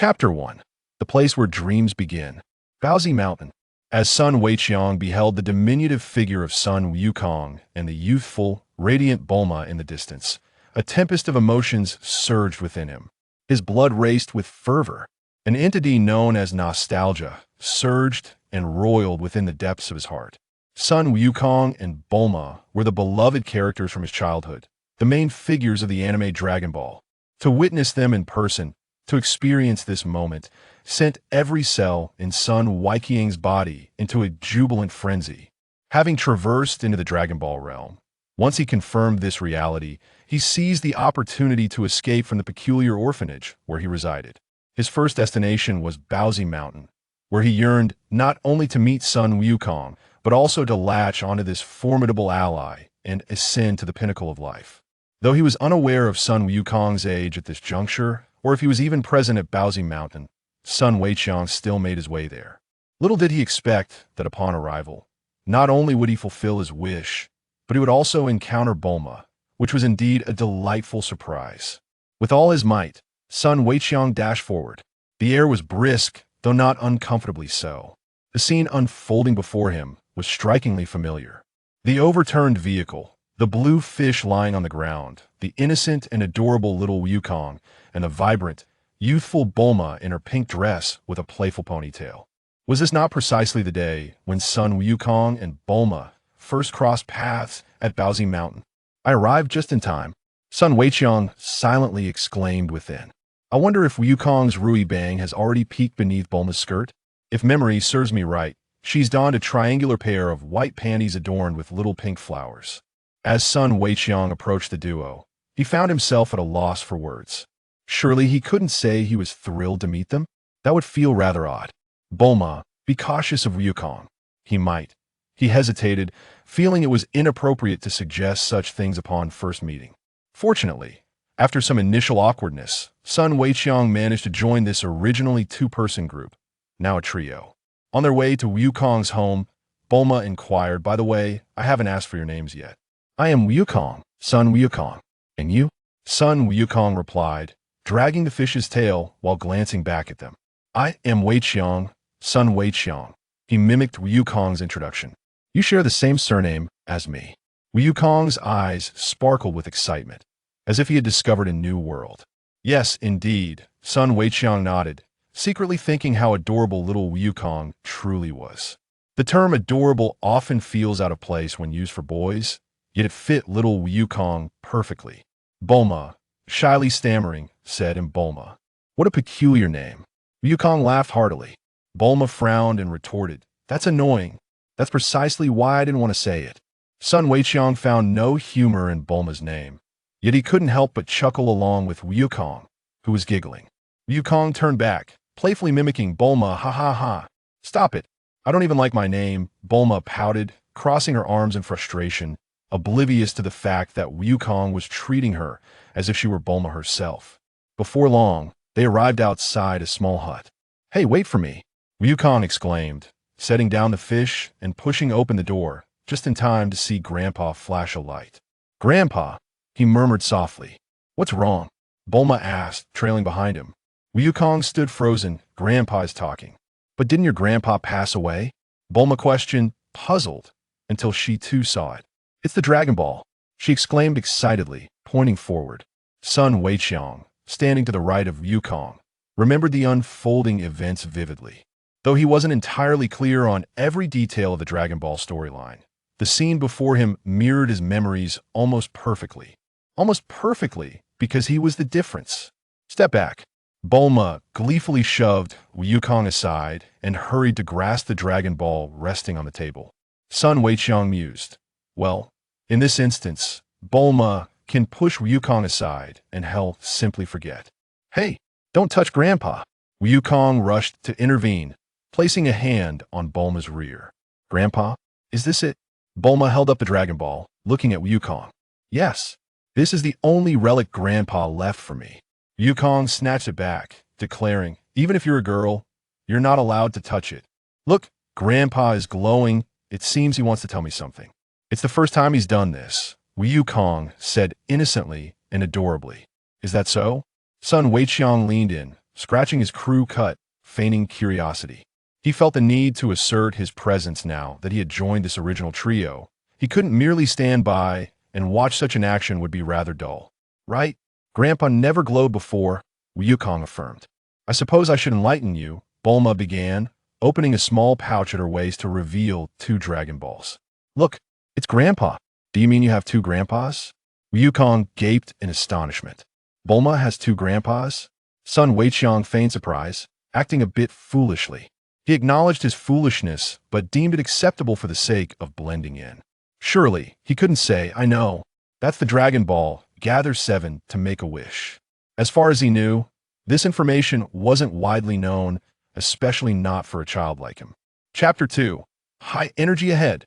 Chapter 1. The Place Where Dreams Begin. Baozi Mountain. As Sun Weiqiang beheld the diminutive figure of Sun Wukong and the youthful, radiant Bulma in the distance, a tempest of emotions surged within him. His blood raced with fervor. An entity known as nostalgia surged and roiled within the depths of his heart. Sun Wukong and Bulma were the beloved characters from his childhood, the main figures of the anime Dragon Ball. To witness them in person, to experience this moment, sent every cell in Sun Weiqiang's body into a jubilant frenzy. Having traversed into the Dragon Ball realm, once he confirmed this reality, he seized the opportunity to escape from the peculiar orphanage where he resided. His first destination was Baozi Mountain, where he yearned not only to meet Sun Wukong, but also to latch onto this formidable ally and ascend to the pinnacle of life. Though he was unaware of Sun Wukong's age at this juncture, or if he was even present at Baozi Mountain, Sun Weiqiang still made his way there. Little did he expect that upon arrival, not only would he fulfill his wish, but he would also encounter Bulma, which was indeed a delightful surprise. With all his might, Sun Weiqiang dashed forward. The air was brisk, though not uncomfortably so. The scene unfolding before him was strikingly familiar. The overturned vehicle, the blue fish lying on the ground, the innocent and adorable little Wukong, and the vibrant, youthful Bulma in her pink dress with a playful ponytail. Was this not precisely the day when Sun Wukong and Bulma first crossed paths at Baozi Mountain? I arrived just in time, Sun Weiqiang silently exclaimed within. I wonder if Wukong's Rui Bang has already peeked beneath Bulma's skirt? If memory serves me right, she's donned a triangular pair of white panties adorned with little pink flowers. As Sun Weiqiang approached the duo, he found himself at a loss for words. Surely he couldn't say he was thrilled to meet them? That would feel rather odd. Bulma, be cautious of Wukong. He might. He hesitated, feeling it was inappropriate to suggest such things upon first meeting. Fortunately, after some initial awkwardness, Sun Weiqiang managed to join this originally two-person group, now a trio. On their way to Wukong's home, Bulma inquired, "By the way, I haven't asked for your names yet." "I am Wukong, Sun Wukong. And you?" Sun Wukong replied, dragging the fish's tail while glancing back at them. "I am Weiqiang, Sun Weiqiang." He mimicked Wukong's introduction. "You share the same surname as me." Wukong's eyes sparkled with excitement, as if he had discovered a new world. "Yes, indeed," Sun Weiqiang nodded, secretly thinking how adorable little Wukong truly was. The term adorable often feels out of place when used for boys, yet it fit little Wukong perfectly. "Bulma," shyly stammering, said in Bulma. "What a peculiar name." Wukong laughed heartily. Bulma frowned and retorted, "That's annoying. That's precisely why I didn't want to say it." Sun Weiqiang found no humor in Bulma's name, yet he couldn't help but chuckle along with Wukong, who was giggling. Wukong turned back, playfully mimicking Bulma, "Ha ha ha. Stop it. I don't even like my name." Bulma pouted, crossing her arms in frustration, oblivious to the fact that Wukong was treating her as if she were Bulma herself. Before long, they arrived outside a small hut. "Hey, wait for me," Wukong exclaimed, setting down the fish and pushing open the door, just in time to see Grandpa flash a light. "Grandpa," he murmured softly. "What's wrong?" Bulma asked, trailing behind him. Wukong stood frozen. "Grandpa is talking." "But didn't your grandpa pass away?" Bulma questioned, puzzled, until she too saw it. "It's the Dragon Ball," she exclaimed excitedly, pointing forward. Sun Weiqiang, standing to the right of Wukong, remembered the unfolding events vividly. Though he wasn't entirely clear on every detail of the Dragon Ball storyline, the scene before him mirrored his memories almost perfectly. Almost perfectly, because he was the difference. "Step back." Bulma gleefully shoved Wukong aside and hurried to grasp the Dragon Ball resting on the table. Sun Weiqiang mused, "Well, in this instance, Bulma can push Wukong aside and hell simply forget." "Hey, don't touch Grandpa." Wukong rushed to intervene, placing a hand on Bulma's rear. "Grandpa, is this it?" Bulma held up the Dragon Ball, looking at Wukong. "Yes, this is the only relic Grandpa left for me." Wukong snatched it back, declaring, "Even if you're a girl, you're not allowed to touch it. Look, Grandpa is glowing. It seems he wants to tell me something." "It's the first time he's done this," Wukong said innocently and adorably. "Is that so?" Sun Weiqiang leaned in, scratching his crew cut, feigning curiosity. He felt the need to assert his presence now that he had joined this original trio. He couldn't merely stand by and watch such an action would be rather dull. Right? Grandpa never glowed before, Wukong affirmed. I suppose I should enlighten you, Bulma began, opening a small pouch at her waist to reveal 2 Dragon Balls. Look, it's Grandpa. Do you mean you have 2 grandpas? Wukong gaped in astonishment. Bulma has 2 grandpas? Sun Wukong feigned surprise, acting a bit foolishly. He acknowledged his foolishness, but deemed it acceptable for the sake of blending in. Surely, he couldn't say, I know. That's the Dragon Ball, gather 7 to make a wish. As far as he knew, this information wasn't widely known, especially not for a child like him. Chapter 2. High energy ahead.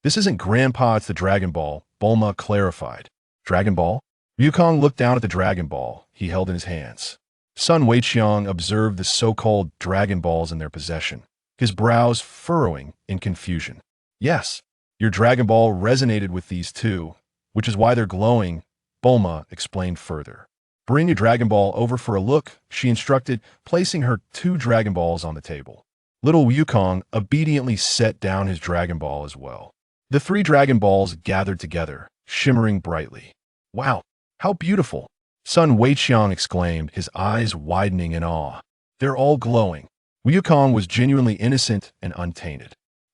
This isn't Grandpa, it's the Dragon Ball, Bulma clarified. Dragon Ball? Wukong looked down at the Dragon Ball he held in his hands. Sun Wukong observed the so-called Dragon Balls in their possession, his brows furrowing in confusion. Yes, your Dragon Ball resonated with these 2, which is why they're glowing, Bulma explained further. Bring your Dragon Ball over for a look, she instructed, placing her 2 Dragon Balls on the table. Little Wukong obediently set down his Dragon Ball as well. The 3 Dragon Balls gathered together, shimmering brightly. Wow, how beautiful! Sun Wukong exclaimed, his eyes widening in awe. They're all glowing. Wukong was genuinely innocent and untainted.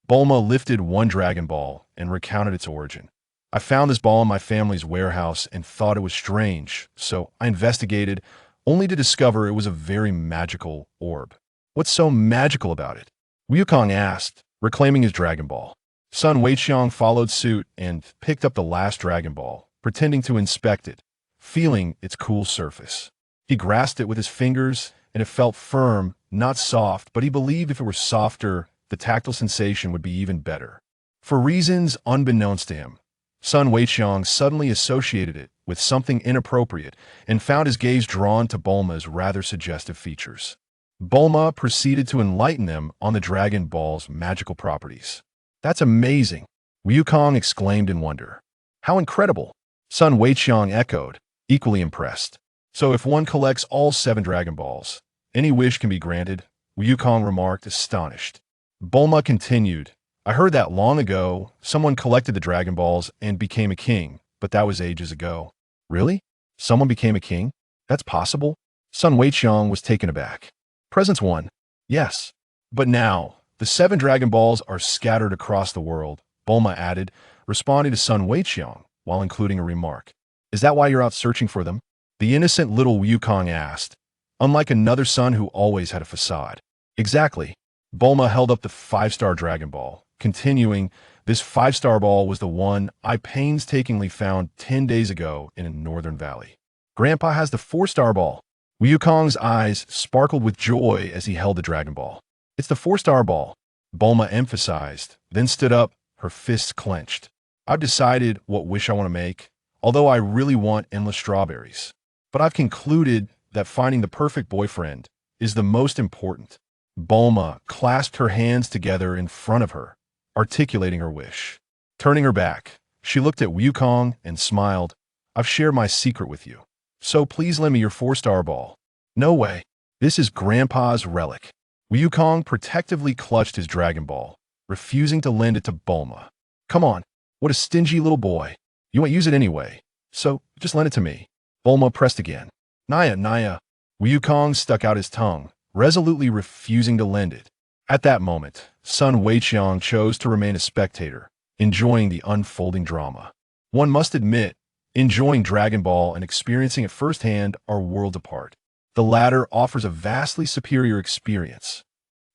Bulma lifted 1 Dragon Ball and recounted its origin. I found this ball in my family's warehouse and thought it was strange, so I investigated, only to discover it was a very magical orb. What's so magical about it? Wukong asked, reclaiming his Dragon Ball. Sun Wukong followed suit and picked up the last Dragon Ball, pretending to inspect it, feeling its cool surface. He grasped it with his fingers, and it felt firm, not soft, but he believed if it were softer, the tactile sensation would be even better. For reasons unbeknownst to him, Sun Wukong suddenly associated it with something inappropriate and found his gaze drawn to Bulma's rather suggestive features. Bulma proceeded to enlighten them on the Dragon Ball's magical properties. That's amazing, Wukong exclaimed in wonder. How incredible, Sun Wukong echoed, equally impressed. So if one collects all 7 Dragon Balls, any wish can be granted, Wukong remarked, astonished. Bulma continued, I heard that long ago, someone collected the Dragon Balls and became a king, but that was ages ago. Really? Someone became a king? That's possible? Sun Wukong was taken aback. Presence 1. Yes. But now, the 7 Dragon Balls are scattered across the world, Bulma added, responding to Sun Wukong, while including a remark. Is that why you're out searching for them? The innocent little Wukong asked, unlike another son who always had a facade. Exactly. Bulma held up the 5-star Dragon Ball, continuing, this 5-star ball was the one I painstakingly found 10 days ago in a northern valley. Grandpa has the 4-star ball. Wukong's eyes sparkled with joy as he held the Dragon Ball. It's the 4-star ball, Bulma emphasized, then stood up, her fists clenched. I've decided what wish I want to make, although I really want endless strawberries. But I've concluded that finding the perfect boyfriend is the most important. Bulma clasped her hands together in front of her, articulating her wish. Turning her back, she looked at Wukong and smiled. I've shared my secret with you, so please lend me your 4-star ball. No way. This is Grandpa's relic. Wukong protectively clutched his Dragon Ball, refusing to lend it to Bulma. Come on, what a stingy little boy. You won't use it anyway, so just lend it to me. Bulma pressed again. Naya. Wukong stuck out his tongue, resolutely refusing to lend it. At that moment, Sun Wukong chose to remain a spectator, enjoying the unfolding drama. One must admit, enjoying Dragon Ball and experiencing it firsthand are worlds apart. The latter offers a vastly superior experience.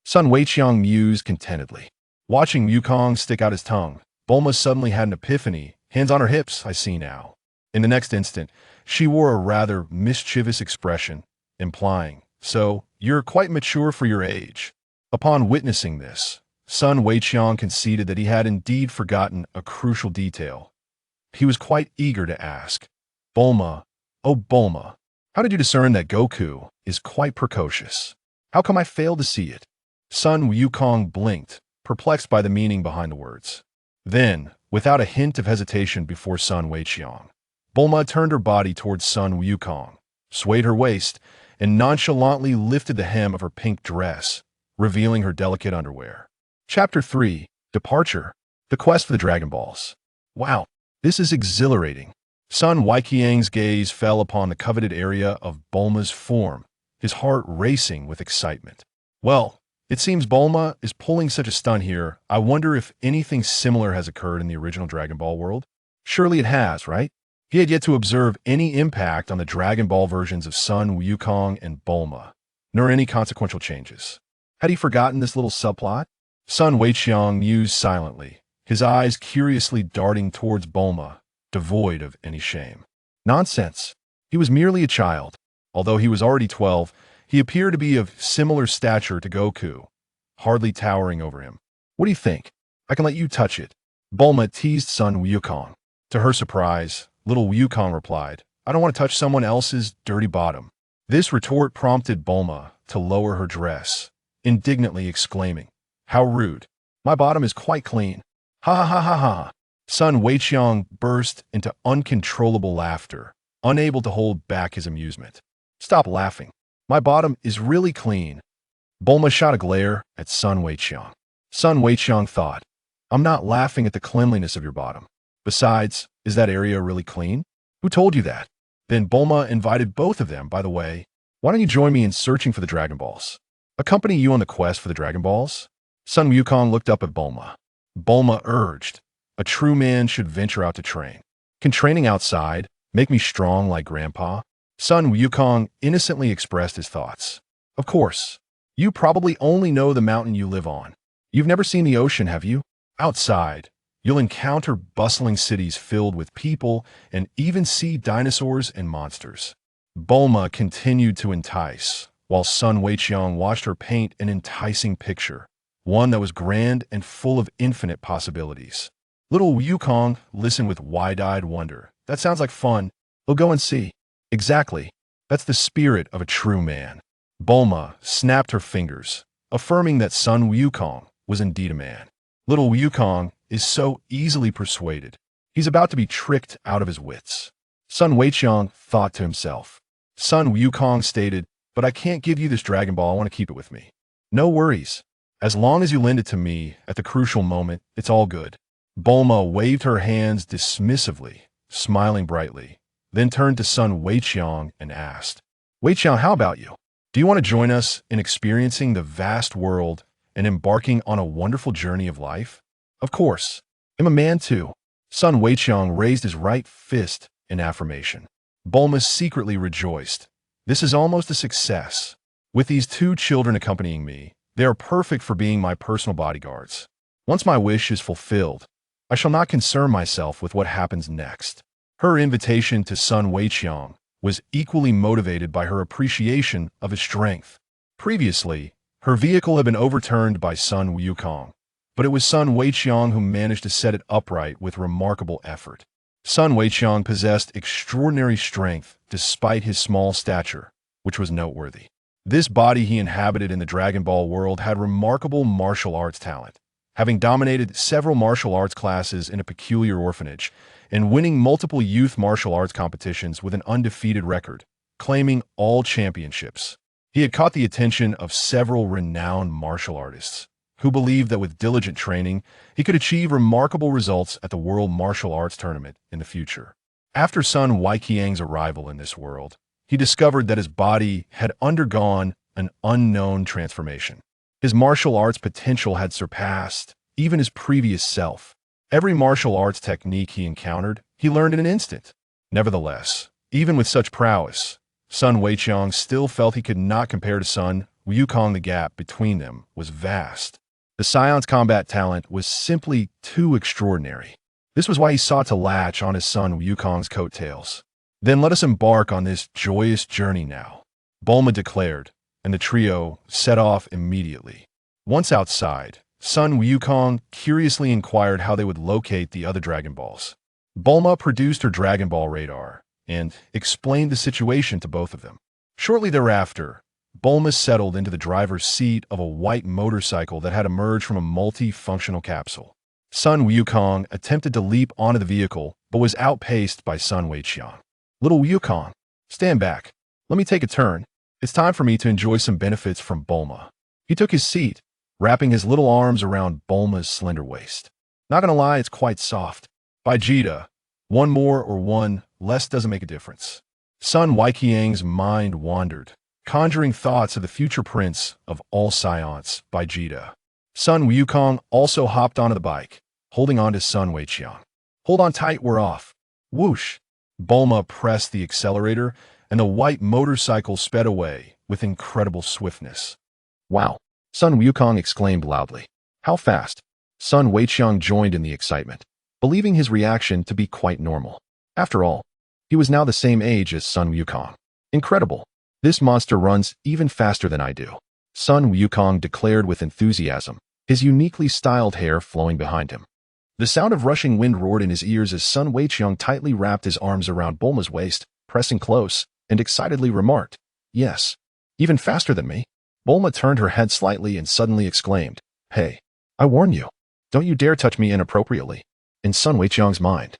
Sun Wukong mused contentedly. Watching Wukong stick out his tongue, Bulma suddenly had an epiphany. Hands on her hips, I see now. In the next instant, she wore a rather mischievous expression, implying, so, you're quite mature for your age. Upon witnessing this, Sun Wukong conceded that he had indeed forgotten a crucial detail. He was quite eager to ask, Bulma, oh Bulma, how did you discern that Goku is quite precocious? How come I failed to see it? Sun Wukong blinked, perplexed by the meaning behind the words. Then, without a hint of hesitation before Sun Wukong, Bulma turned her body towards Sun Wukong, swayed her waist, and nonchalantly lifted the hem of her pink dress, revealing her delicate underwear. Chapter 3. Departure. The Quest for the Dragon Balls. Wow, this is exhilarating. Sun Weiqiang's gaze fell upon the coveted area of Bulma's form, his heart racing with excitement. Well, it seems Bulma is pulling such a stunt here. I wonder if anything similar has occurred in the original Dragon Ball world? Surely it has, right? He had yet to observe any impact on the Dragon Ball versions of Sun Wukong and Bulma, nor any consequential changes. Had he forgotten this little subplot? Sun Weiqiang mused silently, his eyes curiously darting towards Bulma, devoid of any shame. Nonsense. He was merely a child. Although he was already 12, he appeared to be of similar stature to Goku, hardly towering over him. What do you think? I can let you touch it. Bulma teased Sun Wukong. To her surprise, little Wukong replied, I don't want to touch someone else's dirty bottom. This retort prompted Bulma to lower her dress, indignantly exclaiming, How rude. My bottom is quite clean. Ha ha ha ha ha. Sun Weiqiang burst into uncontrollable laughter, unable to hold back his amusement. Stop laughing. My bottom is really clean. Bulma shot a glare at Sun Weiqiang. Sun Weiqiang thought, I'm not laughing at the cleanliness of your bottom. Besides, is that area really clean? Who told you that? Then Bulma invited both of them, by the way. Why don't you join me in searching for the Dragon Balls? Accompany you on the quest for the Dragon Balls? Sun Wukong looked up at Bulma. Bulma urged, a true man should venture out to train. Can training outside make me strong like Grandpa? Sun Wukong innocently expressed his thoughts. Of course. You probably only know the mountain you live on. You've never seen the ocean, have you? Outside, you'll encounter bustling cities filled with people and even see dinosaurs and monsters. Bulma continued to entice, while Sun Weiqiang watched her paint an enticing picture, one that was grand and full of infinite possibilities. Little Wukong listened with wide-eyed wonder. That sounds like fun. We'll go and see. Exactly. That's the spirit of a true man. Bulma snapped her fingers, affirming that Sun Wukong was indeed a man. Little Wukong is so easily persuaded. He's about to be tricked out of his wits. Sun Weiqiang thought to himself. Sun Wukong stated, but I can't give you this Dragon Ball. I want to keep it with me. No worries. As long as you lend it to me at the crucial moment, it's all good. Bulma waved her hands dismissively, smiling brightly, then turned to Sun Weiqiang and asked, Weiqiang, how about you? Do you want to join us in experiencing the vast world and embarking on a wonderful journey of life? Of course. I'm a man too. Sun Weiqiang raised his right fist in affirmation. Bulma secretly rejoiced. This is almost a success. With these two children accompanying me, they are perfect for being my personal bodyguards. Once my wish is fulfilled, I shall not concern myself with what happens next. Her invitation to Sun Weiqiang was equally motivated by her appreciation of his strength. Previously, her vehicle had been overturned by Sun Wukong, but it was Sun Weiqiang who managed to set it upright with remarkable effort. Sun Weiqiang possessed extraordinary strength despite his small stature, which was noteworthy. This body he inhabited in the Dragon Ball world had remarkable martial arts talent, having dominated several martial arts classes in a peculiar orphanage, and winning multiple youth martial arts competitions with an undefeated record, claiming all championships. He had caught the attention of several renowned martial artists, who believed that with diligent training, he could achieve remarkable results at the World Martial Arts Tournament in the future. After Sun Weiqiang's arrival in this world, he discovered that his body had undergone an unknown transformation. His martial arts potential had surpassed even his previous self. Every martial arts technique he encountered, he learned in an instant. Nevertheless, even with such prowess, Sun Weiqiang still felt he could not compare to Sun Wukong. The gap between them was vast. The Scion's combat talent was simply too extraordinary. This was why he sought to latch on his son Wukong's coattails. Then let us embark on this joyous journey now, Bulma declared, and the trio set off immediately. Once outside, Sun Wukong curiously inquired how they would locate the other Dragon Balls. Bulma produced her Dragon Ball radar and explained the situation to both of them. Shortly thereafter, Bulma settled into the driver's seat of a white motorcycle that had emerged from a multi-functional capsule. Sun Wukong attempted to leap onto the vehicle, but was outpaced by Sun Weiqiang. Little Wukong, stand back. Let me take a turn. It's time for me to enjoy some benefits from Bulma. He took his seat, wrapping his little arms around Bulma's slender waist. Not gonna lie, it's quite soft. Vegeta, one more or one less doesn't make a difference. Sun Weiqiang's mind wandered, conjuring thoughts of the future prince of all scions, Vegeta. Sun Wukong also hopped onto the bike, holding on to Sun Weiqiang. Hold on tight, we're off. Whoosh! Bulma pressed the accelerator, and the white motorcycle sped away with incredible swiftness. Wow! Sun Wukong exclaimed loudly. How fast? Sun Weiqiang joined in the excitement, believing his reaction to be quite normal. After all, he was now the same age as Sun Wukong. Incredible! This monster runs even faster than I do, Sun Wukong declared with enthusiasm, his uniquely styled hair flowing behind him. The sound of rushing wind roared in his ears as Sun Weiqiang tightly wrapped his arms around Bulma's waist, pressing close, and excitedly remarked, "Yes, even faster than me." Bulma turned her head slightly and suddenly exclaimed, "Hey, I warn you, don't you dare touch me inappropriately." In Sun Weiqiang's mind,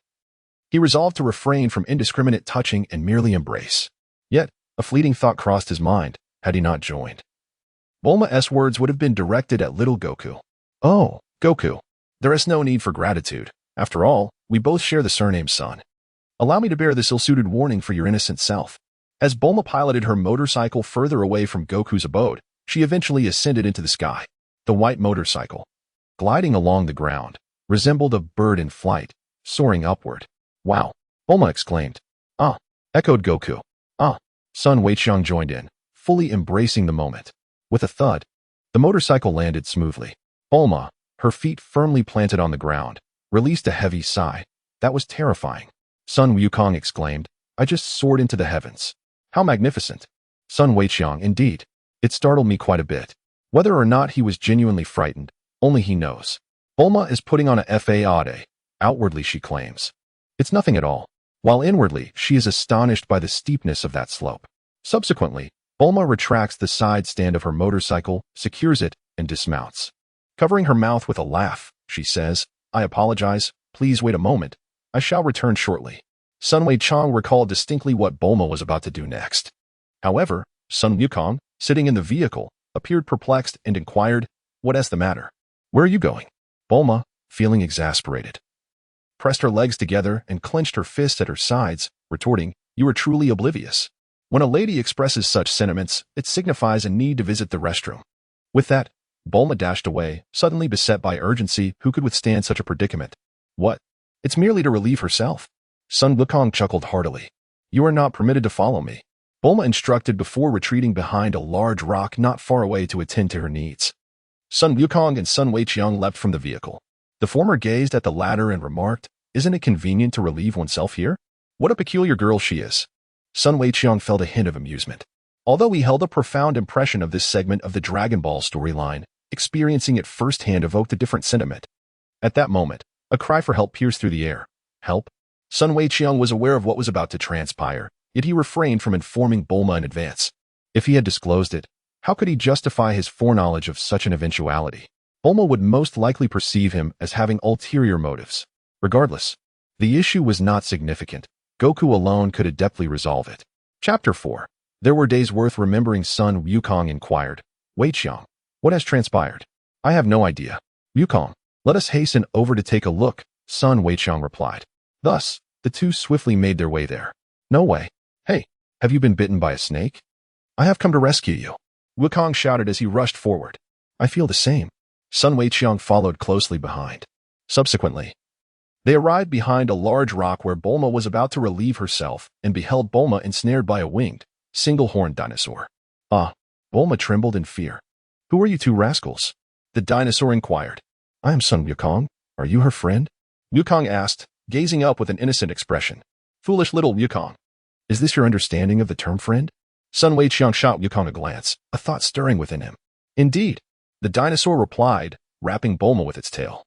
he resolved to refrain from indiscriminate touching and merely embrace. Yet, a fleeting thought crossed his mind, had he not joined. Bulma's words would have been directed at little Goku. "Oh, Goku, there is no need for gratitude. After all, we both share the surname Sun. Allow me to bear this ill-suited warning for your innocent self." As Bulma piloted her motorcycle further away from Goku's abode, she eventually ascended into the sky. The white motorcycle, gliding along the ground, resembled a bird in flight, soaring upward. "Wow!" Bulma exclaimed. "Ah!" echoed Goku. "Ah!" Sun Weiqiang joined in, fully embracing the moment. With a thud, the motorcycle landed smoothly. Bulma, her feet firmly planted on the ground, released a heavy sigh. That was terrifying. Sun Wukong exclaimed, "I just soared into the heavens. How magnificent." Sun Weiqiang, indeed. It startled me quite a bit. Whether or not he was genuinely frightened, only he knows. Bulma is putting on a facade. Outwardly, she claims it's nothing at all, while inwardly she is astonished by the steepness of that slope. Subsequently, Bulma retracts the side stand of her motorcycle, secures it, and dismounts. Covering her mouth with a laugh, she says, "I apologize, please wait a moment. I shall return shortly." Sun Weiqiang recalled distinctly what Bulma was about to do next. However, Sun Wukong, sitting in the vehicle, appeared perplexed and inquired, "What is the matter? Where are you going?" Bulma, feeling exasperated, pressed her legs together and clenched her fists at her sides, retorting, "You are truly oblivious. When a lady expresses such sentiments, it signifies a need to visit the restroom." With that, Bulma dashed away, suddenly beset by urgency. Who could withstand such a predicament? What? It's merely to relieve herself. Sun Wukong chuckled heartily. "You are not permitted to follow me," Bulma instructed before retreating behind a large rock not far away to attend to her needs. Sun Wukong and Sun Weiqiang leapt from the vehicle. The former gazed at the latter and remarked, "Isn't it convenient to relieve oneself here? What a peculiar girl she is." Sun Weiqiang felt a hint of amusement. Although he held a profound impression of this segment of the Dragon Ball storyline, experiencing it firsthand evoked a different sentiment. At that moment, a cry for help pierced through the air. Help? Sun Weiqiang was aware of what was about to transpire, yet he refrained from informing Bulma in advance. If he had disclosed it, how could he justify his foreknowledge of such an eventuality? Bulma would most likely perceive him as having ulterior motives. Regardless, the issue was not significant. Goku alone could adeptly resolve it. Chapter 4. There were days worth remembering. Sun Wukong inquired, "Weiqiang, what has transpired?" "I have no idea." "Wukong, let us hasten over to take a look," Sun Weiqiang replied. Thus, the two swiftly made their way there. "No way. Hey, have you been bitten by a snake?" "I have come to rescue you," Wukong shouted as he rushed forward. "I feel the same." Sun Weiqiang followed closely behind. Subsequently, they arrived behind a large rock where Bulma was about to relieve herself and beheld Bulma ensnared by a winged, single-horned dinosaur. "Ah!" Bulma trembled in fear. "Who are you two rascals?" the dinosaur inquired. "I am Sun Wukong. Are you her friend?" Wukong asked, gazing up with an innocent expression. "Foolish little Wukong. Is this your understanding of the term friend?" Sun Weiqiang shot Wukong a glance, a thought stirring within him. "Indeed," the dinosaur replied, wrapping Bulma with its tail.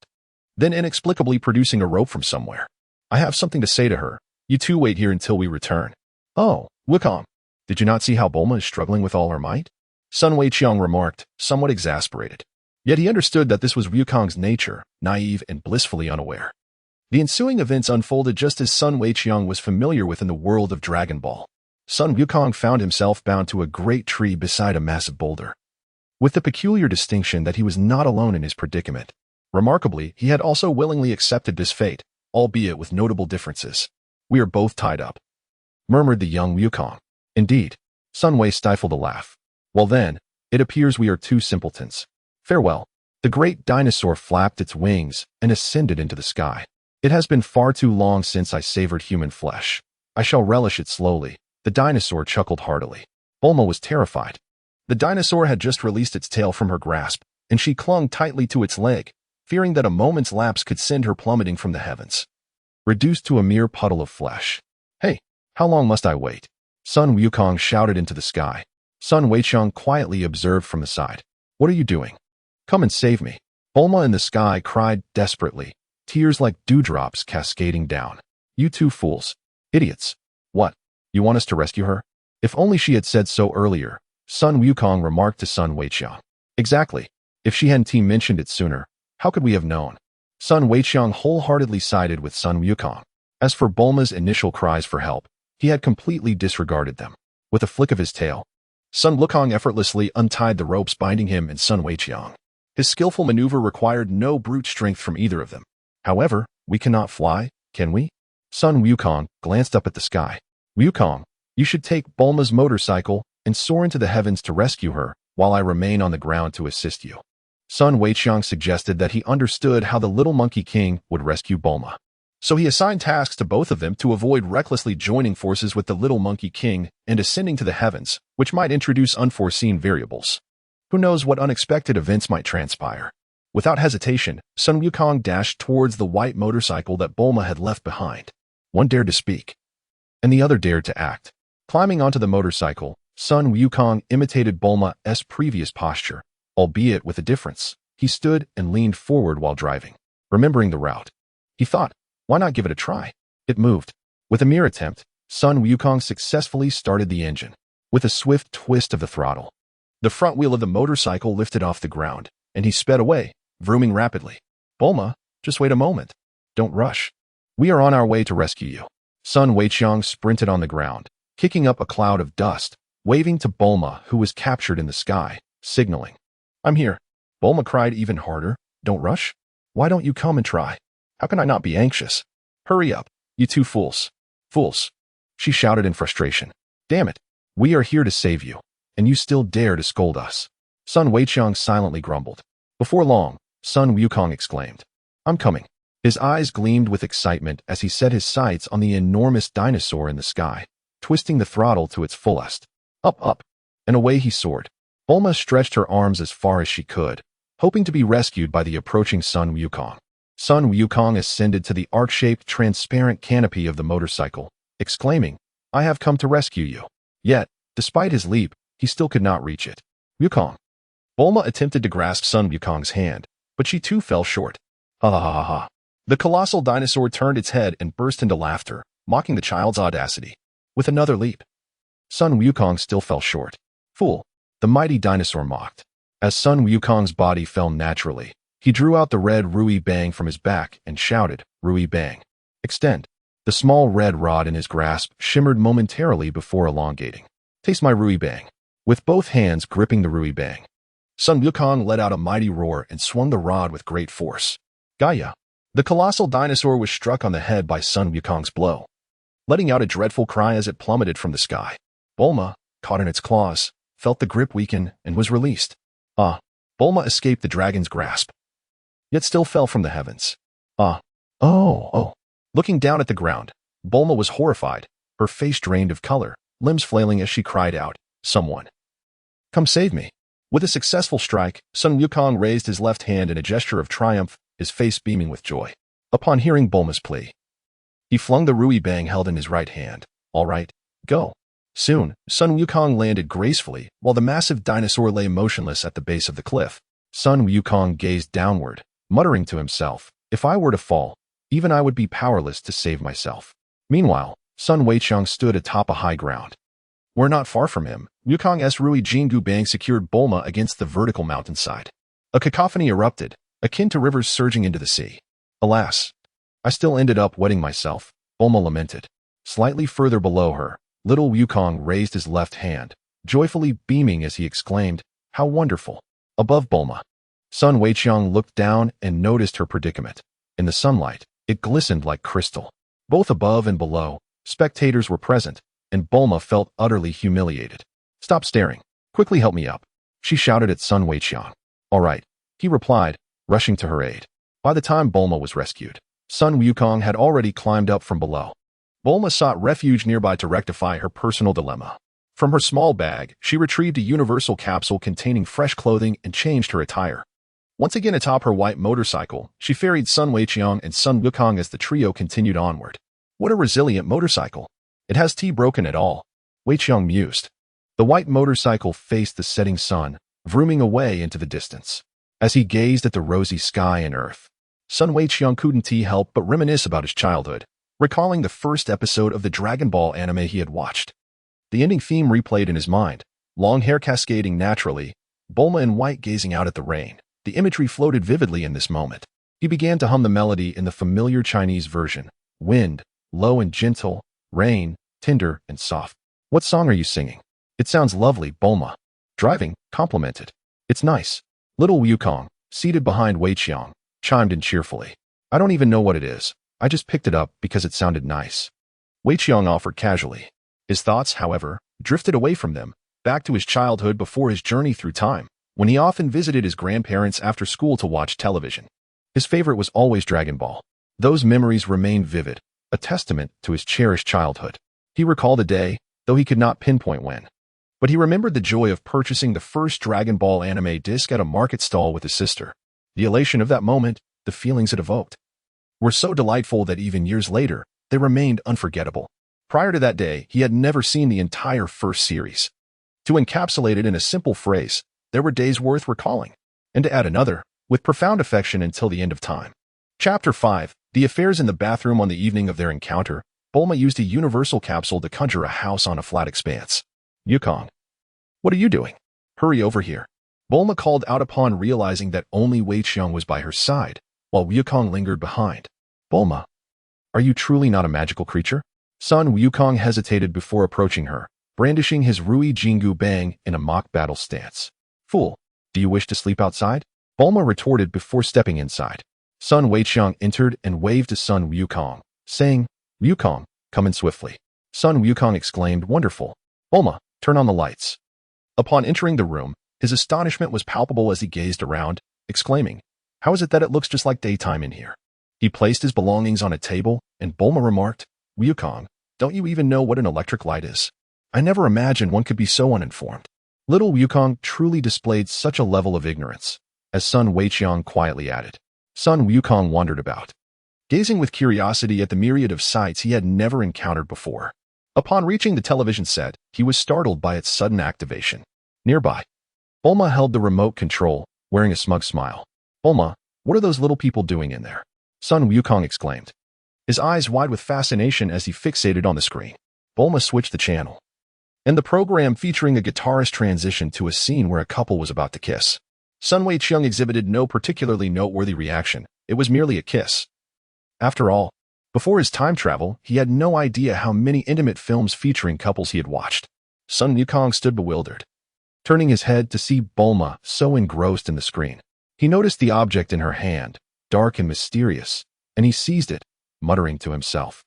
Then inexplicably producing a rope from somewhere. "I have something to say to her. You two wait here until we return." "Oh, Wukong, did you not see how Bulma is struggling with all her might?" Sun Weiqiang remarked, somewhat exasperated. Yet he understood that this was Wukong's nature, naive and blissfully unaware. The ensuing events unfolded just as Sun Weiqiang was familiar with in the world of Dragon Ball. Sun Wukong found himself bound to a great tree beside a massive boulder, with the peculiar distinction that he was not alone in his predicament. Remarkably, he had also willingly accepted this fate, albeit with notable differences. "We are both tied up," murmured the young Wukong. "Indeed." Sun Wei stifled a laugh. "Well then, it appears we are two simpletons. Farewell." The great dinosaur flapped its wings and ascended into the sky. "It has been far too long since I savored human flesh. I shall relish it slowly." The dinosaur chuckled heartily. Bulma was terrified. The dinosaur had just released its tail from her grasp, and she clung tightly to its leg, fearing that a moment's lapse could send her plummeting from the heavens, reduced to a mere puddle of flesh. "Hey, how long must I wait?" Sun Wukong shouted into the sky. Sun Weiqiang quietly observed from the side. "What are you doing? Come and save me." Bulma in the sky cried desperately, tears like dewdrops cascading down. "You two fools. Idiots. What? You want us to rescue her?" If only she had said so earlier, Sun Wukong remarked to Sun Weiqiang. "Exactly. If she hadn't mentioned it sooner, how could we have known?" Sun Weiqiang wholeheartedly sided with Sun Wukong. As for Bulma's initial cries for help, he had completely disregarded them. With a flick of his tail, Sun Wukong effortlessly untied the ropes binding him and Sun Weiqiang. His skillful maneuver required no brute strength from either of them. "However, we cannot fly, can we?" Sun Wukong glanced up at the sky. "Wukong, you should take Bulma's motorcycle and soar into the heavens to rescue her, while I remain on the ground to assist you." Sun Weiqiang suggested that he understood how the Little Monkey King would rescue Bulma. So he assigned tasks to both of them to avoid recklessly joining forces with the Little Monkey King and ascending to the heavens, which might introduce unforeseen variables. Who knows what unexpected events might transpire? Without hesitation, Sun Wukong dashed towards the white motorcycle that Bulma had left behind. One dared to speak, and the other dared to act. Climbing onto the motorcycle, Sun Wukong imitated Bulma's previous posture, albeit with a difference. He stood and leaned forward while driving. Remembering the route, he thought, why not give it a try? It moved. With a mere attempt, Sun Wukong successfully started the engine. With a swift twist of the throttle, the front wheel of the motorcycle lifted off the ground, and he sped away, vrooming rapidly. "Bulma, just wait a moment. Don't rush. We are on our way to rescue you." Sun Weiqiang sprinted on the ground, kicking up a cloud of dust, waving to Bulma, who was captured in the sky, signaling. "I'm here." Bulma cried even harder. "Don't rush. Why don't you come and try? How can I not be anxious? Hurry up, you two fools." "Fools," she shouted in frustration. "Damn it. We are here to save you, and you still dare to scold us." Sun Weiqiang silently grumbled. Before long, Sun Wukong exclaimed, "I'm coming." His eyes gleamed with excitement as he set his sights on the enormous dinosaur in the sky, twisting the throttle to its fullest. Up, and away he soared. Bulma stretched her arms as far as she could, hoping to be rescued by the approaching Sun Wukong. Sun Wukong ascended to the arc-shaped transparent canopy of the motorcycle, exclaiming, "I have come to rescue you." Yet, despite his leap, he still could not reach it. "Wukong." Bulma attempted to grasp Sun Wukong's hand, but she too fell short. Ha ha ha ha. The colossal dinosaur turned its head and burst into laughter, mocking the child's audacity. With another leap, Sun Wukong still fell short. "Fool," the mighty dinosaur mocked. As Sun Wukong's body fell naturally, he drew out the red Rui Bang from his back and shouted, "Rui Bang, extend." The small red rod in his grasp shimmered momentarily before elongating. "Taste my Rui Bang." With both hands gripping the Rui Bang, Sun Wukong let out a mighty roar and swung the rod with great force. Gaia! The colossal dinosaur was struck on the head by Sun Wukong's blow, letting out a dreadful cry as it plummeted from the sky. Bulma, caught in its claws, felt the grip weaken and was released. Bulma escaped the dragon's grasp, yet still fell from the heavens. Oh. Looking down at the ground, Bulma was horrified, her face drained of color, limbs flailing as she cried out, "Someone, come save me." With a successful strike, Sun Wukong raised his left hand in a gesture of triumph, his face beaming with joy. Upon hearing Bulma's plea, he flung the Rui Bang held in his right hand. "All right, go." Soon, Sun Wukong landed gracefully, while the massive dinosaur lay motionless at the base of the cliff. Sun Wukong gazed downward, muttering to himself, "If I were to fall, even I would be powerless to save myself." Meanwhile, Sun Weiqiang stood atop a high ground. Where not far from him, Wukong's Rui Jingu Bang secured Bulma against the vertical mountainside. A cacophony erupted, akin to rivers surging into the sea. "Alas, I still ended up wetting myself," Bulma lamented. Slightly further below her, Little Wukong raised his left hand, joyfully beaming as he exclaimed, "How wonderful!" Above Bulma, Sun Weiqiang looked down and noticed her predicament. In the sunlight, it glistened like crystal. Both above and below, spectators were present, and Bulma felt utterly humiliated. "Stop staring. Quickly help me up," she shouted at Sun Weiqiang. "All right," he replied, rushing to her aid. By the time Bulma was rescued, Sun Wukong had already climbed up from below. Bulma sought refuge nearby to rectify her personal dilemma. From her small bag, she retrieved a universal capsule containing fresh clothing and changed her attire. Once again atop her white motorcycle, she ferried Sun Weiqiang and Sun Wukong as the trio continued onward. "What a resilient motorcycle. It has broken at all," Weiqiang mused. The white motorcycle faced the setting sun, vrooming away into the distance. As he gazed at the rosy sky and earth, Sun Weiqiang couldn't help but reminisce about his childhood, recalling the first episode of the Dragon Ball anime he had watched. The ending theme replayed in his mind, long hair cascading naturally, Bulma in white gazing out at the rain. The imagery floated vividly in this moment. He began to hum the melody in the familiar Chinese version. "Wind, low and gentle, rain, tender and soft." "What song are you singing?" "It sounds lovely," Bulma, driving, complimented. "It's nice." Little Wukong, seated behind Weiqiang, chimed in cheerfully. "I don't even know what it is. I just picked it up because it sounded nice," Weiqiang offered casually. His thoughts, however, drifted away from them, back to his childhood before his journey through time, when he often visited his grandparents after school to watch television. His favorite was always Dragon Ball. Those memories remained vivid, a testament to his cherished childhood. He recalled a day, though he could not pinpoint when. But he remembered the joy of purchasing the first Dragon Ball anime disc at a market stall with his sister. The elation of that moment, the feelings it evoked, were so delightful that even years later, they remained unforgettable. Prior to that day, he had never seen the entire first series. To encapsulate it in a simple phrase, there were days worth recalling, and to add another, with profound affection until the end of time. Chapter 5. The affairs in the bathroom. On the evening of their encounter, Bulma used a universal capsule to conjure a house on a flat expanse. "Wukong, what are you doing? Hurry over here," Bulma called out upon realizing that only Weiqiang was by her side, while Wukong lingered behind. "Bulma, are you truly not a magical creature?" Sun Wukong hesitated before approaching her, brandishing his Rui Jingu Bang in a mock battle stance. "Fool, do you wish to sleep outside?" Bulma retorted before stepping inside. Sun Weiqiang entered and waved to Sun Wukong, saying, "Wukong, come in swiftly." Sun Wukong exclaimed, "Wonderful. Bulma, turn on the lights." Upon entering the room, his astonishment was palpable as he gazed around, exclaiming, "How is it that it looks just like daytime in here?" He placed his belongings on a table, and Bulma remarked, "Wukong, don't you even know what an electric light is? I never imagined one could be so uninformed." Little Wukong truly displayed such a level of ignorance, as Sun Weiqiang quietly added. Sun Wukong wandered about, gazing with curiosity at the myriad of sights he had never encountered before. Upon reaching the television set, he was startled by its sudden activation. Nearby, Bulma held the remote control, wearing a smug smile. "Bulma, what are those little people doing in there?" Sun Wukong exclaimed, his eyes wide with fascination as he fixated on the screen. Bulma switched the channel, and the program featuring a guitarist transitioned to a scene where a couple was about to kiss. Sun Weiqiang exhibited no particularly noteworthy reaction. It was merely a kiss. After all, before his time travel, he had no idea how many intimate films featuring couples he had watched. Sun Wukong stood bewildered, turning his head to see Bulma so engrossed in the screen. He noticed the object in her hand, dark and mysterious, and he seized it, muttering to himself,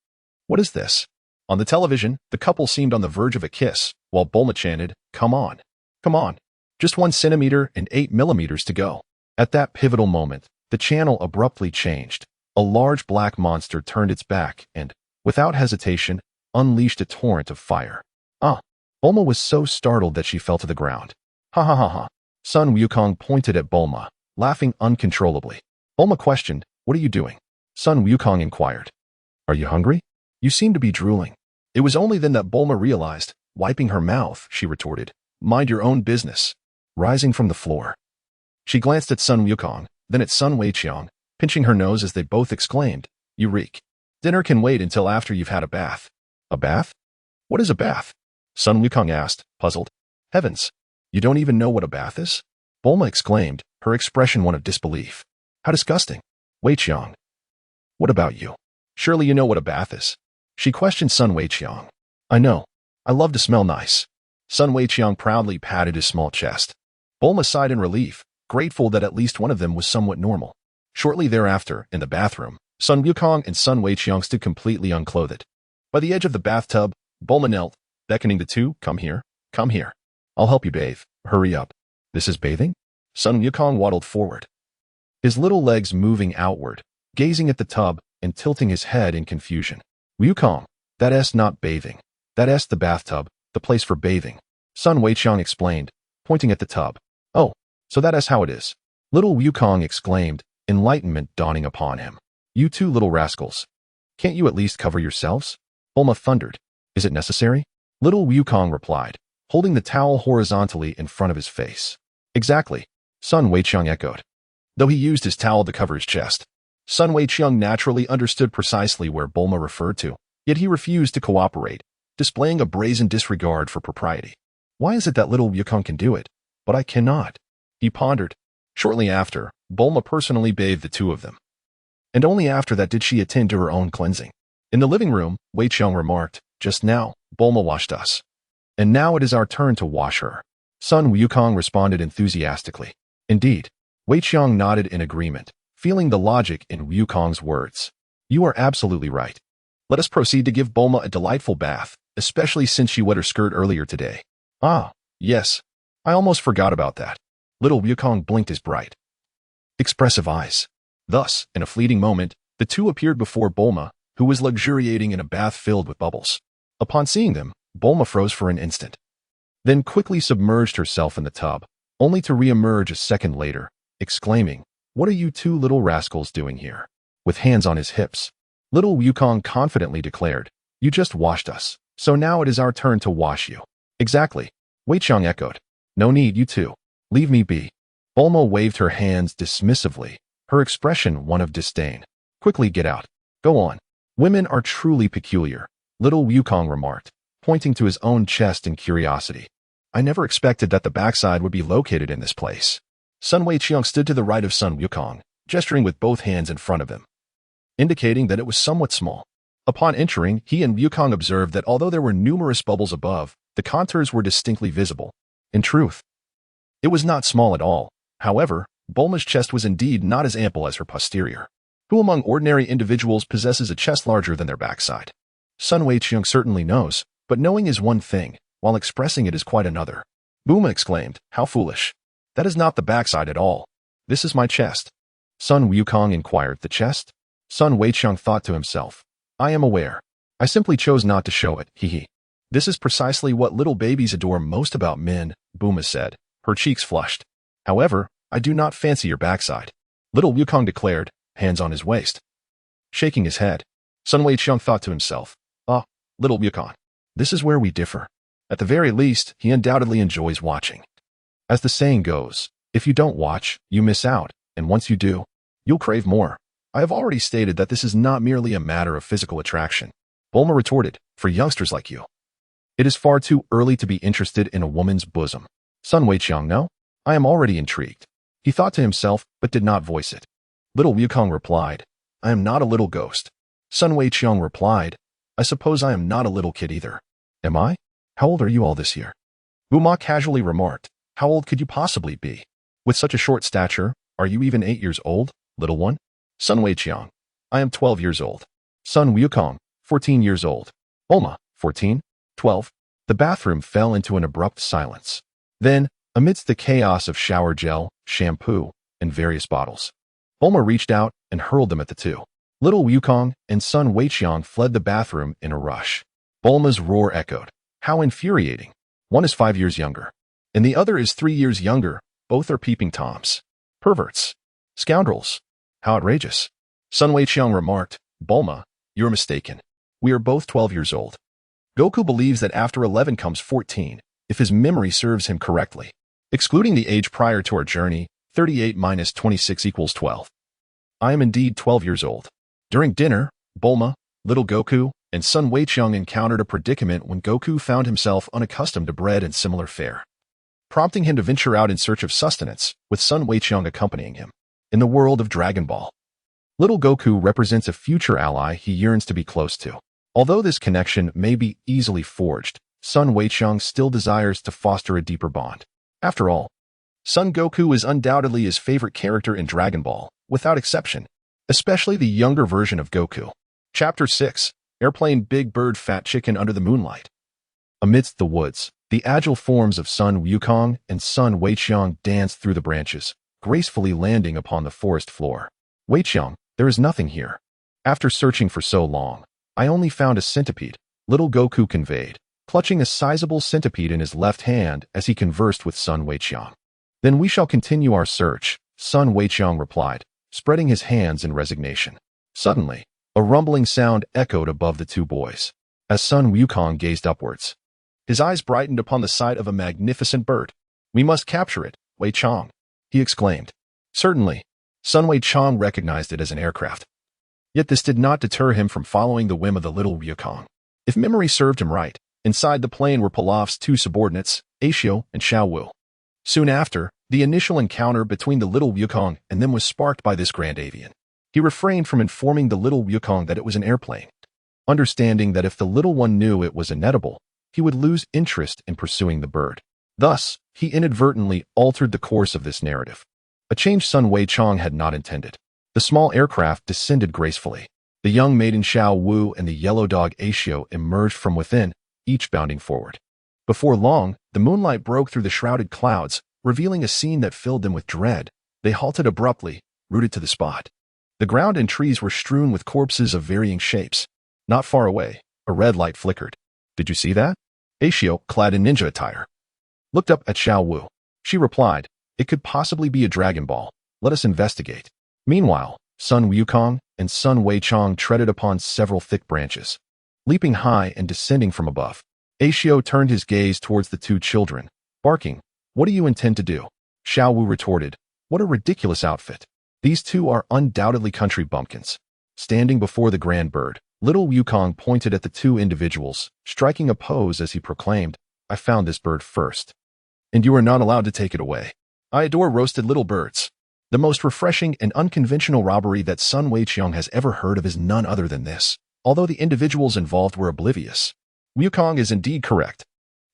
"What is this?" On the television, the couple seemed on the verge of a kiss, while Bulma chanted, "Come on, come on. Just 1 centimeter and 8 millimeters to go." At that pivotal moment, the channel abruptly changed. A large black monster turned its back and, without hesitation, unleashed a torrent of fire. Bulma was so startled that she fell to the ground. "Ha ha ha ha." Sun Wukong pointed at Bulma, laughing uncontrollably. Bulma questioned, "What are you doing?" Sun Wukong inquired, "Are you hungry? You seem to be drooling." It was only then that Bulma realized, wiping her mouth, she retorted, "Mind your own business." Rising from the floor, she glanced at Sun Wukong, then at Sun Weiqiang, pinching her nose as they both exclaimed, "You reek. Dinner can wait until after you've had a bath." "A bath? What is a bath?" Sun Wukong asked, puzzled. "Heavens, you don't even know what a bath is?" Bulma exclaimed, her expression one of disbelief. "How disgusting." "Weiqiang, what about you? Surely you know what a bath is?" She questioned Sun Weiqiang. I know I love to smell nice. Sun Weiqiang proudly patted his small chest. Bulma sighed in relief, grateful that at least one of them was somewhat normal. Shortly thereafter, in the bathroom, Sun Wukong and Sun Weiqiang stood completely unclothed. By the edge of the bathtub, Bulma knelt, beckoning the two, come here, come here. I'll help you bathe. Hurry up. This is bathing? Sun Wukong waddled forward, his little legs moving outward, gazing at the tub and tilting his head in confusion. Wukong, that's not bathing. That's the bathtub, the place for bathing. Sun Weiqiang explained, pointing at the tub. Oh, so that's how it is. Little Wukong exclaimed, enlightenment dawning upon him. You two little rascals. Can't you at least cover yourselves? Bulma thundered. Is it necessary? Little Wukong replied, holding the towel horizontally in front of his face. Exactly, Sun Weiqiang echoed. Though he used his towel to cover his chest, Sun Weiqiang naturally understood precisely where Bulma referred to, yet he refused to cooperate, displaying a brazen disregard for propriety. Why is it that little Wukong can do it, but I cannot? He pondered. Shortly after, Bulma personally bathed the two of them. And only after that did she attend to her own cleansing. In the living room, Weiqiang remarked, just now, Bulma washed us. And now it is our turn to wash her. Sun Wukong responded enthusiastically. Indeed. Weiqiang nodded in agreement, feeling the logic in Wukong's words. You are absolutely right. Let us proceed to give Bulma a delightful bath, especially since she wet her skirt earlier today. Ah, yes. I almost forgot about that. Little Wukong blinked his bright, expressive eyes. Thus, in a fleeting moment, the two appeared before Bulma, who was luxuriating in a bath filled with bubbles. Upon seeing them, Bulma froze for an instant, then quickly submerged herself in the tub, only to re-emerge a second later, exclaiming, What are you two little rascals doing here? With hands on his hips, little Wukong confidently declared, You just washed us, so now it is our turn to wash you. Exactly, Weiqiang echoed. No need, you two. Leave me be. Bulma waved her hands dismissively, her expression one of disdain. Quickly get out. Go on. Women are truly peculiar, little Wukong remarked, pointing to his own chest in curiosity. I never expected that the backside would be located in this place. Sun Weiqiang stood to the right of Sun Wukong, gesturing with both hands in front of him, indicating that it was somewhat small. Upon entering, he and Wukong observed that although there were numerous bubbles above, the contours were distinctly visible. In truth, it was not small at all. However, Bulma's chest was indeed not as ample as her posterior. Who among ordinary individuals possesses a chest larger than their backside? Sun Weiqiang certainly knows, but knowing is one thing, while expressing it is quite another. Bulma exclaimed, How foolish. That is not the backside at all. This is my chest. Sun Wukong inquired, The chest? Sun Weiqiang thought to himself, I am aware. I simply chose not to show it, hee hee. This is precisely what little babies adore most about men, Bulma said, her cheeks flushed. However, I do not fancy your backside. Little Wukong declared, hands on his waist. Shaking his head, Sun Weiqiang thought to himself, little Wukong. This is where we differ. At the very least, he undoubtedly enjoys watching. As the saying goes, if you don't watch, you miss out, and once you do, you'll crave more. I have already stated that this is not merely a matter of physical attraction. Bulma retorted, for youngsters like you. It is far too early to be interested in a woman's bosom. Sun Weiqiang, no? I am already intrigued. He thought to himself, but did not voice it. Little Wukong replied, I am not a little ghost. Sun Weiqiang replied, I suppose I am not a little kid either. Am I? How old are you all this year? Bulma casually remarked, How old could you possibly be? With such a short stature, are you even 8 years old, little one? Sun Weiqiang, I am 12 years old. Sun Wukong, 14 years old. Bulma, 14, 12. The bathroom fell into an abrupt silence. Then, amidst the chaos of shower gel, shampoo, and various bottles, Bulma reached out and hurled them at the two. Little Wukong and Sun Weiqiang fled the bathroom in a rush. Bulma's roar echoed. How infuriating. One is 5 years younger, and the other is 3 years younger. Both are peeping toms. Perverts. Scoundrels. How outrageous. Sun Weiqiang remarked, Bulma, you're mistaken. We are both 12 years old. Goku believes that after 11 comes 14, if his memory serves him correctly. Excluding the age prior to our journey, 38 minus 26 equals 12. I am indeed 12 years old. During dinner, Bulma, little Goku, and Sun Weiqiang encountered a predicament when Goku found himself unaccustomed to bread and similar fare, prompting him to venture out in search of sustenance, with Sun Weiqiang accompanying him. In the world of Dragon Ball, little Goku represents a future ally he yearns to be close to. Although this connection may be easily forged, Sun Weiqiang still desires to foster a deeper bond. After all, Son Goku is undoubtedly his favorite character in Dragon Ball, without exception, especially the younger version of Goku. Chapter 6. Airplane Big Bird Fat Chicken Under the Moonlight. Amidst the woods, the agile forms of Sun Wukong and Sun Weiqiang dance through the branches, gracefully landing upon the forest floor. Weiqiang, there is nothing here. After searching for so long, I only found a centipede, little Goku conveyed, clutching a sizable centipede in his left hand as he conversed with Sun Weiqiang. Then we shall continue our search, Sun Weiqiang replied, spreading his hands in resignation. Suddenly, a rumbling sound echoed above the two boys. As Sun Wukong gazed upwards, his eyes brightened upon the sight of a magnificent bird. "We must capture it, Weiqiang," he exclaimed. Certainly, Sun Weiqiang recognized it as an aircraft. Yet this did not deter him from following the whim of the little Wukong. If memory served him right, inside the plane were Pilaf's two subordinates, Ashio and Xiaowu. Soon after, the initial encounter between the little Wukong and them was sparked by this grand avian. He refrained from informing the little Wukong that it was an airplane, understanding that if the little one knew it was inedible, he would lose interest in pursuing the bird. Thus, he inadvertently altered the course of this narrative, a change Sun Weiqiang had not intended. The small aircraft descended gracefully. The young maiden Xiaowu and the yellow dog Ashio emerged from within, each bounding forward. Before long, the moonlight broke through the shrouded clouds, revealing a scene that filled them with dread. They halted abruptly, rooted to the spot. The ground and trees were strewn with corpses of varying shapes. Not far away, a red light flickered. "Did you see that?" Ashio, clad in ninja attire, looked up at Xiaowu. She replied, "It could possibly be a Dragon Ball. Let us investigate." Meanwhile, Sun Wukong and Sun Weiqiang treaded upon several thick branches, leaping high and descending from above. Ashio turned his gaze towards the two children, barking, "What do you intend to do?" Xiaowu retorted, "What a ridiculous outfit. These two are undoubtedly country bumpkins." Standing before the grand bird, little Wukong pointed at the two individuals, striking a pose as he proclaimed, "I found this bird first, and you are not allowed to take it away. I adore roasted little birds." The most refreshing and unconventional robbery that Sun Weiqiang has ever heard of is none other than this. Although the individuals involved were oblivious, Wukong is indeed correct.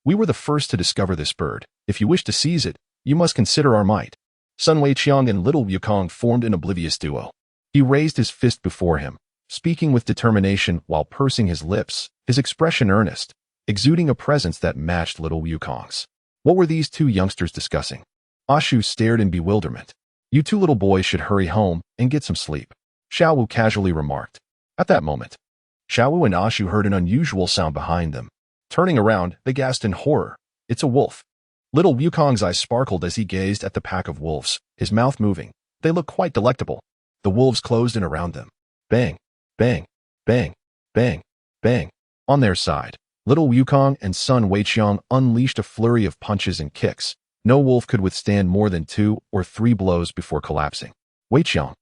We were the first to discover this bird. If you wish to seize it, you must consider our might. Sun Weiqiang and little Wukong formed an oblivious duo. He raised his fist before him, speaking with determination while pursing his lips, his expression earnest, exuding a presence that matched little Wukong's. What were these two youngsters discussing? Ashu stared in bewilderment. "You two little boys should hurry home and get some sleep," Xiaowu casually remarked. At that moment, Xiaowu and Ashu heard an unusual sound behind them. Turning around, they gasped in horror. "It's a wolf." Little Wukong's eyes sparkled as he gazed at the pack of wolves, his mouth moving. They looked quite delectable. The wolves closed in around them. Bang, bang, bang, bang, bang. On their side, little Wukong and Sun Weiqiang unleashed a flurry of punches and kicks. No wolf could withstand more than 2 or 3 blows before collapsing. "Weiqiang,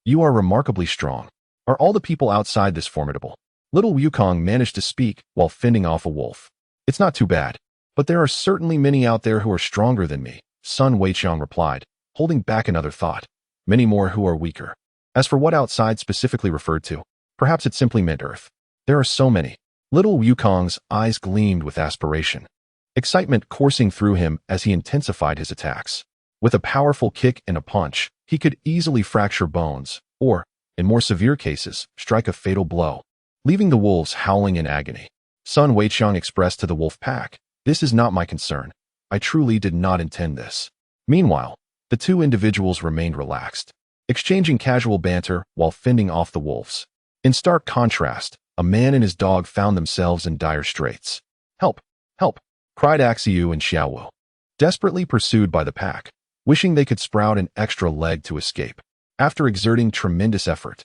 you are remarkably strong. Are all the people outside this formidable?" Little Wukong managed to speak while fending off a wolf. "It's not too bad, but there are certainly many out there who are stronger than me," Sun Weiqiang replied, holding back another thought. "Many more who are weaker." As for what outside specifically referred to, perhaps it simply meant Earth. There are so many. Little Wukong's eyes gleamed with aspiration, excitement coursing through him as he intensified his attacks. With a powerful kick and a punch, he could easily fracture bones, or, in more severe cases, strike a fatal blow, leaving the wolves howling in agony. Sun Weiqiang expressed to the wolf pack, "This is not my concern. I truly did not intend this." Meanwhile, the two individuals remained relaxed, exchanging casual banter while fending off the wolves. In stark contrast, a man and his dog found themselves in dire straits. "Help! Help!" cried Axiu and Xiaowu, desperately pursued by the pack, wishing they could sprout an extra leg to escape. After exerting tremendous effort,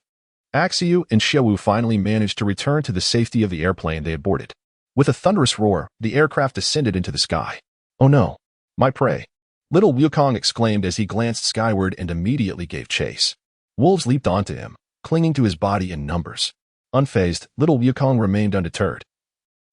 Axiu and Xiaowu finally managed to return to the safety of the airplane they had boarded. With a thunderous roar, the aircraft descended into the sky. "Oh no, my prey!" Little Wukong exclaimed as he glanced skyward and immediately gave chase. Wolves leaped onto him, clinging to his body in numbers. Unfazed, little Wukong remained undeterred.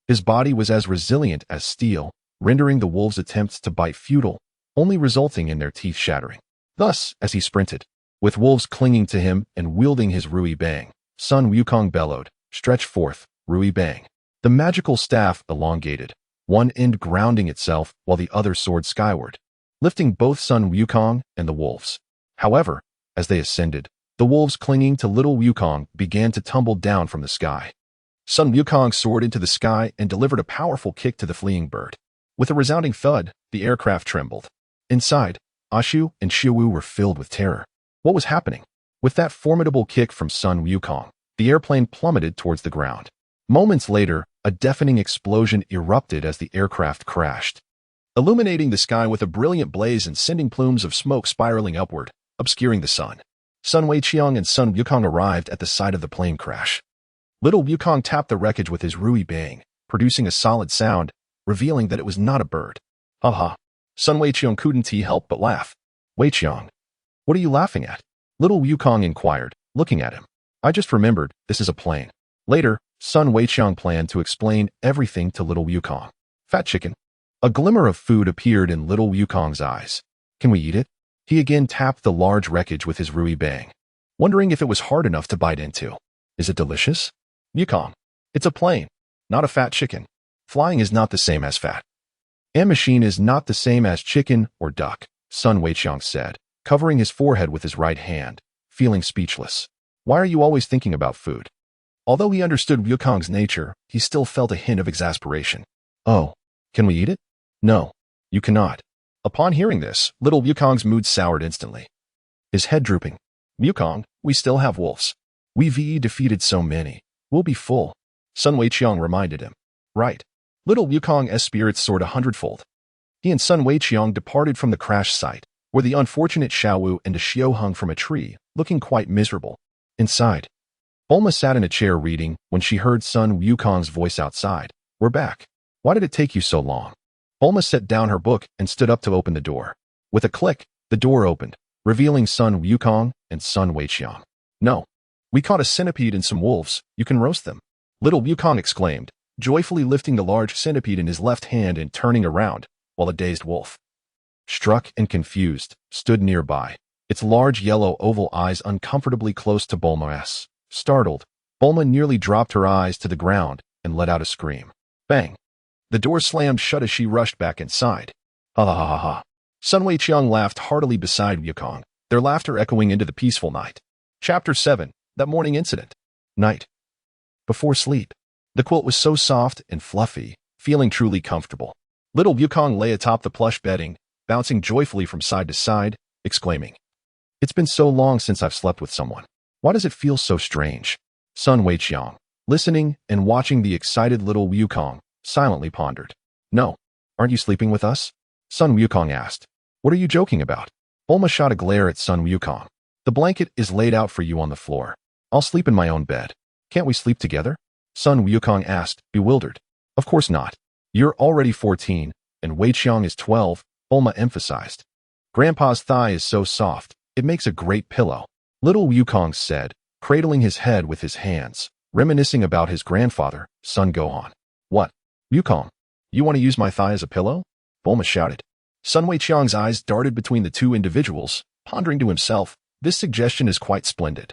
His body was as resilient as steel, rendering the wolves' attempts to bite futile, only resulting in their teeth shattering. Thus, as he sprinted, with wolves clinging to him and wielding his Rui Bang, Sun Wukong bellowed, "Stretch forth, Rui Bang." The magical staff elongated, one end grounding itself while the other soared skyward, lifting both Sun Wukong and the wolves. However, as they ascended, the wolves clinging to little Wukong began to tumble down from the sky. Sun Wukong soared into the sky and delivered a powerful kick to the fleeing bird. With a resounding thud, the aircraft trembled. Inside, Ashu and Shiwu were filled with terror. What was happening? With that formidable kick from Sun Wukong, the airplane plummeted towards the ground. Moments later, a deafening explosion erupted as the aircraft crashed, illuminating the sky with a brilliant blaze and sending plumes of smoke spiraling upward, obscuring the sun. Sun Weiqiang and Sun Wukong arrived at the site of the plane crash. Little Wukong tapped the wreckage with his Rui bang, producing a solid sound, revealing that it was not a bird. Haha. Sun Weiqiang couldn't help but laugh. Weiqiang, what are you laughing at? Little Wukong inquired, looking at him. I just remembered, this is a plane. Later, Sun Weiqiang planned to explain everything to little Wukong. Fat chicken. A glimmer of food appeared in little Wukong's eyes. Can we eat it? He again tapped the large wreckage with his Rui bang, wondering if it was hard enough to bite into. Is it delicious? Wukong. It's a plane, not a fat chicken. Flying is not the same as fat. A machine is not the same as chicken or duck, Sun Weiqiang said, covering his forehead with his right hand, feeling speechless. Why are you always thinking about food? Although he understood Wukong's nature, he still felt a hint of exasperation. Oh, can we eat it? No, you cannot. Upon hearing this, little Wukong's mood soured instantly. His head drooping. Wukong, we still have wolves. We've defeated so many. We'll be full. Sun Weiqiang reminded him. Right. Little Wukong's spirits soared 100-fold. He and Sun Weiqiang departed from the crash site, where the unfortunate Xiaowu and Xiao hung from a tree, looking quite miserable. Inside, Bulma sat in a chair reading when she heard Sun Wukong's voice outside. We're back. Why did it take you so long? Bulma set down her book and stood up to open the door. With a click, the door opened, revealing Sun Wukong and Sun Weiqiang. No. We caught a centipede and some wolves. You can roast them. Little Wukong exclaimed, joyfully lifting the large centipede in his left hand and turning around, while a dazed wolf, struck and confused, stood nearby, its large yellow oval eyes uncomfortably close to Bulma's. Startled, Bulma nearly dropped her eyes to the ground and let out a scream. Bang! The door slammed shut as she rushed back inside. Ha ha ha ha ha. Sun Weiqiang laughed heartily beside Wukong, their laughter echoing into the peaceful night. Chapter 7. That morning incident. Night. Before sleep. The quilt was so soft and fluffy, feeling truly comfortable. Little Wukong lay atop the plush bedding, bouncing joyfully from side to side, exclaiming, It's been so long since I've slept with someone. Why does it feel so strange? Sun Weiqiang, listening and watching the excited little Wukong, silently pondered. No. Aren't you sleeping with us? Sun Wukong asked. What are you joking about? Bulma shot a glare at Sun Wukong. The blanket is laid out for you on the floor. I'll sleep in my own bed. Can't we sleep together? Sun Wukong asked, bewildered. Of course not. You're already 14, and Weiqiang is 12, Bulma emphasized. Grandpa's thigh is so soft, it makes a great pillow. Little Wukong said, cradling his head with his hands, reminiscing about his grandfather, Sun Gohan. What? Wukong, you want to use my thigh as a pillow? Bulma shouted. Sun Weiqiang's eyes darted between the two individuals, pondering to himself, this suggestion is quite splendid.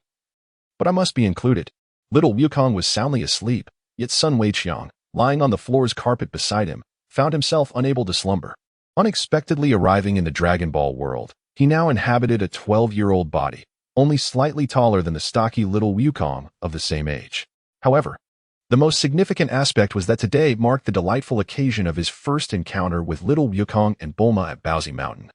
But I must be included. Little Wukong was soundly asleep, yet Sun Weiqiang, lying on the floor's carpet beside him, found himself unable to slumber. Unexpectedly arriving in the Dragon Ball world, he now inhabited a 12-year-old body, only slightly taller than the stocky little Wukong of the same age. However, the most significant aspect was that today marked the delightful occasion of his first encounter with little Wukong and Bulma at Baozi Mountain,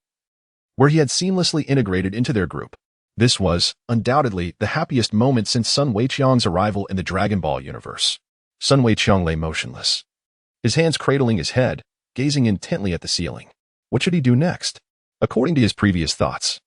where he had seamlessly integrated into their group. This was, undoubtedly, the happiest moment since Sun Weiqiang's arrival in the Dragon Ball universe. Sun Weiqiang lay motionless, his hands cradling his head, gazing intently at the ceiling. What should he do next? According to his previous thoughts,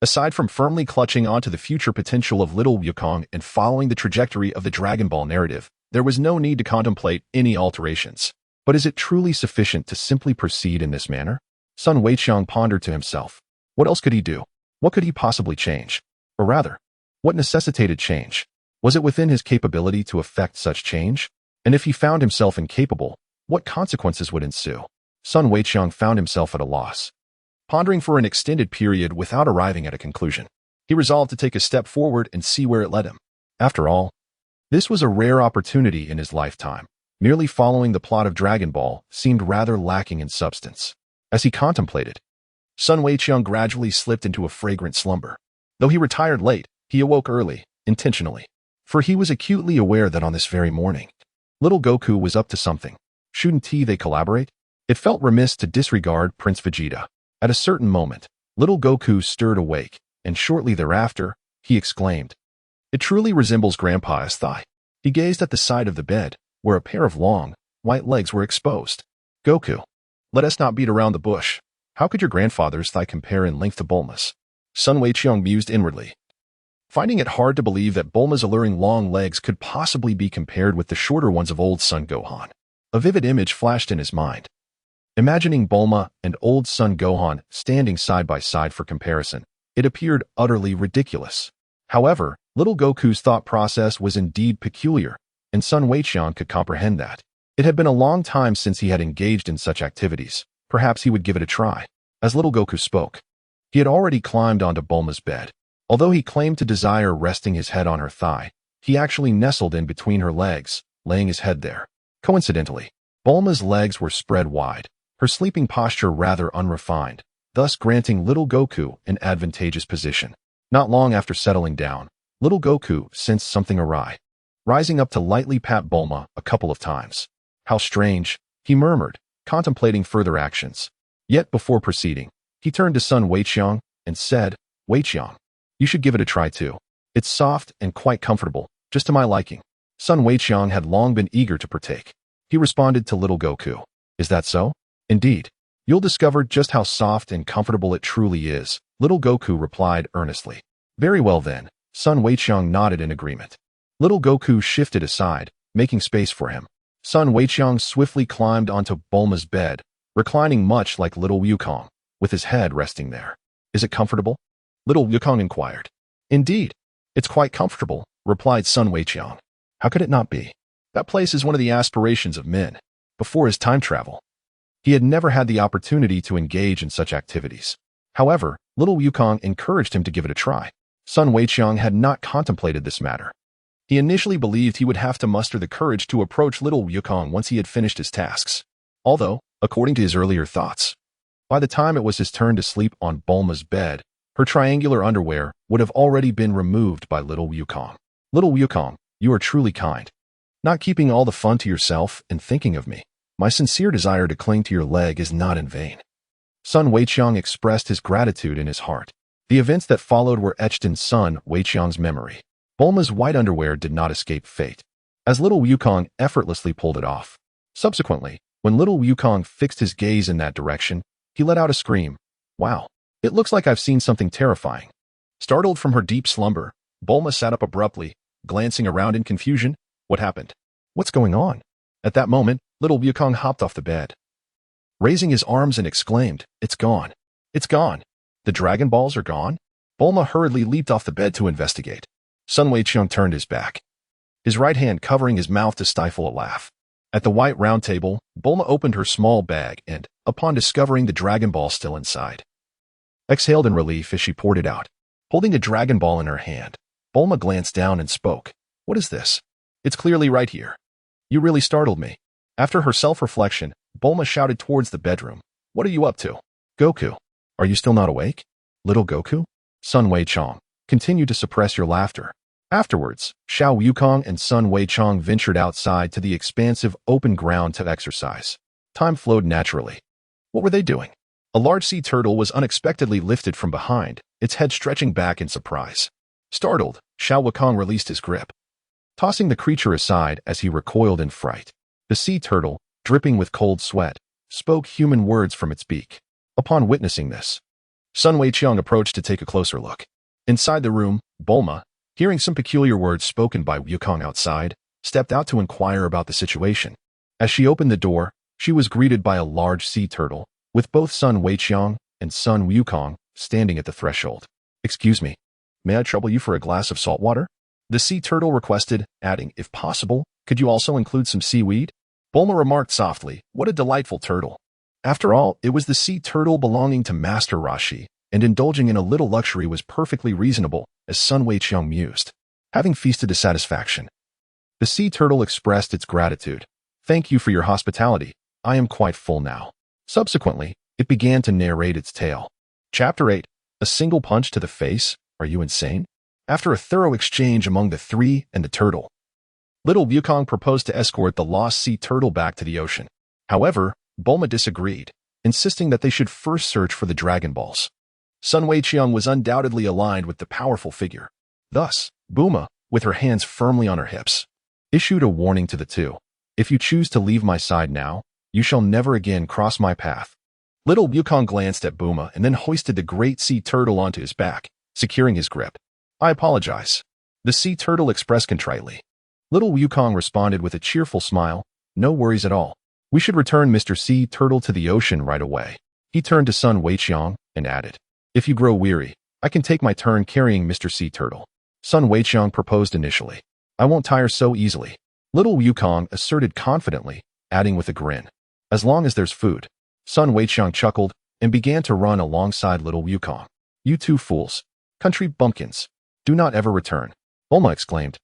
aside from firmly clutching onto the future potential of little Wukong and following the trajectory of the Dragon Ball narrative, there was no need to contemplate any alterations. But is it truly sufficient to simply proceed in this manner? Sun Weiqiang pondered to himself. What else could he do? What could he possibly change? Or rather, what necessitated change? Was it within his capability to effect such change? And if he found himself incapable, what consequences would ensue? Sun Weiqiang found himself at a loss, pondering for an extended period without arriving at a conclusion. He resolved to take a step forward and see where it led him. After all, this was a rare opportunity in his lifetime. Merely following the plot of Dragon Ball seemed rather lacking in substance. As he contemplated, Sun Wukong gradually slipped into a fragrant slumber. Though he retired late, he awoke early, intentionally. For he was acutely aware that on this very morning, little Goku was up to something. Shouldn't they collaborate? It felt remiss to disregard Prince Vegeta. At a certain moment, little Goku stirred awake, and shortly thereafter, he exclaimed, "It truly resembles Grandpa's thigh." He gazed at the side of the bed, where a pair of long, white legs were exposed. "Goku, let us not beat around the bush. How could your grandfather's thigh compare in length to Bulma's?" Sun Wukong mused inwardly, finding it hard to believe that Bulma's alluring long legs could possibly be compared with the shorter ones of old Son Gohan. A vivid image flashed in his mind. Imagining Bulma and old Son Gohan standing side by side for comparison, it appeared utterly ridiculous. However, little Goku's thought process was indeed peculiar, and Sun Wukong could comprehend that. It had been a long time since he had engaged in such activities. Perhaps he would give it a try. As little Goku spoke, he had already climbed onto Bulma's bed. Although he claimed to desire resting his head on her thigh, he actually nestled in between her legs, laying his head there. Coincidentally, Bulma's legs were spread wide, her sleeping posture rather unrefined, thus granting little Goku an advantageous position. Not long after settling down, little Goku sensed something awry. Rising up to lightly pat Bulma a couple of times. "How strange," he murmured, contemplating further actions. Yet before proceeding, he turned to Sun Wukong and said, "Weiqiang, you should give it a try too. It's soft and quite comfortable, just to my liking." Sun Wukong had long been eager to partake. He responded to little Goku, "Is that so?" "Indeed. You'll discover just how soft and comfortable it truly is," little Goku replied earnestly. "Very well then." Sun Wukong nodded in agreement. Little Goku shifted aside, making space for him. Sun Wukong swiftly climbed onto Bulma's bed, reclining much like little Wukong, with his head resting there. "Is it comfortable?" little Wukong inquired. "Indeed, it's quite comfortable," replied Sun Wukong. "How could it not be? That place is one of the aspirations of men. Before his time travel, he had never had the opportunity to engage in such activities. However, little Wukong encouraged him to give it a try. Sun Wukong had not contemplated this matter. He initially believed he would have to muster the courage to approach little Wukong once he had finished his tasks. Although, according to his earlier thoughts, by the time it was his turn to sleep on Bulma's bed, her triangular underwear would have already been removed by little Wukong. "Little Wukong, you are truly kind. Not keeping all the fun to yourself and thinking of me. My sincere desire to cling to your leg is not in vain." Sun Wukong expressed his gratitude in his heart. The events that followed were etched in Sun Wukong's memory. Bulma's white underwear did not escape fate, as little Wukong effortlessly pulled it off. Subsequently, when little Wukong fixed his gaze in that direction, he let out a scream. "Wow, it looks like I've seen something terrifying." Startled from her deep slumber, Bulma sat up abruptly, glancing around in confusion. "What happened? What's going on?" At that moment, little Wukong hopped off the bed, raising his arms and exclaimed, "It's gone! It's gone! The Dragon Balls are gone?" Bulma hurriedly leaped off the bed to investigate. Sun Wukong turned his back, his right hand covering his mouth to stifle a laugh. At the white round table, Bulma opened her small bag and, upon discovering the Dragon Ball still inside, exhaled in relief as she poured it out. Holding a Dragon Ball in her hand, Bulma glanced down and spoke. "What is this? It's clearly right here. You really startled me." After her self-reflection, Bulma shouted towards the bedroom. "What are you up to? Goku, are you still not awake? Little Goku?" Sun Wukong, continue to suppress your laughter. Afterwards, Xiao Wukong and Sun Wukong ventured outside to the expansive open ground to exercise. Time flowed naturally. What were they doing? A large sea turtle was unexpectedly lifted from behind, its head stretching back in surprise. Startled, Xiao Wukong released his grip, tossing the creature aside as he recoiled in fright. The sea turtle, dripping with cold sweat, spoke human words from its beak. Upon witnessing this, Sun Wukong approached to take a closer look. Inside the room, Bulma, hearing some peculiar words spoken by Wukong outside, stepped out to inquire about the situation. As she opened the door, she was greeted by a large sea turtle, with both Sun Wukong and Sun Wukong standing at the threshold. "Excuse me, may I trouble you for a glass of salt water?" the sea turtle requested, adding, "If possible, could you also include some seaweed?" Bulma remarked softly, "What a delightful turtle." After all, it was the sea turtle belonging to Master Rashi, and indulging in a little luxury was perfectly reasonable, as Sun Wukong mused. Having feasted to satisfaction, the sea turtle expressed its gratitude, Thank you for your hospitality. I am quite full now. Subsequently, it began to narrate its tale. Chapter 8. A single punch to the face? Are you insane? After a thorough exchange among the three and the turtle, little Wukong proposed to escort the lost sea turtle back to the ocean. However, Bulma disagreed, insisting that they should first search for the Dragon Balls. Sun Wukong was undoubtedly aligned with the powerful figure. Thus, Bulma, with her hands firmly on her hips, issued a warning to the two. If you choose to leave my side now, you shall never again cross my path. Little Wukong glanced at Bulma and then hoisted the great sea turtle onto his back, securing his grip. I apologize. The sea turtle expressed contritely. Little Wukong responded with a cheerful smile. No worries at all. We should return Mr. Sea Turtle to the ocean right away. He turned to Sun Weiqiang and added, if you grow weary, I can take my turn carrying Mr. Sea Turtle. Sun Weiqiang proposed initially. I won't tire so easily. Little Wukong asserted confidently, adding with a grin. As long as there's food. Sun Weiqiang chuckled and began to run alongside little Wukong. You two fools. Country bumpkins. Do not ever return. Bulma exclaimed,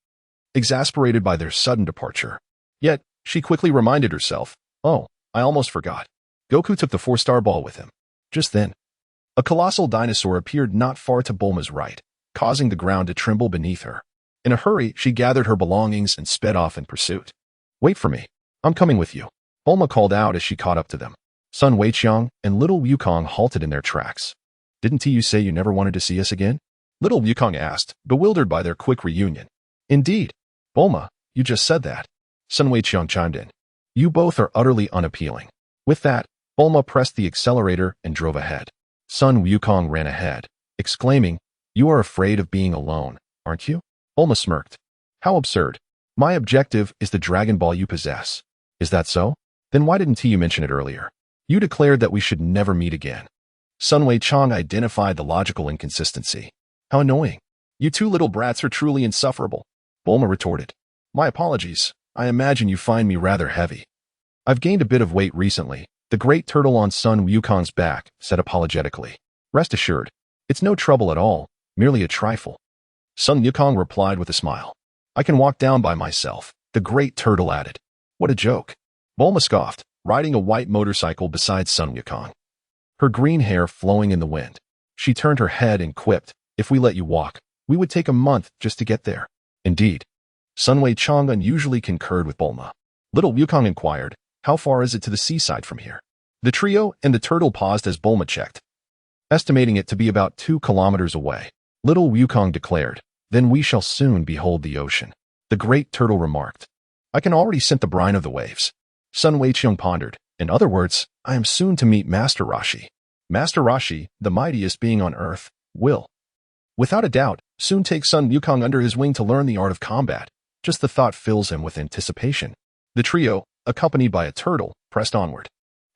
exasperated by their sudden departure. Yet, she quickly reminded herself, oh, I almost forgot. Goku took the 4-star ball with him. Just then, a colossal dinosaur appeared not far to Bulma's right, causing the ground to tremble beneath her. In a hurry, she gathered her belongings and sped off in pursuit. Wait for me. I'm coming with you. Bulma called out as she caught up to them. Sun Weiqiang and little Wukong halted in their tracks. Didn't you say you never wanted to see us again? Little Wukong asked, bewildered by their quick reunion. Indeed. Bulma, you just said that. Sun Weiqiang chimed in. You both are utterly unappealing. With that, Bulma pressed the accelerator and drove ahead. Sun Wukong ran ahead, exclaiming, you are afraid of being alone, aren't you? Bulma smirked. How absurd. My objective is the Dragon Ball you possess. Is that so? Then why didn't you mention it earlier? You declared that we should never meet again. Sun Weiqiang identified the logical inconsistency. How annoying. You two little brats are truly insufferable. Bulma retorted. My apologies. I imagine you find me rather heavy. I've gained a bit of weight recently. The great turtle on Sun Wukong's back said apologetically. Rest assured, it's no trouble at all, merely a trifle. Sun Wukong replied with a smile. I can walk down by myself, the great turtle added. What a joke. Bulma scoffed, riding a white motorcycle beside Sun Wukong, her green hair flowing in the wind. She turned her head and quipped, if we let you walk, we would take a month just to get there. Indeed. Sun Weiqiang unusually concurred with Bulma. Little Wukong inquired, how far is it to the seaside from here? The trio and the turtle paused as Bulma checked, estimating it to be about 2 kilometers away. Little Wukong declared, then we shall soon behold the ocean. The great turtle remarked, I can already scent the brine of the waves. Sun Weiqiang pondered, in other words, I am soon to meet Master Roshi. Master Roshi, the mightiest being on earth, will, without a doubt, soon take Sun Wukong under his wing to learn the art of combat. Just the thought fills him with anticipation. The trio, accompanied by a turtle, pressed onward.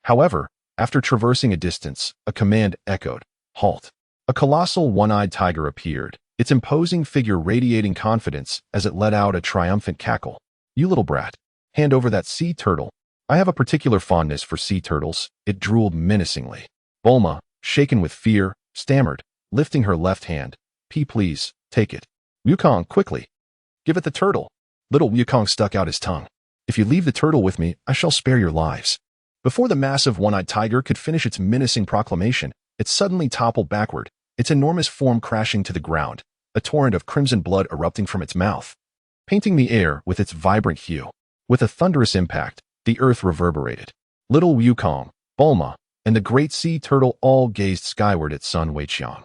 However, after traversing a distance, a command echoed, halt. A colossal one-eyed tiger appeared, its imposing figure radiating confidence as it let out a triumphant cackle. You little brat, hand over that sea turtle. I have a particular fondness for sea turtles, it drooled menacingly. Bulma, shaken with fear, stammered, lifting her left hand. Please, take it. Wukong, quickly. Give it the turtle. Little Wukong stuck out his tongue. If you leave the turtle with me, I shall spare your lives. Before the massive one-eyed tiger could finish its menacing proclamation, it suddenly toppled backward, its enormous form crashing to the ground, a torrent of crimson blood erupting from its mouth, painting the air with its vibrant hue. With a thunderous impact, the earth reverberated. Little Wukong, Bulma, and the great sea turtle all gazed skyward at Sun Weiqiang,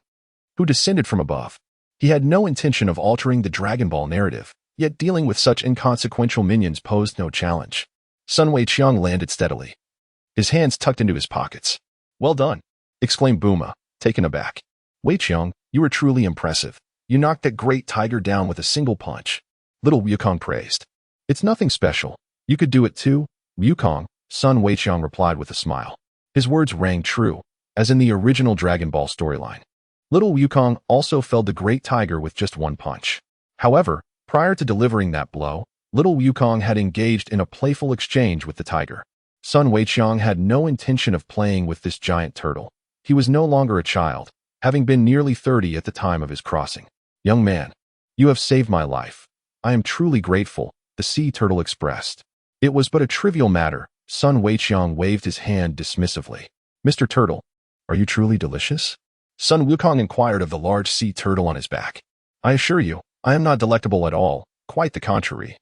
who descended from above. He had no intention of altering the Dragon Ball narrative, yet dealing with such inconsequential minions posed no challenge. Sun Weiqiang landed steadily, his hands tucked into his pockets. Well done, exclaimed Bulma, taken aback. Weiqiang, you were truly impressive. You knocked that great tiger down with a single punch. Little Wukong praised. It's nothing special. You could do it too, Wukong, Sun Weiqiang replied with a smile. His words rang true, as in the original Dragon Ball storyline. Little Wukong also felled the great tiger with just one punch. However, prior to delivering that blow, little Wukong had engaged in a playful exchange with the tiger. Sun Weiqiang had no intention of playing with this giant turtle. He was no longer a child, having been nearly 30 at the time of his crossing. Young man, you have saved my life. I am truly grateful, the sea turtle expressed. It was but a trivial matter. Sun Weiqiang waved his hand dismissively. Mr. Turtle, are you truly delicious? Sun Wukong inquired of the large sea turtle on his back. I assure you, I am not delectable at all, quite the contrary.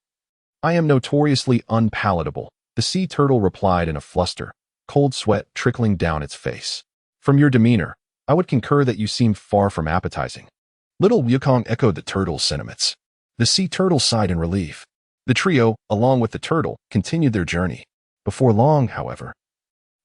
I am notoriously unpalatable, the sea turtle replied in a fluster, cold sweat trickling down its face. From your demeanor, I would concur that you seem far from appetizing. Little Weiqiang echoed the turtle's sentiments. The sea turtle sighed in relief. The trio, along with the turtle, continued their journey. Before long, however,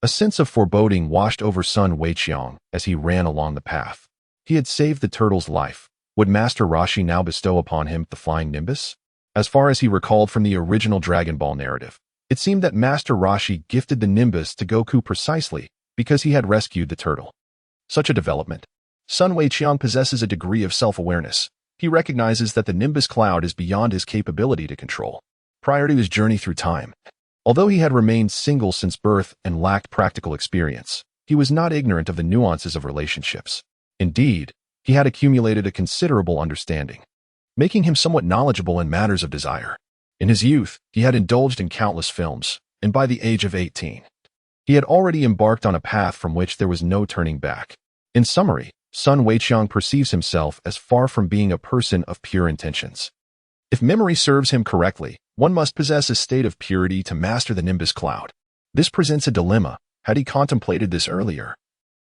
a sense of foreboding washed over Sun Weiqiang as he ran along the path. He had saved the turtle's life. Would Master Roshi now bestow upon him the flying nimbus? As far as he recalled from the original Dragon Ball narrative, it seemed that Master Roshi gifted the nimbus to Goku precisely because he had rescued the turtle. Such a development. Sun Weiqiang possesses a degree of self-awareness. He recognizes that the nimbus cloud is beyond his capability to control. Prior to his journey through time, although he had remained single since birth and lacked practical experience, he was not ignorant of the nuances of relationships. Indeed, he had accumulated a considerable understanding, making him somewhat knowledgeable in matters of desire. In his youth, he had indulged in countless films, and by the age of 18, he had already embarked on a path from which there was no turning back. In summary, Sun Weiqiang perceives himself as far from being a person of pure intentions. If memory serves him correctly, one must possess a state of purity to master the nimbus cloud. This presents a dilemma. Had he contemplated this earlier,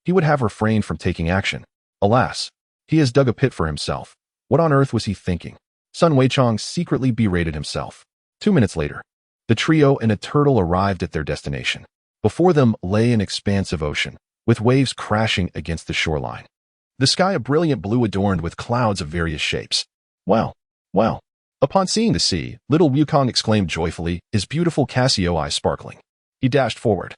he would have refrained from taking action. Alas, he has dug a pit for himself. What on earth was he thinking? Sun Weiqiang secretly berated himself. 2 minutes later, the trio and a turtle arrived at their destination. Before them lay an expansive ocean, with waves crashing against the shoreline. The sky a brilliant blue adorned with clouds of various shapes. Well. Upon seeing the sea, little Weiqiang exclaimed joyfully, his beautiful Casio eyes sparkling. He dashed forward,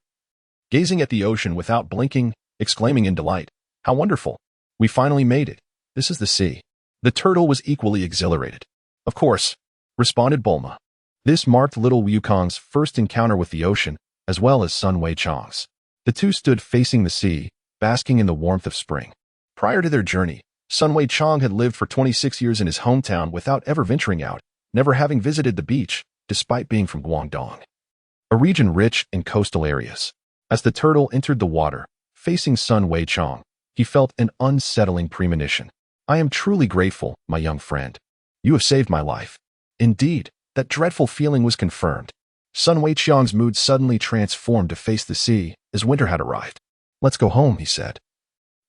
gazing at the ocean without blinking, exclaiming in delight, how wonderful! We finally made it. This is the sea. The turtle was equally exhilarated. Of course, responded Bulma. This marked little Weiqiang's first encounter with the ocean, as well as Sun Weiqiang's. The two stood facing the sea, basking in the warmth of spring. Prior to their journey, Sun Weiqiang had lived for 26 years in his hometown without ever venturing out, never having visited the beach, despite being from Guangdong, a region rich in coastal areas. As the turtle entered the water, facing Sun Weiqiang, he felt an unsettling premonition. I am truly grateful, my young friend. You have saved my life. Indeed, that dreadful feeling was confirmed. Sun Weiqiang's mood suddenly transformed to face the sea, as winter had arrived. Let's go home, he said,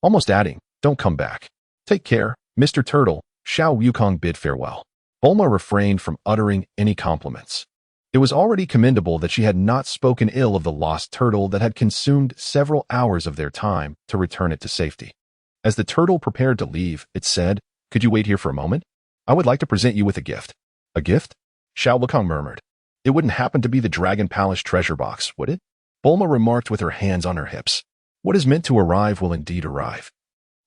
almost adding, don't come back. Take care, Mr. Turtle. Xiao Wukong bid farewell. Bulma refrained from uttering any compliments. It was already commendable that she had not spoken ill of the lost turtle that had consumed several hours of their time to return it to safety. As the turtle prepared to leave, it said, could you wait here for a moment? I would like to present you with a gift. A gift? Xiao Wukong murmured. It wouldn't happen to be the Dragon Palace treasure box, would it? Bulma remarked with her hands on her hips. What is meant to arrive will indeed arrive.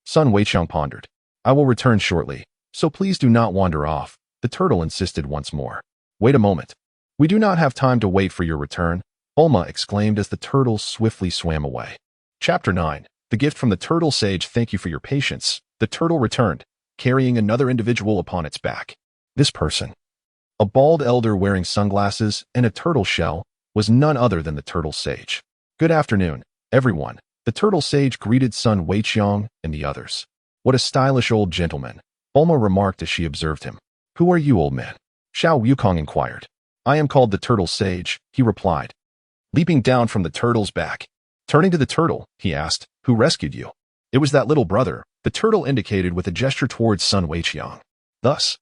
Sun Weiqiang pondered. I will return shortly, so please do not wander off, the turtle insisted once more. Wait a moment. We do not have time to wait for your return, Bulma exclaimed as the turtle swiftly swam away. Chapter 9. The gift from the turtle sage. Thank you for your patience. The turtle returned, carrying another individual upon its back. This person, a bald elder wearing sunglasses and a turtle shell, was none other than the turtle sage. Good afternoon, everyone. The turtle sage greeted Sun Weiqiang and the others. What a stylish old gentleman, Bulma remarked as she observed him. Who are you, old man? Xiao Wukong inquired. I am called the turtle sage, he replied, leaping down from the turtle's back. Turning to the turtle, he asked, who rescued you? It was that little brother, the turtle indicated with a gesture towards Sun Weiqiang. Thus,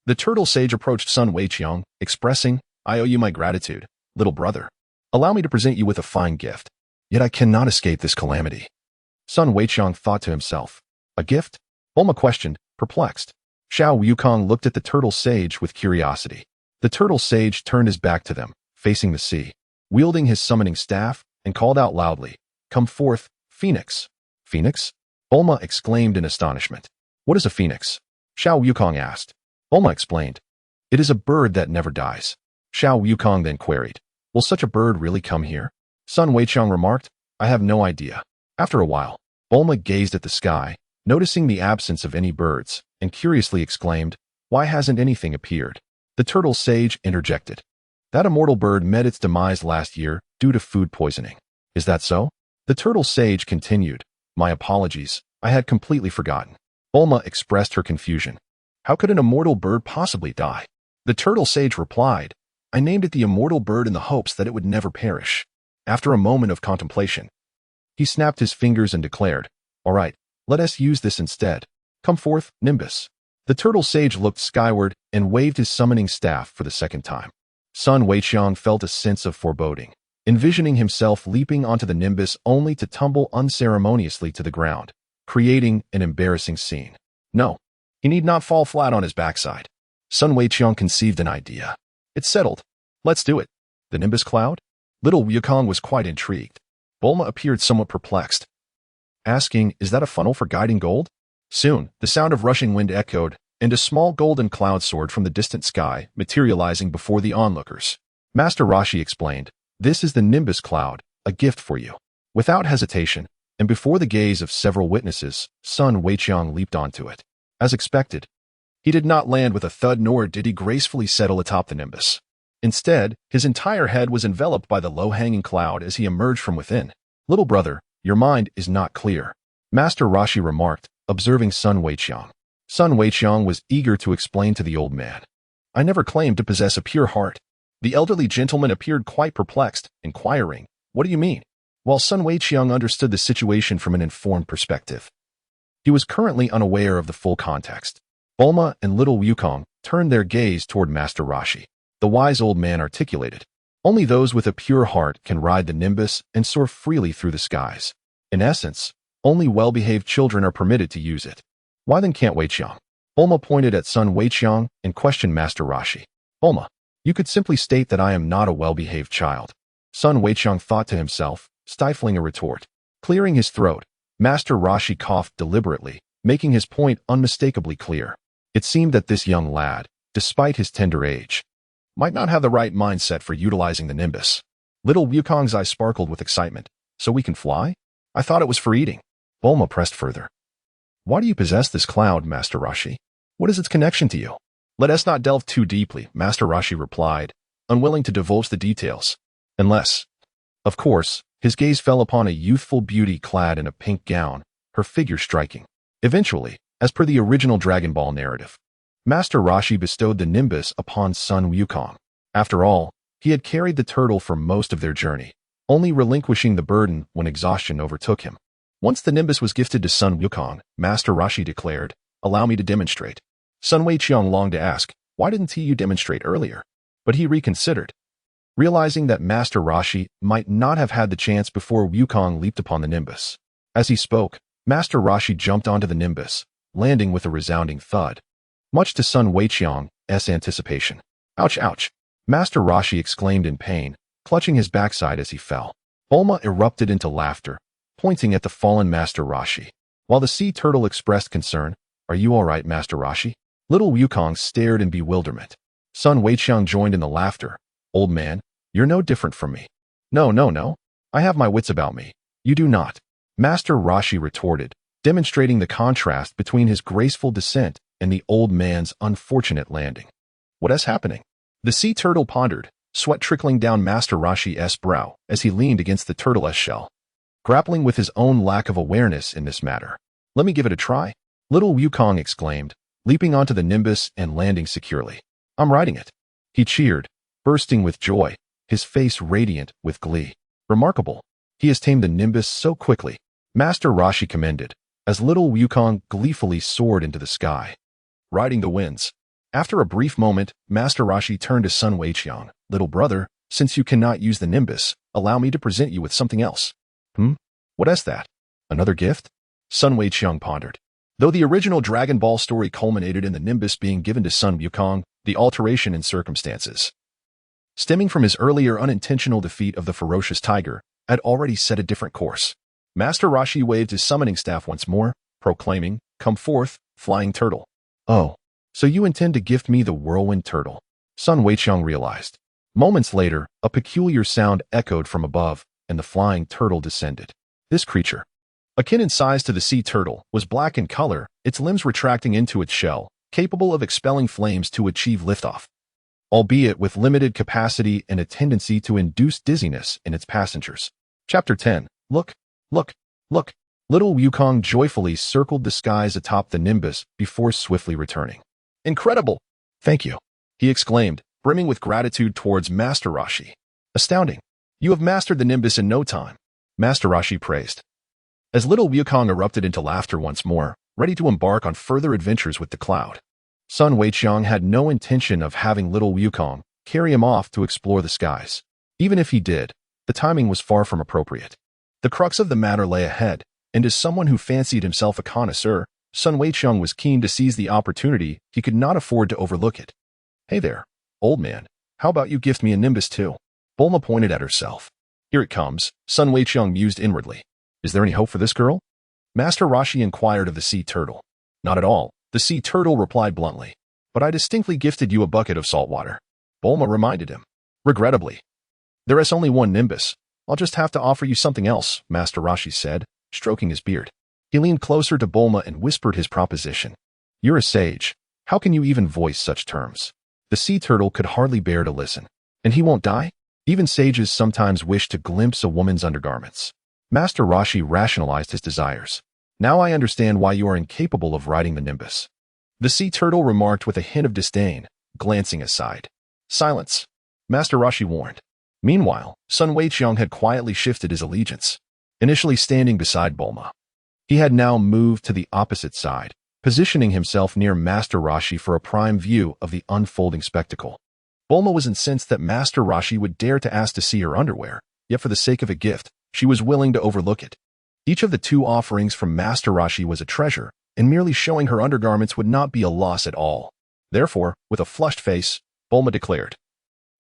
the turtle sage approached Sun Weiqiang, expressing, I owe you my gratitude, little brother. Allow me to present you with a fine gift. Yet I cannot escape this calamity. Sun Weiqiang thought to himself. A gift? Bulma questioned, perplexed. Xiao Wukong looked at the turtle sage with curiosity. The turtle sage turned his back to them, facing the sea, wielding his summoning staff, and called out loudly, Come forth, Phoenix. Phoenix? Bulma exclaimed in astonishment. What is a phoenix? Xiao Wukong asked. Bulma explained. It is a bird that never dies. Xiao Wukong then queried. Will such a bird really come here? Sun Weiqiang remarked, I have no idea. After a while, Bulma gazed at the sky, noticing the absence of any birds, and curiously exclaimed, Why hasn't anything appeared? The turtle sage interjected. That immortal bird met its demise last year due to food poisoning. Is that so? The turtle sage continued. My apologies, I had completely forgotten. Bulma expressed her confusion. How could an immortal bird possibly die? The turtle sage replied, I named it the immortal bird in the hopes that it would never perish. After a moment of contemplation, he snapped his fingers and declared, All right, let us use this instead. Come forth, Nimbus. The turtle sage looked skyward and waved his summoning staff for the second time. Sun Weiqiang felt a sense of foreboding, envisioning himself leaping onto the Nimbus only to tumble unceremoniously to the ground, creating an embarrassing scene. No, he need not fall flat on his backside. Sun Weiqiang conceived an idea. It's settled. Let's do it. The Nimbus cloud? Little Wukong was quite intrigued. Bulma appeared somewhat perplexed, asking, Is that a funnel for guiding gold? Soon, the sound of rushing wind echoed, and a small golden cloud soared from the distant sky, materializing before the onlookers. Master Roshi explained, This is the Nimbus cloud, a gift for you. Without hesitation, and before the gaze of several witnesses, Sun Weiqiang leaped onto it. As expected, he did not land with a thud, nor did he gracefully settle atop the Nimbus. Instead, his entire head was enveloped by the low-hanging cloud as he emerged from within. Little brother, your mind is not clear, Master Roshi remarked, observing Sun Weiqiang. Sun Weiqiang was eager to explain to the old man. I never claimed to possess a pure heart. The elderly gentleman appeared quite perplexed, inquiring, What do you mean? While Sun Weiqiang understood the situation from an informed perspective, he was currently unaware of the full context. Bulma and little Wukong turned their gaze toward Master Roshi. The wise old man articulated, Only those with a pure heart can ride the Nimbus and soar freely through the skies. In essence, only well-behaved children are permitted to use it. Why then can't Weiqiang? Bulma pointed at Sun Weiqiang and questioned Master Roshi. Bulma, you could simply state that I am not a well-behaved child. Sun Weiqiang thought to himself, stifling a retort. Clearing his throat, Master Roshi coughed deliberately, making his point unmistakably clear. It seemed that this young lad, despite his tender age, might not have the right mindset for utilizing the Nimbus. Little Wukong's eyes sparkled with excitement. So we can fly? I thought it was for eating. Bulma pressed further. Why do you possess this cloud, Master Roshi? What is its connection to you? Let us not delve too deeply, Master Roshi replied, unwilling to divulge the details. Unless, of course, his gaze fell upon a youthful beauty clad in a pink gown, her figure striking. Eventually, as per the original Dragon Ball narrative, Master Roshi bestowed the Nimbus upon Sun Wukong. After all, he had carried the turtle for most of their journey, only relinquishing the burden when exhaustion overtook him. Once the Nimbus was gifted to Sun Wukong, Master Roshi declared, Allow me to demonstrate. Sun Weiqiang longed to ask, Why didn't you demonstrate earlier? But he reconsidered, realizing that Master Roshi might not have had the chance before Wukong leaped upon the Nimbus. As he spoke, Master Roshi jumped onto the Nimbus, landing with a resounding thud, much to Sun Weiqiang's anticipation. Ouch, ouch! Master Roshi exclaimed in pain, clutching his backside as he fell. Bulma erupted into laughter, pointing at the fallen Master Roshi. While the sea turtle expressed concern, Are you all right, Master Roshi? Little Wukong stared in bewilderment. Sun Weiqiang joined in the laughter. Old man, you're no different from me. No. I have my wits about me. You do not. Master Roshi retorted, demonstrating the contrast between his graceful descent and the old man's unfortunate landing. What is happening? The sea turtle pondered, sweat trickling down Master Roshi's brow as he leaned against the turtle's shell, grappling with his own lack of awareness in this matter. Let me give it a try. Little Wukong exclaimed, leaping onto the Nimbus and landing securely. I'm riding it. He cheered, bursting with joy, his face radiant with glee. Remarkable. He has tamed the Nimbus so quickly. Master Roshi commended, as little Wukong gleefully soared into the sky, riding the winds. After a brief moment, Master Roshi turned to Sun Weiqiang. Little brother, since you cannot use the Nimbus, allow me to present you with something else. What is that? Another gift? Sun Weiqiang pondered. Though the original Dragon Ball story culminated in the Nimbus being given to Sun Wukong, the alteration in circumstances, stemming from his earlier unintentional defeat of the ferocious tiger, had already set a different course. Master Roshi waved his summoning staff once more, proclaiming, Come forth, flying turtle. Oh, so you intend to gift me the whirlwind turtle? Sun Weiqiang realized. Moments later, a peculiar sound echoed from above, and the flying turtle descended. This creature, akin in size to the sea turtle, was black in color, its limbs retracting into its shell, capable of expelling flames to achieve liftoff. albeit with limited capacity and a tendency to induce dizziness in its passengers. Chapter 10. Look, look, look. Little Wukong joyfully circled the skies atop the nimbus before swiftly returning. Incredible! Thank you, he exclaimed, brimming with gratitude towards Master Roshi. Astounding! You have mastered the nimbus in no time, Master Roshi praised. As little Wukong erupted into laughter once more, ready to embark on further adventures with the cloud. Sun Wukong had no intention of having little Wukong carry him off to explore the skies. Even if he did, the timing was far from appropriate. The crux of the matter lay ahead, and as someone who fancied himself a connoisseur, Sun Wukong was keen to seize the opportunity. He could not afford to overlook it. Hey there, old man, how about you gift me a nimbus too? Bulma pointed at herself. Here it comes, Sun Wukong mused inwardly. Is there any hope for this girl? Master Roshi inquired of the sea turtle. Not at all, the sea turtle replied bluntly. But I distinctly gifted you a bucket of salt water. Bulma reminded him. Regrettably. There is only one nimbus. I'll just have to offer you something else, Master Roshi said, stroking his beard. He leaned closer to Bulma and whispered his proposition. You're a sage. How can you even voice such terms? The sea turtle could hardly bear to listen. And he won't die? Even sages sometimes wish to glimpse a woman's undergarments. Master Roshi rationalized his desires. Now I understand why you are incapable of riding the nimbus. The sea turtle remarked with a hint of disdain, glancing aside. Silence, Master Roshi warned. Meanwhile, Sun Wukong had quietly shifted his allegiance, initially standing beside Bulma. He had now moved to the opposite side, positioning himself near Master Roshi for a prime view of the unfolding spectacle. Bulma was incensed that Master Roshi would dare to ask to see her underwear, yet for the sake of a gift, she was willing to overlook it. Each of the two offerings from Master Roshi was a treasure, and merely showing her undergarments would not be a loss at all. Therefore, with a flushed face, Bulma declared,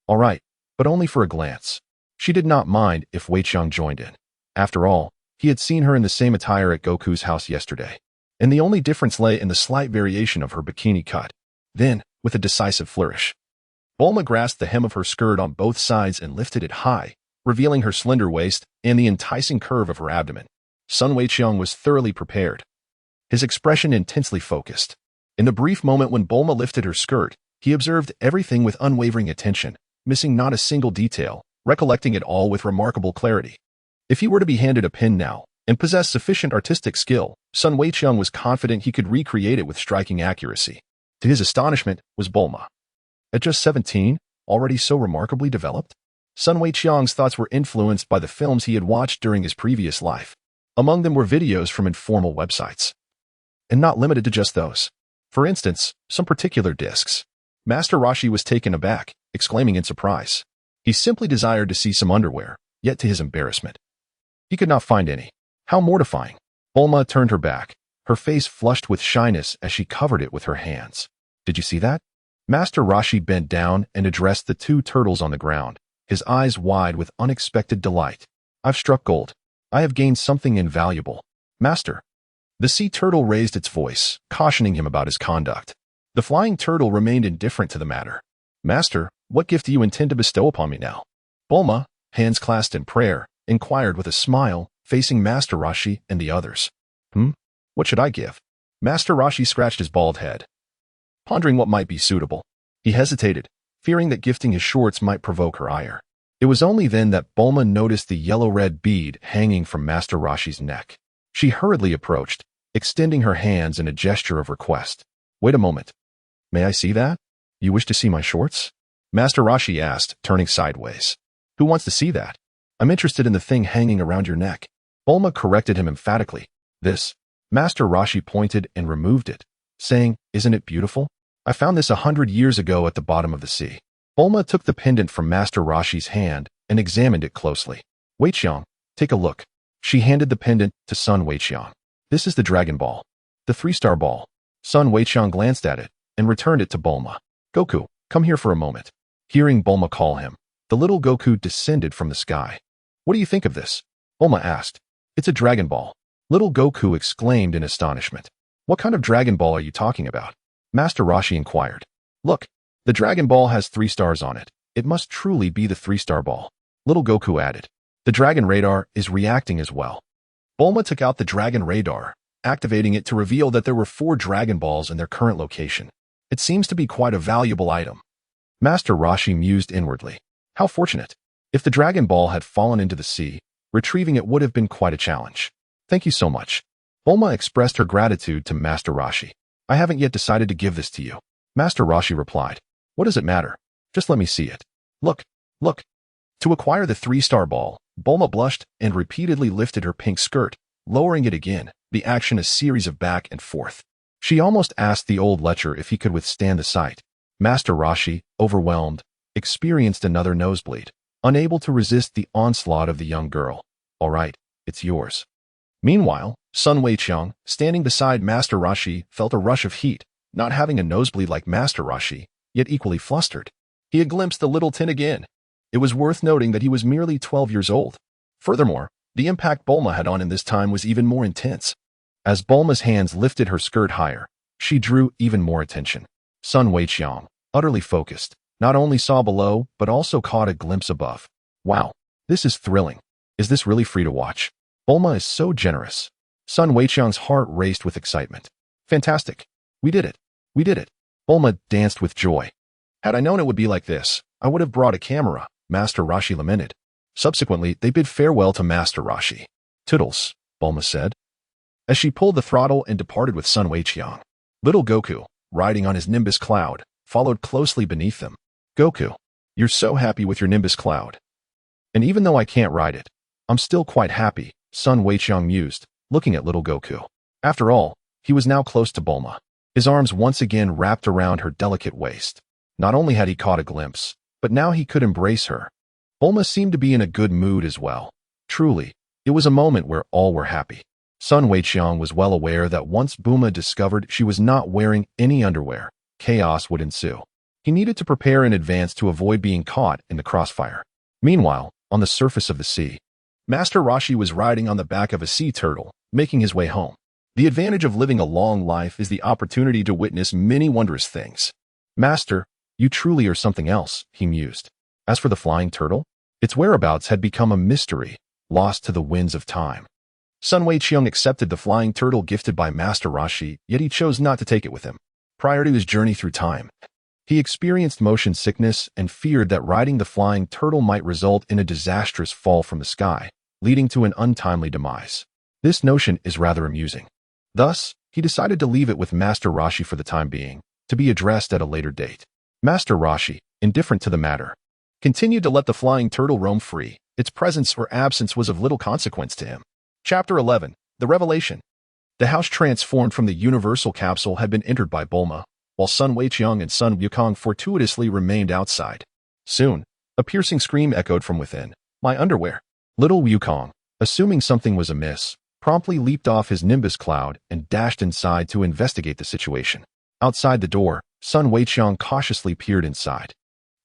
All right, but only for a glance. She did not mind if Weiqiang joined in. After all, he had seen her in the same attire at Goku's house yesterday, and the only difference lay in the slight variation of her bikini cut. Then, with a decisive flourish, Bulma grasped the hem of her skirt on both sides and lifted it high, revealing her slender waist and the enticing curve of her abdomen. Sun Wukong was thoroughly prepared, his expression intensely focused. In the brief moment when Bulma lifted her skirt, he observed everything with unwavering attention, missing not a single detail, recollecting it all with remarkable clarity. If he were to be handed a pin now, and possessed sufficient artistic skill, Sun Wukong was confident he could recreate it with striking accuracy. To his astonishment was Bulma. At just 17, already so remarkably developed? Sun Wukong's thoughts were influenced by the films he had watched during his previous life. Among them were videos from informal websites. And not limited to just those. For instance, some particular discs. Master Roshi was taken aback, exclaiming in surprise. He simply desired to see some underwear, yet to his embarrassment, he could not find any. How mortifying. Bulma turned her back, her face flushed with shyness as she covered it with her hands. Did you see that? Master Roshi bent down and addressed the two turtles on the ground, his eyes wide with unexpected delight. I've struck gold. I have gained something invaluable. Master. The sea turtle raised its voice, cautioning him about his conduct. The flying turtle remained indifferent to the matter. Master, what gift do you intend to bestow upon me now? Bulma, hands clasped in prayer, inquired with a smile, facing Master Roshi and the others. What should I give? Master Roshi scratched his bald head, pondering what might be suitable. He hesitated, fearing that gifting his shorts might provoke her ire. It was only then that Bulma noticed the yellow-red bead hanging from Master Roshi's neck. She hurriedly approached, extending her hands in a gesture of request. Wait a moment. May I see that? You wish to see my shorts? Master Roshi asked, turning sideways. Who wants to see that? I'm interested in the thing hanging around your neck. Bulma corrected him emphatically. This. Master Roshi pointed and removed it, saying, Isn't it beautiful? I found this 100 years ago at the bottom of the sea. Bulma took the pendant from Master Roshi's hand and examined it closely. Weiqiang, take a look. She handed the pendant to Sun Weiqiang. This is the Dragon Ball. The 3-star ball. Sun Weiqiang glanced at it and returned it to Bulma. Goku, come here for a moment. Hearing Bulma call him, the little Goku descended from the sky. What do you think of this? Bulma asked. It's a Dragon Ball. Little Goku exclaimed in astonishment. What kind of Dragon Ball are you talking about? Master Roshi inquired. Look, the Dragon Ball has 3 stars on it. It must truly be the 3-star ball. Little Goku added. The Dragon Radar is reacting as well. Bulma took out the Dragon Radar, activating it to reveal that there were 4 Dragon Balls in their current location. It seems to be quite a valuable item. Master Roshi mused inwardly. How fortunate. If the Dragon Ball had fallen into the sea, retrieving it would have been quite a challenge. Thank you so much. Bulma expressed her gratitude to Master Roshi. I haven't yet decided to give this to you. Master Roshi replied. What does it matter? Just let me see it. Look, look. To acquire the 3-star ball, Bulma blushed and repeatedly lifted her pink skirt, lowering it again, the action a series of back and forth. She almost asked the old lecher if he could withstand the sight. Master Roshi, overwhelmed, experienced another nosebleed, unable to resist the onslaught of the young girl. All right, it's yours. Meanwhile, Sun Wukong, standing beside Master Roshi, felt a rush of heat, not having a nosebleed like Master Roshi, yet equally flustered. He had glimpsed the little tin again. It was worth noting that he was merely 12 years old. Furthermore, the impact Bulma had on him this time was even more intense. As Bulma's hands lifted her skirt higher, she drew even more attention. Sun Wukong, utterly focused, not only saw below, but also caught a glimpse above. Wow, this is thrilling. Is this really free to watch? Bulma is so generous. Sun Wukong's heart raced with excitement. Fantastic. We did it. We did it. Bulma danced with joy. Had I known it would be like this, I would have brought a camera, Master Roshi lamented. Subsequently, they bid farewell to Master Roshi. Toodles, Bulma said, as she pulled the throttle and departed with Sun Wukong. Little Goku, riding on his Nimbus cloud, followed closely beneath them. Goku, you're so happy with your Nimbus cloud. And even though I can't ride it, I'm still quite happy, Sun Wukong mused, looking at little Goku. After all, he was now close to Bulma. His arms once again wrapped around her delicate waist. Not only had he caught a glimpse, but now he could embrace her. Bulma seemed to be in a good mood as well. Truly, it was a moment where all were happy. Sun Wukong was well aware that once Bulma discovered she was not wearing any underwear, chaos would ensue. He needed to prepare in advance to avoid being caught in the crossfire. Meanwhile, on the surface of the sea, Master Roshi was riding on the back of a sea turtle, making his way home. The advantage of living a long life is the opportunity to witness many wondrous things. Master, you truly are something else, he mused. As for the flying turtle, its whereabouts had become a mystery, lost to the winds of time. Sun Wukong accepted the flying turtle gifted by Master Roshi, yet he chose not to take it with him. Prior to his journey through time, he experienced motion sickness and feared that riding the flying turtle might result in a disastrous fall from the sky, leading to an untimely demise. This notion is rather amusing. Thus, he decided to leave it with Master Roshi for the time being, to be addressed at a later date. Master Roshi, indifferent to the matter, continued to let the flying turtle roam free. Its presence or absence was of little consequence to him. Chapter 11. The Revelation. The house transformed from the universal capsule had been entered by Bulma, while Sun Weiqiang and Sun Wukong fortuitously remained outside. Soon, a piercing scream echoed from within. My underwear. Little Wukong, assuming something was amiss, promptly leaped off his Nimbus cloud and dashed inside to investigate the situation. Outside the door, Sun Weiqiang cautiously peered inside.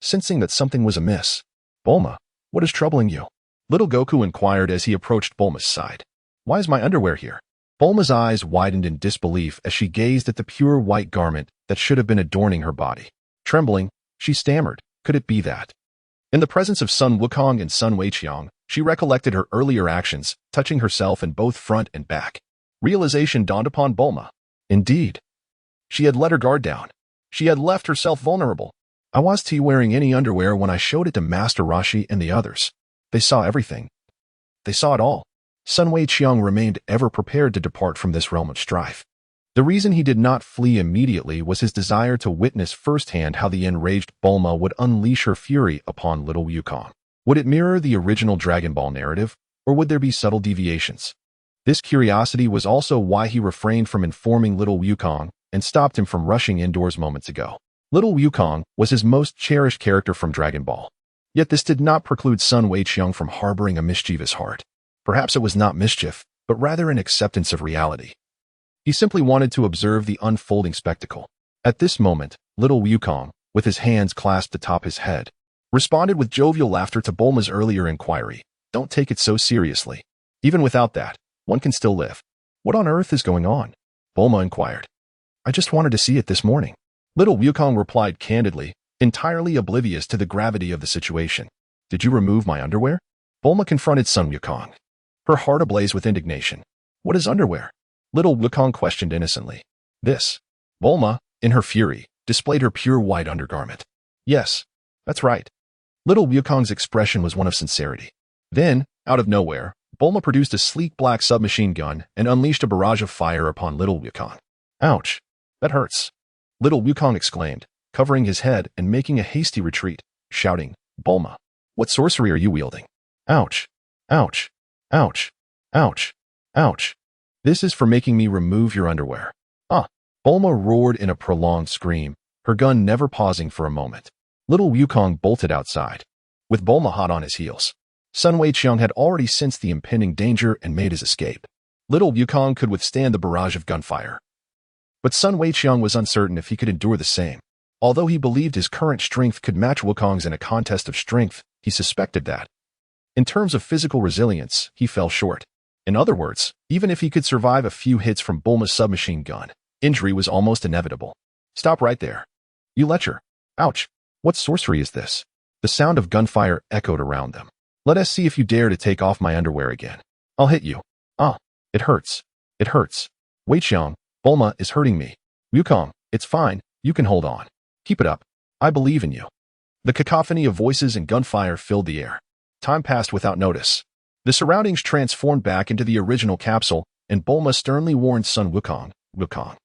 Sensing that something was amiss, Bulma, what is troubling you? Little Goku inquired as he approached Bulma's side. Why is my underwear here? Bulma's eyes widened in disbelief as she gazed at the pure white garment that should have been adorning her body. Trembling, she stammered, could it be that? In the presence of Sun Wukong and Sun Weiqiang, she recollected her earlier actions, touching herself in both front and back. Realization dawned upon Bulma. Indeed, she had let her guard down. She had left herself vulnerable. I wasn't wearing any underwear when I showed it to Master Roshi and the others. They saw everything. They saw it all. Sun Weiqiang remained ever prepared to depart from this realm of strife. The reason he did not flee immediately was his desire to witness firsthand how the enraged Bulma would unleash her fury upon little Wukong. Would it mirror the original Dragon Ball narrative, or would there be subtle deviations? This curiosity was also why he refrained from informing little Wukong and stopped him from rushing indoors moments ago. Little Wukong was his most cherished character from Dragon Ball. Yet this did not preclude Sun Weiqiang from harboring a mischievous heart. Perhaps it was not mischief, but rather an acceptance of reality. He simply wanted to observe the unfolding spectacle. At this moment, little Wukong, with his hands clasped atop his head, responded with jovial laughter to Bulma's earlier inquiry. Don't take it so seriously. Even without that, one can still live. What on earth is going on? Bulma inquired. I just wanted to see it this morning. Little Wukong replied candidly, entirely oblivious to the gravity of the situation. Did you remove my underwear? Bulma confronted Sun Wukong, her heart ablaze with indignation. What is underwear? Little Wukong questioned innocently. This. Bulma, in her fury, displayed her pure white undergarment. Yes, that's right. Little Wukong's expression was one of sincerity. Then, out of nowhere, Bulma produced a sleek black submachine gun and unleashed a barrage of fire upon Little Wukong. Ouch! That hurts! Little Wukong exclaimed, covering his head and making a hasty retreat, shouting, Bulma, what sorcery are you wielding? Ouch! Ouch! Ouch! Ouch! Ouch! This is for making me remove your underwear. Ah! Bulma roared in a prolonged scream, her gun never pausing for a moment. Little Wukong bolted outside, with Bulma hot on his heels. Sun Wukong had already sensed the impending danger and made his escape. Little Wukong could withstand the barrage of gunfire. But Sun Wukong was uncertain if he could endure the same. Although he believed his current strength could match Wukong's in a contest of strength, he suspected that. In terms of physical resilience, he fell short. In other words, even if he could survive a few hits from Bulma's submachine gun, injury was almost inevitable. Stop right there. You lecher. Ouch. What sorcery is this? The sound of gunfire echoed around them. Let us see if you dare to take off my underwear again. I'll hit you. Ah, it hurts. It hurts. Weiqiang, Bulma is hurting me. Wukong, it's fine. You can hold on. Keep it up. I believe in you. The cacophony of voices and gunfire filled the air. Time passed without notice. The surroundings transformed back into the original capsule, and Bulma sternly warned Sun Wukong, Wukong,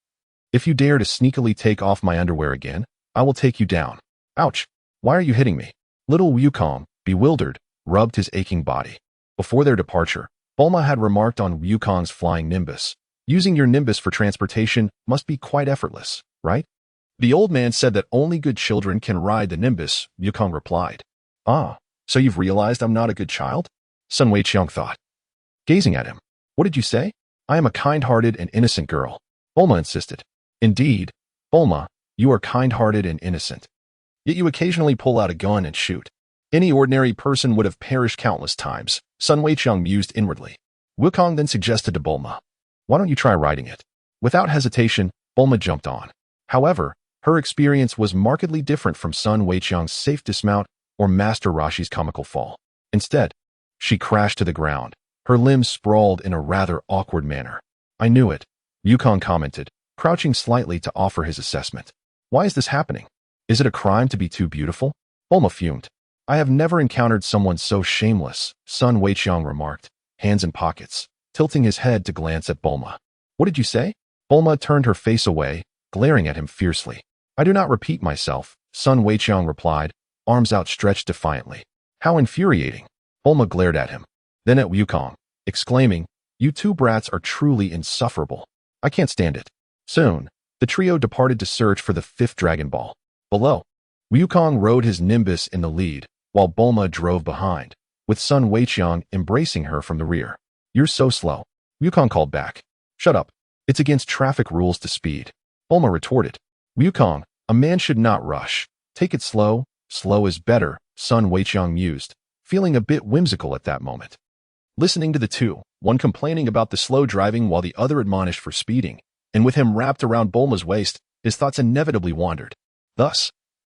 if you dare to sneakily take off my underwear again, I will take you down. Ouch! Why are you hitting me? Little Wukong, bewildered, rubbed his aching body. Before their departure, Bulma had remarked on Wukong's flying nimbus. Using your nimbus for transportation must be quite effortless, right? The old man said that only good children can ride the nimbus, Wukong replied. Ah, so you've realized I'm not a good child? Sun Wukong thought, gazing at him. What did you say? I am a kind-hearted and innocent girl, Bulma insisted. Indeed, Bulma, you are kind-hearted and innocent. Yet you occasionally pull out a gun and shoot. Any ordinary person would have perished countless times, Sun Wukong mused inwardly. Wukong then suggested to Bulma, why don't you try riding it? Without hesitation, Bulma jumped on. However, her experience was markedly different from Sun Wukong's safe dismount or Master Roshi's comical fall. Instead, she crashed to the ground, her limbs sprawled in a rather awkward manner. I knew it, Wukong commented, crouching slightly to offer his assessment. Why is this happening? Is it a crime to be too beautiful? Bulma fumed. I have never encountered someone so shameless, Sun Wukong remarked, hands in pockets, tilting his head to glance at Bulma. What did you say? Bulma turned her face away, glaring at him fiercely. I do not repeat myself, Sun Wukong replied, arms outstretched defiantly. How infuriating. Bulma glared at him, then at Wukong, exclaiming, you two brats are truly insufferable. I can't stand it. Soon, the trio departed to search for the fifth Dragon Ball. Below, Wukong rode his nimbus in the lead, while Bulma drove behind, with Sun Wukong embracing her from the rear. You're so slow, Wukong called back. Shut up. It's against traffic rules to speed, Bulma retorted. Wukong, a man should not rush. Take it slow. Slow is better, Sun Wukong mused, feeling a bit whimsical at that moment. Listening to the two, one complaining about the slow driving while the other admonished for speeding, and with him wrapped around Bulma's waist, his thoughts inevitably wandered. Thus,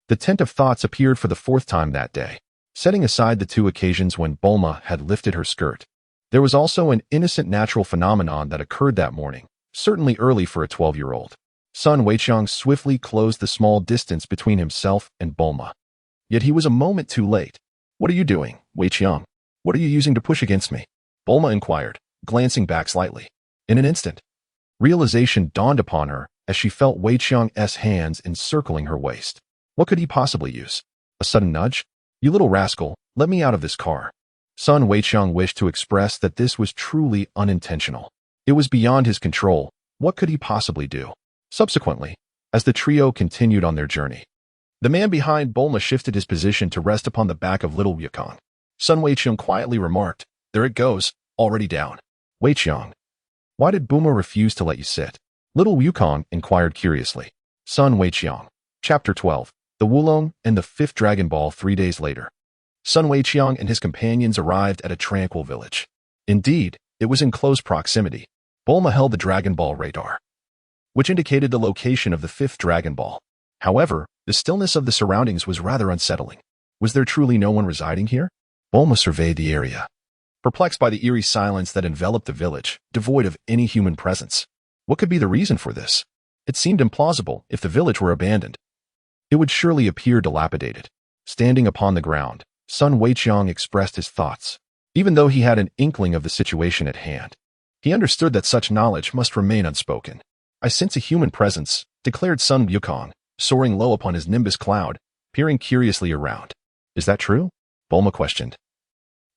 the tent of thoughts appeared for the fourth time that day. Setting aside the two occasions when Bulma had lifted her skirt, there was also an innocent natural phenomenon that occurred that morning, certainly early for a 12-year-old. Sun Wukong swiftly closed the small distance between himself and Bulma. Yet he was a moment too late. What are you doing, Weiqiang? What are you using to push against me? Bulma inquired, glancing back slightly. In an instant, realization dawned upon her as she felt Weiqiang's hands encircling her waist. What could he possibly use? A sudden nudge? You little rascal, let me out of this car. Sun Wukong wished to express that this was truly unintentional. It was beyond his control. What could he possibly do? Subsequently, as the trio continued on their journey, the man behind Bulma shifted his position to rest upon the back of little Wukong. Sun Wukong quietly remarked, there it goes, already down. Weiqiang, why did Bulma refuse to let you sit? Little Wukong inquired curiously. Sun Wukong. Chapter 12. The Wulong and the Fifth Dragon Ball 3 days later. Sun Wukong and his companions arrived at a tranquil village. Indeed, it was in close proximity. Bulma held the Dragon Ball radar, which indicated the location of the fifth Dragon Ball. However, the stillness of the surroundings was rather unsettling. Was there truly no one residing here? Bulma surveyed the area, perplexed by the eerie silence that enveloped the village, devoid of any human presence. What could be the reason for this? It seemed implausible if the village were abandoned. it would surely appear dilapidated. Standing upon the ground, Sun Weiqiang expressed his thoughts. Even though he had an inkling of the situation at hand, he understood that such knowledge must remain unspoken. I sense a human presence, declared Sun Wukong, soaring low upon his nimbus cloud, peering curiously around. Is that true? Bulma questioned,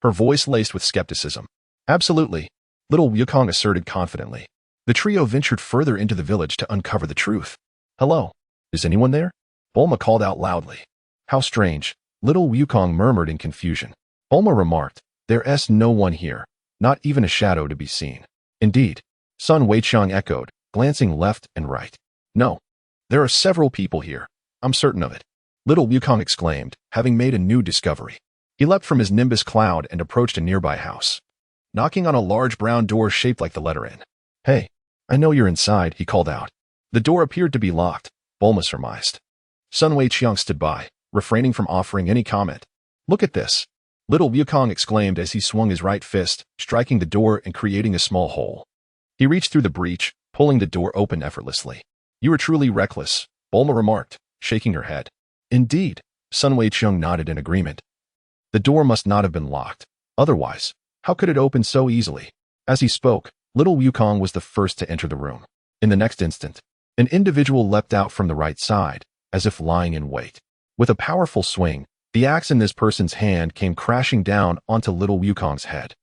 her voice laced with skepticism. Absolutely, little Wukong asserted confidently. The trio ventured further into the village to uncover the truth. Hello, is anyone there? Bulma called out loudly. How strange, little Wukong murmured in confusion. Bulma remarked, there's no one here, not even a shadow to be seen. Indeed, Sun Weiqiang echoed, glancing left and right. No, there are several people here. I'm certain of it. Little Wukong exclaimed, having made a new discovery. He leapt from his nimbus cloud and approached a nearby house, knocking on a large brown door shaped like the letter N. Hey, I know you're inside, he called out. The door appeared to be locked, Bulma surmised. Sun Weiqiang stood by, refraining from offering any comment. Look at this, little Wukong exclaimed as he swung his right fist, striking the door and creating a small hole. He reached through the breach, pulling the door open effortlessly. You are truly reckless, Bulma remarked, shaking her head. Indeed, Sun Weiqiang nodded in agreement. The door must not have been locked. Otherwise, how could it open so easily? As he spoke, little Wukong was the first to enter the room. In the next instant, an individual leapt out from the right side, as if lying in wait. With a powerful swing, the axe in this person's hand came crashing down onto little Wukong's head.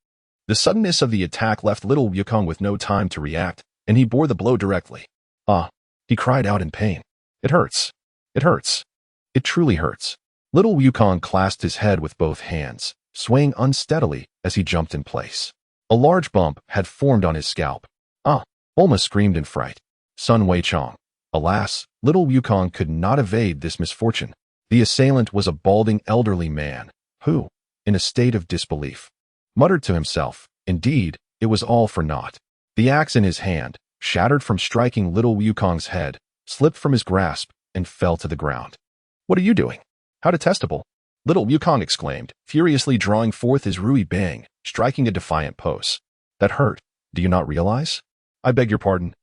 The suddenness of the attack left little Wukong with no time to react, and he bore the blow directly. Ah, he cried out in pain. It hurts. It hurts. It truly hurts. Little Wukong clasped his head with both hands, swaying unsteadily as he jumped in place. A large bump had formed on his scalp. Ah! Bulma screamed in fright. Sun Weiqiang. Alas, little Wukong could not evade this misfortune. The assailant was a balding elderly man, who, in a state of disbelief, muttered to himself, indeed, it was all for naught. The axe in his hand, shattered from striking little Wukong's head, slipped from his grasp and fell to the ground. What are you doing? How detestable! Little Wukong exclaimed, furiously drawing forth his Rui Bang, striking a defiant pose. That hurt, do you not realize? I beg your pardon.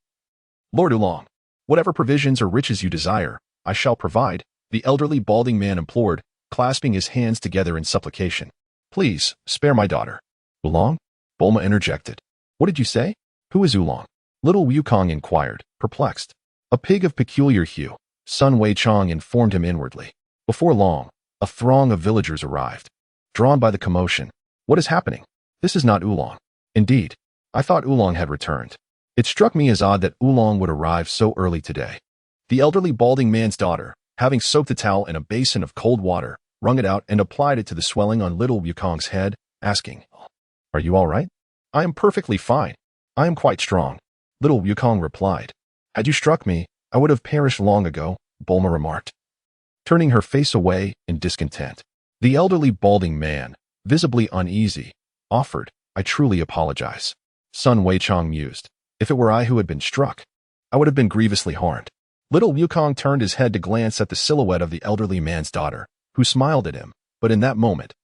Lord Oolong, whatever provisions or riches you desire, I shall provide, the elderly balding man implored, clasping his hands together in supplication. Please, spare my daughter. Oolong? Bulma interjected. What did you say? Who is Oolong? Little Wukong inquired, perplexed. A pig of peculiar hue, Sun Weiqiang informed him inwardly. Before long, a throng of villagers arrived. Drawn by the commotion. What is happening? This is not Oolong. Indeed, I thought Oolong had returned. It struck me as odd that Oolong would arrive so early today. The elderly balding man's daughter, having soaked the towel in a basin of cold water, wrung it out and applied it to the swelling on little Wukong's head, asking, Are you all right? I am perfectly fine. I am quite strong. Little Wukong replied. Had you struck me, I would have perished long ago, Bulma remarked, turning her face away in discontent. The elderly balding man, visibly uneasy, offered, I truly apologize. Sun Weiqiang mused. If it were I who had been struck, I would have been grievously harmed. Little Wukong turned his head to glance at the silhouette of the elderly man's daughter, who smiled at him, but in that moment,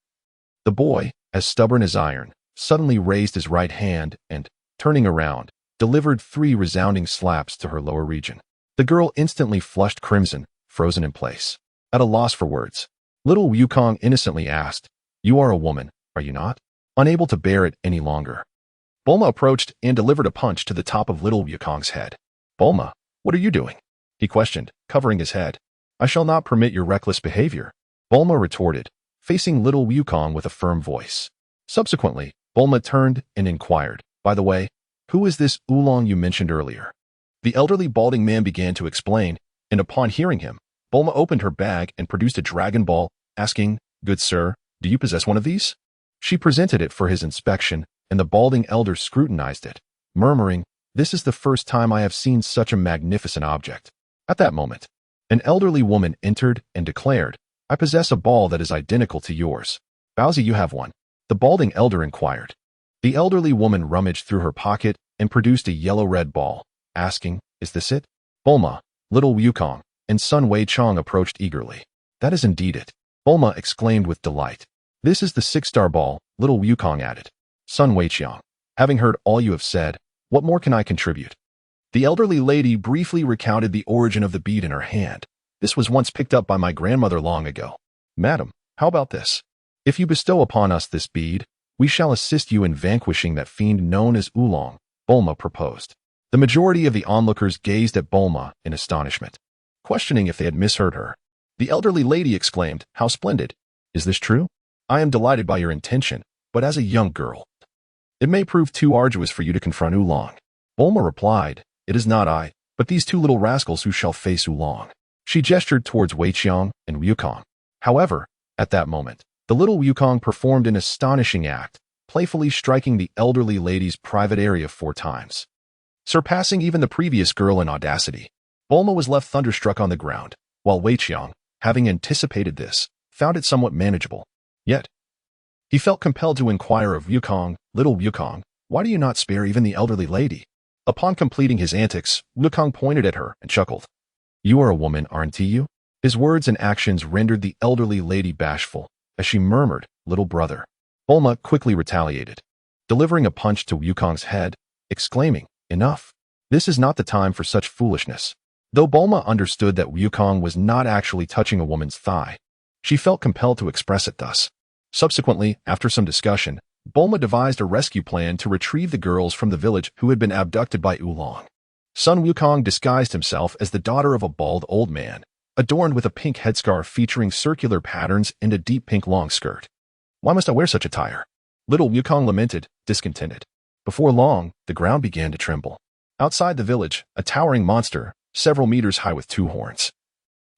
the boy, as stubborn as iron, suddenly raised his right hand and, turning around, delivered 3 resounding slaps to her lower region. The girl instantly flushed crimson, frozen in place. At a loss for words, little Wukong innocently asked, You are a woman, are you not? Unable to bear it any longer, Bulma approached and delivered a punch to the top of little Wukong's head. Bulma, what are you doing? He questioned, covering his head. I shall not permit your reckless behavior, Bulma retorted, facing little Wukong with a firm voice. Subsequently, Bulma turned and inquired, By the way, who is this Oolong you mentioned earlier? The elderly balding man began to explain, and upon hearing him, Bulma opened her bag and produced a Dragon Ball, asking, Good sir, do you possess one of these? She presented it for his inspection, and the balding elder scrutinized it, murmuring, This is the first time I have seen such a magnificent object. At that moment, an elderly woman entered and declared, I possess a ball that is identical to yours. Baozi, you have one? The balding elder inquired. The elderly woman rummaged through her pocket and produced a yellow-red ball, asking, Is this it? Bulma, little Wukong, and Sun Weiqiang approached eagerly. That is indeed it, Bulma exclaimed with delight. This is the 6-star ball, little Wukong added. Sun Weiqiang, having heard all you have said, what more can I contribute? The elderly lady briefly recounted the origin of the bead in her hand, This was once picked up by my grandmother long ago. Madam, how about this? If you bestow upon us this bead, we shall assist you in vanquishing that fiend known as Oolong, Bulma proposed. The majority of the onlookers gazed at Bulma in astonishment, questioning if they had misheard her. The elderly lady exclaimed, "How splendid! Is this true? I am delighted by your intention, but as a young girl, it may prove too arduous for you to confront Oolong." Bulma replied, "It is not I, but these two little rascals who shall face Oolong." She gestured towards Weiqiang and Wukong. However, at that moment, the little Wukong performed an astonishing act, playfully striking the elderly lady's private area 4 times, surpassing even the previous girl in audacity. Bulma was left thunderstruck on the ground, while Weiqiang, having anticipated this, found it somewhat manageable. Yet, he felt compelled to inquire of Wukong, "Little Wukong, why do you not spare even the elderly lady?" Upon completing his antics, Wukong pointed at her and chuckled. "You are a woman, aren't you?" His words and actions rendered the elderly lady bashful, as she murmured, "Little brother." Bulma quickly retaliated, delivering a punch to Wukong's head, exclaiming, "Enough! This is not the time for such foolishness." Though Bulma understood that Wukong was not actually touching a woman's thigh, she felt compelled to express it thus. Subsequently, after some discussion, Bulma devised a rescue plan to retrieve the girls from the village who had been abducted by Oolong. Sun Wukong disguised himself as the daughter of a bald old man, adorned with a pink headscarf featuring circular patterns and a deep pink long skirt. "Why must I wear such attire?" Little Wukong lamented, discontented. Before long, the ground began to tremble. Outside the village, a towering monster, several meters high with 2 horns,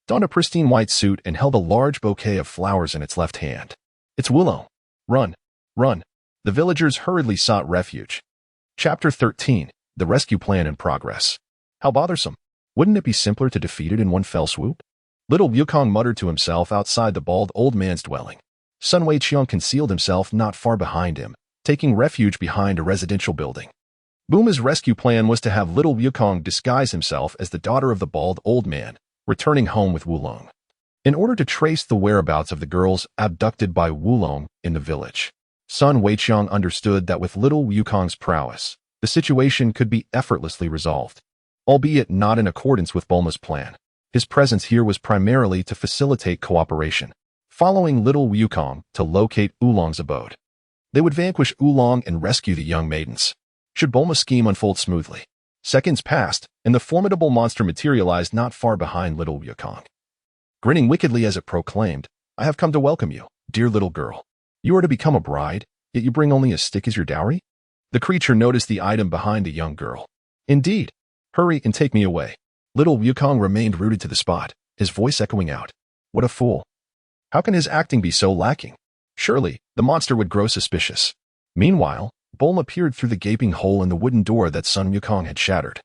donned a pristine white suit and held a large bouquet of flowers in its left hand. "It's Wulong! Run! Run!" The villagers hurriedly sought refuge. Chapter 13. The Rescue Plan in Progress. How bothersome. Wouldn't it be simpler to defeat it in one fell swoop? Little Wukong muttered to himself outside the bald old man's dwelling. Sun Wukong concealed himself not far behind him, taking refuge behind a residential building. Bulma's rescue plan was to have little Wukong disguise himself as the daughter of the bald old man, returning home with Wulong, in order to trace the whereabouts of the girls abducted by Wulong in the village. Sun Wukong understood that with little Wukong's prowess, the situation could be effortlessly resolved, albeit not in accordance with Bulma's plan. His presence here was primarily to facilitate cooperation, following little Wukong to locate Oolong's abode. They would vanquish Oolong and rescue the young maidens, should Bulma's scheme unfold smoothly. Seconds passed, and the formidable monster materialized not far behind little Wukong. Grinning wickedly as it proclaimed, "I have come to welcome you, dear little girl. You are to become a bride, yet you bring only a stick as your dowry?" The creature noticed the item behind the young girl. "Indeed. Hurry and take me away." Little Wukong remained rooted to the spot, his voice echoing out. What a fool. How can his acting be so lacking? Surely, the monster would grow suspicious. Meanwhile, Bulma peered through the gaping hole in the wooden door that Sun Wukong had shattered.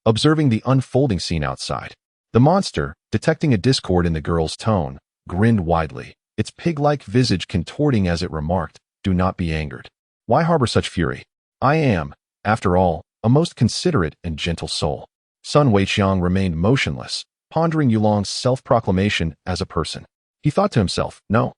Observing the unfolding scene outside, the monster, detecting a discord in the girl's tone, grinned widely, its pig-like visage contorting as it remarked, "Do not be angered. Why harbor such fury? I am, after all, a most considerate and gentle soul." Sun Weiqiang remained motionless, pondering Oolong's self-proclamation as a person. He thought to himself, "No.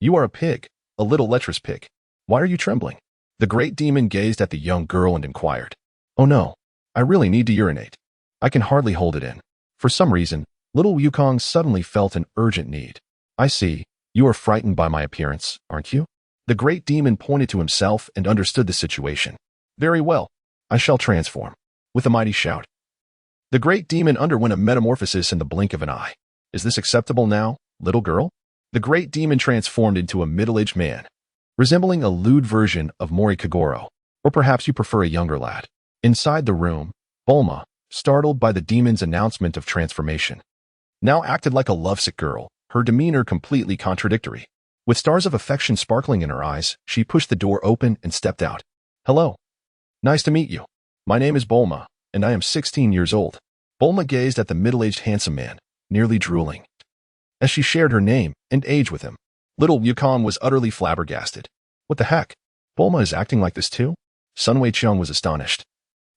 You are a pig, a little lecherous pig. Why are you trembling?" The great demon gazed at the young girl and inquired, "Oh no, I really need to urinate. I can hardly hold it in." For some reason, little Wukong suddenly felt an urgent need. "I see, you are frightened by my appearance, aren't you?" The great demon pointed to himself and understood the situation. "Very well, I shall transform." With a mighty shout, the great demon underwent a metamorphosis in the blink of an eye. "Is this acceptable now, little girl?" The great demon transformed into a middle-aged man, resembling a lewd version of Mori Kagoro, or perhaps you prefer a younger lad. Inside the room, Bulma, startled by the demon's announcement of transformation, now acted like a lovesick girl, her demeanor completely contradictory. With stars of affection sparkling in her eyes, she pushed the door open and stepped out. "Hello. Nice to meet you. My name is Bulma, and I am 16 years old." Bulma gazed at the middle-aged handsome man, nearly drooling, as she shared her name and age with him. Little Wukong was utterly flabbergasted. What the heck? Bulma is acting like this too? Sun Wukong was astonished,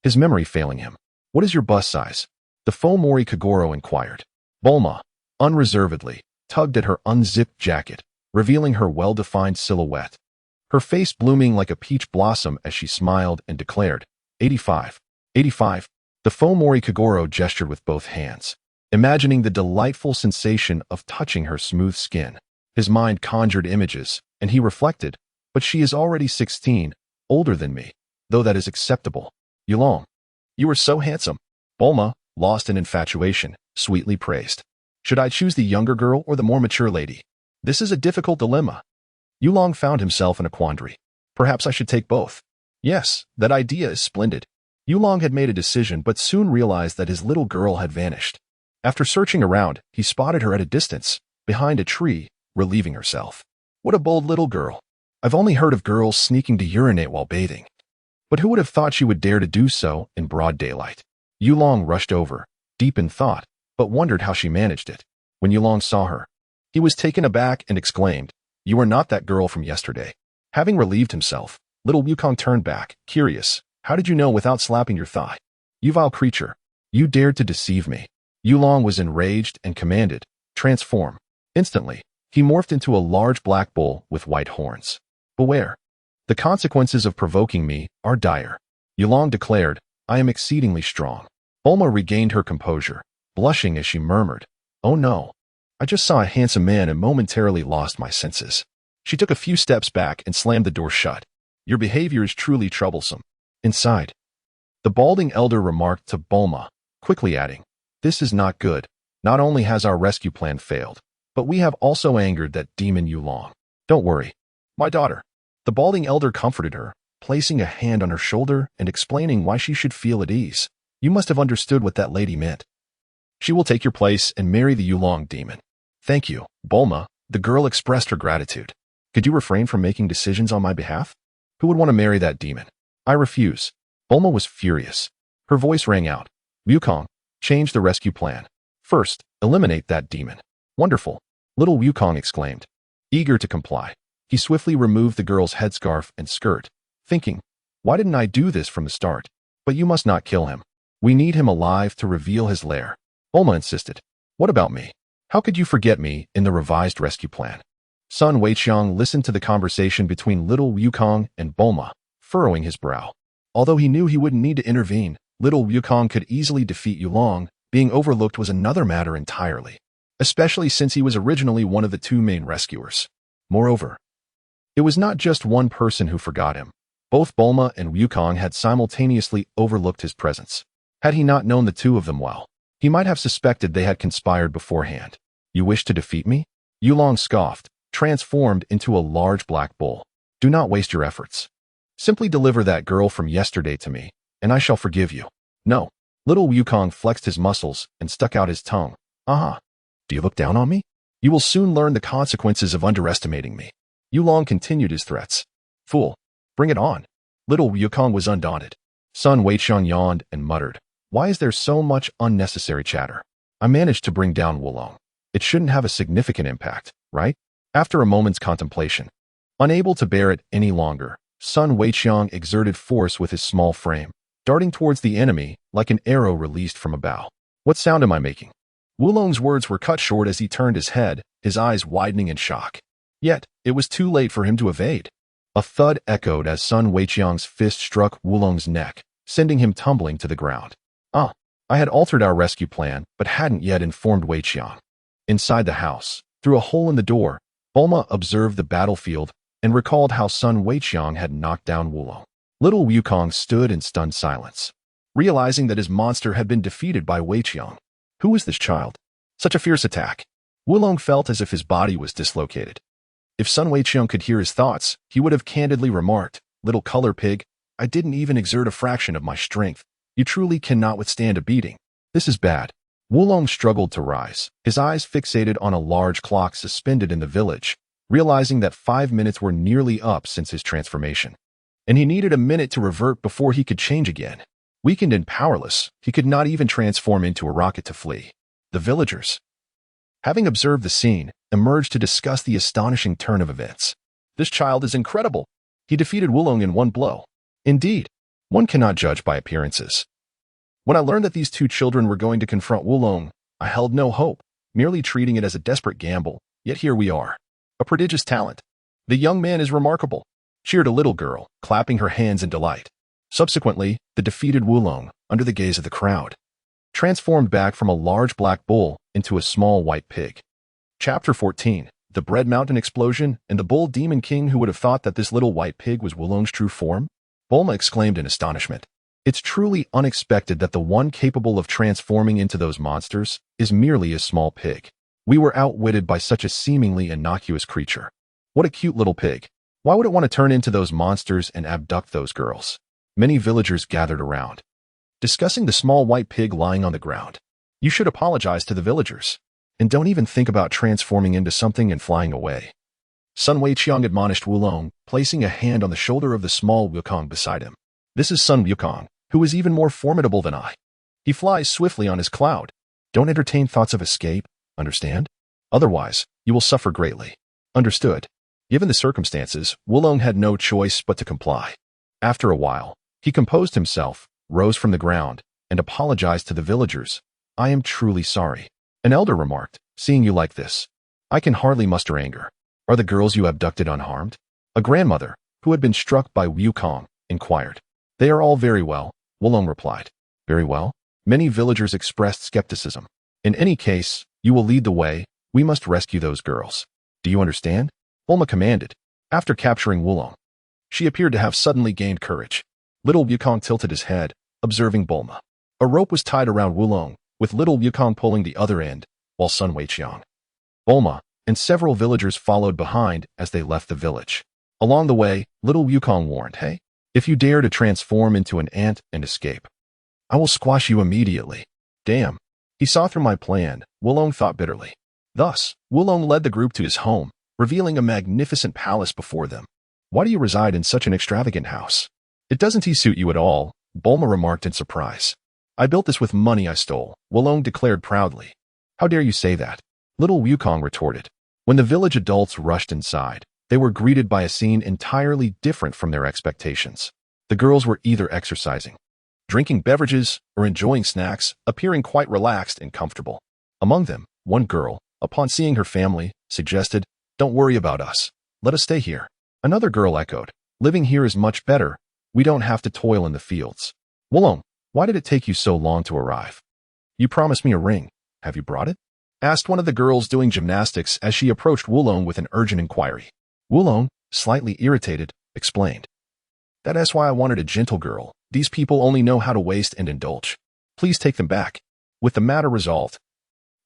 his memory failing him. "What is your bust size?" the faux Mori Kagoro inquired. Bulma, unreservedly, tugged at her unzipped jacket, revealing her well-defined silhouette, her face blooming like a peach blossom as she smiled and declared, 85. 85. The faux Mori Kagoro gestured with both hands, imagining the delightful sensation of touching her smooth skin. His mind conjured images, and he reflected, but she is already 16, older than me, though that is acceptable. Yulong, you are so handsome. Bulma, lost in infatuation, sweetly praised. Should I choose the younger girl or the more mature lady? This is a difficult dilemma. Yulong found himself in a quandary. Perhaps I should take both. Yes, that idea is splendid. Yulong had made a decision but soon realized that his little girl had vanished. After searching around, he spotted her at a distance, behind a tree, relieving herself. What a bold little girl. I've only heard of girls sneaking to urinate while bathing. But who would have thought she would dare to do so in broad daylight? Yulong rushed over, deep in thought, but wondered how she managed it. When Yulong saw her, he was taken aback and exclaimed, "You are not that girl from yesterday." Having relieved himself, little Wukong turned back, curious. How did you know without slapping your thigh? You vile creature. You dared to deceive me. Yulong was enraged and commanded, "Transform." Instantly, he morphed into a large black bull with white horns. Beware. The consequences of provoking me are dire. Yulong declared, "I am exceedingly strong." Bulma regained her composure, blushing as she murmured, "Oh no. I just saw a handsome man and momentarily lost my senses." She took a few steps back and slammed the door shut. "Your behavior is truly troublesome." Inside, the balding elder remarked to Bulma, quickly adding, "This is not good. Not only has our rescue plan failed, but we have also angered that demon Yulong. Don't worry, my daughter." The balding elder comforted her, placing a hand on her shoulder and explaining why she should feel at ease. "You must have understood what that lady meant. She will take your place and marry the Yulong demon." "Thank you, Bulma." The girl expressed her gratitude. "Could you refrain from making decisions on my behalf? Who would want to marry that demon?" "I refuse." Bulma was furious. Her voice rang out. "Wukong, change the rescue plan. First, eliminate that demon." "Wonderful," little Wukong exclaimed. Eager to comply, he swiftly removed the girl's headscarf and skirt, thinking, "Why didn't I do this from the start? But you must not kill him. We need him alive to reveal his lair." Bulma insisted. "What about me? How could you forget me in the revised rescue plan?" Sun Weiqiang listened to the conversation between little Wukong and Bulma, furrowing his brow. Although he knew he wouldn't need to intervene, little Wukong could easily defeat Yulong. Being overlooked was another matter entirely, especially since he was originally one of the two main rescuers. Moreover, it was not just one person who forgot him. Both Bulma and Wukong had simultaneously overlooked his presence. Had he not known the two of them well, he might have suspected they had conspired beforehand. "You wish to defeat me?" Yulong scoffed, transformed into a large black bull. "Do not waste your efforts. Simply deliver that girl from yesterday to me, and I shall forgive you." "No." Little Wukong flexed his muscles and stuck out his tongue. "Uh-huh. Do you look down on me? You will soon learn the consequences of underestimating me." Yulong continued his threats. "Fool, bring it on." Little Wukong was undaunted. Sun Weiqiang yawned and muttered, "Why is there so much unnecessary chatter? I managed to bring down Wulong. It shouldn't have a significant impact, right?" After a moment's contemplation, unable to bear it any longer, Sun Weiqiang exerted force with his small frame, darting towards the enemy like an arrow released from a bow. "What sound am I making?" Wulong's words were cut short as he turned his head, his eyes widening in shock. Yet, it was too late for him to evade. A thud echoed as Sun Weiqiang's fist struck Wulong's neck, sending him tumbling to the ground. I had altered our rescue plan, but hadn't yet informed Weiqiang. Inside the house, through a hole in the door, Bulma observed the battlefield and recalled how Sun Weiqiang had knocked down Wulong. Little Wukong stood in stunned silence, realizing that his monster had been defeated by Weiqiang. Who was this child? Such a fierce attack. Wulong felt as if his body was dislocated. If Sun Weiqiang could hear his thoughts, he would have candidly remarked, "Little color pig, I didn't even exert a fraction of my strength. You truly cannot withstand a beating. This is bad." Wulong struggled to rise, his eyes fixated on a large clock suspended in the village, realizing that 5 minutes were nearly up since his transformation. And he needed a minute to revert before he could change again. Weakened and powerless, he could not even transform into a rocket to flee. The villagers, having observed the scene, emerged to discuss the astonishing turn of events. "This child is incredible. He defeated Wulong in one blow." Indeed, one cannot judge by appearances. When I learned that these two children were going to confront Wulong, I held no hope, merely treating it as a desperate gamble, yet here we are. A prodigious talent. "The young man is remarkable," cheered a little girl, clapping her hands in delight. Subsequently, the defeated Wulong, under the gaze of the crowd, transformed back from a large black bull into a small white pig. Chapter 14. The Bread Mountain Explosion and the Bull Demon King. Who would have thought that this little white pig was Wulong's true form? Bulma exclaimed in astonishment. It's truly unexpected that the one capable of transforming into those monsters is merely a small pig. We were outwitted by such a seemingly innocuous creature. What a cute little pig. Why would it want to turn into those monsters and abduct those girls? Many villagers gathered around, discussing the small white pig lying on the ground. You should apologize to the villagers. And don't even think about transforming into something and flying away. Sun Weiqiang admonished Wulong, placing a hand on the shoulder of the small Wukong beside him. This is Sun Wukong, who is even more formidable than I. He flies swiftly on his cloud. Don't entertain thoughts of escape, understand? Otherwise, you will suffer greatly. Understood. Given the circumstances, Wulong had no choice but to comply. After a while, he composed himself, rose from the ground, and apologized to the villagers. I am truly sorry. An elder remarked, seeing you like this. I can hardly muster anger. Are the girls you abducted unharmed? A grandmother, who had been struck by Wukong, inquired. They are all very well, Wulong replied. Very well? Many villagers expressed skepticism. In any case, you will lead the way. We must rescue those girls. Do you understand? Bulma commanded. After capturing Wulong, she appeared to have suddenly gained courage. Little Wukong tilted his head, observing Bulma. A rope was tied around Wulong, with little Wukong pulling the other end, while Sun Weiqiang, Bulma, and several villagers followed behind as they left the village. Along the way, little Wukong warned, Hey, if you dare to transform into an ant and escape, I will squash you immediately. Damn. He saw through my plan, Wulong thought bitterly. Thus, Wulong led the group to his home, revealing a magnificent palace before them. Why do you reside in such an extravagant house? It doesn't suit you at all, Bulma remarked in surprise. I built this with money I stole, Wulong declared proudly. How dare you say that? Little Wukong retorted. When the village adults rushed inside, they were greeted by a scene entirely different from their expectations. The girls were either exercising, drinking beverages, or enjoying snacks, appearing quite relaxed and comfortable. Among them, one girl, upon seeing her family, suggested, Don't worry about us. Let us stay here. Another girl echoed, Living here is much better. We don't have to toil in the fields. Wulong, why did it take you so long to arrive? You promised me a ring. Have you brought it? Asked one of the girls doing gymnastics as she approached Wulong with an urgent inquiry. Wulong, slightly irritated, explained. That's why I wanted a gentle girl. These people only know how to waste and indulge. Please take them back. With the matter resolved,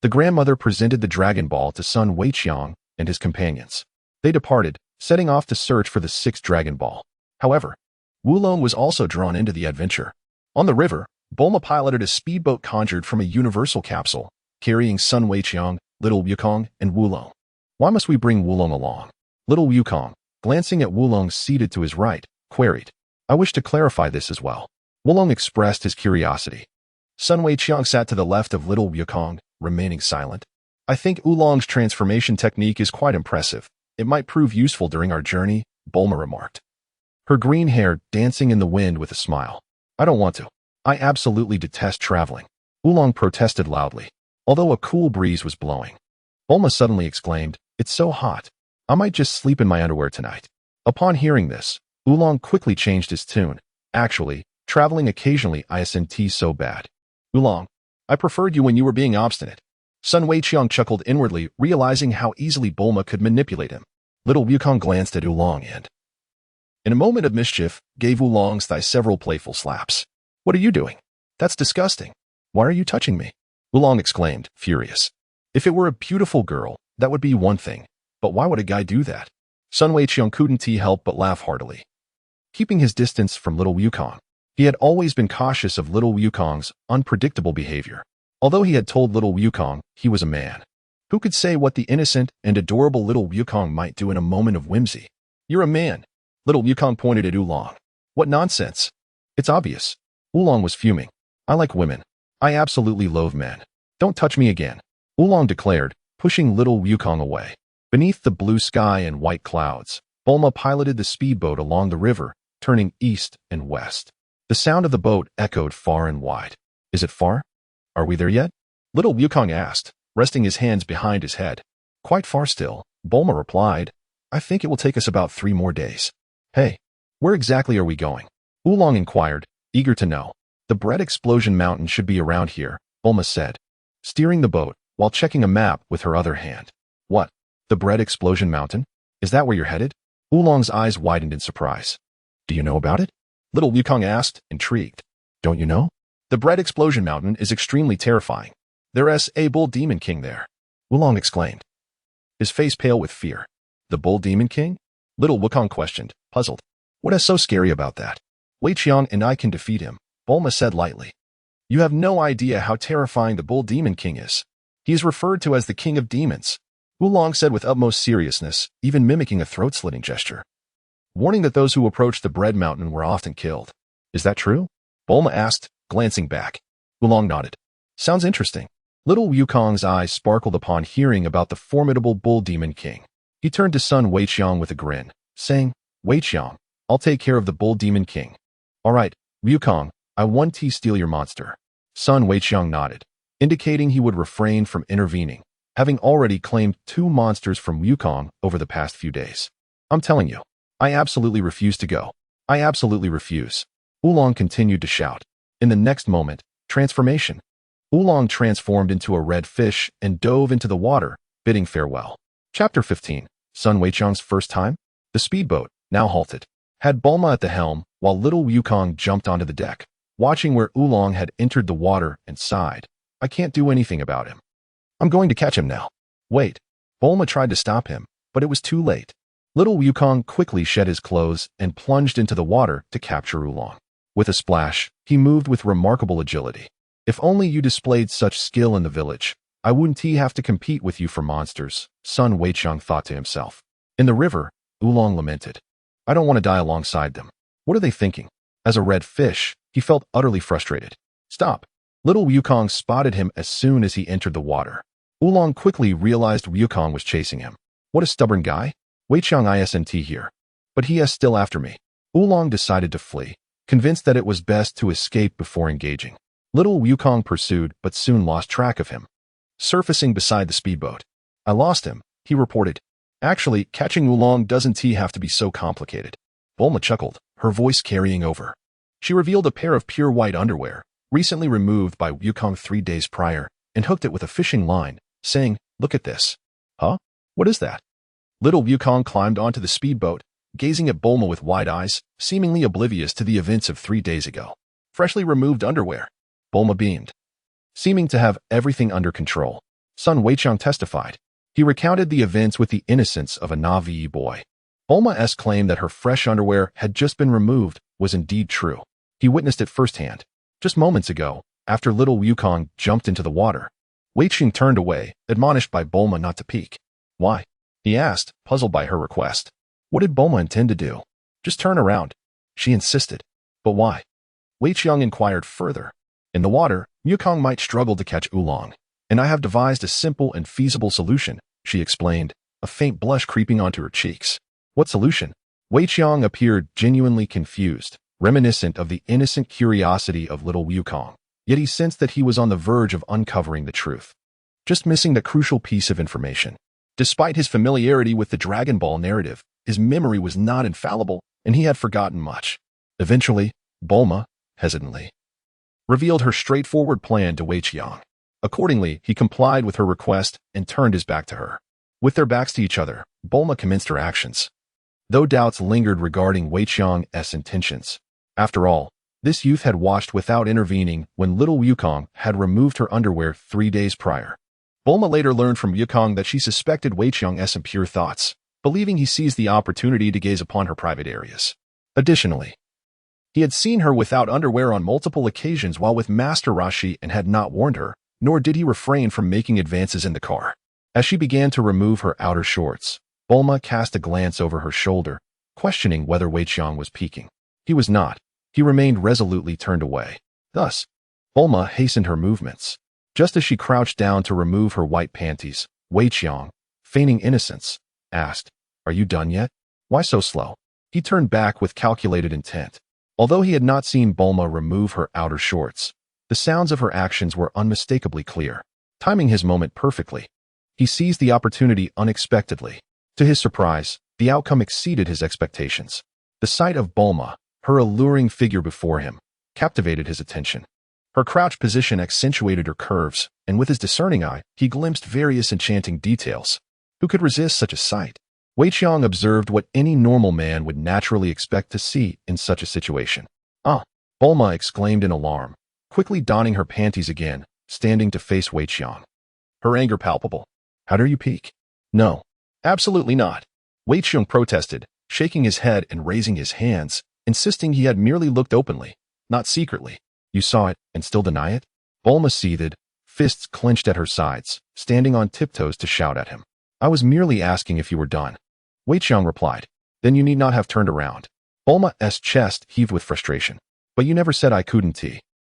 the grandmother presented the Dragon Ball to Sun Weiqiang and his companions. They departed, setting off to search for the sixth Dragon Ball. However, Wulong was also drawn into the adventure. On the river, Bulma piloted a speedboat conjured from a universal capsule, carrying Sun Weiqiang, little Wukong, and Wulong. Why must we bring Wulong along? Little Wukong, glancing at Wulong seated to his right, queried. I wish to clarify this as well. Wulong expressed his curiosity. Sun Weiqiang sat to the left of little Wukong, remaining silent. I think Wulong's transformation technique is quite impressive. It might prove useful during our journey, Bulma remarked. Her green hair dancing in the wind with a smile. I don't want to. I absolutely detest traveling. Wulong protested loudly, although a cool breeze was blowing. Bulma suddenly exclaimed, It's so hot. I might just sleep in my underwear tonight. Upon hearing this, Wulong quickly changed his tune. Actually, traveling occasionally isn't so bad. Wulong, I preferred you when you were being obstinate. Sun Weiqiang chuckled inwardly, realizing how easily Bulma could manipulate him. Little Wukong glanced at Wulong and, in a moment of mischief, gave Wulong's thigh several playful slaps. What are you doing? That's disgusting. Why are you touching me? Wulong exclaimed, furious. If it were a beautiful girl, that would be one thing. But why would a guy do that? Sun Weiqiang couldn't help but laugh heartily. Keeping his distance from little Wukong, he had always been cautious of little Wukong's unpredictable behavior. Although he had told little Wukong he was a man, who could say what the innocent and adorable little Wukong might do in a moment of whimsy? You're a man. Little Wukong pointed at Wulong. What nonsense. It's obvious. Wulong was fuming. I like women. I absolutely loathe men. Don't touch me again, Wulong declared, pushing little Wukong away. Beneath the blue sky and white clouds, Bulma piloted the speedboat along the river, turning east and west. The sound of the boat echoed far and wide. Is it far? Are we there yet? Little Wukong asked, resting his hands behind his head. Quite far still, Bulma replied. I think it will take us about 3 more days. Hey, where exactly are we going? Wulong inquired, eager to know. The Bread Explosion Mountain should be around here, Bulma said, steering the boat while checking a map with her other hand. What? The bread explosion mountain? Is that where you're headed? Oolong's eyes widened in surprise. Do you know about it? Little Wukong asked, intrigued. Don't you know? The bread explosion mountain is extremely terrifying. There's a bull demon king there. Oolong exclaimed, his face pale with fear. The bull demon king? Little Wukong questioned, puzzled. What is so scary about that? Weiqiang and I can defeat him, Bulma said lightly. You have no idea how terrifying the bull demon king is. He is referred to as the king of demons, Oolong said with utmost seriousness, even mimicking a throat-slitting gesture, warning that those who approached the bread mountain were often killed. Is that true? Bulma asked, glancing back. Oolong nodded. Sounds interesting. Little Wukong's eyes sparkled upon hearing about the formidable bull demon king. He turned to Sun Weiqiang with a grin, saying, Weiqiang, I'll take care of the bull demon king. All right, Wukong, I want to steal your monster. Sun Weiqiang nodded, indicating he would refrain from intervening, having already claimed 2 monsters from Wukong over the past few days. I'm telling you, I absolutely refuse to go. I absolutely refuse. Oolong continued to shout. In the next moment, transformation. Oolong transformed into a red fish and dove into the water, bidding farewell. Chapter 15. Sun Weiqiang's first time? The speedboat, now halted, had Bulma at the helm, while little Wukong jumped onto the deck, watching where Oolong had entered the water and sighed. I can't do anything about him. I'm going to catch him now. Wait. Bulma tried to stop him, but it was too late. Little Wukong quickly shed his clothes and plunged into the water to capture Oolong. With a splash, he moved with remarkable agility. If only you displayed such skill in the village, I wouldn't have to compete with you for monsters, Sun Weiqiang thought to himself. In the river, Oolong lamented. I don't want to die alongside them. What are they thinking? As a red fish, he felt utterly frustrated. Stop. Little Wukong spotted him as soon as he entered the water. Oolong quickly realized Wukong was chasing him. What a stubborn guy. Weiqiang isn't here. But he is still after me. Oolong decided to flee, convinced that it was best to escape before engaging. Little Wukong pursued but soon lost track of him. Surfacing beside the speedboat. I lost him, he reported. Actually, catching Oolong doesn't have to be so complicated. Bulma chuckled, her voice carrying over. She revealed a pair of pure white underwear, recently removed by Wukong 3 days prior, and hooked it with a fishing line, saying, Look at this. Huh? What is that? Little Wukong climbed onto the speedboat, gazing at Bulma with wide eyes, seemingly oblivious to the events of 3 days ago. Freshly removed underwear. Bulma beamed, seeming to have everything under control. Sun Weiqiang testified. He recounted the events with the innocence of a Na'vi boy. Bulma's claim that her fresh underwear had just been removed was indeed true. He witnessed it firsthand. Just moments ago, after little Wukong jumped into the water, Weiqiang turned away, admonished by Bulma not to peek. Why? He asked, puzzled by her request. What did Bulma intend to do? Just turn around. She insisted. But why? Weiqiang inquired further. In the water, Wukong might struggle to catch Oolong, and I have devised a simple and feasible solution, she explained, a faint blush creeping onto her cheeks. What solution? Weiqiang appeared genuinely confused, reminiscent of the innocent curiosity of little Wukong, yet he sensed that he was on the verge of uncovering the truth. Just missing the crucial piece of information. Despite his familiarity with the Dragon Ball narrative, his memory was not infallible, and he had forgotten much. Eventually, Bulma, hesitantly, revealed her straightforward plan to Weiqiang. Accordingly, he complied with her request and turned his back to her. With their backs to each other, Bulma commenced her actions. Though doubts lingered regarding Weiqiang's intentions. After all, this youth had watched without intervening when little Wukong had removed her underwear 3 days prior. Bulma later learned from Wukong that she suspected Weiqiang's impure thoughts, believing he seized the opportunity to gaze upon her private areas. Additionally, he had seen her without underwear on multiple occasions while with Master Roshi and had not warned her, nor did he refrain from making advances in the car. As she began to remove her outer shorts, Bulma cast a glance over her shoulder, questioning whether Weiqiang was peeking. He was not. He remained resolutely turned away. Thus, Bulma hastened her movements. Just as she crouched down to remove her white panties, Weiqiang, feigning innocence, asked, Are you done yet? Why so slow? He turned back with calculated intent. Although he had not seen Bulma remove her outer shorts, the sounds of her actions were unmistakably clear. Timing his moment perfectly, he seized the opportunity unexpectedly. To his surprise, the outcome exceeded his expectations. The sight of Bulma, her alluring figure before him, captivated his attention. Her crouched position accentuated her curves, and with his discerning eye, he glimpsed various enchanting details. Who could resist such a sight? Weiqiang observed what any normal man would naturally expect to see in such a situation. "Ah!" Bulma exclaimed in alarm, quickly donning her panties again, standing to face Weiqiang. Her anger palpable. "How dare you peek?" "No, absolutely not," Weiqiang protested, shaking his head and raising his hands, insisting he had merely looked openly, not secretly. "You saw it and still deny it?" Bulma seethed, fists clenched at her sides, standing on tiptoes to shout at him. "I was merely asking if you were done," Weiqiang replied. "Then you need not have turned around." Bulma's chest heaved with frustration. "But you never said I couldn't.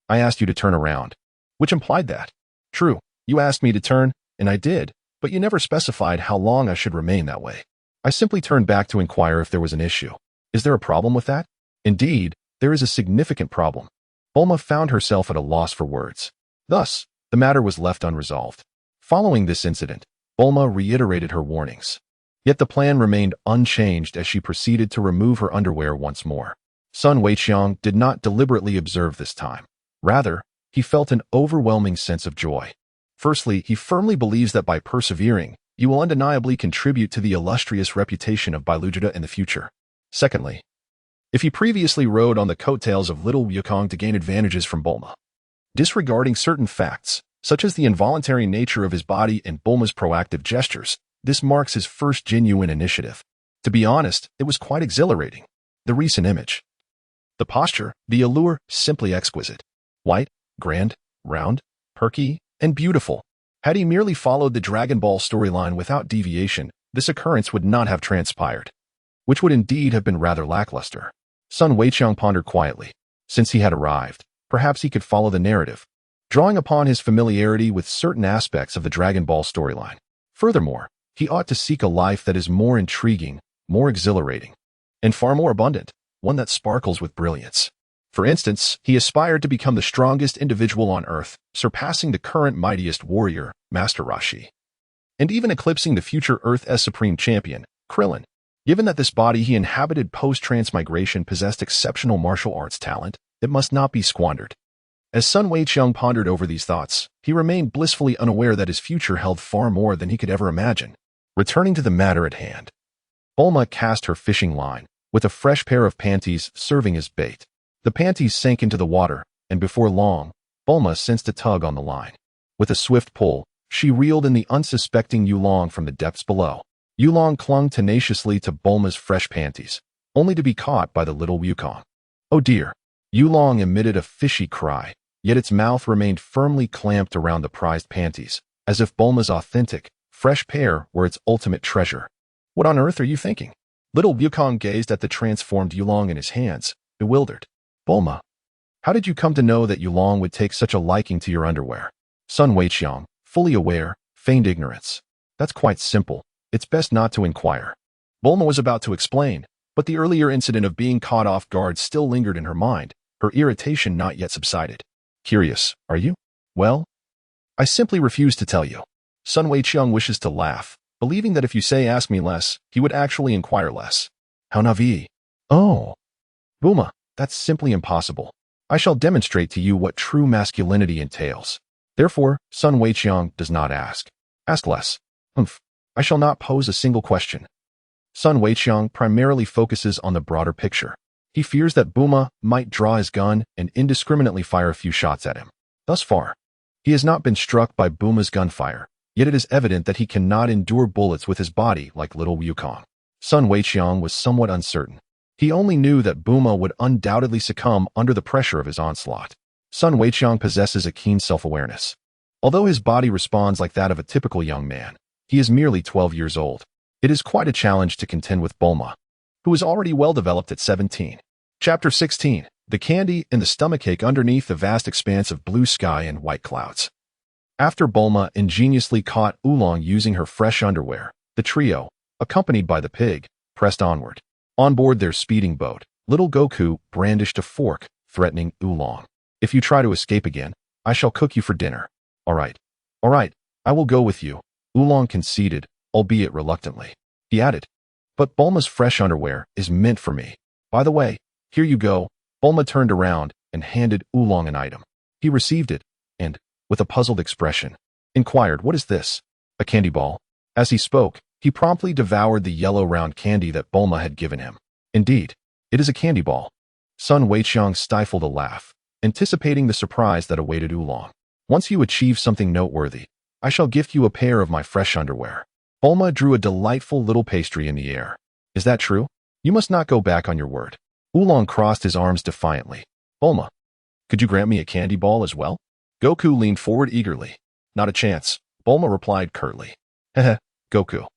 I asked you to turn around." "Which implied that." "True, you asked me to turn, and I did, but you never specified how long I should remain that way. I simply turned back to inquire if there was an issue. Is there a problem with that?" "Indeed, there is a significant problem." Bulma found herself at a loss for words. Thus, the matter was left unresolved. Following this incident, Bulma reiterated her warnings. Yet the plan remained unchanged as she proceeded to remove her underwear once more. Sun Wukong did not deliberately observe this time. Rather, he felt an overwhelming sense of joy. Firstly, he firmly believes that by persevering, you will undeniably contribute to the illustrious reputation of Baozi in the future. Secondly, if he previously rode on the coattails of little Wukong to gain advantages from Bulma, disregarding certain facts, such as the involuntary nature of his body and Bulma's proactive gestures, this marks his first genuine initiative. To be honest, it was quite exhilarating. The recent image. The posture, the allure, simply exquisite. White, grand, round, perky, and beautiful. Had he merely followed the Dragon Ball storyline without deviation, this occurrence would not have transpired, which would indeed have been rather lackluster. Sun Wukong pondered quietly. Since he had arrived, perhaps he could follow the narrative, drawing upon his familiarity with certain aspects of the Dragon Ball storyline. Furthermore, he ought to seek a life that is more intriguing, more exhilarating, and far more abundant, one that sparkles with brilliance. For instance, he aspired to become the strongest individual on Earth, surpassing the current mightiest warrior, Master Roshi, and even eclipsing the future Earth's supreme champion, Krillin. Given that this body he inhabited post-transmigration possessed exceptional martial arts talent, it must not be squandered. As Sun Wukong pondered over these thoughts, he remained blissfully unaware that his future held far more than he could ever imagine. Returning to the matter at hand, Bulma cast her fishing line, with a fresh pair of panties serving as bait. The panties sank into the water, and before long, Bulma sensed a tug on the line. With a swift pull, she reeled in the unsuspecting Yulong from the depths below. Yulong clung tenaciously to Bulma's fresh panties, only to be caught by the little Wukong. "Oh dear!" Yulong emitted a fishy cry, yet its mouth remained firmly clamped around the prized panties, as if Bulma's authentic, fresh pair were its ultimate treasure. "What on earth are you thinking?" Little Wukong gazed at the transformed Yulong in his hands, bewildered. "Bulma, how did you come to know that Yulong would take such a liking to your underwear?" Sun Wukong, fully aware, feigned ignorance. "That's quite simple. It's best not to inquire." Bulma was about to explain, but the earlier incident of being caught off guard still lingered in her mind, her irritation not yet subsided. "Curious, are you?" "Well, I simply refuse to tell you." Sun Wukong wishes to laugh, believing that if you say ask me less, he would actually inquire less. How naive. "Oh, Bulma, that's simply impossible. I shall demonstrate to you what true masculinity entails. Therefore, Sun Wukong does not ask. Ask less. Humph. I shall not pose a single question." Sun Wukong primarily focuses on the broader picture. He fears that Bulma might draw his gun and indiscriminately fire a few shots at him. Thus far, he has not been struck by Bulma's gunfire, yet it is evident that he cannot endure bullets with his body like little Wukong. Sun Wukong was somewhat uncertain. He only knew that Bulma would undoubtedly succumb under the pressure of his onslaught. Sun Wukong possesses a keen self-awareness. Although his body responds like that of a typical young man, he is merely 12 years old. It is quite a challenge to contend with Bulma, who is already well developed at 17. Chapter 16. The candy and the stomachache underneath the vast expanse of blue sky and white clouds. After Bulma ingeniously caught Oolong using her fresh underwear, the trio, accompanied by the pig, pressed onward. On board their speeding boat, little Goku brandished a fork, threatening Oolong. "If you try to escape again, I shall cook you for dinner." All right, I will go with you," Oolong conceded, albeit reluctantly. He added, "But Bulma's fresh underwear is meant for me. By the way, here you go." Bulma turned around and handed Oolong an item. He received it, and, with a puzzled expression, inquired, "What is this? A candy ball?" As he spoke, he promptly devoured the yellow round candy that Bulma had given him. "Indeed, it is a candy ball." Sun Weiqiang stifled a laugh, anticipating the surprise that awaited Oolong. "Once you achieve something noteworthy, I shall gift you a pair of my fresh underwear." Bulma drew a delightful little pastry in the air. "Is that true? You must not go back on your word." Oolong crossed his arms defiantly. "Bulma, could you grant me a candy ball as well?" Goku leaned forward eagerly. "Not a chance," Bulma replied curtly. "Heh, Goku.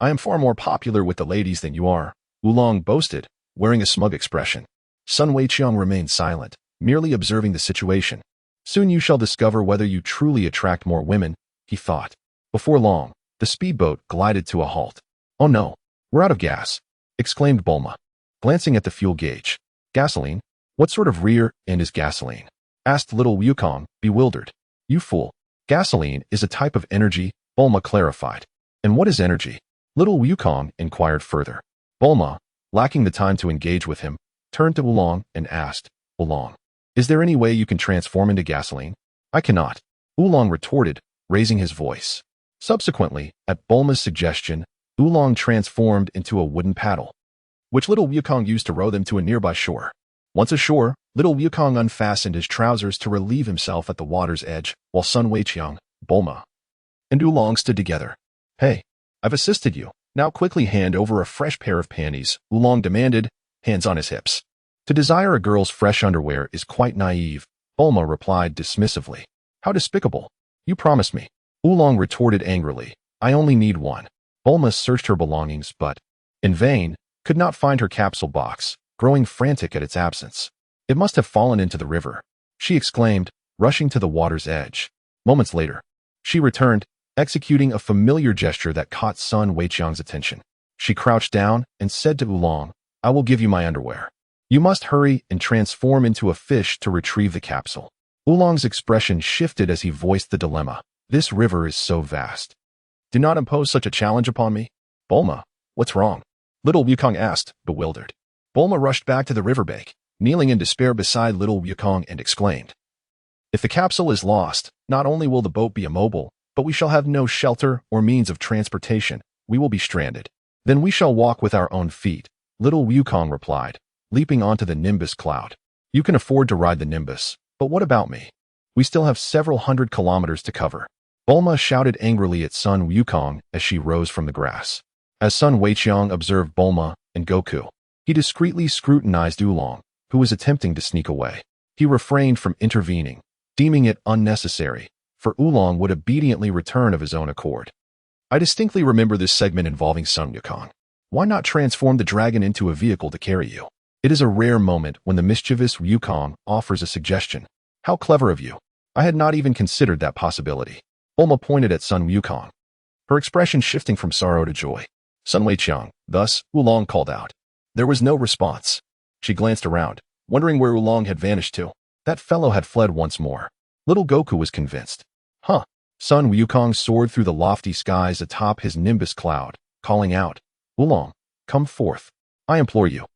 I am far more popular with the ladies than you are," Oolong boasted, wearing a smug expression. Sun Weiqiang remained silent, merely observing the situation. "Soon you shall discover whether you truly attract more women," he thought. Before long, the speedboat glided to a halt. "Oh no, we're out of gas," exclaimed Bulma, glancing at the fuel gauge. "Gasoline? What sort of rear end is gasoline?" asked little Wukong, bewildered. "You fool. Gasoline is a type of energy," Bulma clarified. "And what is energy?" Little Wukong inquired further. Bulma, lacking the time to engage with him, turned to Oolong and asked, "Oolong, is there any way you can transform into gasoline?" "I cannot," Oolong retorted, raising his voice. Subsequently, at Bulma's suggestion, Oolong transformed into a wooden paddle, which little Wukong used to row them to a nearby shore. Once ashore, little Wukong unfastened his trousers to relieve himself at the water's edge, while Sun Weiqiang, Bulma, and Oolong stood together. "Hey, I've assisted you. Now quickly hand over a fresh pair of panties," Oolong demanded, hands on his hips. "To desire a girl's fresh underwear is quite naive," Bulma replied dismissively. "How despicable. You promised me," Oolong retorted angrily. "I only need one." Bulma searched her belongings, but, in vain, could not find her capsule box, growing frantic at its absence. "It must have fallen into the river," she exclaimed, rushing to the water's edge. Moments later, she returned, executing a familiar gesture that caught Sun Weiqiang's attention. She crouched down and said to Oolong, "I will give you my underwear. You must hurry and transform into a fish to retrieve the capsule." Oolong's expression shifted as he voiced the dilemma. "This river is so vast. Do not impose such a challenge upon me." "Bulma, what's wrong?" little Wukong asked, bewildered. Bulma rushed back to the riverbank, kneeling in despair beside little Wukong, and exclaimed, "If the capsule is lost, not only will the boat be immobile, but we shall have no shelter or means of transportation. We will be stranded. Then we shall walk with our own feet," little Wukong replied, leaping onto the Nimbus cloud. "You can afford to ride the Nimbus, but what about me? We still have several hundred kilometers to cover." Bulma shouted angrily at Sun Wukong as she rose from the grass. As Sun Weiqiang observed Bulma and Goku, he discreetly scrutinized Oolong, who was attempting to sneak away. He refrained from intervening, deeming it unnecessary, for Oolong would obediently return of his own accord. I distinctly remember this segment involving Sun Wukong. Why not transform the dragon into a vehicle to carry you? It is a rare moment when the mischievous Wukong offers a suggestion. How clever of you. I had not even considered that possibility. Bulma pointed at Sun Wukong, her expression shifting from sorrow to joy. "Sun Weiqiang," thus Oolong called out. There was no response. She glanced around, wondering where Oolong had vanished to. That fellow had fled once more. Little Goku was convinced. "Huh." Sun Wukong soared through the lofty skies atop his Nimbus cloud, calling out, "Oolong, come forth. I implore you.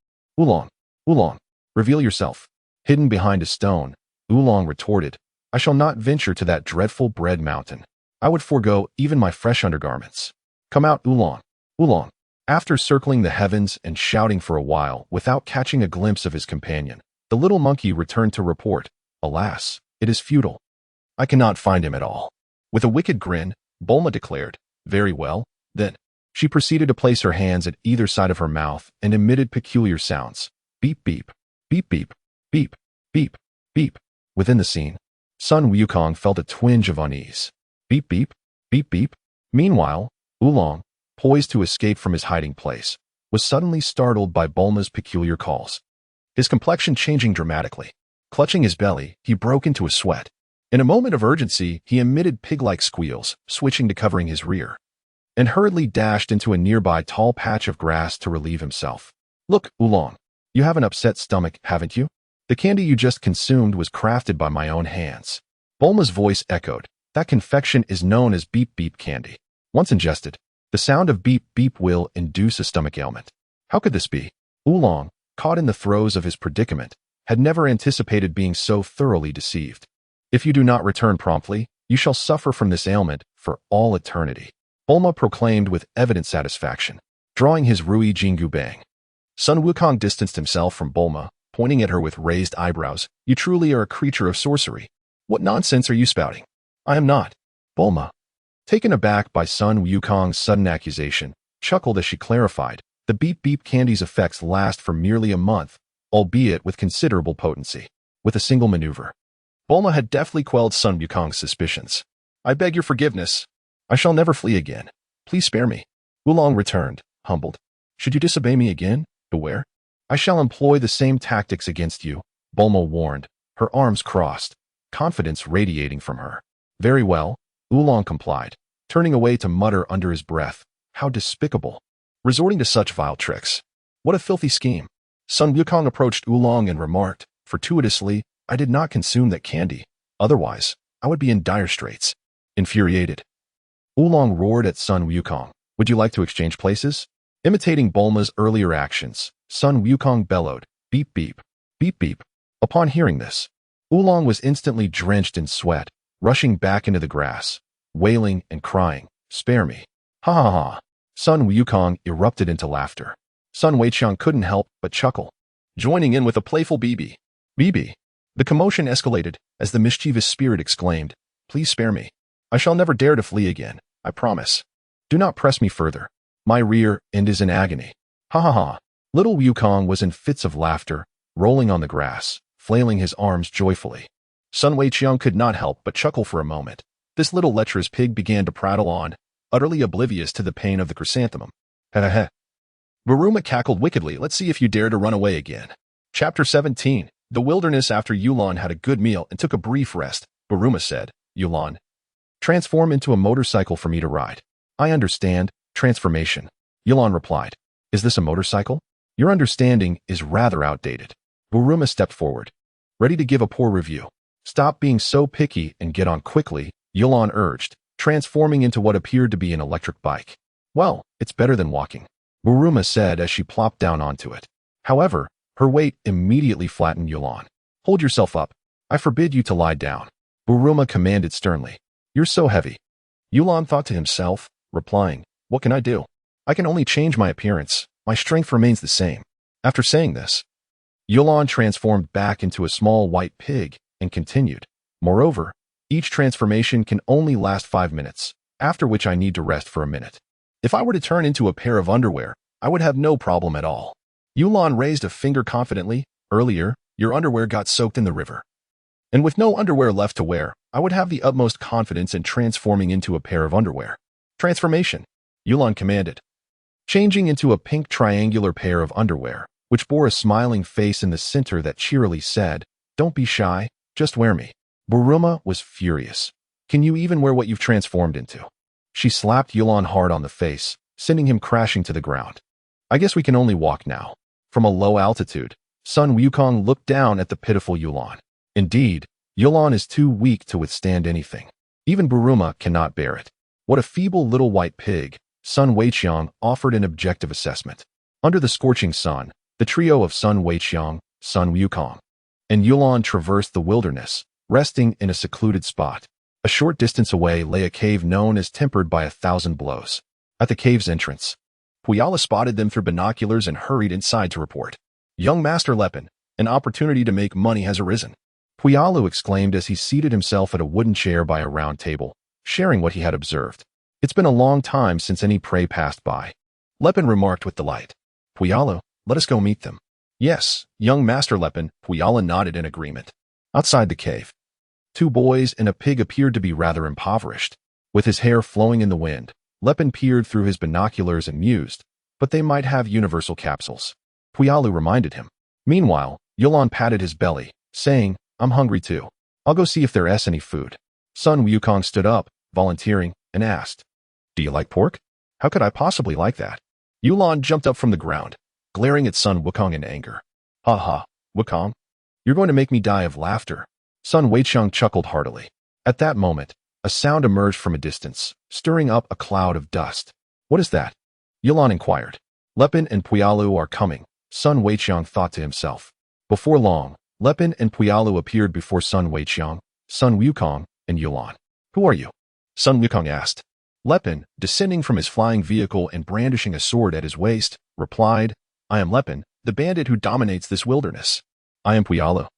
Oolong, Oolong, reveal yourself." Hidden behind a stone, Oolong retorted, "I shall not venture to that dreadful bread mountain. I would forego even my fresh undergarments. Come out, Oolong, Oolong." After circling the heavens and shouting for a while without catching a glimpse of his companion, the little monkey returned to report, "Alas, it is futile. I cannot find him at all." With a wicked grin, Bulma declared, "Very well, then." She proceeded to place her hands at either side of her mouth and emitted peculiar sounds. Beep, beep, beep, beep, beep, beep, beep. Within the scene, Sun Wukong felt a twinge of unease. Beep, beep, beep, beep. Meanwhile, Oolong, poised to escape from his hiding place, was suddenly startled by Bulma's peculiar calls. His complexion changing dramatically. Clutching his belly, he broke into a sweat. In a moment of urgency, he emitted pig-like squeals, switching to covering his rear, and hurriedly dashed into a nearby tall patch of grass to relieve himself. "Look, Oolong, you have an upset stomach, haven't you? The candy you just consumed was crafted by my own hands." Bulma's voice echoed. "That confection is known as beep beep candy. Once ingested, the sound of beep beep will induce a stomach ailment." How could this be? Oolong, caught in the throes of his predicament, had never anticipated being so thoroughly deceived. If you do not return promptly, you shall suffer from this ailment for all eternity. Bulma proclaimed with evident satisfaction, drawing his Rui Jingu bang. Sun Wukong distanced himself from Bulma, pointing at her with raised eyebrows. You truly are a creature of sorcery. What nonsense are you spouting? I am not. Bulma, taken aback by Sun Wukong's sudden accusation, chuckled as she clarified, the beep-beep candy's effects last for merely a month, albeit with considerable potency. With a single maneuver, Bulma had deftly quelled Sun Wukong's suspicions. I beg your forgiveness. I shall never flee again. Please spare me. Oolong returned, humbled. Should you disobey me again, beware. I shall employ the same tactics against you, Bulma warned, her arms crossed, confidence radiating from her. Very well, Oolong complied, turning away to mutter under his breath, how despicable. Resorting to such vile tricks. What a filthy scheme. Sun Wukong approached Oolong and remarked, fortuitously, I did not consume that candy. Otherwise, I would be in dire straits. Infuriated, Oolong roared at Sun Wukong. Would you like to exchange places? Imitating Bulma's earlier actions, Sun Wukong bellowed, beep beep, beep beep. Upon hearing this, Oolong was instantly drenched in sweat, rushing back into the grass, wailing and crying, spare me. Ha ha ha. Sun Wukong erupted into laughter. Sun Weiqiang couldn't help but chuckle, joining in with a playful BB. BB. The commotion escalated as the mischievous spirit exclaimed, please spare me. I shall never dare to flee again, I promise. Do not press me further. My rear end is in agony. Ha ha ha. Little Wukong was in fits of laughter, rolling on the grass, flailing his arms joyfully. Sun Weiqiang could not help but chuckle for a moment. This little lecherous pig began to prattle on, utterly oblivious to the pain of the chrysanthemum. Ha ha ha. Bulma cackled wickedly. Let's see if you dare to run away again. Chapter 17. The wilderness. After Yulon had a good meal and took a brief rest, Bulma said, Yulon, transform into a motorcycle for me to ride. I understand. Transformation. Yulon replied. Is this a motorcycle? Your understanding is rather outdated. Bulma stepped forward, ready to give a poor review. Stop being so picky and get on quickly, Yulon urged, transforming into what appeared to be an electric bike. Well, it's better than walking, Bulma said as she plopped down onto it. However, her weight immediately flattened Yulon. Hold yourself up. I forbid you to lie down, Bulma commanded sternly. You're so heavy. Yulon thought to himself, replying, what can I do? I can only change my appearance. My strength remains the same. After saying this, Yulon transformed back into a small white pig and continued. Moreover, each transformation can only last 5 minutes, after which I need to rest for a minute. If I were to turn into a pair of underwear, I would have no problem at all. Yulon raised a finger confidently. Earlier, your underwear got soaked in the river. And with no underwear left to wear, I would have the utmost confidence in transforming into a pair of underwear. Transformation, Yulon commanded, changing into a pink triangular pair of underwear, which bore a smiling face in the center that cheerily said, don't be shy, just wear me. Bulma was furious. Can you even wear what you've transformed into? She slapped Yulon hard on the face, sending him crashing to the ground. I guess we can only walk now. From a low altitude, Sun Wukong looked down at the pitiful Yulon. Indeed, Yulon is too weak to withstand anything. Even Bulma cannot bear it. What a feeble little white pig, Sun Weiqiang offered an objective assessment. Under the scorching sun, the trio of Sun Weiqiang, Sun Wukong, and Yulon traversed the wilderness, resting in a secluded spot. A short distance away lay a cave known as Tempered by 1,000 Blows. At the cave's entrance, Puyala spotted them through binoculars and hurried inside to report. Young Master Lepin, an opportunity to make money has arisen, Puyalu exclaimed as he seated himself at a wooden chair by a round table, sharing what he had observed. It's been a long time since any prey passed by, Lepin remarked with delight. Puyalu, let us go meet them. Yes, young Master Lepin, Puyala nodded in agreement. Outside the cave, 2 boys and a pig appeared to be rather impoverished. With his hair flowing in the wind, Lepin peered through his binoculars and mused, but they might have universal capsules, Puyalu reminded him. Meanwhile, Yulon patted his belly, saying, I'm hungry too. I'll go see if there's any food. Sun Wukong stood up, volunteering, and asked, do you like pork? How could I possibly like that? Yulon jumped up from the ground, glaring at Sun Wukong in anger. Ha ha, Wukong, you're going to make me die of laughter. Sun Weiqiang chuckled heartily. At that moment, a sound emerged from a distance, stirring up a cloud of dust. What is that? Yulon inquired. Lepin and Puyalu are coming, Sun Weiqiang thought to himself. Before long, Lepin and Puyalu appeared before Sun Weiqiang, Sun Wukong and Yulan. Who are you? Sun Wukong asked. Lepin, descending from his flying vehicle and brandishing a sword at his waist, replied, I am Lepin, the bandit who dominates this wilderness. I am Puyalu.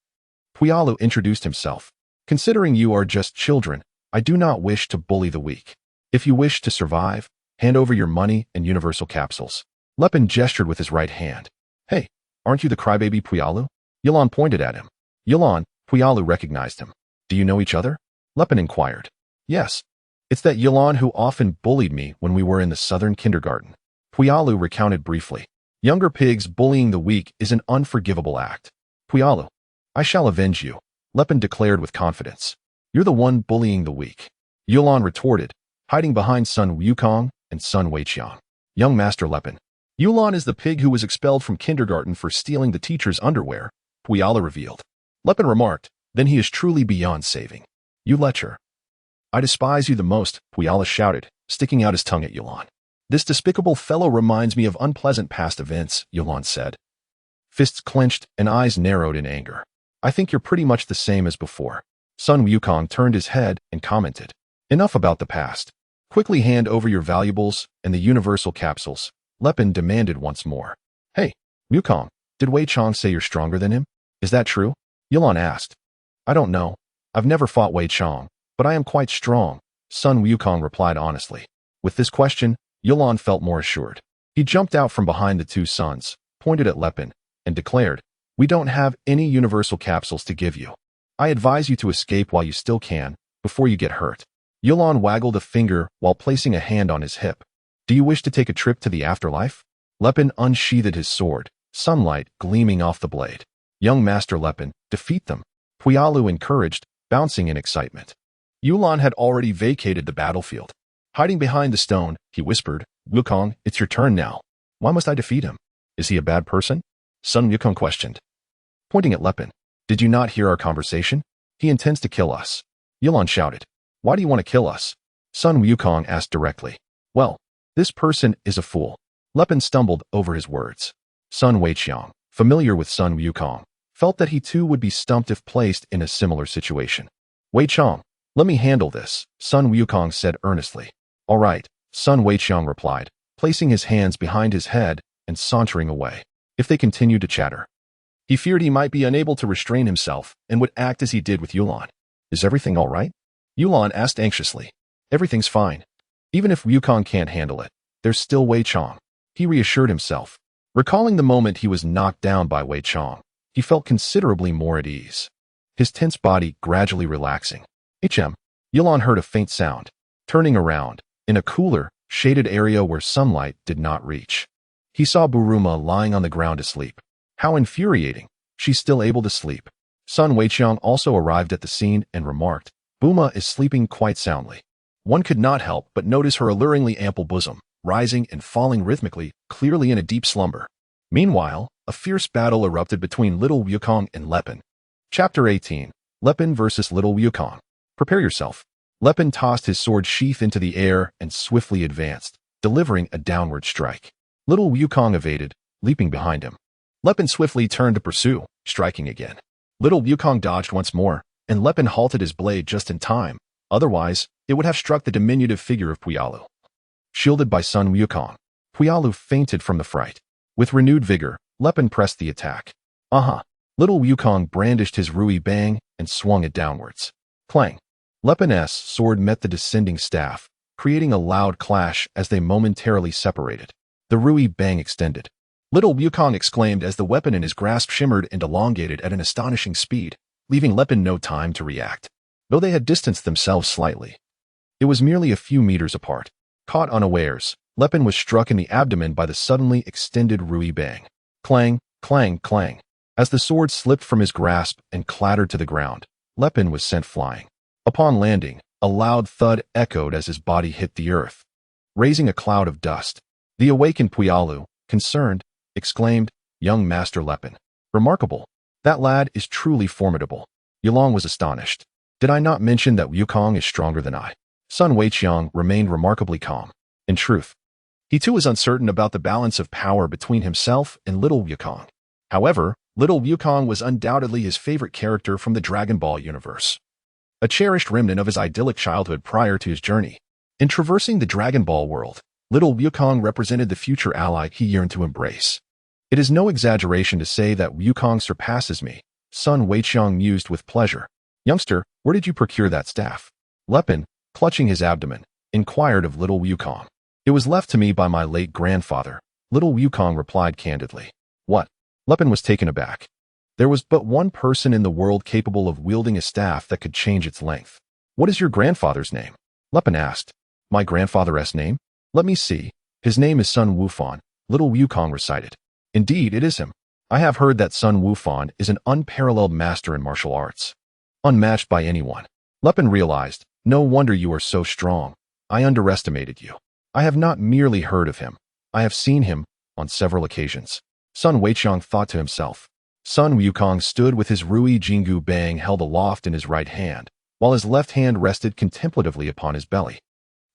Puyalu introduced himself. Considering you are just children, I do not wish to bully the weak. If you wish to survive, hand over your money and universal capsules. Lepin gestured with his right hand. Hey, aren't you the crybaby Puyalu? Yulan pointed at him. Yulan, Puyalu recognized him. Do you know each other? Lepin inquired. Yes. It's that Yulan who often bullied me when we were in the southern kindergarten. Puyalu recounted briefly. Younger pigs bullying the weak is an unforgivable act. Puyalu, I shall avenge you, Lepin declared with confidence. You're the one bullying the weak. Yulan retorted, hiding behind Sun Wukong and Sun Weiqiang. Young Master Lepin. Yulan is the pig who was expelled from kindergarten for stealing the teacher's underwear, Puyalu revealed. Lepin remarked, then he is truly beyond saving. You lecher. I despise you the most, Puyalu shouted, sticking out his tongue at Yulan. This despicable fellow reminds me of unpleasant past events, Yulan said. Fists clenched and eyes narrowed in anger. I think you're pretty much the same as before. Sun Wukong turned his head and commented. Enough about the past. Quickly hand over your valuables and the universal capsules, Lepin demanded once more. Hey, Wukong, did Weiqiang say you're stronger than him? Is that true? Yulan asked. I don't know. I've never fought Weiqiang, but I am quite strong, Sun Wukong replied honestly. With this question, Yulan felt more assured. He jumped out from behind the two sons, pointed at Lepin, and declared, We don't have any universal capsules to give you. I advise you to escape while you still can, before you get hurt. Yulan waggled a finger while placing a hand on his hip. Do you wish to take a trip to the afterlife? Lepin unsheathed his sword, sunlight gleaming off the blade. Young Master Lepin, defeat them, Puyalu encouraged, bouncing in excitement. Yulan had already vacated the battlefield. Hiding behind the stone, he whispered, Wukong, it's your turn now. Why must I defeat him? Is he a bad person? Sun Wukong questioned. Pointing at Lepin, did you not hear our conversation? He intends to kill us. Yulan shouted. Why do you want to kill us? Sun Wukong asked directly. Well, this person is a fool. Lepin stumbled over his words. Sun Weiqiang, familiar with Sun Wukong, felt that he too would be stumped if placed in a similar situation. Weiqiang, let me handle this, Sun Wukong said earnestly. All right, Sun Weiqiang replied, placing his hands behind his head and sauntering away. If they continued to chatter, he feared he might be unable to restrain himself and would act as he did with Yulan. Is everything all right? Yulan asked anxiously. Everything's fine. Even if Wukong can't handle it, there's still Weiqiang. He reassured himself. Recalling the moment he was knocked down by Weiqiang, he felt considerably more at ease. His tense body gradually relaxing. Yulan heard a faint sound. Turning around, in a cooler, shaded area where sunlight did not reach, he saw Bulma lying on the ground asleep. How infuriating. She's still able to sleep. Sun Weiqiang also arrived at the scene and remarked, Bulma is sleeping quite soundly. One could not help but notice her alluringly ample bosom, rising and falling rhythmically, clearly in a deep slumber. Meanwhile, a fierce battle erupted between Little Wukong and Lepin. Chapter 18. Lepin versus Little Wukong. Prepare yourself. Lepin tossed his sword sheath into the air and swiftly advanced, delivering a downward strike. Little Wukong evaded, leaping behind him. Lepin swiftly turned to pursue, striking again. Little Wukong dodged once more, and Lepin halted his blade just in time. Otherwise, it would have struck the diminutive figure of Puyalu. Shielded by Sun Wukong, Puyalu fainted from the fright. With renewed vigor, Lepin pressed the attack. Little Wukong brandished his Rui Bang and swung it downwards. Clang. Lepin's sword met the descending staff, creating a loud clash as they momentarily separated. The Rui Bang extended. Little Wukong exclaimed as the weapon in his grasp shimmered and elongated at an astonishing speed, leaving Lepin no time to react. Though they had distanced themselves slightly, it was merely a few meters apart. Caught unawares, Lepin was struck in the abdomen by the suddenly extended Rui Bang. Clang, clang, clang. As the sword slipped from his grasp and clattered to the ground, Lepin was sent flying. Upon landing, a loud thud echoed as his body hit the earth, raising a cloud of dust. The awakened Puyalu, concerned, exclaimed, Young Master Lepin. Remarkable. That lad is truly formidable. Yulan was astonished. Did I not mention that Wukong is stronger than I? Sun Weiqiang remained remarkably calm. In truth, he too was uncertain about the balance of power between himself and Little Wukong. However, Little Wukong was undoubtedly his favorite character from the Dragon Ball universe. a cherished remnant of his idyllic childhood prior to his journey. In traversing the Dragon Ball world, little Wukong represented the future ally he yearned to embrace. It is no exaggeration to say that Wukong surpasses me, Sun Wukong mused with pleasure. Youngster, where did you procure that staff? Lepin, clutching his abdomen, inquired of little Wukong. It was left to me by my late grandfather, little Wukong replied candidly. What? Lepin was taken aback. There was but one person in the world capable of wielding a staff that could change its length. What is your grandfather's name? Lepin asked. My grandfather's name? Let me see. His name is Sun Wukong, little Wukong recited. Indeed, it is him. I have heard that Sun Wukong is an unparalleled master in martial arts. Unmatched by anyone. Lepin realized, no wonder you are so strong. I underestimated you. I have not merely heard of him. I have seen him on several occasions. Sun Weiqiang thought to himself. Sun Wukong stood with his Rui Jingu Bang held aloft in his right hand, while his left hand rested contemplatively upon his belly.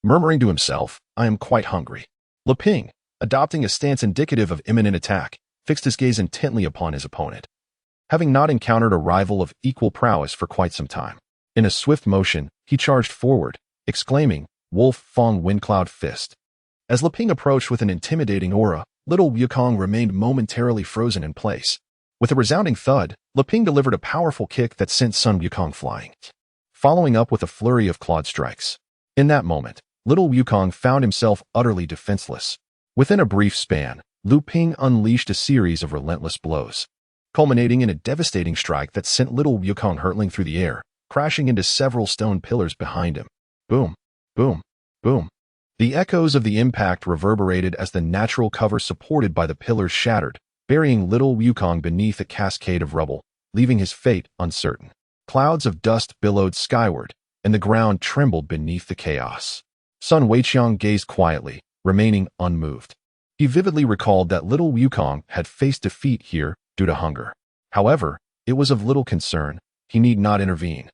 Murmuring to himself, I am quite hungry. Leping, adopting a stance indicative of imminent attack, fixed his gaze intently upon his opponent. Having not encountered a rival of equal prowess for quite some time, in a swift motion, he charged forward, exclaiming, Wolf Fong Windcloud Fist. As Leping approached with an intimidating aura, little Wukong remained momentarily frozen in place. With a resounding thud, Leping delivered a powerful kick that sent Sun Wukong flying, following up with a flurry of clawed strikes. In that moment, little Wukong found himself utterly defenseless. Within a brief span, Leping unleashed a series of relentless blows, culminating in a devastating strike that sent little Wukong hurtling through the air, crashing into several stone pillars behind him. Boom, boom, boom. The echoes of the impact reverberated as the natural cover supported by the pillars shattered, burying little Wukong beneath a cascade of rubble, leaving his fate uncertain. Clouds of dust billowed skyward, and the ground trembled beneath the chaos. Sun Weiqiang gazed quietly, remaining unmoved. He vividly recalled that little Wukong had faced defeat here due to hunger. However, it was of little concern. He need not intervene,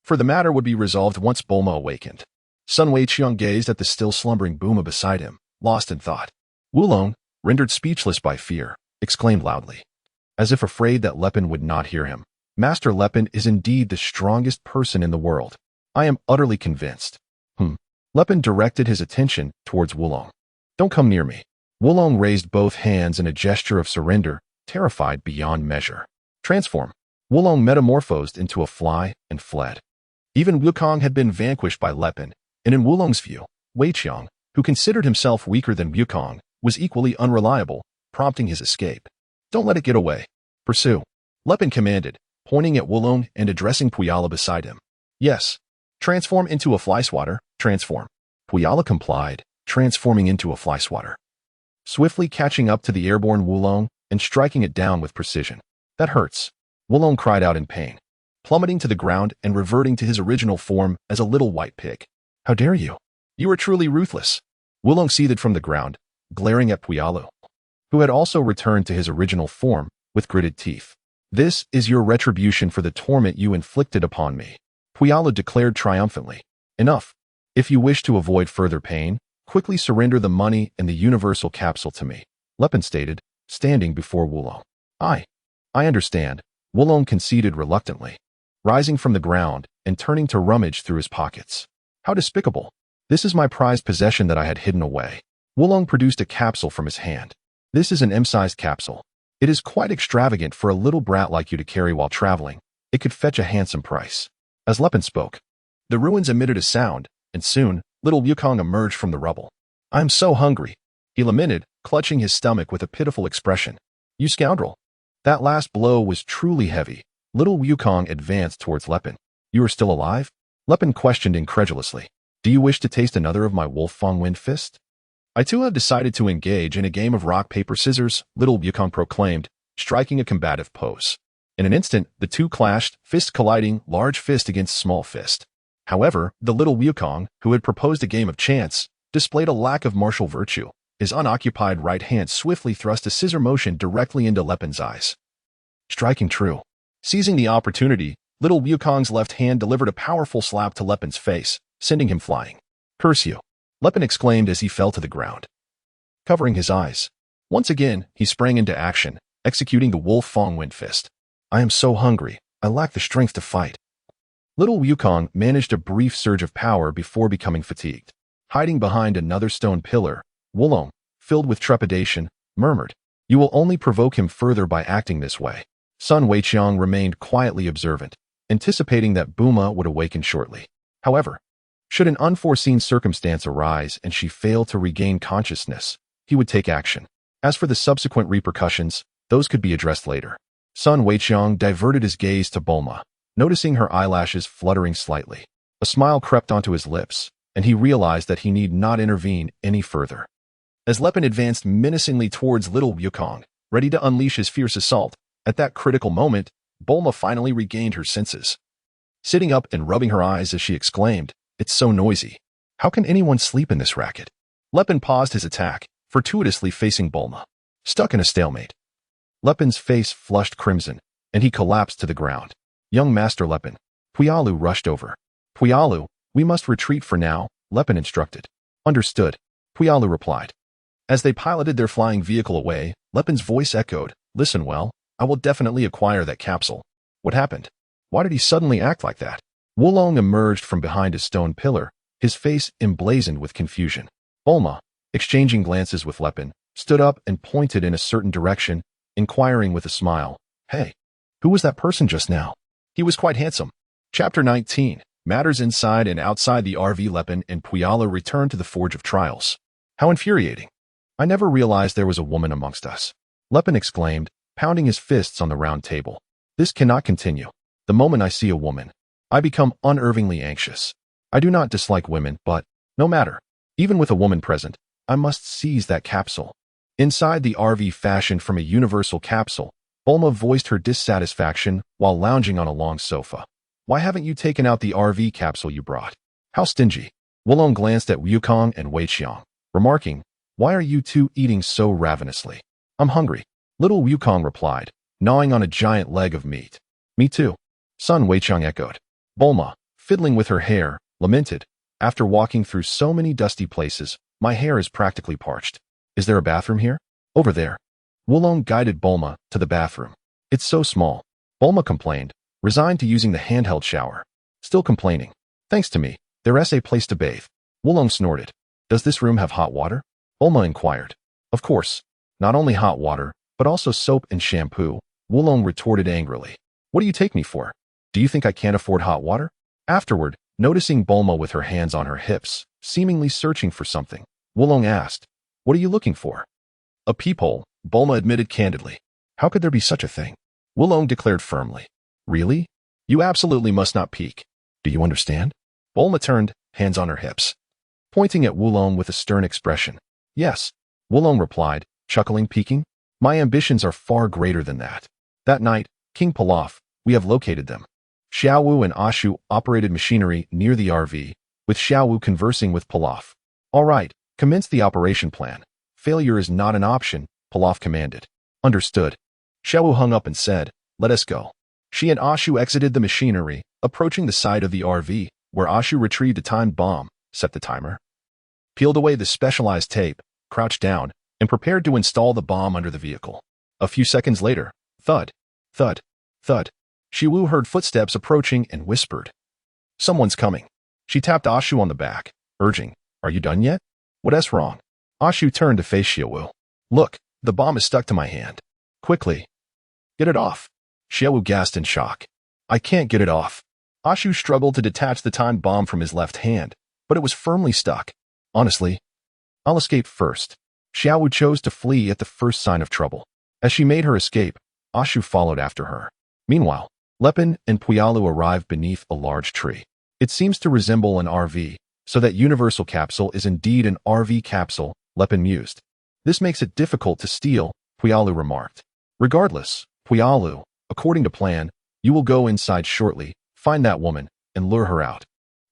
for the matter would be resolved once Bulma awakened. Sun Weiqiang gazed at the still slumbering Bulma beside him, lost in thought. Wulong, rendered speechless by fear, exclaimed loudly, as if afraid that Lepin would not hear him. Master Lepin is indeed the strongest person in the world. I am utterly convinced. Lepin directed his attention towards Wulong. Don't come near me. Wulong raised both hands in a gesture of surrender, terrified beyond measure. Transform. Wulong metamorphosed into a fly and fled. Even Wukong had been vanquished by Lepin, and in Wulong's view, Weiqiang, who considered himself weaker than Wukong, was equally unreliable, prompting his escape. Don't let it get away. Pursue. Lepin commanded, pointing at Wulong and addressing Puyala beside him. Yes. Transform into a fly swatter. Transform. Puyala complied, transforming into a fly swatter. Swiftly catching up to the airborne Wulong and striking it down with precision. That hurts. Wulong cried out in pain, plummeting to the ground and reverting to his original form as a little white pig. How dare you? You are truly ruthless. Wulong seethed from the ground, glaring at Puyala, who had also returned to his original form with gritted teeth. This is your retribution for the torment you inflicted upon me, Puyala declared triumphantly. Enough. If you wish to avoid further pain, quickly surrender the money and the universal capsule to me, Lepin stated, standing before Wulong. I understand, Wulong conceded reluctantly, rising from the ground and turning to rummage through his pockets. How despicable. This is my prized possession that I had hidden away. Wulong produced a capsule from his hand. This is an M-sized capsule. It is quite extravagant for a little brat like you to carry while traveling. It could fetch a handsome price. As Lepin spoke, the ruins emitted a sound, and soon, little Wukong emerged from the rubble. I am so hungry, he lamented, clutching his stomach with a pitiful expression. You scoundrel. That last blow was truly heavy. Little Wukong advanced towards Lepin. You are still alive? Lepin questioned incredulously. Do you wish to taste another of my Wolf Fong Wind Fist? I too have decided to engage in a game of rock, paper, scissors, little Wukong proclaimed, striking a combative pose. In an instant, the two clashed, fist colliding, large fist against small fist. However, the little Wukong, who had proposed a game of chance, displayed a lack of martial virtue. His unoccupied right hand swiftly thrust a scissor motion directly into Lepin's eyes. Striking true. Seizing the opportunity, little Wukong's left hand delivered a powerful slap to Lepin's face, sending him flying. Curse you! Lepin exclaimed as he fell to the ground, covering his eyes. Once again, he sprang into action, executing the Wolf Fong Wind Fist. I am so hungry, I lack the strength to fight. Little Wukong managed a brief surge of power before becoming fatigued. Hiding behind another stone pillar, Wulong, filled with trepidation, murmured, "You will only provoke him further by acting this way." Sun Weiqiang remained quietly observant, anticipating that Bulma would awaken shortly. However, should an unforeseen circumstance arise and she fail to regain consciousness, he would take action. As for the subsequent repercussions, those could be addressed later. Sun Weiqiang diverted his gaze to Bulma, noticing her eyelashes fluttering slightly. A smile crept onto his lips, and he realized that he need not intervene any further. As Lepin advanced menacingly towards little Wukong, ready to unleash his fierce assault, at that critical moment, Bulma finally regained her senses. Sitting up and rubbing her eyes as she exclaimed, "It's so noisy. How can anyone sleep in this racket?" Lepin paused his attack, fortuitously facing Bulma. Stuck in a stalemate. Lepin's face flushed crimson, and he collapsed to the ground. "Young Master Lepin." Puyalu rushed over. "Puyalu, we must retreat for now," Lepin instructed. "Understood," Puyalu replied. As they piloted their flying vehicle away, Lepin's voice echoed, "Listen well, I will definitely acquire that capsule." What happened? Why did he suddenly act like that? Wulong emerged from behind a stone pillar, his face emblazoned with confusion. Bulma, exchanging glances with Lepin, stood up and pointed in a certain direction, inquiring with a smile, "Hey, who was that person just now?" "He was quite handsome." Chapter 19. Matters inside and outside the RV. Lepin and Puyalu returned to the Forge of Trials. "How infuriating. I never realized there was a woman amongst us," Lepin exclaimed, pounding his fists on the round table. "This cannot continue. The moment I see a woman, I become unnervingly anxious. I do not dislike women, but, no matter, even with a woman present, I must seize that capsule." Inside the RV fashioned from a universal capsule, Bulma voiced her dissatisfaction while lounging on a long sofa. "Why haven't you taken out the RV capsule you brought? How stingy." Wulong glanced at Wukong and Weiqiang, remarking, "Why are you two eating so ravenously?" "I'm hungry," little Wukong replied, gnawing on a giant leg of meat. "Me too," Sun Weiqiang echoed. Bulma, fiddling with her hair, lamented, "After walking through so many dusty places, my hair is practically parched. Is there a bathroom here?" "Over there." Wulong guided Bulma to the bathroom. "It's so small," Bulma complained, resigned to using the handheld shower. "Still complaining. Thanks to me, there's a place to bathe." Wulong snorted. "Does this room have hot water?" Bulma inquired. "Of course. Not only hot water, but also soap and shampoo," Wulong retorted angrily. "What do you take me for? Do you think I can't afford hot water?" Afterward, noticing Bulma with her hands on her hips, seemingly searching for something, Wulong asked, "What are you looking for?" "A peephole," Bulma admitted candidly. "How could there be such a thing?" Wulong declared firmly. "Really? You absolutely must not peek. Do you understand?" Bulma turned, hands on her hips, pointing at Wulong with a stern expression. "Yes," Wulong replied, chuckling, peeking. "My ambitions are far greater than that." That night, King Pilaf, we have located them. Xiaowu and Ashu operated machinery near the RV, with Xiaowu conversing with Pilaf. "All right, commence the operation plan. Failure is not an option," Pilaf commanded. "Understood." Xiaowu hung up and said, "Let us go." She and Ashu exited the machinery, approaching the side of the RV, where Ashu retrieved a timed bomb, set the timer, peeled away the specialized tape, crouched down, and prepared to install the bomb under the vehicle. A few seconds later, thud, thud, thud. Xiaowu heard footsteps approaching and whispered, "Someone's coming." She tapped Ashu on the back, urging, "Are you done yet?" "What's wrong?" Ashu turned to face Xiaowu. "Look, the bomb is stuck to my hand. Quickly. Get it off." Xiaowu gasped in shock. "I can't get it off." Ashu struggled to detach the timed bomb from his left hand, but it was firmly stuck. "Honestly, I'll escape first." Xiaowu chose to flee at the first sign of trouble. As she made her escape, Ashu followed after her. Meanwhile, Lepin and Puyalu arrived beneath a large tree. It seems to resemble an RV, so that universal capsule is indeed an RV capsule, Lepin mused. "This makes it difficult to steal," Puyalu remarked. "Regardless, Puyalu, according to plan, you will go inside shortly, find that woman, and lure her out.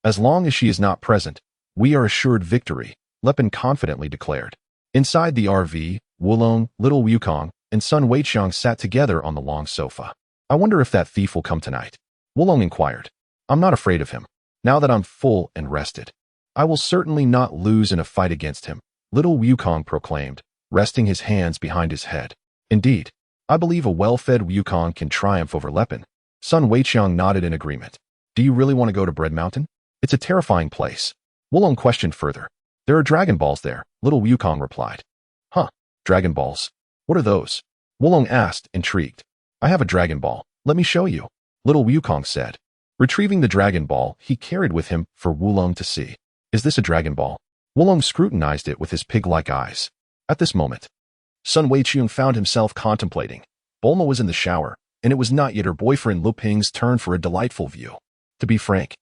As long as she is not present, we are assured victory," Lepin confidently declared. Inside the RV, Wulong, little Wukong, and Sun Weiqiang sat together on the long sofa. "I wonder if that thief will come tonight," Wulong inquired. "I'm not afraid of him. Now that I'm full and rested, I will certainly not lose in a fight against him," little Wukong proclaimed, resting his hands behind his head. "Indeed, I believe a well-fed Wukong can triumph over Lepin." Sun Weiqiang nodded in agreement. Do you really want to go to Bread Mountain? It's a terrifying place. Wulong questioned further. There are Dragon Balls there, little Wukong replied. Huh, Dragon Balls. What are those? Wulong asked, intrigued. I have a Dragon Ball. Let me show you, little Wukong said. Retrieving the Dragon Ball, he carried with him for Wulong to see. Is this a Dragon Ball? Wulong scrutinized it with his pig-like eyes. At this moment, Sun Wukong found himself contemplating. Bulma was in the shower, and it was not yet her boyfriend Lu Ping's turn for a delightful view. To be frank,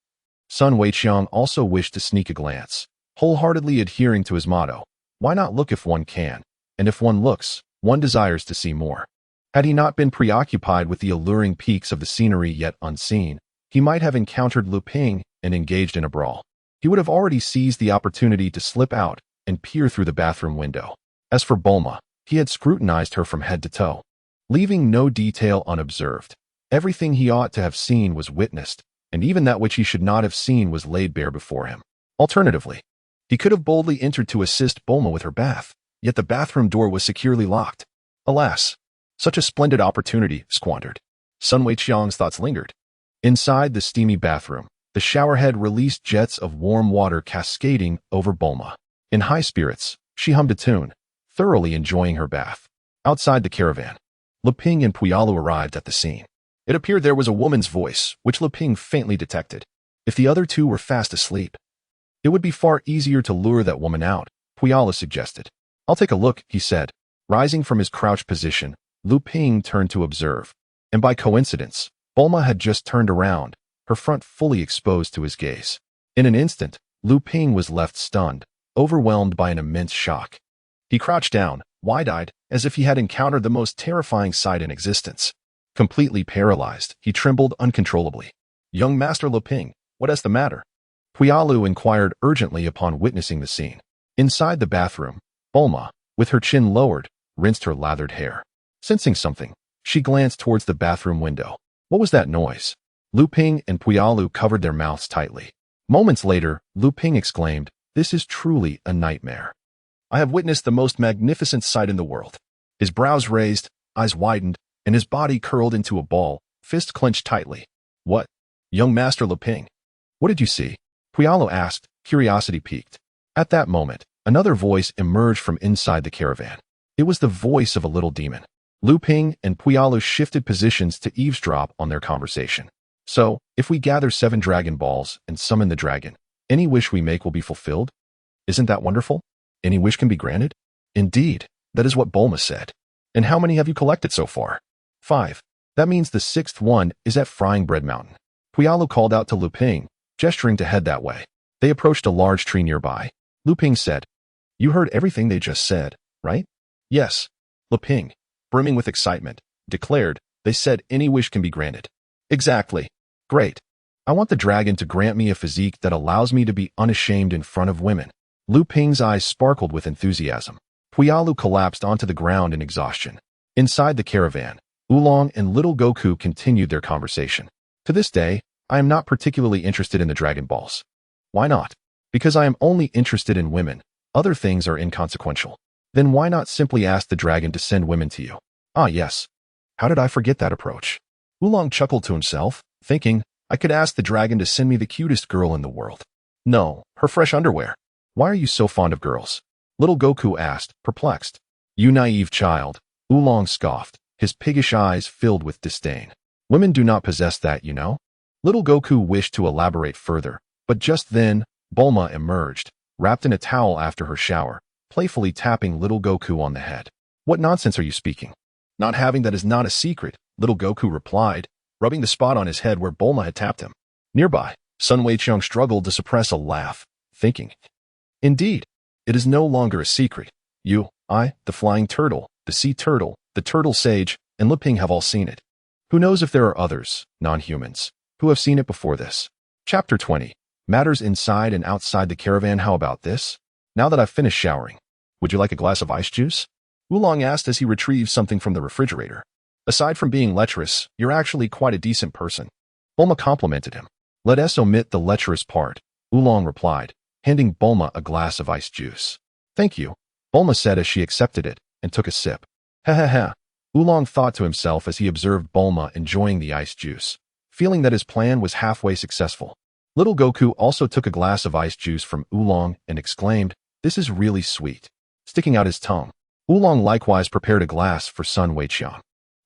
Sun Wukong also wished to sneak a glance, wholeheartedly adhering to his motto, why not look if one can, and if one looks, one desires to see more. Had he not been preoccupied with the alluring peaks of the scenery yet unseen, he might have encountered Lu Ping and engaged in a brawl. He would have already seized the opportunity to slip out and peer through the bathroom window. As for Bulma, he had scrutinized her from head to toe, leaving no detail unobserved. Everything he ought to have seen was witnessed, and even that which he should not have seen was laid bare before him. Alternatively, he could have boldly entered to assist Bulma with her bath, yet the bathroom door was securely locked. Alas, such a splendid opportunity squandered. Sun Wukong's thoughts lingered. Inside the steamy bathroom, the showerhead released jets of warm water cascading over Bulma. In high spirits, she hummed a tune, thoroughly enjoying her bath. Outside the caravan, Lu Ping and Puyalu arrived at the scene. It appeared there was a woman's voice, which Lu Ping faintly detected. If the other two were fast asleep, it would be far easier to lure that woman out, Puyalu suggested. I'll take a look, he said. Rising from his crouched position, Lu Ping turned to observe. And by coincidence, Bulma had just turned around, her front fully exposed to his gaze. In an instant, Lu Ping was left stunned, overwhelmed by an immense shock. He crouched down, wide-eyed, as if he had encountered the most terrifying sight in existence. Completely paralyzed, he trembled uncontrollably. Young Master Lu Ping, what is the matter? Puyalu inquired urgently upon witnessing the scene. Inside the bathroom, Bulma, with her chin lowered, rinsed her lathered hair. Sensing something, she glanced towards the bathroom window. What was that noise? Lu Ping and Puyalu covered their mouths tightly. Moments later, Lu Ping exclaimed, "This is truly a nightmare. I have witnessed the most magnificent sight in the world." His brows raised, eyes widened, and his body curled into a ball, fist clenched tightly. What? Young Master Lu Ping, what did you see? Puyalu asked, curiosity piqued. At that moment, another voice emerged from inside the caravan. It was the voice of a little demon. Lu Ping and Puyalu shifted positions to eavesdrop on their conversation. So, if we gather 7 Dragon Balls and summon the dragon, any wish we make will be fulfilled? Isn't that wonderful? Any wish can be granted? Indeed, that is what Bulma said. And how many have you collected so far? 5. That means the 6th one is at Frying Bread Mountain. Puyalu called out to Lu Ping, gesturing to head that way. They approached a large tree nearby. Lu Ping said, "You heard everything they just said, right?" "Yes." Lu Ping, brimming with excitement, declared, "They said any wish can be granted." "Exactly. Great. I want the dragon to grant me a physique that allows me to be unashamed in front of women." Lu Ping's eyes sparkled with enthusiasm. Puyalu collapsed onto the ground in exhaustion. Inside the caravan, Oolong and little Goku continued their conversation. To this day, I am not particularly interested in the Dragon Balls. Why not? Because I am only interested in women. Other things are inconsequential. Then why not simply ask the dragon to send women to you? Ah, yes. How did I forget that approach? Oolong chuckled to himself, thinking, I could ask the dragon to send me the cutest girl in the world. No, her fresh underwear. Why are you so fond of girls? Little Goku asked, perplexed. You naive child, Oolong scoffed, his piggish eyes filled with disdain. Women do not possess that, you know. Little Goku wished to elaborate further, but just then, Bulma emerged, wrapped in a towel after her shower, playfully tapping little Goku on the head. What nonsense are you speaking? Not having that is not a secret, little Goku replied, rubbing the spot on his head where Bulma had tapped him. Nearby, Sun Wukong struggled to suppress a laugh, thinking, indeed, it is no longer a secret. You, I, the flying turtle, the sea turtle, the turtle sage, and Lu Ping have all seen it. Who knows if there are others, non-humans, who have seen it before this? Chapter 20. Matters inside and outside the caravan. How about this? Now that I've finished showering, would you like a glass of ice juice? Oolong asked as he retrieved something from the refrigerator. Aside from being lecherous, you're actually quite a decent person. Bulma complimented him. Let us omit the lecherous part, Oolong replied, handing Bulma a glass of ice juice. Thank you, Bulma said as she accepted it and took a sip. Ha ha ha, Oolong thought to himself as he observed Bulma enjoying the ice juice, feeling that his plan was halfway successful. Little Goku also took a glass of ice juice from Oolong and exclaimed, "This is really sweet," sticking out his tongue. Oolong likewise prepared a glass for Sun Wukong.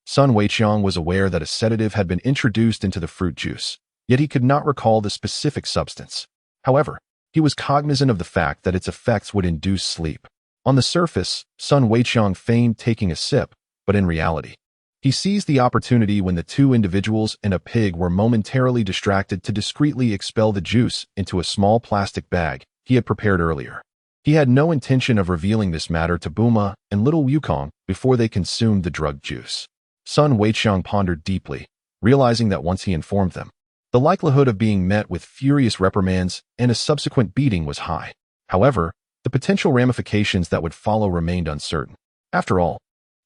Sun Wukong was aware that a sedative had been introduced into the fruit juice, yet he could not recall the specific substance. However, he was cognizant of the fact that its effects would induce sleep. On the surface, Sun Wukong feigned taking a sip, but in reality, he seized the opportunity when the two individuals and a pig were momentarily distracted to discreetly expel the juice into a small plastic bag he had prepared earlier. He had no intention of revealing this matter to Bulma and Little Wukong before they consumed the drugged juice. Sun Wukong pondered deeply, realizing that once he informed them, the likelihood of being met with furious reprimands and a subsequent beating was high. However, the potential ramifications that would follow remained uncertain. After all,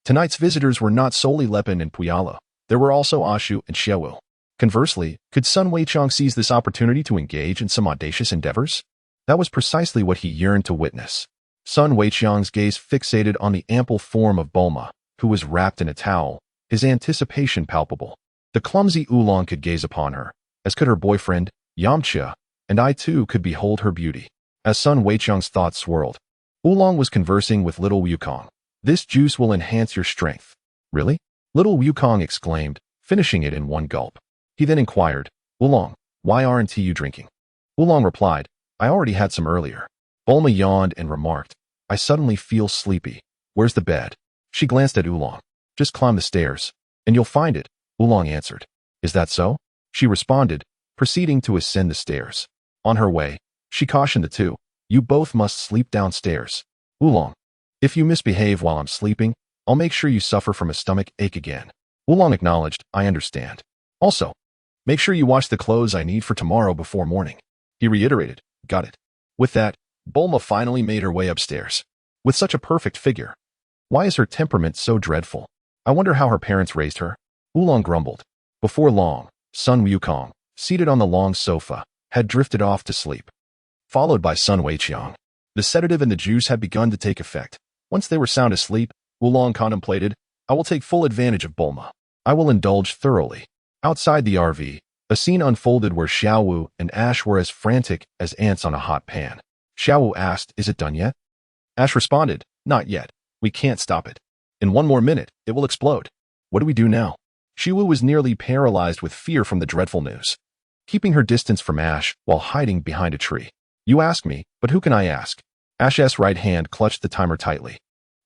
tonight's visitors were not solely Lepin and Puyallo. There were also Ashu and Xiaowu. Conversely, could Sun Wukong seize this opportunity to engage in some audacious endeavors? That was precisely what he yearned to witness. Sun Wukong's gaze fixated on the ample form of Bulma, who was wrapped in a towel, his anticipation palpable. The clumsy Oolong could gaze upon her, as could her boyfriend, Yamcha, and I too could behold her beauty. As Sun Wukong's thoughts swirled, Oolong was conversing with Little Wukong. "This juice will enhance your strength." "Really?" Little Wukong exclaimed, finishing it in one gulp. He then inquired, "Oolong, why aren't you drinking?" Oolong replied, "I already had some earlier." Bulma yawned and remarked, "I suddenly feel sleepy. Where's the bed?" She glanced at Oolong. "Just climb the stairs, and you'll find it," Oolong answered. "Is that so?" She responded, proceeding to ascend the stairs. On her way, she cautioned the two, "You both must sleep downstairs. Oolong, if you misbehave while I'm sleeping, I'll make sure you suffer from a stomach ache again." Oolong acknowledged, "I understand. Also, make sure you wash the clothes I need for tomorrow before morning." He reiterated, "Got it." With that, Bulma finally made her way upstairs. With such a perfect figure. Why is her temperament so dreadful? I wonder how her parents raised her. Oolong grumbled. Before long, Sun Wukong, seated on the long sofa, had drifted off to sleep, followed by Sun Wukong. The sedative and the juice had begun to take effect. Once they were sound asleep, Oolong contemplated, "I will take full advantage of Bulma. I will indulge thoroughly." Outside the RV, a scene unfolded where Xiaowu and Ash were as frantic as ants on a hot pan. Xiaowu asked, "Is it done yet?" Ash responded, "Not yet. We can't stop it. In one more minute, it will explode. What do we do now?" Xiaowu was nearly paralyzed with fear from the dreadful news, keeping her distance from Ash while hiding behind a tree. "You ask me, but who can I ask?" Ash's right hand clutched the timer tightly,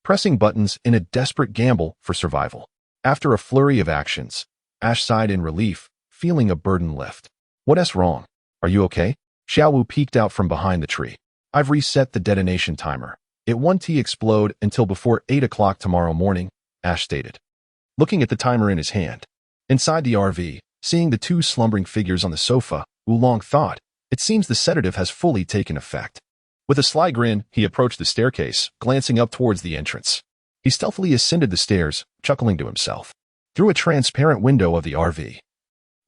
pressing buttons in a desperate gamble for survival. After a flurry of actions, Ash sighed in relief, feeling a burden lift. "What's wrong? Are you okay?" Xiaowu peeked out from behind the tree. "I've reset the detonation timer. It won't explode until before 8 o'clock tomorrow morning," Ash stated, looking at the timer in his hand. Inside the RV, seeing the two slumbering figures on the sofa, Oolong thought, "It seems the sedative has fully taken effect." With a sly grin, he approached the staircase, glancing up towards the entrance. He stealthily ascended the stairs, chuckling to himself. Through a transparent window of the RV,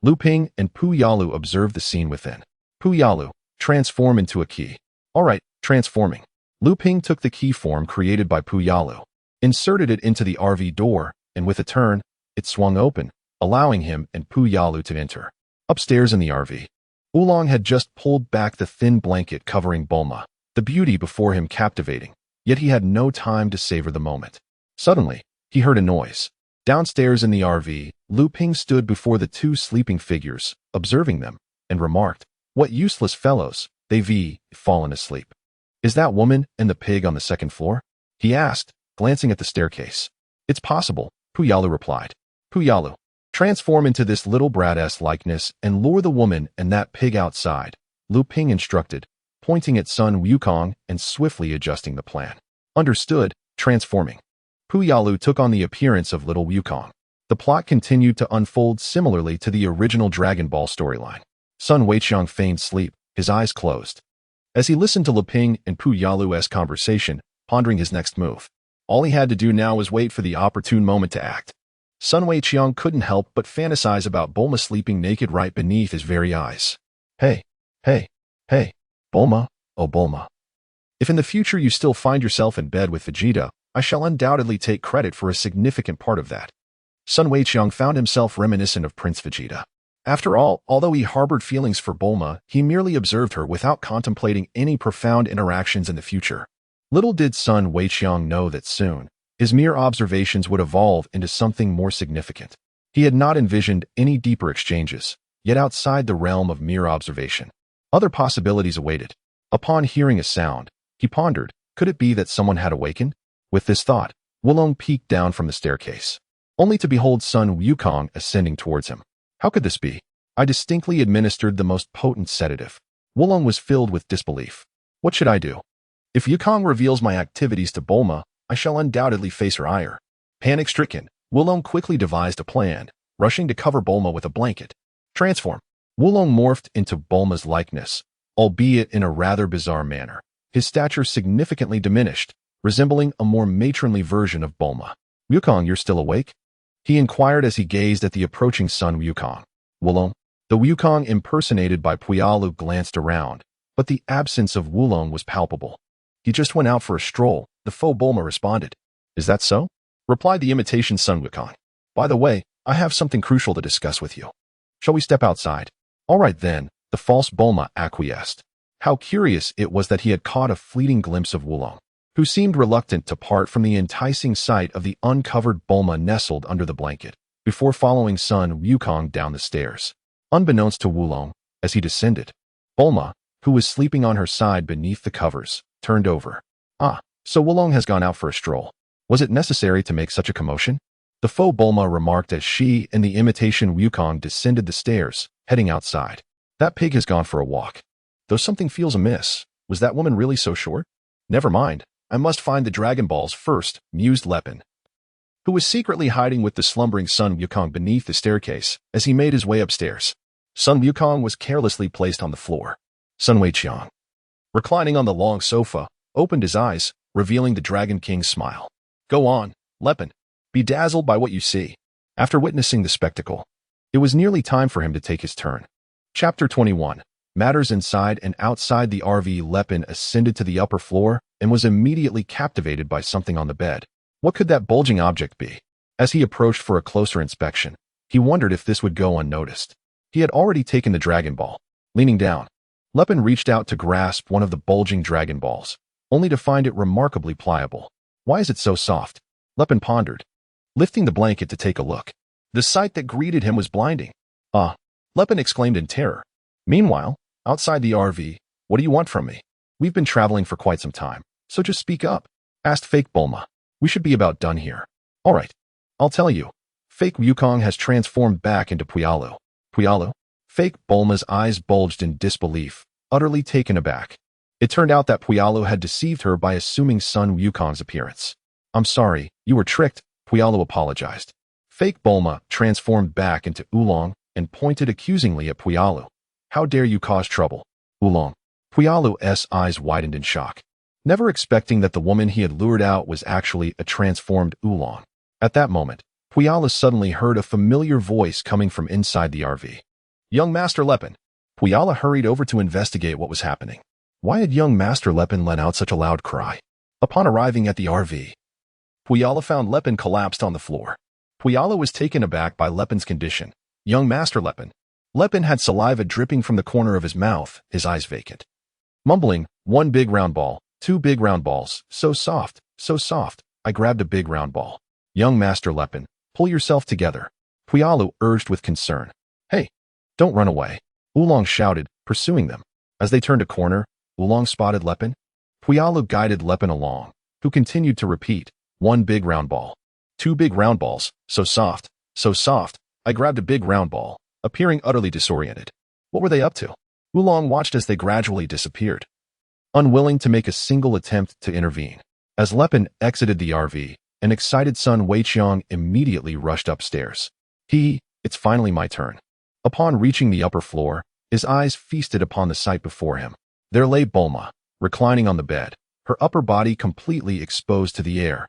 Lu Ping and Pu Yalu observed the scene within. Pu Yalu, transform into a key. "All right, transforming." Lu Ping took the key form created by Pu Yalu, inserted it into the RV door, and with a turn, it swung open, allowing him and Pu Yalu to enter. Upstairs in the RV, Oolong had just pulled back the thin blanket covering Bulma, the beauty before him captivating, yet he had no time to savor the moment. Suddenly, he heard a noise. Downstairs in the RV, Lu Ping stood before the two sleeping figures, observing them, and remarked, "What useless fellows, they've fallen asleep." "Is that woman and the pig on the second floor?" he asked, glancing at the staircase. "It's possible," Puyalu replied. "Puyalu, transform into this little brat-s likeness and lure the woman and that pig outside," Lu Ping instructed, pointing at Sun Wukong and swiftly adjusting the plan. "Understood," transforming. Puyalu took on the appearance of Little Wukong. The plot continued to unfold similarly to the original Dragon Ball storyline. Sun Weiqiang feigned sleep, his eyes closed, as he listened to Lu Ping and Puyalu's conversation, pondering his next move. All he had to do now was wait for the opportune moment to act. Sun Weiqiang couldn't help but fantasize about Bulma sleeping naked right beneath his very eyes. Hey, Bulma, oh Bulma. If in the future you still find yourself in bed with Vegeta, I shall undoubtedly take credit for a significant part of that. Sun Weiqiang found himself reminiscent of Prince Vegeta. After all, although he harbored feelings for Bulma, he merely observed her without contemplating any profound interactions in the future. Little did Sun Wukong know that soon, his mere observations would evolve into something more significant. He had not envisioned any deeper exchanges, yet outside the realm of mere observation, other possibilities awaited. Upon hearing a sound, he pondered, could it be that someone had awakened? With this thought, Wulong peeked down from the staircase, only to behold Sun Wukong ascending towards him. How could this be? I distinctly administered the most potent sedative. Wulong was filled with disbelief. What should I do? If Wukong reveals my activities to Bulma, I shall undoubtedly face her ire. Panic-stricken, Wulong quickly devised a plan, rushing to cover Bulma with a blanket. Transform. Wulong morphed into Bulma's likeness, albeit in a rather bizarre manner. His stature significantly diminished, resembling a more matronly version of Bulma. Wukong, you're still awake? He inquired as he gazed at the approaching Sun Wukong. Wulong. The Wukong impersonated by Puyalu glanced around, but the absence of Wulong was palpable. He just went out for a stroll, the faux Bulma responded. Is that so? Replied the imitation Sun Wukong. By the way, I have something crucial to discuss with you. Shall we step outside? All right then, the false Bulma acquiesced. How curious it was that he had caught a fleeting glimpse of Wulong, who seemed reluctant to part from the enticing sight of the uncovered Bulma nestled under the blanket, before following Sun Wukong down the stairs. Unbeknownst to Wulong, as he descended, Bulma, who was sleeping on her side beneath the covers, turned over. Ah, so Wulong has gone out for a stroll. Was it necessary to make such a commotion? The faux Bulma remarked as she and the imitation Wukong descended the stairs, heading outside. That pig has gone for a walk. Though something feels amiss, was that woman really so short? Never mind, I must find the Dragon Balls first, mused Lepin, who was secretly hiding with the slumbering Sun Wukong beneath the staircase as he made his way upstairs. Sun Wukong was carelessly placed on the floor. Sun Weiqiang, reclining on the long sofa, opened his eyes, revealing the Dragon King's smile. Go on, Lepin. Be dazzled by what you see. After witnessing the spectacle, it was nearly time for him to take his turn. Chapter 21. Matters inside and outside the RV. Lepin ascended to the upper floor and was immediately captivated by something on the bed. What could that bulging object be? As he approached for a closer inspection, he wondered if this would go unnoticed. He had already taken the Dragon Ball. Leaning down, Lepin reached out to grasp one of the bulging Dragon Balls, only to find it remarkably pliable. Why is it so soft? Lepin pondered, lifting the blanket to take a look. The sight that greeted him was blinding. Ah! Lepin exclaimed in terror. Meanwhile, outside the RV, what do you want from me? We've been traveling for quite some time, so just speak up, asked fake Bulma. We should be about done here. All right, I'll tell you. Fake Wukong has transformed back into Puyalu. Puyalu? Fake Bulma's eyes bulged in disbelief, utterly taken aback. It turned out that Puyalu had deceived her by assuming Sun Wukong's appearance. I'm sorry, you were tricked, Puyalu apologized. Fake Bulma transformed back into Oolong and pointed accusingly at Puyalu. How dare you cause trouble, Oolong? Puyalu's eyes widened in shock, never expecting that the woman he had lured out was actually a transformed Oolong. At that moment, Puyalu suddenly heard a familiar voice coming from inside the RV. Young Master Lepin. Puyalu hurried over to investigate what was happening. Why had young Master Lepin let out such a loud cry? Upon arriving at the RV, Puyalu found Lepin collapsed on the floor. Puyalu was taken aback by Lepin's condition. Young Master Lepin. Lepin had saliva dripping from the corner of his mouth, his eyes vacant. Mumbling, 1 big round ball, 2 big round balls, so soft, I grabbed a big round ball. Young Master Lepin, pull yourself together, Puyalu urged with concern. Hey, don't run away, Oolong shouted, pursuing them. As they turned a corner, Oolong spotted Lepin. Puyalu guided Lepin along, who continued to repeat, 1 big round ball, 2 big round balls, so soft, I grabbed a big round ball, appearing utterly disoriented. What were they up to? Oolong watched as they gradually disappeared, unwilling to make a single attempt to intervene. As Lepin exited the RV, an excited Sun Weiqiang immediately rushed upstairs. It's finally my turn. Upon reaching the upper floor, his eyes feasted upon the sight before him. There lay Bulma, reclining on the bed, her upper body completely exposed to the air.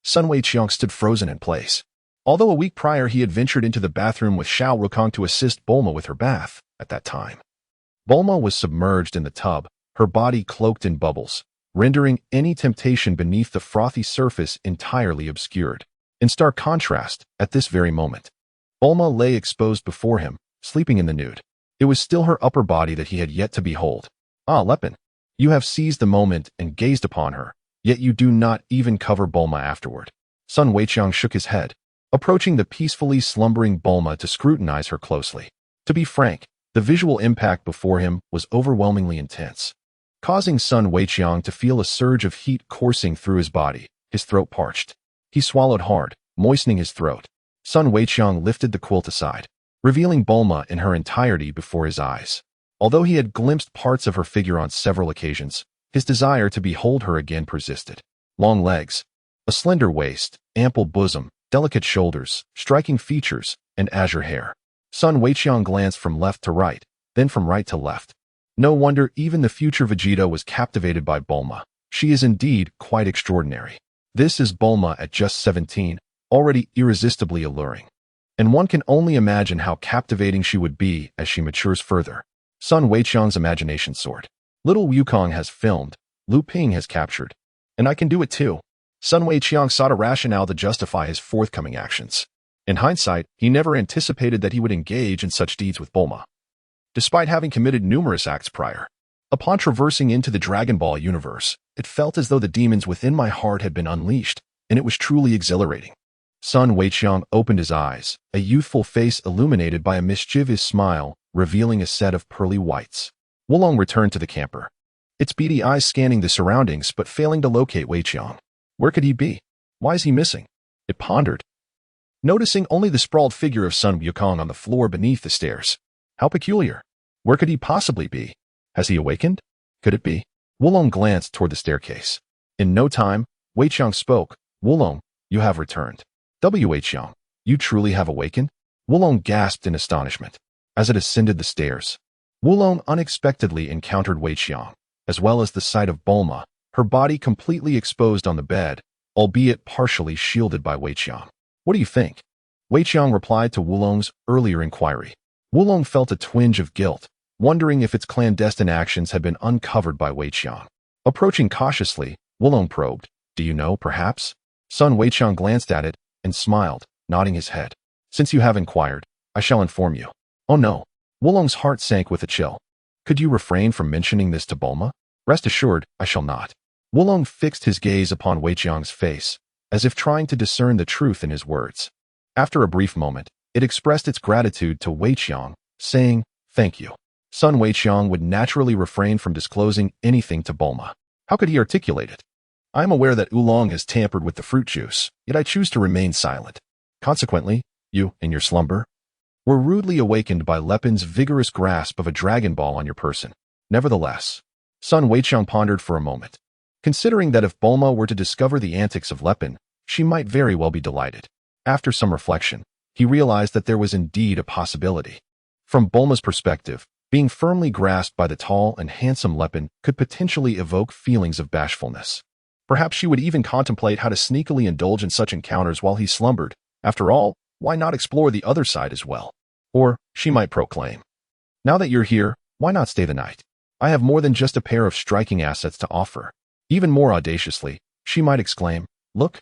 Sun Weiqiang stood frozen in place. Although a week prior he had ventured into the bathroom with Sun Wukong to assist Bulma with her bath, at that time, Bulma was submerged in the tub, her body cloaked in bubbles, rendering any temptation beneath the frothy surface entirely obscured. In stark contrast, at this very moment, Bulma lay exposed before him, sleeping in the nude. It was still her upper body that he had yet to behold. Ah, Lepin, you have seized the moment and gazed upon her, yet you do not even cover Bulma afterward. Sun Weiqiang shook his head, approaching the peacefully slumbering Bulma to scrutinize her closely. To be frank, the visual impact before him was overwhelmingly intense, causing Sun Weiqiang to feel a surge of heat coursing through his body. His throat parched. He swallowed hard, moistening his throat. Sun Weiqiang lifted the quilt aside, revealing Bulma in her entirety before his eyes. Although he had glimpsed parts of her figure on several occasions, his desire to behold her again persisted. Long legs, a slender waist, ample bosom, delicate shoulders, striking features, and azure hair. Sun Weiqiang glanced from left to right, then from right to left. No wonder even the future Vegeta was captivated by Bulma. She is indeed quite extraordinary. This is Bulma at just 17, already irresistibly alluring. And one can only imagine how captivating she would be as she matures further. Sun Weiqiang's imagination soared. Little Wukong has filmed, Lu Ping has captured. And I can do it too. Sun Weiqiang sought a rationale to justify his forthcoming actions. In hindsight, he never anticipated that he would engage in such deeds with Bulma, despite having committed numerous acts prior. Upon traversing into the Dragon Ball universe, it felt as though the demons within my heart had been unleashed, and it was truly exhilarating. Sun Weiqiang opened his eyes, a youthful face illuminated by a mischievous smile, revealing a set of pearly whites. Wulong returned to the camper, its beady eyes scanning the surroundings but failing to locate Weiqiang. Where could he be? Why is he missing? It pondered, noticing only the sprawled figure of Sun Wukong on the floor beneath the stairs. How peculiar. Where could he possibly be? Has he awakened? Could it be? Wulong glanced toward the staircase. In no time, Weiqiang spoke. Wulong, you have returned. Weiqiang, you truly have awakened? Wulong gasped in astonishment. As it ascended the stairs, Wulong unexpectedly encountered Weiqiang, as well as the sight of Bulma, her body completely exposed on the bed, albeit partially shielded by Weiqiang. What do you think? Weiqiang replied to Wulong's earlier inquiry. Wulong felt a twinge of guilt, wondering if its clandestine actions had been uncovered by Weiqiang. Approaching cautiously, Wulong probed, do you know, perhaps? Sun Weiqiang glanced at it and smiled, nodding his head. Since you have inquired, I shall inform you. Oh no. Wulong's heart sank with a chill. Could you refrain from mentioning this to Bulma? Rest assured, I shall not. Wulong fixed his gaze upon Weiqiang's face, as if trying to discern the truth in his words. After a brief moment, it expressed its gratitude to Weiqiang, saying, thank you. Sun Weiqiang would naturally refrain from disclosing anything to Bulma. How could he articulate it? I am aware that Oolong has tampered with the fruit juice, yet I choose to remain silent. Consequently, you, in your slumber, were rudely awakened by Lepin's vigorous grasp of a Dragon Ball on your person. Nevertheless, Sun Weiqiang pondered for a moment, considering that if Bulma were to discover the antics of Lepin, she might very well be delighted. After some reflection, he realized that there was indeed a possibility. From Bulma's perspective, being firmly grasped by the tall and handsome Lepin could potentially evoke feelings of bashfulness. Perhaps she would even contemplate how to sneakily indulge in such encounters while he slumbered. After all, why not explore the other side as well? Or, she might proclaim, now that you're here, why not stay the night? I have more than just a pair of striking assets to offer. Even more audaciously, she might exclaim, look,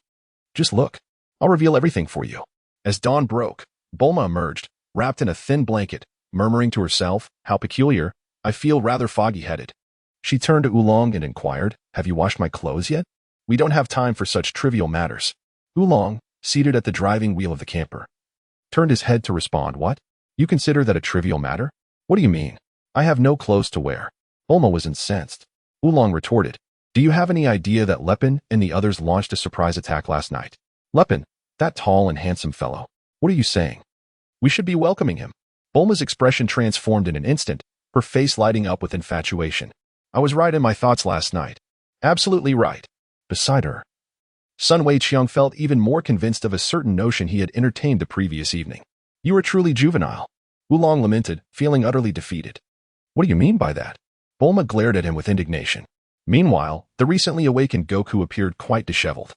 just look. I'll reveal everything for you. As dawn broke, Bulma emerged, wrapped in a thin blanket, murmuring to herself, how peculiar, I feel rather foggy-headed. She turned to Oolong and inquired, have you washed my clothes yet? We don't have time for such trivial matters. Oolong, seated at the driving wheel of the camper, turned his head to respond, what? You consider that a trivial matter? What do you mean? I have no clothes to wear. Bulma was incensed. Oolong retorted, do you have any idea that Lepin and the others launched a surprise attack last night? Lepin, that tall and handsome fellow. What are you saying? We should be welcoming him. Bulma's expression transformed in an instant, her face lighting up with infatuation. I was right in my thoughts last night. Absolutely right. Beside her, Sun Weiqiang felt even more convinced of a certain notion he had entertained the previous evening. You are truly juvenile. Oolong lamented, feeling utterly defeated. What do you mean by that? Bulma glared at him with indignation. Meanwhile, the recently awakened Goku appeared quite disheveled,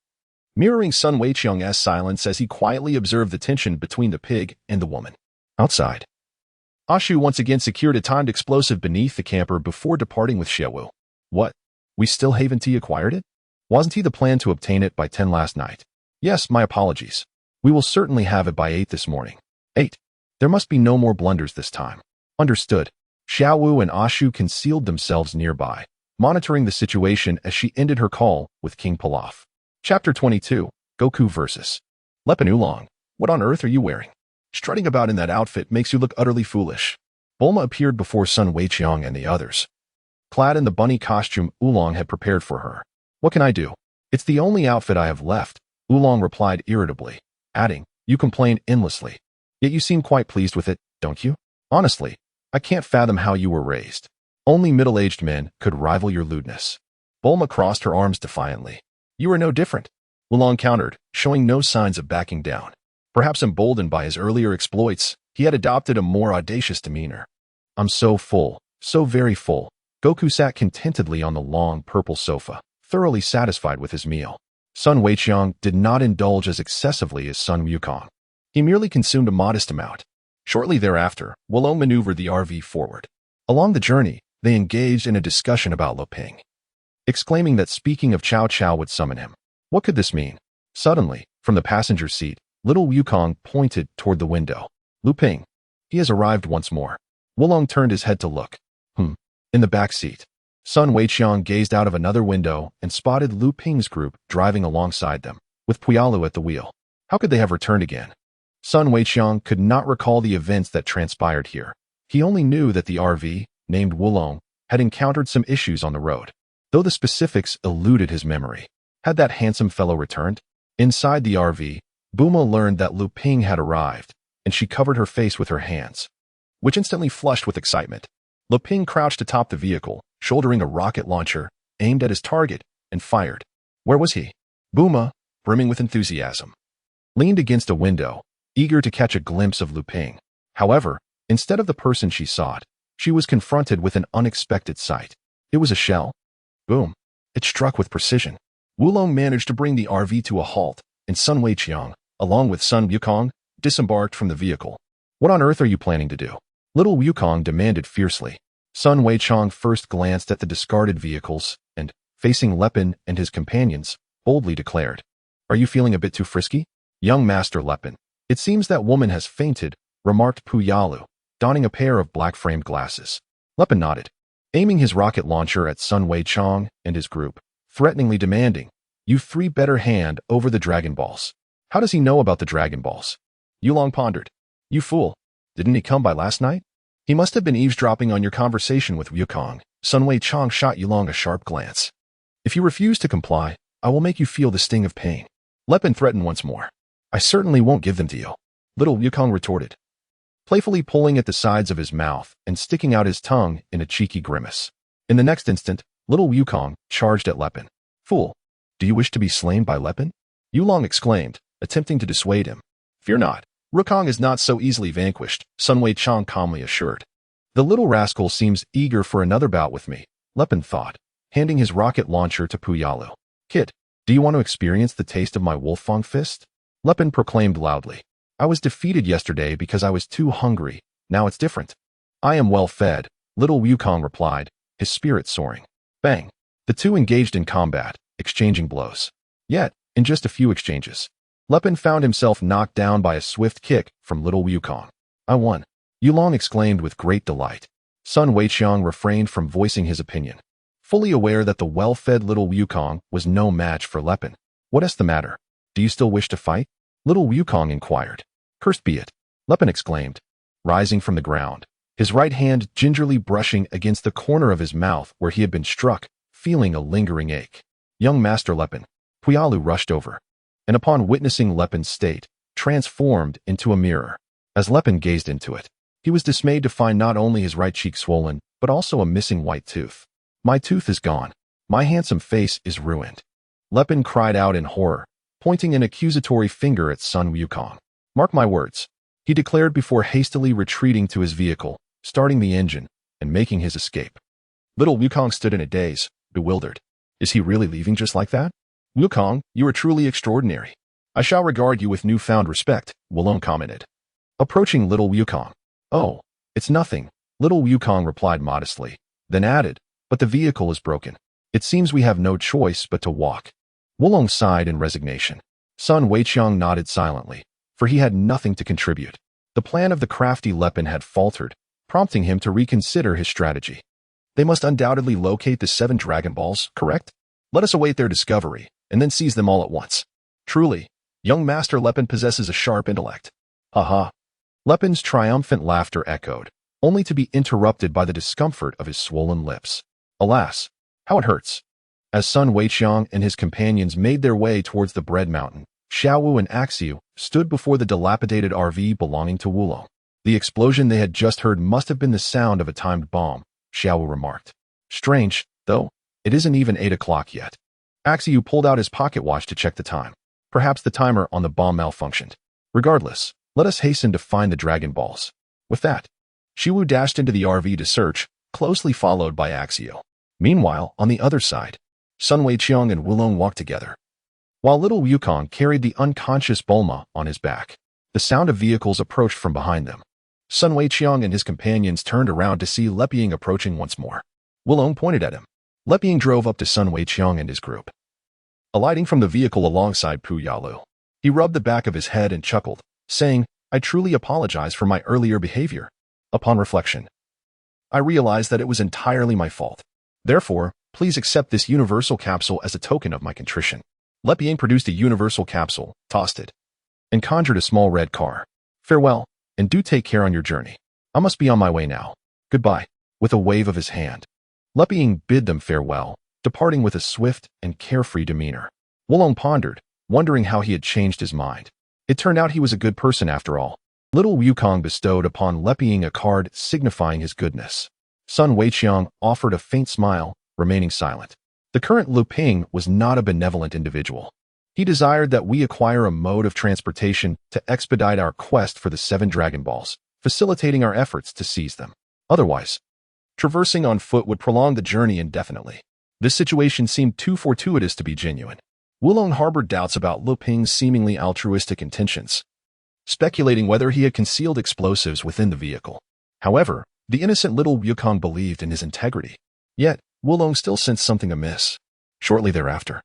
mirroring Sun Weiqiang's silence as he quietly observed the tension between the pig and the woman. Outside, Ashu once again secured a timed explosive beneath the camper before departing with Shewu. What? We still haven't acquired it? Wasn't he the plan to obtain it by 10 last night? Yes, my apologies. We will certainly have it by 8 this morning. 8. There must be no more blunders this time. Understood. Xiaowu and Ashu concealed themselves nearby, monitoring the situation as she ended her call with King Pilaf. Chapter 22. Goku vs. Lepin Oolong. What on earth are you wearing? Strutting about in that outfit makes you look utterly foolish. Bulma appeared before Sun Weiqiang and the others, clad in the bunny costume Oolong had prepared for her. What can I do? It's the only outfit I have left, Oolong replied irritably, adding, you complain endlessly. Yet you seem quite pleased with it, don't you? Honestly, I can't fathom how you were raised. Only middle-aged men could rival your lewdness. Bulma crossed her arms defiantly. You are no different, Oolong countered, showing no signs of backing down. Perhaps emboldened by his earlier exploits, he had adopted a more audacious demeanor. I'm so full, so very full. Goku sat contentedly on the long purple sofa, thoroughly satisfied with his meal. Sun Weiqiang did not indulge as excessively as Sun Wukong. He merely consumed a modest amount. Shortly thereafter, Wolong maneuvered the RV forward. Along the journey, they engaged in a discussion about Lu Ping, exclaiming that speaking of Cao Cao would summon him. What could this mean? Suddenly, from the passenger seat, little Wukong pointed toward the window. Lu Ping. He has arrived once more. Wolong turned his head to look. In the back seat. Sun Weiqiang gazed out of another window and spotted Lu Ping's group driving alongside them, with Puyalu at the wheel. How could they have returned again? Sun Weiqiang could not recall the events that transpired here. He only knew that the RV, named Wolong, had encountered some issues on the road, though the specifics eluded his memory. Had that handsome fellow returned? Inside the RV, Bulma learned that Lu Ping had arrived, and she covered her face with her hands, which instantly flushed with excitement. Lu Ping crouched atop the vehicle, shouldering a rocket launcher, aimed at his target, and fired. Where was he? Bulma, brimming with enthusiasm, leaned against a window, eager to catch a glimpse of Lu Ping. However, instead of the person she sought, she was confronted with an unexpected sight. It was a shell. Boom. It struck with precision. Wolong managed to bring the RV to a halt, and Sun Weiqiang, along with Sun Wukong, disembarked from the vehicle. What on earth are you planning to do? Little Wukong demanded fiercely. Sun Weiqiang first glanced at the discarded vehicles and, facing Lepin and his companions, boldly declared, Are you feeling a bit too frisky? Young Master Lepin. It seems that woman has fainted, remarked Puyalu, donning a pair of black-framed glasses. Lepin nodded, aiming his rocket launcher at Sun Weiqiang and his group, threateningly demanding, You three better hand over the Dragon Balls. How does he know about the Dragon Balls? Oolong pondered. You fool. Didn't he come by last night? He must have been eavesdropping on your conversation with Wukong. Sun Weiqiang shot Oolong a sharp glance. If you refuse to comply, I will make you feel the sting of pain. Lepin threatened once more. I certainly won't give them to you. Little Wukong retorted, playfully pulling at the sides of his mouth and sticking out his tongue in a cheeky grimace. In the next instant, little Wukong charged at Lepin. Fool, do you wish to be slain by Lepin? Oolong exclaimed, attempting to dissuade him. Fear not. Wukong is not so easily vanquished, Sun Weiqiang calmly assured. The little rascal seems eager for another bout with me, Lepin thought, handing his rocket launcher to Puyalu. Kid, do you want to experience the taste of my Wolfang fist? Lepin proclaimed loudly. I was defeated yesterday because I was too hungry. Now it's different. I am well fed, little Wukong replied, his spirit soaring. Bang. The two engaged in combat, exchanging blows. Yet, in just a few exchanges, Lepin found himself knocked down by a swift kick from little Wukong. I won. Oolong exclaimed with great delight. Sun Weiqiang refrained from voicing his opinion, fully aware that the well-fed little Wukong was no match for Lepin. What is the matter? Do you still wish to fight? Little Wukong inquired. Cursed be it, Lepin exclaimed, rising from the ground, his right hand gingerly brushing against the corner of his mouth where he had been struck, feeling a lingering ache. Young Master Lepin. Puyalu rushed over, and upon witnessing Lepin's state, transformed into a mirror. As Lepin gazed into it, he was dismayed to find not only his right cheek swollen, but also a missing white tooth. My tooth is gone. My handsome face is ruined. Lepin cried out in horror, pointing an accusatory finger at Sun Wukong. Mark my words, he declared before hastily retreating to his vehicle, starting the engine, and making his escape. Little Wukong stood in a daze, bewildered. Is he really leaving just like that? Wukong, you are truly extraordinary. I shall regard you with newfound respect, Wolong commented, approaching little Wukong. Oh, it's nothing, little Wukong replied modestly, then added, but the vehicle is broken. It seems we have no choice but to walk. Wolong sighed in resignation. Sun Weiqiang nodded silently, for he had nothing to contribute. The plan of the crafty Lepin had faltered, prompting him to reconsider his strategy. They must undoubtedly locate the 7 Dragon Balls, correct? Let us await their discovery, and then seize them all at once. Truly, young Master Lepin possesses a sharp intellect. Ha. Lepin's triumphant laughter echoed, only to be interrupted by the discomfort of his swollen lips. Alas, how it hurts. As Sun Wukong and his companions made their way towards the Bread Mountain, Xiaowu and Axiu stood before the dilapidated RV belonging to Wulong. The explosion they had just heard must have been the sound of a timed bomb, Xiaowu remarked. Strange, though, it isn't even 8 o'clock yet. Axiu pulled out his pocket watch to check the time. Perhaps the timer on the bomb malfunctioned. Regardless, let us hasten to find the Dragon Balls. With that, Xiaowu dashed into the RV to search, closely followed by Axiu. Meanwhile, on the other side, Sun Weiqiang and Wulong walked together, while little Wukong carried the unconscious Bulma on his back. The sound of vehicles approached from behind them. Sun Weiqiang and his companions turned around to see Weiqiang approaching once more. Wulong pointed at him. Weiqiang drove up to Sun Weiqiang and his group. Alighting from the vehicle alongside Pu Yalu, he rubbed the back of his head and chuckled, saying, I truly apologize for my earlier behavior. Upon reflection, I realized that it was entirely my fault. Therefore, please accept this universal capsule as a token of my contrition. Weiqiang produced a universal capsule, tossed it, and conjured a small red car. Farewell, and do take care on your journey. I must be on my way now. Goodbye. With a wave of his hand, Weiqiang bid them farewell, departing with a swift and carefree demeanor. Wulong pondered, wondering how he had changed his mind. It turned out he was a good person after all. Little Wukong bestowed upon Weiqiang a card signifying his goodness. Sun Weiqiang offered a faint smile, remaining silent. The current Lu Ping was not a benevolent individual. He desired that we acquire a mode of transportation to expedite our quest for the 7 Dragon Balls, facilitating our efforts to seize them. Otherwise, traversing on foot would prolong the journey indefinitely. This situation seemed too fortuitous to be genuine. Wulong harbored doubts about Lu Ping's seemingly altruistic intentions, speculating whether he had concealed explosives within the vehicle. However, the innocent little Wukong believed in his integrity. Yet, Wulong still sensed something amiss. Shortly thereafter,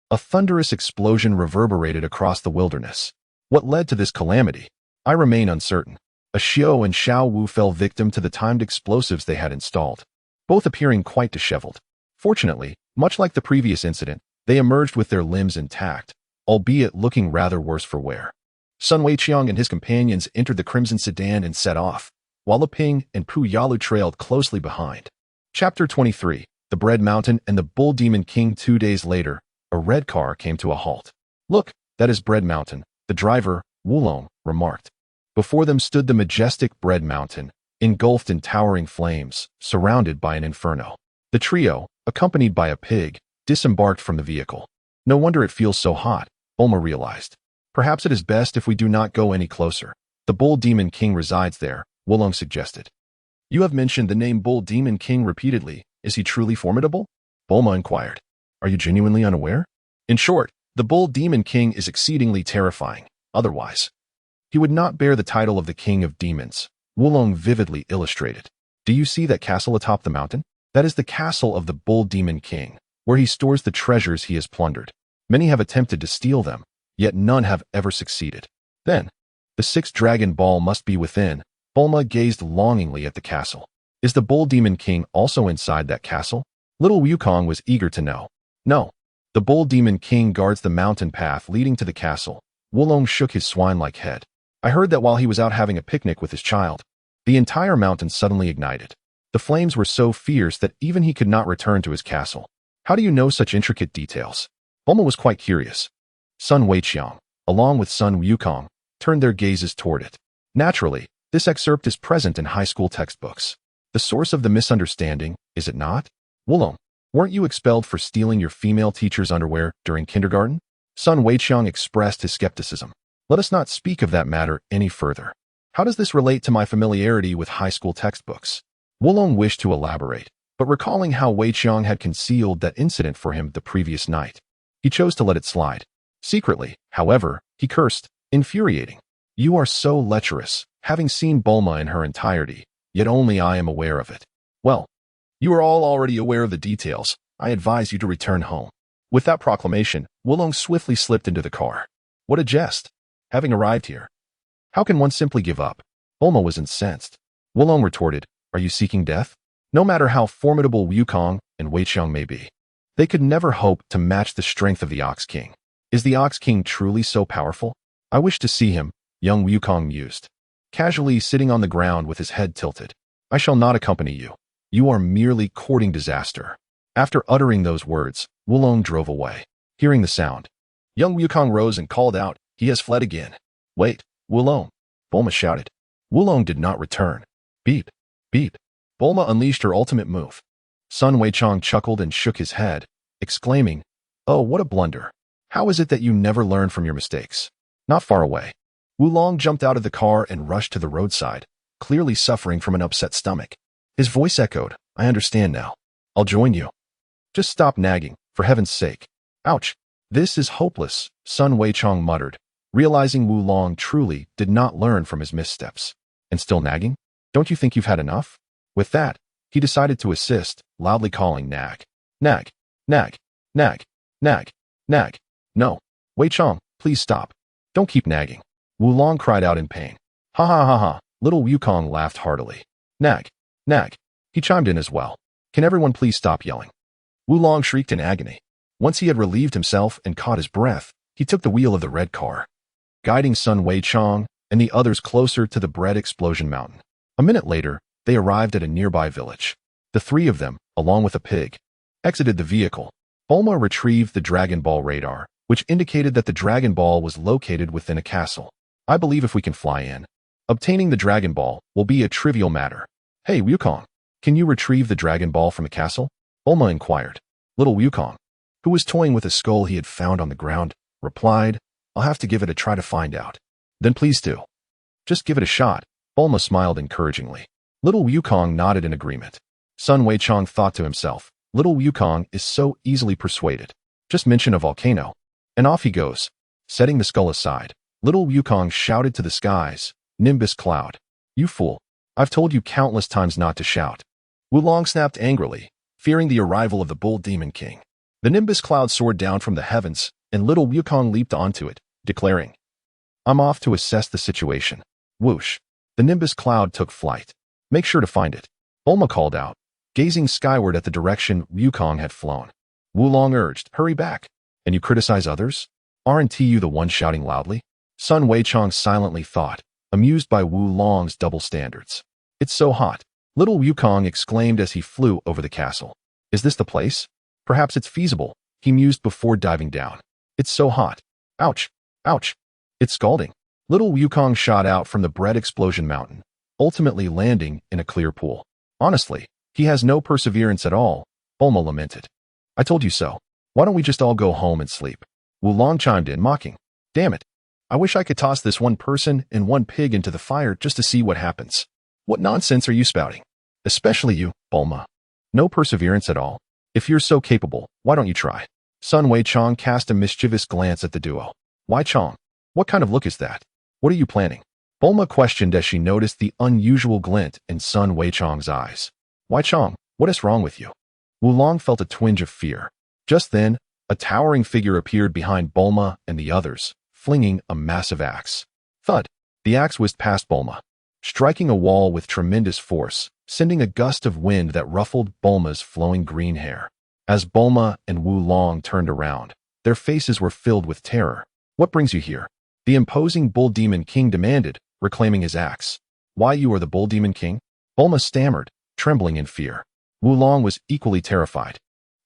a thunderous explosion reverberated across the wilderness. What led to this calamity? I remain uncertain. A Xiao and Xiaowu fell victim to the timed explosives they had installed, both appearing quite disheveled. Fortunately, much like the previous incident, they emerged with their limbs intact, albeit looking rather worse for wear. Sun Weiqiang and his companions entered the crimson sedan and set off, while Ping and Pu Yalu trailed closely behind. Chapter 23. The Bread Mountain and the Bull Demon King. 2 days later, a red car came to a halt. Look, that is Bread Mountain, the driver, Wulong, remarked. Before them stood the majestic Bread Mountain, engulfed in towering flames, surrounded by an inferno. The trio, accompanied by a pig, disembarked from the vehicle. No wonder it feels so hot, Bulma realized. Perhaps it is best if we do not go any closer. The Bull Demon King resides there, Wulong suggested. You have mentioned the name Bull Demon King repeatedly. Is he truly formidable? Bulma inquired. Are you genuinely unaware? In short, the Bull Demon King is exceedingly terrifying. Otherwise, he would not bear the title of the King of Demons, Wulong vividly illustrated. Do you see that castle atop the mountain? That is the castle of the Bull Demon King, where he stores the treasures he has plundered. Many have attempted to steal them, yet none have ever succeeded. Then, the 6th Dragon Ball must be within. Bulma gazed longingly at the castle. Is the Bull Demon King also inside that castle? Little Wukong was eager to know. No. The Bull Demon King guards the mountain path leading to the castle. Wulong shook his swine-like head. I heard that while he was out having a picnic with his child, the entire mountain suddenly ignited. The flames were so fierce that even he could not return to his castle. How do you know such intricate details? Bulma was quite curious. Sun Weiqiang, along with Sun Wukong, turned their gazes toward it. Naturally, this excerpt is present in high school textbooks. The source of the misunderstanding, is it not? Wulong, weren't you expelled for stealing your female teacher's underwear during kindergarten? Sun Weiqiang expressed his skepticism. Let us not speak of that matter any further. How does this relate to my familiarity with high school textbooks? Wulong wished to elaborate, but recalling how Weiqiang had concealed that incident for him the previous night, he chose to let it slide. Secretly, however, he cursed, infuriating. You are so lecherous, having seen Bulma in her entirety, yet only I am aware of it. Well, you are all already aware of the details. I advise you to return home. With that proclamation, Wulong swiftly slipped into the car. What a jest! Having arrived here, how can one simply give up? Bulma was incensed. Wulong retorted, "Are you seeking death? No matter how formidable Wukong and Weiqiang may be, they could never hope to match the strength of the Ox King. Is the Ox King truly so powerful? I wish to see him," young Wukong mused, casually sitting on the ground with his head tilted. "I shall not accompany you. You are merely courting disaster." After uttering those words, Wulong drove away. Hearing the sound, young Wukong rose and called out, "He has fled again." "Wait, Wulong," Bulma shouted. Wulong did not return. Beep, beep. Bulma unleashed her ultimate move. Sun Wukong chuckled and shook his head, exclaiming, "Oh, what a blunder. How is it that you never learn from your mistakes?" Not far away, Wulong jumped out of the car and rushed to the roadside, clearly suffering from an upset stomach. His voice echoed, "I understand now. I'll join you. Just stop nagging, for heaven's sake." "Ouch. This is hopeless," Sun Wukong muttered, realizing Wulong truly did not learn from his missteps. "And still nagging? Don't you think you've had enough?" With that, he decided to assist, loudly calling, "Nag. Nag. Nag. Nag. Nag. Nag. No. Weiqiang, please stop. Don't keep nagging." Wulong cried out in pain. "Ha ha ha ha." Little Wukong laughed heartily. "Nag. Nag." He chimed in as well. "Can everyone please stop yelling?" Wulong shrieked in agony. Once he had relieved himself and caught his breath, he took the wheel of the red car, guiding Sun Weiqiang and the others closer to the bread explosion mountain. A minute later, they arrived at a nearby village. The three of them, along with a pig, exited the vehicle. Bulma retrieved the Dragon Ball radar, which indicated that the Dragon Ball was located within a castle. "I believe if we can fly in, obtaining the Dragon Ball will be a trivial matter." "Hey, Wukong, can you retrieve the Dragon Ball from the castle?" Bulma inquired. Little Wukong, who was toying with a skull he had found on the ground, replied, "I'll have to give it a try to find out." "Then please do. Just give it a shot." Bulma smiled encouragingly. Little Wukong nodded in agreement. Sun Weiqiang thought to himself, "Little Wukong is so easily persuaded. Just mention a volcano, and off he goes." Setting the skull aside, Little Wukong shouted to the skies, "Nimbus cloud. You fool. I've told you countless times not to shout." Wulong snapped angrily, fearing the arrival of the Bull Demon King. The Nimbus cloud soared down from the heavens, and Little Wukong leaped onto it, declaring, "I'm off to assess the situation." Whoosh. The Nimbus cloud took flight. "Make sure to find it," Bulma called out, gazing skyward at the direction Wukong had flown. Wulong urged, "Hurry back. And you criticize others? Aren't you the one shouting loudly?" Sun Weiqiang silently thought, amused by Wulong's double standards. "It's so hot," Little Wukong exclaimed as he flew over the castle. "Is this the place? Perhaps it's feasible," he mused before diving down. "It's so hot. Ouch. Ouch. It's scalding." Little Wukong shot out from the bread explosion mountain, ultimately landing in a clear pool. "Honestly, he has no perseverance at all," Bulma lamented. "I told you so. Why don't we just all go home and sleep?" Wulong chimed in, mocking. "Damn it. I wish I could toss this one person and one pig into the fire just to see what happens." "What nonsense are you spouting? Especially you, Bulma. No perseverance at all. If you're so capable, why don't you try?" Sun Weiqiang cast a mischievous glance at the duo. "Weiqiang, what kind of look is that? What are you planning?" Bulma questioned as she noticed the unusual glint in Sun Weiqiang's eyes. "Weiqiang, what is wrong with you?" Wulong felt a twinge of fear. Just then, a towering figure appeared behind Bulma and the others, flinging a massive axe. Thud! The axe whizzed past Bulma, striking a wall with tremendous force, sending a gust of wind that ruffled Bulma's flowing green hair. As Bulma and Wulong turned around, their faces were filled with terror. "What brings you here?" the imposing Bull Demon King demanded, reclaiming his axe. "Why, you are the Bull Demon King?" Bulma stammered, trembling in fear. Wulong was equally terrified.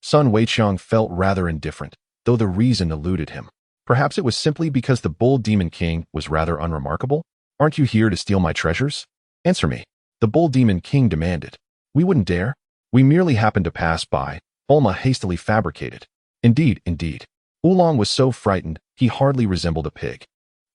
Sun Weiqiang felt rather indifferent, though the reason eluded him. Perhaps it was simply because the Bull Demon King was rather unremarkable? "Aren't you here to steal my treasures? Answer me," the Bull Demon King demanded. "We wouldn't dare. We merely happened to pass by," Bulma hastily fabricated. Indeed. Wulong was so frightened, he hardly resembled a pig.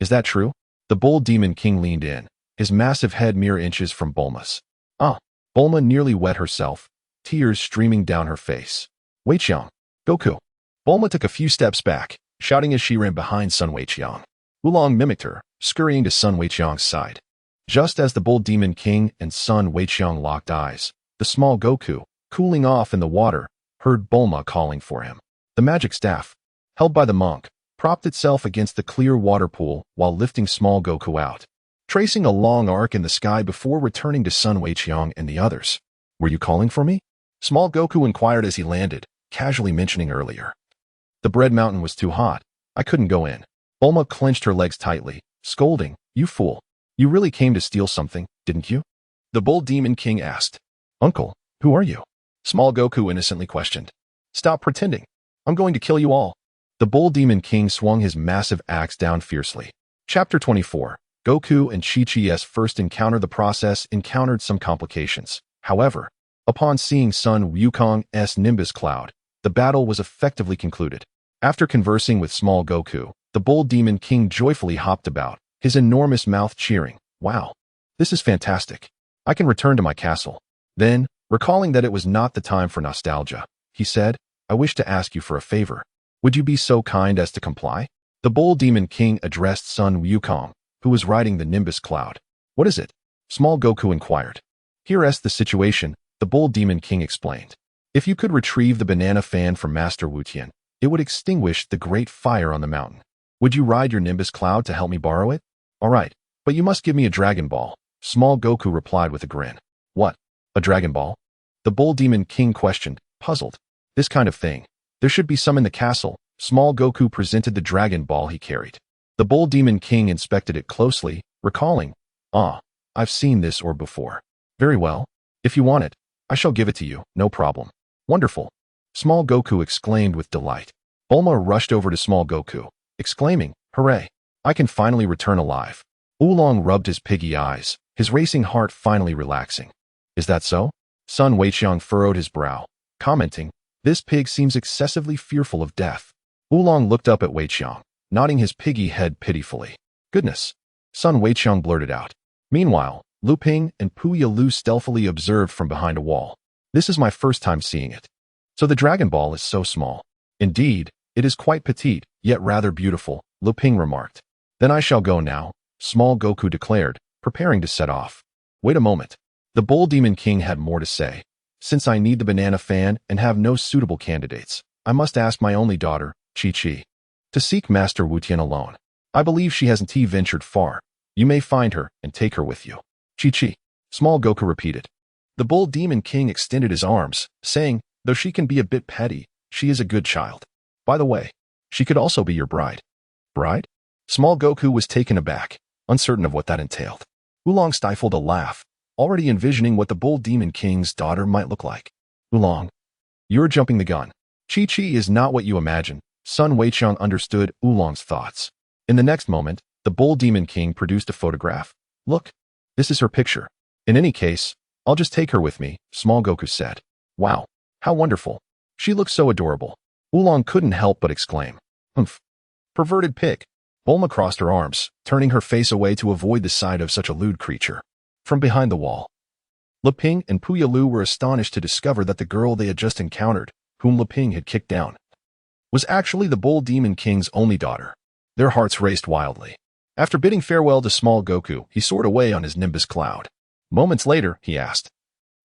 "Is that true?" The Bull Demon King leaned in, his massive head mere inches from Bulma's. "Ah." Bulma nearly wet herself, tears streaming down her face. "Weiqiang, Goku." Bulma took a few steps back, shouting as she ran behind Sun Weiqiang. Wulong mimicked her, scurrying to Sun Weiqiang's side. Just as the Bull Demon King and Sun Weiqiang locked eyes, the small Goku, cooling off in the water, heard Bulma calling for him. The magic staff, held by the monk, propped itself against the clear water pool while lifting small Goku out. tracing a long arc in the sky before returning to Sun Weiqiang and the others. Were you calling for me? Small Goku inquired as he landed, casually mentioning earlier. The bread mountain was too hot. I couldn't go in. Bulma clenched her legs tightly, scolding, "You fool. You really came to steal something, didn't you?" The Bull Demon King asked. "Uncle, who are you?" Small Goku innocently questioned. "Stop pretending. I'm going to kill you all." The Bull Demon King swung his massive axe down fiercely. Chapter 24. Goku and Chi-Chi's first encounter. The process encountered some complications. However, upon seeing Sun Wukong's Nimbus Cloud, the battle was effectively concluded. After conversing with Small Goku, the Bull Demon King joyfully hopped about, his enormous mouth cheering. "Wow, this is fantastic. I can return to my castle." Then, recalling that it was not the time for nostalgia, he said, "I wish to ask you for a favor. Would you be so kind as to comply?" The Bull Demon King addressed Sun Wukong, who was riding the Nimbus Cloud. "What is it?" Small Goku inquired. "Here's the situation," the Bull Demon King explained. "If you could retrieve the banana fan from Master Wutian, it would extinguish the great fire on the mountain. Would you ride your Nimbus Cloud to help me borrow it?" "All right, but you must give me a Dragon Ball," Small Goku replied with a grin. "What? A Dragon Ball?" The Bull Demon King questioned, puzzled. "This kind of thing. There should be some in the castle." Small Goku presented the Dragon Ball he carried. The Bull Demon King inspected it closely, recalling, "Ah, I've seen this orb before." "Very well. If you want it, I shall give it to you, no problem." "Wonderful!" Small Goku exclaimed with delight. Bulma rushed over to Small Goku, exclaiming, "Hooray! I can finally return alive." Oolong rubbed his piggy eyes, his racing heart finally relaxing. "Is that so?" Sun Weiqiang furrowed his brow, commenting, "This pig seems excessively fearful of death." Oolong looked up at Weiqiang, nodding his piggy head pitifully. "Goodness!" Sun Weiqiang blurted out. Meanwhile, Lu Ping and Puya Lu stealthily observed from behind a wall. "This is my first time seeing it. So the Dragon Ball is so small." "Indeed, it is quite petite, yet rather beautiful," Lu Ping remarked. "Then I shall go now," Small Goku declared, preparing to set off. "Wait a moment." The Bull Demon King had more to say. "Since I need the banana fan and have no suitable candidates, I must ask my only daughter, Chi-Chi, to seek Master Wutian alone. I believe she hasn't ventured far. You may find her and take her with you." "Chi-Chi," Small Goku repeated. The Bull Demon King extended his arms, saying, "Though she can be a bit petty, she is a good child. By the way, she could also be your bride." "Bride?" Small Goku was taken aback, uncertain of what that entailed. Oolong stifled a laugh, already envisioning what the Bull Demon King's daughter might look like. "Oolong, you're jumping the gun. Chi-Chi is not what you imagine." Sun Weiqiang understood Oolong's thoughts. In the next moment, the Bull Demon King produced a photograph. "Look, this is her picture. In any case, I'll just take her with me," Small Goku said. "Wow, how wonderful. She looks so adorable." Oolong couldn't help but exclaim. "Humph. Perverted pig." Bulma crossed her arms, turning her face away to avoid the sight of such a lewd creature. From behind the wall, Lu Ping and Puya Lu were astonished to discover that the girl they had just encountered, whom Lu Ping had kicked down, was actually the Bull Demon King's only daughter. Their hearts raced wildly. After bidding farewell to Small Goku, he soared away on his Nimbus Cloud. Moments later, he asked,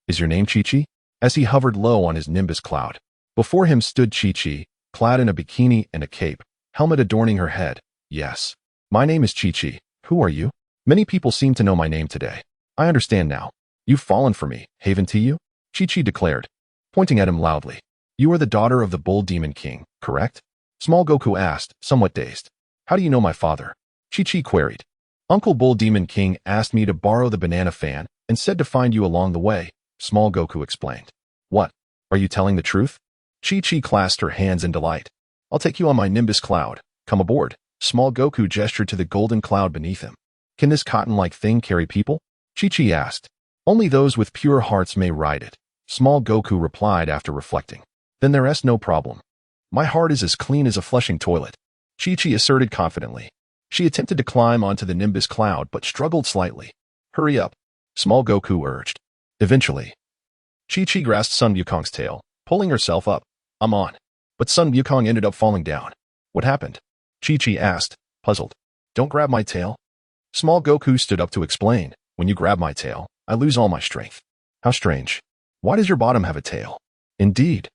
"Is your name Chi-Chi?" As he hovered low on his Nimbus Cloud. Before him stood Chi-Chi, clad in a bikini and a cape, helmet adorning her head. "Yes. My name is Chi-Chi. Who are you?" "Many people seem to know my name today. I understand now. You've fallen for me, haven't you?" Chi-Chi declared, pointing at him loudly. "You are the daughter of the Bull Demon King, correct?" Small Goku asked, somewhat dazed. "How do you know my father?" Chi-Chi queried. "Uncle Bull Demon King asked me to borrow the banana fan and said to find you along the way," Small Goku explained. "What? Are you telling the truth?" Chi-Chi clasped her hands in delight. "I'll take you on my Nimbus Cloud. Come aboard." Small Goku gestured to the golden cloud beneath him. "Can this cotton-like thing carry people?" Chi-Chi asked. "Only those with pure hearts may ride it," Small Goku replied after reflecting. "Then there's no problem. My heart is as clean as a flushing toilet," Chi-Chi asserted confidently. She attempted to climb onto the Nimbus Cloud but struggled slightly. "Hurry up," Small Goku urged. Eventually, Chi-Chi grasped Sun Wukong's tail, pulling herself up. "I'm on." But Sun Wukong ended up falling down. "What happened?" Chi-Chi asked, puzzled. "Don't grab my tail." Small Goku stood up to explain. "When you grab my tail, I lose all my strength." "How strange. Why does your bottom have a tail?" "Indeed.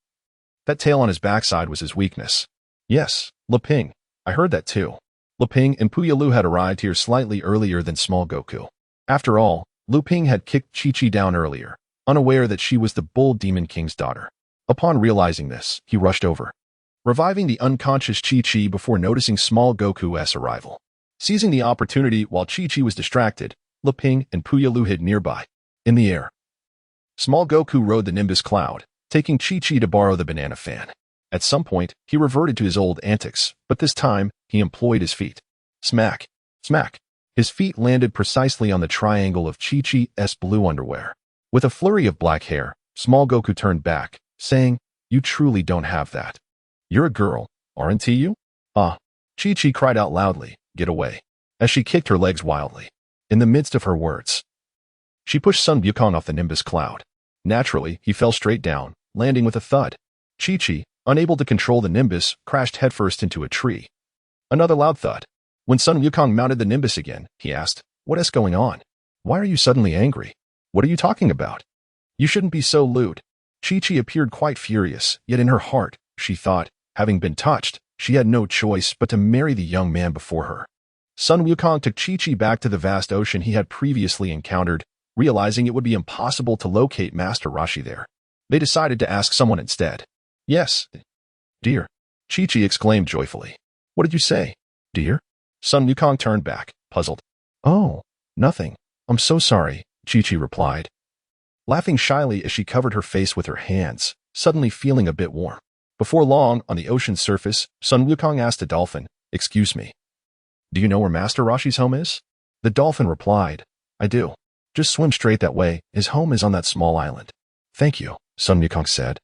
That tail on his backside was his weakness." "Yes, Lu Ping. I heard that too." Ping and Puyalu had arrived here slightly earlier than small Goku. After all, Ping had kicked Chi-Chi down earlier, unaware that she was the Bull Demon King's daughter. Upon realizing this, he rushed over, reviving the unconscious Chi-Chi before noticing small Goku's arrival. Seizing the opportunity while Chi-Chi was distracted, Ping and Puyalu hid nearby. In the air, small Goku rode the Nimbus cloud, taking Chi-Chi to borrow the banana fan. At some point, he reverted to his old antics, but this time, he employed his feet. Smack! Smack! His feet landed precisely on the triangle of Chi-Chi's blue underwear. With a flurry of black hair, small Goku turned back, saying, "You truly don't have that. You're a girl, aren't you?" "Ah!" Chi-Chi cried out loudly, "Get away," as she kicked her legs wildly. In the midst of her words, she pushed Sun Wukong off the Nimbus cloud. Naturally, he fell straight down, landing with a thud. Chi-Chi, unable to control the Nimbus, crashed headfirst into a tree. Another loud thud. When Sun Wukong mounted the Nimbus again, he asked, "What is going on? Why are you suddenly angry? What are you talking about? You shouldn't be so lewd." Chi-Chi appeared quite furious, yet in her heart, she thought, having been touched, she had no choice but to marry the young man before her. Sun Wukong took Chi-Chi back to the vast ocean he had previously encountered, realizing it would be impossible to locate Master Roshi there. They decided to ask someone instead. "Yes, dear," Chi-Chi exclaimed joyfully. "What did you say, dear?" Sun Wukong turned back, puzzled. "Oh, nothing. I'm so sorry," Chi-Chi replied, laughing shyly as she covered her face with her hands, suddenly feeling a bit warm. Before long, on the ocean's surface, Sun Wukong asked a dolphin, "Excuse me, do you know where Master Roshi's home is?" The dolphin replied, "I do. Just swim straight that way. His home is on that small island." "Thank you," Sun Wukong said,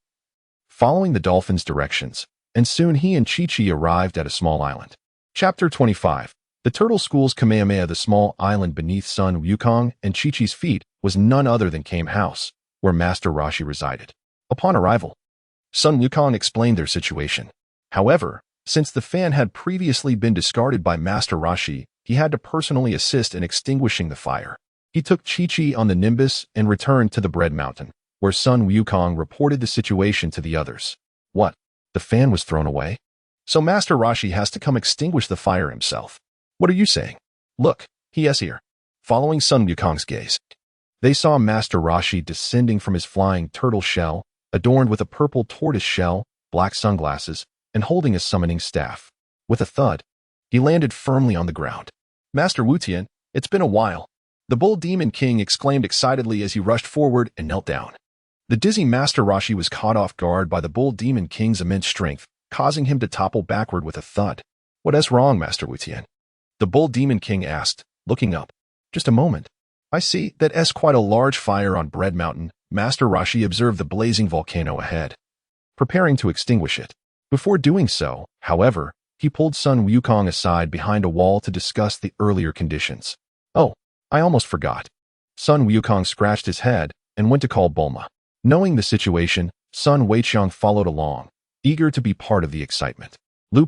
following the dolphin's directions, and soon he and Chi-Chi arrived at a small island. Chapter 25. The turtle school's Kamehameha. The small island beneath Sun Wukong and Chi-Chi's feet was none other than Kame House, where Master Roshi resided. Upon arrival, Sun Wukong explained their situation. However, since the fan had previously been discarded by Master Roshi, he had to personally assist in extinguishing the fire. He took Chi-Chi on the Nimbus and returned to the Bread Mountain, where Sun Wukong reported the situation to the others. "What? The fan was thrown away? So Master Roshi has to come extinguish the fire himself. What are you saying? Look, he is here." Following Sun Wukong's gaze, they saw Master Roshi descending from his flying turtle shell, adorned with a purple tortoise shell, black sunglasses, and holding a summoning staff. With a thud, he landed firmly on the ground. "Master Wutian, it's been a while," the Bull Demon King exclaimed excitedly as he rushed forward and knelt down. The dizzy Master Roshi was caught off guard by the Bull Demon King's immense strength, causing him to topple backward with a thud. "What is wrong, Master Wutian?" the Bull Demon King asked, looking up. "Just a moment. I see that is quite a large fire on Bread Mountain." Master Roshi observed the blazing volcano ahead, preparing to extinguish it. Before doing so, however, he pulled Sun Wukong aside behind a wall to discuss the earlier conditions. "Oh, I almost forgot." Sun Wukong scratched his head and went to call Bulma. Knowing the situation, Sun Weiqiang followed along, eager to be part of the excitement.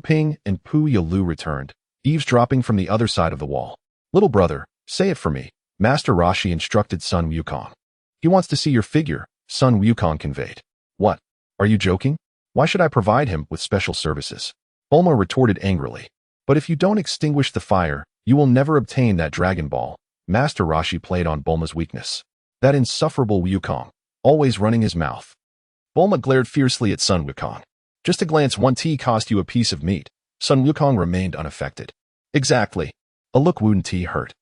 Ping and Puyalu returned, eavesdropping from the other side of the wall. "Little brother, say it for me," Master Roshi instructed Sun Wukong. "He wants to see your figure," Sun Wukong conveyed. "What? Are you joking? Why should I provide him with special services?" Bulma retorted angrily. "But if you don't extinguish the fire, you will never obtain that Dragon Ball." Master Roshi played on Bulma's weakness. That insufferable Wukong, always running his mouth. Bulma glared fiercely at Sun Wukong. "Just a glance won't cost you a piece of meat." Sun Wukong remained unaffected. "Exactly. A look wouldn't hurt."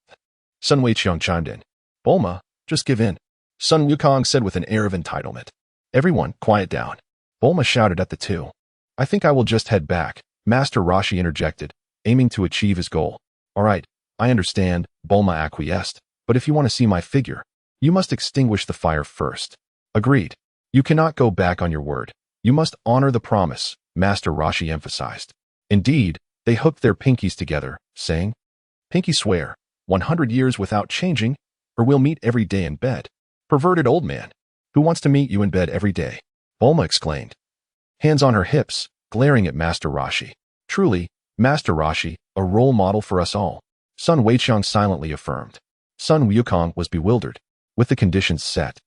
Sun Weiqiang chimed in. "Bulma, just give in," Sun Wukong said with an air of entitlement. "Everyone, quiet down." Bulma shouted at the two. "I think I will just head back," Master Roshi interjected, aiming to achieve his goal. "All right, I understand," Bulma acquiesced, "but if you want to see my figure, you must extinguish the fire first." "Agreed. You cannot go back on your word. You must honor the promise," Master Roshi emphasized. Indeed, they hooked their pinkies together, saying, "Pinky swear, 100 years without changing, or we'll meet every day in bed." "Perverted old man. Who wants to meet you in bed every day?" Bulma exclaimed, hands on her hips, glaring at Master Roshi. "Truly, Master Roshi, a role model for us all," Sun Weiqiang silently affirmed. Sun Wukong was bewildered. With the conditions set,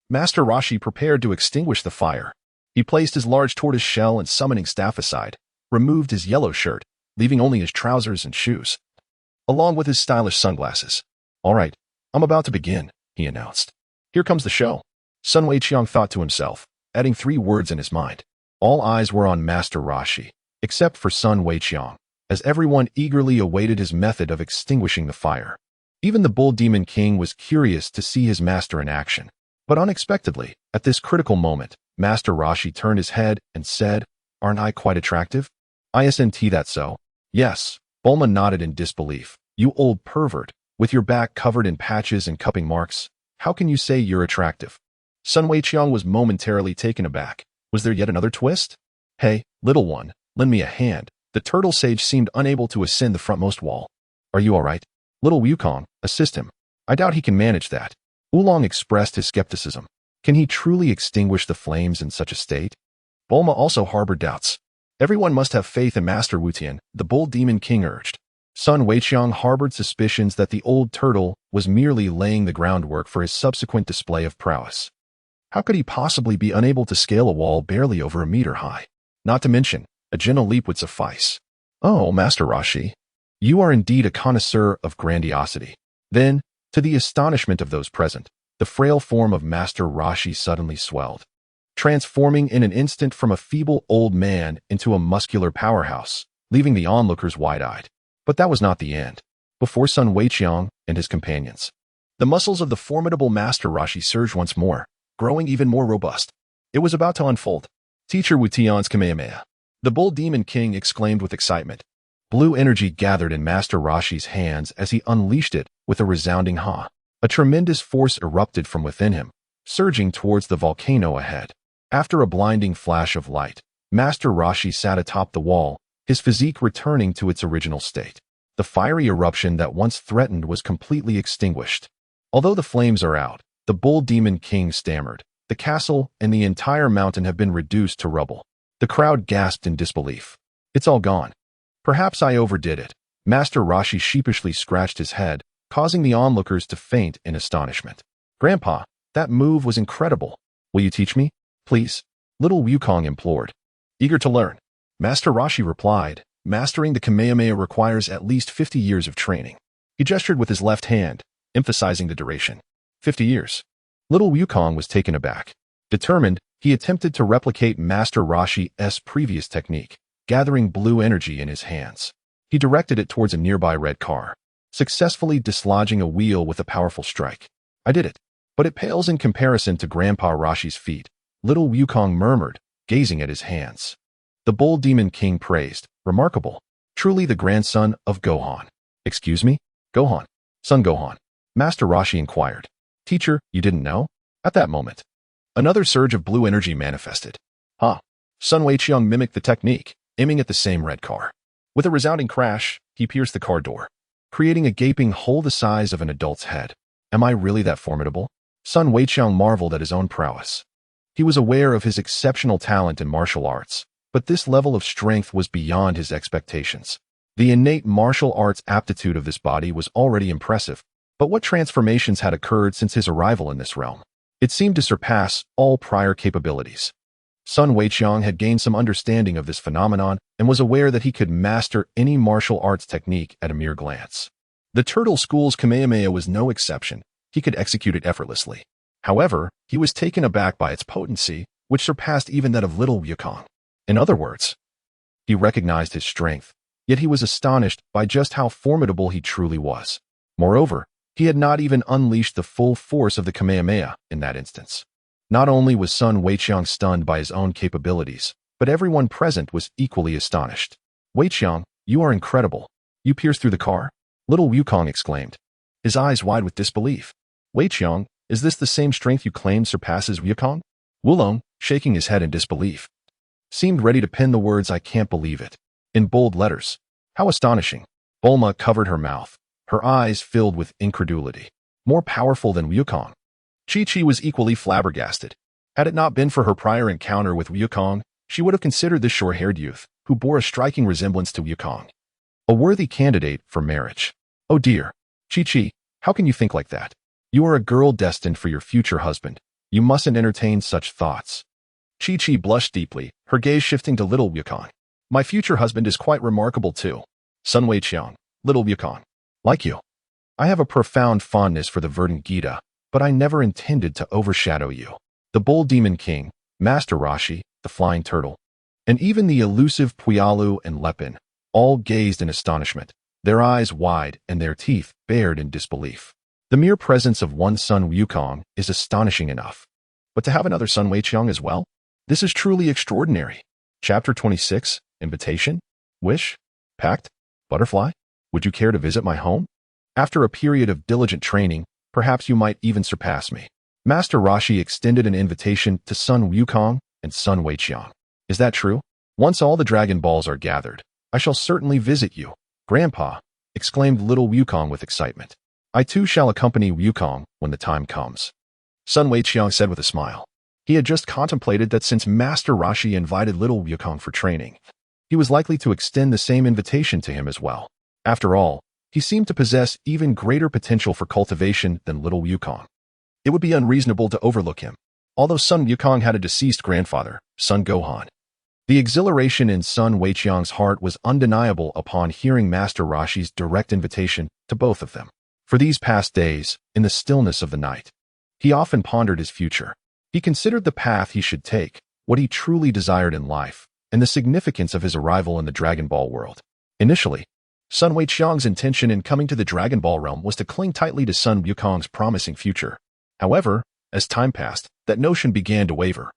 Master Roshi prepared to extinguish the fire. He placed his large tortoise shell and summoning staff aside, removed his yellow shirt, leaving only his trousers and shoes, along with his stylish sunglasses. "All right, I'm about to begin," he announced. "Here comes the show." Sun Wukong thought to himself, adding 3 words in his mind. All eyes were on Master Rashi, except for Sun Wukong, as everyone eagerly awaited his method of extinguishing the fire. Even the Bull Demon King was curious to see his master in action. But unexpectedly, at this critical moment, Master Rashi turned his head and said, "Aren't I quite attractive?" "Isn't that so?" "Yes." Bulma nodded in disbelief. "You old pervert, with your back covered in patches and cupping marks, how can you say you're attractive?" Sun Wukong was momentarily taken aback. Was there yet another twist? "Hey, little one, lend me a hand." The turtle sage seemed unable to ascend the frontmost wall. "Are you all right?" "Little Wukong, assist him. I doubt he can manage that." Oolong expressed his skepticism. Can he truly extinguish the flames in such a state? Bulma also harbored doubts. "Everyone must have faith in Master Wutian," the Bull Demon King urged. Sun Weiqiang harbored suspicions that the old turtle was merely laying the groundwork for his subsequent display of prowess. How could he possibly be unable to scale a wall barely over a meter high? Not to mention, a gentle leap would suffice. "Oh, Master Rashi, you are indeed a connoisseur of grandiosity." Then, to the astonishment of those present, the frail form of Master Rashi suddenly swelled, transforming in an instant from a feeble old man into a muscular powerhouse, leaving the onlookers wide-eyed. But that was not the end. Before Sun Weiqiang and his companions, the muscles of the formidable Master Rashi surged once more, growing even more robust. It was about to unfold. "Teacher Wutian's Kamehameha!" the Bull Demon King exclaimed with excitement. Blue energy gathered in Master Rashi's hands as he unleashed it with a resounding ha. A tremendous force erupted from within him, surging towards the volcano ahead. After a blinding flash of light, Master Rashi sat atop the wall, his physique returning to its original state. The fiery eruption that once threatened was completely extinguished. "Although the flames are out," the Bull Demon King stammered, "the castle and the entire mountain have been reduced to rubble." The crowd gasped in disbelief. "It's all gone." "Perhaps I overdid it." Master Rashi sheepishly scratched his head, causing the onlookers to faint in astonishment. "Grandpa, that move was incredible. Will you teach me, please?" Little Wukong implored. "Eager to learn," Master Rashi replied. "Mastering the Kamehameha requires at least 50 years of training." He gestured with his left hand, emphasizing the duration. 50 years. Little Wukong was taken aback. Determined, he attempted to replicate Master Rashi's previous technique, gathering blue energy in his hands. He directed it towards a nearby red car, successfully dislodging a wheel with a powerful strike. "I did it, but it pales in comparison to Grandpa Rashi's feat," Little Wukong murmured, gazing at his hands. The Bull Demon King praised. "Remarkable. Truly the grandson of Gohan." "Excuse me? Gohan? Son Gohan?" Master Rashi inquired. "Teacher, you didn't know?" At that moment, another surge of blue energy manifested. "Huh." Sun Weiqiang mimicked the technique, aiming at the same red car. With a resounding crash, he pierced the car door, creating a gaping hole the size of an adult's head. "Am I really that formidable?" Sun Weiqiang marveled at his own prowess. He was aware of his exceptional talent in martial arts, but this level of strength was beyond his expectations. The innate martial arts aptitude of this body was already impressive, but what transformations had occurred since his arrival in this realm? It seemed to surpass all prior capabilities. Sun Weiqiang had gained some understanding of this phenomenon and was aware that he could master any martial arts technique at a mere glance. The Turtle School's Kamehameha was no exception. He could execute it effortlessly. However, he was taken aback by its potency, which surpassed even that of Little Wukong. In other words, he recognized his strength, yet he was astonished by just how formidable he truly was. Moreover, he had not even unleashed the full force of the Kamehameha in that instance. Not only was Sun Weiqiang stunned by his own capabilities, but everyone present was equally astonished. "Weiqiang, you are incredible. You pierced through the car?" Little Wukong exclaimed, his eyes wide with disbelief. "Weiqiang, is this the same strength you claimed surpasses Wukong?" Wulong, shaking his head in disbelief, seemed ready to pen the words "I can't believe it" in bold letters. How astonishing. Bulma covered her mouth, her eyes filled with incredulity. More powerful than Wukong? Chi-Chi was equally flabbergasted. Had it not been for her prior encounter with Wukong, she would have considered this short-haired youth, who bore a striking resemblance to Wukong, a worthy candidate for marriage. "Oh dear. Chi-Chi, how can you think like that? You are a girl destined for your future husband. You mustn't entertain such thoughts." Chi-Chi blushed deeply, her gaze shifting to Little Wukong. My future husband is quite remarkable too. Sun Weiqiang, little Wukong. Like you. I have a profound fondness for the verdant Gita, but I never intended to overshadow you. The bull demon king, Master Rashi, the flying turtle, and even the elusive Puyalu and Lepin, all gazed in astonishment, their eyes wide and their teeth bared in disbelief. The mere presence of one Sun Wukong is astonishing enough. But to have another Sun Weiqiang as well? This is truly extraordinary. Chapter 26, Invitation? Wish? Pact? Butterfly? Would you care to visit my home? After a period of diligent training, perhaps you might even surpass me. Master Rashi extended an invitation to Sun Wukong and Sun Weiqiang. Is that true? Once all the Dragon Balls are gathered, I shall certainly visit you. Grandpa, exclaimed little Wukong with excitement. I too shall accompany Wukong when the time comes. Sun Weiqiang said with a smile. He had just contemplated that since Master Rashi invited little Wukong for training, he was likely to extend the same invitation to him as well. After all, he seemed to possess even greater potential for cultivation than little Wukong. It would be unreasonable to overlook him. Although Sun Wukong had a deceased grandfather, Sun Gohan, the exhilaration in Sun Weiqiang's heart was undeniable upon hearing Master Rashi's direct invitation to both of them. For these past days, in the stillness of the night, he often pondered his future. He considered the path he should take, what he truly desired in life, and the significance of his arrival in the Dragon Ball world. Initially, Sun Weiqiang's intention in coming to the Dragon Ball realm was to cling tightly to Sun Wukong's promising future. However, as time passed, that notion began to waver.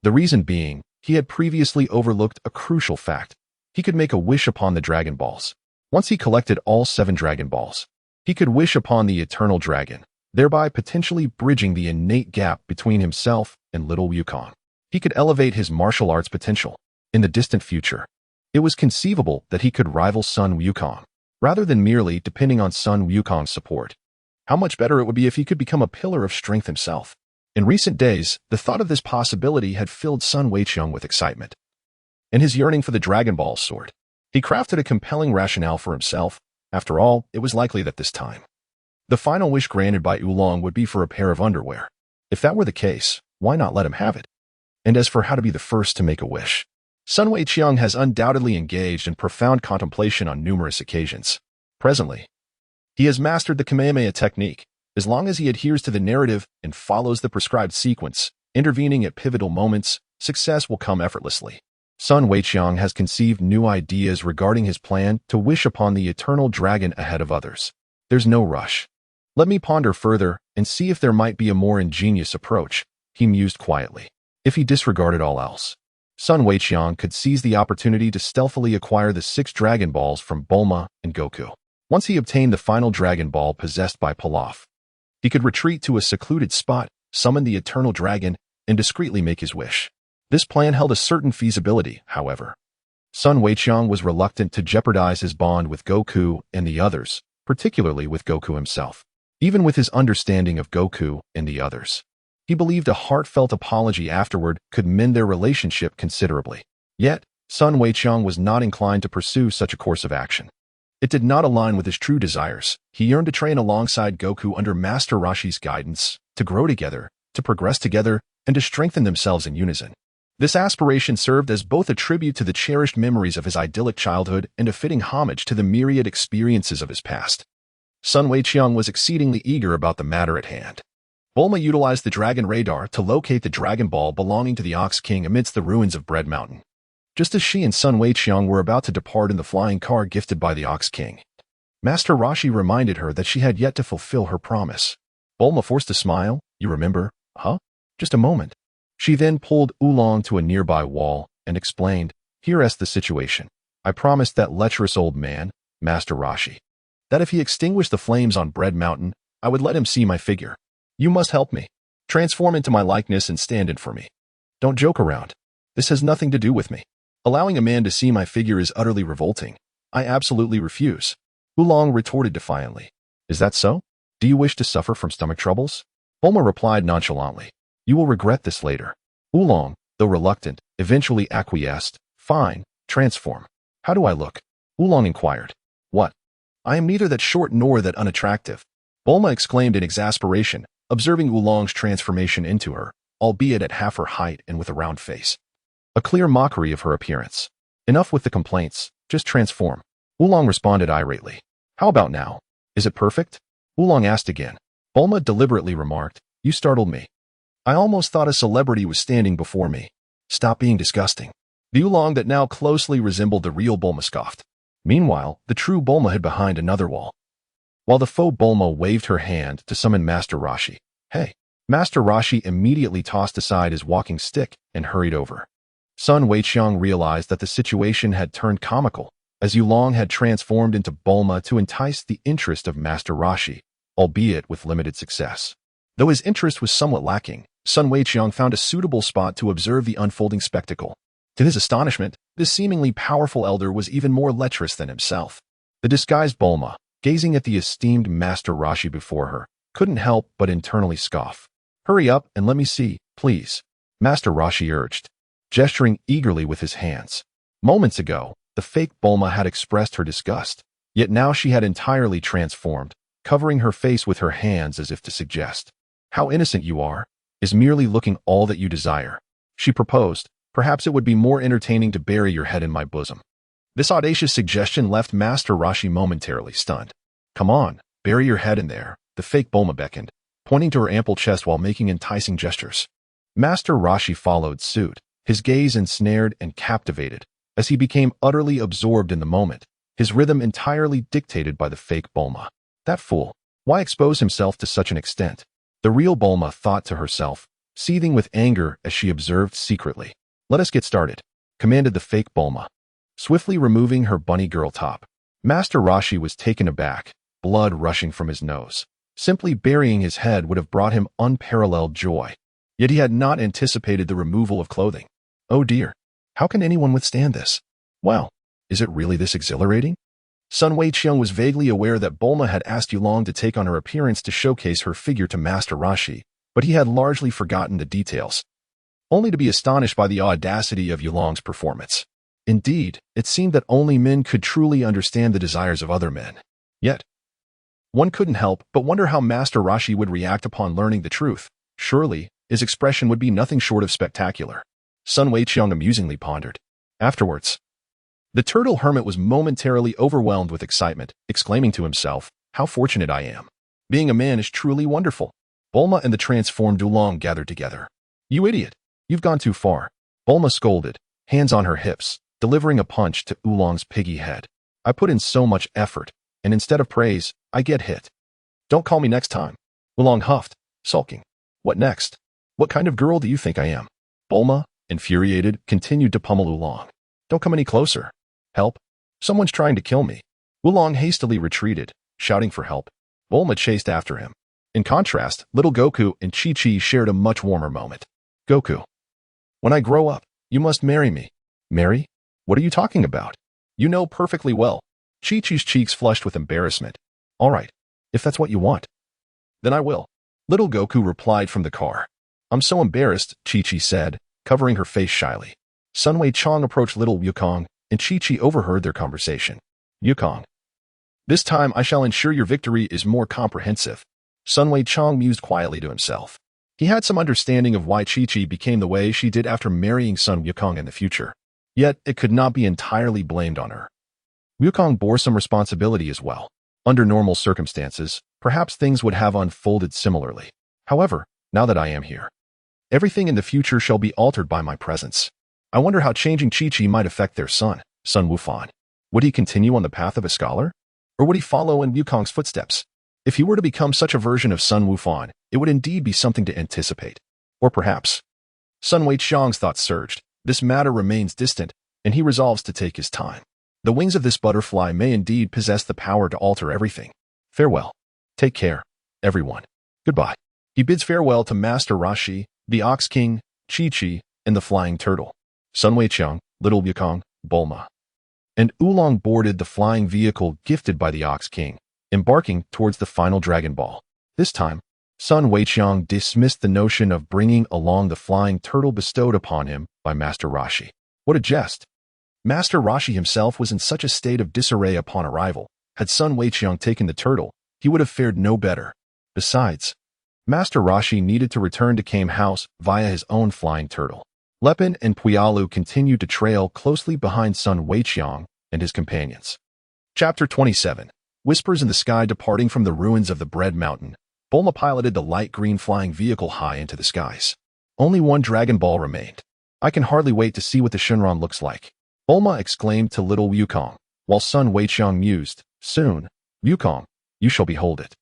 The reason being, he had previously overlooked a crucial fact. He could make a wish upon the Dragon Balls. Once he collected all 7 Dragon Balls, he could wish upon the Eternal Dragon, thereby potentially bridging the innate gap between himself and little Wukong. He could elevate his martial arts potential. In the distant future, it was conceivable that he could rival Sun Wukong, rather than merely depending on Sun Wukong's support. How much better it would be if he could become a pillar of strength himself. In recent days, the thought of this possibility had filled Sun Weiqiang with excitement. In his yearning for the Dragon Ball sword, he crafted a compelling rationale for himself. After all, it was likely that this time, the final wish granted by Oolong would be for a pair of underwear. If that were the case, why not let him have it? And as for how to be the first to make a wish, Sun Weiqiang has undoubtedly engaged in profound contemplation on numerous occasions. Presently, he has mastered the Kamehameha technique. As long as he adheres to the narrative and follows the prescribed sequence, intervening at pivotal moments, success will come effortlessly. Sun Weiqiang has conceived new ideas regarding his plan to wish upon the Eternal Dragon ahead of others. There's no rush. Let me ponder further and see if there might be a more ingenious approach, he mused quietly. If he disregarded all else, Sun Weiqiang could seize the opportunity to stealthily acquire the 6 Dragon Balls from Bulma and Goku. Once he obtained the final Dragon Ball possessed by Pilaf, he could retreat to a secluded spot, summon the Eternal Dragon, and discreetly make his wish. This plan held a certain feasibility, however. Sun Weiqiang was reluctant to jeopardize his bond with Goku and the others, particularly with Goku himself. Even with his understanding of Goku and the others, he believed a heartfelt apology afterward could mend their relationship considerably. Yet, Sun Weiqiang was not inclined to pursue such a course of action. It did not align with his true desires. He yearned to train alongside Goku under Master Rashi's guidance, to grow together, to progress together, and to strengthen themselves in unison. This aspiration served as both a tribute to the cherished memories of his idyllic childhood and a fitting homage to the myriad experiences of his past. Sun Weiqiang was exceedingly eager about the matter at hand. Bulma utilized the Dragon Radar to locate the Dragon Ball belonging to the Ox King amidst the ruins of Bread Mountain. Just as she and Sun Weiqiang were about to depart in the flying car gifted by the Ox King, Master Rashi reminded her that she had yet to fulfill her promise. Bulma forced a smile. You remember? Huh? Just a moment. She then pulled Oolong to a nearby wall and explained, Here's the situation. I promised that lecherous old man, Master Rashi, that if he extinguished the flames on Bread Mountain, I would let him see my figure. You must help me. Transform into my likeness and stand in for me. Don't joke around. This has nothing to do with me. Allowing a man to see my figure is utterly revolting. I absolutely refuse. Oolong retorted defiantly. Is that so? Do you wish to suffer from stomach troubles? Bulma replied nonchalantly. You will regret this later. Oolong, though reluctant, eventually acquiesced. Fine, transform. How do I look? Oolong inquired. What? I am neither that short nor that unattractive. Bulma exclaimed in exasperation, observing Oolong's transformation into her, albeit at half her height and with a round face. A clear mockery of her appearance. Enough with the complaints, just transform. Oolong responded irately. How about now? Is it perfect? Oolong asked again. Bulma deliberately remarked, you startled me. I almost thought a celebrity was standing before me. Stop being disgusting. The Oolong that now closely resembled the real Bulma scoffed. Meanwhile, the true Bulma hid behind another wall. While the faux Bulma waved her hand to summon Master Roshi. Hey! Master Roshi immediately tossed aside his walking stick and hurried over. Sun Wukong realized that the situation had turned comical, as Oolong had transformed into Bulma to entice the interest of Master Roshi, albeit with limited success. Though his interest was somewhat lacking, Sun Wukong found a suitable spot to observe the unfolding spectacle. To his astonishment, this seemingly powerful elder was even more lecherous than himself. The disguised Bulma, gazing at the esteemed Master Roshi before her, couldn't help but internally scoff. Hurry up and let me see, please, Master Roshi urged, gesturing eagerly with his hands. Moments ago, the fake Bulma had expressed her disgust, yet now she had entirely transformed, covering her face with her hands as if to suggest, how innocent you are, is merely looking all that you desire. She proposed, perhaps it would be more entertaining to bury your head in my bosom. This audacious suggestion left Master Roshi momentarily stunned. Come on, bury your head in there, the fake Bulma beckoned, pointing to her ample chest while making enticing gestures. Master Roshi followed suit, his gaze ensnared and captivated, as he became utterly absorbed in the moment, his rhythm entirely dictated by the fake Bulma. That fool, why expose himself to such an extent? The real Bulma thought to herself, seething with anger as she observed secretly. Let us get started, commanded the fake Bulma, swiftly removing her bunny girl top. Master Roshi was taken aback, blood rushing from his nose. Simply burying his head would have brought him unparalleled joy. Yet he had not anticipated the removal of clothing. Oh dear, how can anyone withstand this? Well, is it really this exhilarating? Sun Wukong was vaguely aware that Bulma had asked Oolong to take on her appearance to showcase her figure to Master Roshi, but he had largely forgotten the details, only to be astonished by the audacity of Oolong's performance. Indeed, it seemed that only men could truly understand the desires of other men. Yet, one couldn't help but wonder how Master Roshi would react upon learning the truth. Surely, his expression would be nothing short of spectacular. Sun Wukong amusingly pondered. Afterwards, the turtle hermit was momentarily overwhelmed with excitement, exclaiming to himself, how fortunate I am. Being a man is truly wonderful. Bulma and the transformed Oolong gathered together. You idiot, you've gone too far. Bulma scolded, hands on her hips, delivering a punch to Oolong's piggy head. I put in so much effort, and instead of praise, I get hit. Don't call me next time. Oolong huffed, sulking. What next? What kind of girl do you think I am? Bulma, infuriated, continued to pummel Oolong. Don't come any closer. Help. Someone's trying to kill me. Oolong hastily retreated, shouting for help. Bulma chased after him. In contrast, little Goku and Chi-Chi shared a much warmer moment. Goku. When I grow up, you must marry me. Marry? What are you talking about? You know perfectly well. Chi-Chi's cheeks flushed with embarrassment. All right, if that's what you want. Then I will. Little Goku replied from the car. I'm so embarrassed, Chi-Chi said, covering her face shyly. Sun Wukong approached little Wukong, and Chi-Chi overheard their conversation. Wukong. This time I shall ensure your victory is more comprehensive. Sun Wukong mused quietly to himself. He had some understanding of why Chi-Chi became the way she did after marrying Sun Wukong in the future. Yet, it could not be entirely blamed on her. Wukong bore some responsibility as well. Under normal circumstances, perhaps things would have unfolded similarly. However, now that I am here, everything in the future shall be altered by my presence. I wonder how changing Chi-Chi might affect their son, Sun Wukong. Would he continue on the path of a scholar? Or would he follow in Wukong's footsteps? If he were to become such a version of Sun Wukong, it would indeed be something to anticipate. Or perhaps. Sun Wukong's thoughts surged. This matter remains distant, and he resolves to take his time. The wings of this butterfly may indeed possess the power to alter everything. Farewell. Take care, everyone. Goodbye. He bids farewell to Master Roshi, the Ox King, Chi-Chi, and the Flying Turtle. Sun Wukong, Little Wukong, Bulma, and Oolong boarded the flying vehicle gifted by the Ox King, embarking towards the final Dragon Ball. This time, Sun Wukong dismissed the notion of bringing along the flying turtle bestowed upon him by Master Roshi. What a jest! Master Roshi himself was in such a state of disarray upon arrival. Had Sun Wukong taken the turtle, he would have fared no better. Besides, Master Roshi needed to return to Kame House via his own flying turtle. Lepin and Puyalu continued to trail closely behind Sun Weiqiang and his companions. Chapter 27. Whispers in the Sky. Departing from the ruins of the Bread Mountain, Bulma piloted the light green flying vehicle high into the skies. Only one Dragon Ball remained. I can hardly wait to see what the Shenron looks like, Bulma exclaimed to little Wukong, while Sun Weiqiang mused, soon, Wukong, you shall behold it.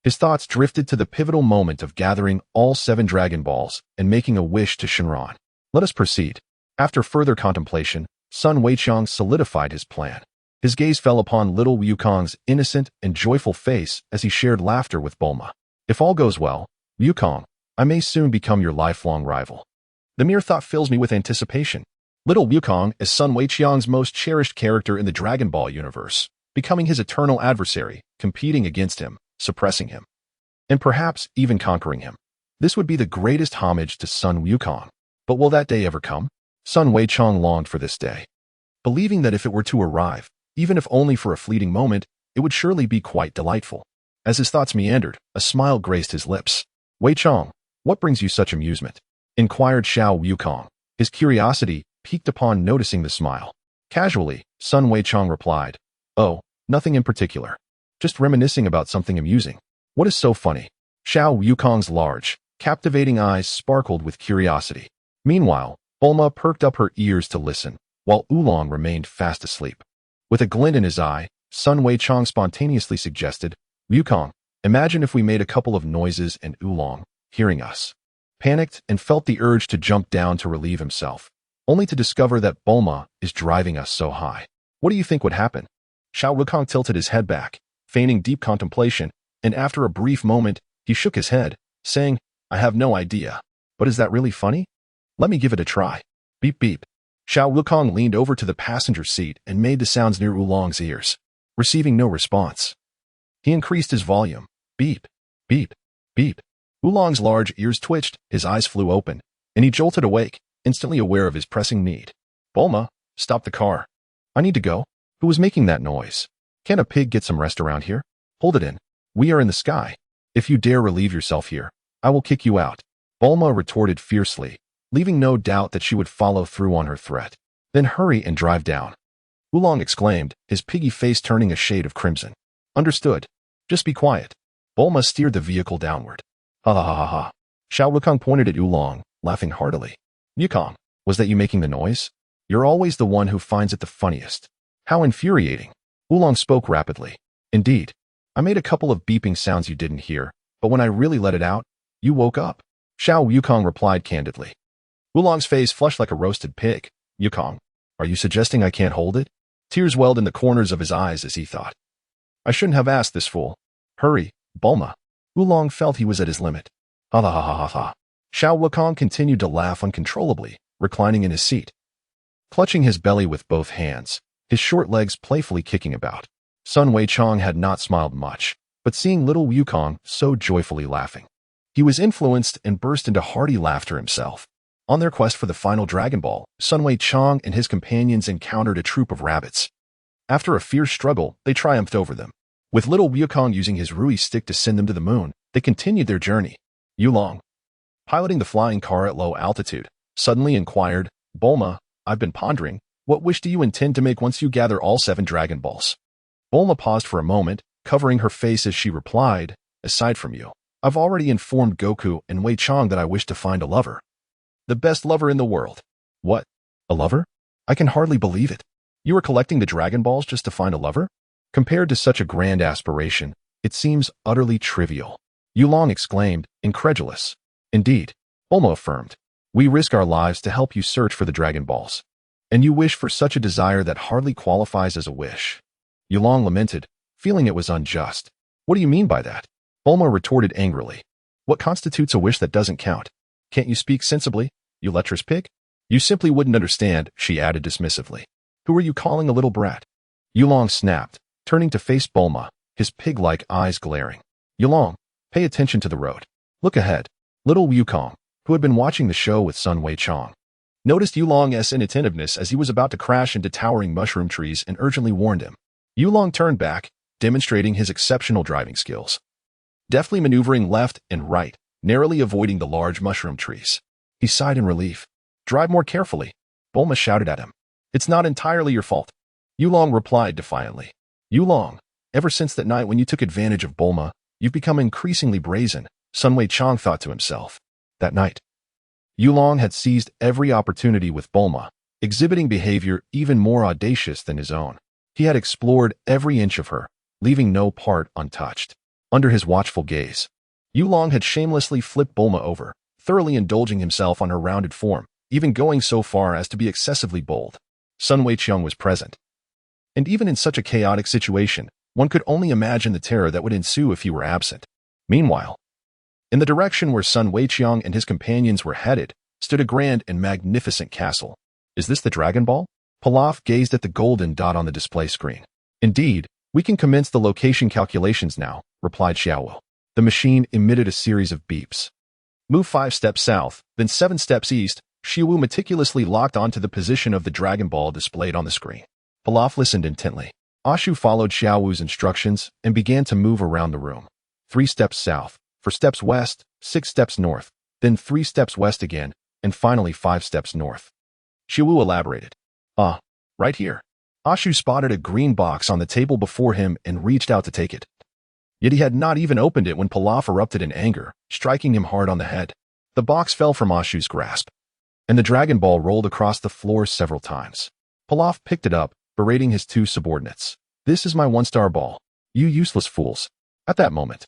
His thoughts drifted to the pivotal moment of gathering all 7 Dragon Balls and making a wish to Shenron. Let us proceed. After further contemplation, Sun Weiqiang solidified his plan. His gaze fell upon little Wukong's innocent and joyful face as he shared laughter with Bulma. If all goes well, Wukong, I may soon become your lifelong rival. The mere thought fills me with anticipation. Little Wukong is Sun Weiqiang's most cherished character in the Dragon Ball universe, becoming his eternal adversary, competing against him, suppressing him, and perhaps even conquering him. This would be the greatest homage to Sun Wukong. But will that day ever come? Sun Weiqiang longed for this day, believing that if it were to arrive, even if only for a fleeting moment, it would surely be quite delightful. As his thoughts meandered, a smile graced his lips. Weiqiang, what brings you such amusement? Inquired Xiao Wukong, his curiosity piqued upon noticing the smile. Casually, Sun Weiqiang replied, oh, nothing in particular. Just reminiscing about something amusing. What is so funny? Xiao Wukong's large, captivating eyes sparkled with curiosity. Meanwhile, Bulma perked up her ears to listen, while Oolong remained fast asleep. With a glint in his eye, Sun Weiqiang spontaneously suggested, Wukong, imagine if we made a couple of noises and Oolong, hearing us, panicked and felt the urge to jump down to relieve himself, only to discover that Bulma is driving us so high. What do you think would happen? Xiao Wukong tilted his head back, feigning deep contemplation, and after a brief moment, he shook his head, saying, I have no idea. But is that really funny? Let me give it a try. Beep beep. Xiao Wukong leaned over to the passenger seat and made the sounds near Oolong's ears. Receiving no response, he increased his volume. Beep, beep, beep. Oolong's large ears twitched, his eyes flew open, and he jolted awake, instantly aware of his pressing need. Bulma, stop the car. I need to go. Who was making that noise? Can't a pig get some rest around here? Hold it in. We are in the sky. If you dare relieve yourself here, I will kick you out. Bulma retorted fiercely, leaving no doubt that she would follow through on her threat. Then hurry and drive down. Oolong exclaimed, his piggy face turning a shade of crimson. Understood. Just be quiet. Bulma steered the vehicle downward. Ha ha ha ha ha. Xiao Wukong pointed at Oolong, laughing heartily. Wukong, was that you making the noise? You're always the one who finds it the funniest. How infuriating. Oolong spoke rapidly. Indeed. I made a couple of beeping sounds you didn't hear, but when I really let it out, you woke up. Xiao Wukong replied candidly. Oolong's face flushed like a roasted pig. Wukong, are you suggesting I can't hold it? Tears welled in the corners of his eyes as he thought. I shouldn't have asked this fool. Hurry, Bulma. Oolong felt he was at his limit. Ha ha ha ha ha ha. Xiao Wukong continued to laugh uncontrollably, reclining in his seat, clutching his belly with both hands, his short legs playfully kicking about. Sun Weiqiang had not smiled much, but seeing little Wukong so joyfully laughing, he was influenced and burst into hearty laughter himself. On their quest for the final Dragon Ball, Sun Weiqiang and his companions encountered a troop of rabbits. After a fierce struggle, they triumphed over them. With little Wukong using his Rui stick to send them to the moon, they continued their journey. Oolong, piloting the flying car at low altitude, suddenly inquired, Bulma, I've been pondering, what wish do you intend to make once you gather all 7 Dragon Balls? Bulma paused for a moment, covering her face as she replied, aside from you, I've already informed Goku and Weiqiang that I wish to find a lover. The best lover in the world. What? A lover? I can hardly believe it. You are collecting the Dragon Balls just to find a lover? Compared to such a grand aspiration, it seems utterly trivial. Oolong exclaimed, incredulous. Indeed, Bulma affirmed. We risk our lives to help you search for the Dragon Balls. And you wish for such a desire that hardly qualifies as a wish. Oolong lamented, feeling it was unjust. What do you mean by that? Bulma retorted angrily. What constitutes a wish that doesn't count? Can't you speak sensibly, you lecherous pig? You simply wouldn't understand, she added dismissively. Who are you calling a little brat? Oolong snapped, turning to face Bulma, his pig-like eyes glaring. Oolong, pay attention to the road. Look ahead. Little Wukong, who had been watching the show with Sun Weiqiang, noticed Oolong's inattentiveness as he was about to crash into towering mushroom trees and urgently warned him. Oolong turned back, demonstrating his exceptional driving skills, deftly maneuvering left and right, narrowly avoiding the large mushroom trees. He sighed in relief. Drive more carefully, Bulma shouted at him. It's not entirely your fault. Yulong replied defiantly. Yulong, ever since that night when you took advantage of Bulma, you've become increasingly brazen, Sun Weiqiang thought to himself. That night, Yulong had seized every opportunity with Bulma, exhibiting behavior even more audacious than his own. He had explored every inch of her, leaving no part untouched. Under his watchful gaze, Yulong had shamelessly flipped Bulma over, thoroughly indulging himself on her rounded form, even going so far as to be excessively bold. Sun Weiqiang was present. And even in such a chaotic situation, one could only imagine the terror that would ensue if he were absent. Meanwhile, in the direction where Sun Weiqiang and his companions were headed, stood a grand and magnificent castle. Is this the Dragon Ball? Pilaf gazed at the golden dot on the display screen. Indeed, we can commence the location calculations now, replied Xiaowu. The machine emitted a series of beeps. Move 5 steps south, then 7 steps east. Xiaowu meticulously locked onto the position of the Dragon Ball displayed on the screen. Pilaf listened intently. Ashu followed Xiaowu's instructions and began to move around the room. 3 steps south, 4 steps west, 6 steps north, then 3 steps west again, and finally 5 steps north. Xiaowu elaborated. Right here. Ashu spotted a green box on the table before him and reached out to take it. Yet he had not even opened it when Pilaf erupted in anger, striking him hard on the head. The box fell from Ashu's grasp, and the Dragon Ball rolled across the floor several times. Pilaf picked it up, berating his 2 subordinates. This is my 1-star ball, you useless fools. At that moment,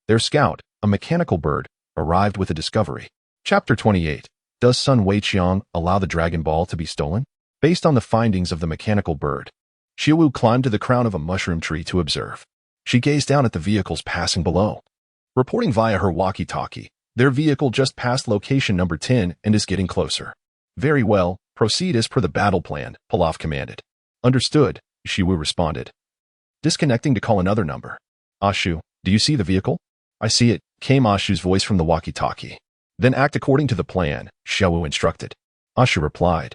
their scout, a mechanical bird, arrived with a discovery. Chapter 28. Does Sun Weiqiang allow the Dragon Ball to be stolen? Based on the findings of the mechanical bird, Xiaowu climbed to the crown of a mushroom tree to observe. She gazed down at the vehicles passing below. Reporting via her walkie-talkie, their vehicle just passed location number 10 and is getting closer. Very well, proceed as per the battle plan, Pilaf commanded. Understood, Xiaowu responded. Disconnecting to call another number. Ashu, do you see the vehicle? I see it, came Ashu's voice from the walkie-talkie. Then act according to the plan, Xiaowu instructed. Ashu replied.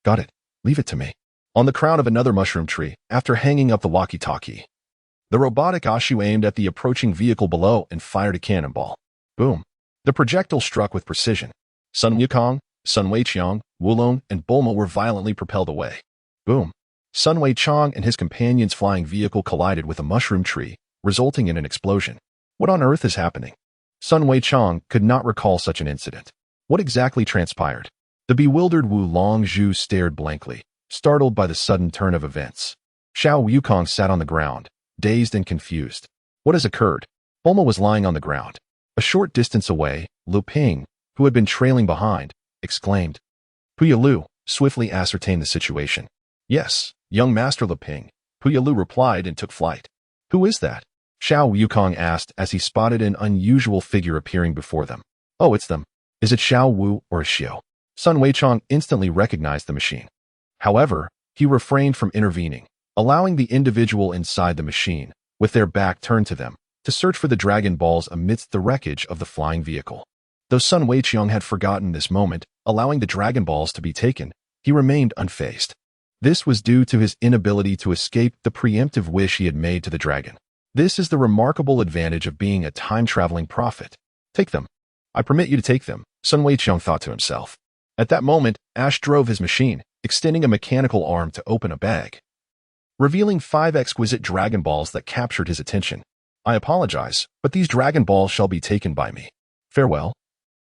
Got it, leave it to me. On the crown of another mushroom tree, after hanging up the walkie-talkie, the robotic Ashu aimed at the approaching vehicle below and fired a cannonball. Boom. The projectile struck with precision. Sun Wukong, Sun Weiqiang, Wulong, and Bulma were violently propelled away. Boom. Sun Weiqiang and his companion's flying vehicle collided with a mushroom tree, resulting in an explosion. What on earth is happening? Sun Weiqiang could not recall such an incident. What exactly transpired? The bewildered Wu Longzhu stared blankly, startled by the sudden turn of events. Xiao Wukong sat on the ground, dazed and confused. What has occurred? Bulma was lying on the ground. A short distance away, Lu Ping, who had been trailing behind, exclaimed. Puya Lu swiftly ascertained the situation. Yes, young Master Lu Ping, Puya Lu replied and took flight. Who is that? Xiao Wukong asked as he spotted an unusual figure appearing before them. Oh, it's them. Is it Xiao Wu or Xiao? Sun Weiqiang instantly recognized the machine. However, he refrained from intervening, allowing the individual inside the machine, with their back turned to them, to search for the Dragon Balls amidst the wreckage of the flying vehicle. Though Sun Weiqiang had forgotten this moment, allowing the Dragon Balls to be taken, he remained unfazed. This was due to his inability to escape the preemptive wish he had made to the dragon. This is the remarkable advantage of being a time-traveling prophet. Take them. I permit you to take them, Sun Weiqiang thought to himself. At that moment, Ash drove his machine, extending a mechanical arm to open a bag, revealing 5 exquisite Dragon Balls that captured his attention. I apologize, but these Dragon Balls shall be taken by me. Farewell.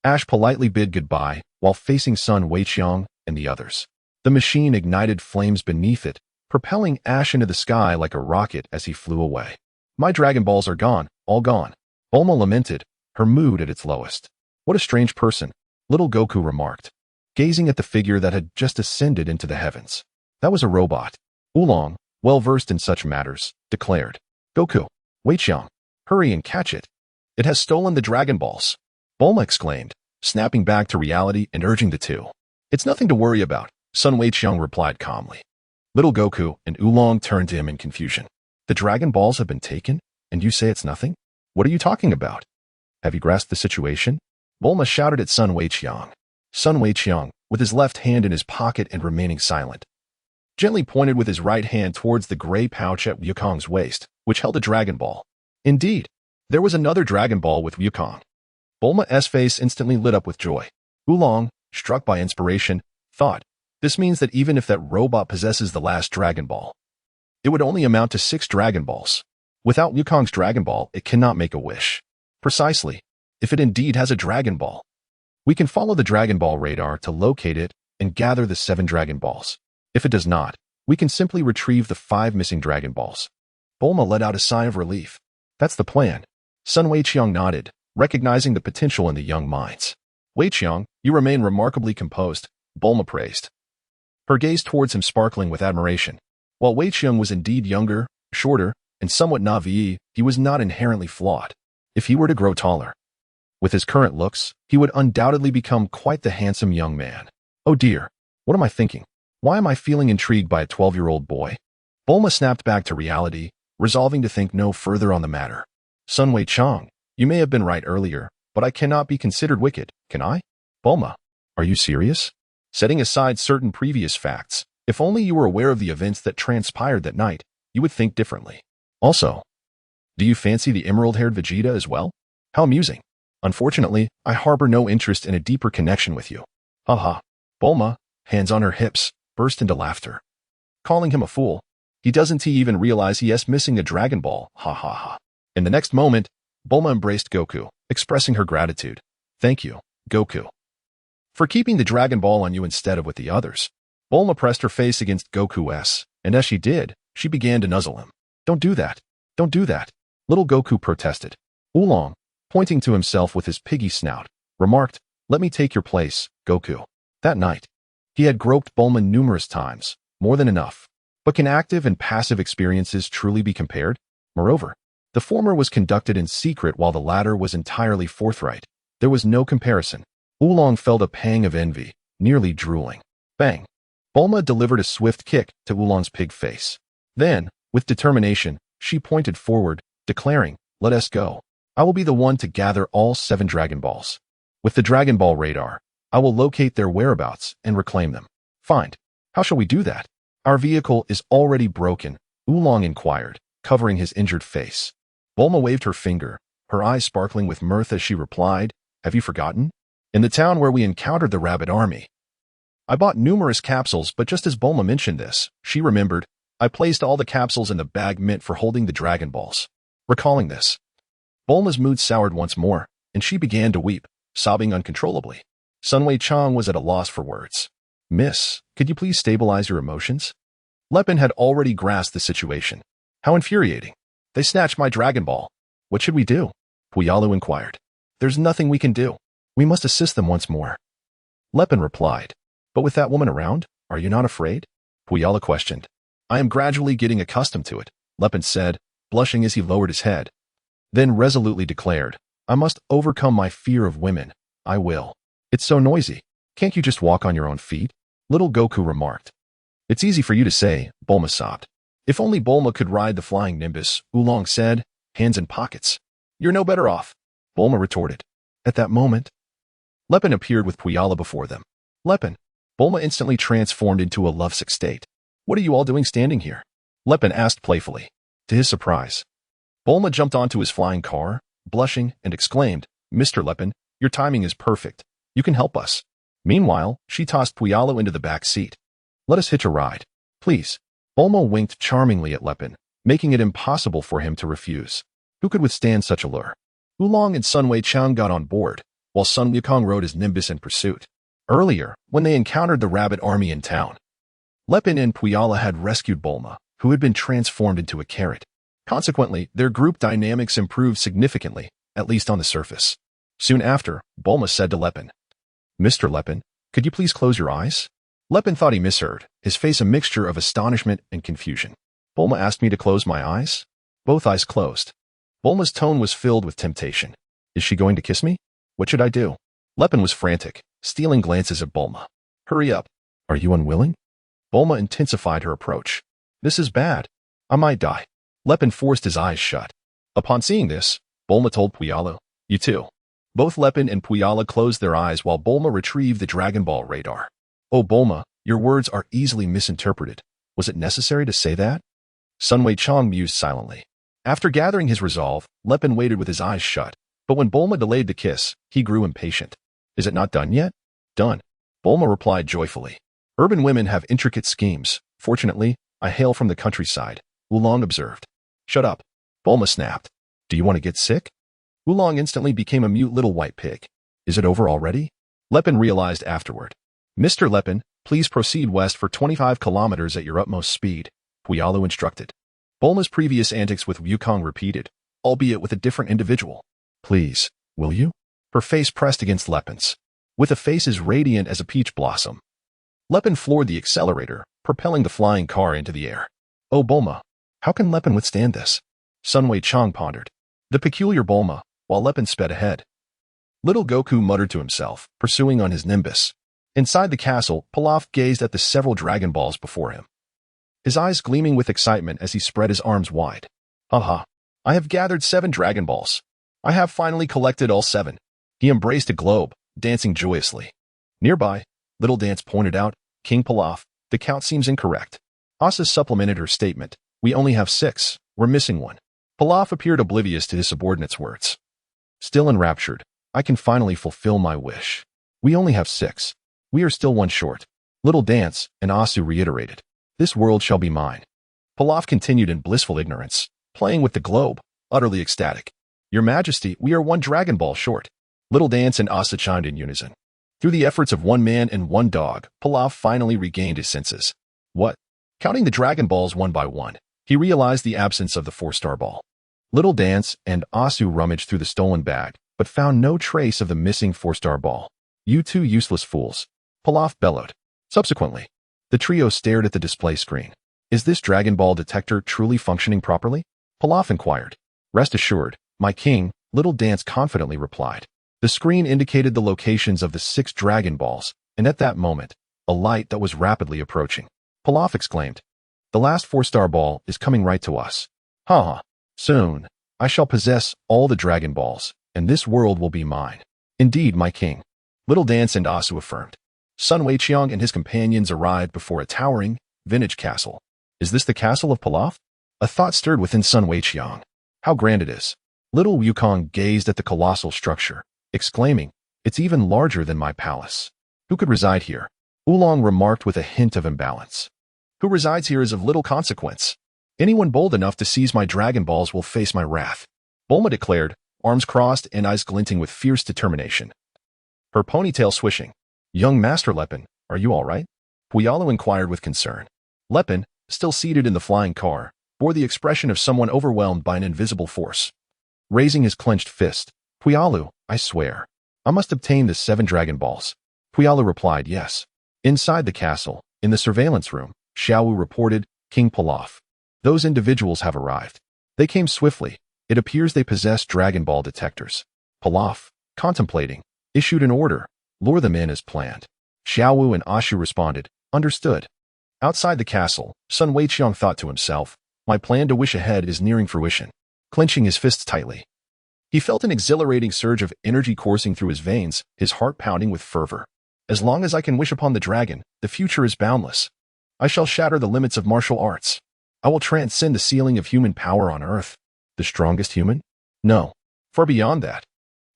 Ash politely bid goodbye, while facing Sun Weiqiang and the others. The machine ignited flames beneath it, propelling Ash into the sky like a rocket as he flew away. My Dragon Balls are gone, all gone. Bulma lamented, her mood at its lowest. What a strange person, little Goku remarked, gazing at the figure that had just ascended into the heavens. That was a robot. Oolong, well-versed in such matters, declared. Goku, Weiqiang, hurry and catch it. It has stolen the Dragon Balls. Bulma exclaimed, snapping back to reality and urging the two. It's nothing to worry about, Sun Weiqiang replied calmly. Little Goku and Oolong turned to him in confusion. The Dragon Balls have been taken, and you say it's nothing? What are you talking about? Have you grasped the situation? Bulma shouted at Sun Weiqiang. Sun Weiqiang, with his left hand in his pocket and remaining silent, gently pointed with his right hand towards the gray pouch at Wukong's waist, which held a Dragon Ball. Indeed, there was another Dragon Ball with Wukong. Bulma's face instantly lit up with joy. Oolong, struck by inspiration, thought, this means that even if that robot possesses the last Dragon Ball, it would only amount to 6 Dragon Balls. Without Wukong's Dragon Ball, it cannot make a wish. Precisely. If it indeed has a Dragon Ball, we can follow the Dragon Ball radar to locate it and gather the 7 Dragon Balls. If it does not, we can simply retrieve the 5 missing Dragon Balls. Bulma let out a sigh of relief. That's the plan. Sun Weiqiang nodded, recognizing the potential in the young minds. Weiqiang, you remain remarkably composed, Bulma praised, her gaze towards him sparkling with admiration. While Weiqiang was indeed younger, shorter, and somewhat naive, he was not inherently flawed. If he were to grow taller, with his current looks, he would undoubtedly become quite the handsome young man. Oh dear, what am I thinking? Why am I feeling intrigued by a 12-year-old boy? Bulma snapped back to reality, resolving to think no further on the matter. Sun Weiqiang, you may have been right earlier, but I cannot be considered wicked, can I? Bulma, are you serious? Setting aside certain previous facts, if only you were aware of the events that transpired that night, you would think differently. Also, do you fancy the emerald-haired Vegeta as well? How amusing. Unfortunately, I harbor no interest in a deeper connection with you. Haha. Bulma, hands on her hips, burst into laughter. Calling him a fool. Doesn't he even realize he is missing a Dragon Ball? Ha ha ha. In the next moment, Bulma embraced Goku, expressing her gratitude. Thank you, Goku, for keeping the Dragon Ball on you instead of with the others. Bulma pressed her face against Goku's, and as she did, she began to nuzzle him. Don't do that. Don't do that. Little Goku protested. Oolong, pointing to himself with his piggy snout, remarked, let me take your place, Goku. That night, he had groped Bulma numerous times, more than enough. But can active and passive experiences truly be compared? Moreover, the former was conducted in secret while the latter was entirely forthright. There was no comparison. Oolong felt a pang of envy, nearly drooling. Bang! Bulma delivered a swift kick to Oolong's pig face. Then, with determination, she pointed forward, declaring, let us go. I will be the one to gather all 7 Dragon Balls. With the Dragon Ball radar, I will locate their whereabouts and reclaim them. Fine. How shall we do that? Our vehicle is already broken, Oolong inquired, covering his injured face. Bulma waved her finger, her eyes sparkling with mirth as she replied, have you forgotten? In the town where we encountered the rabbit army, I bought numerous capsules, but just as Bulma mentioned this, she remembered, I placed all the capsules in the bag meant for holding the Dragon Balls. Recalling this, Bulma's mood soured once more, and she began to weep, sobbing uncontrollably. Sun Weiqiang was at a loss for words. Miss, could you please stabilize your emotions? Lepin had already grasped the situation. How infuriating. They snatched my Dragon Ball. What should we do? Puyalu inquired. There's nothing we can do. We must assist them once more. Lepin replied. But with that woman around, are you not afraid? Puyalu questioned. I am gradually getting accustomed to it, Lepin said, blushing as he lowered his head. Then resolutely declared, I must overcome my fear of women. I will. It's so noisy. Can't you just walk on your own feet? Little Goku remarked. It's easy for you to say, Bulma sobbed. If only Bulma could ride the flying Nimbus, Oolong said, hands in pockets. You're no better off, Bulma retorted. At that moment, Lepin appeared with Puyalu before them. Lepin. Bulma instantly transformed into a lovesick state. What are you all doing standing here? Lepin asked playfully. To his surprise, Bulma jumped onto his flying car, blushing, and exclaimed, Mr. Lepin, your timing is perfect. You can help us. Meanwhile, she tossed Puyalu into the back seat. Let us hitch a ride, please. Bulma winked charmingly at Lepin, making it impossible for him to refuse. Who could withstand such a lure? Oolong and Sun Weiqiang got on board, while Sun Wukong rode his Nimbus in pursuit. Earlier, when they encountered the rabbit army in town, Lepin and Puyalu had rescued Bulma, who had been transformed into a carrot. Consequently, their group dynamics improved significantly, at least on the surface. Soon after, Bulma said to Lepin, Mr. Lepin, could you please close your eyes? Lepin thought he misheard, his face a mixture of astonishment and confusion. Bulma asked me to close my eyes? Both eyes closed. Bulma's tone was filled with temptation. Is she going to kiss me? What should I do? Lepin was frantic, stealing glances at Bulma. Hurry up. Are you unwilling? Bulma intensified her approach. This is bad. I might die. Lepin forced his eyes shut. Upon seeing this, Bulma told Puyalu, You too. Both Lepin and Puyalu closed their eyes while Bulma retrieved the Dragon Ball radar. Oh Bulma, your words are easily misinterpreted. Was it necessary to say that? Sun Weiqiang mused silently. After gathering his resolve, Lepin waited with his eyes shut, but when Bulma delayed the kiss, he grew impatient. Is it not done yet? Done. Bulma replied joyfully. Urban women have intricate schemes. Fortunately, I hail from the countryside, Oolong observed. Shut up, Bulma snapped. Do you want to get sick? Oolong instantly became a mute little white pig. Is it over already? Lepin realized afterward. Mr. Lepin, please proceed west for 25 kilometers at your utmost speed, Puyalu instructed. Bulma's previous antics with Wukong repeated, albeit with a different individual. Please, will you? Her face pressed against Lepin's, with a face as radiant as a peach blossom. Lepin floored the accelerator, propelling the flying car into the air. Oh, Bulma, how can Lepin withstand this? Sun Wukong pondered. The peculiar Bulma, while Lepin sped ahead. Little Goku muttered to himself, pursuing on his nimbus. Inside the castle, Pilaf gazed at the several Dragon Balls before him, his eyes gleaming with excitement as he spread his arms wide. Haha, I have gathered 7 Dragon Balls. I have finally collected all 7. He embraced a globe, dancing joyously. Nearby, Little Dance pointed out, King Pilaf, the count seems incorrect. Asa supplemented her statement. We only have 6, we're missing 1. Pilaf appeared oblivious to his subordinate's words. Still enraptured, I can finally fulfill my wish. We only have 6. We are still 1 short. Little Dance and Asu reiterated. This world shall be mine. Pilaf continued in blissful ignorance, playing with the globe, utterly ecstatic. Your Majesty, we are 1 Dragon Ball short. Little Dance and Asa chimed in unison. Through the efforts of 1 man and 1 dog, Pilaf finally regained his senses. What? Counting the Dragon Balls one by one, he realized the absence of the 4-star ball. Little Dance and Asu rummaged through the stolen bag, but found no trace of the missing 4-star ball. You 2 useless fools, Pilaf bellowed. Subsequently, the trio stared at the display screen. Is this Dragon Ball detector truly functioning properly? Pilaf inquired. Rest assured, my king, Little Dance confidently replied. The screen indicated the locations of the 6 Dragon Balls, and at that moment, a light that was rapidly approaching. Pilaf exclaimed. The last 4-star ball is coming right to us. Ha! Soon, I shall possess all the Dragon Balls, and this world will be mine. Indeed, my king. Little Dance and Asu affirmed. Sun Weiqiang and his companions arrived before a towering, vintage castle. Is this the castle of Pilaf? A thought stirred within Sun Weiqiang. How grand it is. Little Wukong gazed at the colossal structure, exclaiming, it's even larger than my palace. Who could reside here? Oolong remarked with a hint of imbalance. Who resides here is of little consequence. Anyone bold enough to seize my Dragon Balls will face my wrath. Bulma declared, arms crossed and eyes glinting with fierce determination. Her ponytail swishing. Young Master Lepin, are you all right? Puyalu inquired with concern. Lepin, still seated in the flying car, bore the expression of someone overwhelmed by an invisible force. Raising his clenched fist, Puyalu, I swear, I must obtain the 7 Dragon Balls. Puyalu replied yes. Inside the castle, in the surveillance room, Xiaowu reported, King Pilaf. Those individuals have arrived. They came swiftly. It appears they possess Dragon Ball detectors. Pilaf, contemplating, issued an order. Lure them in as planned. Xiaowu and Ashu responded, understood. Outside the castle, Sun Weiqiang thought to himself, my plan to wish ahead is nearing fruition. Clenching his fists tightly, he felt an exhilarating surge of energy coursing through his veins, his heart pounding with fervor. As long as I can wish upon the dragon, the future is boundless. I shall shatter the limits of martial arts. I will transcend the ceiling of human power on Earth. The strongest human? No. Far beyond that.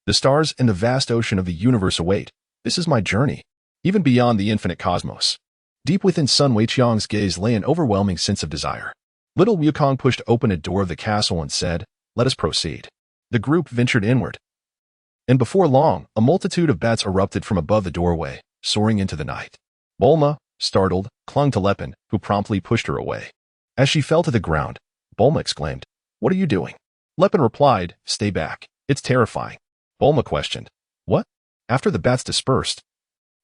The stars and the vast ocean of the universe await. This is my journey, even beyond the infinite cosmos. Deep within Sun Weiqiang's gaze lay an overwhelming sense of desire. Little Wukong pushed open a door of the castle and said, let us proceed. The group ventured inward. And before long, a multitude of bats erupted from above the doorway, soaring into the night. Bulma, startled, clung to Lepin, who promptly pushed her away. As she fell to the ground, Bulma exclaimed, what are you doing? Lepin replied, stay back. It's terrifying. Bulma questioned, what? After the bats dispersed,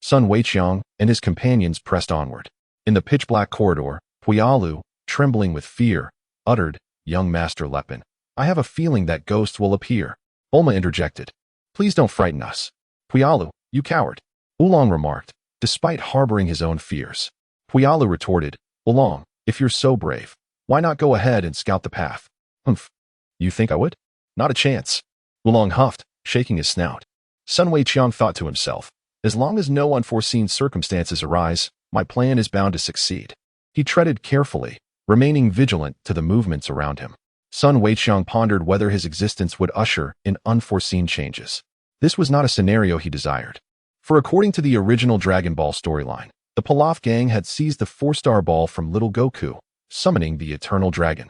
Sun Weiqiang and his companions pressed onward. In the pitch-black corridor, Puyalu, trembling with fear, uttered, young Master Lepin, I have a feeling that ghosts will appear. Bulma interjected, please don't frighten us. Puyalu, you coward. Oolong remarked, despite harboring his own fears. Puyalu retorted, Oolong, if you're so brave, why not go ahead and scout the path? Humph. You think I would? Not a chance. Oolong huffed, shaking his snout. Sun Weiqiang thought to himself, as long as no unforeseen circumstances arise, my plan is bound to succeed. He treaded carefully, remaining vigilant to the movements around him. Sun Weiqiang pondered whether his existence would usher in unforeseen changes. This was not a scenario he desired. For according to the original Dragon Ball storyline, the Pilaf gang had seized the 4-star ball from little Goku, summoning the Eternal Dragon,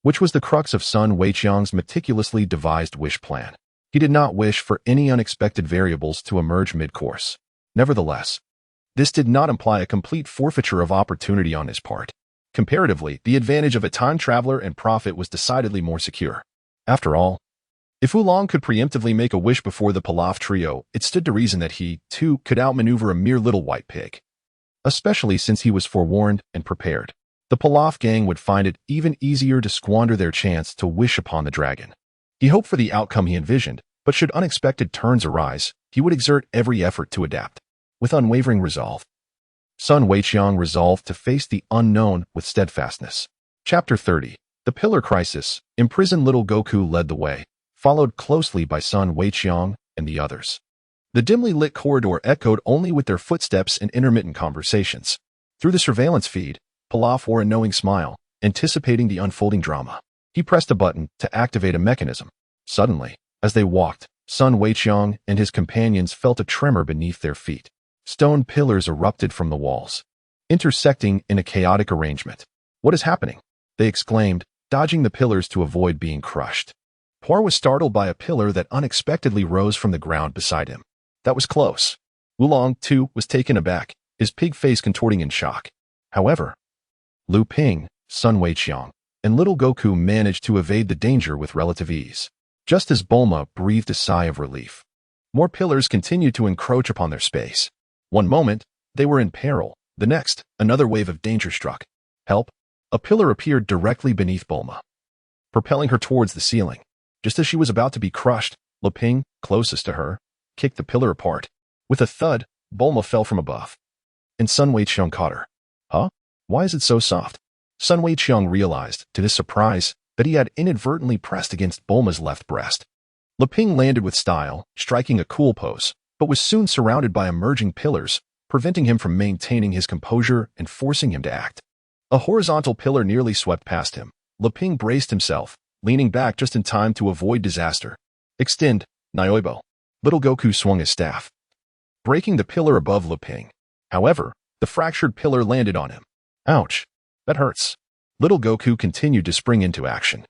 which was the crux of Sun Weiqiang's meticulously devised wish plan. He did not wish for any unexpected variables to emerge mid-course. Nevertheless, this did not imply a complete forfeiture of opportunity on his part. Comparatively, the advantage of a time traveler and prophet was decidedly more secure. After all, if Oolong could preemptively make a wish before the Pilaf trio, it stood to reason that he, too, could outmaneuver a mere little white pig. Especially since he was forewarned and prepared. The Pilaf gang would find it even easier to squander their chance to wish upon the dragon. He hoped for the outcome he envisioned, but should unexpected turns arise, he would exert every effort to adapt. With unwavering resolve, Sun Weiqiang resolved to face the unknown with steadfastness. Chapter 30. The Pillar Crisis. Imprisoned little Goku led the way, followed closely by Sun Weiqiang and the others. The dimly lit corridor echoed only with their footsteps and intermittent conversations. Through the surveillance feed, Pilaf wore a knowing smile, anticipating the unfolding drama. He pressed a button to activate a mechanism. Suddenly, as they walked, Sun Weiqiang and his companions felt a tremor beneath their feet. Stone pillars erupted from the walls, intersecting in a chaotic arrangement. "What is happening?" they exclaimed, dodging the pillars to avoid being crushed. Poir was startled by a pillar that unexpectedly rose from the ground beside him. That was close. Oolong, too, was taken aback, his pig face contorting in shock. However, Lu Ping, Sun Weiqiang, and little Goku managed to evade the danger with relative ease. Just as Bulma breathed a sigh of relief, more pillars continued to encroach upon their space. One moment, they were in peril. The next, another wave of danger struck. "Help!" A pillar appeared directly beneath Bulma, propelling her towards the ceiling. Just as she was about to be crushed, Lu Ping, closest to her, kicked the pillar apart. With a thud, Bulma fell from above, and Sun Weiqiang caught her. "Huh? Why is it so soft?" Sun Weiqiang realized, to his surprise, that he had inadvertently pressed against Bulma's left breast. Lu Ping landed with style, striking a cool pose, but was soon surrounded by emerging pillars, preventing him from maintaining his composure and forcing him to act. A horizontal pillar nearly swept past him. Lu Ping braced himself, leaning back just in time to avoid disaster. "Extend, Nyoibo." Little Goku swung his staff, breaking the pillar above Lu Ping. However, the fractured pillar landed on him. "Ouch, that hurts." Little Goku continued to spring into action.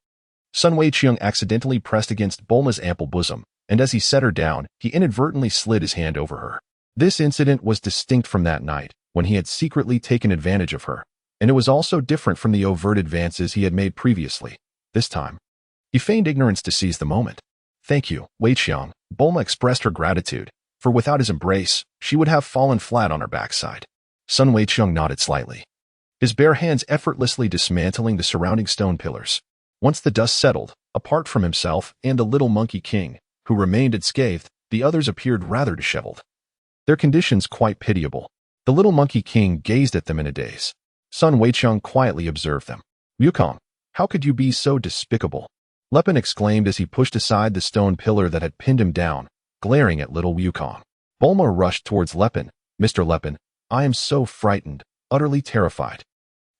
Sun Weiqiang accidentally pressed against Bulma's ample bosom, and as he set her down, he inadvertently slid his hand over her. This incident was distinct from that night, when he had secretly taken advantage of her, and it was also different from the overt advances he had made previously. This time, he feigned ignorance to seize the moment. "Thank you, Weiqiang." Bulma expressed her gratitude, for without his embrace, she would have fallen flat on her backside. Sun Weiqiang nodded slightly, his bare hands effortlessly dismantling the surrounding stone pillars. Once the dust settled, apart from himself and the little monkey king, who remained unscathed, the others appeared rather disheveled. Their conditions quite pitiable. The little monkey king gazed at them in a daze. Sun Weiqiang quietly observed them. "Wukong, how could you be so despicable?" Lepin exclaimed as he pushed aside the stone pillar that had pinned him down, glaring at little Wukong. Bulma rushed towards Lepin. "Mr. Lepin, I am so frightened, utterly terrified.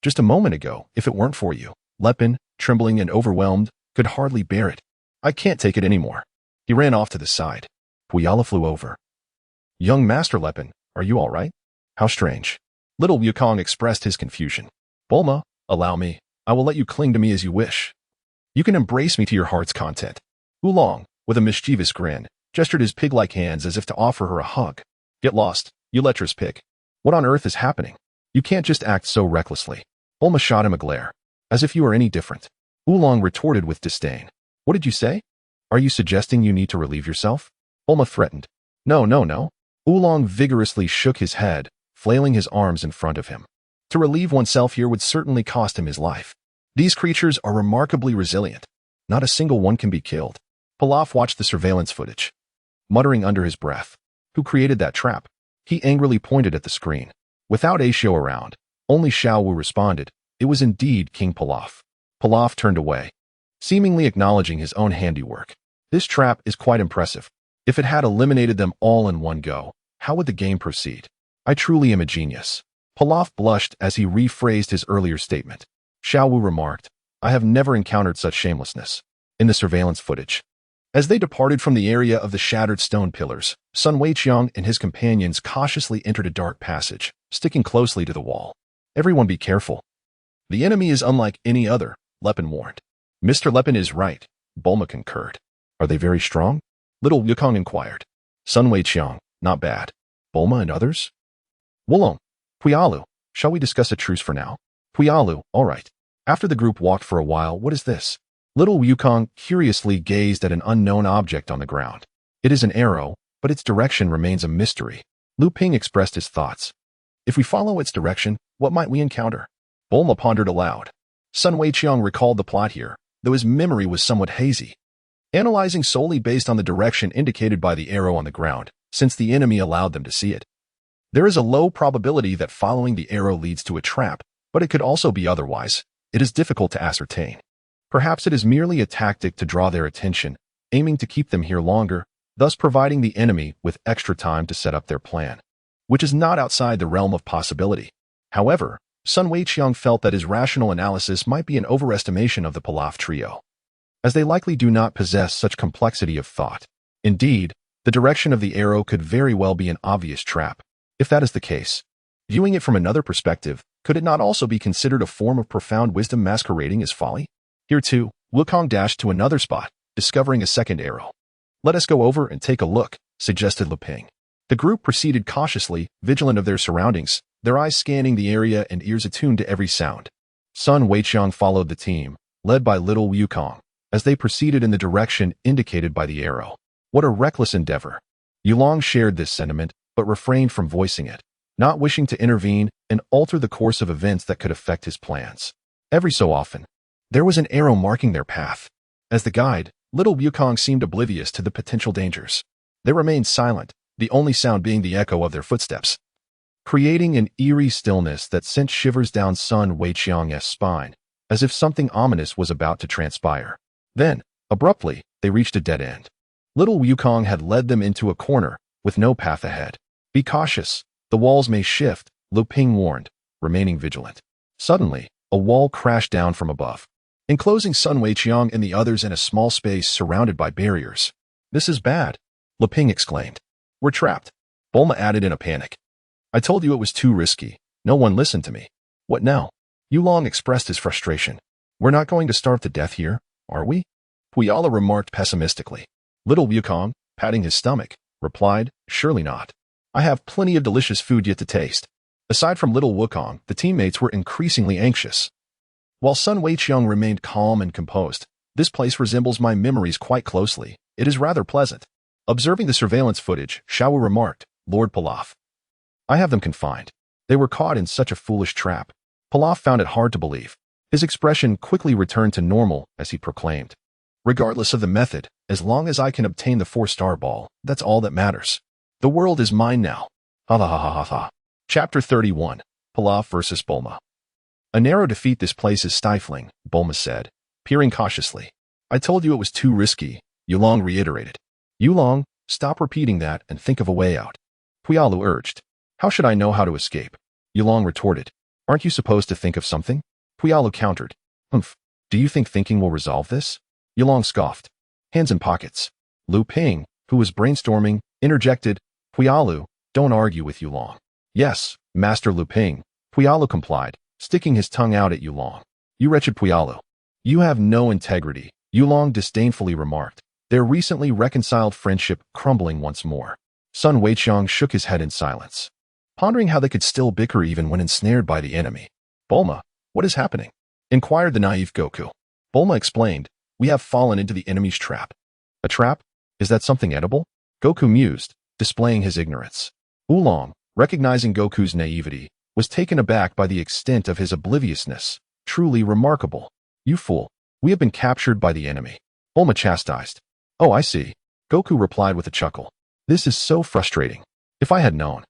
Just a moment ago, if it weren't for you." Lepin, trembling and overwhelmed, could hardly bear it. "I can't take it anymore." He ran off to the side. Puyala flew over. "Young Master Lepin, are you all right?" "How strange." Little Wukong expressed his confusion. "Bulma, allow me. I will let you cling to me as you wish. You can embrace me to your heart's content." Oolong, with a mischievous grin, gestured his pig-like hands as if to offer her a hug. "Get lost, you lecherous pig. What on earth is happening? You can't just act so recklessly." Bulma shot him a glare. "As if you are any different." Oolong retorted with disdain. "What did you say? Are you suggesting you need to relieve yourself?" Bulma threatened. No. Oolong vigorously shook his head, flailing his arms in front of him. To relieve oneself here would certainly cost him his life. These creatures are remarkably resilient. Not a single one can be killed. Pilaf watched the surveillance footage, muttering under his breath. Who created that trap? He angrily pointed at the screen. Without Aishio around, only Xiao Wu responded. It was indeed King Pilaf. Pilaf turned away, seemingly acknowledging his own handiwork. "This trap is quite impressive. If it had eliminated them all in one go, how would the game proceed? I truly am a genius." Pilaf blushed as he rephrased his earlier statement. Xiao Wu remarked, "I have never encountered such shamelessness." In the surveillance footage, As they departed from the area of the shattered stone pillars, Sun Weiqiang and his companions cautiously entered a dark passage, sticking closely to the wall. Everyone be careful. The enemy is unlike any other, Lepin warned. Mr. Lepin is right, Bulma concurred. Are they very strong? Little Wukong inquired. Sun Weiqiang, not bad. Bulma and others? Wulong, Puyalu, shall we discuss a truce for now? Puyalu, all right. After the group walked for a while, what is this? Little Wukong curiously gazed at an unknown object on the ground. It is an arrow, but its direction remains a mystery. Lu Ping expressed his thoughts. If we follow its direction, what might we encounter? Bulma pondered aloud. Sun Weiqiang recalled the plot here, though his memory was somewhat hazy. Analyzing solely based on the direction indicated by the arrow on the ground, since the enemy allowed them to see it. There is a low probability that following the arrow leads to a trap, but it could also be otherwise. It is difficult to ascertain. Perhaps it is merely a tactic to draw their attention, aiming to keep them here longer, thus providing the enemy with extra time to set up their plan, which is not outside the realm of possibility. However, Sun Weiqiang felt that his rational analysis might be an overestimation of the Pilaf trio, as they likely do not possess such complexity of thought. Indeed, the direction of the arrow could very well be an obvious trap. If that is the case, viewing it from another perspective, could it not also be considered a form of profound wisdom masquerading as folly? Here too, Wukong dashed to another spot, discovering a second arrow. Let us go over and take a look, suggested Lu Ping. The group proceeded cautiously, vigilant of their surroundings, their eyes scanning the area and ears attuned to every sound. Sun Weiqiang followed the team, led by little Wukong, as they proceeded in the direction indicated by the arrow. What a reckless endeavor. Yulong shared this sentiment, but refrained from voicing it, not wishing to intervene and alter the course of events that could affect his plans. Every so often, there was an arrow marking their path. As the guide, little Wukong seemed oblivious to the potential dangers. They remained silent, the only sound being the echo of their footsteps, creating an eerie stillness that sent shivers down Sun Weiqiang's spine, as if something ominous was about to transpire. Then, abruptly, they reached a dead end. Little Wukong had led them into a corner, with no path ahead. Be cautious, the walls may shift, Lu Ping warned, remaining vigilant. Suddenly, a wall crashed down from above, enclosing Sun Weiqiang and the others in a small space surrounded by barriers. This is bad, Lu Ping exclaimed. We're trapped, Bulma added in a panic. I told you it was too risky. No one listened to me. What now? Yulong expressed his frustration. We're not going to starve to death here, are we? Puyala remarked pessimistically. Little Wukong, patting his stomach, replied, surely not. I have plenty of delicious food yet to taste. Aside from little Wukong, the teammates were increasingly anxious. While Sun Weiqiang remained calm and composed, this place resembles my memories quite closely. It is rather pleasant. Observing the surveillance footage, Xiaowu remarked, Lord Pilaf. I have them confined. They were caught in such a foolish trap. Pilaf found it hard to believe. His expression quickly returned to normal as he proclaimed. Regardless of the method, as long as I can obtain the 4-star ball, that's all that matters. The world is mine now. Ha ha ha ha ha ha. Chapter 31. Pilaf versus Bulma. A narrow defeat this place is stifling, Bulma said, peering cautiously. I told you it was too risky, Yulong reiterated. Yulong, stop repeating that and think of a way out. Puyalu urged. How should I know how to escape? Yulong retorted. Aren't you supposed to think of something? Puyalu countered. Humph. Do you think thinking will resolve this? Yulong scoffed. Hands in pockets. Lu Ping, who was brainstorming, interjected. Puyalu, don't argue with Yulong. Yes, Master Lu Ping. Puyalu complied, sticking his tongue out at Yulong. You wretched Puyalu. You have no integrity, Yulong disdainfully remarked, their recently reconciled friendship crumbling once more. Sun Weiqiang shook his head in silence, pondering how they could still bicker even when ensnared by the enemy. Bulma, what is happening? Inquired the naive Goku. Bulma explained, we have fallen into the enemy's trap. A trap? Is that something edible? Goku mused, displaying his ignorance. Oolong, recognizing Goku's naivety, was taken aback by the extent of his obliviousness. Truly remarkable. You fool. We have been captured by the enemy. Bulma chastised. Oh, I see. Goku replied with a chuckle. This is so frustrating. If I had known,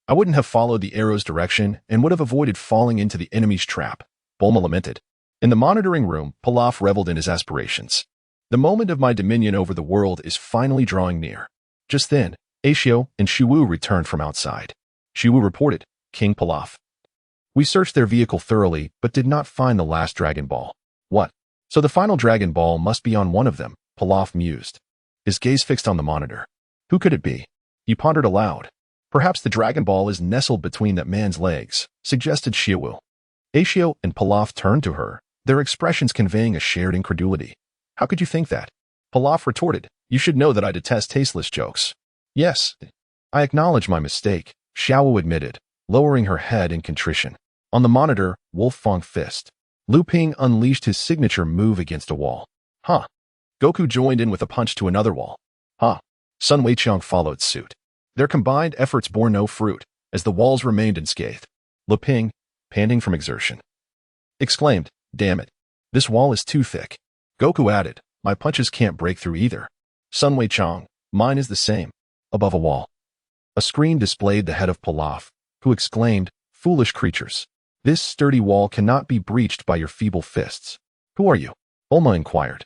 I wouldn't have followed the arrow's direction and would have avoided falling into the enemy's trap. Bulma lamented. In the monitoring room, Pilaf reveled in his aspirations. The moment of my dominion over the world is finally drawing near. Just then, Ashio and Shiwu returned from outside. Shiwu reported, King Pilaf. We searched their vehicle thoroughly, but did not find the last Dragon Ball. What? So the final Dragon Ball must be on one of them, Pilaf mused. his gaze fixed on the monitor. Who could it be? He pondered aloud. Perhaps the Dragon Ball is nestled between that man's legs, suggested Xiaowu. Ashio and Pilaf turned to her, their expressions conveying a shared incredulity. How could you think that? Pilaf retorted, you should know that I detest tasteless jokes. Yes, I acknowledge my mistake, Xiaowu admitted, lowering her head in contrition. On the monitor, Wolfang fist. Lu Ping unleashed his signature move against a wall. Huh. Goku joined in with a punch to another wall. Huh. Sun Weiqiang followed suit. Their combined efforts bore no fruit, as the walls remained unscathed. Lu Ping, panting from exertion, exclaimed, damn it. This wall is too thick. Goku added, my punches can't break through either. Sun Weiqiang, mine is the same. Above a wall. A screen displayed the head of Pilaf, who exclaimed, foolish creatures. This sturdy wall cannot be breached by your feeble fists. Who are you? Bulma inquired.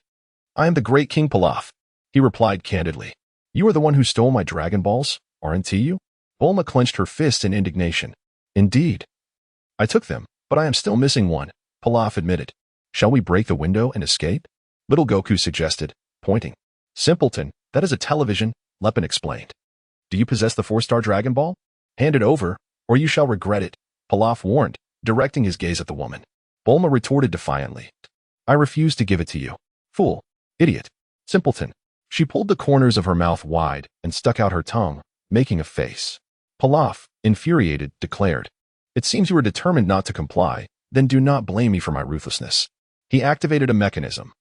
I am the great King Pilaf. He replied candidly. You are the one who stole my Dragon Balls, aren't you? Bulma clenched her fist in indignation. Indeed. I took them, but I am still missing one, Pilaf admitted. Shall we break the window and escape? Little Goku suggested, pointing. Simpleton, that is a television, Lepin explained. Do you possess the 4-star Dragon Ball? Hand it over, or you shall regret it, Pilaf warned, directing his gaze at the woman. Bulma retorted defiantly. I refuse to give it to you. Fool. Idiot. Simpleton. She pulled the corners of her mouth wide and stuck out her tongue, making a face. Pilaf, infuriated, declared. It seems you are determined not to comply, then do not blame me for my ruthlessness. He activated a mechanism,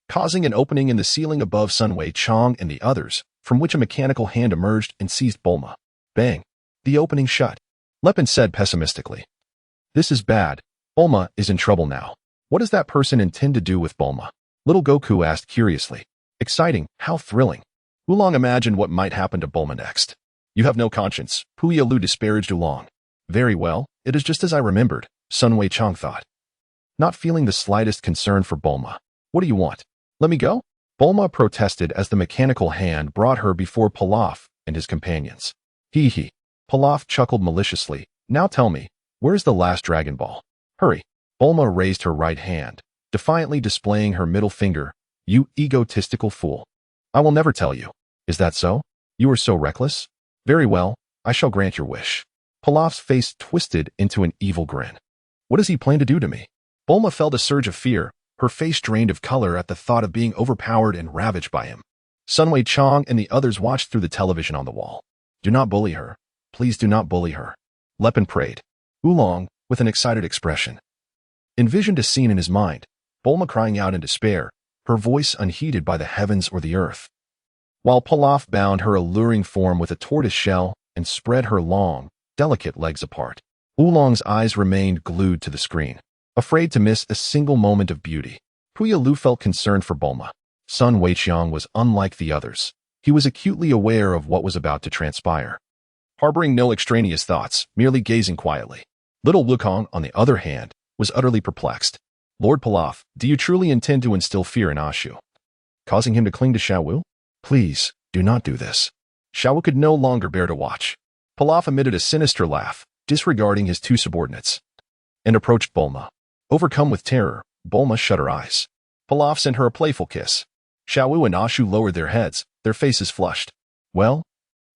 causing an opening in the ceiling above Sun Weiqiang and the others, from which a mechanical hand emerged and seized Bulma. Bang. The opening shut. Lepin said pessimistically. This is bad. Bulma is in trouble now. What does that person intend to do with Bulma? Little Goku asked curiously. Exciting, how thrilling. Oolong imagined what might happen to Bulma next. You have no conscience, Puya Lu disparaged Oolong. Very well, it is just as I remembered, Sun Weiqiang thought. Not feeling the slightest concern for Bulma. What do you want? Let me go? Bulma protested as the mechanical hand brought her before Pilaf and his companions. Hee hee. Pilaf chuckled maliciously. Now tell me, where's the last Dragon Ball? Hurry. Bulma raised her right hand, defiantly displaying her middle finger. You egotistical fool. I will never tell you. Is that so? You are so reckless? Very well, I shall grant your wish. Pilaf's face twisted into an evil grin. What does he plan to do to me? Bulma felt a surge of fear, her face drained of color at the thought of being overpowered and ravaged by him. Sun Weiqiang and the others watched through the television on the wall. Do not bully her. Please do not bully her. Lepin prayed. Oolong, with an excited expression, envisioned a scene in his mind, Bulma crying out in despair, her voice unheeded by the heavens or the earth. While Pilaf bound her alluring form with a tortoise shell and spread her long, delicate legs apart, Oolong's eyes remained glued to the screen, afraid to miss a single moment of beauty. Puya Lu felt concerned for Bulma. Sun Weiqiang was unlike the others. He was acutely aware of what was about to transpire, harboring no extraneous thoughts, merely gazing quietly. Little Wukong, on the other hand, was utterly perplexed. Lord Pilaf, do you truly intend to instill fear in Ashu, causing him to cling to Xiaowu? Please, do not do this. Xiaowu could no longer bear to watch. Pilaf emitted a sinister laugh, disregarding his two subordinates, and approached Bulma. Overcome with terror, Bulma shut her eyes. Pilaf sent her a playful kiss. Xiaowu and Ashu lowered their heads, their faces flushed. Well?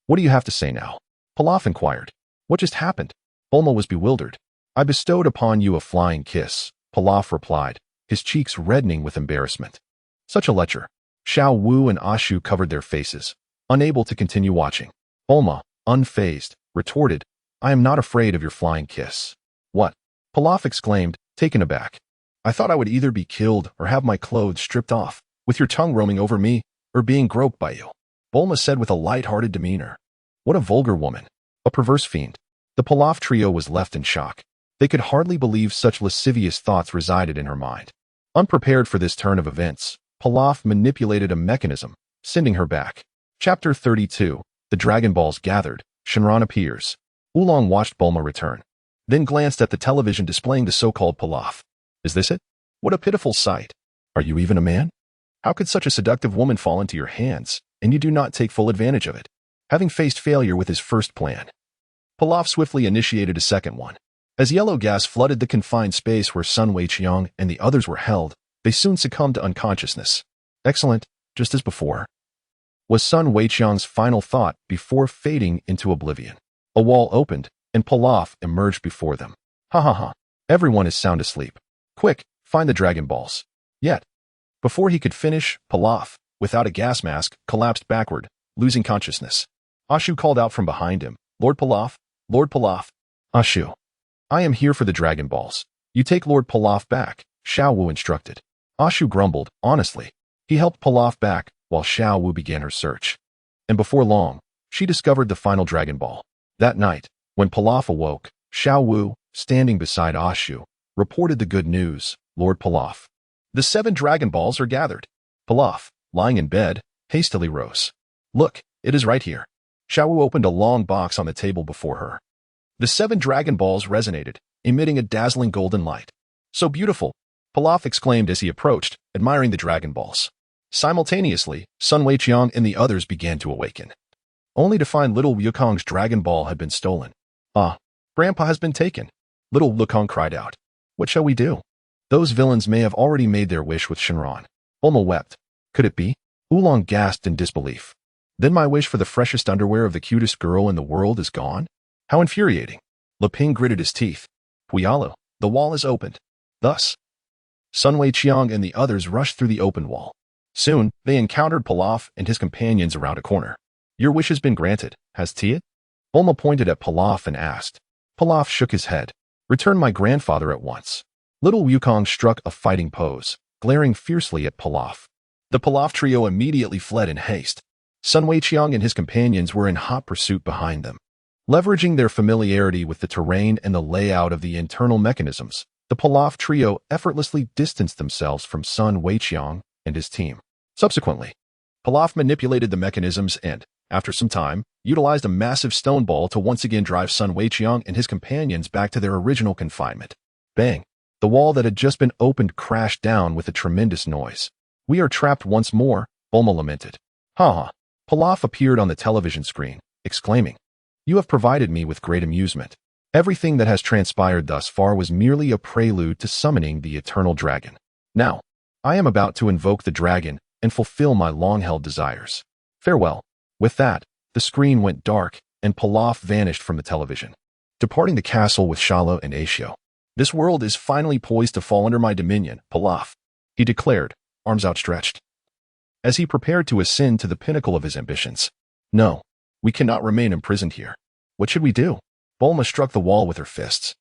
What do you have to say now? Pilaf inquired. What just happened? Bulma was bewildered. I bestowed upon you a flying kiss, Pilaf replied, his cheeks reddening with embarrassment. Such a lecher. Xiaowu and Ashu covered their faces, unable to continue watching. Bulma, unfazed, retorted, I am not afraid of your flying kiss. What? Pilaf exclaimed, taken aback. I thought I would either be killed or have my clothes stripped off, with your tongue roaming over me, or being groped by you. Bulma said with a light-hearted demeanor. What a vulgar woman. A perverse fiend. The Pilaf trio was left in shock. They could hardly believe such lascivious thoughts resided in her mind. Unprepared for this turn of events, Pilaf manipulated a mechanism, sending her back. Chapter 32. The Dragon Balls gathered. Shenron appears. Oolong watched Bulma return, then glanced at the television displaying the so-called Pilaf. Is this it? What a pitiful sight. Are you even a man? How could such a seductive woman fall into your hands, and you do not take full advantage of it? Having faced failure with his first plan, Pilaf swiftly initiated a second one. As yellow gas flooded the confined space where Sun Weiqiang and the others were held, they soon succumbed to unconsciousness. Excellent, just as before. was Sun Weiqiang's final thought before fading into oblivion. A wall opened, and Pilaf emerged before them. Ha ha ha. Everyone is sound asleep. Quick, find the Dragon Balls. Yet. Before he could finish, Pilaf, without a gas mask, collapsed backward, losing consciousness. Ashu called out from behind him, Lord Pilaf, Lord Pilaf. Ashu. I am here for the Dragon Balls. You take Lord Pilaf back, Xiao Wu instructed. Ashu grumbled, honestly. He helped Pilaf back, while Xiao Wu began her search. And before long, she discovered the final Dragon Ball. That night, when Pilaf awoke, Xiao Wu, standing beside Ashu, reported the good news, Lord Pilaf. The 7 Dragon Balls are gathered. Pilaf, lying in bed, hastily rose. Look, it is right here. Xiao Wu opened a long box on the table before her. The 7 Dragon Balls resonated, emitting a dazzling golden light. So beautiful, Pilaf exclaimed as he approached, admiring the Dragon Balls. Simultaneously, Sun Weiqiang and the others began to awaken, only to find little Wukong's Dragon Ball had been stolen. Ah, Grandpa has been taken. Little Wukong cried out. What shall we do? Those villains may have already made their wish with Shenron. Bulma wept. Could it be? Oolong gasped in disbelief. Then my wish for the freshest underwear of the cutest girl in the world is gone? How infuriating. Leping gritted his teeth. Puyalu, the wall is opened. Thus, Sun Weiqiang and the others rushed through the open wall. Soon, they encountered Pilaf and his companions around a corner. Your wish has been granted, has it? Bulma pointed at Pilaf and asked. Pilaf shook his head. Return my grandfather at once. Little Wukong struck a fighting pose, glaring fiercely at Pilaf. The Pilaf trio immediately fled in haste. Sun Weiqiang and his companions were in hot pursuit behind them. Leveraging their familiarity with the terrain and the layout of the internal mechanisms, the Pilaf trio effortlessly distanced themselves from Sun Weiqiang and his team. Subsequently, Pilaf manipulated the mechanisms and, after some time, utilized a massive stone ball to once again drive Sun Weiqiang and his companions back to their original confinement. Bang! The wall that had just been opened crashed down with a tremendous noise. We are trapped once more, Bulma lamented. Ha ha! Pilaf appeared on the television screen, exclaiming, You have provided me with great amusement. Everything that has transpired thus far was merely a prelude to summoning the eternal dragon. Now, I am about to invoke the dragon and fulfill my long-held desires. Farewell. With that, the screen went dark, and Pilaf vanished from the television, departing the castle with Shala and Aishio. This world is finally poised to fall under my dominion, Pilaf, he declared, arms outstretched, as he prepared to ascend to the pinnacle of his ambitions. No, we cannot remain imprisoned here. What should we do? Bulma struck the wall with her fists,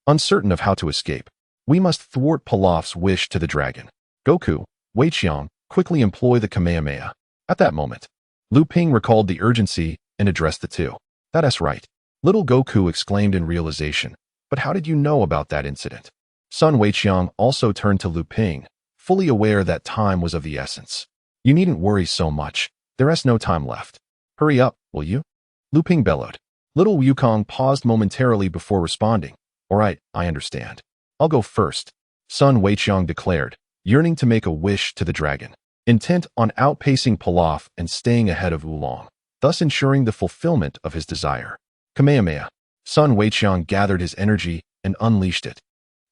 uncertain of how to escape. We must thwart Pilaf's wish to the dragon. Goku, Weiqiang, quickly employ the Kamehameha. At that moment, Lu Ping recalled the urgency and addressed the two. That's right. Little Goku exclaimed in realization. But how did you know about that incident? Sun Weiqiang also turned to Lu Ping, fully aware that time was of the essence. You needn't worry so much. There is no time left. Hurry up, will you? Lu Ping bellowed. Little Wukong paused momentarily before responding. All right, I understand. I'll go first, Sun Weiqiang declared, yearning to make a wish to the dragon, intent on outpacing Pilaf and staying ahead of Oolong, thus ensuring the fulfillment of his desire. Kamehameha. Sun Weiqiang gathered his energy and unleashed it.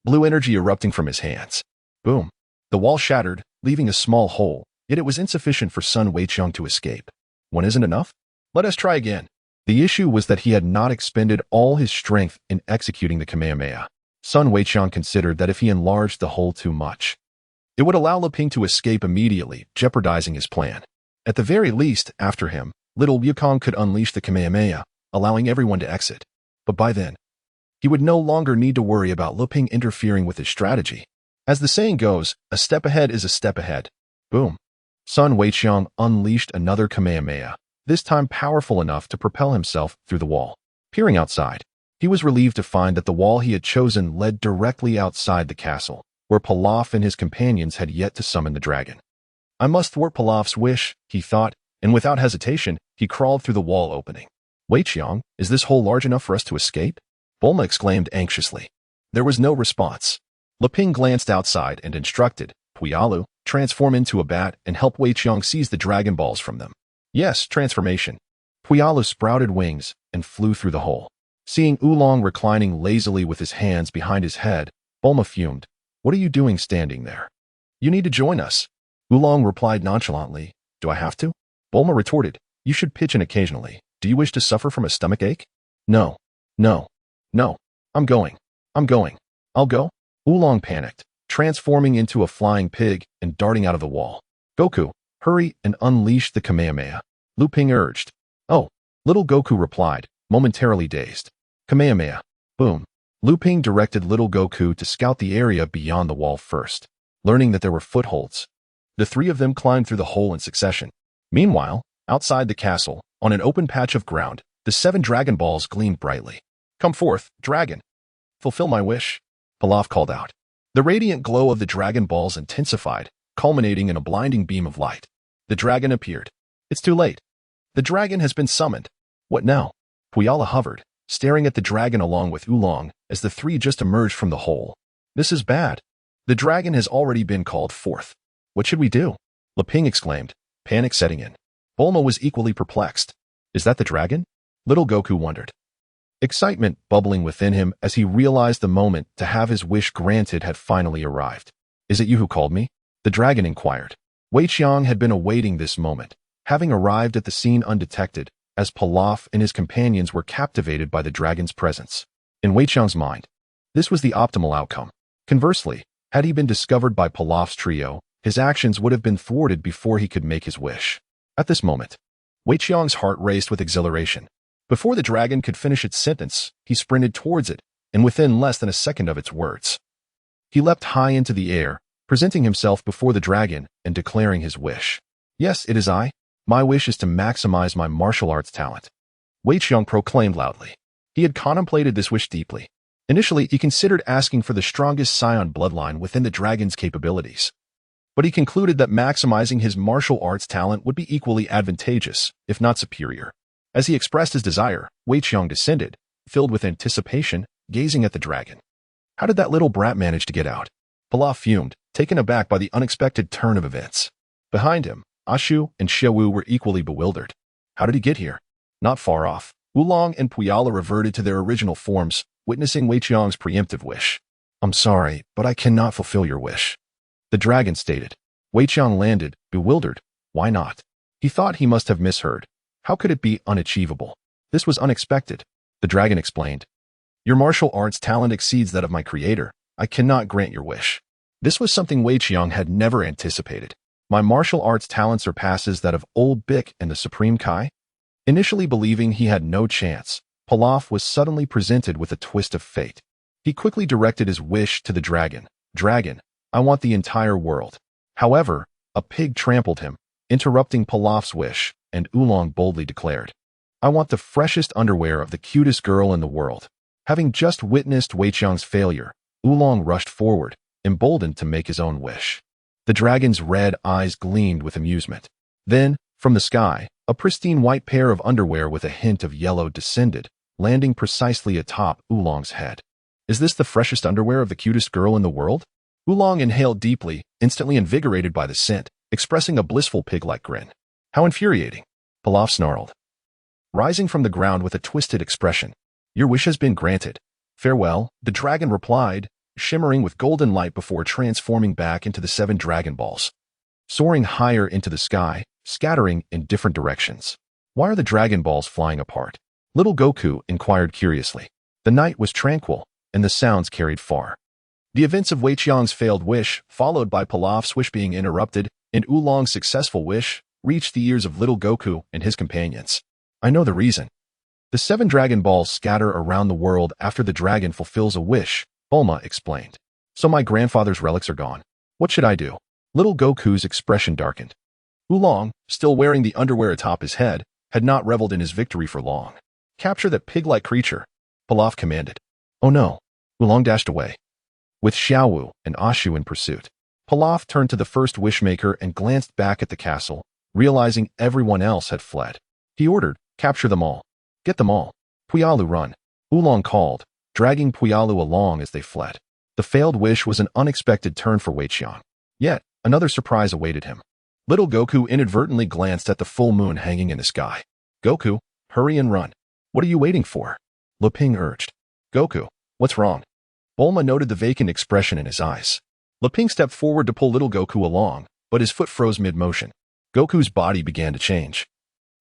Blue energy erupting from his hands. Boom. The wall shattered, leaving a small hole, yet it was insufficient for Sun Weiqiang to escape. One isn't enough? Let us try again. The issue was that he had not expended all his strength in executing the Kamehameha. Sun Weiqiang considered that if he enlarged the hole too much, it would allow Leping to escape immediately, jeopardizing his plan. At the very least, after him, little Wukong could unleash the Kamehameha, allowing everyone to exit. But by then, he would no longer need to worry about Leping interfering with his strategy. As the saying goes, a step ahead is a step ahead. Boom. Sun Weiqiang unleashed another Kamehameha, this time powerful enough to propel himself through the wall. Peering outside, he was relieved to find that the wall he had chosen led directly outside the castle, where Pilaf and his companions had yet to summon the dragon. I must thwart Pilaf's wish, he thought, and without hesitation, he crawled through the wall opening. Weiqiang, is this hole large enough for us to escape? Bulma exclaimed anxiously. There was no response. Leping glanced outside and instructed, Puyalu, transform into a bat and help Weiqiang seize the Dragon Balls from them. Yes, transformation. Puyalu sprouted wings and flew through the hole. Seeing Oolong reclining lazily with his hands behind his head, Bulma fumed. What are you doing standing there? You need to join us. Oolong replied nonchalantly. Do I have to? Bulma retorted, you should pigeon occasionally. Do you wish to suffer from a stomach ache? No. No. No. I'm going. I'll go. Oolong panicked, transforming into a flying pig and darting out of the wall. Goku, hurry and unleash the Kamehameha. Liu Ping urged. Oh, little Goku replied, momentarily dazed. Kamehameha. Boom. Liu Ping directed little Goku to scout the area beyond the wall first. Learning that there were footholds, the three of them climbed through the hole in succession. Meanwhile, outside the castle, on an open patch of ground, the 7 Dragon Balls gleamed brightly. Come forth, dragon. Fulfill my wish, Pilaf called out. The radiant glow of the Dragon Balls intensified, culminating in a blinding beam of light. The dragon appeared. It's too late. The dragon has been summoned. What now? Puyala hovered, staring at the dragon along with Oolong as the three just emerged from the hole. This is bad. The dragon has already been called forth. What should we do? Liu Ping exclaimed, panic setting in. Bulma was equally perplexed. Is that the dragon? Little Goku wondered. Excitement bubbling within him as he realized the moment to have his wish granted had finally arrived. Is it you who called me? The dragon inquired. Weiqiang had been awaiting this moment, having arrived at the scene undetected, as Pilaf and his companions were captivated by the dragon's presence. In Weiqiang's mind, this was the optimal outcome. Conversely, had he been discovered by Pilaf's trio, his actions would have been thwarted before he could make his wish. At this moment, Weiqiang's heart raced with exhilaration. Before the dragon could finish its sentence, he sprinted towards it, and within less than a second of its words, he leapt high into the air, presenting himself before the dragon and declaring his wish. Yes, it is I. My wish is to maximize my martial arts talent. Weiqiang proclaimed loudly. He had contemplated this wish deeply. Initially, he considered asking for the strongest scion bloodline within the dragon's capabilities. But he concluded that maximizing his martial arts talent would be equally advantageous, if not superior. As he expressed his desire, Weiqiang descended, filled with anticipation, gazing at the dragon. How did that little brat manage to get out? Pilaf fumed, taken aback by the unexpected turn of events. Behind him, Ashu and Xiaowu were equally bewildered. How did he get here? Not far off, Oolong and Puyala reverted to their original forms, witnessing Weiqiang's preemptive wish. I'm sorry, but I cannot fulfill your wish, the dragon stated. Weiqiang landed, bewildered. Why not? He thought he must have misheard. How could it be unachievable? This was unexpected, the dragon explained. Your martial arts talent exceeds that of my creator. I cannot grant your wish. This was something Weiqiang had never anticipated. My martial arts talent surpasses that of old Bic and the Supreme Kai? Initially believing he had no chance, Pilaf was suddenly presented with a twist of fate. He quickly directed his wish to the dragon. Dragon, I want the entire world. However, a pig trampled him, interrupting Pilaf's wish, and Oolong boldly declared, I want the freshest underwear of the cutest girl in the world. Having just witnessed Weiqiang's failure, Oolong rushed forward, emboldened to make his own wish. The dragon's red eyes gleamed with amusement. Then, from the sky, a pristine white pair of underwear with a hint of yellow descended, landing precisely atop Oolong's head. Is this the freshest underwear of the cutest girl in the world? Oolong inhaled deeply, instantly invigorated by the scent, expressing a blissful pig-like grin. How infuriating, Pilaf snarled, rising from the ground with a twisted expression. Your wish has been granted. Farewell, the dragon replied, shimmering with golden light before transforming back into the 7 Dragon Balls, soaring higher into the sky, scattering in different directions. Why are the Dragon Balls flying apart? Little Goku inquired curiously. The night was tranquil, and the sounds carried far. The events of Weiqiang's failed wish, followed by Pilaf's wish being interrupted, and Oolong's successful wish, reached the ears of little Goku and his companions. I know the reason. The 7 Dragon Balls scatter around the world after the dragon fulfills a wish, Bulma explained. So my grandfather's relics are gone. What should I do? Little Goku's expression darkened. Oolong, still wearing the underwear atop his head, had not reveled in his victory for long. Capture that pig-like creature, Pilaf commanded. Oh no. Oolong dashed away, with Xiaowu and Ashu in pursuit. Pilaf turned to the first wishmaker and glanced back at the castle, realizing everyone else had fled. He ordered, capture them all. Get them all. Puyalu run. Oolong called, dragging Puyalu along as they fled. The failed wish was an unexpected turn for Weiqiang. Yet, another surprise awaited him. Little Goku inadvertently glanced at the full moon hanging in the sky. Goku, hurry and run. What are you waiting for? Liu Ping urged. Goku, what's wrong? Bulma noted the vacant expression in his eyes. Liu Ping stepped forward to pull little Goku along, but his foot froze mid-motion. Goku's body began to change.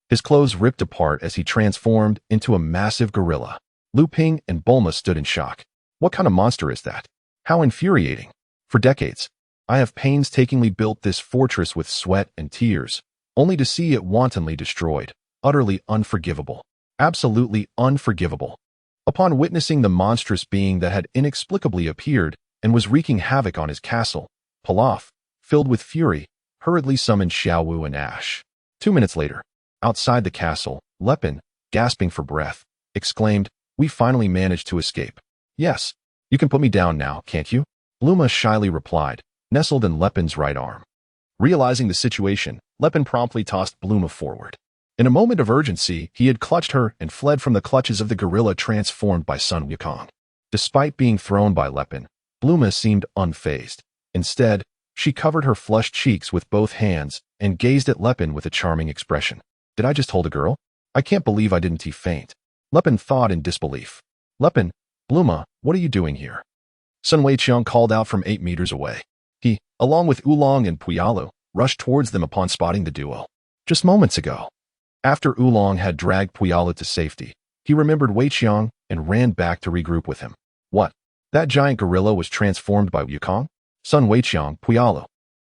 His clothes ripped apart as he transformed into a massive gorilla. Liu Ping and Bulma stood in shock. What kind of monster is that? How infuriating. For decades, I have painstakingly built this fortress with sweat and tears, only to see it wantonly destroyed. Utterly unforgivable. Absolutely unforgivable. Upon witnessing the monstrous being that had inexplicably appeared and was wreaking havoc on his castle, Pilaf, filled with fury, hurriedly summoned Xiaowu and Ash. 2 minutes later, outside the castle, Lepin, gasping for breath, exclaimed, "We finally managed to escape." "Yes, you can put me down now, can't you?" Bulma shyly replied, nestled in Lepin's right arm. Realizing the situation, Lepin promptly tossed Bulma forward. In a moment of urgency, he had clutched her and fled from the clutches of the gorilla transformed by Sun Wukong. Despite being thrown by Lepin, Bulma seemed unfazed. Instead, she covered her flushed cheeks with both hands and gazed at Lepin with a charming expression. "Did I just hold a girl? I can't believe I didn't faint." Lepin thawed in disbelief. "Lepin, Bulma, what are you doing here?" Sun Weiqiang called out from 8 meters away. He, along with Oolong and Puyalu, rushed towards them upon spotting the duo. Just moments ago. After Oolong had dragged Puyalu to safety, he remembered Weiqiang and ran back to regroup with him. What? That giant gorilla was transformed by Wukong? Sun Weiqiang, Puyalu,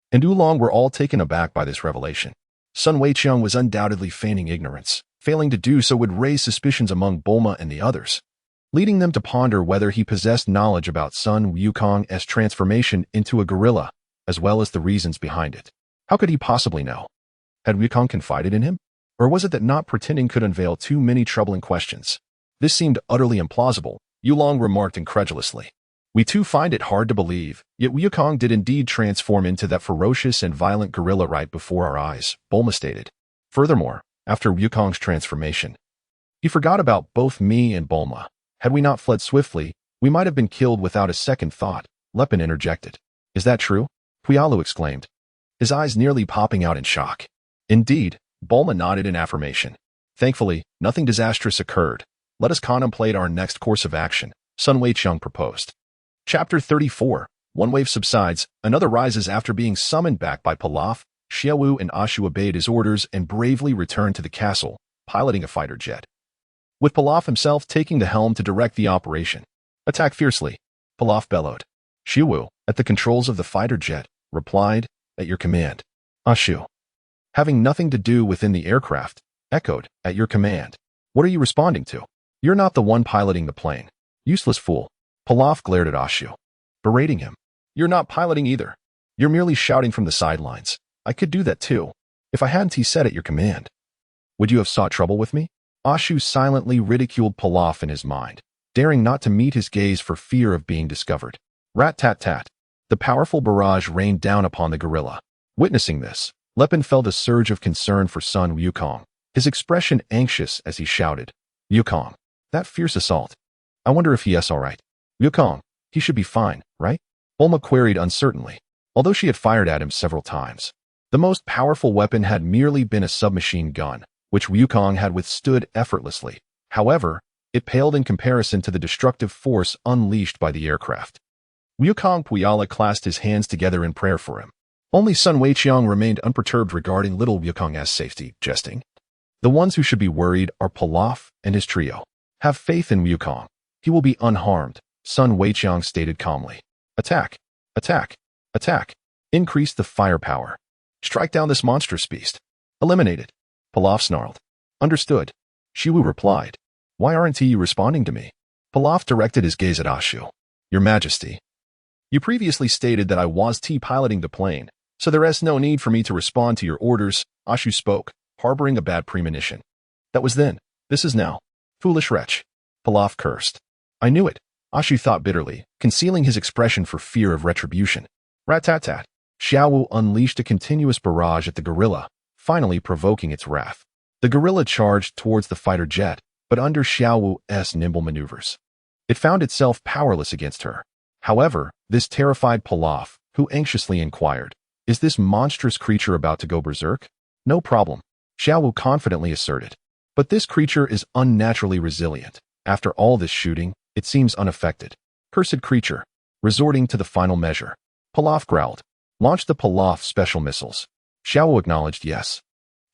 and Oolong were all taken aback by this revelation. Sun Weiqiang was undoubtedly feigning ignorance. Failing to do so would raise suspicions among Bulma and the others, leading them to ponder whether he possessed knowledge about Sun Wukong's transformation into a gorilla, as well as the reasons behind it. How could he possibly know? Had Wukong confided in him? Or was it that not pretending could unveil too many troubling questions? This seemed utterly implausible, Oolong remarked incredulously. "We too find it hard to believe, yet Wukong did indeed transform into that ferocious and violent gorilla right before our eyes," Bulma stated. "Furthermore, after Wukong's transformation, he forgot about both me and Bulma. Had we not fled swiftly, we might have been killed without a second thought," Lepin interjected. "Is that true?" Puyalu exclaimed, his eyes nearly popping out in shock. "Indeed," Bulma nodded in affirmation. "Thankfully, nothing disastrous occurred. Let us contemplate our next course of action," Sun Weiqiang proposed. Chapter 34. One wave subsides, another rises. After being summoned back by Pilaf, Xiaowu and Ashu obeyed his orders and bravely returned to the castle, piloting a fighter jet, with Pilaf himself taking the helm to direct the operation. "Attack fiercely," Pilaf bellowed. Xiaowu, at the controls of the fighter jet, replied, "At your command." Ashu, having nothing to do within the aircraft, echoed, "At your command." "What are you responding to? You're not the one piloting the plane." "Useless fool." Pilaf glared at Ashu, berating him. "You're not piloting either. You're merely shouting from the sidelines. I could do that too, if I hadn't said at your command." "Would you have sought trouble with me?" Ashu silently ridiculed Pilaf in his mind, daring not to meet his gaze for fear of being discovered. Rat-tat-tat. The powerful barrage rained down upon the gorilla. Witnessing this, Lepin felt a surge of concern for Sun Wukong, his expression anxious as he shouted, "Wukong, that fierce assault. I wonder if he's all right." "Wukong, he should be fine, right?" Bulma queried uncertainly, although she had fired at him several times. The most powerful weapon had merely been a submachine gun, which Wukong had withstood effortlessly. However, it paled in comparison to the destructive force unleashed by the aircraft. Wukong Puyalu clasped his hands together in prayer for him. Only Sun Weiqiang remained unperturbed regarding little Wukong's safety, jesting. "The ones who should be worried are Pilaf and his trio. Have faith in Wukong. He will be unharmed," Sun Weiqiang stated calmly. "Attack! Attack! Attack! Increase the firepower. Strike down this monstrous beast. Eliminate it." Pilaf snarled. "Understood," Xiaowu replied. "Why aren't you responding to me?" Pilaf directed his gaze at Ashu. "Your Majesty, you previously stated that I was piloting the plane, so there is no need for me to respond to your orders," Ashu spoke, harboring a bad premonition. "That was then. This is now. Foolish wretch." Pilaf cursed. "I knew it," Ashu thought bitterly, concealing his expression for fear of retribution. Rat-tat-tat. Xiaowu unleashed a continuous barrage at the gorilla, finally provoking its wrath. The gorilla charged towards the fighter jet, but under Xiaowu's nimble maneuvers, it found itself powerless against her. However, this terrified Pilaf, who anxiously inquired, "Is this monstrous creature about to go berserk?" "No problem," Xiaowu confidently asserted. "But this creature is unnaturally resilient. After all this shooting, it seems unaffected. Cursed creature." Resorting to the final measure, Pilaf growled. "Launch the Pilaf special missiles." Xiao acknowledged yes.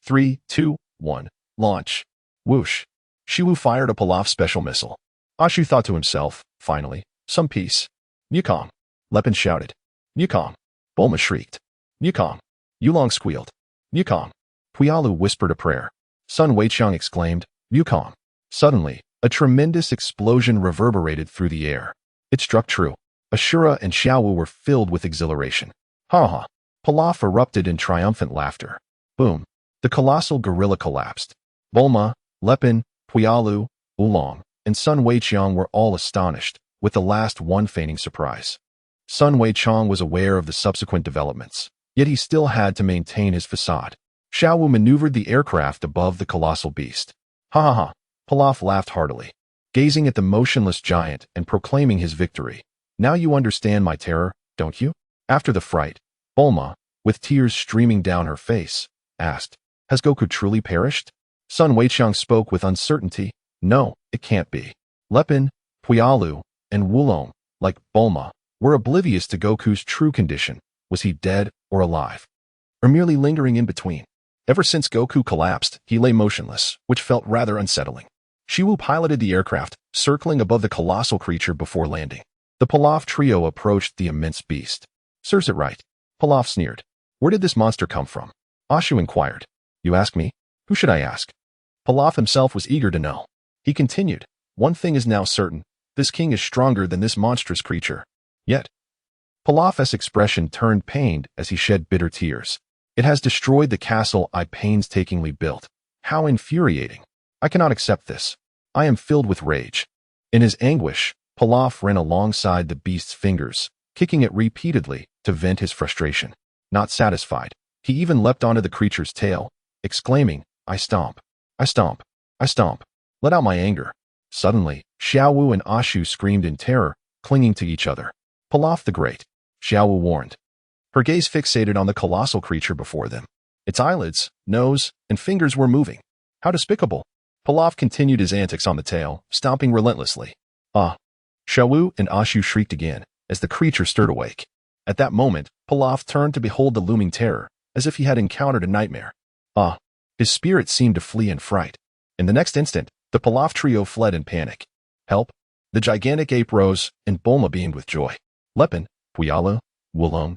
3, 2, 1. Launch. Whoosh. Shiwu fired a Pilaf special missile. Ashu thought to himself, finally, some peace. Wukong. Lepin shouted. Wukong. Bulma shrieked. Wukong. Yulong squealed. Wukong. Puyalu whispered a prayer. Sun Wukong exclaimed, Wukong. Suddenly, a tremendous explosion reverberated through the air. It struck true. Ashura and Xiaowu were filled with exhilaration. Ha ha. Pilaf erupted in triumphant laughter. Boom. The colossal gorilla collapsed. Bulma, Lepin, Puyalu, Oolong, and Sun Wukong were all astonished, with the last one feigning surprise. Sun Wukong was aware of the subsequent developments, yet he still had to maintain his facade. Xiaowu maneuvered the aircraft above the colossal beast. Ha ha ha. Pilaf laughed heartily, gazing at the motionless giant and proclaiming his victory. Now you understand my terror, don't you? After the fright, Bulma, with tears streaming down her face, asked, Has Goku truly perished? Sun Wukong spoke with uncertainty. No, it can't be. Lepin, Puyalu, and Oolong, like Bulma, were oblivious to Goku's true condition. Was he dead or alive? Or merely lingering in between? Ever since Goku collapsed, he lay motionless, which felt rather unsettling. Shiwu piloted the aircraft, circling above the colossal creature before landing. The Pilaf trio approached the immense beast. Serves it right. Pilaf sneered. Where did this monster come from? Ashu inquired. You ask me? Who should I ask? Pilaf himself was eager to know. He continued. One thing is now certain. This king is stronger than this monstrous creature. Yet. Pilaf's expression turned pained as he shed bitter tears. It has destroyed the castle I painstakingly built. How infuriating. I cannot accept this. I am filled with rage. In his anguish, Pilaf ran alongside the beast's fingers, kicking it repeatedly to vent his frustration. Not satisfied, he even leapt onto the creature's tail, exclaiming, I stomp. I stomp. I stomp. Let out my anger. Suddenly, Xiaowu and Ashu screamed in terror, clinging to each other. Pilaf the Great, Xiaowu warned. Her gaze fixated on the colossal creature before them. Its eyelids, nose, and fingers were moving. How despicable. Pilaf continued his antics on the tail, stomping relentlessly. Ah! Xiaowu and Ashu shrieked again, as the creature stirred awake. At that moment, Pilaf turned to behold the looming terror, as if he had encountered a nightmare. Ah! His spirit seemed to flee in fright. In the next instant, the Pilaf trio fled in panic. Help! The gigantic ape rose, and Bulma beamed with joy. Lepin, Puyalu, Oolong,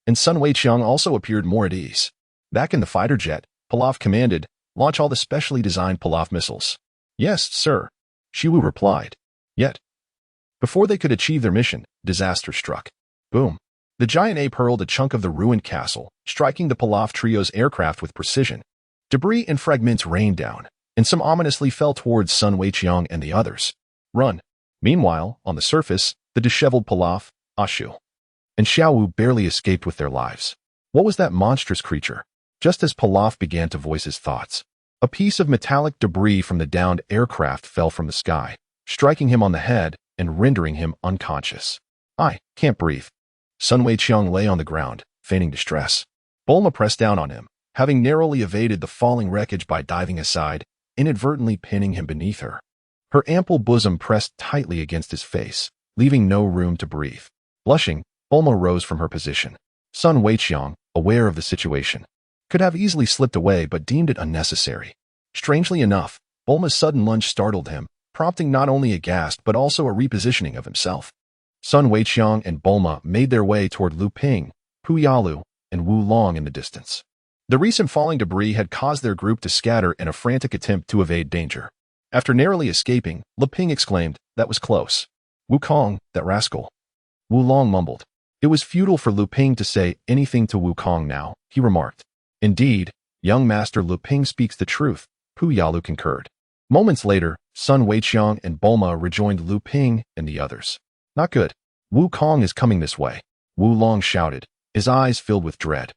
and Sun Wukong also appeared more at ease. Back in the fighter jet, Pilaf commanded, Launch all the specially designed Pilaf missiles. Yes, sir. Shiwu replied. Yet, before they could achieve their mission, disaster struck. Boom. The giant ape hurled a chunk of the ruined castle, striking the Pilaf trio's aircraft with precision. Debris and fragments rained down, and some ominously fell towards Sun Wukong and the others. Run. Meanwhile, on the surface, the disheveled Pilaf, Ashu, and Xiaowu barely escaped with their lives. What was that monstrous creature? Just as Pilaf began to voice his thoughts, a piece of metallic debris from the downed aircraft fell from the sky, striking him on the head and rendering him unconscious. I can't breathe. Sun Wukong lay on the ground, feigning distress. Bulma pressed down on him, having narrowly evaded the falling wreckage by diving aside, inadvertently pinning him beneath her. Her ample bosom pressed tightly against his face, leaving no room to breathe. Blushing, Bulma rose from her position. Sun Wukong, aware of the situation, could have easily slipped away but deemed it unnecessary. Strangely enough, Bulma's sudden lunge startled him, prompting not only a gasp but also a repositioning of himself. Sun Wukong and Bulma made their way toward Lu Ping, Puyalu, and Oolong in the distance. The recent falling debris had caused their group to scatter in a frantic attempt to evade danger. After narrowly escaping, Lu Ping exclaimed, That was close. Wukong, that rascal. Oolong mumbled. It was futile for Lu Ping to say anything to Wukong now, he remarked. Indeed, young master Lu Ping speaks the truth, Puyalu concurred. Moments later, Sun Wukong and Bulma rejoined Lu Ping and the others. Not good. Wukong is coming this way, Oolong shouted, his eyes filled with dread.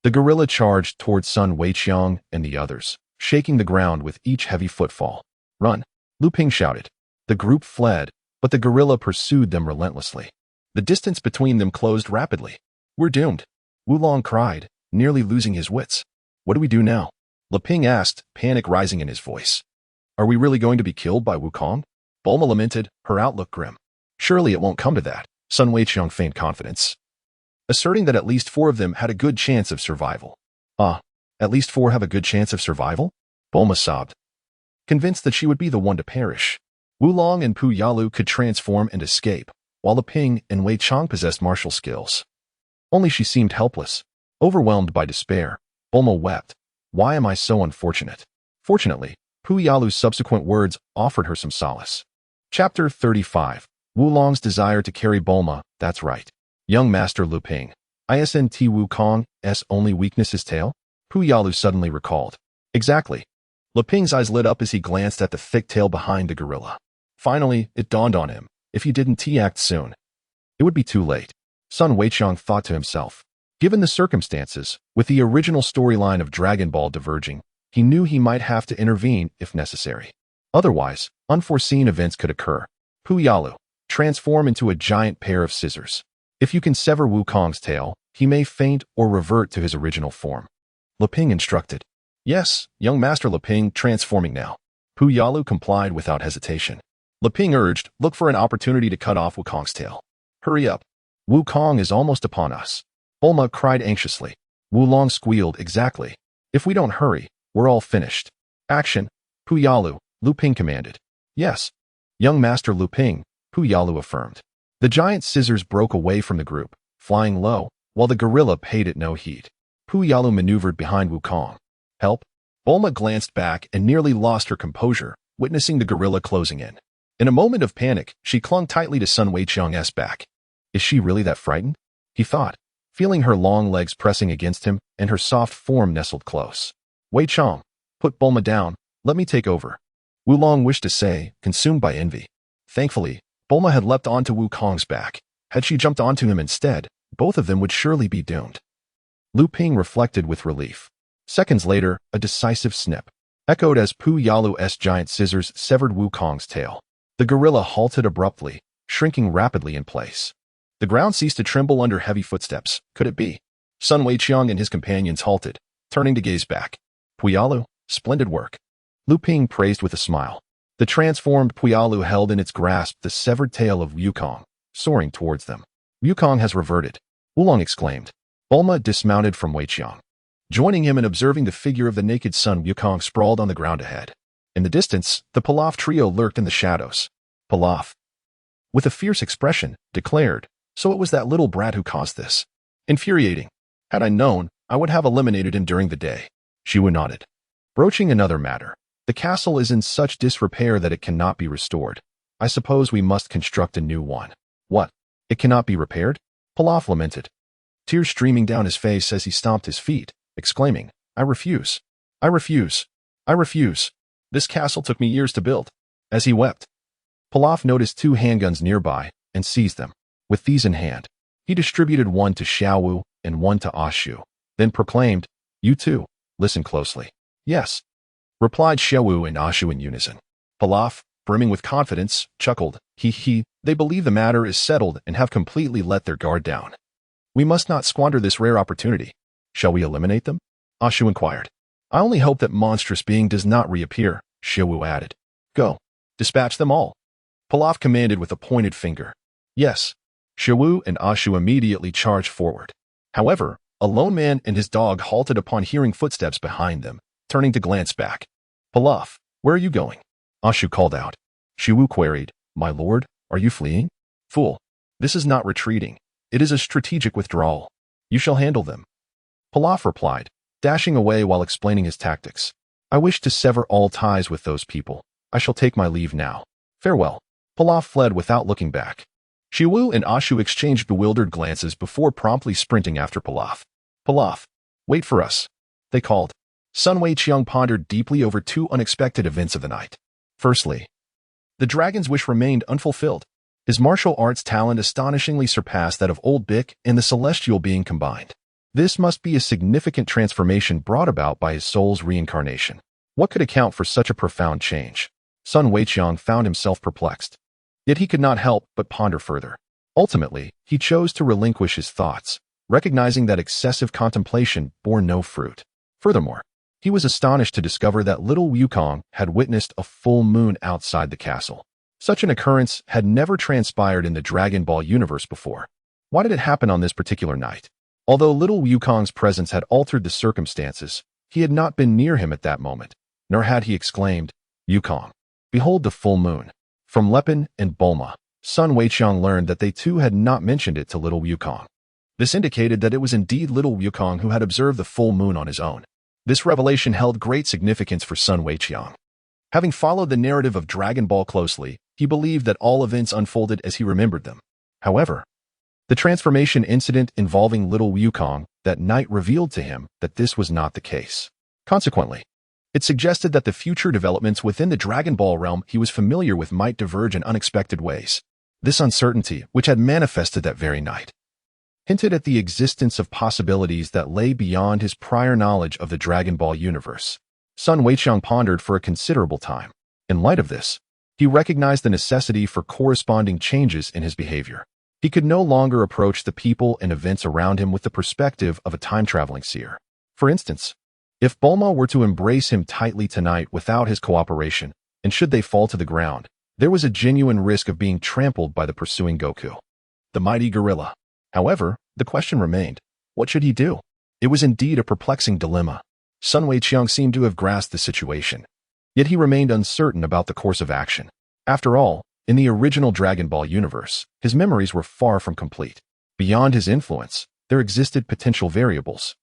The gorilla charged towards Sun Wukong and the others, shaking the ground with each heavy footfall. Run, Lu Ping shouted. The group fled, but the gorilla pursued them relentlessly. The distance between them closed rapidly. We're doomed, Oolong cried, nearly losing his wits. What do we do now? Lu Ping asked, panic rising in his voice. Are we really going to be killed by Wukong? Bulma lamented, her outlook grim. Surely it won't come to that, Sun Wukong feigned confidence, asserting that at least 4 of them had a good chance of survival. Ah, at least 4 have a good chance of survival? Bulma sobbed, convinced that she would be the one to perish. Wulong and Pu Yalu could transform and escape, while Leping and Weiqiang possessed martial skills. Only she seemed helpless. Overwhelmed by despair, Bulma wept. Why am I so unfortunate? Fortunately, Pu Yalu's subsequent words offered her some solace. Chapter 35. Wulong's desire to carry Bulma, that's right. Young Master Leping. Isn't Wukong's only weakness his tail? Pu Yalu suddenly recalled. Exactly. Leping's eyes lit up as he glanced at the thick tail behind the gorilla. Finally, it dawned on him. If he didn't act soon, it would be too late. Sun Wukong thought to himself. Given the circumstances, with the original storyline of Dragon Ball diverging, he knew he might have to intervene if necessary. Otherwise, unforeseen events could occur. Pu Yalu, transform into a giant pair of scissors. If you can sever Wukong's tail, he may faint or revert to his original form. Leping instructed. Yes, young Master Leping, transforming now. Pu Yalu complied without hesitation. Leping urged, look for an opportunity to cut off Wukong's tail. Hurry up. Wukong is almost upon us. Bulma cried anxiously. Wulong squealed, exactly. If we don't hurry, we're all finished. Action. Pu Yalu, Leping commanded. Yes. Young Master Leping, Pu Yalu affirmed. The giant scissors broke away from the group, flying low, while the gorilla paid it no heed. Pu Yalu maneuvered behind Wukong. Help? Bulma glanced back and nearly lost her composure, witnessing the gorilla closing in. In a moment of panic, she clung tightly to Sun Weiqiang's back. Is she really that frightened? He thought, feeling her long legs pressing against him and her soft form nestled close. Weiqiang, put Bulma down, let me take over. Wulong wished to say, consumed by envy. Thankfully, Bulma had leapt onto Wukong's back. Had she jumped onto him instead, both of them would surely be doomed. Leping reflected with relief. Seconds later, a decisive snip echoed as Pu Yalu's giant scissors severed Wukong's tail. The gorilla halted abruptly, shrinking rapidly in place. The ground ceased to tremble under heavy footsteps. Could it be? Sun Weiqiang and his companions halted, turning to gaze back. Pu Yalu, splendid work. Leping praised with a smile. The transformed Pu Yalu held in its grasp the severed tail of Wukong, soaring towards them. Wukong has reverted, Wulong exclaimed. Bulma dismounted from Weiqiang, joining him and observing the figure of the naked Sun Wukong sprawled on the ground ahead. In the distance, the Pilaf trio lurked in the shadows. Pilaf, with a fierce expression, declared, so it was that little brat who caused this. Infuriating. Had I known, I would have eliminated him during the day. Shiwu nodded. Broaching another matter. The castle is in such disrepair that it cannot be restored. I suppose we must construct a new one. What? It cannot be repaired? Pilaf lamented, tears streaming down his face as he stomped his feet, exclaiming, I refuse. I refuse. I refuse. This castle took me years to build. As he wept, Pilaf noticed 2 handguns nearby and seized them. With these in hand, he distributed one to Xiaowu and one to Ashu, then proclaimed, You too, listen closely. Yes, replied Xiaowu and Ashu in unison. Pilaf, brimming with confidence, chuckled, they believe the matter is settled and have completely let their guard down. We must not squander this rare opportunity. Shall we eliminate them? Ashu inquired. I only hope that monstrous being does not reappear, Xiaowu added. Go. Dispatch them all. Pilaf commanded with a pointed finger. Yes. Xiaowu and Ashu immediately charged forward. However, a lone man and his dog halted upon hearing footsteps behind them, turning to glance back. Pilaf, where are you going? Ashu called out. Xiaowu queried, My lord, are you fleeing? Fool. This is not retreating. It is a strategic withdrawal. You shall handle them. Pilaf replied, dashing away while explaining his tactics. I wish to sever all ties with those people. I shall take my leave now. Farewell. Pilaf fled without looking back. Xiaowu and Ashu exchanged bewildered glances before promptly sprinting after Pilaf. Pilaf, wait for us, they called. Sun Weiqiang pondered deeply over 2 unexpected events of the night. Firstly, the dragon's wish remained unfulfilled. His martial arts talent astonishingly surpassed that of Old Bick and the celestial being combined. This must be a significant transformation brought about by his soul's reincarnation. What could account for such a profound change? Sun Weiqiang found himself perplexed. Yet he could not help but ponder further. Ultimately, he chose to relinquish his thoughts, recognizing that excessive contemplation bore no fruit. Furthermore, he was astonished to discover that little Wukong had witnessed a full moon outside the castle. Such an occurrence had never transpired in the Dragon Ball universe before. Why did it happen on this particular night? Although little Wukong's presence had altered the circumstances, he had not been near him at that moment, nor had he exclaimed, "Wukong, behold the full moon." From Lepin and Bulma, Sun Weiqiang learned that they too had not mentioned it to little Wukong. This indicated that it was indeed little Wukong who had observed the full moon on his own. This revelation held great significance for Sun Weiqiang. Having followed the narrative of Dragon Ball closely, he believed that all events unfolded as he remembered them. However, the transformation incident involving little Wukong that night revealed to him that this was not the case. Consequently, it suggested that the future developments within the Dragon Ball realm he was familiar with might diverge in unexpected ways. This uncertainty, which had manifested that very night, hinted at the existence of possibilities that lay beyond his prior knowledge of the Dragon Ball universe. Sun Weiqiang pondered for a considerable time. In light of this, he recognized the necessity for corresponding changes in his behavior. He could no longer approach the people and events around him with the perspective of a time-traveling seer. For instance, if Bulma were to embrace him tightly tonight without his cooperation, and should they fall to the ground, there was a genuine risk of being trampled by the pursuing Goku, the mighty gorilla. However, the question remained, what should he do? It was indeed a perplexing dilemma. Sun Weiqiang seemed to have grasped the situation, yet he remained uncertain about the course of action. After all, in the original Dragon Ball universe, his memories were far from complete. Beyond his influence, there existed potential variables,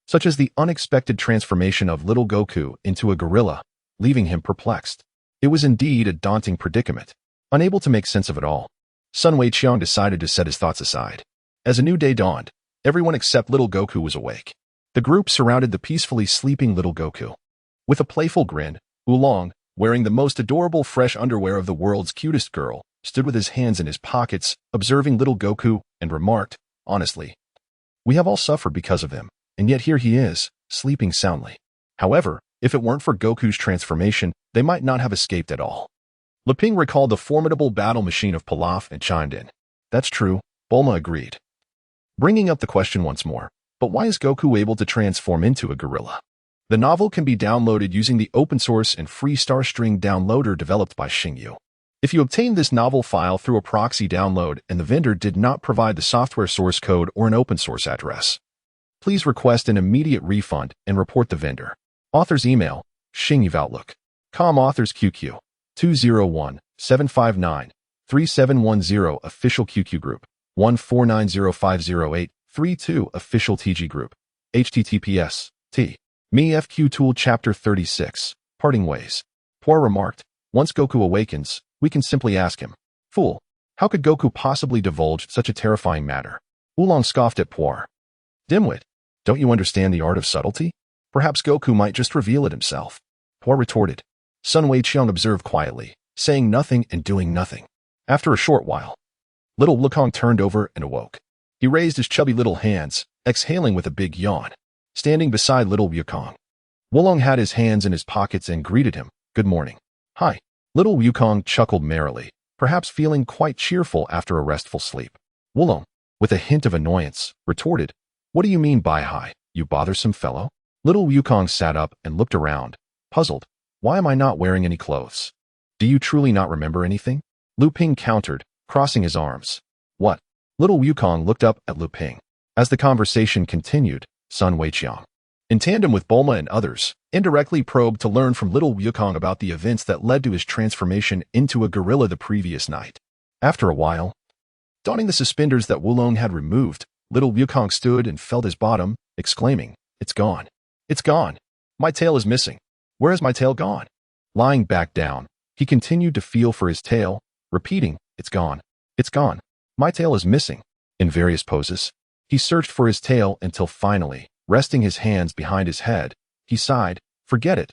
such as the unexpected transformation of little Goku into a gorilla, leaving him perplexed. It was indeed a daunting predicament. Unable to make sense of it all, Sun Weiqiang decided to set his thoughts aside. As a new day dawned, everyone except little Goku was awake. The group surrounded the peacefully sleeping little Goku. With a playful grin, Oolong, wearing the most adorable fresh underwear of the world's cutest girl, stood with his hands in his pockets, observing little Goku, and remarked, "Honestly, we have all suffered because of him, and yet here he is, sleeping soundly. However, if it weren't for Goku's transformation, they might not have escaped at all." Leping recalled the formidable battle machine of Pilaf and chimed in. "That's true," Bulma agreed, bringing up the question once more. But why is Goku able to transform into a gorilla? The novel can be downloaded using the open-source and free Starstring downloader developed by Xingyu. If you obtain this novel file through a proxy download and the vendor did not provide the software source code or an open-source address, please request an immediate refund and report the vendor. Author's email, xingyuoutlook.com. Author's QQ, 201-759-3710. Official QQ group, 149050832. Official TG group, https, Me FQ Tool Chapter 36, Parting Ways. Poir remarked, "Once Goku awakens, we can simply ask him, 'Fool, how could Goku possibly divulge such a terrifying matter?'" Oolong scoffed at Poir. "Dimwit, don't you understand the art of subtlety? Perhaps Goku might just reveal it himself." Poir retorted. Sun Weiqiang observed quietly, saying nothing and doing nothing. After a short while, little Wukong turned over and awoke. He raised his chubby little hands, exhaling with a big yawn. Standing beside little Wukong, Oolong had his hands in his pockets and greeted him, "Good morning." "Hi." Little Wukong chuckled merrily, perhaps feeling quite cheerful after a restful sleep. Oolong, with a hint of annoyance, retorted, "What do you mean by hi, you bothersome fellow?" Little Wukong sat up and looked around, puzzled. "Why am I not wearing any clothes? Do you truly not remember anything?" Lu Ping countered, crossing his arms. "What?" Little Wukong looked up at Lu Ping. As the conversation continued, Sun Weiqiang, in tandem with Bulma and others, indirectly probed to learn from little Wukong about the events that led to his transformation into a gorilla the previous night. After a while, donning the suspenders that Oolong had removed, little Wukong stood and felt his bottom, exclaiming, "It's gone. It's gone. My tail is missing. Where has my tail gone?" Lying back down, he continued to feel for his tail, repeating, "It's gone. It's gone. My tail is missing." In various poses, he searched for his tail until finally, resting his hands behind his head, he sighed, forget it,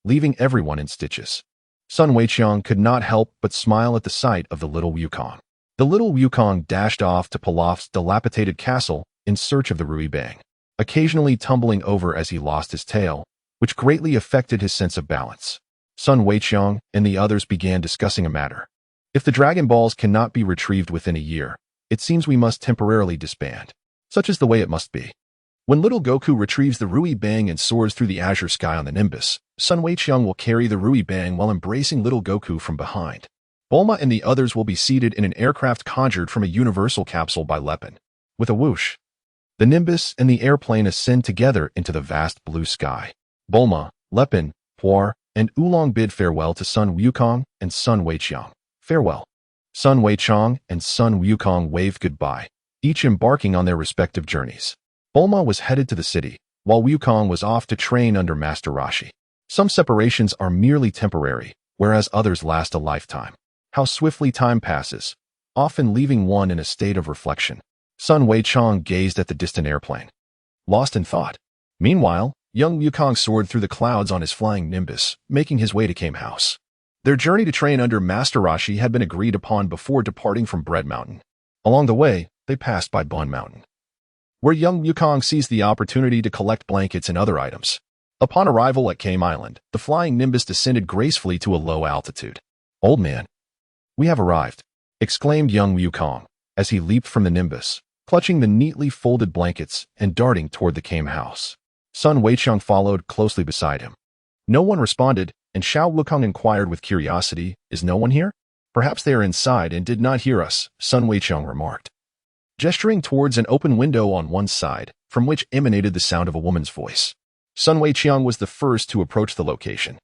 leaving everyone in stitches. Sun Weiqiang could not help but smile at the sight of the little Wukong. The little Wukong dashed off to Pilaf's dilapidated castle in search of the Ruby Bang, occasionally tumbling over as he lost his tail, which greatly affected his sense of balance. Sun Weiqiang and the others began discussing a matter. If the Dragon Balls cannot be retrieved within a year, it seems we must temporarily disband. Such is the way it must be. When little Goku retrieves the Ruby Bang and soars through the azure sky on the Nimbus, Sun Weiqiang will carry the Ruby Bang while embracing little Goku from behind. Bulma and the others will be seated in an aircraft conjured from a universal capsule by Lepin. With a whoosh, The nimbus and the airplane ascend together into the vast blue sky. Bulma, Lepin, Puar, and Oolong bid farewell to Sun Wukong and Sun Weiqiang. Farewell. Sun Weiqiang and Sun Wukong waved goodbye, each embarking on their respective journeys. Bulma was headed to the city, while Wukong was off to train under Master Roshi. Some separations are merely temporary, whereas others last a lifetime. How swiftly time passes, often leaving one in a state of reflection. Sun Weiqiang gazed at the distant airplane, lost in thought. Meanwhile, young Wukong soared through the clouds on his flying nimbus, making his way to Kame House. Their journey to train under Master Roshi had been agreed upon before departing from Bread Mountain. Along the way, they passed by Bun Mountain, where young Wukong seized the opportunity to collect blankets and other items. Upon arrival at Kame Island, the flying nimbus descended gracefully to a low altitude. "Old man, we have arrived," exclaimed young Wukong as he leaped from the nimbus, clutching the neatly folded blankets and darting toward the Kame House. Sun Weiqiang followed closely beside him. No one responded, and Xiao Wukong inquired with curiosity, "Is no one here?" "Perhaps they are inside and did not hear us," Sun Weiqiang remarked, gesturing towards an open window on one side, from which emanated the sound of a woman's voice. Sun Weiqiang was the first to approach the location.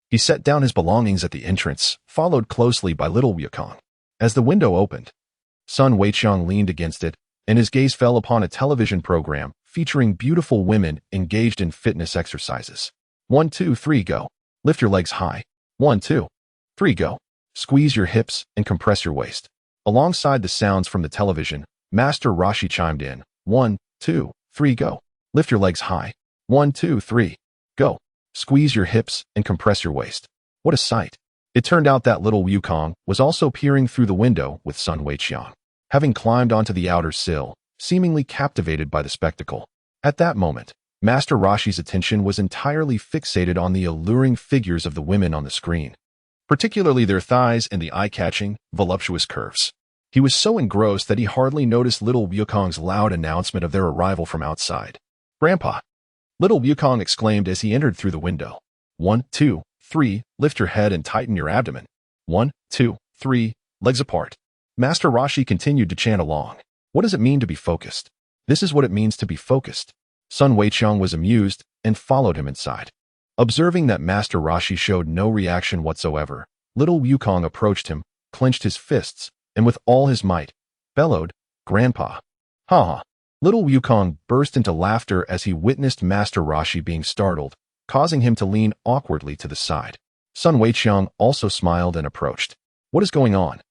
He set down his belongings at the entrance, followed closely by little Wukong. As the window opened, Sun Weiqiang leaned against it, and his gaze fell upon a television program featuring beautiful women engaged in fitness exercises. 1, 2, 3, go. Lift your legs high. 1, 2, 3, go. Squeeze your hips and compress your waist. Alongside the sounds from the television, Master Roshi chimed in. 1, 2, 3, go. Lift your legs high. 1, 2, 3, go. Squeeze your hips and compress your waist. What a sight. It turned out that little Wukong was also peering through the window with Sun Weiqiang, having climbed onto the outer sill, seemingly captivated by the spectacle. At that moment, Master Roshi's attention was entirely fixated on the alluring figures of the women on the screen, particularly their thighs and the eye-catching, voluptuous curves. He was so engrossed that he hardly noticed little Wukong's loud announcement of their arrival from outside. "Grandpa!" Little Wukong exclaimed as he entered through the window. 1, 2, 3, lift your head and tighten your abdomen. 1, 2, 3, legs apart. Master Roshi continued to chant along. What does it mean to be focused? This is what it means to be focused. Sun Weiqiang was amused and followed him inside. Observing that Master Roshi showed no reaction whatsoever, little Wukong approached him, clenched his fists, and with all his might, bellowed, "Grandpa!" "Ha ha!" Little Wukong burst into laughter as he witnessed Master Roshi being startled, causing him to lean awkwardly to the side. Sun Weiqiang also smiled and approached. "What is going on?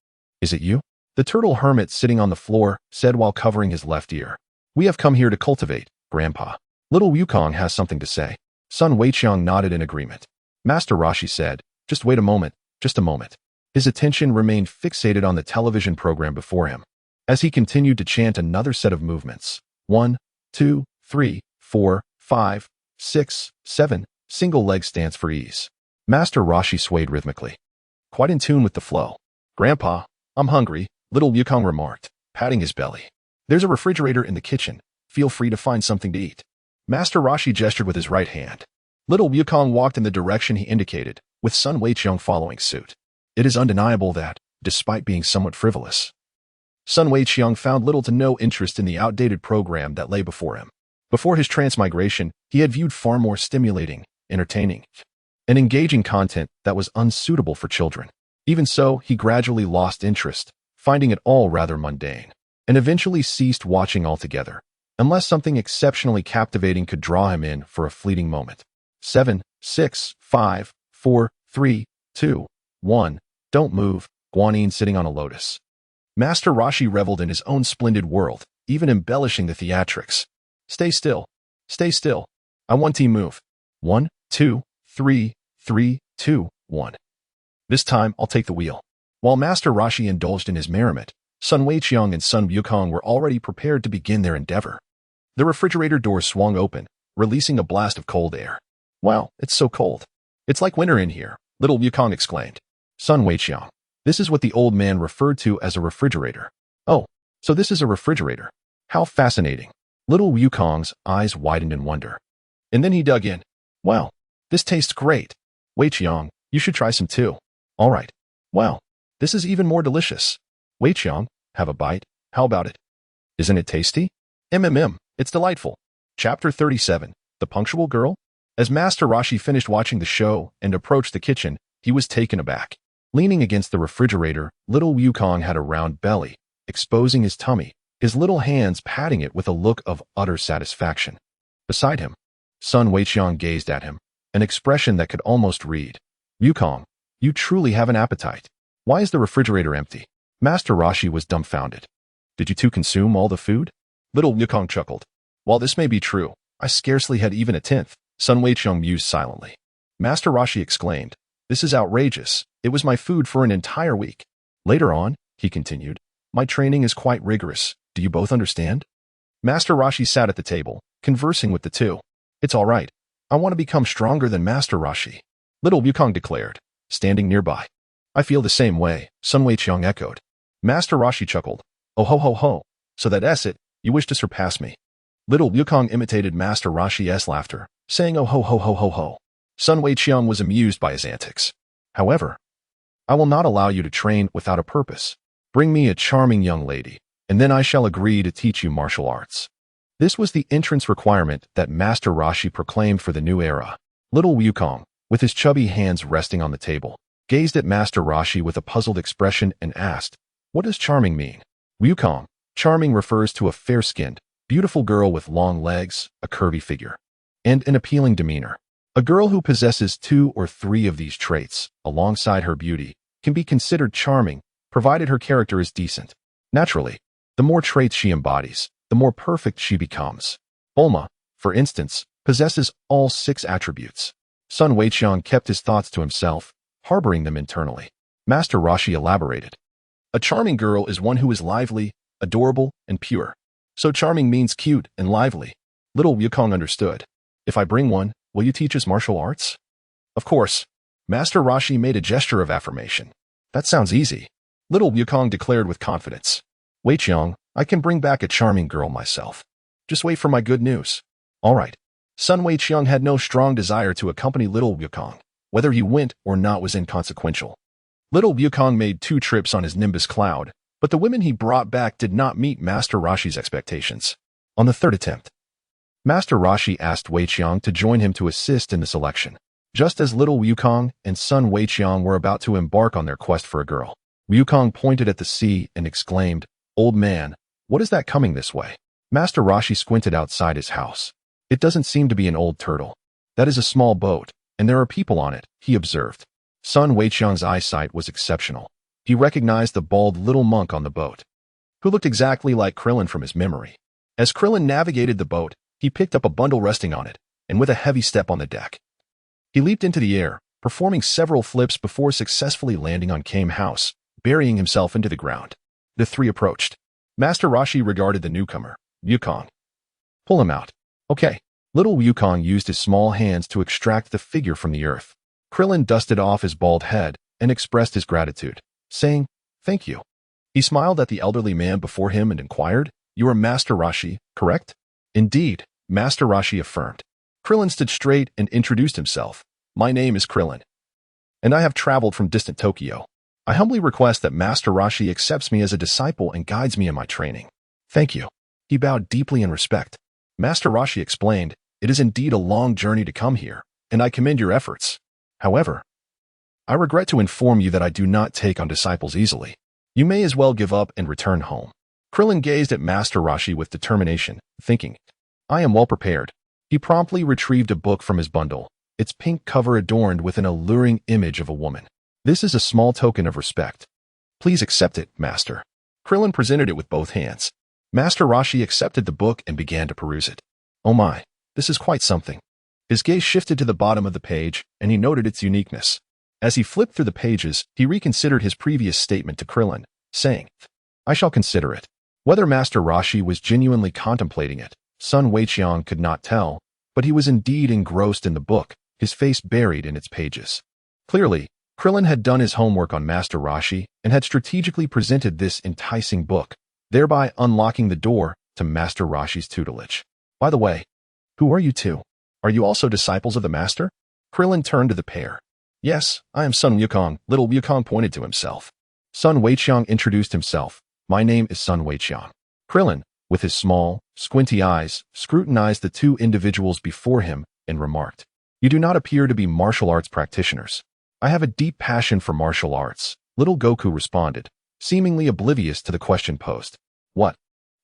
Is it you?" The turtle hermit sitting on the floor said while covering his left ear. "We have come here to cultivate, Grandpa." Little Wukong has something to say. Sun Weiqiang nodded in agreement. Master Roshi said, "Just wait a moment, just a moment." His attention remained fixated on the television program before him, as he continued to chant another set of movements. 1, 2, 3, 4, 5, 6, 7, single leg stance for ease. Master Roshi swayed rhythmically, quite in tune with the flow. "Grandpa, I'm hungry," little Wukong remarked, patting his belly. "There's a refrigerator in the kitchen. Feel free to find something to eat." Master Roshi gestured with his right hand. Little Wukong walked in the direction he indicated, with Sun Weiqiang following suit. It is undeniable that, despite being somewhat frivolous, Sun Weiqiang found little to no interest in the outdated program that lay before him. Before his transmigration, he had viewed far more stimulating, entertaining, and engaging content that was unsuitable for children. Even so, he gradually lost interest, finding it all rather mundane, and eventually ceased watching altogether, unless something exceptionally captivating could draw him in for a fleeting moment. 7, 6, 5, 4, 3, 2, 1. Don't move, Guanyin sitting on a lotus. Master Roshi reveled in his own splendid world, even embellishing the theatrics. Stay still. Stay still. I want to move. 1, 2, 3, 3, 2, 1. This time, I'll take the wheel. While Master Roshi indulged in his merriment, Sun Weiqiang and Sun Wukong were already prepared to begin their endeavor. The refrigerator door swung open, releasing a blast of cold air. "Wow, it's so cold. It's like winter in here," little Wukong exclaimed. Sun Weiqiang. This is what the old man referred to as a refrigerator. "Oh, so this is a refrigerator. How fascinating." Little Wukong's eyes widened in wonder. And then he dug in. "Wow, this tastes great. Weiqiang, you should try some too." "All right. Wow, this is even more delicious. Weiqiang, have a bite. How about it? Isn't it tasty?" It's delightful. Chapter 37. The Punctual Girl? As Master Roshi finished watching the show and approached the kitchen, he was taken aback. Leaning against the refrigerator, little Wukong had a round belly, exposing his tummy, his little hands patting it with a look of utter satisfaction. Beside him, Sun Wukong gazed at him, an expression that could almost read, "Wukong, you truly have an appetite. Why is the refrigerator empty?" Master Roshi was dumbfounded. "Did you two consume all the food?" Little Wukong chuckled. "While this may be true, I scarcely had even a tenth." Sun Wukong mused silently. Master Roshi exclaimed, "This is outrageous. It was my food for an entire week." Later on, he continued, "My training is quite rigorous. Do you both understand?" Master Roshi sat at the table, conversing with the two. "It's all right. I want to become stronger than Master Roshi," little Wukong declared, standing nearby. "I feel the same way," Sun Wukong echoed. Master Roshi chuckled. "Oh ho ho ho, so that's it, you wish to surpass me." Little Wukong imitated Master Roshi's laughter, saying oh ho ho ho ho ho. Sun Wukong was amused by his antics. "However, I will not allow you to train without a purpose. Bring me a charming young lady, and then I shall agree to teach you martial arts." This was the entrance requirement that Master Roshi proclaimed for the new era. Little Wukong, with his chubby hands resting on the table, gazed at Master Roshi with a puzzled expression and asked, "What does charming mean?" Wukong, charming refers to a fair-skinned, beautiful girl with long legs, a curvy figure, and an appealing demeanor. A girl who possesses 2 or 3 of these traits, alongside her beauty, can be considered charming, provided her character is decent. Naturally, the more traits she embodies, the more perfect she becomes. Bulma, for instance, possesses all 6 attributes. Sun Wukong kept his thoughts to himself, harboring them internally. Master Roshi elaborated. "A charming girl is one who is lively, adorable, and pure. So charming means cute and lively." Little Wukong understood. "If I bring one, will you teach us martial arts?" "Of course." Master Roshi made a gesture of affirmation. "That sounds easy," little Wukong declared with confidence. "Weiqiang, I can bring back a charming girl myself. Just wait for my good news." "All right." Sun Weiqiang had no strong desire to accompany little Wukong. Whether he went or not was inconsequential. Little Wukong made 2 trips on his Nimbus cloud, but the women he brought back did not meet Master Roshi's expectations. On the 3rd attempt, Master Roshi asked Weiqiang to join him to assist in the selection. Just as little Wukong and Sun Weiqiang were about to embark on their quest for a girl, Wukong pointed at the sea and exclaimed, "Old man, what is that coming this way?" Master Roshi squinted outside his house. "It doesn't seem to be an old turtle. That is a small boat, and there are people on it," he observed. Sun Weiqiang's eyesight was exceptional. He recognized the bald little monk on the boat, who looked exactly like Krillin from his memory. As Krillin navigated the boat, he picked up a bundle resting on it, and with a heavy step on the deck, he leaped into the air, performing several flips before successfully landing on Kame House, burying himself into the ground. The 3 approached. Master Roshi regarded the newcomer, Wukong. "Pull him out." "Okay." Little Wukong used his small hands to extract the figure from the earth. Krillin dusted off his bald head and expressed his gratitude, saying, "Thank you." He smiled at the elderly man before him and inquired, "You are Master Roshi, correct?" "Indeed," Master Roshi affirmed. Krillin stood straight and introduced himself. "My name is Krillin, and I have traveled from distant Tokyo. I humbly request that Master Roshi accepts me as a disciple and guides me in my training." "Thank you." He bowed deeply in respect. Master Roshi explained, "It is indeed a long journey to come here, and I commend your efforts. However, I regret to inform you that I do not take on disciples easily. You may as well give up and return home." Krillin gazed at Master Roshi with determination, thinking, "I am well prepared." He promptly retrieved a book from his bundle, its pink cover adorned with an alluring image of a woman. "This is a small token of respect. Please accept it, Master." Krillin presented it with both hands. Master Roshi accepted the book and began to peruse it. "Oh my, this is quite something." His gaze shifted to the bottom of the page, and he noted its uniqueness. As he flipped through the pages, he reconsidered his previous statement to Krillin, saying, "I shall consider it." Whether Master Roshi was genuinely contemplating it, Sun Weiqiang could not tell, but he was indeed engrossed in the book, his face buried in its pages. Clearly, Krillin had done his homework on Master Roshi and had strategically presented this enticing book, thereby unlocking the door to Master Roshi's tutelage. "By the way, who are you two? Are you also disciples of the Master?" Krillin turned to the pair. "Yes, I am Sun Wukong," little Wukong pointed to himself. Sun Weiqiang introduced himself. "My name is Sun Weiqiang." Krillin, with his small, squinty eyes, scrutinized the two individuals before him and remarked, "You do not appear to be martial arts practitioners." "I have a deep passion for martial arts," little Goku responded, seemingly oblivious to the question posed. "What?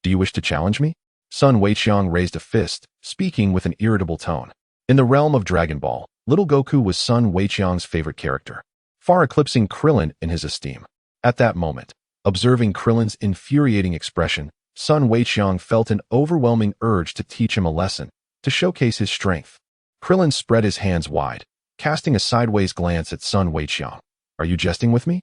Do you wish to challenge me?" Sun Wukong raised a fist, speaking with an irritable tone. In the realm of Dragon Ball, little Goku was Sun Wukong's favorite character, far eclipsing Krillin in his esteem. At that moment, observing Krillin's infuriating expression, Sun Wukong felt an overwhelming urge to teach him a lesson, to showcase his strength. Krillin spread his hands wide, casting a sideways glance at Sun Wukong. "Are you jesting with me?"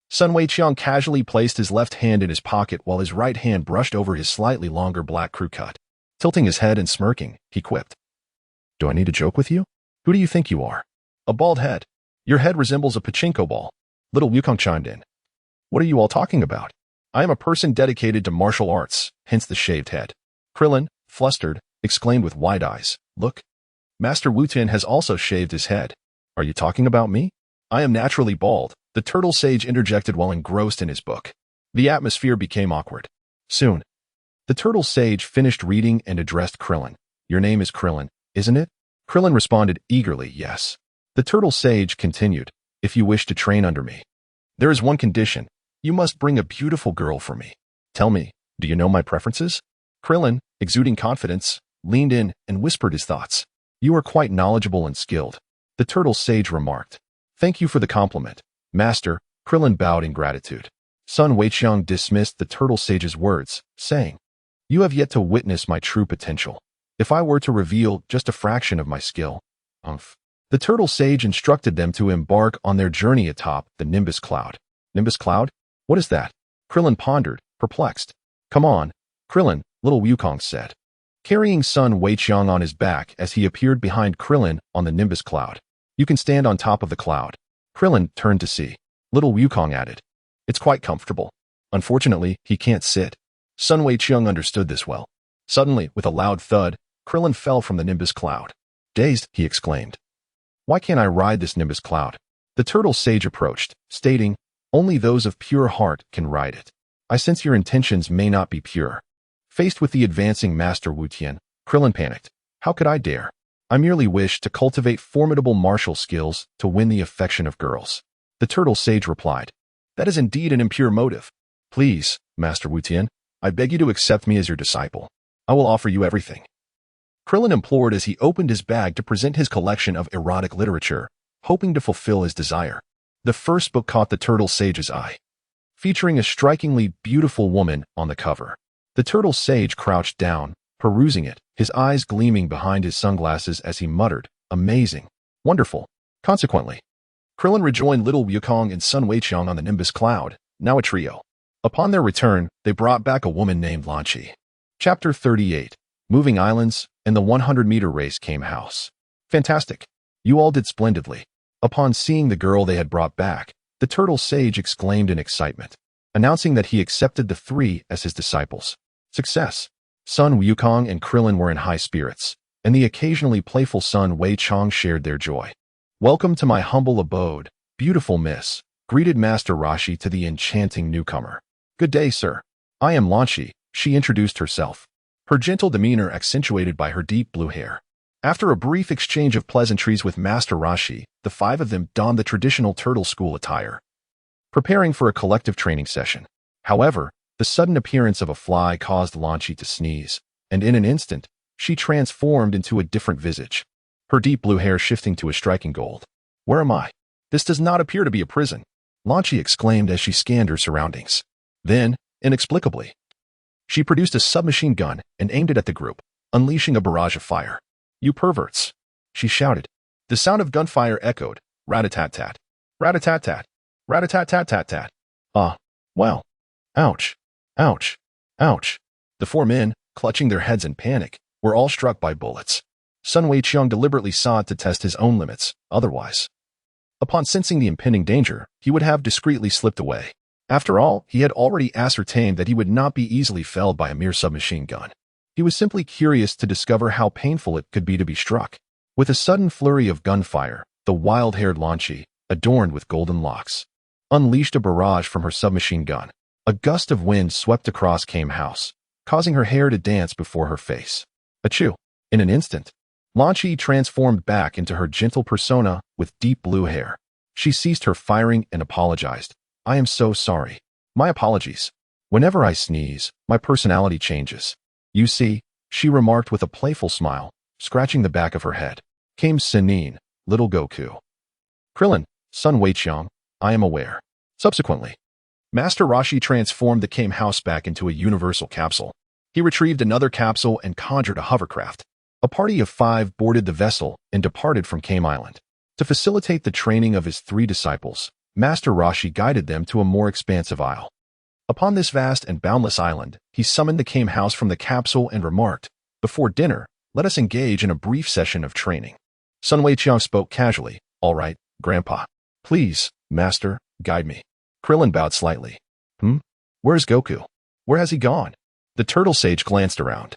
Sun Wukong casually placed his left hand in his pocket while his right hand brushed over his slightly longer black crew cut. Tilting his head and smirking, he quipped, "Do I need to joke with you? Who do you think you are? A bald head. Your head resembles a pachinko ball." Little Wukong chimed in. "What are you all talking about? I am a person dedicated to martial arts, hence the shaved head." Krillin, flustered, exclaimed with wide eyes, "Look, Master Wu-Tian has also shaved his head. Are you talking about me? I am naturally bald," the turtle sage interjected while engrossed in his book. The atmosphere became awkward. Soon, the turtle sage finished reading and addressed Krillin. "Your name is Krillin, isn't it?" Krillin responded eagerly, "Yes." The turtle sage continued, "If you wish to train under me, there is one condition. You must bring a beautiful girl for me. Tell me, do you know my preferences?" Krillin, exuding confidence, leaned in and whispered his thoughts. "You are quite knowledgeable and skilled," the turtle sage remarked. "Thank you for the compliment, Master." Krillin bowed in gratitude. Sun Wukong dismissed the turtle sage's words, saying, "You have yet to witness my true potential. If I were to reveal just a fraction of my skill, The turtle sage instructed them to embark on their journey atop the Nimbus Cloud. Nimbus Cloud? What is that? Krillin pondered, perplexed. "Come on, Krillin," little Wukong said, carrying Sun Wukong on his back as he appeared behind Krillin on the Nimbus Cloud. "You can stand on top of the cloud." Krillin turned to see. Little Wukong added, "It's quite comfortable. Unfortunately, he can't sit." Sun Wukong understood this well. Suddenly, with a loud thud, Krillin fell from the Nimbus Cloud. Dazed, he exclaimed, "Why can't I ride this Nimbus Cloud?" The turtle sage approached, stating, "Only those of pure heart can ride it. I sense your intentions may not be pure." Faced with the advancing Master Wu-Tian, Krillin panicked. "How could I dare? I merely wish to cultivate formidable martial skills to win the affection of girls." The turtle sage replied, "That is indeed an impure motive. Please, Master Wu-Tian, I beg you to accept me as your disciple. I will offer you everything." Krillin implored as he opened his bag to present his collection of erotic literature, hoping to fulfill his desire. The first book caught the turtle sage's eye, featuring a strikingly beautiful woman on the cover. The turtle sage crouched down, perusing it, his eyes gleaming behind his sunglasses as he muttered, "Amazing. Wonderful." Consequently, Krillin rejoined little Wukong and Sun Wukong on the Nimbus Cloud, now a trio. Upon their return, they brought back a woman named Lan Qi. Chapter 38. Moving Islands and the 100-meter race came house. "Fantastic. You all did splendidly." Upon seeing the girl they had brought back, the turtle sage exclaimed in excitement, announcing that he accepted the three as his disciples. Success. Sun Wukong and Krillin were in high spirits, and the occasionally playful Sun Wukong shared their joy. "Welcome to my humble abode, beautiful miss," greeted Master Roshi to the enchanting newcomer. "Good day, sir. I am Lan Qi," she introduced herself, her gentle demeanor accentuated by her deep blue hair. After a brief exchange of pleasantries with Master Roshi, the five of them donned the traditional turtle school attire, preparing for a collective training session. However, the sudden appearance of a fly caused Lan Qi to sneeze, and in an instant, she transformed into a different visage, her deep blue hair shifting to a striking gold. "Where am I? This does not appear to be a prison," Lan Qi exclaimed as she scanned her surroundings. Then, inexplicably, she produced a submachine gun and aimed it at the group, unleashing a barrage of fire. "You perverts!" she shouted. The sound of gunfire echoed, rat-a-tat-tat, rat-a-tat-tat, rat-a-tat-tat-tat-tat. "Ah, well. Ouch, ouch, ouch." The four men, clutching their heads in panic, were all struck by bullets. Sun Wukong deliberately sought to test his own limits, otherwise, upon sensing the impending danger, he would have discreetly slipped away. After all, he had already ascertained that he would not be easily felled by a mere submachine gun. He was simply curious to discover how painful it could be to be struck. With a sudden flurry of gunfire, the wild-haired Lan Qi, adorned with golden locks, unleashed a barrage from her submachine gun. A gust of wind swept across Kame House, causing her hair to dance before her face. Achoo! In an instant, Lan Qi transformed back into her gentle persona with deep blue hair. She ceased her firing and apologized. I am so sorry. My apologies. Whenever I sneeze, my personality changes. You see, she remarked with a playful smile, scratching the back of her head. Came Senin, little Goku. Krillin, Sun Weiqiang, I am aware. Subsequently, Master Roshi transformed the Kame house back into a universal capsule. He retrieved another capsule and conjured a hovercraft. A party of 5 boarded the vessel and departed from Kame Island. To facilitate the training of his 3 disciples, Master Roshi guided them to a more expansive isle. Upon this vast and boundless island, he summoned the Kame house from the capsule and remarked, before dinner, let us engage in a brief session of training. Sun Weiqiang spoke casually, all right, Grandpa. Please, Master, guide me. Krillin bowed slightly. Where's Goku? Where has he gone? The turtle sage glanced around.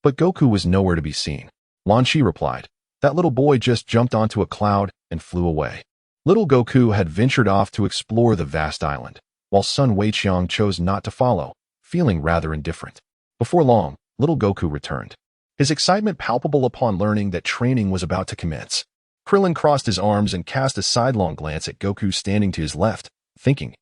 But Goku was nowhere to be seen. Lan Qi replied, that little boy just jumped onto a cloud and flew away. Little Goku had ventured off to explore the vast island, while Sun Weiqiang chose not to follow, feeling rather indifferent. Before long, little Goku returned, his excitement palpable upon learning that training was about to commence. Krillin crossed his arms and cast a sidelong glance at Goku standing to his left, thinking,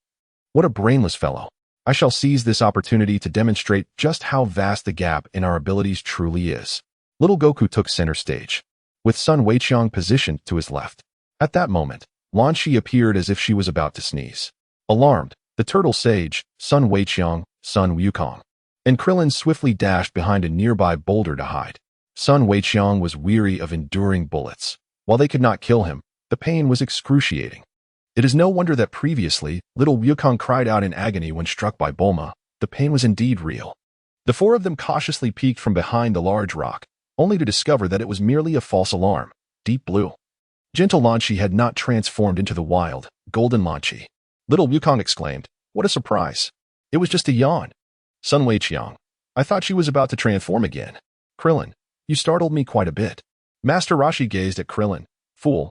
what a brainless fellow. I shall seize this opportunity to demonstrate just how vast the gap in our abilities truly is. Little Goku took center stage, with Sun Weiqiang positioned to his left. At that moment, Lan Qi appeared as if she was about to sneeze. Alarmed, the turtle sage, Sun Weiqiang, Sun Wukong, and Krillin swiftly dashed behind a nearby boulder to hide. Sun Weiqiang was weary of enduring bullets. While they could not kill him, the pain was excruciating. It is no wonder that previously, little Wukong cried out in agony when struck by Bulma. The pain was indeed real. The 4 of them cautiously peeked from behind the large rock, only to discover that it was merely a false alarm. Deep blue. Gentle Lan Qi had not transformed into the wild, golden Lan Qi. Little Wukong exclaimed, what a surprise. It was just a yawn. Sun Weiqiang, I thought she was about to transform again. Krillin, you startled me quite a bit. Master Roshi gazed at Krillin. Fool.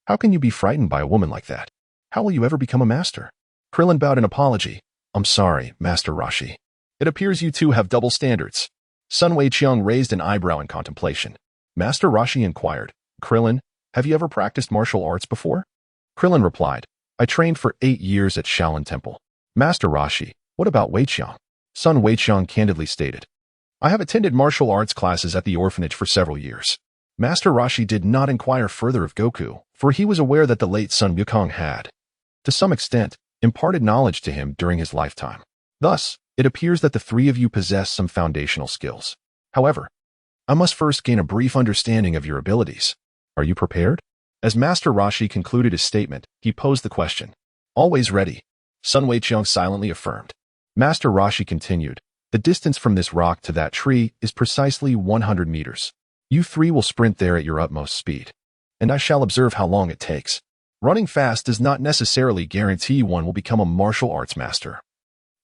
How can you be frightened by a woman like that? How will you ever become a master? Krillin bowed in apology. I'm sorry, Master Roshi. It appears you two have double standards. Sun Weiqiang raised an eyebrow in contemplation. Master Roshi inquired, Krillin, have you ever practiced martial arts before? Krillin replied, I trained for 8 years at Shaolin Temple. Master Roshi, what about Weiqiang? Sun Weiqiang candidly stated, I have attended martial arts classes at the orphanage for several years. Master Roshi did not inquire further of Goku, for he was aware that the late Sun Wukong had, to some extent, imparted knowledge to him during his lifetime. Thus, it appears that the 3 of you possess some foundational skills. However, I must first gain a brief understanding of your abilities. Are you prepared? As Master Roshi concluded his statement, he posed the question. Always ready. Sun Weiqiang silently affirmed. Master Roshi continued, the distance from this rock to that tree is precisely 100 meters. You 3 will sprint there at your utmost speed, and I shall observe how long it takes. Running fast does not necessarily guarantee one will become a martial arts master.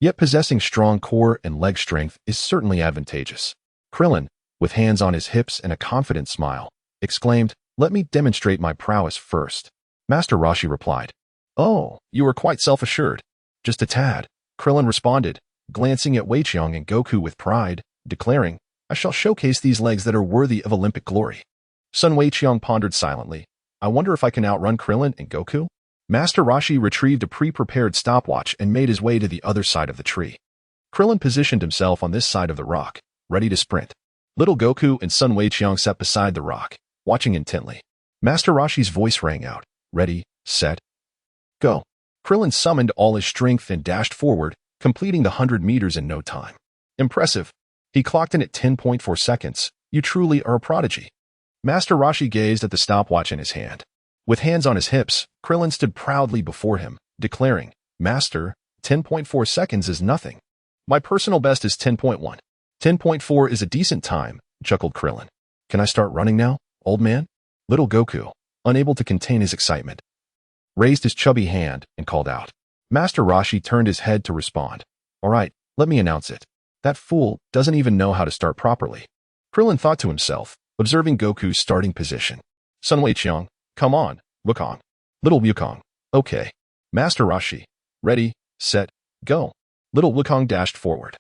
Yet possessing strong core and leg strength is certainly advantageous. Krillin, with hands on his hips and a confident smile, exclaimed, let me demonstrate my prowess first. Master Roshi replied, oh, you are quite self-assured. Just a tad. Krillin responded, glancing at Weiqiang and Goku with pride, declaring, I shall showcase these legs that are worthy of Olympic glory. Sun Weiqiang pondered silently. I wonder if I can outrun Krillin and Goku? Master Roshi retrieved a pre-prepared stopwatch and made his way to the other side of the tree. Krillin positioned himself on this side of the rock, ready to sprint. Little Goku and Sun Weiqiang sat beside the rock, watching intently. Master Roshi's voice rang out. Ready, set, go. Krillin summoned all his strength and dashed forward, completing the 100 meters in no time. Impressive. He clocked in at 10.4 seconds. You truly are a prodigy. Master Roshi gazed at the stopwatch in his hand. With hands on his hips, Krillin stood proudly before him, declaring, Master, 10.4 seconds is nothing. My personal best is 10.1. 10.4 is a decent time, chuckled Krillin. Can I start running now, old man? Little Goku, unable to contain his excitement, raised his chubby hand and called out. Master Roshi turned his head to respond. All right, let me announce it. That fool doesn't even know how to start properly. Krillin thought to himself, observing Goku's starting position. Sun Weiqiang, come on, Wukong. Little Wukong, okay. Master Roshi, ready, set, go. Little Wukong dashed forward.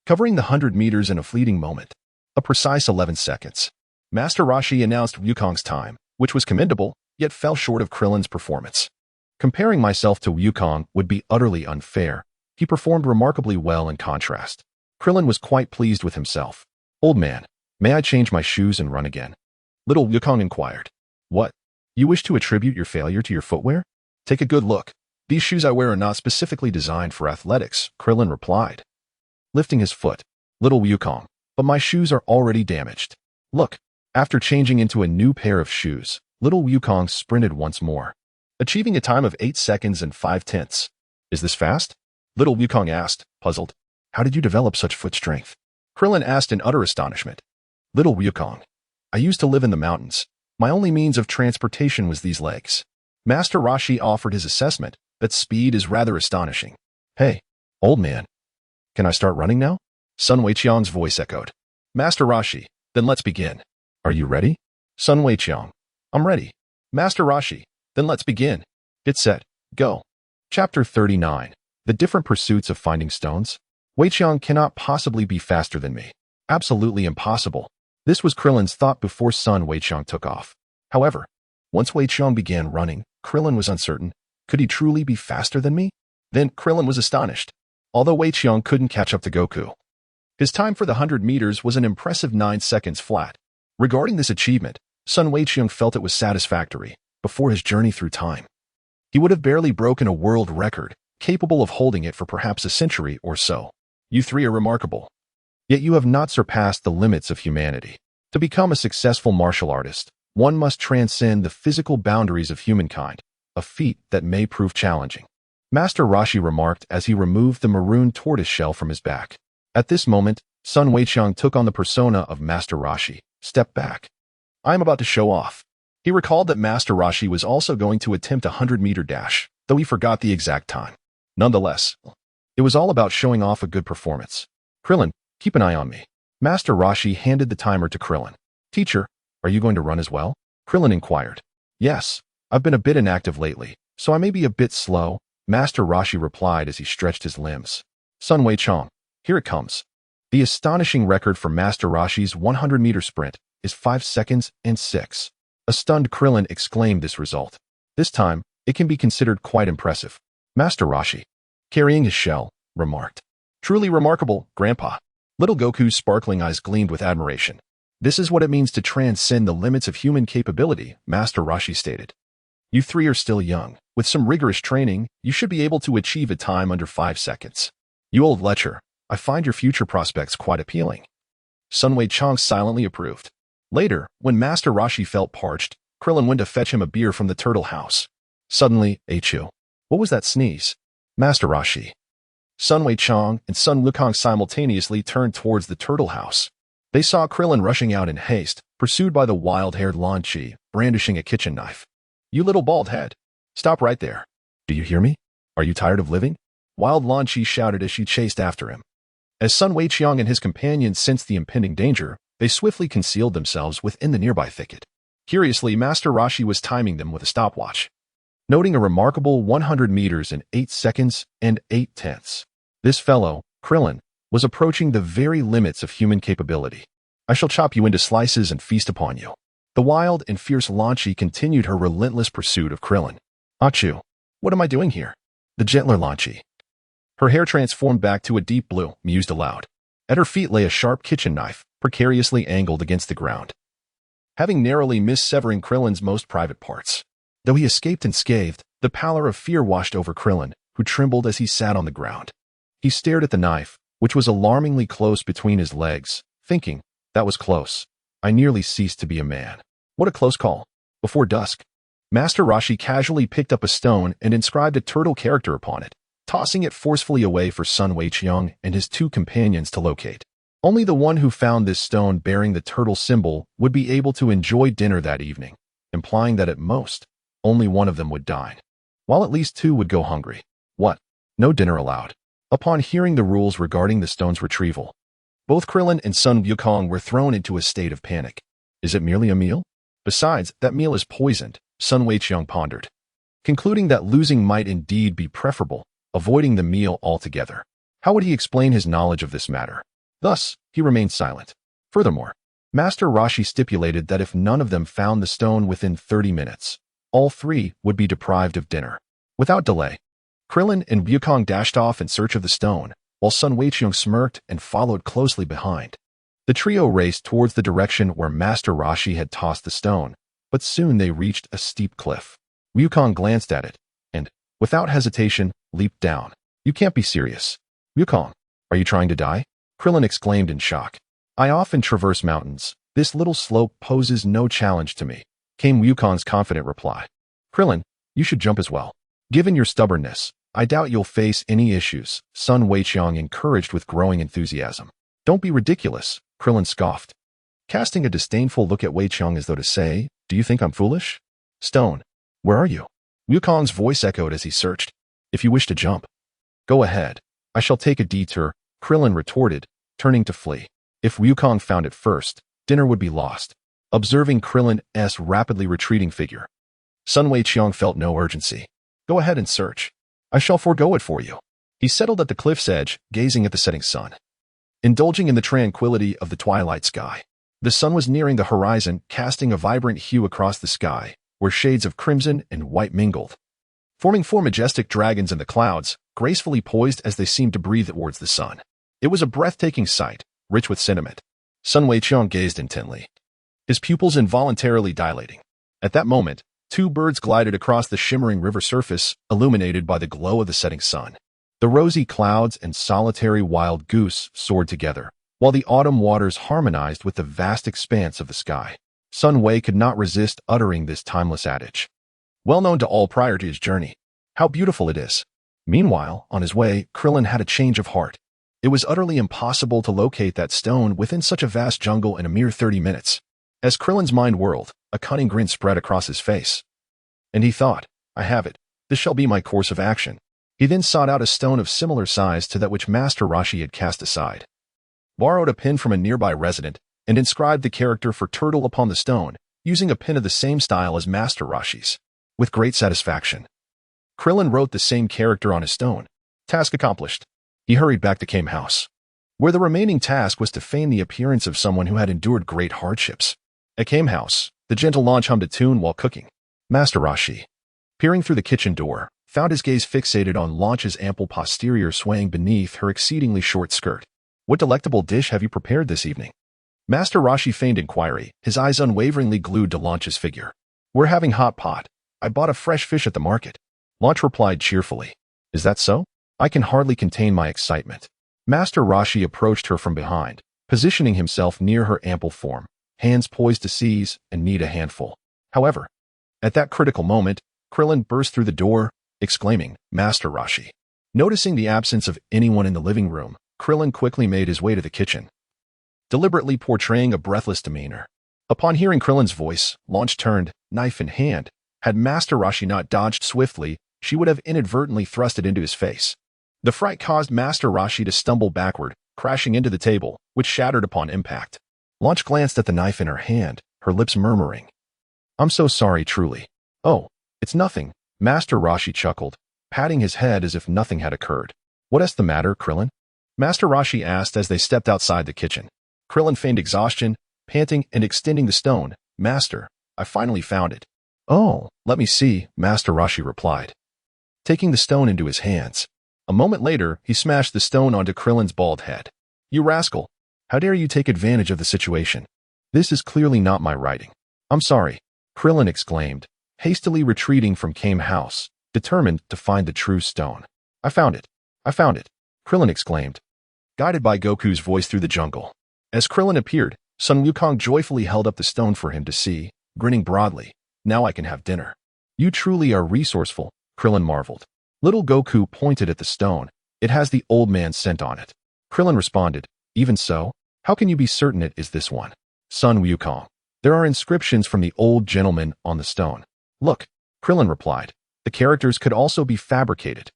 covering the 100 meters in a fleeting moment, a precise 11 seconds. Master Roshi announced Wukong's time, which was commendable, yet fell short of Krillin's performance. Comparing myself to Wukong would be utterly unfair. He performed remarkably well in contrast. Krillin was quite pleased with himself. Old man, may I change my shoes and run again? Little Wukong inquired. What? You wish to attribute your failure to your footwear? Take a good look. These shoes I wear are not specifically designed for athletics, Krillin replied, lifting his foot. Little Wukong, but my shoes are already damaged. Look. After changing into a new pair of shoes, little Wukong sprinted once more, achieving a time of 8 seconds and 5/10. Is this fast? Little Wukong asked, puzzled. How did you develop such foot strength? Krillin asked in utter astonishment. Little Wukong, I used to live in the mountains. My only means of transportation was these legs. Master Roshi offered his assessment that speed is rather astonishing. Hey, old man, can I start running now? Sun Wukong's voice echoed. Master Roshi, then let's begin. Are you ready? Sun Wukong, I'm ready. Master Roshi, then let's begin. Get set, go. Chapter 39. The different pursuits of finding stones. Weiqiang cannot possibly be faster than me. Absolutely impossible. This was Krillin's thought before Sun Wukong took off. However, once Weiqiang began running, Krillin was uncertain. Could he truly be faster than me? Then Krillin was astonished. Although Weiqiang couldn't catch up to Goku, his time for the 100 meters was an impressive 9 seconds flat. Regarding this achievement, Sun Wukong felt it was satisfactory. Before his journey through time, he would have barely broken a world record, capable of holding it for perhaps a century or so. You three are remarkable. Yet you have not surpassed the limits of humanity. To become a successful martial artist, one must transcend the physical boundaries of humankind, a feat that may prove challenging. Master Roshi remarked as he removed the maroon tortoise shell from his back. At this moment, Sun Wukong took on the persona of Master Roshi. Step back. I am about to show off. He recalled that Master Roshi was also going to attempt a 100-meter dash, though he forgot the exact time. Nonetheless, it was all about showing off a good performance. Krillin, keep an eye on me. Master Roshi handed the timer to Krillin. Teacher, are you going to run as well? Krillin inquired. Yes, I've been a bit inactive lately, so I may be a bit slow, Master Roshi replied as he stretched his limbs. Sun Wukong, here it comes. The astonishing record for Master Roshi's 100-meter sprint is 5 seconds and 6. A stunned Krillin exclaimed this result. This time, it can be considered quite impressive. Master Roshi, carrying his shell, remarked. Truly remarkable, Grandpa. Little Goku's sparkling eyes gleamed with admiration. This is what it means to transcend the limits of human capability, Master Roshi stated. You three are still young. With some rigorous training, you should be able to achieve a time under 5 seconds. You old lecher, I find your future prospects quite appealing. Sun Wukong silently approved. Later, when Master Roshi felt parched, Krillin went to fetch him a beer from the turtle house. Suddenly, Achu. What was that sneeze? Master Roshi. Sun Wukong and Sun Wukong simultaneously turned towards the turtle house. They saw Krillin rushing out in haste, pursued by the wild-haired Lan Chi, brandishing a kitchen knife. You little bald head. Stop right there. Do you hear me? Are you tired of living? Wild Lan Chi shouted as she chased after him. As Sun Weiqiang and his companions sensed the impending danger, they swiftly concealed themselves within the nearby thicket. Curiously, Master Roshi was timing them with a stopwatch, noting a remarkable 100 meters in 8 seconds and 8/10. This fellow, Krillin, was approaching the very limits of human capability. I shall chop you into slices and feast upon you. The wild and fierce Lan Chi continued her relentless pursuit of Krillin. Achu, what am I doing here? The gentler Lan Chi. Her hair transformed back to a deep blue, mused aloud. At her feet lay a sharp kitchen knife, precariously angled against the ground, having narrowly missed severing Krillin's most private parts. Though he escaped unscathed, the pallor of fear washed over Krillin, who trembled as he sat on the ground. He stared at the knife, which was alarmingly close between his legs, thinking, that was close. I nearly ceased to be a man. What a close call. Before dusk, Master Roshi casually picked up a stone and inscribed a turtle character upon it, tossing it forcefully away for Sun Weiqiang and his 2 companions to locate. Only the one who found this stone bearing the turtle symbol would be able to enjoy dinner that evening, implying that at most, only one of them would dine, while at least 2 would go hungry. What? No dinner allowed. Upon hearing the rules regarding the stone's retrieval, both Krillin and Sun Wukong were thrown into a state of panic. Is it merely a meal? Besides, that meal is poisoned, Sun Weiqiang pondered, concluding that losing might indeed be preferable, avoiding the meal altogether. How would he explain his knowledge of this matter? Thus, he remained silent. Furthermore, Master Rashi stipulated that if none of them found the stone within 30 minutes, all three would be deprived of dinner. Without delay, Krillin and Wukong dashed off in search of the stone, while Sun Wukong smirked and followed closely behind. The trio raced towards the direction where Master Rashi had tossed the stone, but soon they reached a steep cliff. Wukong glanced at it, and, without hesitation, leaped down. "You can't be serious. Wukong, are you trying to die?" Krillin exclaimed in shock. "I often traverse mountains. This little slope poses no challenge to me," came Wukong's confident reply. "Krillin, you should jump as well. Given your stubbornness, I doubt you'll face any issues," Sun Wukong encouraged with growing enthusiasm. "Don't be ridiculous," Krillin scoffed, casting a disdainful look at Weiqiang as though to say, "Do you think I'm foolish?" "Stone, where are you?" Wukong's voice echoed as he searched. "If you wish to jump, go ahead. I shall take a detour," Krillin retorted, turning to flee. If Wukong found it first, dinner would be lost. Observing Krillin's rapidly retreating figure, Sun Wukong felt no urgency. "Go ahead and search. I shall forego it for you." He settled at the cliff's edge, gazing at the setting sun. Indulging in the tranquility of the twilight sky, the sun was nearing the horizon, casting a vibrant hue across the sky, where shades of crimson and white mingled, forming four majestic dragons in the clouds, gracefully poised as they seemed to breathe towards the sun. It was a breathtaking sight, rich with sentiment. Sun Wukong gazed intently, his pupils involuntarily dilating. At that moment, two birds glided across the shimmering river surface, illuminated by the glow of the setting sun. The rosy clouds and solitary wild goose soared together, while the autumn waters harmonized with the vast expanse of the sky. Sun Wei could not resist uttering this timeless adage, well known to all prior to his journey. "How beautiful it is." Meanwhile, on his way, Krillin had a change of heart. It was utterly impossible to locate that stone within such a vast jungle in a mere 30 minutes. As Krillin's mind whirled, a cunning grin spread across his face. And he thought, "I have it. This shall be my course of action." He then sought out a stone of similar size to that which Master Rashi had cast aside, borrowed a pin from a nearby resident, and inscribed the character for turtle upon the stone, using a pin of the same style as Master Rashi's. With great satisfaction, Krillin wrote the same character on his stone. Task accomplished. He hurried back to Kame House, where the remaining task was to feign the appearance of someone who had endured great hardships. At Kame House, the gentle Launch hummed a tune while cooking. Master Rashi, peering through the kitchen door, found his gaze fixated on Launch's ample posterior swaying beneath her exceedingly short skirt. "What delectable dish have you prepared this evening?" Master Rashi feigned inquiry, his eyes unwaveringly glued to Launch's figure. "We're having hot pot. I bought a fresh fish at the market." Launch replied cheerfully. "Is that so?" I can hardly contain my excitement. Master Rashi approached her from behind, positioning himself near her ample form, hands poised to seize and knead a handful. However, at that critical moment, Krillin burst through the door, exclaiming, "Master Rashi." Noticing the absence of anyone in the living room, Krillin quickly made his way to the kitchen, deliberately portraying a breathless demeanor. Upon hearing Krillin's voice, Launch turned, knife in hand. Had Master Rashi not dodged swiftly, she would have inadvertently thrust it into his face. The fright caused Master Rashi to stumble backward, crashing into the table, which shattered upon impact. Launch glanced at the knife in her hand, her lips murmuring, "I'm so sorry, truly." "Oh, it's nothing," Master Rashi chuckled, patting his head as if nothing had occurred. "What's the matter, Krillin?" Master Rashi asked as they stepped outside the kitchen. Krillin feigned exhaustion, panting and extending the stone. "Master, I finally found it." "Oh, let me see," Master Rashi replied, taking the stone into his hands. A moment later, he smashed the stone onto Krillin's bald head. "You rascal! How dare you take advantage of the situation? This is clearly not my writing." "I'm sorry," Krillin exclaimed, hastily retreating from Kame House, determined to find the true stone. I found it! I found it!" Krillin exclaimed, guided by Goku's voice through the jungle. As Krillin appeared, Sun Wukong joyfully held up the stone for him to see, grinning broadly. "Now I can have dinner." "You truly are resourceful," Krillin marveled. Little Goku pointed at the stone. "It has the old man's scent on it." Krillin responded, "Even so, how can you be certain it is this one?" "Sun Wukong, there are inscriptions from the old gentleman on the stone." "Look," Krillin replied, "the characters could also be fabricated."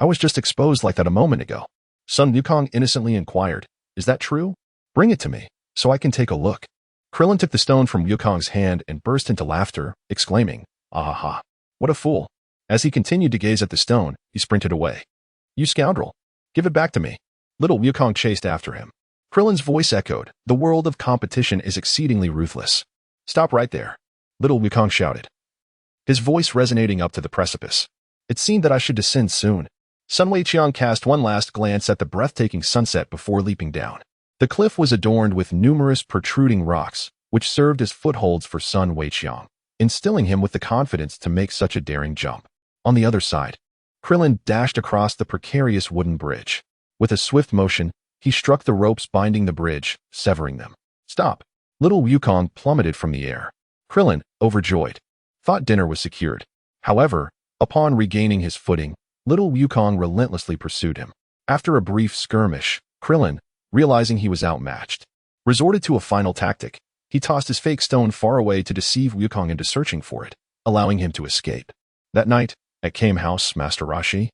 "I was just exposed like that a moment ago." Sun Wukong innocently inquired, "Is that true? Bring it to me, so I can take a look." Krillin took the stone from Wukong's hand and burst into laughter, exclaiming, "Ah ha ha, what a fool." As he continued to gaze at the stone, he sprinted away. "You scoundrel! Give it back to me." Little Wukong chased after him. Krillin's voice echoed. The world of competition is exceedingly ruthless. Stop right there, little Wukong shouted, his voice resonating up to the precipice. It seemed that I should descend soon. Sun Weiqiang cast one last glance at the breathtaking sunset before leaping down. The cliff was adorned with numerous protruding rocks, which served as footholds for Sun Weiqiang, instilling him with the confidence to make such a daring jump. On the other side, Krillin dashed across the precarious wooden bridge. With a swift motion, he struck the ropes binding the bridge, severing them. Stop! Little Wukong plummeted from the air. Krillin, overjoyed, thought dinner was secured. However, upon regaining his footing, little Wukong relentlessly pursued him. After a brief skirmish, Krillin, realizing he was outmatched, resorted to a final tactic. He tossed his fake stone far away to deceive Wukong into searching for it, allowing him to escape. That night, at Kame House, Master Roshi,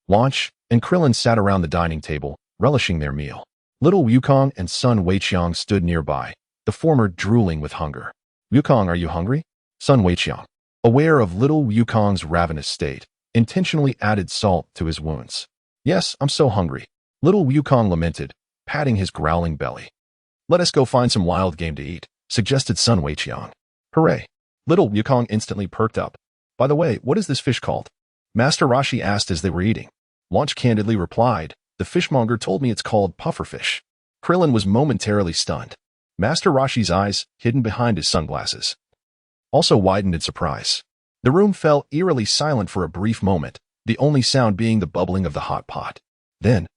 Launch, and Krillin sat around the dining table, relishing their meal. Little Wukong and Sun Weiqiang stood nearby, the former drooling with hunger. Wukong, are you hungry? Sun Weiqiang, aware of little Wukong's ravenous state, intentionally added salt to his wounds. Yes, I'm so hungry, little Wukong lamented, patting his growling belly. Let us go find some wild game to eat, suggested Sun Weiqiang. Hooray! Little Wukong instantly perked up. By the way, what is this fish called? Master Roshi asked as they were eating. Launch candidly replied, the fishmonger told me it's called pufferfish. Krillin was momentarily stunned. Master Roshi's eyes, hidden behind his sunglasses, also widened in surprise. The room fell eerily silent for a brief moment, the only sound being the bubbling of the hot pot. Then,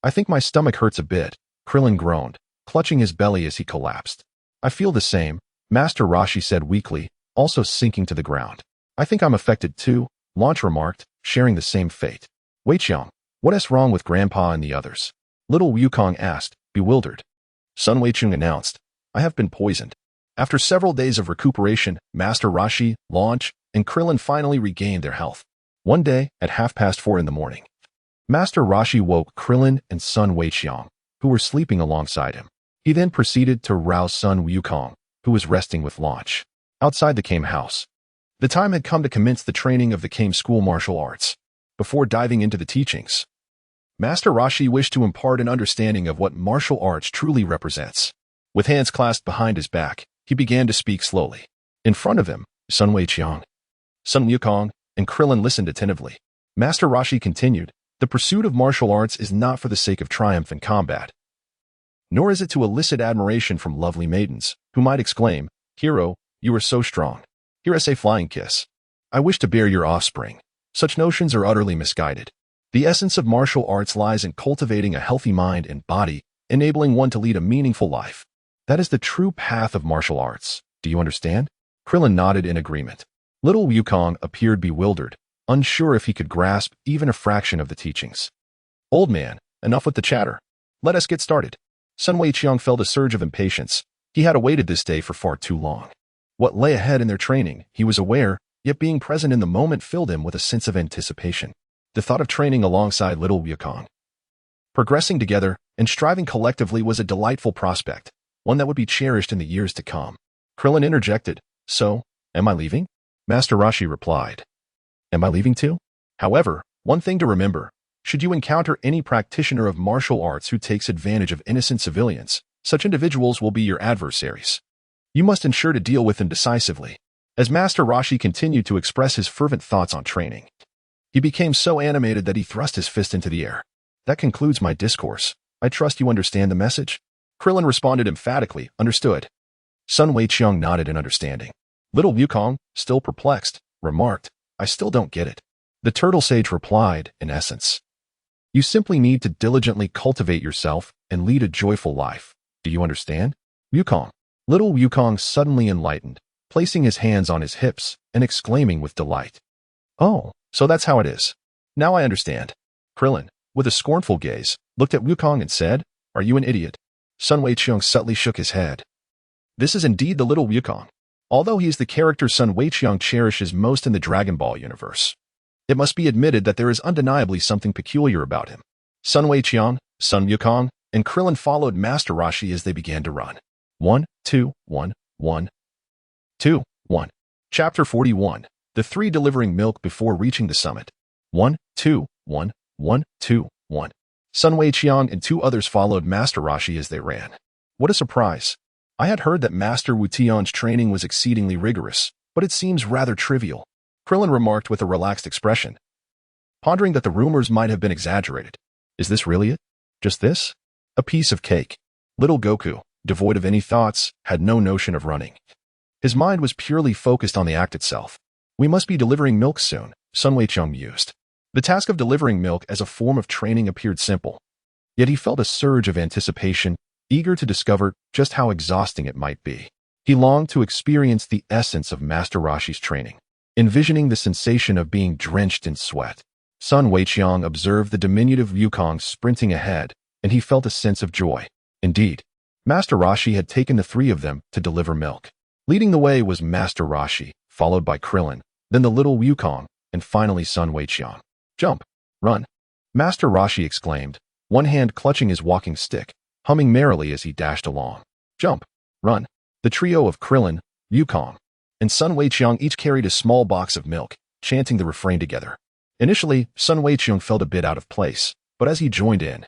I think my stomach hurts a bit, Krillin groaned, clutching his belly as he collapsed. I feel the same, Master Roshi said weakly, also sinking to the ground. I think I'm affected too, Launch remarked, sharing the same fate. Weiqiang, what is wrong with Grandpa and the others? Little Wukong asked, bewildered. Sun Weiqiang announced, I have been poisoned. After several days of recuperation, Master Roshi, Launch, and Krillin finally regained their health. One day, at 4:30 in the morning, Master Roshi woke Krillin and Sun Weiqiang, who were sleeping alongside him. He then proceeded to rouse Sun Wukong, who was resting with Launch, outside the Kame house. The time had come to commence the training of the Kame school martial arts. Before diving into the teachings, Master Roshi wished to impart an understanding of what martial arts truly represents. With hands clasped behind his back, he began to speak slowly. In front of him, Sun Weiqiang, Sun Wukong, and Krillin listened attentively. Master Roshi continued, the pursuit of martial arts is not for the sake of triumph in combat, nor is it to elicit admiration from lovely maidens, who might exclaim, Hero, you are so strong. Here is a flying kiss. I wish to bear your offspring. Such notions are utterly misguided. The essence of martial arts lies in cultivating a healthy mind and body, enabling one to lead a meaningful life. That is the true path of martial arts. Do you understand? Krillin nodded in agreement. Little Wukong appeared bewildered, unsure if he could grasp even a fraction of the teachings. Old man, enough with the chatter. Let us get started. Sun Weiqiang felt a surge of impatience. He had awaited this day for far too long. What lay ahead in their training, he was aware, yet being present in the moment filled him with a sense of anticipation. The thought of training alongside little Wukong, progressing together, and striving collectively was a delightful prospect, one that would be cherished in the years to come. Krillin interjected, So, am I leaving? Master Roshi replied, Am I leaving too? However, one thing to remember, should you encounter any practitioner of martial arts who takes advantage of innocent civilians, such individuals will be your adversaries. You must ensure to deal with them decisively. As Master Roshi continued to express his fervent thoughts on training, he became so animated that he thrust his fist into the air. That concludes my discourse. I trust you understand the message? Krillin responded emphatically, understood. Sun Weiqiang nodded in understanding. Little Wukong, still perplexed, remarked, I still don't get it. The turtle sage replied, in essence, you simply need to diligently cultivate yourself and lead a joyful life. Do you understand? Wukong. Little Wukong suddenly enlightened, placing his hands on his hips and exclaiming with delight. Oh, so that's how it is. Now I understand. Krillin, with a scornful gaze, looked at Wukong and said, Are you an idiot? Sun Weiqiang subtly shook his head. This is indeed the little Wukong. Although he is the character Sun Weiqiang cherishes most in the Dragon Ball universe, it must be admitted that there is undeniably something peculiar about him. Sun Weiqiang, Sun Wukong, and Krillin followed Master Roshi as they began to run. 1, 2, 1, 1, 2, 1. Chapter 41. The three delivering milk before reaching the summit. 1, 2, 1, 1, 2, 1. Sun Weiqiang and two others followed Master Rashi as they ran. What a surprise! I had heard that Master Wu Tian's training was exceedingly rigorous, but it seems rather trivial, Krillin remarked with a relaxed expression, pondering that the rumors might have been exaggerated. Is this really it? Just this? A piece of cake. Little Goku, devoid of any thoughts, had no notion of running. His mind was purely focused on the act itself. We must be delivering milk soon, Sun Weiqiang mused. The task of delivering milk as a form of training appeared simple. Yet he felt a surge of anticipation, eager to discover just how exhausting it might be. He longed to experience the essence of Master Rashi's training, envisioning the sensation of being drenched in sweat. Sun Weiqiang observed the diminutive Wukong sprinting ahead, and he felt a sense of joy. Indeed, Master Rashi had taken the three of them to deliver milk. Leading the way was Master Rashi, followed by Krillin, then the little Wukong, and finally Sun Weiqiang. Jump! Run! Master Rashi exclaimed, one hand clutching his walking stick, humming merrily as he dashed along. Jump! Run! The trio of Krillin, Wukong, and Sun Weiqiang each carried a small box of milk, chanting the refrain together. Initially, Sun Weiqiang felt a bit out of place, but as he joined in,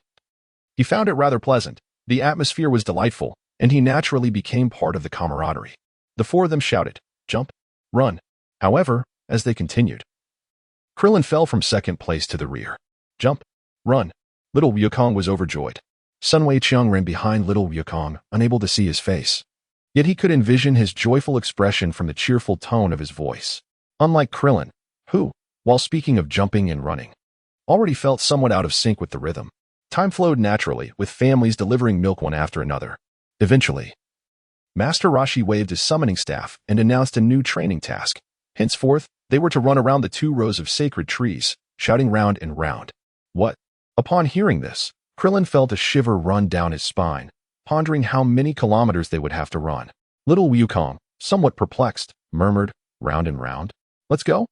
he found it rather pleasant. The atmosphere was delightful, and he naturally became part of the camaraderie. The four of them shouted, Jump! Run! However, as they continued, Krillin fell from second place to the rear. Jump! Run! Little Wukong was overjoyed. Sun Weiqiang ran behind little Wukong, unable to see his face. Yet he could envision his joyful expression from the cheerful tone of his voice. Unlike Krillin, who, while speaking of jumping and running, already felt somewhat out of sync with the rhythm. Time flowed naturally, with families delivering milk one after another. Eventually, Master Rashi waved his summoning staff and announced a new training task. Henceforth, they were to run around the 2 rows of sacred trees, shouting round and round. What? Upon hearing this, Krillin felt a shiver run down his spine, pondering how many kilometers they would have to run. Little Wukong, somewhat perplexed, murmured, round and round. Let's go?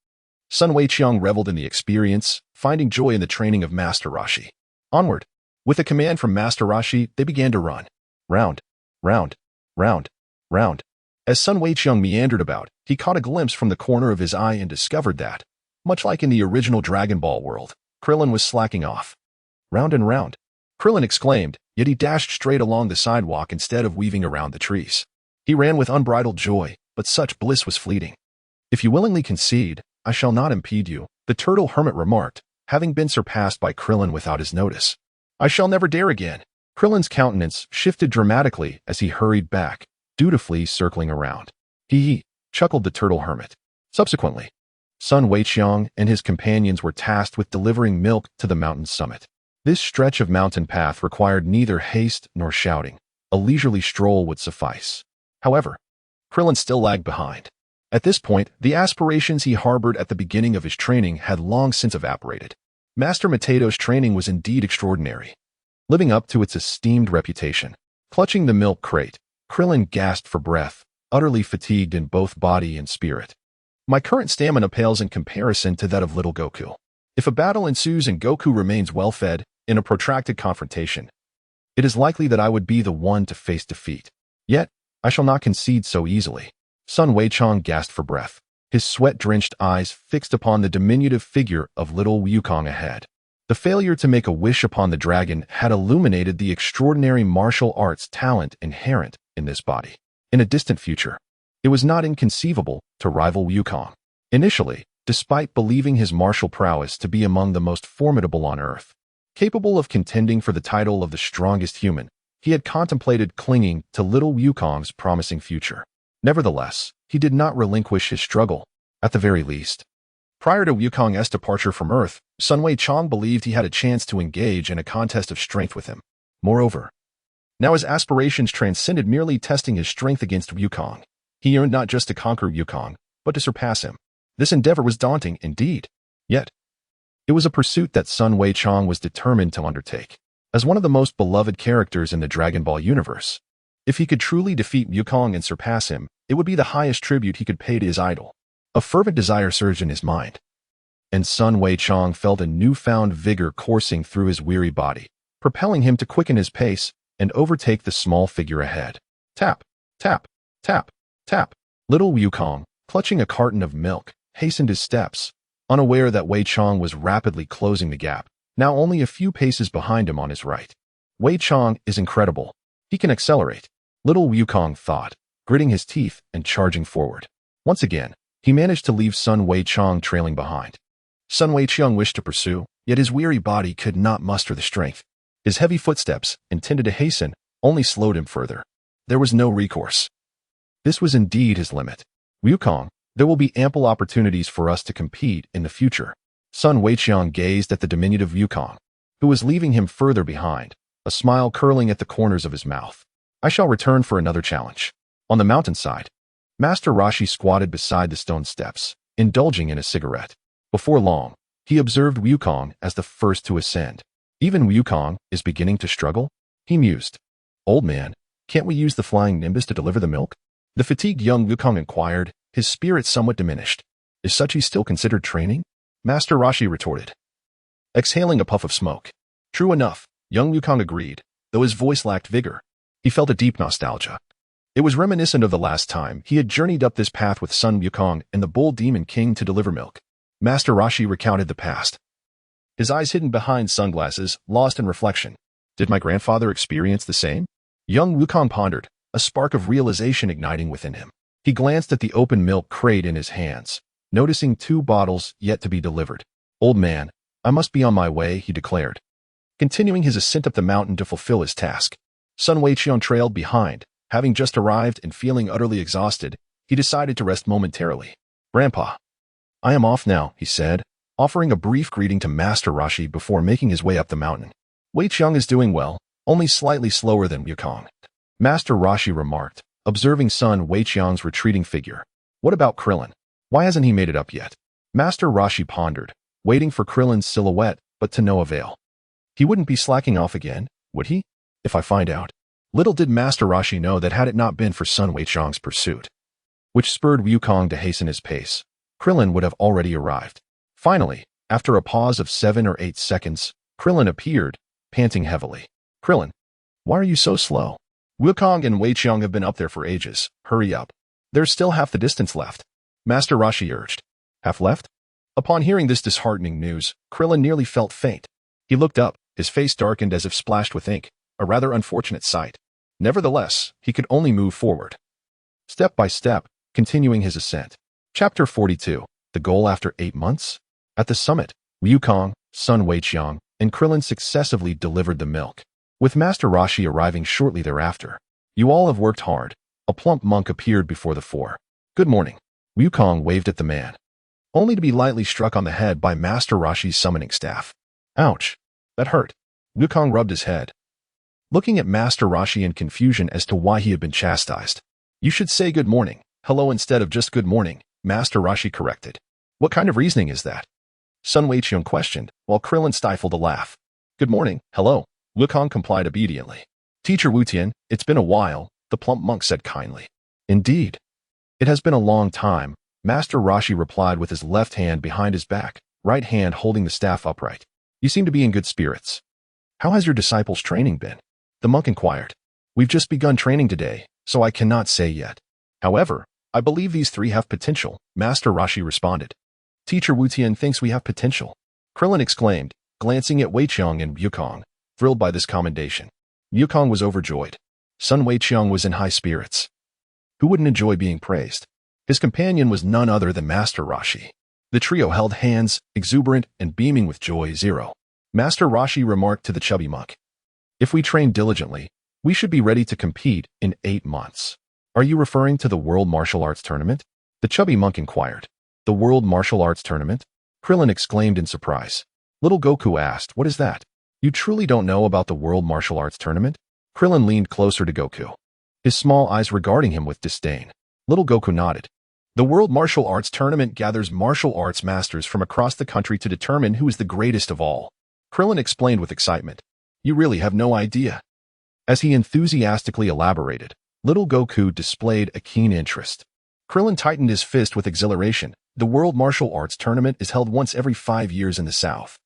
Sun Weiqiang reveled in the experience, finding joy in the training of Master Rashi. Onward! With a command from Master Rashi, they began to run. Round, round, round, round. As Sun Weiqiang meandered about, he caught a glimpse from the corner of his eye and discovered that, much like in the original Dragon Ball world, Krillin was slacking off. Round and round, Krillin exclaimed, yet he dashed straight along the sidewalk instead of weaving around the trees. He ran with unbridled joy, but such bliss was fleeting. If you willingly concede, I shall not impede you, the turtle hermit remarked, having been surpassed by Krillin without his notice. I shall never dare again. Krillin's countenance shifted dramatically as he hurried back, dutifully circling around. He chuckled the turtle hermit. Subsequently, Sun Weiqiang and his companions were tasked with delivering milk to the mountain's summit. This stretch of mountain path required neither haste nor shouting. A leisurely stroll would suffice. However, Krillin still lagged behind. At this point, the aspirations he harbored at the beginning of his training had long since evaporated. Master Matato's training was indeed extraordinary, living up to its esteemed reputation. Clutching the milk crate, Krillin gasped for breath, utterly fatigued in both body and spirit. My current stamina pales in comparison to that of little Goku. If a battle ensues and Goku remains well-fed in a protracted confrontation, it is likely that I would be the one to face defeat. Yet, I shall not concede so easily. Sun Weiqiang gasped for breath, his sweat-drenched eyes fixed upon the diminutive figure of little Wukong ahead. The failure to make a wish upon the dragon had illuminated the extraordinary martial arts talent inherent in this body. In a distant future, it was not inconceivable to rival Wukong. Initially, despite believing his martial prowess to be among the most formidable on Earth, capable of contending for the title of the strongest human, he had contemplated clinging to little Wukong's promising future. Nevertheless, he did not relinquish his struggle, at the very least. Prior to Wukong's departure from Earth, Sun Weiqiang believed he had a chance to engage in a contest of strength with him. Moreover, now his aspirations transcended merely testing his strength against Wukong. He yearned not just to conquer Wukong, but to surpass him. This endeavor was daunting indeed. Yet, it was a pursuit that Sun Weiqiang was determined to undertake. As one of the most beloved characters in the Dragon Ball universe, if he could truly defeat Wukong and surpass him, it would be the highest tribute he could pay to his idol. A fervent desire surged in his mind, and Sun Weiqiang felt a newfound vigor coursing through his weary body, propelling him to quicken his pace and overtake the small figure ahead. Tap, tap, tap, tap. Little Wukong, clutching a carton of milk, hastened his steps, unaware that Weiqiang was rapidly closing the gap. now only a few paces behind him on his right. Weiqiang is incredible. He can accelerate, little Wukong thought, gritting his teeth and charging forward. Once again, he managed to leave Sun Weiqiang trailing behind. Sun Weiqiang wished to pursue, yet his weary body could not muster the strength. His heavy footsteps, intended to hasten, only slowed him further. There was no recourse. This was indeed his limit. Wukong, there will be ample opportunities for us to compete in the future. Sun Weiqiang gazed at the diminutive Wukong, who was leaving him further behind, a smile curling at the corners of his mouth. I shall return for another challenge. On the mountainside, Master Roshi squatted beside the stone steps, indulging in a cigarette. Before long, he observed Wukong as the first to ascend. Even Wukong is beginning to struggle, he mused. Old man, can't we use the flying nimbus to deliver the milk? The fatigued young Wukong inquired, his spirit somewhat diminished. Is Suchi still considered training? Master Roshi retorted, exhaling a puff of smoke. True enough, young Wukong agreed, though his voice lacked vigor. He felt a deep nostalgia. It was reminiscent of the last time he had journeyed up this path with Sun Wukong and the Bull Demon King to deliver milk. Master Roshi recounted the past, his eyes hidden behind sunglasses, lost in reflection. Did my grandfather experience the same? Young Wukong pondered, a spark of realization igniting within him. He glanced at the open milk crate in his hands, noticing 2 bottles yet to be delivered. Old man, I must be on my way, he declared, continuing his ascent up the mountain to fulfill his task. Sun Weiqiang trailed behind. Having just arrived and feeling utterly exhausted, he decided to rest momentarily. Grandpa, I am off now, he said, offering a brief greeting to Master Roshi before making his way up the mountain. Weiqiang is doing well, only slightly slower than Wukong, Master Roshi remarked, observing Sun Weiqiang's retreating figure. What about Krillin? Why hasn't he made it up yet? Master Roshi pondered, waiting for Krillin's silhouette, but to no avail. He wouldn't be slacking off again, would he? If I find out. Little did Master Roshi know that had it not been for Sun Weiqiang's pursuit, which spurred Wukong to hasten his pace, Krillin would have already arrived. Finally, after a pause of 7 or 8 seconds, Krillin appeared, panting heavily. Krillin, why are you so slow? Wukong and Weiqiang have been up there for ages. Hurry up. There's still half the distance left. Master Roshi urged. Half left? Upon hearing this disheartening news, Krillin nearly felt faint. He looked up, his face darkened as if splashed with ink, a rather unfortunate sight. Nevertheless, he could only move forward, step by step, continuing his ascent. Chapter 42. The goal after 8 months? At the summit, Wukong, Sun Weiqiang, and Krillin successively delivered the milk, with Master Roshi arriving shortly thereafter. You all have worked hard. A plump monk appeared before the 4. Good morning. Wukong waved at the man, only to be lightly struck on the head by Master Roshi's summoning staff. Ouch. That hurt. Wukong rubbed his head, looking at Master Roshi in confusion as to why he had been chastised. You should say good morning, hello instead of just good morning, Master Roshi corrected. What kind of reasoning is that? Sun Weiqiang questioned, while Krillin stifled a laugh. Good morning, hello. Wukong complied obediently. Teacher Wutian, it's been a while, the plump monk said kindly. Indeed. It has been a long time, Master Roshi replied with his left hand behind his back, right hand holding the staff upright. You seem to be in good spirits. How has your disciples' training been? The monk inquired. We've just begun training today, so I cannot say yet. However, I believe these 3 have potential, Master Roshi responded. Teacher Wutian thinks we have potential, Krillin exclaimed, glancing at Weiqiang and Wukong, thrilled by this commendation. Wukong was overjoyed. Sun Weiqiang was in high spirits. Who wouldn't enjoy being praised? His companion was none other than Master Roshi. The trio held hands, exuberant and beaming with joy. 0. Master Roshi remarked to the chubby monk. If we train diligently, we should be ready to compete in 8 months. Are you referring to the World Martial Arts Tournament? The chubby monk inquired. The World Martial Arts Tournament? Krillin exclaimed in surprise. Little Goku asked, what is that? You truly don't know about the World Martial Arts Tournament? Krillin leaned closer to Goku, his small eyes regarding him with disdain. Little Goku nodded. The World Martial Arts Tournament gathers martial arts masters from across the country to determine who is the greatest of all. Krillin explained with excitement. You really have no idea. As he enthusiastically elaborated, little Goku displayed a keen interest. Krillin tightened his fist with exhilaration. The World Martial Arts Tournament is held once every 5 years in the South,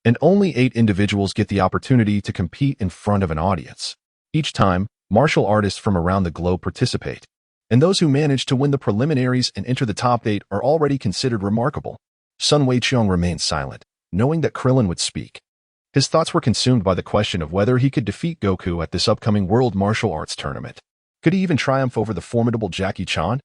and only 8 individuals get the opportunity to compete in front of an audience. Each time, martial artists from around the globe participate, and those who manage to win the preliminaries and enter the top 8 are already considered remarkable. Sun Weiqiang remained silent, knowing that Krillin would speak. His thoughts were consumed by the question of whether he could defeat Goku at this upcoming World Martial Arts Tournament. Could he even triumph over the formidable Jackie Chan,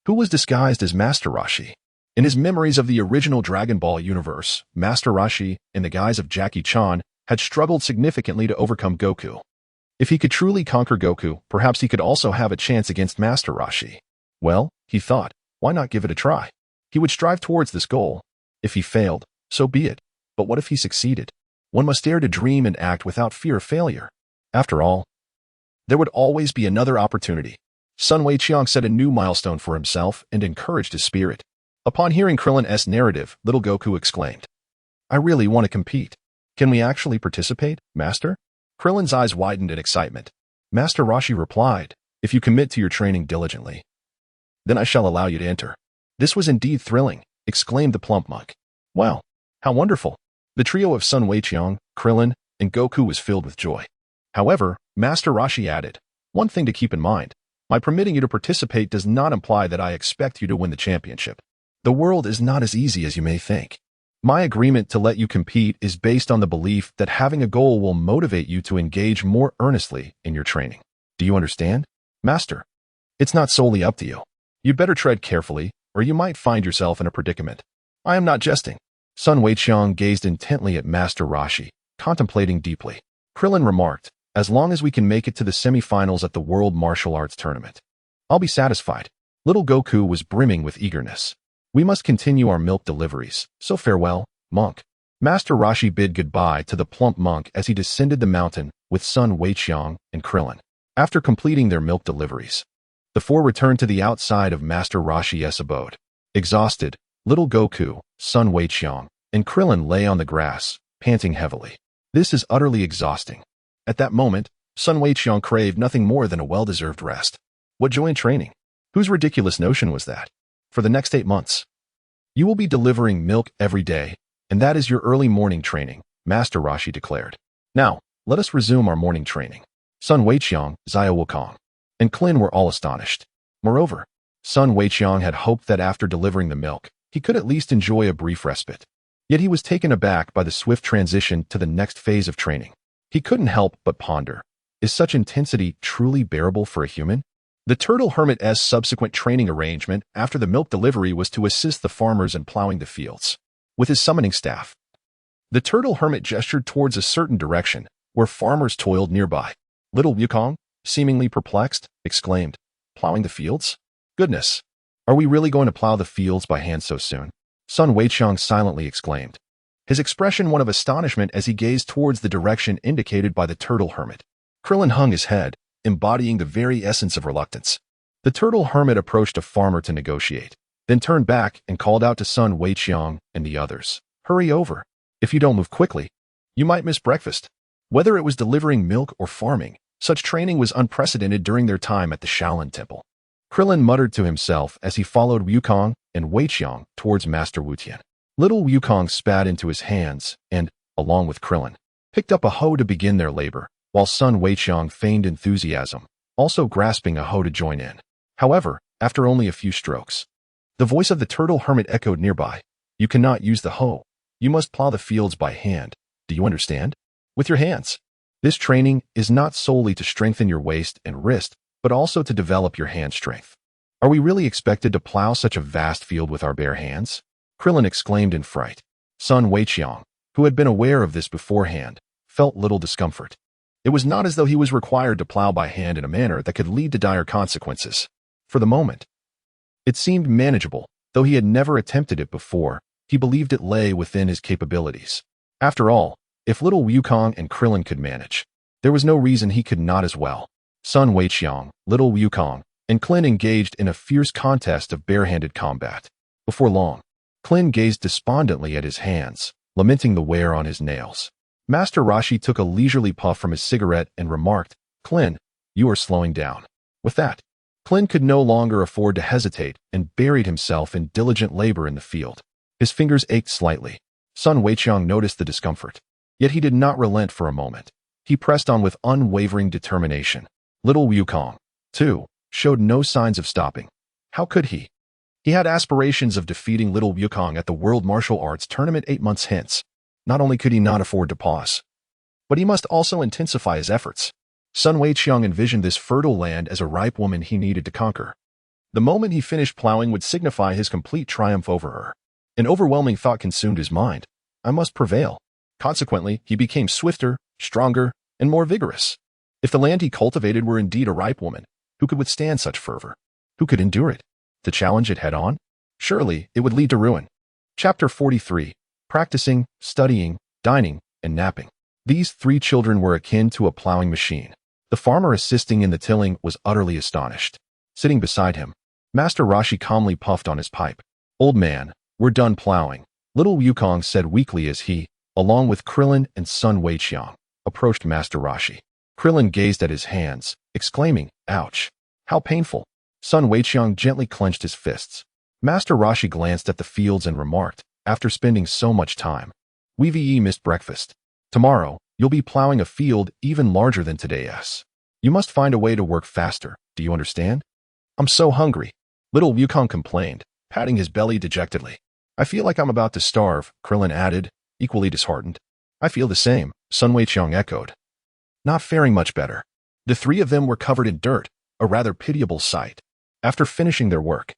who was disguised as Master Roshi? In his memories of the original Dragon Ball universe, Master Roshi, in the guise of Jackie Chan, had struggled significantly to overcome Goku. If he could truly conquer Goku, perhaps he could also have a chance against Master Roshi. Well, he thought, why not give it a try? He would strive towards this goal. If he failed, so be it. But what if he succeeded? One must dare to dream and act without fear of failure. After all, there would always be another opportunity. Sun Weiqiang set a new milestone for himself and encouraged his spirit. Upon hearing Krillin's narrative, little Goku exclaimed, I really want to compete. Can we actually participate, Master? Krillin's eyes widened in excitement. Master Roshi replied, if you commit to your training diligently, then I shall allow you to enter. This was indeed thrilling, exclaimed the plump monk. Wow, how wonderful. The trio of Sun Weiqiang, Krillin, and Goku was filled with joy. However, Master Roshi added, one thing to keep in mind, my permitting you to participate does not imply that I expect you to win the championship. The world is not as easy as you may think. My agreement to let you compete is based on the belief that having a goal will motivate you to engage more earnestly in your training. Do you understand, Master? It's not solely up to you. You'd better tread carefully, or you might find yourself in a predicament. I am not jesting. Sun Weiqiang gazed intently at Master Roshi, contemplating deeply. Krillin remarked, as long as we can make it to the semi-finals at the World Martial Arts Tournament, I'll be satisfied. Little Goku was brimming with eagerness. We must continue our milk deliveries, so farewell, monk. Master Roshi bid goodbye to the plump monk as he descended the mountain with Sun Weiqiang and Krillin. After completing their milk deliveries, the four returned to the outside of Master Roshi's abode. Exhausted, little Goku, Sun Weiqiang, and Krillin lay on the grass, panting heavily. This is utterly exhausting. At that moment, Sun Weiqiang craved nothing more than a well-deserved rest. What joy in training! Whose ridiculous notion was that? For the next 8 months, you will be delivering milk every day, and that is your early morning training, Master Roshi declared. Now, let us resume our morning training. Sun Weiqiang, Sun Wukong, and Klin were all astonished. Moreover, Sun Weiqiang had hoped that after delivering the milk, he could at least enjoy a brief respite. Yet he was taken aback by the swift transition to the next phase of training. He couldn't help but ponder, is such intensity truly bearable for a human? The turtle hermit's subsequent training arrangement after the milk delivery was to assist the farmers in plowing the fields. With his summoning staff, the turtle hermit gestured towards a certain direction, where farmers toiled nearby. Little Wukong, seemingly perplexed, exclaimed, plowing the fields? Goodness! Are we really going to plow the fields by hand so soon? Sun Weiqiang silently exclaimed, his expression one of astonishment as he gazed towards the direction indicated by the turtle hermit. Krillin hung his head, embodying the very essence of reluctance. The turtle hermit approached a farmer to negotiate, then turned back and called out to Sun Weiqiang and the others, hurry over. If you don't move quickly, you might miss breakfast. Whether it was delivering milk or farming, such training was unprecedented during their time at the Shaolin Temple. Krillin muttered to himself as he followed Wukong and Weiqiang towards Master Wutian. Little Wukong spat into his hands and, along with Krillin, picked up a hoe to begin their labor, while Sun Weiqiang feigned enthusiasm, also grasping a hoe to join in. However, after only a few strokes, the voice of the turtle hermit echoed nearby. You cannot use the hoe. You must plow the fields by hand. Do you understand? With your hands. This training is not solely to strengthen your waist and wrist, but also to develop your hand strength. Are we really expected to plow such a vast field with our bare hands? Krillin exclaimed in fright. Sun Weiqiang, who had been aware of this beforehand, felt little discomfort. It was not as though he was required to plow by hand in a manner that could lead to dire consequences. For the moment, it seemed manageable. Though he had never attempted it before, he believed it lay within his capabilities. After all, if little Wukong and Krillin could manage, there was no reason he could not as well. Sun Weiqiang, little Wukong, and Klin engaged in a fierce contest of barehanded combat. Before long, Klin gazed despondently at his hands, lamenting the wear on his nails. Master Roshi took a leisurely puff from his cigarette and remarked, Klin, you are slowing down. With that, Klin could no longer afford to hesitate and buried himself in diligent labor in the field. His fingers ached slightly. Sun Weiqiang noticed the discomfort. Yet he did not relent for a moment. He pressed on with unwavering determination. Little Wukong, too, showed no signs of stopping. How could he? He had aspirations of defeating little Wukong at the World Martial Arts Tournament 8 months hence. Not only could he not afford to pause, but he must also intensify his efforts. Sun Wukong envisioned this fertile land as a ripe woman he needed to conquer. The moment he finished plowing would signify his complete triumph over her. An overwhelming thought consumed his mind. I must prevail. Consequently, he became swifter, stronger, and more vigorous. If the land he cultivated were indeed a ripe woman, who could withstand such fervor? Who could endure it? To challenge it head-on? Surely, it would lead to ruin. Chapter 43. Practicing, studying, dining, and napping. These 3 children were akin to a plowing machine. The farmer assisting in the tilling was utterly astonished. Sitting beside him, Master Rashi calmly puffed on his pipe. Old man, we're done plowing, little Wukong said weakly as he, along with Krillin and Sun Wukong, approached Master Rashi. Krillin gazed at his hands, exclaiming, ouch, how painful. Sun Wukong gently clenched his fists. Master Rashi glanced at the fields and remarked, after spending so much time, we've missed breakfast. Tomorrow, you'll be plowing a field even larger than today's. You must find a way to work faster, do you understand? I'm so hungry, little Wukong complained, patting his belly dejectedly. I feel like I'm about to starve, Krillin added, equally disheartened. I feel the same, Sun Wukong echoed. Not faring much better. The 3 of them were covered in dirt, a rather pitiable sight. After finishing their work,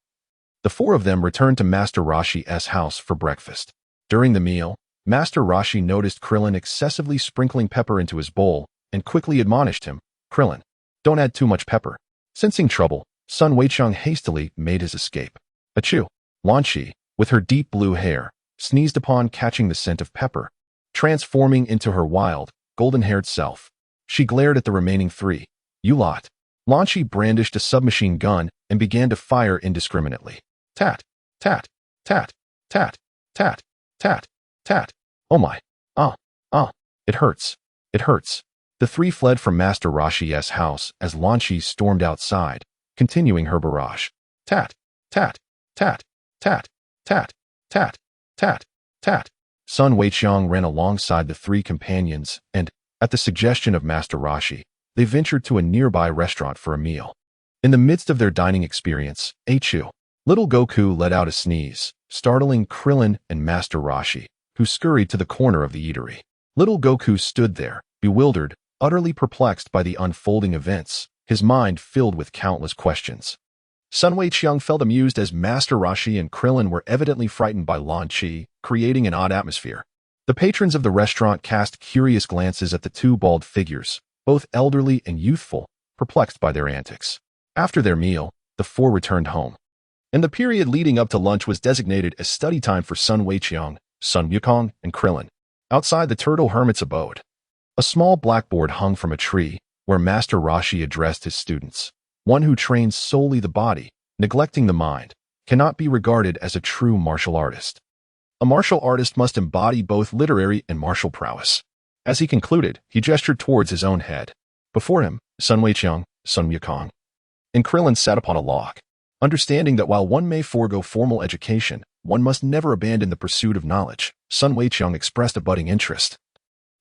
the 4 of them returned to Master Rashi's house for breakfast. During the meal, Master Rashi noticed Krillin excessively sprinkling pepper into his bowl and quickly admonished him, Krillin, don't add too much pepper. Sensing trouble, Sun Wukong hastily made his escape. Achoo! Lan Shi, with her deep blue hair, sneezed upon catching the scent of pepper. Transforming into her wild, golden-haired self, she glared at the remaining 3. You lot. Lan Shi brandished a submachine gun and began to fire indiscriminately. Tat, tat, tat, tat, tat, tat, tat. Oh my. It hurts. It hurts. The 3 fled from Master Rashi's house as Lan Shi stormed outside, continuing her barrage. Tat, tat, tat, tat, tat, tat, tat, tat. Sun Wukong ran alongside the 3 companions and, at the suggestion of Master Rashi, they ventured to a nearby restaurant for a meal. In the midst of their dining experience, achoo! Little Goku let out a sneeze, startling Krillin and Master Rashi, who scurried to the corner of the eatery. Little Goku stood there, bewildered, utterly perplexed by the unfolding events, his mind filled with countless questions. Sun Wukong felt amused as Master Rashi and Krillin were evidently frightened by Lan Shi, creating an odd atmosphere. The patrons of the restaurant cast curious glances at the 2 bald figures, both elderly and youthful, perplexed by their antics. After their meal, the 4 returned home. And the period leading up to lunch was designated as study time for Sun Wukong, Sun Wukong, and Krillin. Outside the Turtle Hermit's abode, a small blackboard hung from a tree, where Master Rashi addressed his students. One who trains solely the body, neglecting the mind, cannot be regarded as a true martial artist. A martial artist must embody both literary and martial prowess. As he concluded, he gestured towards his own head. Before him, Sun Wukong, Sun Wukong, and Krillin sat upon a log. Understanding that while one may forego formal education, one must never abandon the pursuit of knowledge, Sun Wukong expressed a budding interest.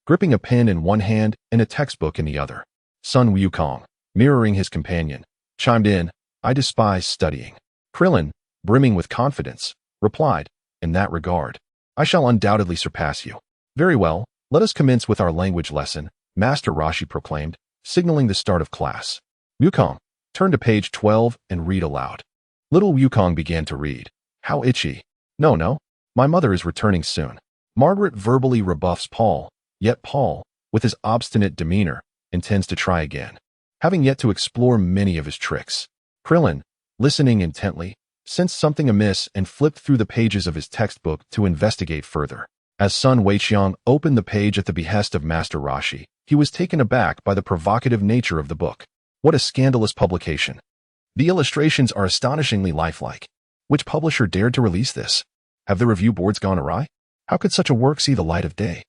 Gripping a pen in one hand and a textbook in the other, Sun Wukong, mirroring his companion, chimed in, I despise studying. Krillin, brimming with confidence, replied, in that regard, I shall undoubtedly surpass you. Very well, let us commence with our language lesson, Master Rashi proclaimed, signaling the start of class. Wukong, turn to page 12 and read aloud. Little Wukong began to read. How itchy. No, my mother is returning soon. Margaret verbally rebuffs Paul, yet Paul, with his obstinate demeanor, intends to try again, having yet to explore many of his tricks. Krillin, listening intently, sensed something amiss and flipped through the pages of his textbook to investigate further. As Sun Wukong opened the page at the behest of Master Rashi, he was taken aback by the provocative nature of the book. What a scandalous publication. The illustrations are astonishingly lifelike. Which publisher dared to release this? Have the review boards gone awry? How could such a work see the light of day?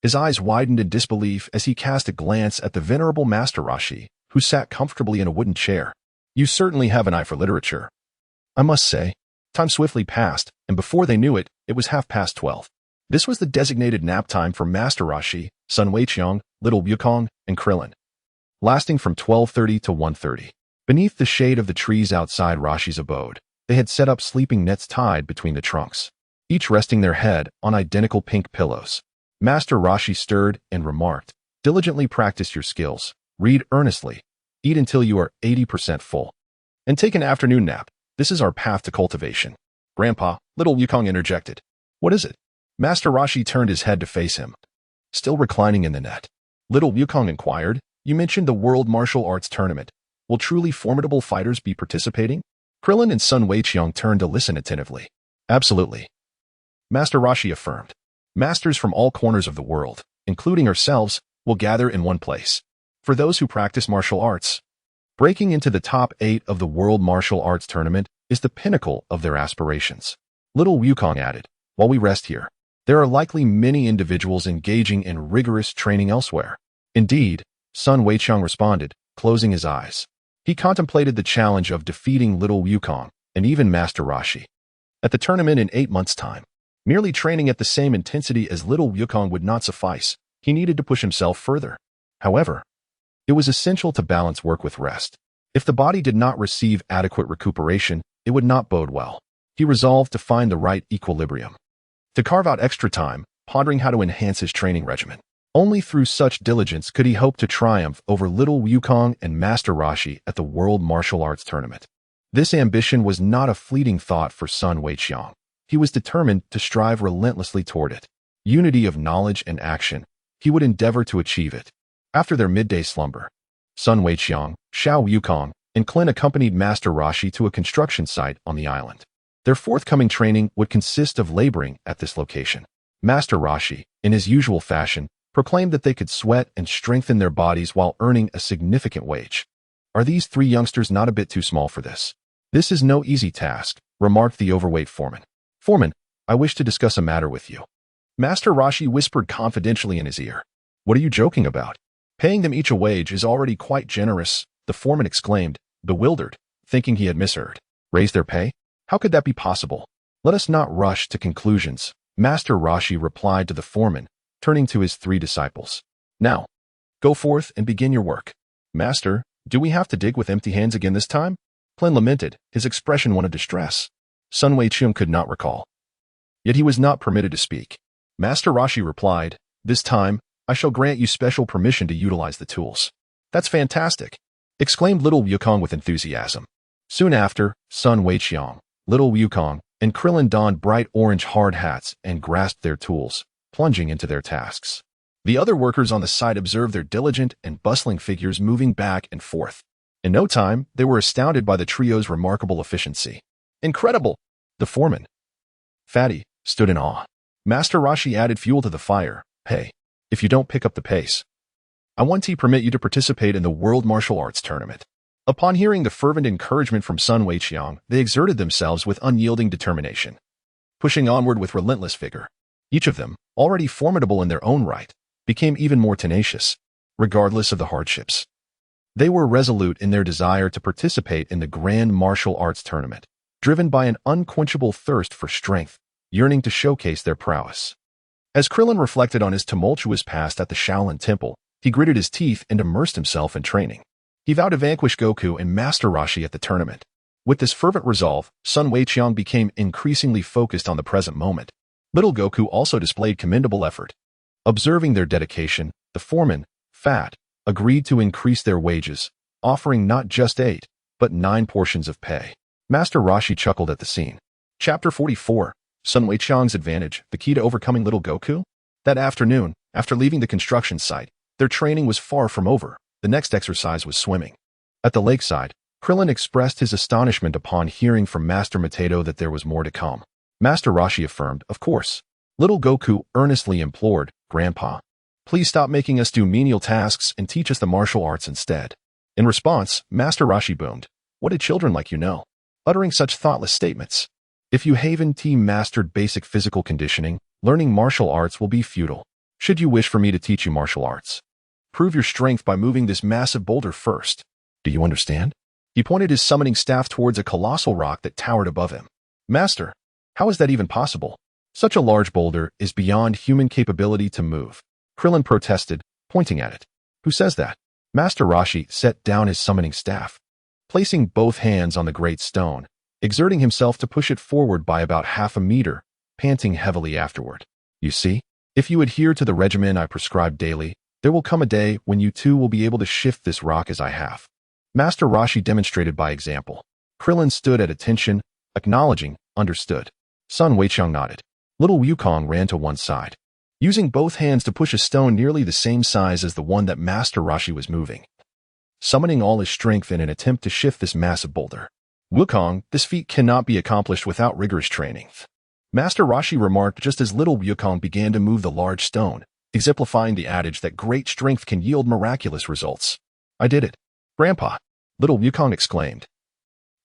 His eyes widened in disbelief as he cast a glance at the venerable Master Rashi, who sat comfortably in a wooden chair. You certainly have an eye for literature. I must say, time swiftly passed, and before they knew it, it was 12:30. This was the designated nap time for Master Rashi, Sun Wukong, Little Wukong, and Krillin, lasting from 12:30 to 1:30. Beneath the shade of the trees outside Rashi's abode, they had set up sleeping nets tied between the trunks, each resting their head on identical pink pillows. Master Rashi stirred and remarked, Diligently practice your skills, read earnestly, eat until you are 80% full, and take an afternoon nap. This is our path to cultivation. Grandpa, little Wukong interjected. What is it? Master Rashi turned his head to face him. Still reclining in the net, little Wukong inquired, you mentioned the World Martial Arts Tournament. Will truly formidable fighters be participating? Krillin and Sun Weiqiang turned to listen attentively. Absolutely. Master Rashi affirmed. Masters from all corners of the world, including ourselves, will gather in one place. For those who practice martial arts, breaking into the top 8 of the World Martial Arts Tournament is the pinnacle of their aspirations. Little Wukong added, while we rest here, there are likely many individuals engaging in rigorous training elsewhere. Indeed, Sun Weiqiang responded, closing his eyes. He contemplated the challenge of defeating little Wukong and even Master Rashi at the tournament in 8 months' time. Merely training at the same intensity as little Wukong would not suffice. He needed to push himself further. However, it was essential to balance work with rest. If the body did not receive adequate recuperation, it would not bode well. He resolved to find the right equilibrium, to carve out extra time, pondering how to enhance his training regimen. Only through such diligence could he hope to triumph over little Wukong and Master Rashi at the World Martial Arts Tournament. This ambition was not a fleeting thought for Sun Weiqiang. He was determined to strive relentlessly toward it. Unity of knowledge and action, he would endeavor to achieve it. After their midday slumber, Sun Weiqiang, Xiao Wukong, and Klin accompanied Master Rashi to a construction site on the island. Their forthcoming training would consist of laboring at this location. Master Rashi, in his usual fashion, proclaimed that they could sweat and strengthen their bodies while earning a significant wage. Are these 3 youngsters not a bit too small for this? This is no easy task, remarked the overweight foreman. Foreman, I wish to discuss a matter with you. Master Rashi whispered confidentially in his ear. What are you joking about? Paying them each a wage is already quite generous, the foreman exclaimed, bewildered, thinking he had misheard. Raise their pay? How could that be possible? Let us not rush to conclusions, Master Rashi replied to the foreman, turning to his 3 disciples. Now, go forth and begin your work. Master, do we have to dig with empty hands again this time? Klin lamented, his expression one of distress. Sun Weiqiang could not recall. Yet he was not permitted to speak. Master Rashi replied, this time, I shall grant you special permission to utilize the tools. That's fantastic, exclaimed little Wukong with enthusiasm. Soon after, Sun Weiqiang, little Wukong, and Krillin donned bright orange hard hats and grasped their tools, plunging into their tasks. The other workers on the site observed their diligent and bustling figures moving back and forth. In no time, they were astounded by the trio's remarkable efficiency. Incredible! The foreman, Fatty, stood in awe. Master Rashi added fuel to the fire. Hey, if you don't pick up the pace, I want to permit you to participate in the World Martial Arts Tournament. Upon hearing the fervent encouragement from Sun Weiqiang, they exerted themselves with unyielding determination, pushing onward with relentless vigor. Each of them, already formidable in their own right, became even more tenacious, regardless of the hardships. They were resolute in their desire to participate in the Grand Martial Arts Tournament, driven by an unquenchable thirst for strength, yearning to showcase their prowess. As Krillin reflected on his tumultuous past at the Shaolin Temple, he gritted his teeth and immersed himself in training. He vowed to vanquish Goku and Master Rashi at the tournament. With this fervent resolve, Sun Weiqiang became increasingly focused on the present moment. Little Goku also displayed commendable effort. Observing their dedication, the foreman, Fat, agreed to increase their wages, offering not just 8, but 9 portions of pay. Master Rashi chuckled at the scene. Chapter 44, Sun Weiqiang's Advantage, the Key to Overcoming Little Goku? That afternoon, after leaving the construction site, their training was far from over. The next exercise was swimming. At the lakeside, Krillin expressed his astonishment upon hearing from Master Mateto that there was more to come. Master Rashi affirmed, of course. Little Goku earnestly implored, Grandpa, please stop making us do menial tasks and teach us the martial arts instead. In response, Master Rashi boomed, what do children like you know? Uttering such thoughtless statements. If you haven't mastered basic physical conditioning, learning martial arts will be futile. Should you wish for me to teach you martial arts, prove your strength by moving this massive boulder first. Do you understand? He pointed his summoning staff towards a colossal rock that towered above him. Master, how is that even possible? Such a large boulder is beyond human capability to move. Krillin protested, pointing at it. Who says that? Master Rashi set down his summoning staff, placing both hands on the great stone, exerting himself to push it forward by about half a meter, panting heavily afterward. You see, if you adhere to the regimen I prescribe daily, There will come a day when you too will be able to shift this rock as I have. Master Roshi demonstrated by example. Krillin stood at attention, acknowledging, understood. Sun Wukong nodded. Little Wukong ran to one side, using both hands to push a stone nearly the same size as the one that Master Roshi was moving, summoning all his strength in an attempt to shift this massive boulder. Wukong, this feat cannot be accomplished without rigorous training, Master Roshi remarked just as little Wukong began to move the large stone, exemplifying the adage that great strength can yield miraculous results. I did it, Grandpa, little Wukong exclaimed,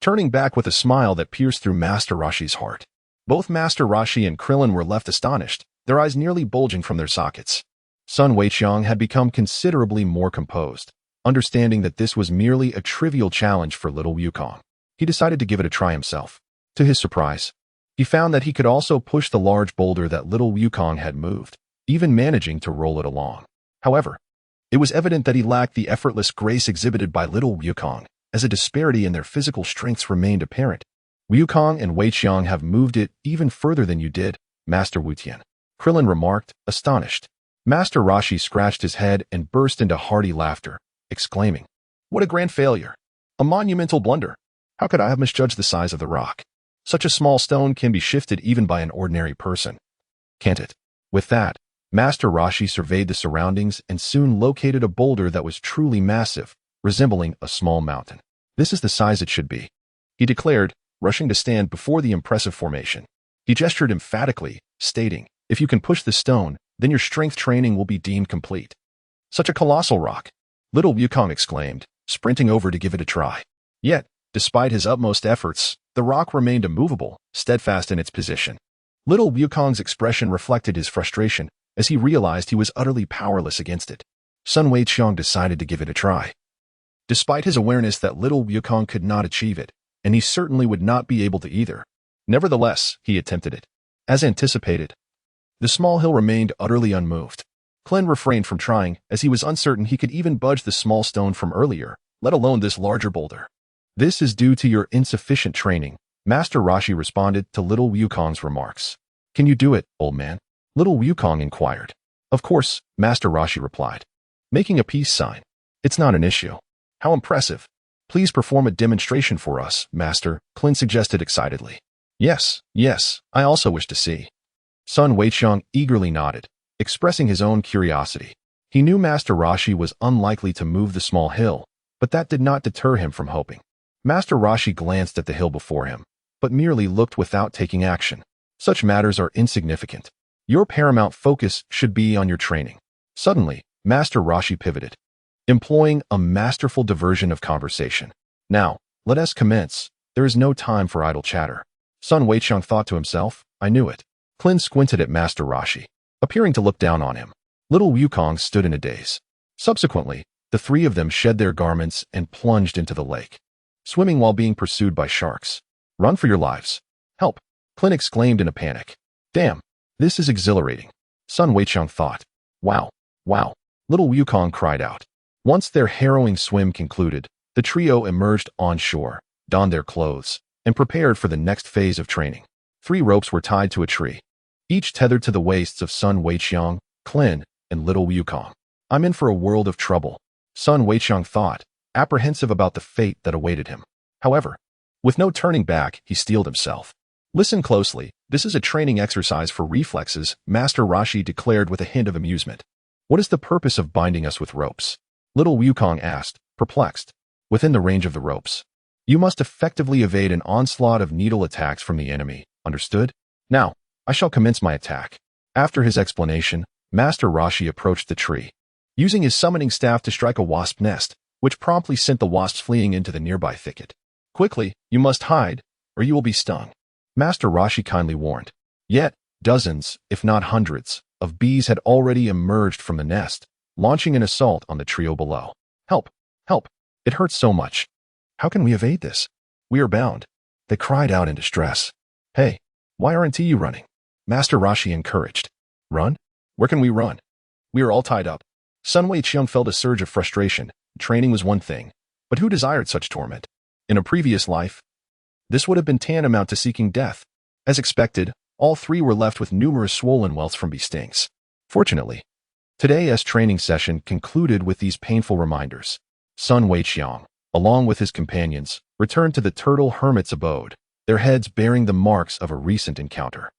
turning back with a smile that pierced through Master Roshi's heart. Both Master Roshi and Krillin were left astonished, their eyes nearly bulging from their sockets. Sun Wukong had become considerably more composed, understanding that this was merely a trivial challenge for little Wukong. He decided to give it a try himself. To his surprise, he found that he could also push the large boulder that little Wukong had moved, even managing to roll it along. However, it was evident that he lacked the effortless grace exhibited by little Wukong, as a disparity in their physical strengths remained apparent. Wukong and Weiqiang have moved it even further than you did, Master Wutian, Krillin remarked, astonished. Master Roshi scratched his head and burst into hearty laughter, exclaiming, "What a grand failure! A monumental blunder! How could I have misjudged the size of the rock? Such a small stone can be shifted even by an ordinary person, can't it?" With that, Master Roshi surveyed the surroundings and soon located a boulder that was truly massive, resembling a small mountain. "This is the size it should be," he declared, rushing to stand before the impressive formation. He gestured emphatically, stating, "If you can push the stone, then your strength training will be deemed complete." "Such a colossal rock!" little Wukong exclaimed, sprinting over to give it a try. Yet, despite his utmost efforts, the rock remained immovable, steadfast in its position. Little Wukong's expression reflected his frustration, as he realized he was utterly powerless against it. Sun Wukong decided to give it a try. Despite his awareness that little Wukong could not achieve it, and he certainly would not be able to either. Nevertheless, he attempted it. As anticipated, the small hill remained utterly unmoved. Krillin refrained from trying, as he was uncertain he could even budge the small stone from earlier, let alone this larger boulder. "This is due to your insufficient training," Master Roshi responded to little Wukong's remarks. "Can you do it, old man?" little Wukong inquired. "Of course," Master Roshi replied, making a peace sign. "It's not an issue." "How impressive. Please perform a demonstration for us, Master," Krillin suggested excitedly. Yes, I also wish to see." Sun Wukong eagerly nodded, expressing his own curiosity. He knew Master Roshi was unlikely to move the small hill, but that did not deter him from hoping. Master Roshi glanced at the hill before him, but merely looked without taking action. Such matters are insignificant. Your paramount focus should be on your training. Suddenly, Master Roshi pivoted, employing a masterful diversion of conversation. "Now, let us commence. There is no time for idle chatter." Sun Wukong thought to himself, "I knew it." Krillin squinted at Master Roshi, appearing to look down on him. Little Wukong stood in a daze. Subsequently, the three of them shed their garments and plunged into the lake, swimming while being pursued by sharks. "Run for your lives. Help!" Krillin exclaimed in a panic. "Damn, this is exhilarating," Sun Wukong thought. Wow, little Wukong cried out. Once their harrowing swim concluded, the trio emerged on shore, donned their clothes, and prepared for the next phase of training. 3 ropes were tied to a tree, each tethered to the waists of Sun Wukong, Krillin, and little Wukong. "I'm in for a world of trouble," Sun Wukong thought, apprehensive about the fate that awaited him. However, with no turning back, he steeled himself. "Listen closely, this is a training exercise for reflexes," Master Roshi declared with a hint of amusement. "What is the purpose of binding us with ropes?" little Wukong asked, perplexed. "Within the range of the ropes, you must effectively evade an onslaught of needle attacks from the enemy, understood? Now, I shall commence my attack." After his explanation, Master Roshi approached the tree, using his summoning staff to strike a wasp nest, which promptly sent the wasps fleeing into the nearby thicket. "Quickly, you must hide, or you will be stung," Master Roshi kindly warned. Yet, dozens, if not hundreds, of bees had already emerged from the nest, launching an assault on the trio below. Help! It hurts so much. How can we evade this? We are bound." They cried out in distress. "Hey, why aren't you running?" Master Roshi encouraged. "Run? Where can we run? We are all tied up." Sun Wukong felt a surge of frustration. Training was one thing, but who desired such torment? In a previous life, this would have been tantamount to seeking death. As expected, all 3 were left with numerous swollen welts from bee stings. Fortunately, Today's training session concluded with these painful reminders. Sun Wukong, along with his companions, returned to the turtle hermit's abode, their heads bearing the marks of a recent encounter.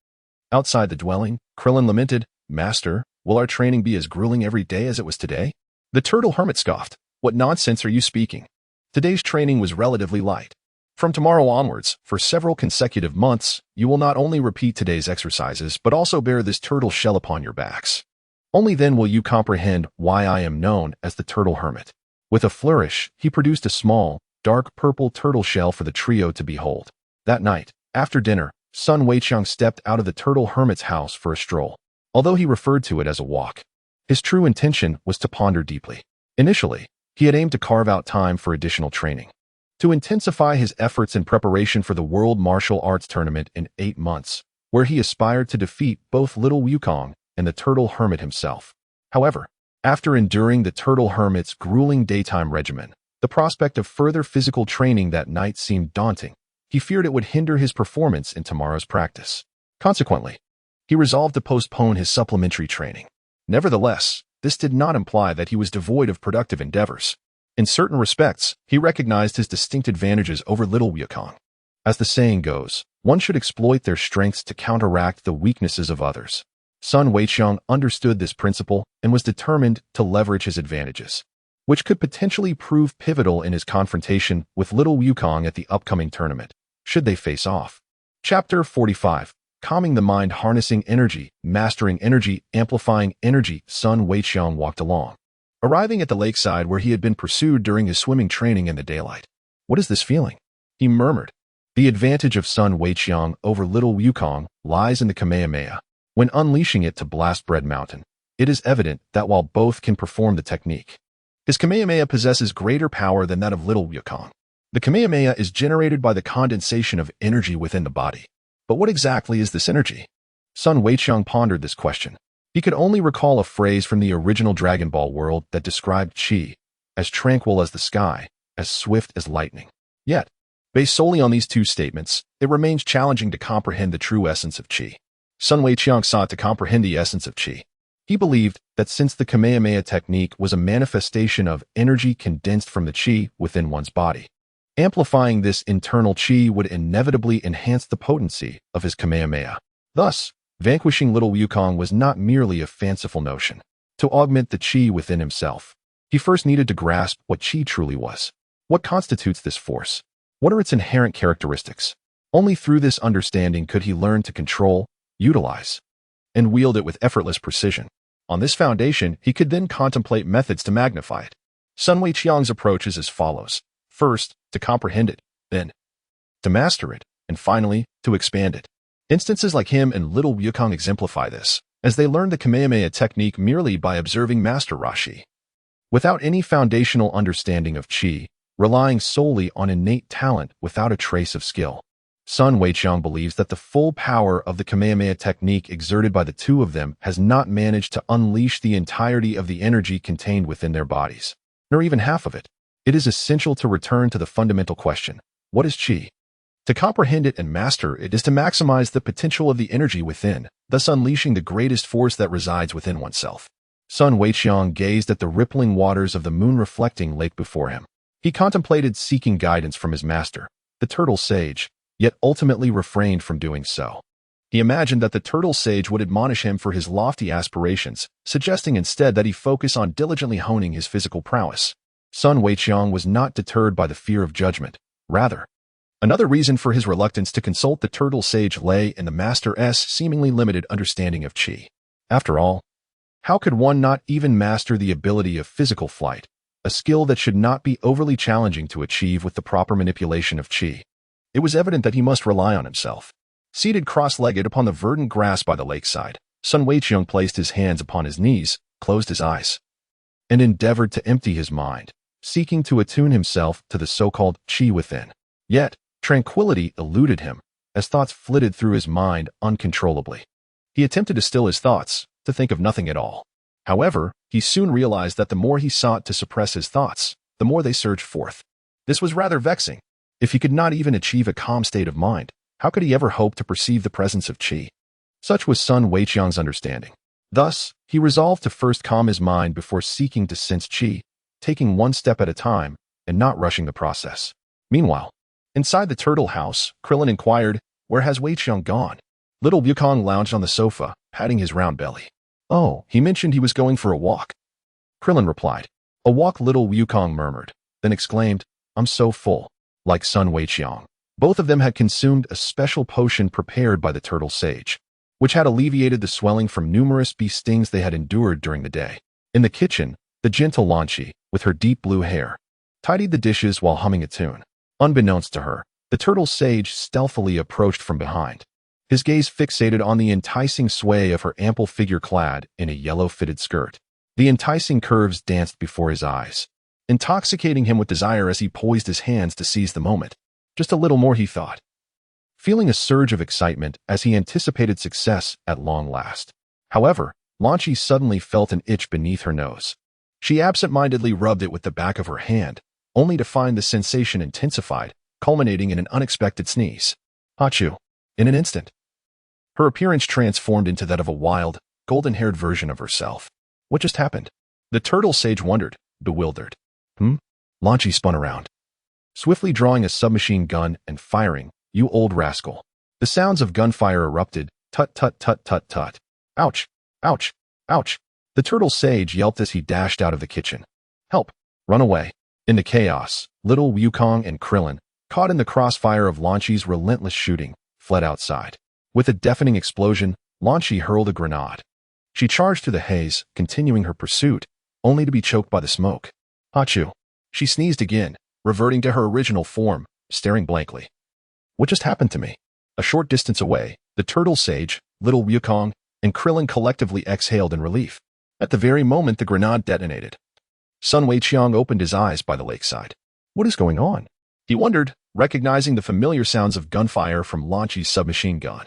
Outside the dwelling, Krillin lamented, "Master, will our training be as grueling every day as it was today?" The turtle hermit scoffed, "What nonsense are you speaking? Today's training was relatively light. From tomorrow onwards, for several consecutive months, you will not only repeat today's exercises, but also bear this turtle shell upon your backs. Only then will you comprehend why I am known as the turtle hermit." With a flourish, he produced a small, dark purple turtle shell for the trio to behold. That night, after dinner, Sun Wukong stepped out of the turtle hermit's house for a stroll. Although he referred to it as a walk, his true intention was to ponder deeply. Initially, he had aimed to carve out time for additional training, to intensify his efforts in preparation for the World Martial Arts Tournament in 8 months, where he aspired to defeat both Little Wukong and the turtle hermit himself. However, after enduring the turtle hermit's grueling daytime regimen, the prospect of further physical training that night seemed daunting. He feared it would hinder his performance in tomorrow's practice. Consequently, he resolved to postpone his supplementary training. Nevertheless, this did not imply that he was devoid of productive endeavors. In certain respects, he recognized his distinct advantages over Little Wukong. As the saying goes, one should exploit their strengths to counteract the weaknesses of others. Sun Wukong understood this principle and was determined to leverage his advantages, which could potentially prove pivotal in his confrontation with Little Wukong at the upcoming tournament, should they face off. Chapter 45. Calming the mind, harnessing energy, mastering energy, amplifying energy. Sun Wukong walked along, arriving at the lakeside where he had been pursued during his swimming training in the daylight. "What is this feeling?" he murmured. The advantage of Sun Wukong over Little Wukong lies in the Kamehameha. When unleashing it to blast Baobao Mountain, it is evident that while both can perform the technique, his Kamehameha possesses greater power than that of Little Wukong. The Kamehameha is generated by the condensation of energy within the body. But what exactly is this energy? Sun Wukong pondered this question. He could only recall a phrase from the original Dragon Ball world that described Qi as tranquil as the sky, as swift as lightning. Yet, based solely on these two statements, it remains challenging to comprehend the true essence of Qi. Sun Wukong sought to comprehend the essence of Qi. He believed that since the Kamehameha technique was a manifestation of energy condensed from the Qi within one's body, amplifying this internal Qi would inevitably enhance the potency of his Kamehameha. Thus, vanquishing Little Wukong was not merely a fanciful notion. To augment the Qi within himself, he first needed to grasp what Qi truly was. What constitutes this force? What are its inherent characteristics? Only through this understanding could he learn to control, utilize, and wield it with effortless precision. On this foundation, he could then contemplate methods to magnify it. Sun Wukong's approach is as follows. First, to comprehend it, then to master it, and finally, to expand it. Instances like him and Little Wukong exemplify this, as they learned the Kamehameha technique merely by observing Master Rashi. Without any foundational understanding of Qi, relying solely on innate talent without a trace of skill. Sun Wukong believes that the full power of the Kamehameha technique exerted by the two of them has not managed to unleash the entirety of the energy contained within their bodies, nor even half of it. It is essential to return to the fundamental question, what is Qi? To comprehend it and master it is to maximize the potential of the energy within, thus unleashing the greatest force that resides within oneself. Sun Wukong gazed at the rippling waters of the moon-reflecting lake before him. He contemplated seeking guidance from his master, the turtle sage, yet ultimately refrained from doing so. He imagined that the turtle sage would admonish him for his lofty aspirations, suggesting instead that he focus on diligently honing his physical prowess. Sun Wukong was not deterred by the fear of judgment. Rather, another reason for his reluctance to consult the turtle sage lay in the master's seemingly limited understanding of Qi. After all, how could one not even master the ability of physical flight, a skill that should not be overly challenging to achieve with the proper manipulation of Qi? It was evident that he must rely on himself. Seated cross-legged upon the verdant grass by the lakeside, Sun Wukong placed his hands upon his knees, closed his eyes, and endeavored to empty his mind, seeking to attune himself to the so-called Qi within. Yet, tranquility eluded him, as thoughts flitted through his mind uncontrollably. He attempted to still his thoughts, to think of nothing at all. However, he soon realized that the more he sought to suppress his thoughts, the more they surged forth. This was rather vexing. If he could not even achieve a calm state of mind, how could he ever hope to perceive the presence of Qi? Such was Sun Wukong's understanding. Thus, he resolved to first calm his mind before seeking to sense qi, taking one step at a time and not rushing the process. Meanwhile, inside the turtle house, Krillin inquired, "Where has Weiqiang gone?" Little Wukong lounged on the sofa, patting his round belly. "Oh, he mentioned he was going for a walk," Krillin replied. "A walk," Little Wukong murmured, then exclaimed, "I'm so full." Like Sun Wukong, both of them had consumed a special potion prepared by the turtle sage, which had alleviated the swelling from numerous bee stings they had endured during the day. In the kitchen, the gentle Lan Qi, with her deep blue hair, tidied the dishes while humming a tune. Unbeknownst to her, the turtle sage stealthily approached from behind, his gaze fixated on the enticing sway of her ample figure clad in a yellow fitted skirt. The enticing curves danced before his eyes, intoxicating him with desire as he poised his hands to seize the moment. Just a little more, he thought, feeling a surge of excitement as he anticipated success at long last. However, Lan Qi suddenly felt an itch beneath her nose. She absent-mindedly rubbed it with the back of her hand, only to find the sensation intensified, culminating in an unexpected sneeze. Achoo! In an instant, her appearance transformed into that of a wild, golden-haired version of herself. What just happened? The turtle sage wondered, bewildered. Lan Qi spun around, swiftly drawing a submachine gun and firing. "You old rascal." The sounds of gunfire erupted. Tut tut tut tut tut. Ouch! Ouch! Ouch! The turtle sage yelped as he dashed out of the kitchen. "Help! Run away!" In the chaos, Little Wukong and Krillin, caught in the crossfire of Lan Qi's relentless shooting, fled outside. With a deafening explosion, Lan Qi hurled a grenade. She charged through the haze, continuing her pursuit, only to be choked by the smoke. Achoo! She sneezed again, reverting to her original form, staring blankly. What just happened to me? A short distance away, the turtle sage, Little Wukong, and Krillin collectively exhaled in relief. At the very moment the grenade detonated, Sun Wukong opened his eyes by the lakeside. What is going on? He wondered, recognizing the familiar sounds of gunfire from Lan Qi's submachine gun.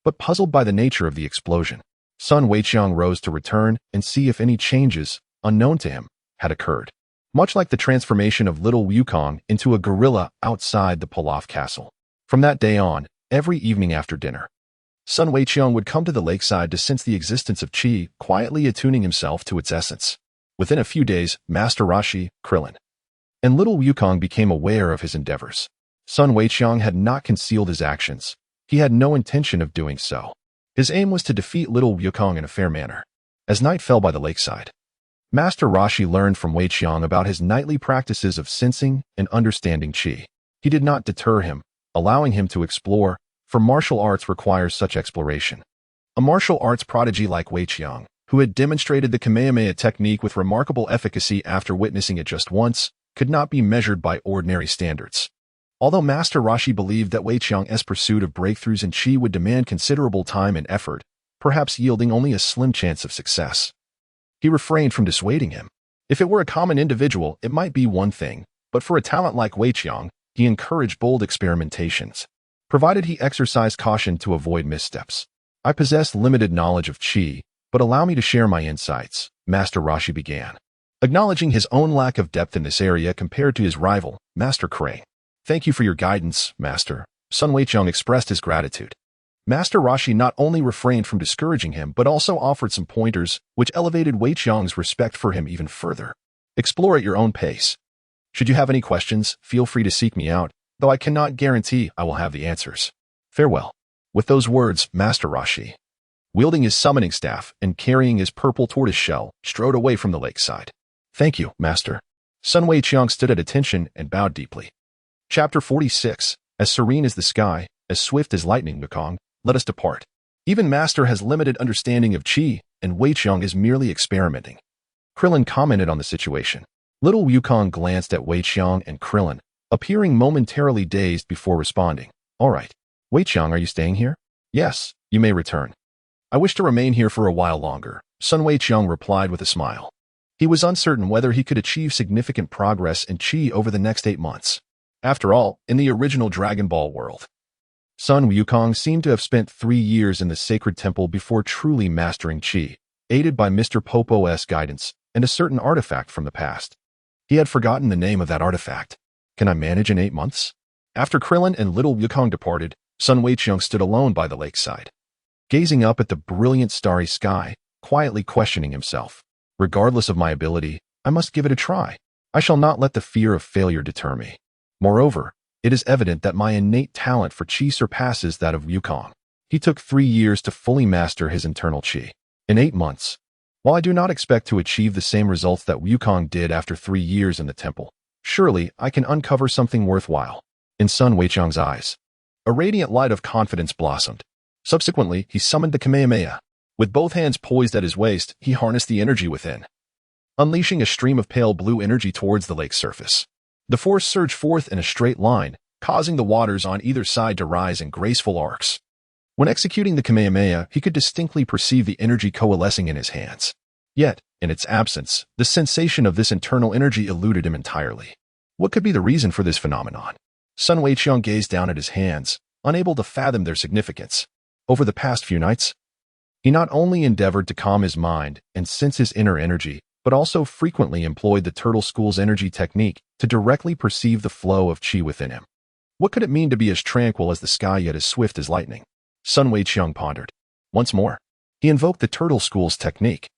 But puzzled by the nature of the explosion, Sun Wukong rose to return and see if any changes, unknown to him, had occurred. Much like the transformation of Little Wukong into a gorilla outside the Pilaf castle. From that day on, every evening after dinner, Sun Wukong would come to the lakeside to sense the existence of qi, quietly attuning himself to its essence. Within a few days, Master Roshi, Krillin, and Little Wukong became aware of his endeavors. Sun Wukong had not concealed his actions. He had no intention of doing so. His aim was to defeat Little Wukong in a fair manner. As night fell by the lakeside, Master Roshi learned from Weiqiang about his nightly practices of sensing and understanding qi. He did not deter him, allowing him to explore, for martial arts requires such exploration. A martial arts prodigy like Weiqiang, who had demonstrated the Kamehameha technique with remarkable efficacy after witnessing it just once, could not be measured by ordinary standards. Although Master Roshi believed that Weiqiang's pursuit of breakthroughs in qi would demand considerable time and effort, perhaps yielding only a slim chance of success, he refrained from dissuading him. If it were a common individual, it might be one thing, but for a talent like Weiqiang, he encouraged bold experimentations, provided he exercised caution to avoid missteps. "I possess limited knowledge of qi, but allow me to share my insights," Master Roshi began, acknowledging his own lack of depth in this area compared to his rival, Master Krang. "Thank you for your guidance, Master." Sun Wukong expressed his gratitude. Master Roshi not only refrained from discouraging him, but also offered some pointers, which elevated Weiqiang's respect for him even further. "Explore at your own pace. Should you have any questions, feel free to seek me out, though I cannot guarantee I will have the answers. Farewell." With those words, Master Roshi, wielding his summoning staff and carrying his purple tortoise shell, strode away from the lakeside. "Thank you, Master." Sun Wukong stood at attention and bowed deeply. Chapter 46. As serene as the sky, as swift as lightning, Wukong, let us depart. Even Master has limited understanding of qi, and Weiqiang is merely experimenting. Krillin commented on the situation. Little Wukong glanced at Weiqiang and Krillin, appearing momentarily dazed before responding. "All right. Weiqiang, are you staying here?" "Yes, you may return." "I wish to remain here for a while longer," Sun Wukong replied with a smile. He was uncertain whether he could achieve significant progress in qi over the next 8 months. After all, in the original Dragon Ball world, Sun Wukong seemed to have spent 3 years in the sacred temple before truly mastering qi, aided by Mr. Popo's guidance and a certain artifact from the past. He had forgotten the name of that artifact. Can I manage in 8 months? After Krillin and Little Wukong departed, Sun Wukong stood alone by the lakeside. Gazing up at the brilliant starry sky, quietly questioning himself. Regardless of my ability, I must give it a try. I shall not let the fear of failure deter me. Moreover, it is evident that my innate talent for qi surpasses that of Wukong. He took 3 years to fully master his internal qi. In 8 months. While I do not expect to achieve the same results that Wukong did after 3 years in the temple, surely I can uncover something worthwhile. In Sun Weiqiang's eyes, a radiant light of confidence blossomed. Subsequently, he summoned the Kamehameha. With both hands poised at his waist, he harnessed the energy within, unleashing a stream of pale blue energy towards the lake's surface. The force surged forth in a straight line, causing the waters on either side to rise in graceful arcs. When executing the Kamehameha, he could distinctly perceive the energy coalescing in his hands. Yet, in its absence, the sensation of this internal energy eluded him entirely. What could be the reason for this phenomenon? Sun Weiqiang gazed down at his hands, unable to fathom their significance. Over the past few nights, he not only endeavored to calm his mind and sense his inner energy, but also frequently employed the Turtle School's energy technique to directly perceive the flow of qi within him. What could it mean to be as tranquil as the sky yet as swift as lightning? Sun Weiqiang pondered. Once more, he invoked the Turtle School's technique,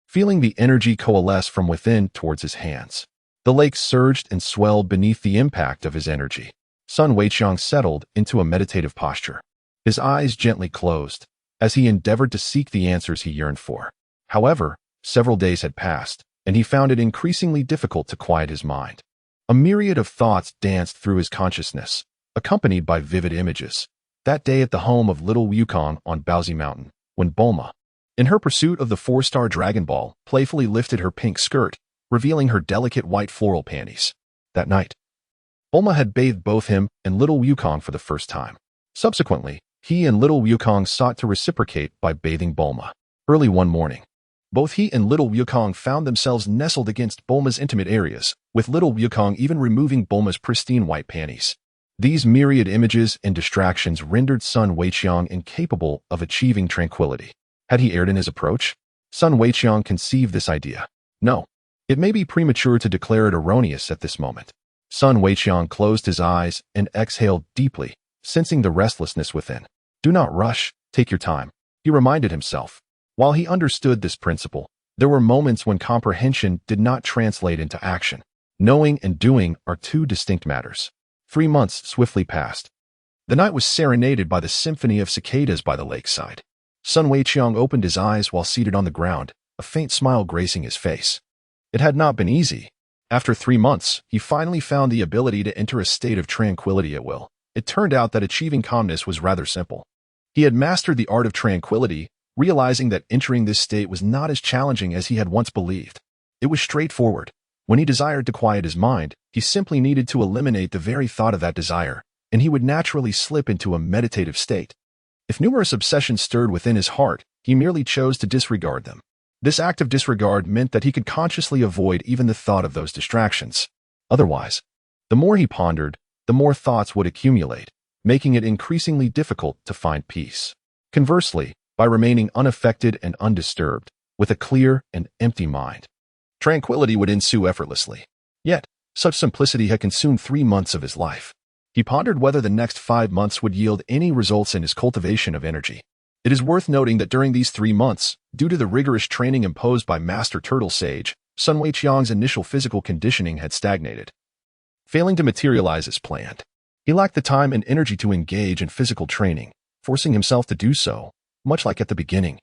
feeling the energy coalesce from within towards his hands. The lake surged and swelled beneath the impact of his energy. Sun Weiqiang settled into a meditative posture. His eyes gently closed, as he endeavored to seek the answers he yearned for. However, several days had passed, and he found it increasingly difficult to quiet his mind. A myriad of thoughts danced through his consciousness, accompanied by vivid images. That day at the home of little Wukong on Baozi Mountain, when Bulma, in her pursuit of the 4-star Dragon Ball, playfully lifted her pink skirt, revealing her delicate white floral panties. That night, Bulma had bathed both him and little Wukong for the first time. Subsequently, he and little Wukong sought to reciprocate by bathing Bulma. Early one morning, both he and little Wukong found themselves nestled against Bulma's intimate areas, with little Wukong even removing Bulma's pristine white panties. These myriad images and distractions rendered Sun Weiqiang incapable of achieving tranquility. Had he erred in his approach? Sun Weiqiang conceived this idea. No, it may be premature to declare it erroneous at this moment. Sun Weiqiang closed his eyes and exhaled deeply, sensing the restlessness within. Do not rush, take your time, he reminded himself. While he understood this principle, there were moments when comprehension did not translate into action. Knowing and doing are two distinct matters. 3 months swiftly passed. The night was serenaded by the symphony of cicadas by the lakeside. Sun Weiqiang opened his eyes while seated on the ground, a faint smile gracing his face. It had not been easy. After 3 months, he finally found the ability to enter a state of tranquility at will. It turned out that achieving calmness was rather simple. He had mastered the art of tranquility, realizing that entering this state was not as challenging as he had once believed. It was straightforward. When he desired to quiet his mind, he simply needed to eliminate the very thought of that desire, and he would naturally slip into a meditative state. If numerous obsessions stirred within his heart, he merely chose to disregard them. This act of disregard meant that he could consciously avoid even the thought of those distractions. Otherwise, the more he pondered, the more thoughts would accumulate, making it increasingly difficult to find peace. Conversely, by remaining unaffected and undisturbed, with a clear and empty mind, tranquility would ensue effortlessly. Yet, such simplicity had consumed 3 months of his life. He pondered whether the next 5 months would yield any results in his cultivation of energy. It is worth noting that during these 3 months, due to the rigorous training imposed by Master Turtle Sage, Sun Weiqiang's initial physical conditioning had stagnated, failing to materialize as planned. He lacked the time and energy to engage in physical training, forcing himself to do so, much like at the beginning,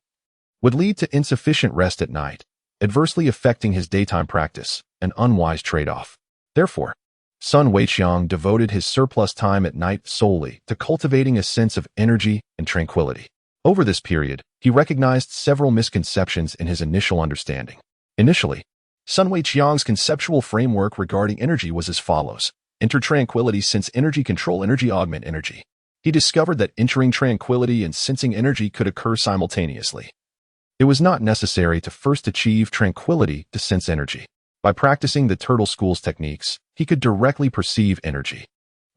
would lead to insufficient rest at night, adversely affecting his daytime practice, an unwise trade-off. Therefore, Sun Weiqiang devoted his surplus time at night solely to cultivating a sense of energy and tranquility. Over this period, he recognized several misconceptions in his initial understanding. Initially, Sun Weiqiang's conceptual framework regarding energy was as follows. Enter tranquility, sense energy, control energy, augment energy. He discovered that entering tranquility and sensing energy could occur simultaneously. It was not necessary to first achieve tranquility to sense energy. By practicing the Turtle School's techniques, he could directly perceive energy.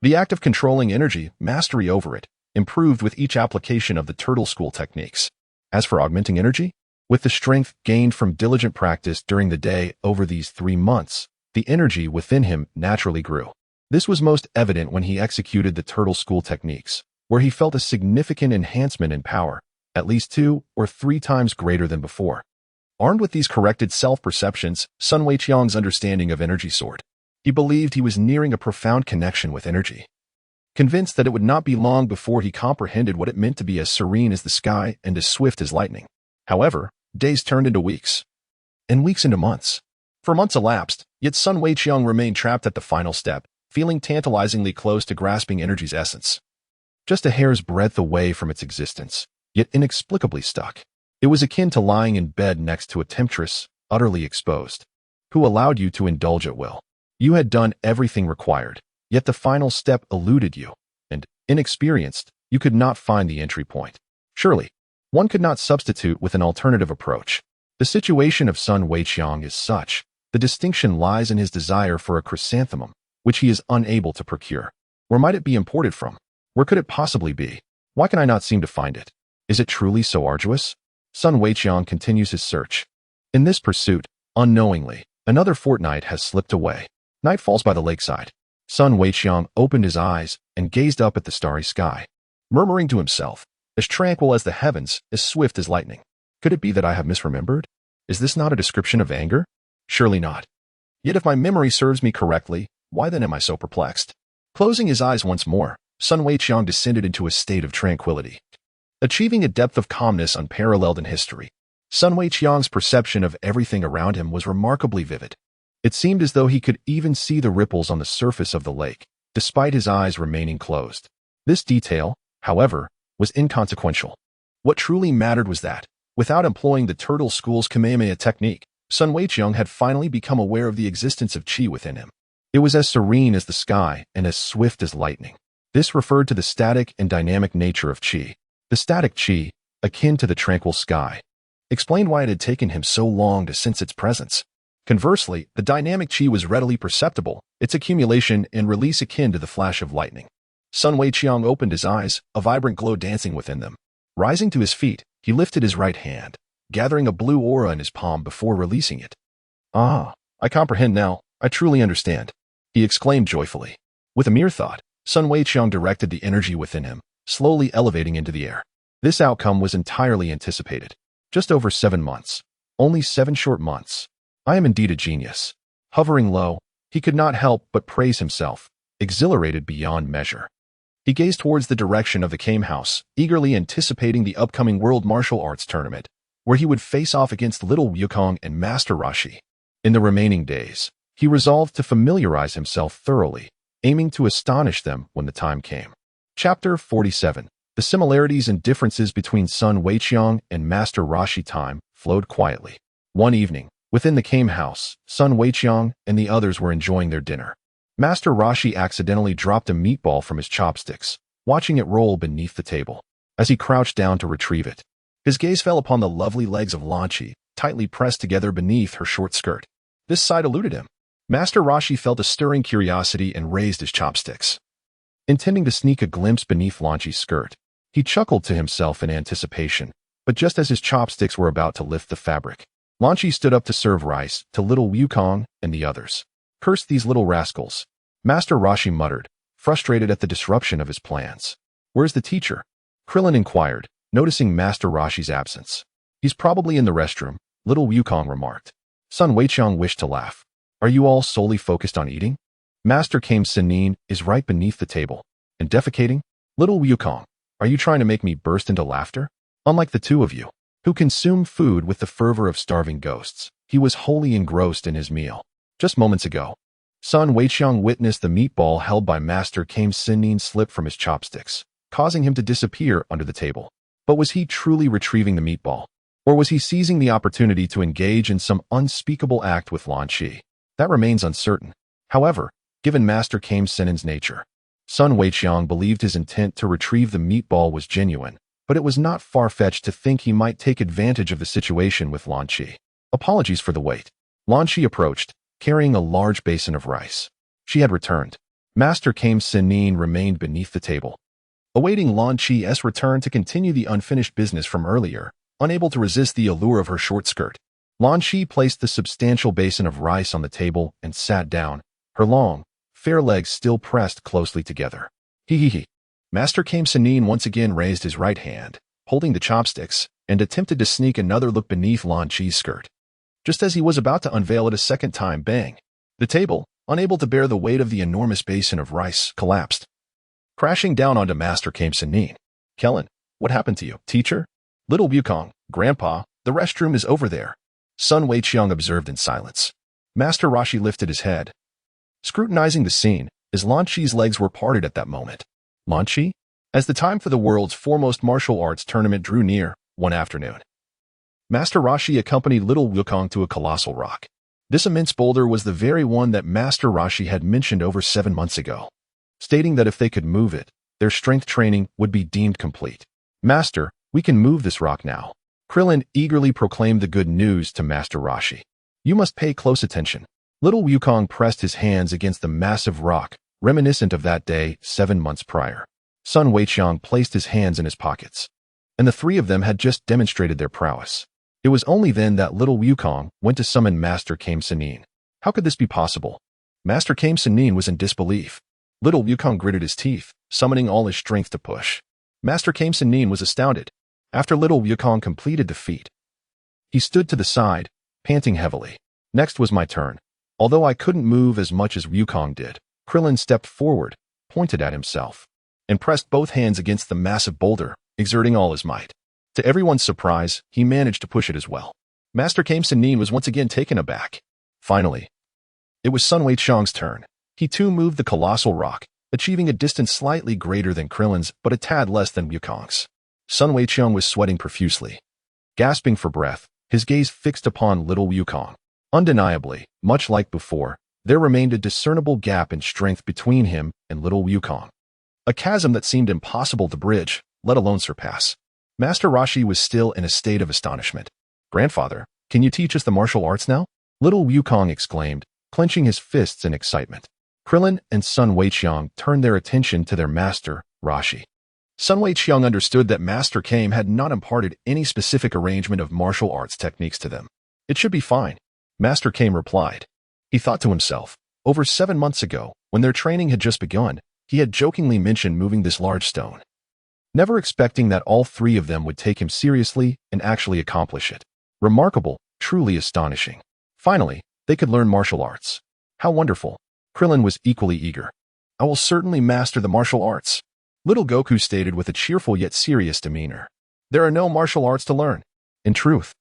The act of controlling energy, mastery over it, improved with each application of the Turtle School techniques. As for augmenting energy, with the strength gained from diligent practice during the day over these 3 months, the energy within him naturally grew. This was most evident when he executed the Turtle School techniques, where he felt a significant enhancement in power, at least 2 or 3 times greater than before. Armed with these corrected self-perceptions, Sun Weiqiang's understanding of energy soared. He believed he was nearing a profound connection with energy. Convinced that it would not be long before he comprehended what it meant to be as serene as the sky and as swift as lightning. However, days turned into weeks, and weeks into months. For months elapsed, yet Sun Weiqiang remained trapped at the final step, feeling tantalizingly close to grasping energy's essence. Just a hair's breadth away from its existence, yet inexplicably stuck. It was akin to lying in bed next to a temptress, utterly exposed, who allowed you to indulge at will. You had done everything required, yet the final step eluded you, and, inexperienced, you could not find the entry point. Surely, one could not substitute with an alternative approach. The situation of Sun Weiqiang is such. The distinction lies in his desire for a chrysanthemum, which he is unable to procure. Where might it be imported from? Where could it possibly be? Why can I not seem to find it? Is it truly so arduous? Sun Weiqiang continues his search. In this pursuit, unknowingly, another fortnight has slipped away. Night falls by the lakeside. Sun Weiqiang opened his eyes and gazed up at the starry sky, murmuring to himself, as tranquil as the heavens, as swift as lightning. Could it be that I have misremembered? Is this not a description of anger? Surely not. Yet if my memory serves me correctly, why then am I so perplexed? Closing his eyes once more, Sun Weiqiang descended into a state of tranquility, achieving a depth of calmness unparalleled in history. Sun Weiqiang's perception of everything around him was remarkably vivid. It seemed as though he could even see the ripples on the surface of the lake, despite his eyes remaining closed. This detail, however, was inconsequential. What truly mattered was that, without employing the turtle school's Kamehameha technique, Sun Weiqiang had finally become aware of the existence of qi within him. It was as serene as the sky and as swift as lightning. This referred to the static and dynamic nature of qi. The static qi, akin to the tranquil sky, explained why it had taken him so long to sense its presence. Conversely, the dynamic qi was readily perceptible, its accumulation and release akin to the flash of lightning. Sun Weiqiang opened his eyes, a vibrant glow dancing within them. Rising to his feet, he lifted his right hand, gathering a blue aura in his palm before releasing it. "Ah, I comprehend now. I truly understand," he exclaimed joyfully. With a mere thought, Sun Weiqiang directed the energy within him, slowly elevating into the air. This outcome was entirely anticipated. Just over 7 months. Only 7 short months. I am indeed a genius. Hovering low, he could not help but praise himself, exhilarated beyond measure. He gazed towards the direction of the Kame House, eagerly anticipating the upcoming World Martial Arts Tournament, where he would face off against Little Wukong and Master Roshi. In the remaining days, he resolved to familiarize himself thoroughly, aiming to astonish them when the time came. Chapter 47. The similarities and differences between Sun Weiqiang and Master Roshi time flowed quietly. One evening, within the Kame House, Sun Weiqiang and the others were enjoying their dinner. Master Roshi accidentally dropped a meatball from his chopsticks, watching it roll beneath the table. As he crouched down to retrieve it, his gaze fell upon the lovely legs of Lanchi, tightly pressed together beneath her short skirt. This sight eluded him. Master Roshi felt a stirring curiosity and raised his chopsticks, intending to sneak a glimpse beneath Lanchi's skirt. He chuckled to himself in anticipation, but just as his chopsticks were about to lift the fabric, Lanchi stood up to serve rice to Little Wukong and the others. "Curse these little rascals," Master Roshi muttered, frustrated at the disruption of his plans. "Where's the teacher?" Krillin inquired, noticing Master Roshi's absence. "He's probably in the restroom," Little Wukong remarked. Sun Weiqiang wished to laugh. "Are you all solely focused on eating? Master Kame Sennin is right beneath the table. And defecating? Little Wukong, are you trying to make me burst into laughter? Unlike the two of you, who consume food with the fervor of starving ghosts, he was wholly engrossed in his meal. Just moments ago, Sun Weiqiang witnessed the meatball held by Master Kame Sennin slip from his chopsticks, causing him to disappear under the table. But was he truly retrieving the meatball? Or was he seizing the opportunity to engage in some unspeakable act with Lanchi? That remains uncertain. However, given Master Kame Sennin's nature, Sun Weiqiang believed his intent to retrieve the meatball was genuine, but it was not far-fetched to think he might take advantage of the situation with Lanchi. Apologies for the wait. Lanchi approached, carrying a large basin of rice. She had returned. Master Kame Sennin remained beneath the table, awaiting Lanchi's return to continue the unfinished business from earlier, unable to resist the allure of her short skirt. Lanchi placed the substantial basin of rice on the table and sat down, her long, fair legs still pressed closely together. He. Master Kame Sennin once again raised his right hand, holding the chopsticks, and attempted to sneak another look beneath Lan Chi's skirt. Just as he was about to unveil it a second time, bang! The table, unable to bear the weight of the enormous basin of rice, collapsed, crashing down onto Master Kame Sanin. Kellen, what happened to you, teacher? Little Wukong, Grandpa, the restroom is over there. Sun Weiqiang observed in silence. Master Rashi lifted his head, scrutinizing the scene, as Lan Chi's legs were parted at that moment. Lan Chi? As the time for the world's foremost martial arts tournament drew near, one afternoon, Master Rashi accompanied Little Wukong to a colossal rock. This immense boulder was the very one that Master Rashi had mentioned over 7 months ago, stating that if they could move it, their strength training would be deemed complete. Master, we can move this rock now. Krillin eagerly proclaimed the good news to Master Rashi. You must pay close attention. Little Wukong pressed his hands against the massive rock, reminiscent of that day 7 months prior. Sun Weiqiang placed his hands in his pockets, and the three of them had just demonstrated their prowess. It was only then that Little Wukong went to summon Master Kame Sanin. How could this be possible? Master Kame Sanin was in disbelief. Little Wukong gritted his teeth, summoning all his strength to push. Master Kame Sanin was astounded. After Little Wukong completed the feat, he stood to the side, panting heavily. Next was my turn. Although I couldn't move as much as Wukong did, Krillin stepped forward, pointed at himself, and pressed both hands against the massive boulder, exerting all his might. To everyone's surprise, he managed to push it as well. Master Kame Sanin was once again taken aback. Finally, it was Sun Weiqiang's turn. He too moved the colossal rock, achieving a distance slightly greater than Krillin's but a tad less than Wukong's. Sun Weiqiang was sweating profusely. Gasping for breath, his gaze fixed upon Little Wukong. Undeniably, much like before, there remained a discernible gap in strength between him and Little Wukong. A chasm that seemed impossible to bridge, let alone surpass. Master Rashi was still in a state of astonishment. Grandfather, can you teach us the martial arts now? Little Wukong exclaimed, clenching his fists in excitement. Krillin and Sun Weiqiang turned their attention to their master, Rashi. Sun Weiqiang understood that Master Kame had not imparted any specific arrangement of martial arts techniques to them. It should be fine, Master Kame replied. He thought to himself, over 7 months ago, when their training had just begun, he had jokingly mentioned moving this large stone, never expecting that all three of them would take him seriously and actually accomplish it. Remarkable, truly astonishing. Finally, they could learn martial arts. How wonderful. Krillin was equally eager. I will certainly master the martial arts, Little Goku stated with a cheerful yet serious demeanor. There are no martial arts to learn. In truth,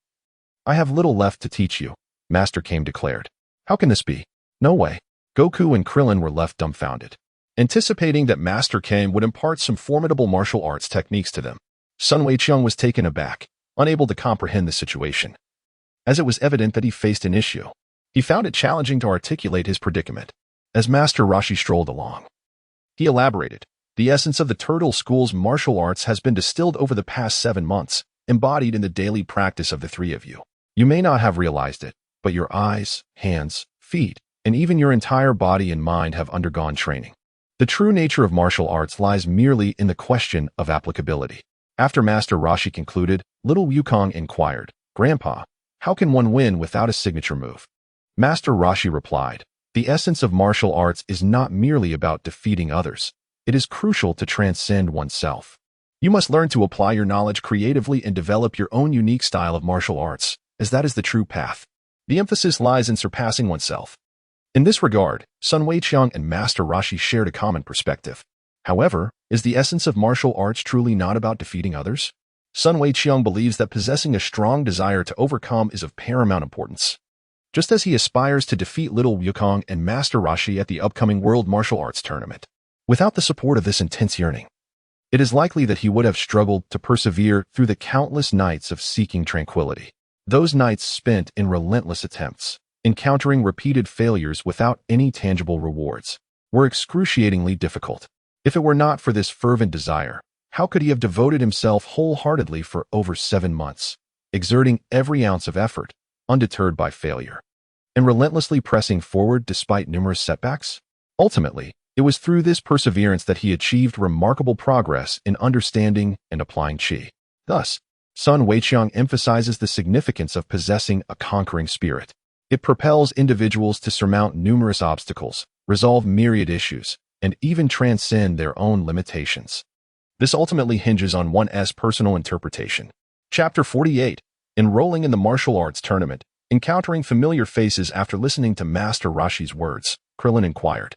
I have little left to teach you, Master Kame declared. How can this be? No way. Goku and Krillin were left dumbfounded, anticipating that Master Kame would impart some formidable martial arts techniques to them. Sun Weiqiang was taken aback, unable to comprehend the situation, as it was evident that he faced an issue. He found it challenging to articulate his predicament. As Master Rashi strolled along, he elaborated. The essence of the Turtle School's martial arts has been distilled over the past 7 months, embodied in the daily practice of the three of you. You may not have realized it, but your eyes, hands, feet, and even your entire body and mind have undergone training. The true nature of martial arts lies merely in the question of applicability. After Master Rashi concluded, Little Wukong inquired, Grandpa, how can one win without a signature move? Master Rashi replied, the essence of martial arts is not merely about defeating others. It is crucial to transcend oneself. You must learn to apply your knowledge creatively and develop your own unique style of martial arts, as that is the true path. The emphasis lies in surpassing oneself. In this regard, Sun Weiqiang and Master Rashi shared a common perspective. However, is the essence of martial arts truly not about defeating others? Sun Weiqiang believes that possessing a strong desire to overcome is of paramount importance. Just as he aspires to defeat Little Wukong and Master Rashi at the upcoming World Martial Arts Tournament. Without the support of this intense yearning, it is likely that he would have struggled to persevere through the countless nights of seeking tranquility. Those nights spent in relentless attempts, encountering repeated failures without any tangible rewards, were excruciatingly difficult. If it were not for this fervent desire, how could he have devoted himself wholeheartedly for over 7 months, exerting every ounce of effort, undeterred by failure, and relentlessly pressing forward despite numerous setbacks? Ultimately, it was through this perseverance that he achieved remarkable progress in understanding and applying Qi. Thus, Sun Weiqiang emphasizes the significance of possessing a conquering spirit. It propels individuals to surmount numerous obstacles, resolve myriad issues, and even transcend their own limitations. This ultimately hinges on one's personal interpretation. Chapter 48. Enrolling in the martial arts tournament. Encountering familiar faces after listening to Master Rashi's words, Krillin inquired.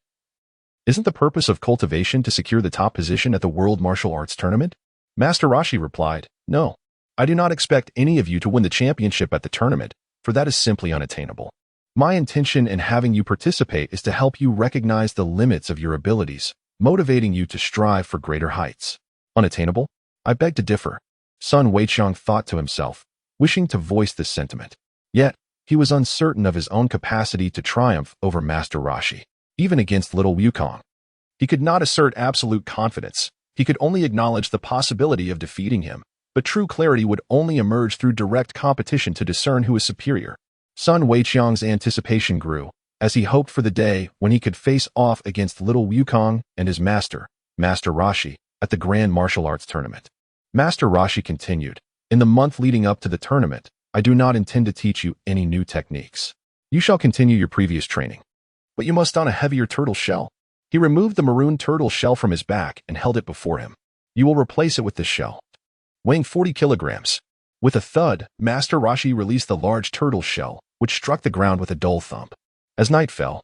Isn't the purpose of cultivation to secure the top position at the World Martial Arts Tournament? Master Rashi replied, No, I do not expect any of you to win the championship at the tournament, for that is simply unattainable. My intention in having you participate is to help you recognize the limits of your abilities, motivating you to strive for greater heights. Unattainable? I beg to differ. Sun Wukong thought to himself, wishing to voice this sentiment. Yet, he was uncertain of his own capacity to triumph over Master Rashi, even against little Wukong. He could not assert absolute confidence. He could only acknowledge the possibility of defeating him, but true clarity would only emerge through direct competition to discern who is superior. Sun Weiqiang's anticipation grew, as he hoped for the day when he could face off against little Wukong and his master, Master Rashi, at the Grand Martial Arts Tournament. Master Rashi continued, In the month leading up to the tournament, I do not intend to teach you any new techniques. You shall continue your previous training. But you must don a heavier turtle shell. He removed the maroon turtle shell from his back and held it before him. You will replace it with this shell, weighing 40 kilograms. With a thud, Master Rashi released the large turtle shell, which struck the ground with a dull thump. As night fell,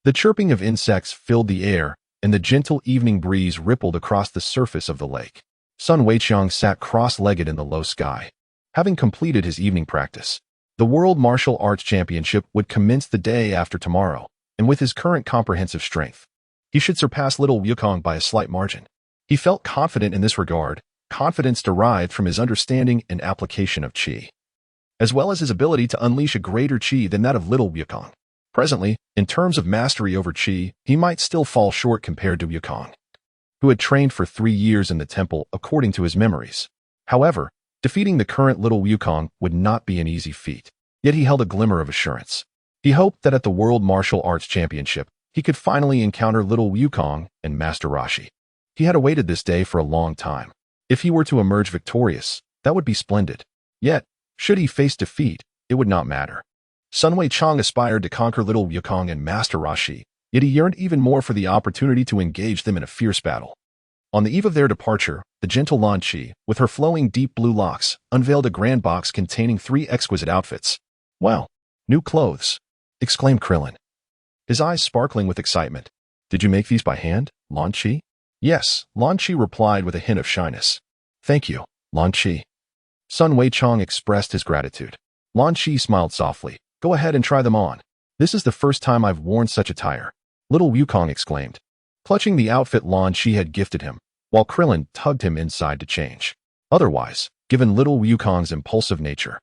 the chirping of insects filled the air, and the gentle evening breeze rippled across the surface of the lake. Sun Weiqiang sat cross-legged in the low sky. Having completed his evening practice, the World Martial Arts Championship would commence the day after tomorrow, and with his current comprehensive strength, he should surpass little Wukong by a slight margin. He felt confident in this regard, confidence derived from his understanding and application of Qi, as well as his ability to unleash a greater Qi than that of little Wukong. Presently, in terms of mastery over Qi, he might still fall short compared to Wukong, who had trained for 3 years in the temple according to his memories. However, defeating the current little Wukong would not be an easy feat, yet he held a glimmer of assurance. He hoped that at the World Martial Arts Championship, he could finally encounter little Wukong and Master Rashi. He had awaited this day for a long time. If he were to emerge victorious, that would be splendid. Yet, should he face defeat, it would not matter. Sun Wukong aspired to conquer little Wukong and Master Rashi, yet he yearned even more for the opportunity to engage them in a fierce battle. On the eve of their departure, the gentle Lan Qi, with her flowing deep blue locks, unveiled a grand box containing 3 exquisite outfits. Wow, new clothes, exclaimed Krillin, his eyes sparkling with excitement. Did you make these by hand, Lan Qi? Yes, Lan Qi replied with a hint of shyness. Thank you, Lan Qi. Sun Wukong expressed his gratitude. Lan Qi smiled softly. Go ahead and try them on. This is the first time I've worn such attire, little Wukong exclaimed, clutching the outfit Lan Qi had gifted him, while Krillin tugged him inside to change. Otherwise, given little Wukong's impulsive nature,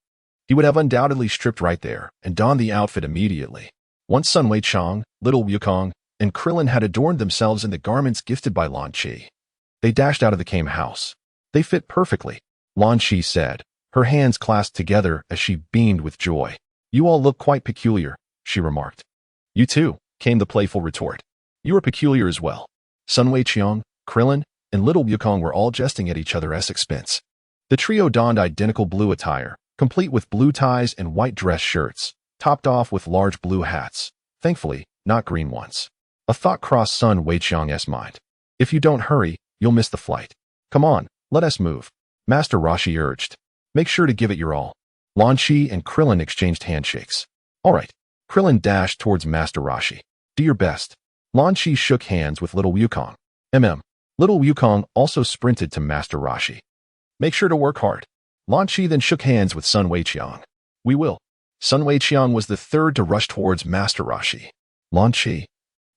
he would have undoubtedly stripped right there and donned the outfit immediately. Once Sun Weiqiang, little Wukong, and Krillin had adorned themselves in the garments gifted by Lan Qi, they dashed out of the Kame house. They fit perfectly, Lan Qi said, her hands clasped together as she beamed with joy. You all look quite peculiar, she remarked. You too, came the playful retort. You are peculiar as well. Sun Weiqiang, Krillin, and little Wukong were all jesting at each other's expense. The trio donned identical blue attire, complete with blue ties and white dress shirts, topped off with large blue hats, thankfully, not green ones. A thought crossed Sun Weiqiang's mind. If you don't hurry, you'll miss the flight. Come on, let us move, Master Rashi urged. Make sure to give it your all. Lan Qi and Krillin exchanged handshakes. All right. Krillin dashed towards Master Rashi. Do your best. Lan Qi shook hands with little Wukong. Little Wukong also sprinted to Master Rashi. Make sure to work hard. Lan Qi then shook hands with Sun Weiqiang. We will. Sun Weiqiang was the third to rush towards Master Rashi. Lan Qi,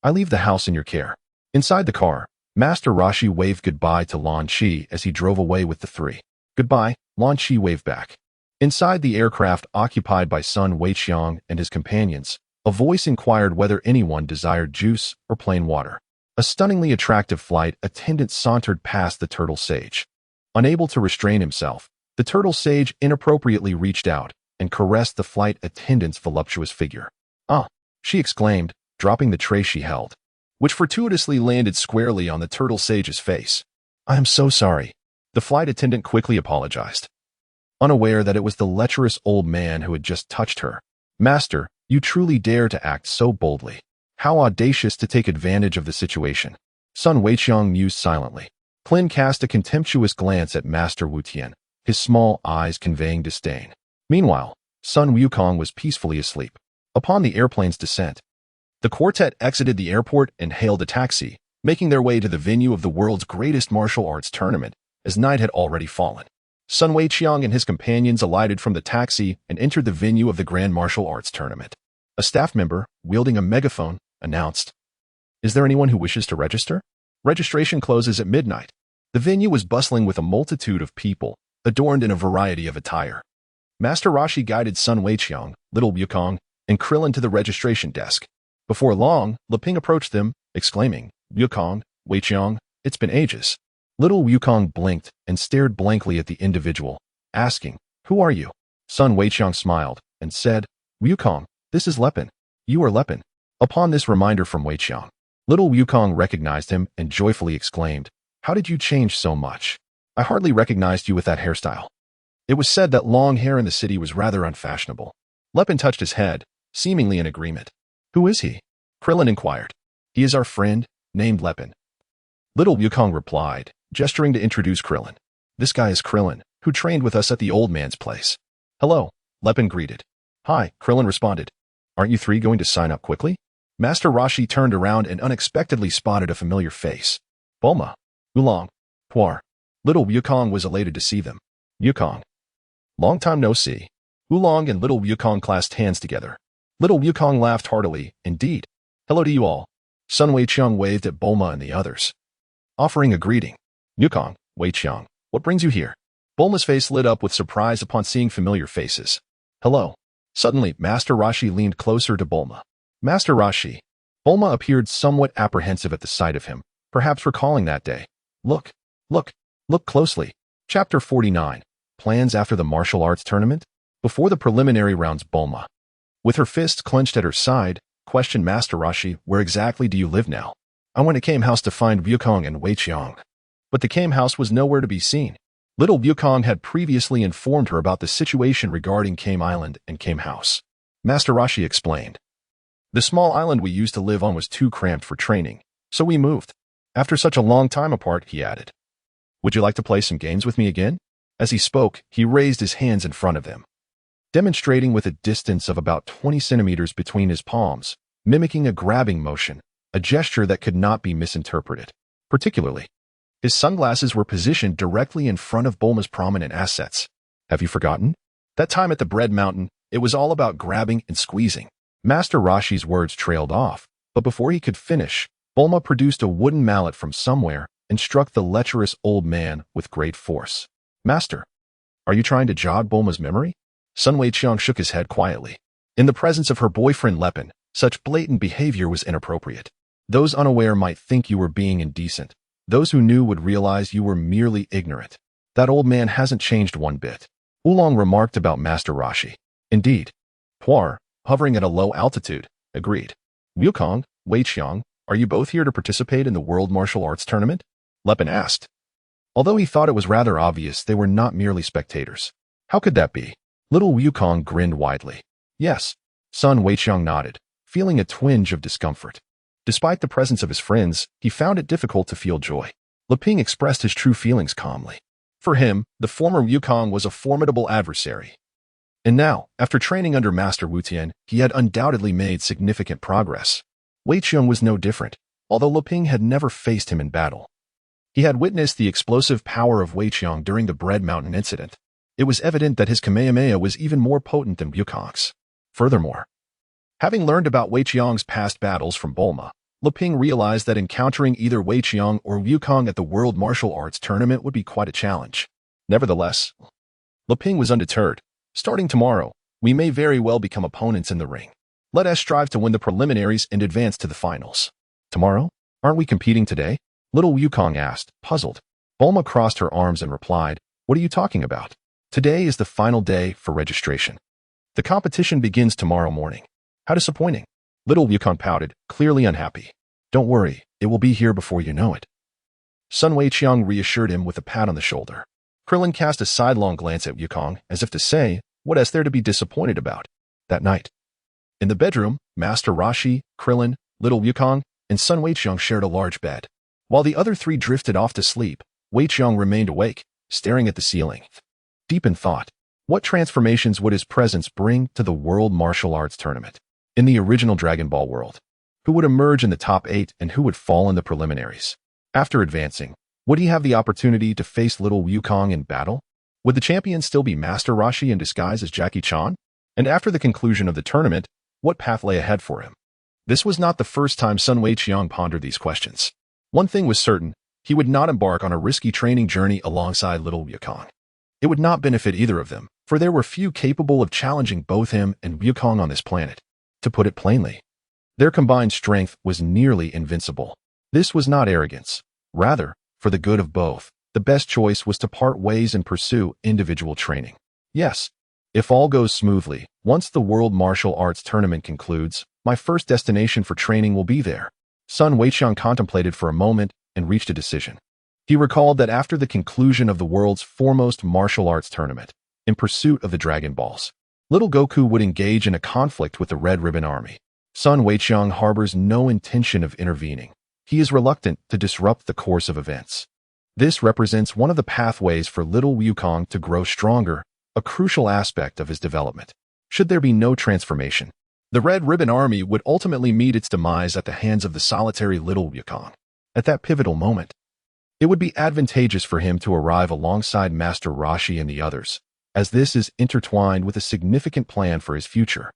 I leave the house in your care. Inside the car, Master Rashi waved goodbye to Lan Qi as he drove away with the 3. Goodbye, Lan Qi waved back. Inside the aircraft occupied by Sun Weiqiang and his companions, a voice inquired whether anyone desired juice or plain water. A stunningly attractive flight attendant sauntered past the turtle sage. Unable to restrain himself, the turtle sage inappropriately reached out and caressed the flight attendant's voluptuous figure. Ah, she exclaimed, dropping the tray she held, which fortuitously landed squarely on the turtle sage's face. I am so sorry. The flight attendant quickly apologized, unaware that it was the lecherous old man who had just touched her. Master, you truly dare to act so boldly. How audacious to take advantage of the situation. Sun Weiqiang mused silently. Klin cast a contemptuous glance at Master Wu Tian, his small eyes conveying disdain. Meanwhile, Sun Wukong was peacefully asleep. Upon the airplane's descent, the quartet exited the airport and hailed a taxi, making their way to the venue of the world's greatest martial arts tournament, as night had already fallen. Sun Weiqiang and his companions alighted from the taxi and entered the venue of the Grand Martial Arts Tournament. A staff member, wielding a megaphone, announced, "Is there anyone who wishes to register? Registration closes at midnight." The venue was bustling with a multitude of people, adorned in a variety of attire. Master Roshi guided Sun Weiqiang, Little Wukong, and Krillin to the registration desk. Before long, Leping approached them, exclaiming, "Wukong, Weiqiang, it's been ages." Little Wukong blinked and stared blankly at the individual, asking, "Who are you?" Sun Weiqiang smiled and said, "Wukong, this is Lepin. You are Lepin." Upon this reminder from Weiqiang, Little Wukong recognized him and joyfully exclaimed, "How did you change so much? I hardly recognized you with that hairstyle." It was said that long hair in the city was rather unfashionable. Lepin touched his head, seemingly in agreement. "Who is he?" Krillin inquired. "He is our friend, named Lepin." Little Wukong replied, gesturing to introduce Krillin. "This guy is Krillin, who trained with us at the old man's place." "Hello," Lepin greeted. "Hi," Krillin responded. "Aren't you three going to sign up quickly?" Master Roshi turned around and unexpectedly spotted a familiar face. Bulma, Oolong, Puar. Little Wukong was elated to see them. "Wukong. Long time no see." Oolong and Little Wukong clasped hands together. Little Wukong laughed heartily, "Indeed. Hello to you all." Sun Weiqiang waved at Bulma and the others, offering a greeting. "Wukong, Weiqiang, what brings you here?" Bulma's face lit up with surprise upon seeing familiar faces. "Hello." Suddenly, Master Roshi leaned closer to Bulma. "Master Roshi." Bulma appeared somewhat apprehensive at the sight of him, perhaps recalling that day. Look closely." Chapter 49. Plans after the martial arts tournament? Before the preliminary rounds, Bulma, with her fists clenched at her side, questioned Master Roshi, "Where exactly do you live now?" "I went to Kame House to find Wukong and Weiqiang." But the Kame House was nowhere to be seen. Little Wukong had previously informed her about the situation regarding Kame Island and Kame House. Master Roshi explained, "The small island we used to live on was too cramped for training, so we moved. After such a long time apart," he added. "Would you like to play some games with me again?" As he spoke, he raised his hands in front of them, demonstrating with a distance of about 20 centimeters between his palms, mimicking a grabbing motion, a gesture that could not be misinterpreted. Particularly, his sunglasses were positioned directly in front of Bulma's prominent assets. "Have you forgotten? That time at the Bread Mountain, it was all about grabbing and squeezing." Master Roshi's words trailed off, but before he could finish, Bulma produced a wooden mallet from somewhere and struck the lecherous old man with great force. "Master, are you trying to jog Bulma's memory?" Sun Weiqiang shook his head quietly. In the presence of her boyfriend Lepin, such blatant behavior was inappropriate. Those unaware might think you were being indecent. Those who knew would realize you were merely ignorant. "That old man hasn't changed one bit," Oolong remarked about Master Roshi. "Indeed." Puar, hovering at a low altitude, agreed. "Wukong, Weiqiang, are you both here to participate in the World Martial Arts Tournament?" Lepin asked. Although he thought it was rather obvious they were not merely spectators. "How could that be?" Little Wukong grinned widely. "Yes." Sun Weiqiang nodded, feeling a twinge of discomfort. Despite the presence of his friends, he found it difficult to feel joy. Leping expressed his true feelings calmly. For him, the former Wukong was a formidable adversary. And now, after training under Master Wutian, he had undoubtedly made significant progress. Weiqiang was no different, although Leping had never faced him in battle. He had witnessed the explosive power of Weiqiang during the Bread Mountain incident. It was evident that his Kamehameha was even more potent than Wukong's. Furthermore, having learned about Weiqiang's past battles from Bulma, Leping realized that encountering either Weiqiang or Wukong at the World Martial Arts Tournament would be quite a challenge. Nevertheless, Leping was undeterred. "Starting tomorrow, we may very well become opponents in the ring. Let us strive to win the preliminaries and advance to the finals." "Tomorrow? Aren't we competing today?" Little Wukong asked, puzzled. Bulma crossed her arms and replied, "What are you talking about? Today is the final day for registration. The competition begins tomorrow morning." "How disappointing." Little Wukong pouted, clearly unhappy. "Don't worry, it will be here before you know it." Sun Weiqiang reassured him with a pat on the shoulder. Krillin cast a sidelong glance at Wukong, as if to say, what is there to be disappointed about? That night, in the bedroom, Master Roshi, Krillin, Little Wukong, and Sun Weiqiang shared a large bed. While the other three drifted off to sleep, Weiqiang remained awake, staring at the ceiling. deep in thought. What transformations would his presence bring to the World Martial Arts Tournament? In the original Dragon Ball world, who would emerge in the top 8 and who would fall in the preliminaries? After advancing, would he have the opportunity to face little Wukong in battle? Would the champion still be Master Roshi in disguise as Jackie Chan? And after the conclusion of the tournament, what path lay ahead for him? This was not the first time Sun Wukong pondered these questions. One thing was certain, he would not embark on a risky training journey alongside little Wukong. It would not benefit either of them, for there were few capable of challenging both him and Wukong on this planet. To put it plainly, their combined strength was nearly invincible. This was not arrogance. Rather, for the good of both, the best choice was to part ways and pursue individual training. Yes, if all goes smoothly, once the World Martial Arts Tournament concludes, my first destination for training will be there. Sun Wukong contemplated for a moment and reached a decision. He recalled that after the conclusion of the world's foremost martial arts tournament, in pursuit of the Dragon Balls, little Goku would engage in a conflict with the Red Ribbon Army. Sun Wukong harbors no intention of intervening. He is reluctant to disrupt the course of events. This represents one of the pathways for little Wukong to grow stronger, a crucial aspect of his development. Should there be no transformation, the Red Ribbon Army would ultimately meet its demise at the hands of the solitary little Wukong. At that pivotal moment, it would be advantageous for him to arrive alongside Master Roshi and the others, as this is intertwined with a significant plan for his future.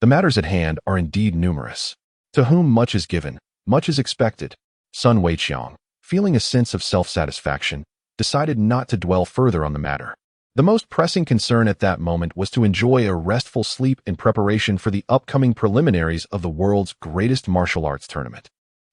The matters at hand are indeed numerous. To whom much is given, much is expected. Sun Wukong, feeling a sense of self-satisfaction, decided not to dwell further on the matter. The most pressing concern at that moment was to enjoy a restful sleep in preparation for the upcoming preliminaries of the world's greatest martial arts tournament.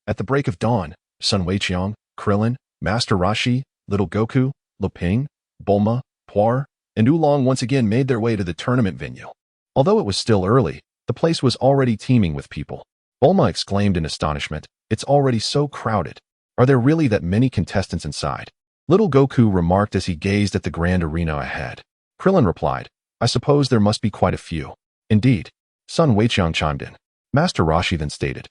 At the break of dawn, Sun Wukong, Krillin, Master Roshi, little Goku, Luping, Bulma, Puar, and Oolong once again made their way to the tournament venue. Although it was still early, the place was already teeming with people. Bulma exclaimed in astonishment, "It's already so crowded. Are there really that many contestants inside?" Little Goku remarked as he gazed at the grand arena ahead. Krillin replied, "I suppose there must be quite a few." Indeed, Sun Wukong chimed in. Master Roshi then stated,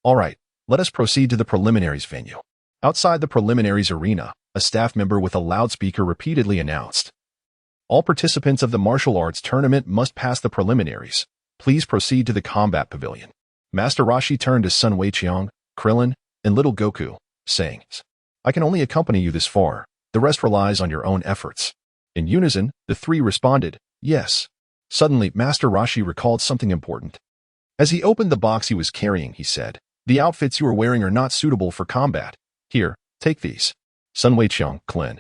"All right, let us proceed to the preliminaries venue." Outside the preliminaries arena, a staff member with a loudspeaker repeatedly announced, "All participants of the martial arts tournament must pass the preliminaries. Please proceed to the combat pavilion." Master Roshi turned to Sun Wukong, Krillin, and little Goku, saying, "I can only accompany you this far. The rest relies on your own efforts." In unison, the three responded, "Yes." Suddenly, Master Roshi recalled something important. As he opened the box he was carrying, he said, "The outfits you are wearing are not suitable for combat. Here, take these." Sun Wukong, Krillin,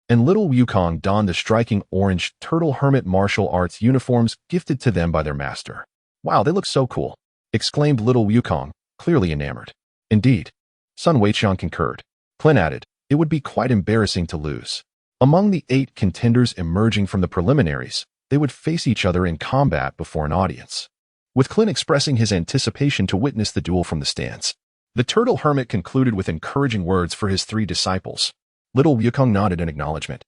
and little Wukong donned the striking orange turtle hermit martial arts uniforms gifted to them by their master. "Wow, they look so cool," exclaimed little Wukong, clearly enamored. Indeed, Sun Wukong concurred. Krillin added, "It would be quite embarrassing to lose." Among the 8 contenders emerging from the preliminaries, they would face each other in combat before an audience. With Krillin expressing his anticipation to witness the duel from the stands, the turtle hermit concluded with encouraging words for his 3 disciples. Little Wukong nodded in acknowledgement.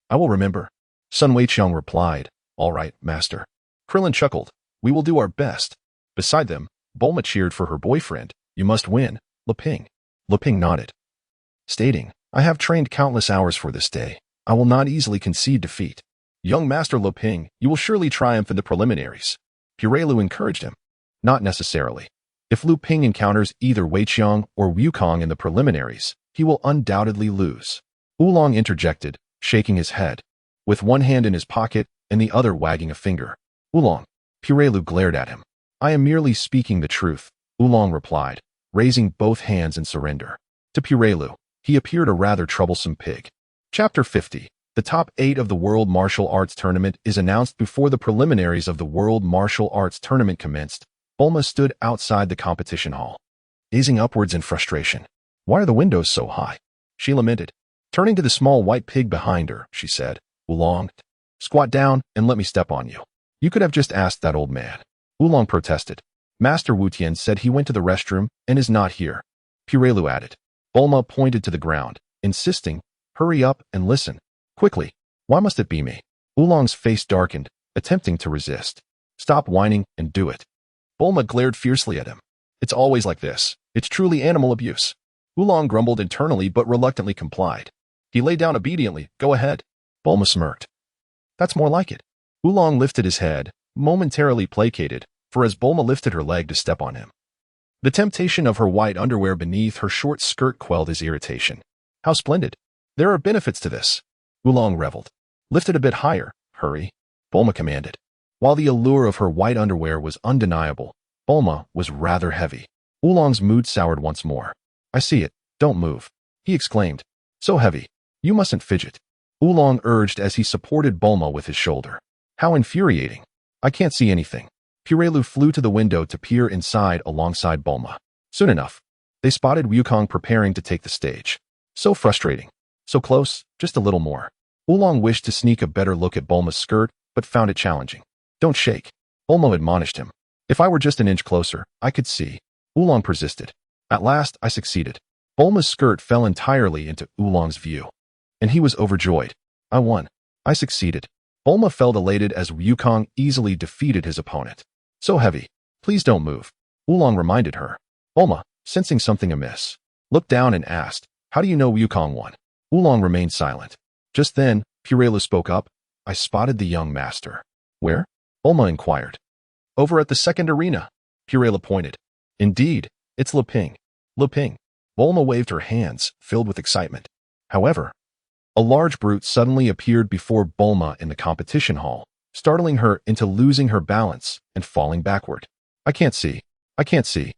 "I will remember." Sun Wukong replied, "All right, master." Krillin chuckled, "We will do our best." Beside them, Bulma cheered for her boyfriend. "You must win, Luping." Luping nodded, stating, "I have trained countless hours for this day. I will not easily concede defeat." "Young Master Luping, you will surely triumph in the preliminaries." Pirelu encouraged him. "Not necessarily. If Luping encounters either Weiqiang or Wukong in the preliminaries, he will undoubtedly lose." Oolong interjected, shaking his head, with one hand in his pocket and the other wagging a finger. "Oolong." Pirelu glared at him. "I am merely speaking the truth," Oolong replied, raising both hands in surrender. To Pirelu, he appeared a rather troublesome pig. Chapter 50. The top 8 of the World Martial Arts Tournament is announced before the preliminaries of the World Martial Arts Tournament commenced. Bulma stood outside the competition hall, gazing upwards in frustration. "Why are the windows so high?" she lamented. Turning to the small white pig behind her, she said, "Oolong, squat down and let me step on you." "You could have just asked that old man." Oolong protested. "Master Wu Tian said he went to the restroom and is not here," Pirelu added. Bulma pointed to the ground, insisting, "Hurry up and listen. Quickly. Why must it be me?" Oolong's face darkened, attempting to resist. "Stop whining and do it." Bulma glared fiercely at him. "It's always like this. It's truly animal abuse." Oolong grumbled internally but reluctantly complied. He lay down obediently. "Go ahead." Bulma smirked. That's more like it. Oolong lifted his head, momentarily placated, for as Bulma lifted her leg to step on him. The temptation of her white underwear beneath her short skirt quelled his irritation. How splendid. There are benefits to this. Oolong reveled. Lift it a bit higher, hurry, Bulma commanded. While the allure of her white underwear was undeniable, Bulma was rather heavy. Oolong's mood soured once more. I see it, don't move, he exclaimed. So heavy. You mustn't fidget. Oolong urged as he supported Bulma with his shoulder. How infuriating. I can't see anything. Pirelu flew to the window to peer inside alongside Bulma. Soon enough, they spotted Weiqiang preparing to take the stage. So frustrating. So close, just a little more. Oolong wished to sneak a better look at Bulma's skirt, but found it challenging. Don't shake, Bulma admonished him. If I were just an inch closer, I could see. Oolong persisted. At last, I succeeded. Bulma's skirt fell entirely into Oolong's view. And he was overjoyed. I won. I succeeded. Bulma felt elated as Weiqiang easily defeated his opponent. So heavy. Please don't move, Oolong reminded her. Bulma, sensing something amiss, looked down and asked, how do you know Weiqiang won? Oolong remained silent. Just then, Pirelu spoke up. I spotted the young master. Where? Bulma inquired. Over at the second arena, Pirelu pointed. Indeed, it's Leping. Leping. Bulma waved her hands, filled with excitement. However, a large brute suddenly appeared before Bulma in the competition hall, startling her into losing her balance and falling backward. I can't see. I can't see.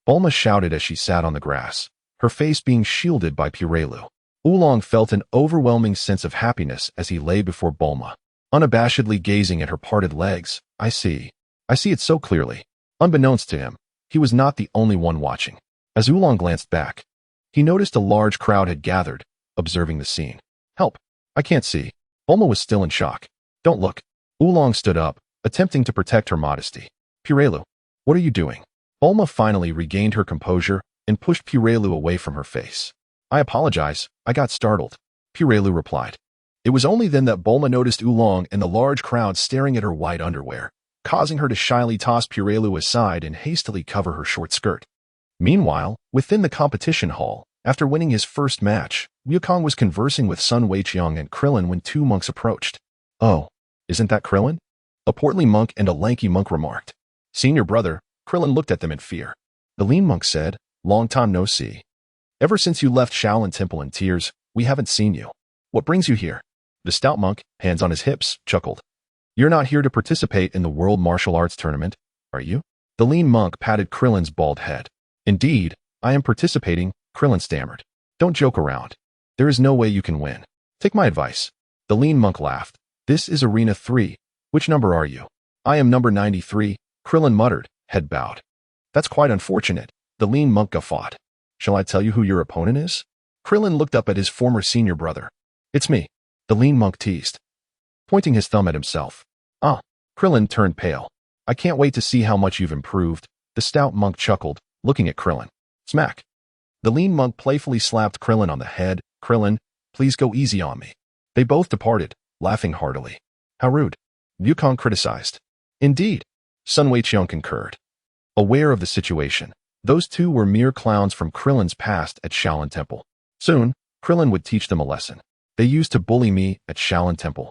Bulma shouted as she sat on the grass, her face being shielded by Pirelu. Oolong felt an overwhelming sense of happiness as he lay before Bulma, unabashedly gazing at her parted legs. I see. I see it so clearly. Unbeknownst to him, he was not the only one watching. As Oolong glanced back, he noticed a large crowd had gathered, observing the scene. Help! I can't see. Bulma was still in shock. Don't look. Oolong stood up, attempting to protect her modesty. Pirelu, what are you doing? Bulma finally regained her composure and pushed Pirelu away from her face. I apologize, I got startled, Pirelu replied. It was only then that Bulma noticed Oolong and the large crowd staring at her white underwear, causing her to shyly toss Pirelu aside and hastily cover her short skirt. Meanwhile, within the competition hall, after winning his first match, Weiqiang was conversing with Sun Wukong and Krillin when two monks approached. Oh, isn't that Krillin? A portly monk and a lanky monk remarked. Senior brother, Krillin looked at them in fear. The lean monk said, long time no see. Ever since you left Shaolin Temple in tears, we haven't seen you. What brings you here? The stout monk, hands on his hips, chuckled. You're not here to participate in the World Martial Arts Tournament, are you? The lean monk patted Krillin's bald head. Indeed, I am participating, Krillin stammered. Don't joke around. There is no way you can win. Take my advice. The lean monk laughed. This is Arena 3. Which number are you? I am number 93, Krillin muttered, head bowed. That's quite unfortunate, the lean monk guffawed. Shall I tell you who your opponent is? Krillin looked up at his former senior brother. It's me, the lean monk teased, pointing his thumb at himself. Ah, Krillin turned pale. I can't wait to see how much you've improved, the stout monk chuckled, looking at Krillin. Smack. The lean monk playfully slapped Krillin on the head. Krillin, please go easy on me. They both departed, laughing heartily. How rude, Weiqiang criticized. Indeed, Sun Wukong concurred. Aware of the situation, those two were mere clowns from Krillin's past at Shaolin Temple. Soon, Krillin would teach them a lesson. They used to bully me at Shaolin Temple.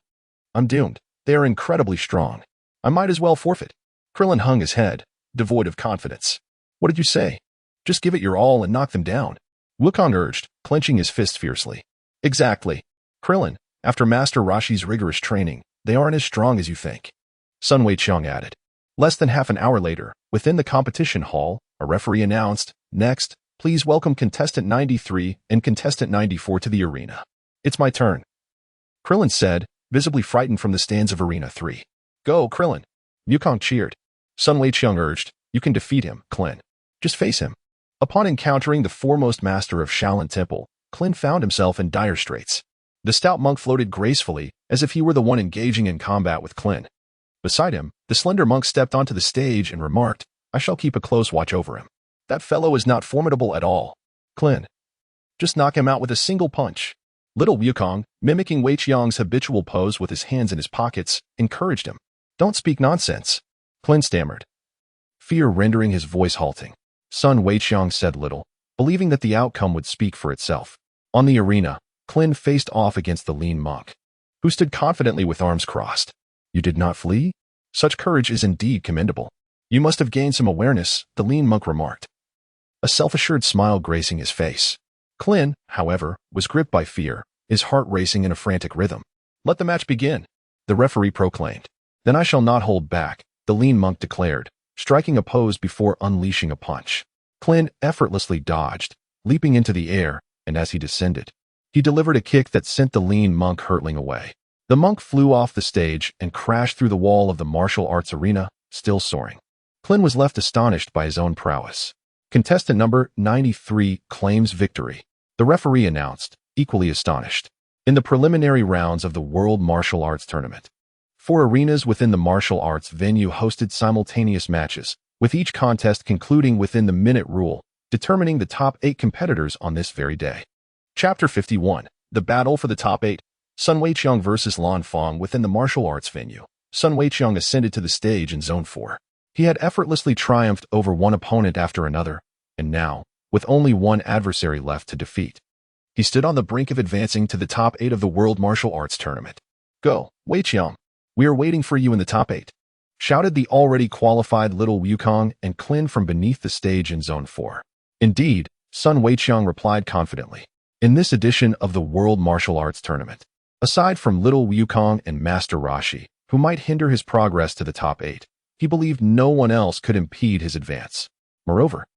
I'm doomed. They are incredibly strong. I might as well forfeit. Krillin hung his head, devoid of confidence. What did you say? Just give it your all and knock them down, Wukong urged, clenching his fist fiercely. Exactly. Krillin, after Master Rashi's rigorous training, they aren't as strong as you think, Sun Wukong added. Less than half an hour later, within the competition hall, a referee announced, Next, please welcome contestant 93 and contestant 94 to the arena. It's my turn, Krillin said, visibly frightened from the stands of Arena 3. Go, Krillin. Wukong cheered. Sun Wukong urged, you can defeat him, Klin. Just face him. Upon encountering the foremost master of Shaolin Temple, Klin found himself in dire straits. The stout monk floated gracefully, as if he were the one engaging in combat with Klin. Beside him, the slender monk stepped onto the stage and remarked, I shall keep a close watch over him. That fellow is not formidable at all. Klin. Just knock him out with a single punch. Little Wukong, mimicking Weiqiang's habitual pose with his hands in his pockets, encouraged him. Don't speak nonsense, Klin stammered, fear rendering his voice halting. Sun Wukong said little, believing that the outcome would speak for itself. On the arena, Klin faced off against the lean monk. who stood confidently with arms crossed. You did not flee? Such courage is indeed commendable. You must have gained some awareness, the lean monk remarked, a self-assured smile gracing his face. Clin, however, was gripped by fear, his heart racing in a frantic rhythm. Let the match begin, the referee proclaimed. Then I shall not hold back, the lean monk declared, striking a pose before unleashing a punch. Clin effortlessly dodged, leaping into the air, and as he descended, he delivered a kick that sent the lean monk hurtling away. The monk flew off the stage and crashed through the wall of the martial arts arena, still soaring. Clin was left astonished by his own prowess. Contestant number 93 claims victory, the referee announced, equally astonished. In the preliminary rounds of the World Martial Arts Tournament, 4 arenas within the martial arts venue hosted simultaneous matches, with each contest concluding within the minute rule, determining the top 8 competitors on this very day. Chapter 51. The Battle for the Top 8. Sun Weiqiang vs. Lan Fang within the martial arts venue. Sun Weiqiang ascended to the stage in Zone 4. He had effortlessly triumphed over one opponent after another, and now, with only one adversary left to defeat, he stood on the brink of advancing to the top 8 of the World Martial Arts Tournament. Go, Weiqiang. We are waiting for you in the top 8, shouted the already qualified little Wukong and Clin from beneath the stage in Zone 4. Indeed, Sun Weiqiang replied confidently. In this edition of the World Martial Arts Tournament, aside from little Wukong and Master Rashi, who might hinder his progress to the top 8, he believed no one else could impede his advance. Moreover,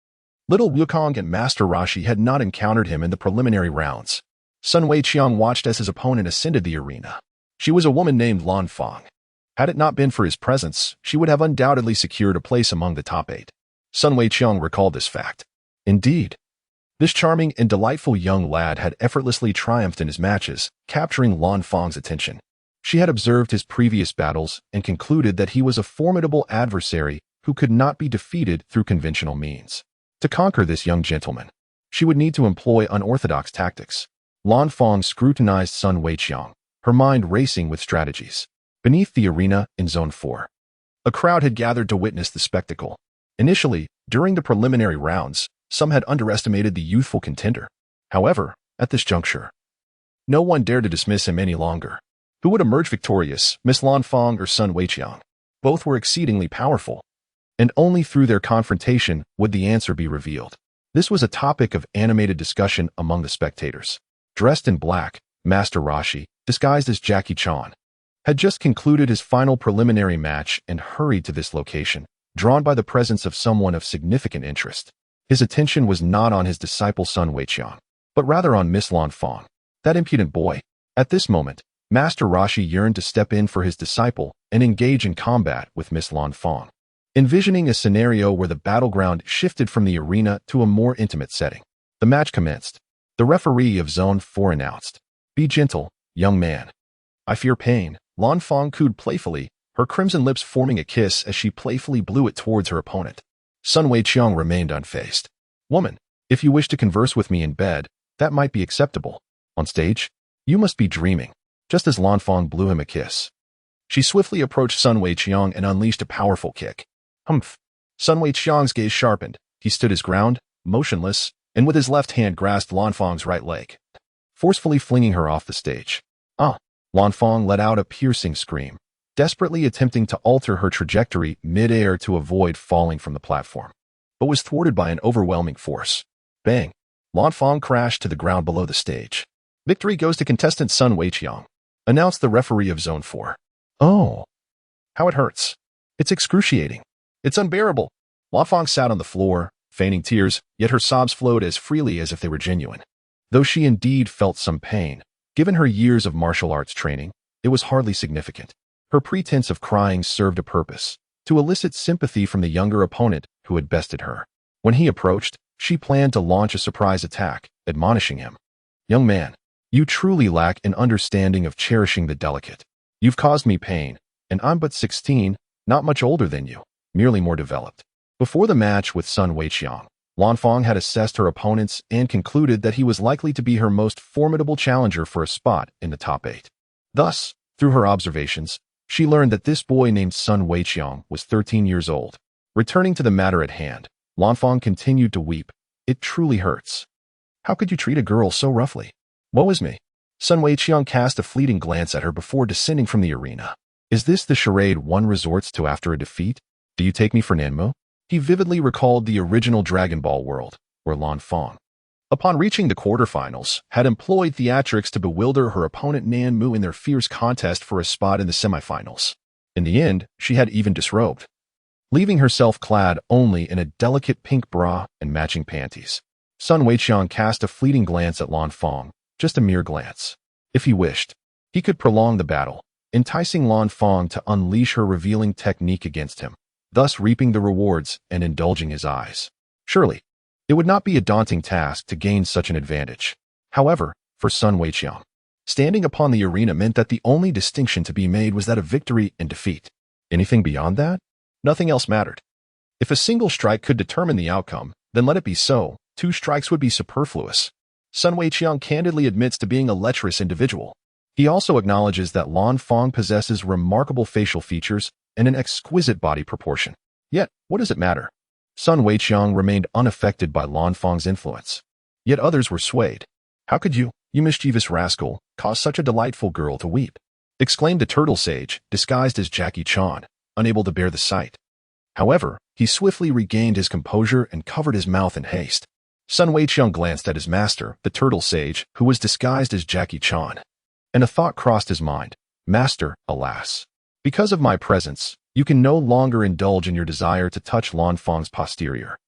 little Wukong and Master Rashi had not encountered him in the preliminary rounds. Sun Weiqiang watched as his opponent ascended the arena. She was a woman named Lan Fang. Had it not been for his presence, she would have undoubtedly secured a place among the top 8. Sun Weiqiang recalled this fact. Indeed, this charming and delightful young lad had effortlessly triumphed in his matches, capturing Lan Fang's attention. She had observed his previous battles and concluded that he was a formidable adversary who could not be defeated through conventional means. To conquer this young gentleman, she would need to employ unorthodox tactics. Lan Fang scrutinized Sun Weiqiang, her mind racing with strategies. Beneath the arena in Zone 4, a crowd had gathered to witness the spectacle. Initially, during the preliminary rounds, some had underestimated the youthful contender. However, at this juncture, no one dared to dismiss him any longer. Who would emerge victorious, Miss Lan Fang or Sun Weiqiang? Both were exceedingly powerful, and only through their confrontation would the answer be revealed. This was a topic of animated discussion among the spectators. Dressed in black, Master Rashi, disguised as Jackie Chan, had just concluded his final preliminary match and hurried to this location, drawn by the presence of someone of significant interest. His attention was not on his disciple Sun Weiqiang, but rather on Miss Lan Fang, that impudent boy. At this moment, Master Rashi yearned to step in for his disciple and engage in combat with Miss Lan Fang, envisioning a scenario where the battleground shifted from the arena to a more intimate setting. The match commenced. The referee of Zone 4 announced, "Be gentle, young man. I fear pain." Lan Fang cooed playfully, her crimson lips forming a kiss as she playfully blew it towards her opponent. Sun Weiqiang remained unfazed. "Woman, if you wish to converse with me in bed, that might be acceptable. On stage, you must be dreaming." Just as Lan Fang blew him a kiss, she swiftly approached Sun Weiqiang and unleashed a powerful kick. Humph! Sun Weiqiang's gaze sharpened. He stood his ground, motionless, and with his left hand grasped Lan Fang's right leg, forcefully flinging her off the stage. Ah! Lan Fang let out a piercing scream, desperately attempting to alter her trajectory mid-air to avoid falling from the platform, but was thwarted by an overwhelming force. Bang! Lan Fang crashed to the ground below the stage. Victory goes to contestant Sun Weiqiang, announced the referee of Zone 4. Oh, how it hurts. It's excruciating. It's unbearable. Lan Fang sat on the floor, feigning tears, yet her sobs flowed as freely as if they were genuine. Though she indeed felt some pain, given her years of martial arts training, it was hardly significant. Her pretense of crying served a purpose, to elicit sympathy from the younger opponent who had bested her. When he approached, she planned to launch a surprise attack, admonishing him. "Young man, you truly lack an understanding of cherishing the delicate. You've caused me pain, and I'm but 16, not much older than you, merely more developed." Before the match with Sun Weiqiang, Lan Fang had assessed her opponents and concluded that he was likely to be her most formidable challenger for a spot in the top 8. Thus, through her observations, she learned that this boy named Sun Weiqiang was 13 years old. Returning to the matter at hand, Lan Fang continued to weep. "It truly hurts. How could you treat a girl so roughly? Woe is me." Sun Wukong cast a fleeting glance at her before descending from the arena. Is this the charade one resorts to after a defeat? Do you take me for Nanmo? He vividly recalled the original Dragon Ball world, where Lan Fong, upon reaching the quarterfinals, had employed theatrics to bewilder her opponent Nanmu in their fierce contest for a spot in the semifinals. In the end, she had even disrobed, leaving herself clad only in a delicate pink bra and matching panties. Sun Wukong cast a fleeting glance at Lan Fong, just a mere glance. If he wished, he could prolong the battle, enticing Lan Fong to unleash her revealing technique against him, thus reaping the rewards and indulging his eyes. Surely, it would not be a daunting task to gain such an advantage. However, for Sun Wukong, standing upon the arena meant that the only distinction to be made was that of victory and defeat. Anything beyond that? Nothing else mattered. If a single strike could determine the outcome, then let it be so. 2 strikes would be superfluous. Sun Wukong candidly admits to being a lecherous individual. He also acknowledges that Lan Fong possesses remarkable facial features and an exquisite body proportion. Yet, what does it matter? Sun Wukong remained unaffected by Lan Fong's influence. Yet others were swayed. How could you mischievous rascal, cause such a delightful girl to weep? Exclaimed the turtle sage, disguised as Jackie Chan, unable to bear the sight. However, he swiftly regained his composure and covered his mouth in haste. Sun Wukong glanced at his master, the turtle sage, who was disguised as Jackie Chan. And a thought crossed his mind. Master, alas. Because of my presence, you can no longer indulge in your desire to touch Lan Fong's posterior.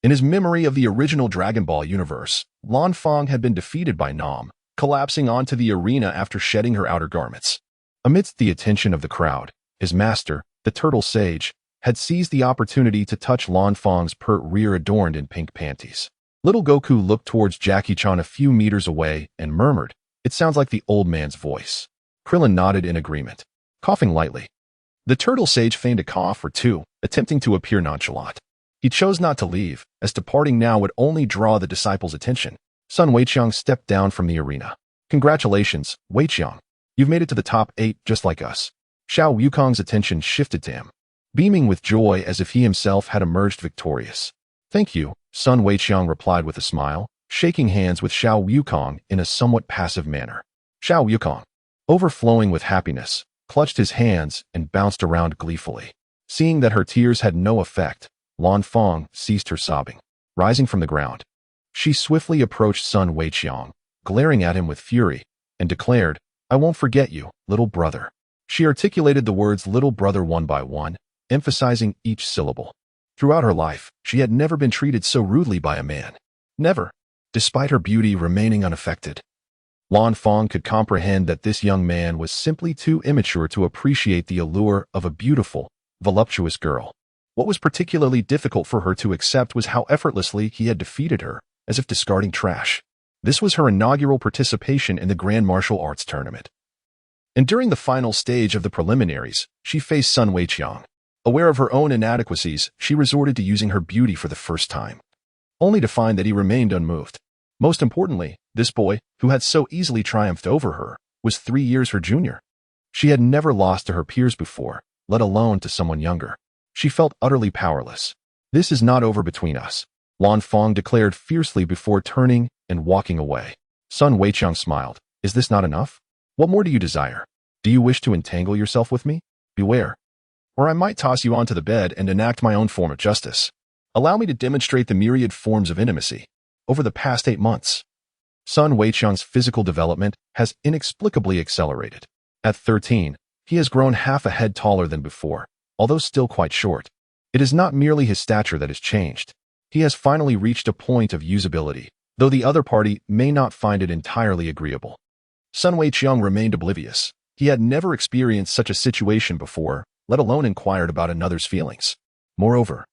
In his memory of the original Dragon Ball universe, Lan Fong had been defeated by Nam, collapsing onto the arena after shedding her outer garments. Amidst the attention of the crowd, his master, the turtle sage, had seized the opportunity to touch Lan Fong's pert rear adorned in pink panties. Little Goku looked towards Jackie Chan a few meters away and murmured, "It sounds like the old man's voice." Krillin nodded in agreement, coughing lightly. The turtle sage feigned a cough or two, attempting to appear nonchalant. He chose not to leave, as departing now would only draw the disciples' attention. Sun Wukong stepped down from the arena. Congratulations, Weiqiang. You've made it to the top 8 just like us. Xiao Wukong's attention shifted to him, beaming with joy as if he himself had emerged victorious. Thank you, Sun Weiqiang replied with a smile, shaking hands with Xiao Wukong in a somewhat passive manner. Xiao Wukong, overflowing with happiness, clutched his hands and bounced around gleefully. Seeing that her tears had no effect, Lan Fong ceased her sobbing. Rising from the ground, she swiftly approached Sun Weiqiang, glaring at him with fury, and declared, "I won't forget you, little brother." She articulated the words little brother one by one, emphasizing each syllable. Throughout her life, she had never been treated so rudely by a man. Never, despite her beauty remaining unaffected. Lan Fong could comprehend that this young man was simply too immature to appreciate the allure of a beautiful, voluptuous girl. What was particularly difficult for her to accept was how effortlessly he had defeated her, as if discarding trash. This was her inaugural participation in the Grand Martial Arts Tournament. And during the final stage of the preliminaries, she faced Sun Weiqiang. Aware of her own inadequacies, she resorted to using her beauty for the first time, only to find that he remained unmoved. Most importantly, this boy, who had so easily triumphed over her, was 3 years her junior. She had never lost to her peers before, let alone to someone younger. She felt utterly powerless. This is not over between us, Lan Fong declared fiercely before turning and walking away. Sun Weiqiang smiled. Is this not enough? What more do you desire? Do you wish to entangle yourself with me? Beware, or I might toss you onto the bed and enact my own form of justice. Allow me to demonstrate the myriad forms of intimacy. Over the past 8 months, Sun Weiqiang's physical development has inexplicably accelerated. At 13, he has grown half a head taller than before, although still quite short. It is not merely his stature that has changed. He has finally reached a point of usability, though the other party may not find it entirely agreeable. Sun Weiqiang remained oblivious. He had never experienced such a situation before, let alone inquired about another's feelings. Moreover,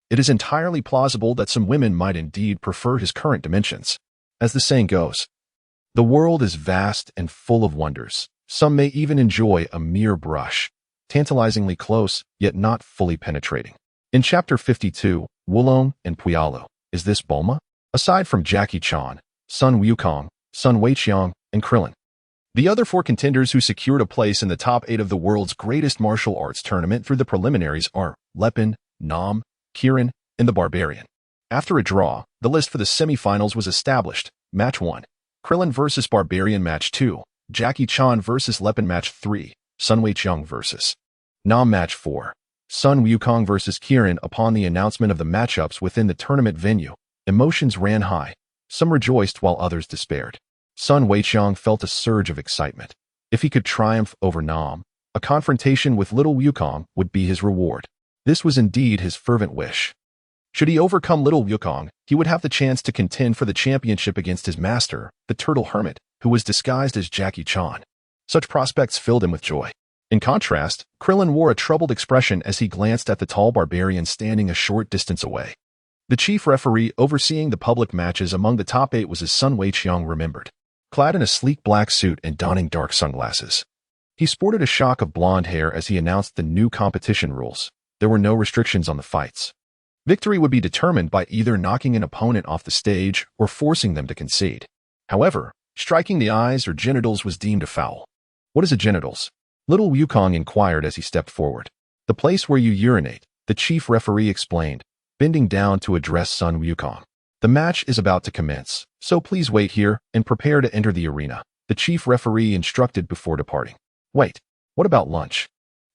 it is entirely plausible that some women might indeed prefer his current dimensions. As the saying goes, the world is vast and full of wonders. Some may even enjoy a mere brush, tantalizingly close, yet not fully penetrating. In Chapter 52, Wulong and Puyalu, is this Bulma? Aside from Jackie Chan, Sun Wukong, Sun Weiqiang, and Krillin, the other 4 contenders who secured a place in the top 8 of the world's greatest martial arts tournament through the preliminaries are Lepin, Nam, Kirin, and the Barbarian. After a draw, the list for the semifinals was established. Match 1. Krillin vs. Barbarian Match 2, Jackie Chan vs. Lepin Match 3, Sun Weiqiang vs. Nam Match 4, Sun Wukong vs. Kirin. Upon the announcement of the matchups within the tournament venue, emotions ran high. Some rejoiced while others despaired. Sun Weiqiang felt a surge of excitement. If he could triumph over Nam, a confrontation with little Wukong would be his reward. This was indeed his fervent wish. Should he overcome little Wukong, he would have the chance to contend for the championship against his master, the Turtle Hermit, who was disguised as Jackie Chan. Such prospects filled him with joy. In contrast, Krillin wore a troubled expression as he glanced at the tall barbarian standing a short distance away. The chief referee overseeing the public matches among the top 8 was as Sun Weiqiang remembered, clad in a sleek black suit and donning dark sunglasses. He sported a shock of blonde hair as he announced the new competition rules. There were no restrictions on the fights. Victory would be determined by either knocking an opponent off the stage or forcing them to concede. However, striking the eyes or genitals was deemed a foul. What is a genitals? Little Wukong inquired as he stepped forward. The place where you urinate, the chief referee explained, bending down to address Sun Wukong. The match is about to commence, so please wait here and prepare to enter the arena, the chief referee instructed before departing. Wait, what about lunch?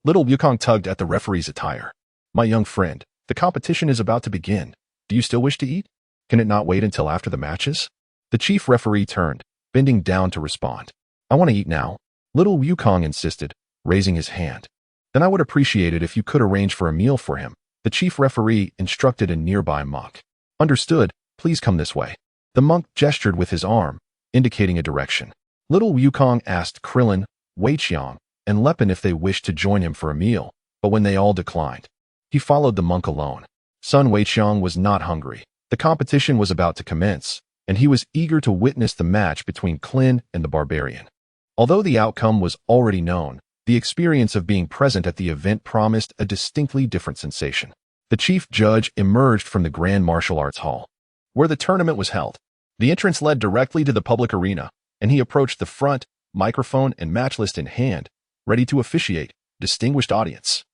Little Wukong tugged at the referee's attire. My young friend, the competition is about to begin. Do you still wish to eat? Can it not wait until after the matches? The chief referee turned, bending down to respond. I want to eat now. Little Wukong insisted, raising his hand. Then I would appreciate it if you could arrange for a meal for him, the chief referee instructed a nearby monk. Understood, please come this way. The monk gestured with his arm, indicating a direction. Little Wukong asked Krillin, Weiqiang, and Lepin if they wished to join him for a meal, but when they all declined, he followed the monk alone. Sun Weiqiang was not hungry. The competition was about to commence, and he was eager to witness the match between Krillin and the barbarian. Although the outcome was already known, the experience of being present at the event promised a distinctly different sensation. The chief judge emerged from the Grand Martial Arts Hall, where the tournament was held. The entrance led directly to the public arena, and he approached the front, microphone and match list in hand, ready to officiate. Distinguished audience,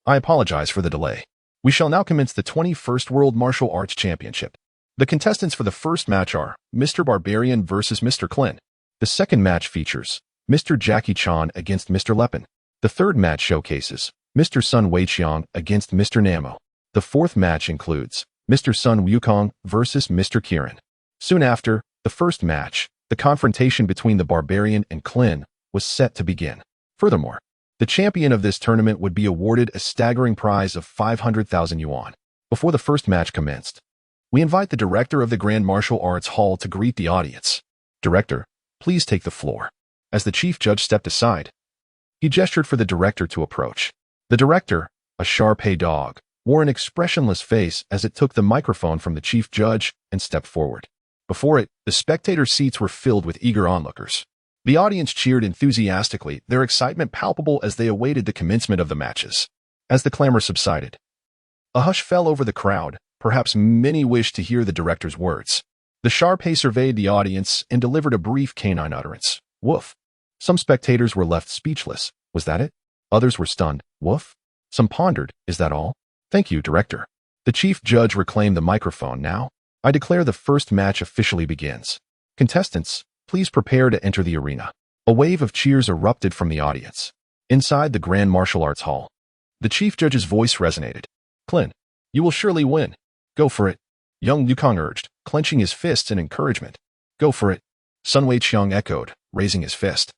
I apologize for the delay. We shall now commence the 21st World Martial Arts Championship. The contestants for the first match are Mr. Barbarian versus Mr. Krillin. The second match features Mr. Jackie Chan against Mr. Lepin. The third match showcases Mr. Sun Weiqiang against Mr. Namo. The fourth match includes Mr. Sun Wukong versus Mr. Kirin. Soon after, the first match, the confrontation between the Barbarian and Krillin, was set to begin. Furthermore, the champion of this tournament would be awarded a staggering prize of 500,000 yuan. Before the first match commenced, we invite the director of the Grand Martial Arts Hall to greet the audience. Director, please take the floor. As the chief judge stepped aside, he gestured for the director to approach. The director, a Shar-Pei dog, wore an expressionless face as it took the microphone from the chief judge and stepped forward. Before it, the spectator seats were filled with eager onlookers. The audience cheered enthusiastically, their excitement palpable as they awaited the commencement of the matches. As the clamor subsided, a hush fell over the crowd. Perhaps many wished to hear the director's words. The Shar-Pei surveyed the audience and delivered a brief canine utterance. Woof. Some spectators were left speechless. Was that it? Others were stunned. Woof. Some pondered. Is that all? Thank you, director. The chief judge reclaimed the microphone now. I declare the first match officially begins. Contestants, please prepare to enter the arena. A wave of cheers erupted from the audience. Inside the Grand Martial Arts Hall, the chief judge's voice resonated. Krillin, you will surely win. Go for it. Young Wukong urged, clenching his fists in encouragement. Go for it. Sun Weiqiang echoed, raising his fist.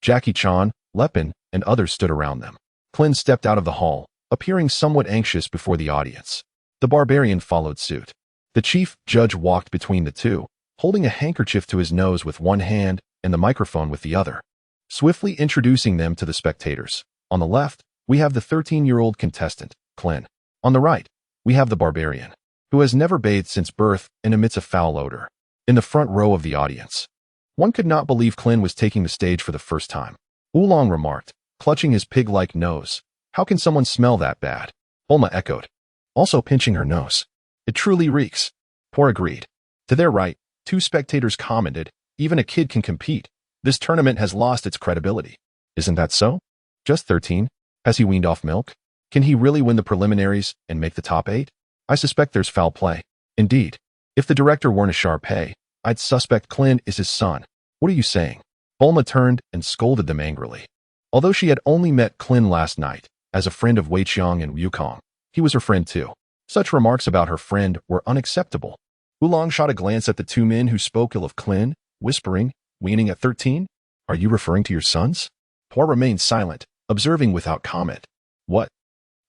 Jackie Chan, Lepin, and others stood around them. Krillin stepped out of the hall, appearing somewhat anxious before the audience. The barbarian followed suit. The chief judge walked between the two, holding a handkerchief to his nose with one hand and the microphone with the other, swiftly introducing them to the spectators. On the left, we have the 13-year-old contestant, Krillin. On the right, we have the barbarian, who has never bathed since birth and emits a foul odor. In the front row of the audience, one could not believe Krillin was taking the stage for the first time. Oolong remarked, clutching his pig-like nose. How can someone smell that bad? Bulma echoed, also pinching her nose. It truly reeks. Poor agreed. To their right, two spectators commented, even a kid can compete. This tournament has lost its credibility. Isn't that so? Just 13? Has he weaned off milk? Can he really win the preliminaries and make the top 8? I suspect there's foul play. Indeed, if the director weren't a Shar-Pei, I'd suspect Klin is his son. What are you saying? Bulma turned and scolded them angrily. Although she had only met Klin last night, as a friend of Weiqiang and Wukong, he was her friend too. Such remarks about her friend were unacceptable. Oolong shot a glance at the two men who spoke ill of Klin, whispering, "Weaning at 13? Are you referring to your sons?" Poir remained silent, observing without comment. "What?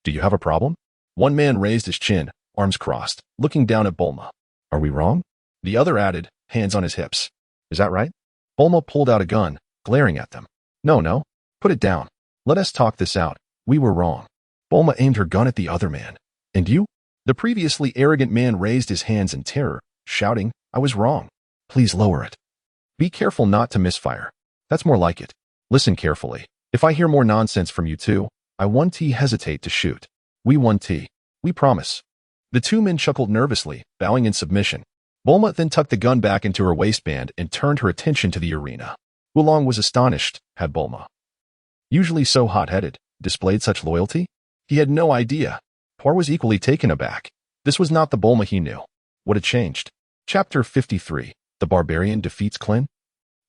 Do you have a problem?" One man raised his chin, arms crossed, looking down at Bulma. "Are we wrong?" The other added, hands on his hips. "Is that right?" Bulma pulled out a gun, glaring at them. No. Put it down. Let us talk this out. We were wrong." Bulma aimed her gun at the other man. "And you?" The previously arrogant man raised his hands in terror, shouting, "I was wrong. Please lower it. Be careful not to misfire. That's more like it. Listen carefully. If I hear more nonsense from you two, I won't hesitate to shoot. We won't. We promise." The two men chuckled nervously, bowing in submission. Bulma then tucked the gun back into her waistband and turned her attention to the arena. Oolong was astonished, had Bulma, usually so hot-headed, displayed such loyalty? He had no idea. Poir was equally taken aback. This was not the Bulma he knew. What had changed? Chapter 53. The Barbarian Defeats Klin.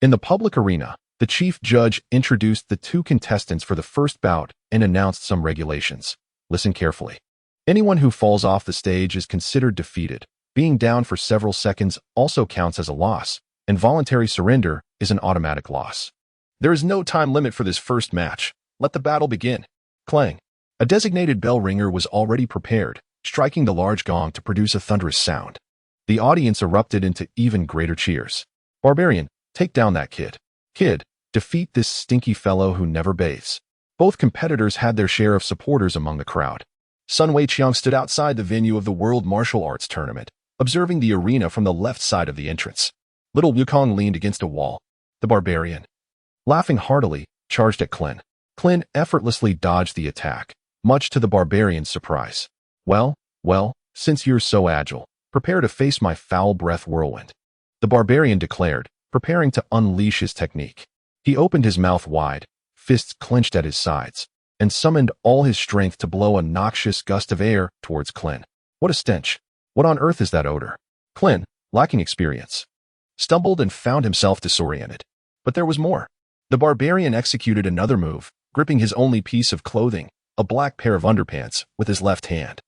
In the public arena, the chief judge introduced the two contestants for the first bout and announced some regulations. Listen carefully. Anyone who falls off the stage is considered defeated. Being down for several seconds also counts as a loss, and voluntary surrender is an automatic loss. There is no time limit for this first match. Let the battle begin. Clang. A designated bell ringer was already prepared, striking the large gong to produce a thunderous sound. The audience erupted into even greater cheers. "Barbarian, take down that kid. Kid, defeat this stinky fellow who never bathes." Both competitors had their share of supporters among the crowd. Sun Wukong stood outside the venue of the World Martial Arts Tournament, observing the arena from the left side of the entrance. Little Wukong leaned against a wall. The barbarian, laughing heartily, charged at Klin. Klin effortlessly dodged the attack, much to the barbarian's surprise. Well, since you're so agile, prepare to face my foul breath whirlwind," the barbarian declared, preparing to unleash his technique. He opened his mouth wide, fists clenched at his sides, and summoned all his strength to blow a noxious gust of air towards Klin. What a stench! What on earth is that odor? Klin, lacking experience, stumbled and found himself disoriented. But there was more. The barbarian executed another move, gripping his only piece of clothing, a black pair of underpants, with his left hand,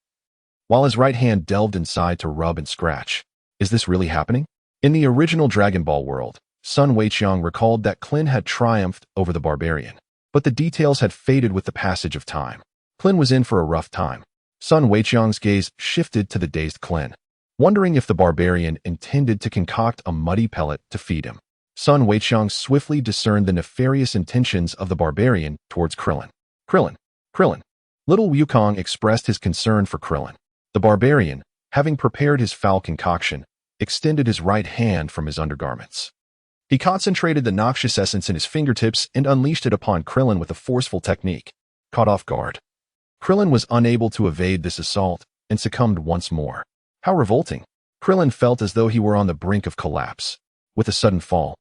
while his right hand delved inside to rub and scratch. Is this really happening? In the original Dragon Ball world, Sun Wukong recalled that Klin had triumphed over the barbarian, but the details had faded with the passage of time. Klin was in for a rough time. Sun Wukong's gaze shifted to the dazed Klin, wondering if the barbarian intended to concoct a muddy pellet to feed him. Sun Wukong swiftly discerned the nefarious intentions of the barbarian towards Krillin. Krillin. Little Wukong expressed his concern for Krillin. The barbarian, having prepared his foul concoction, extended his right hand from his undergarments. He concentrated the noxious essence in his fingertips and unleashed it upon Krillin with a forceful technique. Caught off guard, Krillin was unable to evade this assault and succumbed once more. How revolting! Krillin felt as though he were on the brink of collapse. With a sudden fall,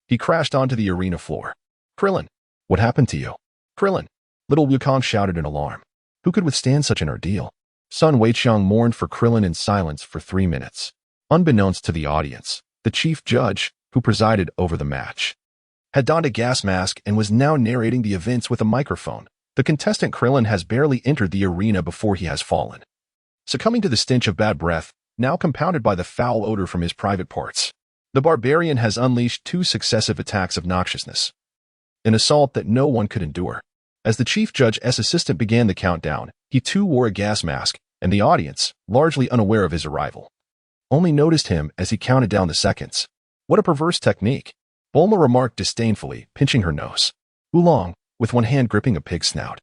he crashed onto the arena floor. "Krillin, what happened to you?" "Krillin!" Little Wukong shouted in alarm. Who could withstand such an ordeal? Sun Wukong mourned for Krillin in silence for 3 minutes. Unbeknownst to the audience, the chief judge, who presided over the match, had donned a gas mask and was now narrating the events with a microphone. The contestant Krillin has barely entered the arena before he has fallen, succumbing to the stench of bad breath, now compounded by the foul odor from his private parts. The barbarian has unleashed 2 successive attacks of noxiousness, an assault that no one could endure. As the chief judge's assistant began the countdown, he too wore a gas mask, and the audience, largely unaware of his arrival, only noticed him as he counted down the seconds. What a perverse technique! Bulma remarked disdainfully, pinching her nose. Oolong, with one hand gripping a pig's snout,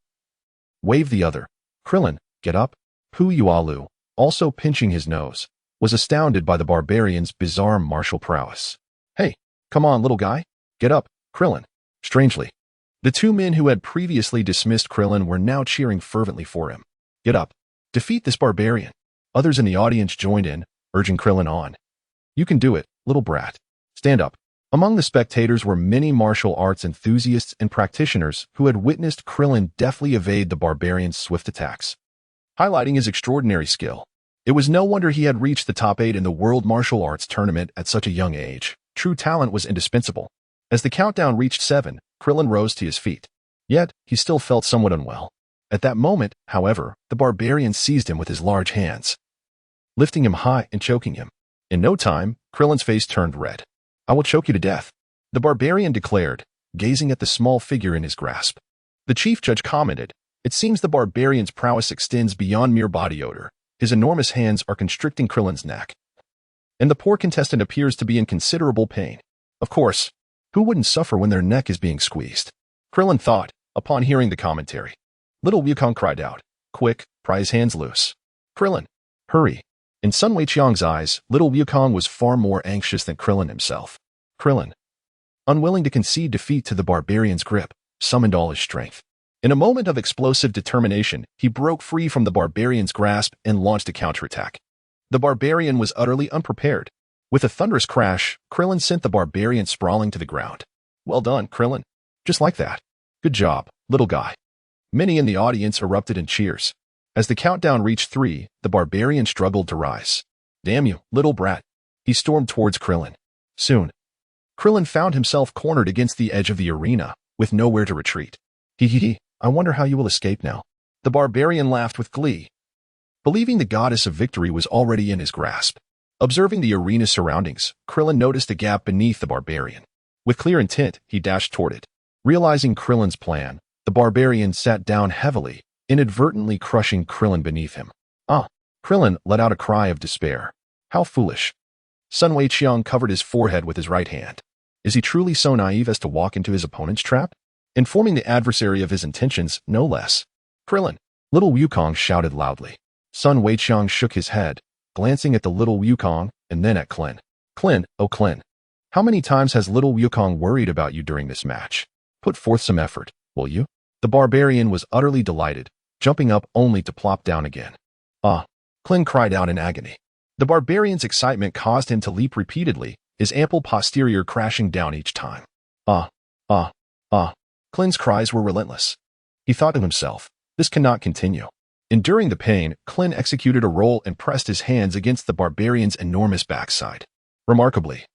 waved the other. Krillin, get up. Pu Yualu, also pinching his nose, was astounded by the barbarian's bizarre martial prowess. Hey, come on, little guy. Get up, Krillin. Strangely, the 2 men who had previously dismissed Krillin were now cheering fervently for him. Get up. Defeat this barbarian. Others in the audience joined in, urging Krillin on. You can do it, little brat. Stand up. Among the spectators were many martial arts enthusiasts and practitioners who had witnessed Krillin deftly evade the barbarian's swift attacks, highlighting his extraordinary skill. It was no wonder he had reached the top 8 in the World Martial Arts Tournament at such a young age. True talent was indispensable. As the countdown reached 7, Krillin rose to his feet. Yet, he still felt somewhat unwell. At that moment, however, the barbarian seized him with his large hands, lifting him high and choking him. In no time, Krillin's face turned red. "I will choke you to death," the barbarian declared, gazing at the small figure in his grasp. The chief judge commented, "It seems the barbarian's prowess extends beyond mere body odor. His enormous hands are constricting Krillin's neck, and the poor contestant appears to be in considerable pain. Of course, who wouldn't suffer when their neck is being squeezed?" Krillin thought, upon hearing the commentary. Little Wukong cried out, "Quick, pry his hands loose." "Krillin, hurry." In Sun Weiqiang's eyes, little Wukong was far more anxious than Krillin himself. Krillin, unwilling to concede defeat to the barbarian's grip, summoned all his strength. In a moment of explosive determination, he broke free from the barbarian's grasp and launched a counterattack. The barbarian was utterly unprepared. With a thunderous crash, Krillin sent the barbarian sprawling to the ground. "Well done, Krillin. Just like that. Good job, little guy." Many in the audience erupted in cheers. As the countdown reached 3, the barbarian struggled to rise. "Damn you, little brat." He stormed towards Krillin. Soon, Krillin found himself cornered against the edge of the arena, with nowhere to retreat. "Hee, I wonder how you will escape now." The barbarian laughed with glee, believing the goddess of victory was already in his grasp. Observing the arena's surroundings, Krillin noticed a gap beneath the barbarian. With clear intent, he dashed toward it. Realizing Krillin's plan, the barbarian sat down heavily, inadvertently crushing Krillin beneath him. "Ah!" Krillin let out a cry of despair. "How foolish." Sun Weiqiang covered his forehead with his right hand. Is he truly so naive as to walk into his opponent's trap? Informing the adversary of his intentions, no less. "Krillin!" Little Wukong shouted loudly. Sun Weiqiang shook his head, glancing at the little Wukong and then at Klin. "Klin, oh Klin, how many times has little Wukong worried about you during this match? Put forth some effort, will you?" The barbarian was utterly delighted, jumping up only to plop down again. "Ah!" Klin cried out in agony. The barbarian's excitement caused him to leap repeatedly, his ample posterior crashing down each time. "Ah! Ah! Ah!" Klin's cries were relentless. He thought to himself, "This cannot continue." Enduring the pain, Klin executed a roll and pressed his hands against the barbarian's enormous backside. Remarkably,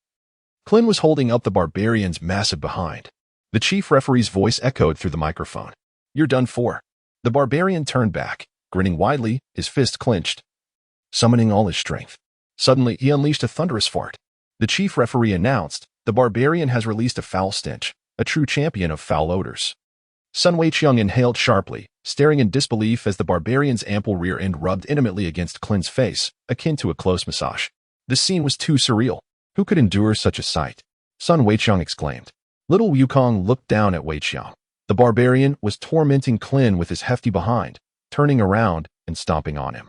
Klin was holding up the barbarian's massive behind. The chief referee's voice echoed through the microphone. "You're done for." The barbarian turned back, grinning widely, his fist clenched, summoning all his strength. Suddenly, he unleashed a thunderous fart. The chief referee announced, "The barbarian has released a foul stench, a true champion of foul odors." Sun Weiqiang inhaled sharply, staring in disbelief as the barbarian's ample rear end rubbed intimately against Klin's face, akin to a close massage. The scene was too surreal. Who could endure such a sight? Sun Weiqiang exclaimed. Little Wukong looked down at Weiqiang. The barbarian was tormenting Klin with his hefty behind, turning around and stomping on him.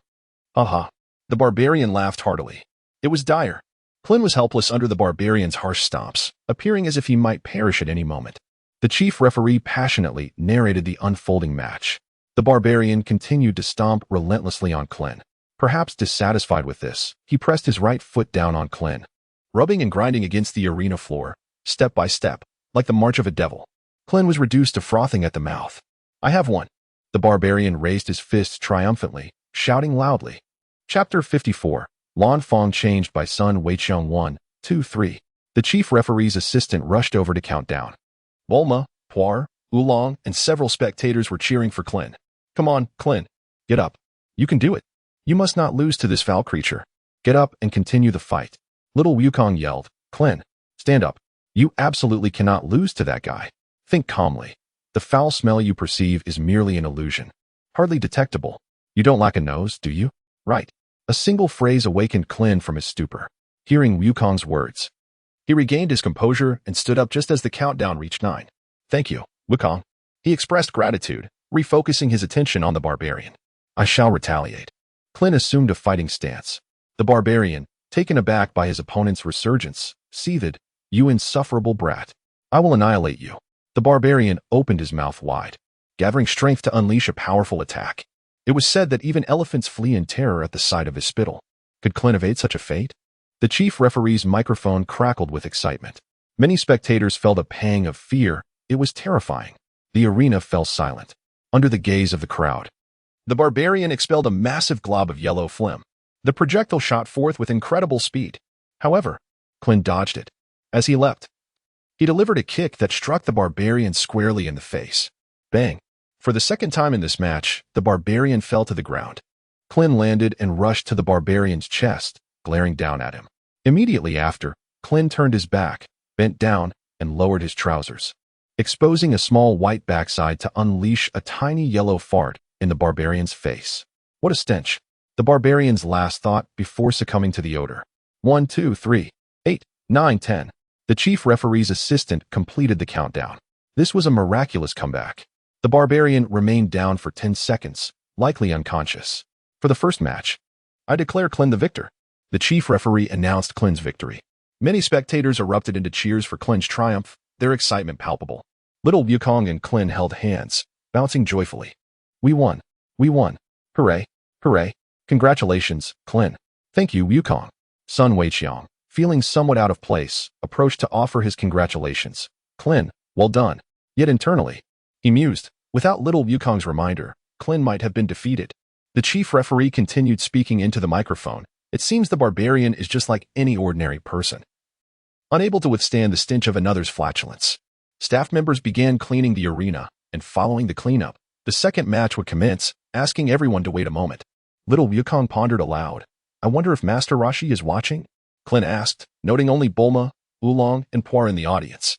"Ha!" The barbarian laughed heartily. It was dire. Klin was helpless under the barbarian's harsh stomps, appearing as if he might perish at any moment. The chief referee passionately narrated the unfolding match. The barbarian continued to stomp relentlessly on Klin. Perhaps dissatisfied with this, he pressed his right foot down on Klin, rubbing and grinding against the arena floor, step by step, like the march of a devil. Klin was reduced to frothing at the mouth. "I have won." The barbarian raised his fists triumphantly, shouting loudly. Chapter 54. Lan Fong changed by Sun Weiqiang 1, 2, 3. The chief referee's assistant rushed over to count down. Bulma, Puar, Oolong, and several spectators were cheering for Klin. "Come on, Klin. Get up. You can do it. You must not lose to this foul creature. Get up and continue the fight." Little Wukong yelled, "Klin, stand up. You absolutely cannot lose to that guy. Think calmly. The foul smell you perceive is merely an illusion. Hardly detectable. You don't lack a nose, do you? Right." A single phrase awakened Klin from his stupor. Hearing Wukong's words, he regained his composure and stood up just as the countdown reached 9. "Thank you, Wukong." He expressed gratitude, refocusing his attention on the barbarian. "I shall retaliate." Klin assumed a fighting stance. The barbarian, taken aback by his opponent's resurgence, seethed, "You insufferable brat. I will annihilate you." The barbarian opened his mouth wide, gathering strength to unleash a powerful attack. It was said that even elephants flee in terror at the sight of his spittle. Could Klin evade such a fate? The chief referee's microphone crackled with excitement. Many spectators felt a pang of fear. It was terrifying. The arena fell silent, under the gaze of the crowd. The barbarian expelled a massive glob of yellow phlegm. The projectile shot forth with incredible speed. However, Clint dodged it. As he leapt, he delivered a kick that struck the barbarian squarely in the face. Bang! For the second time in this match, the barbarian fell to the ground. Clint landed and rushed to the barbarian's chest, glaring down at him. Immediately after, Clint turned his back, bent down, and lowered his trousers, exposing a small white backside to unleash a tiny yellow fart in the barbarian's face. What a stench! The barbarian's last thought before succumbing to the odor. 1, 2, 3, 8, 9, 10. The chief referee's assistant completed the countdown. This was a miraculous comeback. The barbarian remained down for 10 seconds, likely unconscious. For the first match, I declare Clint the victor. The chief referee announced Clint's victory. Many spectators erupted into cheers for Clint's triumph, their excitement palpable. Little Wukong and Clint held hands, bouncing joyfully. We won! We won! Hooray! Hooray! Congratulations, Clint. Thank you, Wukong. Sun Wukong, feeling somewhat out of place, approached to offer his congratulations. Clint, well done. Yet internally, he mused, without little Wukong's reminder, Clint might have been defeated. The chief referee continued speaking into the microphone. It seems the barbarian is just like any ordinary person, unable to withstand the stench of another's flatulence. Staff members began cleaning the arena, and following the cleanup, the second match would commence, asking everyone to wait a moment. Little Wukong pondered aloud. I wonder if Master Roshi is watching? Clint asked, noting only Bulma, Oolong, and Poir in the audience.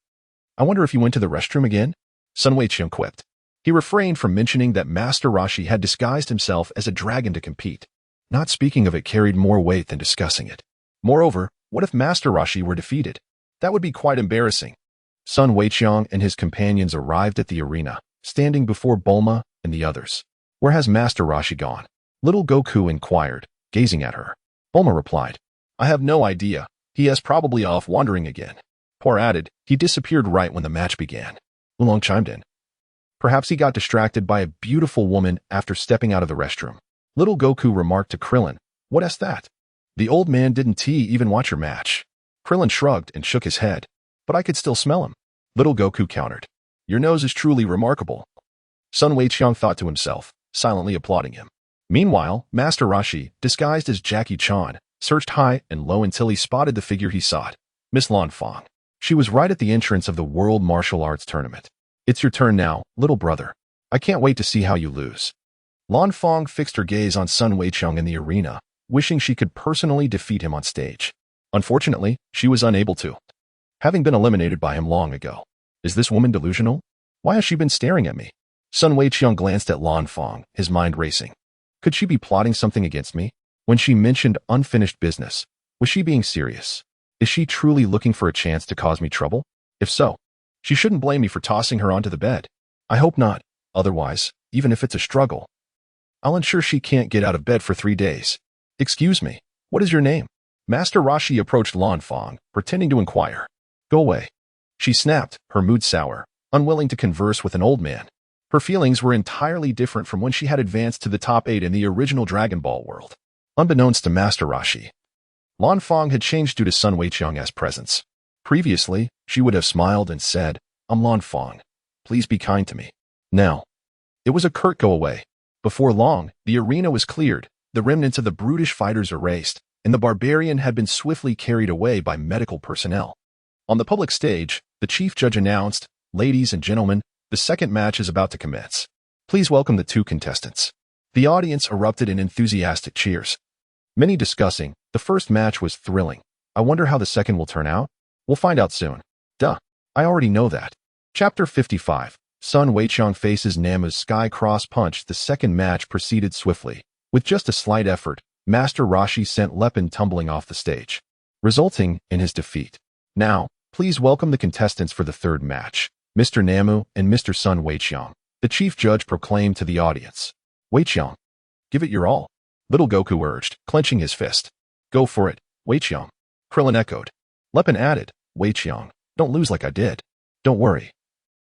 I wonder if he went to the restroom again? Sun Wukong quipped. He refrained from mentioning that Master Roshi had disguised himself as a dragon to compete. Not speaking of it carried more weight than discussing it. Moreover, what if Master Roshi were defeated? That would be quite embarrassing. Sun Wukong and his companions arrived at the arena, standing before Bulma and the others. Where has Master Roshi gone? Little Goku inquired, gazing at her. Bulma replied, I have no idea. He is probably off wandering again. Poir added, he disappeared right when the match began. Oolong chimed in. Perhaps he got distracted by a beautiful woman after stepping out of the restroom. Little Goku remarked to Krillin, what is that? The old man didn't even watch your match. Krillin shrugged and shook his head. But I could still smell him. Little Goku countered. Your nose is truly remarkable. Sun Wukong thought to himself, silently applauding him. Meanwhile, Master Roshi, disguised as Jackie Chan, searched high and low until he spotted the figure he sought, Miss Lan Fang. She was right at the entrance of the World Martial Arts Tournament. It's your turn now, little brother. I can't wait to see how you lose. Lan Fang fixed her gaze on Sun Wukong in the arena, wishing she could personally defeat him on stage. Unfortunately, she was unable to, having been eliminated by him long ago. Is this woman delusional? Why has she been staring at me? Sun Wukong glanced at Lan Fang, his mind racing. Could she be plotting something against me? When she mentioned unfinished business, was she being serious? Is she truly looking for a chance to cause me trouble? If so, she shouldn't blame me for tossing her onto the bed. I hope not. Otherwise, even if it's a struggle, I'll ensure she can't get out of bed for 3 days. Excuse me, what is your name? Master Roshi approached Lan Fang, pretending to inquire. Go away. She snapped, her mood sour, unwilling to converse with an old man. Her feelings were entirely different from when she had advanced to the top 8 in the original Dragon Ball world. Unbeknownst to Master Roshi, Lan Fang had changed due to Sun Wukong's presence. Previously, she would have smiled and said, I'm Lan Fang. Please be kind to me. Now, it was a curt go away. Before long, the arena was cleared, the remnants of the brutish fighters erased, and the barbarian had been swiftly carried away by medical personnel. On the public stage, the chief judge announced, Ladies and gentlemen, the second match is about to commence. Please welcome the 2 contestants. The audience erupted in enthusiastic cheers. Many discussing, the first match was thrilling. I wonder how the second will turn out? We'll find out soon. Duh, I already know that. Chapter 55. Sun Wukong faces Namu's Sky Cross Punch. The second match proceeded swiftly. With just a slight effort, Master Roshi sent Lepin tumbling off the stage, resulting in his defeat. Now, please welcome the contestants for the third match, Mr. Namu and Mr. Sun Wukong. The chief judge proclaimed to the audience. Weiqiang, give it your all. Little Goku urged, clenching his fist. Go for it, Weiqiang. Krillin echoed. Lepin added, Weiqiang, don't lose like I did. Don't worry.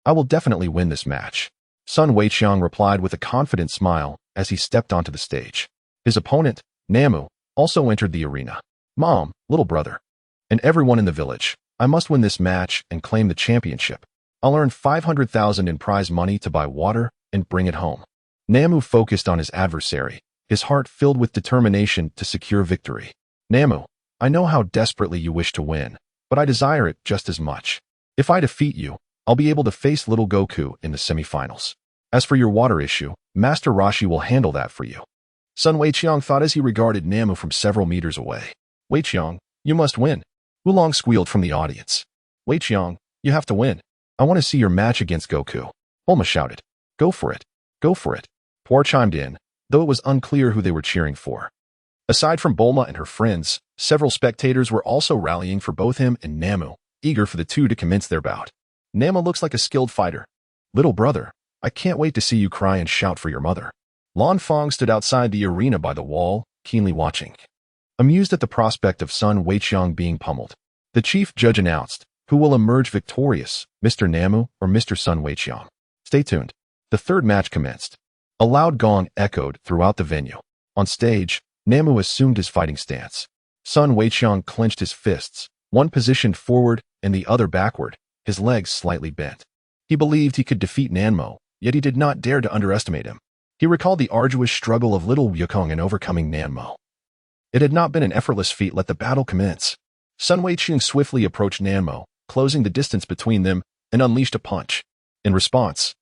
I will definitely win this match. Sun Wukong replied with a confident smile as he stepped onto the stage. His opponent, Namu, also entered the arena. Mom, little brother, and everyone in the village, I must win this match and claim the championship. I'll earn 500,000 in prize money to buy water and bring it home. Namu focused on his adversary, his heart filled with determination to secure victory. Namu, I know how desperately you wish to win, but I desire it just as much. If I defeat you, I'll be able to face little Goku in the semifinals. As for your water issue, Master Roshi will handle that for you. Sun Weiqiang thought as he regarded Namu from several meters away. Weiqiang, you must win. Wulong squealed from the audience. Weiqiang, you have to win. I want to see your match against Goku. Bulma shouted. Go for it. Go for it. Puar chimed in, though it was unclear who they were cheering for. Aside from Bulma and her friends, several spectators were also rallying for both him and Namu, eager for the two to commence their bout. Namu looks like a skilled fighter. Little brother, I can't wait to see you cry and shout for your mother. Lan Fong stood outside the arena by the wall, keenly watching. Amused at the prospect of Sun Weiqiang being pummeled, the chief judge announced, who will emerge victorious, Mr. Namu or Mr. Sun Weiqiang? Stay tuned. The third match commenced. A loud gong echoed throughout the venue. On stage, Namu assumed his fighting stance. Sun Weiqiang clenched his fists, one positioned forward and the other backward, his legs slightly bent. He believed he could defeat Nanmo, yet he did not dare to underestimate him. He recalled the arduous struggle of little Weiqiang in overcoming Nanmo. It had not been an effortless feat. Let the battle commence. Sun Weiqiang swiftly approached Nanmo, closing the distance between them, and unleashed a punch. In response,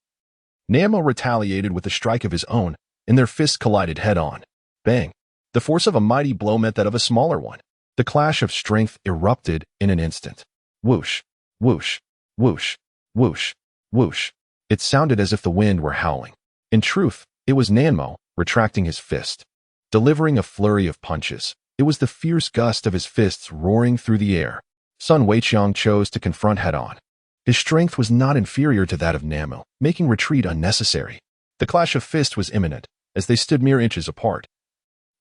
Nanmo retaliated with a strike of his own, and their fists collided head-on. Bang! The force of a mighty blow met that of a smaller one. The clash of strength erupted in an instant. Whoosh! Whoosh! Whoosh! Whoosh! Whoosh! It sounded as if the wind were howling. In truth, it was Nanmo, retracting his fist. Delivering a flurry of punches, it was the fierce gust of his fists roaring through the air. Sun Weiqiang chose to confront head-on. His strength was not inferior to that of Nanmo, making retreat unnecessary. The clash of fists was imminent, as they stood mere inches apart.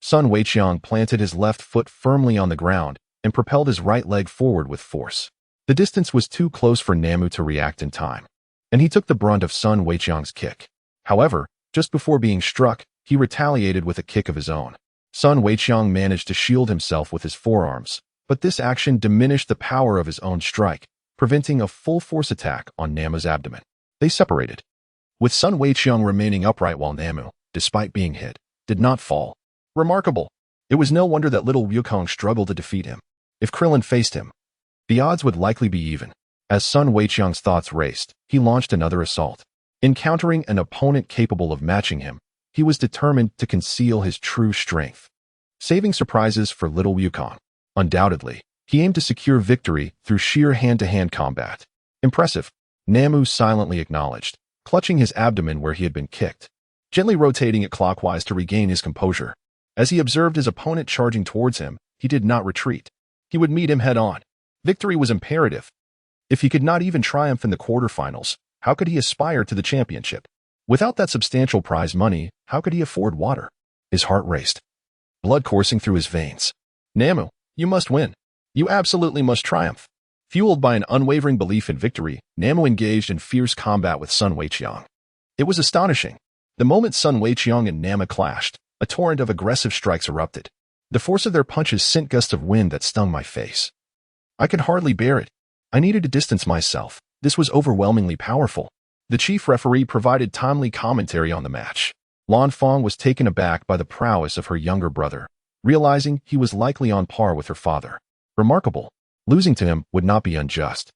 Sun Weiqiang planted his left foot firmly on the ground and propelled his right leg forward with force. The distance was too close for Namu to react in time, and he took the brunt of Sun Weiqiang's kick. However, just before being struck, he retaliated with a kick of his own. Sun Weiqiang managed to shield himself with his forearms, but this action diminished the power of his own strike, preventing a full-force attack on Namu's abdomen. They separated, with Sun Weiqiang remaining upright while Namu, despite being hit, did not fall. Remarkable. It was no wonder that little Weiqiang struggled to defeat him. If Krillin faced him, the odds would likely be even. As Sun Weiqiang's thoughts raced, he launched another assault. Encountering an opponent capable of matching him, he was determined to conceal his true strength. Saving surprises for little Weiqiang. Undoubtedly, he aimed to secure victory through sheer hand-to-hand combat. Impressive, Namu silently acknowledged, clutching his abdomen where he had been kicked, gently rotating it clockwise to regain his composure. As he observed his opponent charging towards him, he did not retreat. He would meet him head-on. Victory was imperative. If he could not even triumph in the quarterfinals, how could he aspire to the championship? Without that substantial prize money, how could he afford water? His heart raced, blood coursing through his veins. Namu, you must win. You absolutely must triumph. Fueled by an unwavering belief in victory, Namu engaged in fierce combat with Sun Weiqiang. It was astonishing. The moment Sun Weiqiang and Namu clashed, a torrent of aggressive strikes erupted. The force of their punches sent gusts of wind that stung my face. I could hardly bear it. I needed to distance myself. This was overwhelmingly powerful. The chief referee provided timely commentary on the match. Lan Fong was taken aback by the prowess of her younger brother, realizing he was likely on par with her father. Remarkable. Losing to him would not be unjust.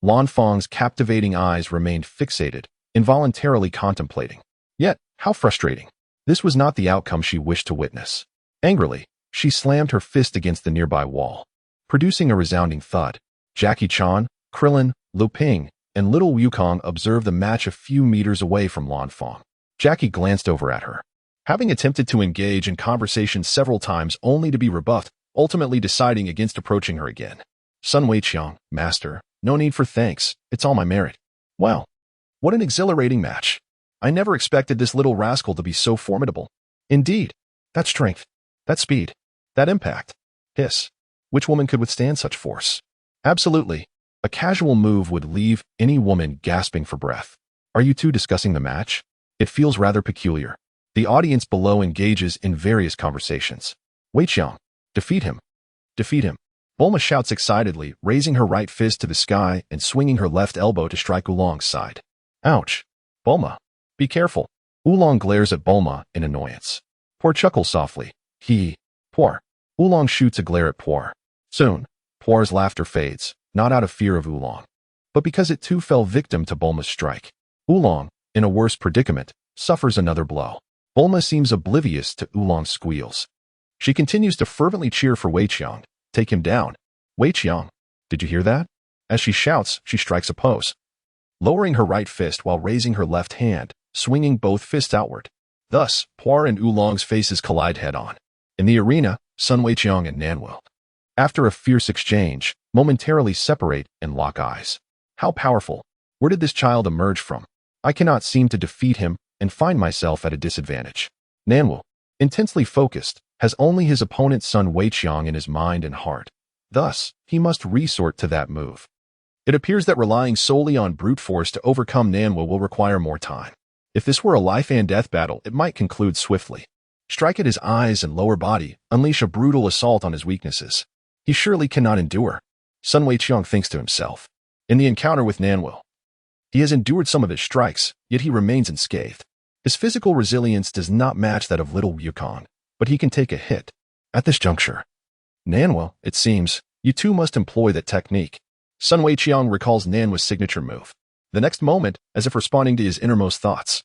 Lan Fong's captivating eyes remained fixated, involuntarily contemplating. Yet, how frustrating. This was not the outcome she wished to witness. Angrily, she slammed her fist against the nearby wall, producing a resounding thud. Jackie Chan, Krillin, Lu Ping, and little Weiqiang observed the match a few meters away from Lan Fong. Jackie glanced over at her. Having attempted to engage in conversation several times only to be rebuffed, ultimately deciding against approaching her again. Sun Weiqiang, master, no need for thanks, it's all my merit. Wow, what an exhilarating match. I never expected this little rascal to be so formidable. Indeed, that strength, that speed, that impact. Hiss. Which woman could withstand such force? Absolutely. A casual move would leave any woman gasping for breath. Are you two discussing the match? It feels rather peculiar. The audience below engages in various conversations. Weiqiang, defeat him. Defeat him. Bulma shouts excitedly, raising her right fist to the sky and swinging her left elbow to strike Oolong's side. Ouch. Bulma, be careful. Oolong glares at Bulma in annoyance. Poor chuckles softly. Poor. Oolong shoots a glare at Poor. Soon, Poir's laughter fades, not out of fear of Oolong, but because it too fell victim to Bulma's strike. Oolong, in a worse predicament, suffers another blow. Bulma seems oblivious to Oolong's squeals. She continues to fervently cheer for Weiqiang. Take him down. Weiqiang, did you hear that? As she shouts, she strikes a pose, lowering her right fist while raising her left hand, swinging both fists outward. Thus, Poir and Oolong's faces collide head-on. In the arena, Sun Weiqiang and Nanwu, after a fierce exchange, momentarily separate and lock eyes. How powerful! Where did this child emerge from? I cannot seem to defeat him and find myself at a disadvantage. Nanwu, intensely focused, has only his opponent Sun Weiqiang in his mind and heart. Thus, he must resort to that move. It appears that relying solely on brute force to overcome Nanwu will require more time. If this were a life-and-death battle, it might conclude swiftly. Strike at his eyes and lower body, unleash a brutal assault on his weaknesses. He surely cannot endure. Sun Weiqiang thinks to himself. In the encounter with Nanwu, he has endured some of his strikes, yet he remains unscathed. His physical resilience does not match that of little Wukong, but he can take a hit. At this juncture, Nanwu, it seems, you too must employ that technique. Sun Weiqiang recalls Nanwu's signature move. The next moment, as if responding to his innermost thoughts,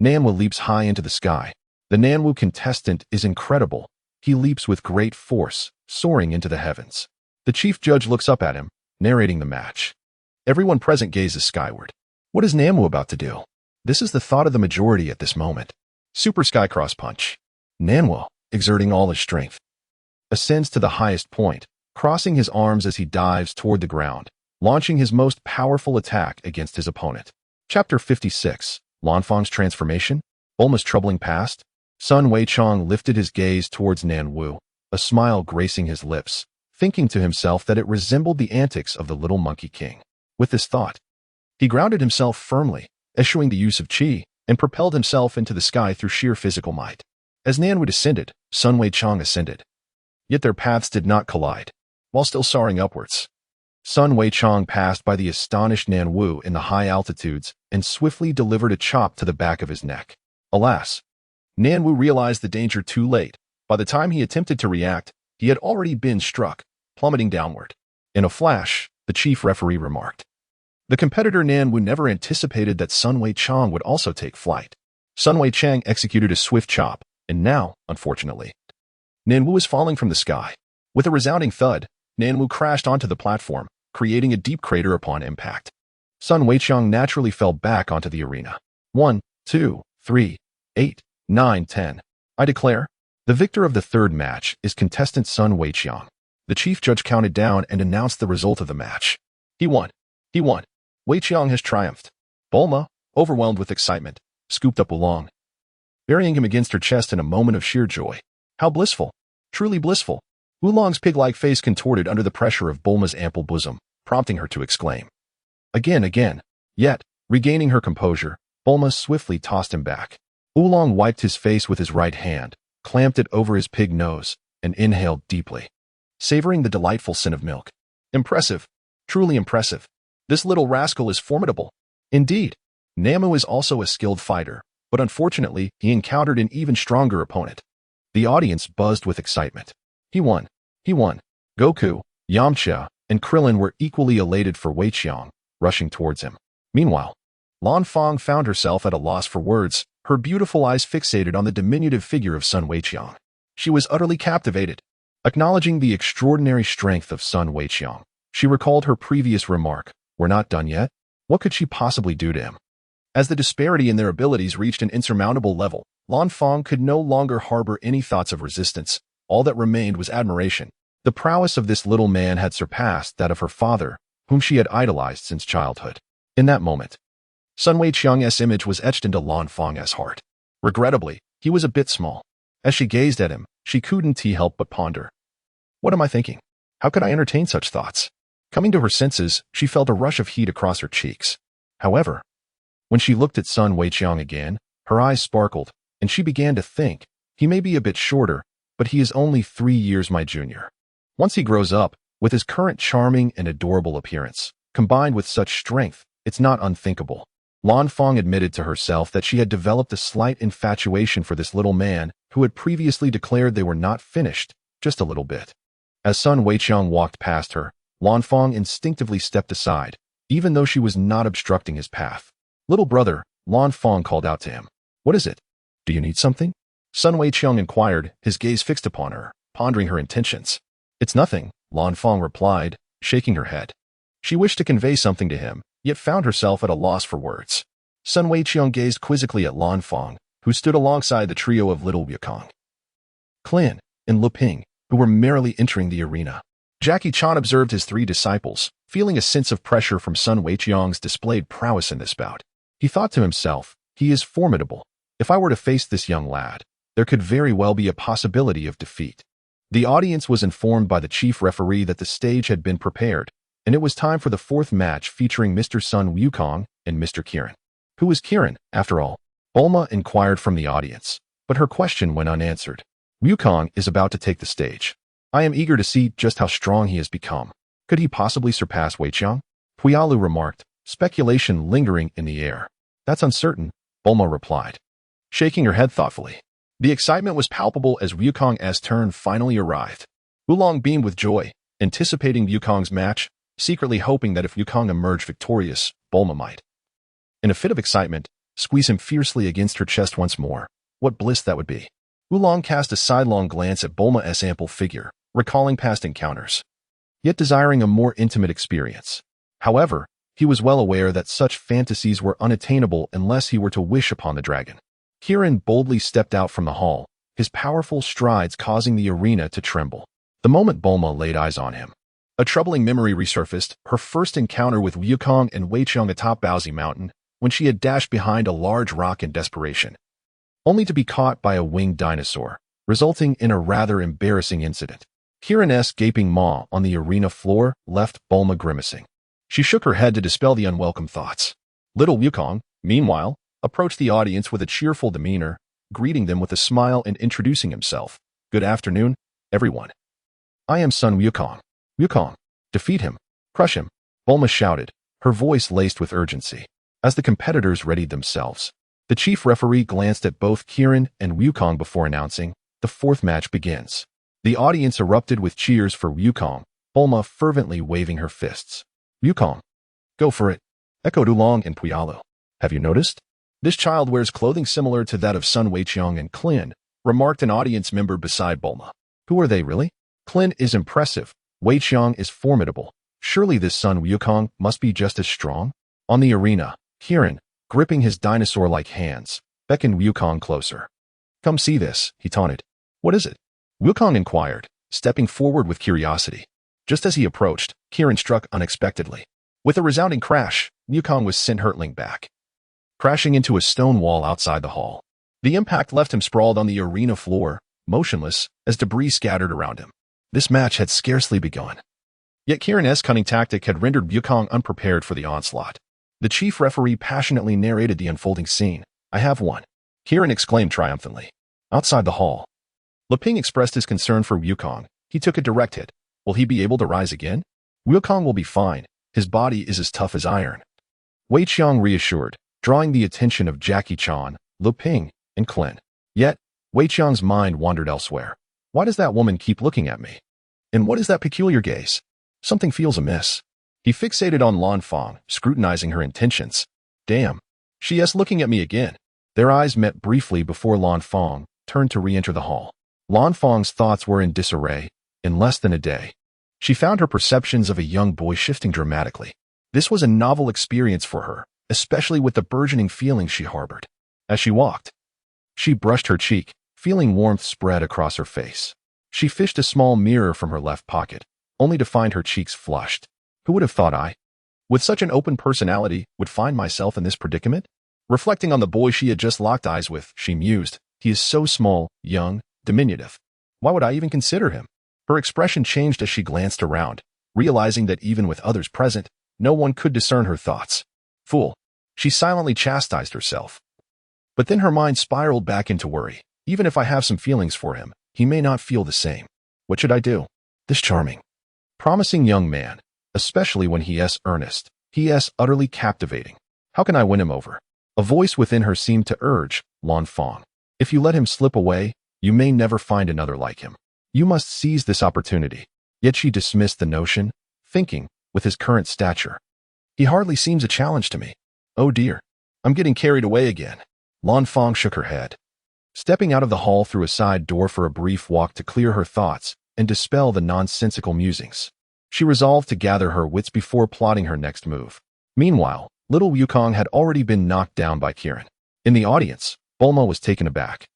Nanwu leaps high into the sky. The Nanwu contestant is incredible. He leaps with great force, soaring into the heavens. The chief judge looks up at him, narrating the match. Everyone present gazes skyward. What is Nanwu about to do? This is the thought of the majority at this moment. Super Sky Cross Punch. Nanwu, exerting all his strength, ascends to the highest point, crossing his arms as he dives toward the ground, launching his most powerful attack against his opponent. Chapter 56. Lanfang's Transformation? Bulma's Troubling Past? Sun Weiqiang lifted his gaze towards Nanwu, a smile gracing his lips, thinking to himself that it resembled the antics of the little monkey king. With this thought, he grounded himself firmly, eschewing the use of qi, and propelled himself into the sky through sheer physical might. As Nanwu descended, Sun Weiqiang ascended. Yet their paths did not collide. While still soaring upwards, Sun Weiqiang passed by the astonished Nanwu in the high altitudes and swiftly delivered a chop to the back of his neck. Alas, Nanwu realized the danger too late. By the time he attempted to react, he had already been struck, plummeting downward. In a flash, the chief referee remarked. The competitor Nanwu never anticipated that Sun Weiqiang would also take flight. Sun Weiqiang executed a swift chop, and now, unfortunately, Nanwu is falling from the sky. With a resounding thud, Nanwu crashed onto the platform, creating a deep crater upon impact. Sun Weiqiang naturally fell back onto the arena. 1, 2, 3, 8, 9, 10. I declare, the victor of the third match is contestant Sun Weiqiang. The chief judge counted down and announced the result of the match. He won. He won. Weiqiang has triumphed. Bulma, overwhelmed with excitement, scooped up Oolong, burying him against her chest in a moment of sheer joy. How blissful. Truly blissful. Oolong's pig-like face contorted under the pressure of Bulma's ample bosom, prompting her to exclaim. Again. Yet, regaining her composure, Bulma swiftly tossed him back. Oolong wiped his face with his right hand, clamped it over his pig nose, and inhaled deeply, savoring the delightful scent of milk. Impressive. Truly impressive. This little rascal is formidable. Indeed, Nanwu is also a skilled fighter, but unfortunately, he encountered an even stronger opponent. The audience buzzed with excitement. He won. He won. Goku, Yamcha, and Krillin were equally elated for Weiqiang, rushing towards him. Meanwhile, Lanfang found herself at a loss for words, her beautiful eyes fixated on the diminutive figure of Sun Weiqiang. She was utterly captivated. Acknowledging the extraordinary strength of Sun Weiqiang, she recalled her previous remark, "We're not done yet?" What could she possibly do to him? As the disparity in their abilities reached an insurmountable level, Lanfang could no longer harbor any thoughts of resistance. All that remained was admiration. The prowess of this little man had surpassed that of her father, whom she had idolized since childhood. In that moment, Sun Weiqiang's image was etched into Lanfang's heart. Regrettably, he was a bit small. As she gazed at him, she couldn't help but ponder. What am I thinking? How could I entertain such thoughts? Coming to her senses, she felt a rush of heat across her cheeks. However, when she looked at Sun Weiqiang again, her eyes sparkled, and she began to think, he may be a bit shorter, but he is only 3 years my junior. Once he grows up, with his current charming and adorable appearance, combined with such strength, it's not unthinkable. Lanfang admitted to herself that she had developed a slight infatuation for this little man who had previously declared they were not finished, just a little bit. As Sun Weiqiang walked past her, Lanfang instinctively stepped aside, even though she was not obstructing his path. "Little brother," Lanfang called out to him. "What is it? Do you need something?" Sun Weiqiang inquired, his gaze fixed upon her, pondering her intentions. "It's nothing," Lanfang replied, shaking her head. She wished to convey something to him, yet found herself at a loss for words. Sun Weiqiang gazed quizzically at Lanfang, who stood alongside the trio of little Weiqiang, Clin, and Luping, who were merrily entering the arena. Jackie Chan observed his three disciples, feeling a sense of pressure from Sun Weiqiang's displayed prowess in this bout. He thought to himself, "He is formidable. If I were to face this young lad, there could very well be a possibility of defeat." The audience was informed by the chief referee that the stage had been prepared, and it was time for the fourth match featuring Mr. Sun Wukong and Mr. Kirin. Who is Kirin, after all? Bulma inquired from the audience, but her question went unanswered. "Wukong is about to take the stage. I am eager to see just how strong he has become. Could he possibly surpass Weiqiang?" Puyalu remarked, speculation lingering in the air. "That's uncertain," Bulma replied, shaking her head thoughtfully. The excitement was palpable as Wukong's turn finally arrived. Oolong beamed with joy, anticipating Wukong's match, secretly hoping that if Wukong emerged victorious, Bulma might, in a fit of excitement, squeeze him fiercely against her chest once more. What bliss that would be. Oolong cast a sidelong glance at Bulma's ample figure, recalling past encounters, yet desiring a more intimate experience. However, he was well aware that such fantasies were unattainable unless he were to wish upon the dragon. Kirin boldly stepped out from the hall, his powerful strides causing the arena to tremble. The moment Bulma laid eyes on him, a troubling memory resurfaced, her first encounter with Wukong and Weiqiang atop Baozi Mountain, when she had dashed behind a large rock in desperation, only to be caught by a winged dinosaur, resulting in a rather embarrassing incident. Kirin's gaping maw on the arena floor left Bulma grimacing. She shook her head to dispel the unwelcome thoughts. Little Wukong, meanwhile, approached the audience with a cheerful demeanor, greeting them with a smile and introducing himself. "Good afternoon, everyone. I am Sun Wukong. Wukong, defeat him, crush him," Bulma shouted, her voice laced with urgency. As the competitors readied themselves, the chief referee glanced at both Kirin and Wukong before announcing, "The fourth match begins." The audience erupted with cheers for Wukong, Bulma fervently waving her fists. "Wukong, go for it," echoed Oolong and Puyalu. "Have you noticed? This child wears clothing similar to that of Sun Weiqiang and Clin," remarked an audience member beside Bulma. "Who are they really? Clin is impressive, Weiqiang is formidable. Surely this Sun Wukong must be just as strong?" On the arena, Kirin, gripping his dinosaur-like hands, beckoned Wukong closer. "Come see this," he taunted. "What is it?" Wukong inquired, stepping forward with curiosity. Just as he approached, Kirin struck unexpectedly. With a resounding crash, Wukong was sent hurtling back, crashing into a stone wall outside the hall. The impact left him sprawled on the arena floor, motionless, as debris scattered around him. This match had scarcely begun. Yet Kirin's cunning tactic had rendered Wukong unprepared for the onslaught. The chief referee passionately narrated the unfolding scene. "I have won," Kirin exclaimed triumphantly. Outside the hall, Luping expressed his concern for Wukong. He took a direct hit. Will he be able to rise again? "Wukong will be fine. His body is as tough as iron," Weiqiang reassured, drawing the attention of Jackie Chan, Luping, and Clin. Yet, Weiqiang's mind wandered elsewhere. Why does that woman keep looking at me? And what is that peculiar gaze? Something feels amiss. He fixated on Lanfang, scrutinizing her intentions. Damn, she is looking at me again. Their eyes met briefly before Lanfang turned to re-enter the hall. Lanfang's thoughts were in disarray. In less than a day, she found her perceptions of a young boy shifting dramatically. This was a novel experience for her, especially with the burgeoning feelings she harbored. As she walked, she brushed her cheek, feeling warmth spread across her face. She fished a small mirror from her left pocket, only to find her cheeks flushed. Who would have thought I, with such an open personality, would find myself in this predicament? Reflecting on the boy she had just locked eyes with, she mused, he is so small, young, diminutive. Why would I even consider him? Her expression changed as she glanced around, realizing that even with others present, no one could discern her thoughts. Fool. She silently chastised herself. But then her mind spiraled back into worry. Even if I have some feelings for him, he may not feel the same. What should I do? This charming, promising young man, especially when he is earnest, he is utterly captivating. How can I win him over? A voice within her seemed to urge, Lanfang. If you let him slip away, You may never find another like him. You must seize this opportunity. Yet she dismissed the notion, thinking, with his current stature, he hardly seems a challenge to me. Oh dear, I'm getting carried away again. Lan Fang shook her head. Stepping out of the hall through a side door for a brief walk to clear her thoughts and dispel the nonsensical musings, she resolved to gather her wits before plotting her next move. Meanwhile, little Wukong had already been knocked down by Kirin. In the audience, Bulma was taken aback.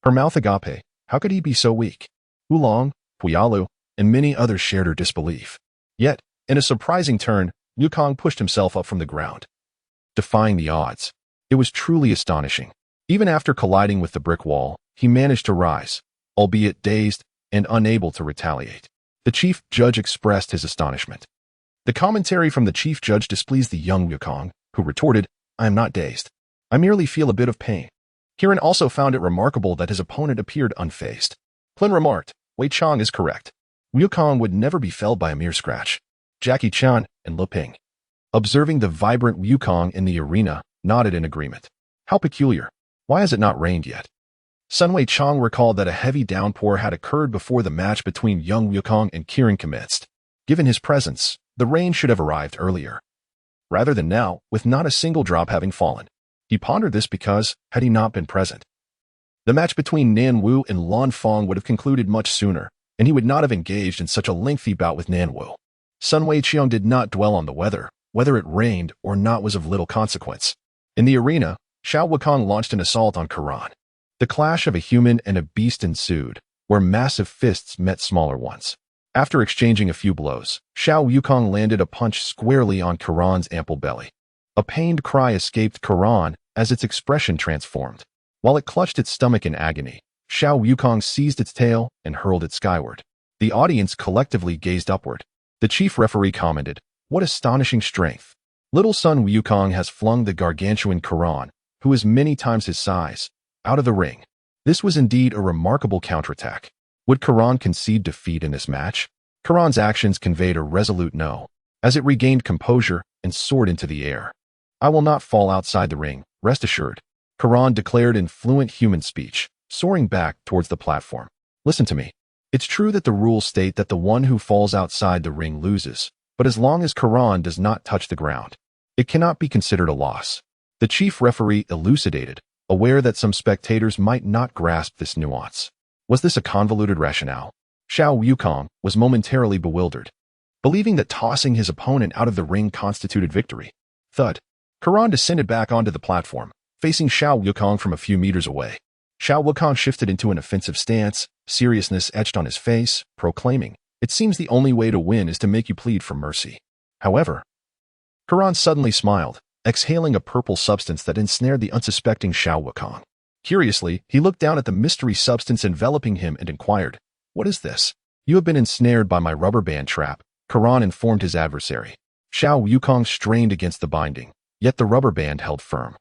Her mouth agape, how could he be so weak? Oolong, Puyalu, and many others shared her disbelief. Yet, in a surprising turn, Wukong pushed himself up from the ground, defying the odds. It was truly astonishing. Even after colliding with the brick wall, he managed to rise, albeit dazed and unable to retaliate. The chief judge expressed his astonishment. The commentary from the chief judge displeased the young Wukong, who retorted, I am not dazed. I merely feel a bit of pain. Kirin also found it remarkable that his opponent appeared unfazed. Klin remarked, Weiqiang is correct. Wukong would never be felled by a mere scratch. Jackie Chan and Lu Ping, observing the vibrant Wukong in the arena, nodded in agreement. How peculiar. Why has it not rained yet? Sun Wukong recalled that a heavy downpour had occurred before the match between young Wukong and Kirin commenced. Given his presence, the rain should have arrived earlier, rather than now, with not a single drop having fallen. He pondered this because, had he not been present, the match between Nan Wu and Lan Fang would have concluded much sooner, and he would not have engaged in such a lengthy bout with Nan Wu. Sun Weiqiang did not dwell on the weather. Whether it rained or not was of little consequence. In the arena, Shao Wukong launched an assault on Kirin. The clash of a human and a beast ensued, where massive fists met smaller ones. After exchanging a few blows, Shao Wukong landed a punch squarely on Kirin's ample belly. A pained cry escaped Kirin as its expression transformed. While it clutched its stomach in agony, Shao Wukong seized its tail and hurled it skyward. The audience collectively gazed upward. The chief referee commented, what astonishing strength. Little Sun Wukong has flung the gargantuan Kirin, who is many times his size, out of the ring. This was indeed a remarkable counterattack. Would Kirin concede defeat in this match? Kirin's actions conveyed a resolute no, as it regained composure and soared into the air. I will not fall outside the ring, rest assured, Kirin declared in fluent human speech, soaring back towards the platform. Listen to me. It's true that the rules state that the one who falls outside the ring loses, but as long as Kirin does not touch the ground, it cannot be considered a loss. The chief referee elucidated, aware that some spectators might not grasp this nuance. Was this a convoluted rationale? Shao Wukong was momentarily bewildered, believing that tossing his opponent out of the ring constituted victory. Thud. Kirin descended back onto the platform, facing Shao Wukong from a few meters away. Shao Wukong shifted into an offensive stance, seriousness etched on his face, proclaiming, it seems the only way to win is to make you plead for mercy. However, Kirin suddenly smiled, exhaling a purple substance that ensnared the unsuspecting Shao Wukong. Curiously, he looked down at the mystery substance enveloping him and inquired, what is this? You have been ensnared by my rubber band trap, Kirin informed his adversary. Shao Wukong strained against the binding, yet the rubber band held firm.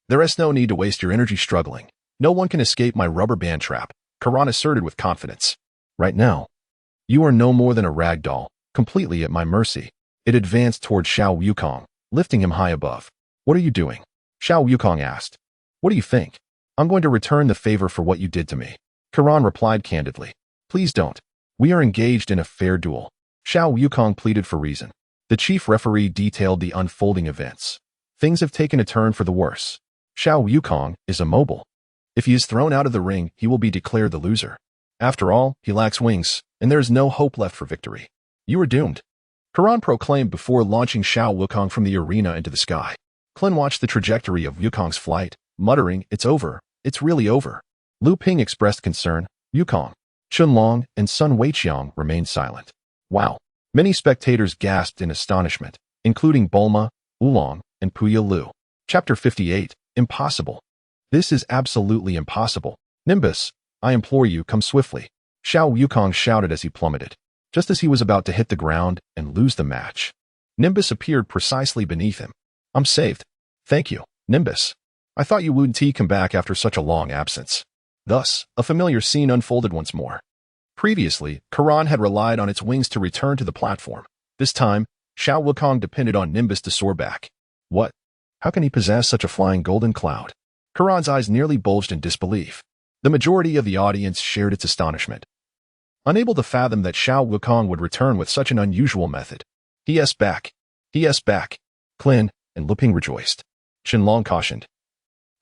There is no need to waste your energy struggling. No one can escape my rubber band trap, Kirin asserted with confidence. Right now, you are no more than a rag doll, completely at my mercy. It advanced toward Shao Wukong, lifting him high above. What are you doing? Shao Wukong asked. What do you think? I'm going to return the favor for what you did to me. Kirin replied candidly. Please don't. We are engaged in a fair duel. Shao Wukong pleaded for reason. The chief referee detailed the unfolding events. Things have taken a turn for the worse. Shao Wukong is immobile. If he is thrown out of the ring, he will be declared the loser. After all, he lacks wings, and there is no hope left for victory. You are doomed, Kirin proclaimed before launching Shao Wukong from the arena into the sky. Klin watched the trajectory of Wukong's flight, muttering, it's over, it's really over. Lu Ping expressed concern. Wukong, Chunlong, and Sun Weiqiang remained silent. Wow. Many spectators gasped in astonishment, including Bulma, Oolong, and Puya Lu. Chapter 58, Impossible. This is absolutely impossible. Nimbus, I implore you, come swiftly. Shao Wukong shouted as he plummeted, just as he was about to hit the ground and lose the match. Nimbus appeared precisely beneath him. I'm saved. Thank you, Nimbus. I thought you wouldn't come back after such a long absence. Thus, a familiar scene unfolded once more. Previously, Kirin had relied on its wings to return to the platform. This time, Shao Wukong depended on Nimbus to soar back. What? How can he possess such a flying golden cloud? Kirin's eyes nearly bulged in disbelief. The majority of the audience shared its astonishment, unable to fathom that Sun Wukong would return with such an unusual method. He is back. He is back. Clin and Luping rejoiced. Shenlong cautioned.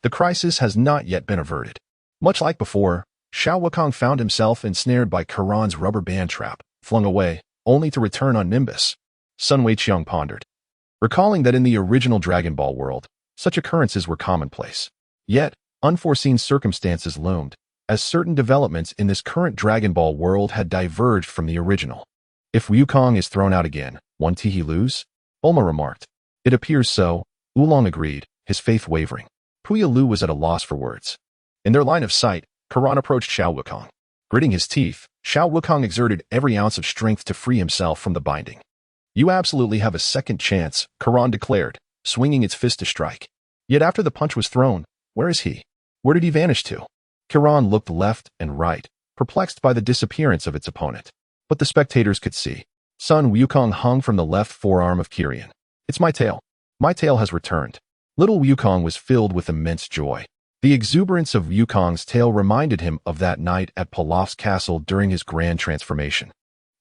The crisis has not yet been averted. Much like before, Sun Wukong found himself ensnared by Karan's rubber band trap, flung away, only to return on Nimbus. Sun Weiqiang pondered, recalling that in the original Dragon Ball world, such occurrences were commonplace. Yet, unforeseen circumstances loomed, as certain developments in this current Dragon Ball world had diverged from the original. If Wukong is thrown out again, won't he lose? Bulma remarked. It appears so, Oolong agreed, his faith wavering. Puya Lu was at a loss for words. In their line of sight, Karan approached Sun Wukong. Gritting his teeth, Sun Wukong exerted every ounce of strength to free himself from the binding. You absolutely have a second chance, Karan declared, swinging its fist to strike. Yet after the punch was thrown, where is he? Where did he vanish to? Karan looked left and right, perplexed by the disappearance of its opponent. But the spectators could see. Sun Wukong hung from the left forearm of Kirin. It's my tail. My tail has returned. Little Wukong was filled with immense joy. The exuberance of Wukong's tail reminded him of that night at Pilaf's castle during his grand transformation.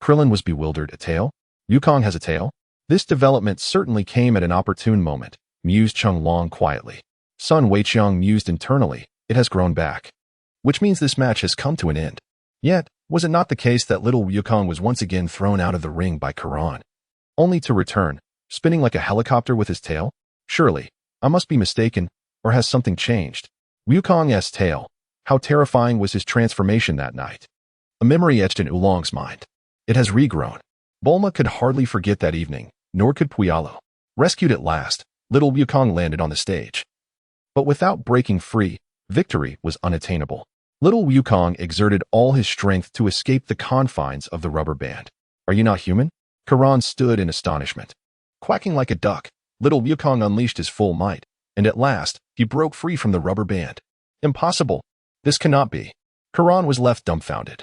Krillin was bewildered. A tail? Wukong has a tail? This development certainly came at an opportune moment, mused Chunglong quietly. Sun Weiqiang mused internally. It has grown back. Which means this match has come to an end. Yet, was it not the case that little Wukong was once again thrown out of the ring by Karan? Only to return, spinning like a helicopter with his tail? Surely, I must be mistaken, or has something changed? Wukong's tail. How terrifying was his transformation that night? A memory etched in Oolong's mind. It has regrown. Bulma could hardly forget that evening, nor could Puyalu. Rescued at last, little Wukong landed on the stage. But without breaking free, victory was unattainable. Little Wukong exerted all his strength to escape the confines of the rubber band. Are you not human? Karan stood in astonishment. Quacking like a duck, little Wukong unleashed his full might, and at last, he broke free from the rubber band. Impossible. This cannot be. Karan was left dumbfounded,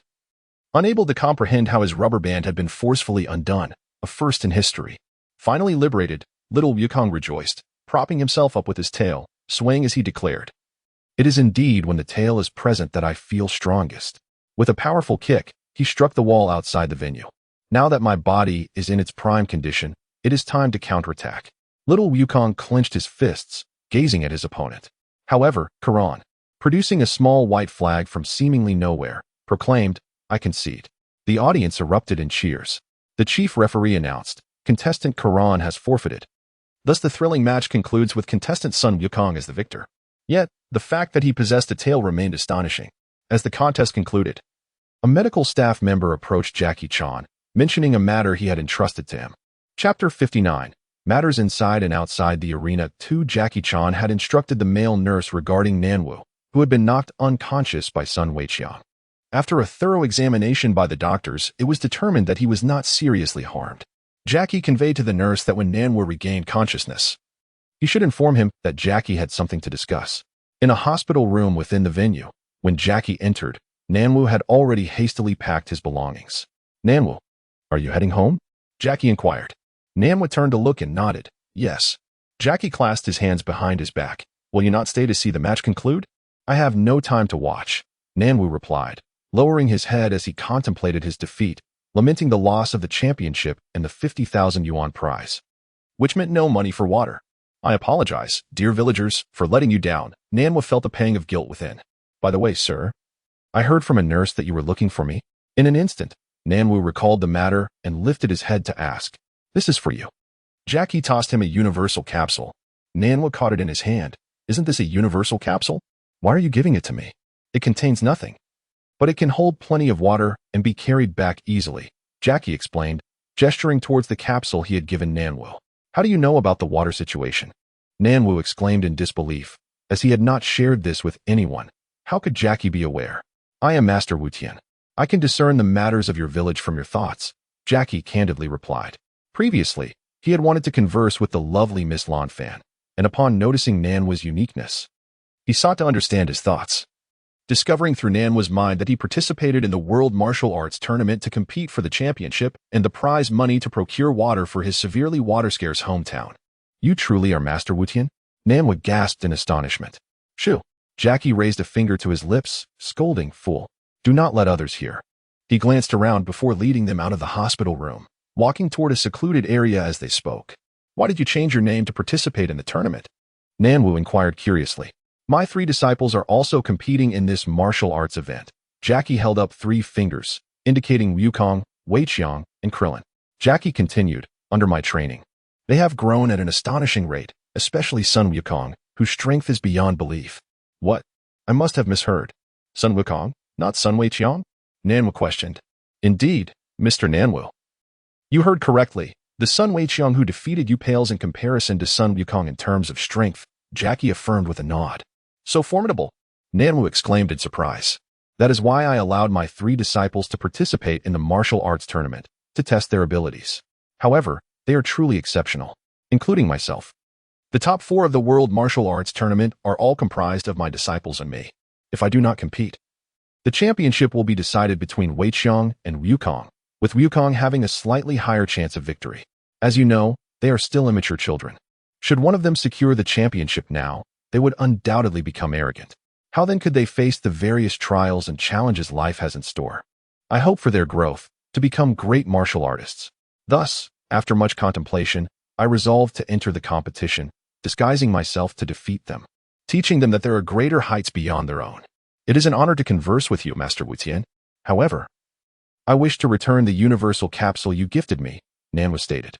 unable to comprehend how his rubber band had been forcefully undone, a first in history. Finally liberated, little Wukong rejoiced, propping himself up with his tail, swaying as he declared. It is indeed when the tail is present that I feel strongest. With a powerful kick, he struck the wall outside the venue. Now that my body is in its prime condition, it is time to counterattack. Little Wukong clenched his fists, gazing at his opponent. However, Karan, producing a small white flag from seemingly nowhere, proclaimed, I concede. The audience erupted in cheers. The chief referee announced, contestant Karan has forfeited. Thus the thrilling match concludes with contestant Sun Wukong as the victor. Yet, the fact that he possessed a tail remained astonishing. As the contest concluded, a medical staff member approached Jackie Chan, mentioning a matter he had entrusted to him. Chapter 59. Matters inside and outside the arena. 2. Jackie Chan had instructed the male nurse regarding Nanwu, who had been knocked unconscious by Sun Weiqiang. After a thorough examination by the doctors, it was determined that he was not seriously harmed. Jackie conveyed to the nurse that when Nanwu regained consciousness, he should inform him that Jackie had something to discuss. In a hospital room within the venue, when Jackie entered, Nanwu had already hastily packed his belongings. Nanwu, are you heading home? Jackie inquired. Nanwu turned to look and nodded. Yes. Jackie clasped his hands behind his back. Will you not stay to see the match conclude? I have no time to watch, Nanwu replied, lowering his head as he contemplated his defeat, lamenting the loss of the championship and the 50,000 yuan prize, which meant no money for water. I apologize, dear villagers, for letting you down. Nanwu felt a pang of guilt within. By the way, sir, I heard from a nurse that you were looking for me. In an instant, Nanwu recalled the matter and lifted his head to ask, this is for you. Jackie tossed him a universal capsule. Nanwu caught it in his hand. Isn't this a universal capsule? Why are you giving it to me? It contains nothing. But it can hold plenty of water and be carried back easily, Jackie explained, gesturing towards the capsule he had given Nanwu. How do you know about the water situation? Nanwu exclaimed in disbelief, as he had not shared this with anyone. How could Jackie be aware? I am Master Wu Tian. I can discern the matters of your village from your thoughts, Jackie candidly replied. Previously, he had wanted to converse with the lovely Miss Lanfan, and upon noticing Nanwu's uniqueness, he sought to understand his thoughts. Discovering through Nanwu's mind that he participated in the World Martial Arts Tournament to compete for the championship and the prize money to procure water for his severely water-scarce hometown. You truly are Master Wu Tian? Nanwu gasped in astonishment. Shoo! Jackie raised a finger to his lips, scolding, "Fool. Do not let others hear." He glanced around before leading them out of the hospital room, walking toward a secluded area as they spoke. "Why did you change your name to participate in the tournament?" Nanwu inquired curiously. "My 3 disciples are also competing in this martial arts event." Jackie held up 3 fingers, indicating Wukong, Weiqiang, and Krillin. Jackie continued, "Under my training, they have grown at an astonishing rate, especially Sun Wukong, whose strength is beyond belief." "What? I must have misheard. Sun Wukong, not Sun Weiqiang?" Nanwu questioned. "Indeed, Mr. Nanwu. You heard correctly. The Sun Weiqiang who defeated you pales in comparison to Sun Wukong in terms of strength," Jackie affirmed with a nod. "So formidable?" Nanwu exclaimed in surprise. "That is why I allowed my 3 disciples to participate in the martial arts tournament, to test their abilities. However, they are truly exceptional, including myself. The top 4 of the World Martial Arts Tournament are all comprised of my disciples and me. If I do not compete, the championship will be decided between Weiqiang and Wukong, with Wukong having a slightly higher chance of victory. As you know, they are still immature children. Should one of them secure the championship now, they would undoubtedly become arrogant. How then could they face the various trials and challenges life has in store? I hope for their growth, to become great martial artists. Thus, after much contemplation, I resolved to enter the competition, disguising myself to defeat them, teaching them that there are greater heights beyond their own. It is an honor to converse with you, Master Wutian. However, I wish to return the universal capsule you gifted me," Nanwu stated.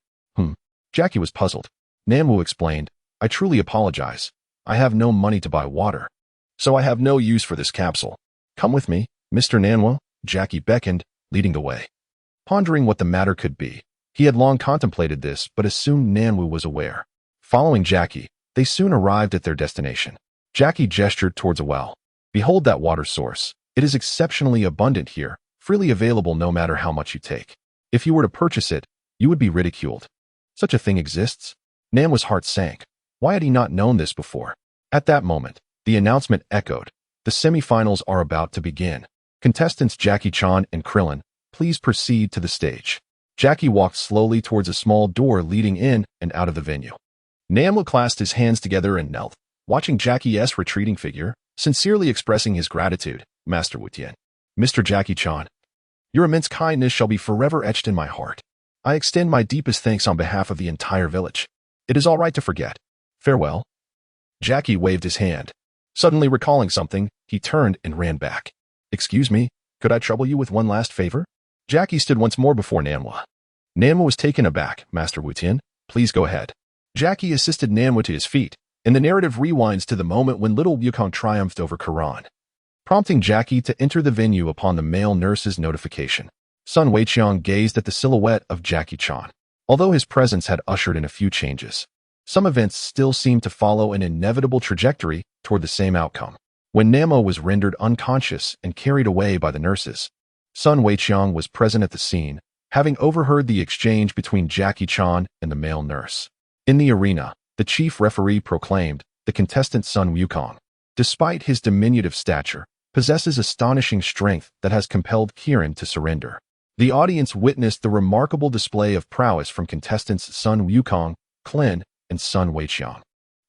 Jackie was puzzled. Nanwu explained, "I truly apologize. I have no money to buy water, so I have no use for this capsule. Come with me, Mr. Nanwu." Jackie beckoned, leading the way. Pondering what the matter could be, he had long contemplated this, but assumed Nanwu was aware. Following Jackie, they soon arrived at their destination. Jackie gestured towards a well. "Behold that water source. It is exceptionally abundant here, freely available no matter how much you take. If you were to purchase it, you would be ridiculed. Such a thing exists?" Nanwu's heart sank. Why had he not known this before? At that moment, the announcement echoed. "The semifinals are about to begin. Contestants Jackie-chan and Krillin, please proceed to the stage." Jackie walked slowly towards a small door leading in and out of the venue. Nanwu clasped his hands together and knelt, watching Jackie's retreating figure, sincerely expressing his gratitude. "Master Wutian, Mr. Jackie-chan, your immense kindness shall be forever etched in my heart. I extend my deepest thanks on behalf of the entire village. It is all right to forget. Farewell." Jackie waved his hand. Suddenly recalling something, he turned and ran back. "Excuse me, could I trouble you with one last favor?" Jackie stood once more before Nanwu. Nanwu was taken aback. "Master Wutian, please go ahead." Jackie assisted Nanwu to his feet, and the narrative rewinds to the moment when little Wukong triumphed over Karan, prompting Jackie to enter the venue upon the male nurse's notification. Sun Weiqiang gazed at the silhouette of Jackie-chan. Although his presence had ushered in a few changes, some events still seemed to follow an inevitable trajectory toward the same outcome. When Nanwu was rendered unconscious and carried away by the nurses, Sun Weiqiang was present at the scene, having overheard the exchange between Jackie-chan and the male nurse. In the arena, the chief referee proclaimed, "The contestant Sun Wukong, despite his diminutive stature, possesses astonishing strength that has compelled Kirin to surrender." The audience witnessed the remarkable display of prowess from contestants Sun Wukong, Klin, and Sun Weiqiang,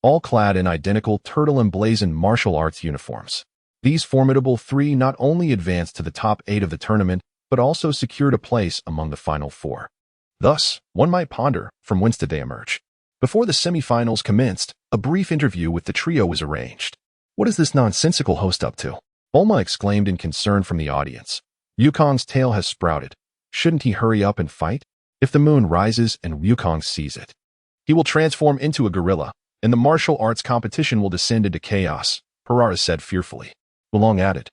all clad in identical turtle-emblazoned martial arts uniforms. These formidable 3 not only advanced to the top 8 of the tournament, but also secured a place among the final 4. Thus, one might ponder, from whence did they emerge? Before the semifinals commenced, a brief interview with the trio was arranged. "What is this nonsensical host up to?" Bulma exclaimed in concern from the audience. "Wukong's tail has sprouted. Shouldn't he hurry up and fight? If the moon rises and Wukong sees it, he will transform into a gorilla, and the martial arts competition will descend into chaos," Parara said fearfully. Wulong added,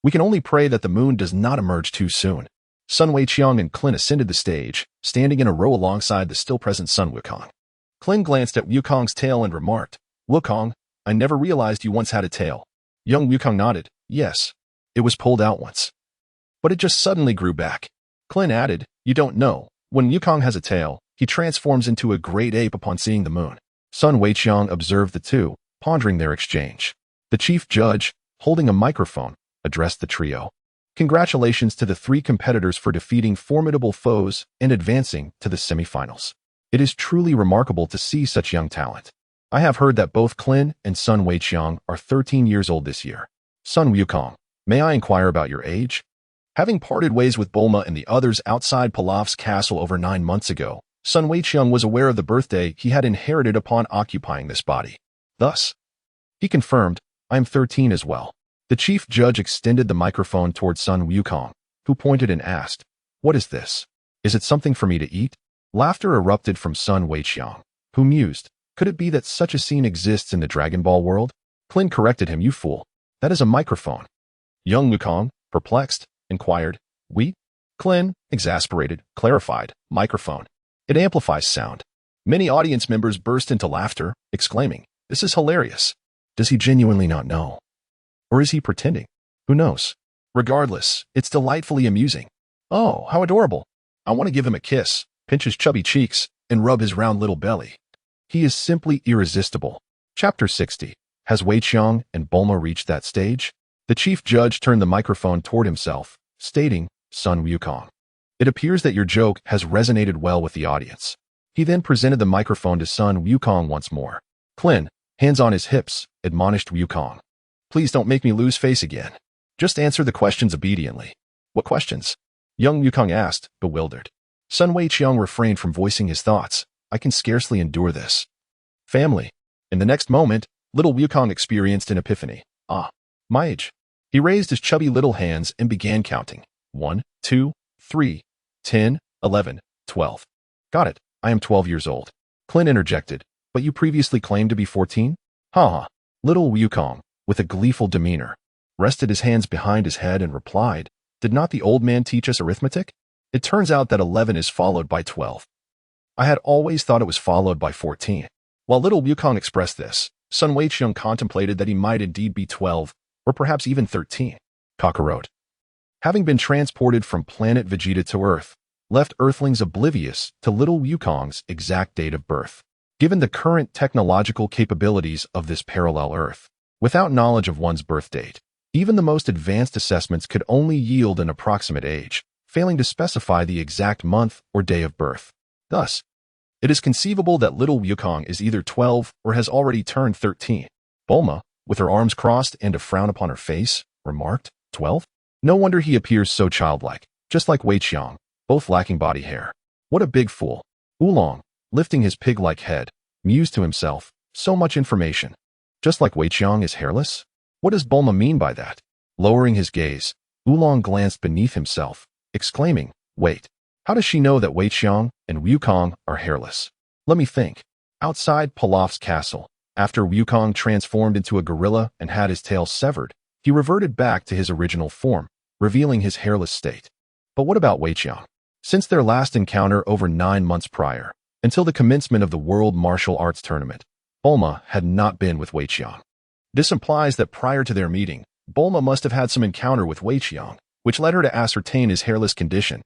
"We can only pray that the moon does not emerge too soon." Sun Weiqiang and Klin ascended the stage, standing in a row alongside the still-present Sun Wukong. Klin glanced at Wukong's tail and remarked, "Wukong, I never realized you once had a tail." Young Wukong nodded. "Yes, it was pulled out once, but it just suddenly grew back." Klin added, "You don't know. When Wukong has a tail, he transforms into a great ape upon seeing the moon." Sun Weiqiang observed the two, pondering their exchange. The chief judge, holding a microphone, addressed the trio. "Congratulations to the 3 competitors for defeating formidable foes and advancing to the semifinals. It is truly remarkable to see such young talent. I have heard that both Clin and Sun Weiqiang are 13 years old this year. Sun Wukong, may I inquire about your age? Having parted ways with Bulma and the others outside Pilaf's castle over 9 months ago, Sun Weiqiang was aware of the birthday he had inherited upon occupying this body. Thus, he confirmed, I am 13 as well. The chief judge extended the microphone towards Sun Wukong, who pointed and asked, what is this? Is it something for me to eat? Laughter erupted from Sun Weiqiang, who mused, could it be that such a scene exists in the Dragon Ball world? Clin corrected him, you fool. That is a microphone. Young Wukong, perplexed, inquired, we? Clin, exasperated, clarified, microphone. It amplifies sound. Many audience members burst into laughter, exclaiming, this is hilarious. Does he genuinely not know? Or is he pretending? Who knows? Regardless, it's delightfully amusing. Oh, how adorable. I want to give him a kiss, pinch his chubby cheeks, and rub his round little belly. He is simply irresistible. Chapter 60. Has Weiqiang and Bulma reached that stage? The chief judge turned the microphone toward himself, stating, Sun Wukong, it appears that your joke has resonated well with the audience. He then presented the microphone to Sun Wukong once more. Clin, hands on his hips, admonished Wukong. Please don't make me lose face again. Just answer the questions obediently. What questions? Young Wukong asked, bewildered. Sun Weiqiang refrained from voicing his thoughts. I can scarcely endure this. Family. In the next moment, little Wukong experienced an epiphany. Ah, my age. He raised his chubby little hands and began counting. 1, 2, 3, 10, 11, 12. Got it. I am 12 years old. Clin interjected. But you previously claimed to be 14? Ha. Little Wukong, with a gleeful demeanor, rested his hands behind his head and replied, did not the old man teach us arithmetic? It turns out that 11 is followed by 12. I had always thought it was followed by 14. While little Wukong expressed this, Sun Weiqiang contemplated that he might indeed be 12, or perhaps even 13. Kakarot. Having been transported from planet Vegeta to Earth, left Earthlings oblivious to little Wukong's exact date of birth. Given the current technological capabilities of this parallel Earth, without knowledge of one's birth date, even the most advanced assessments could only yield an approximate age, failing to specify the exact month or day of birth. Thus, it is conceivable that little Wukong is either 12 or has already turned 13. Bulma, with her arms crossed and a frown upon her face, remarked, 12? No wonder he appears so childlike, just like Weiqiang, both lacking body hair. What a big fool. Oolong, lifting his pig-like head, mused to himself, so much information. Just like Weiqiang is hairless? What does Bulma mean by that? Lowering his gaze, Oolong glanced beneath himself, exclaiming, wait, how does she know that Weiqiang and Wukong are hairless? Let me think. Outside Pilaf's castle, after Wukong transformed into a gorilla and had his tail severed, he reverted back to his original form, revealing his hairless state. But what about Weiqiang? Since their last encounter over 9 months prior, until the commencement of the World Martial Arts Tournament, Bulma had not been with Weiqiang. This implies that prior to their meeting, Bulma must have had some encounter with Weiqiang, which led her to ascertain his hairless condition.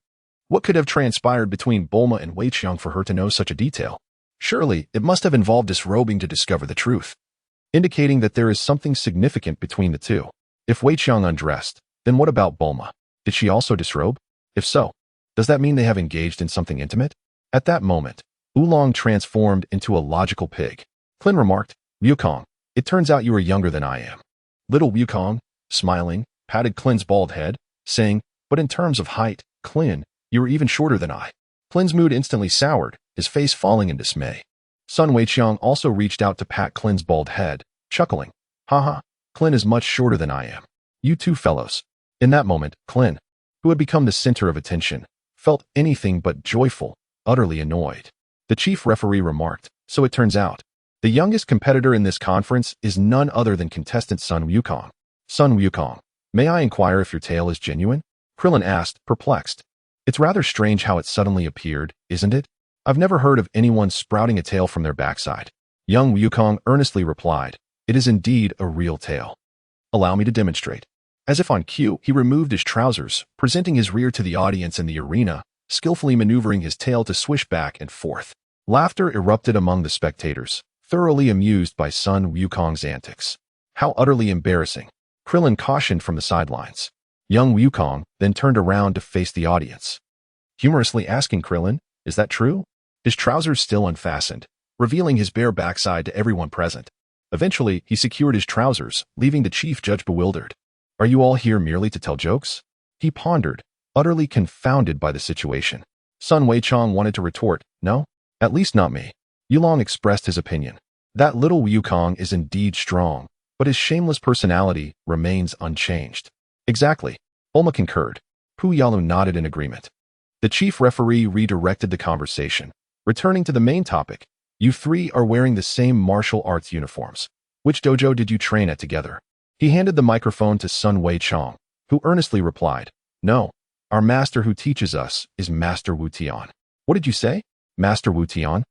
What could have transpired between Bulma and Weiqiang for her to know such a detail? Surely, it must have involved disrobing to discover the truth, indicating that there is something significant between the two. If Weiqiang undressed, then what about Bulma? Did she also disrobe? If so, does that mean they have engaged in something intimate? At that moment, Oolong transformed into a logical pig. Clin remarked, Wukong, it turns out you are younger than I am. Little Wukong, smiling, patted Clin's bald head, saying, but in terms of height, Clin, you are even shorter than I. Clin's mood instantly soured, his face falling in dismay. Sun Weiqiang also reached out to pat Clin's bald head, chuckling, haha, Clin is much shorter than I am. You two fellows. In that moment, Clin, who had become the center of attention, felt anything but joyful, utterly annoyed. The chief referee remarked, so it turns out, the youngest competitor in this conference is none other than contestant Sun Wukong. Sun Wukong, may I inquire if your tale is genuine? Krillin asked, perplexed. It's rather strange how it suddenly appeared, isn't it? I've never heard of anyone sprouting a tail from their backside. Young Wukong earnestly replied, it is indeed a real tail. Allow me to demonstrate. As if on cue, he removed his trousers, presenting his rear to the audience in the arena, skillfully maneuvering his tail to swish back and forth. Laughter erupted among the spectators, thoroughly amused by Sun Wukong's antics. How utterly embarrassing. Krillin cautioned from the sidelines. Young Wukong then turned around to face the audience, humorously asking Krillin, is that true? His trousers still unfastened, revealing his bare backside to everyone present. Eventually, he secured his trousers, leaving the chief judge bewildered. Are you all here merely to tell jokes? He pondered, utterly confounded by the situation. Sun Wukong wanted to retort, no, at least not me. Yulong expressed his opinion. That little Wukong is indeed strong, but his shameless personality remains unchanged. Exactly. Bulma concurred. Pu Yalu nodded in agreement. The chief referee redirected the conversation, returning to the main topic. You three are wearing the same martial arts uniforms. Which dojo did you train at together? He handed the microphone to Sun Wukong, who earnestly replied, no, our master who teaches us is Master Wu Tian. What did you say? Master Wu Tian?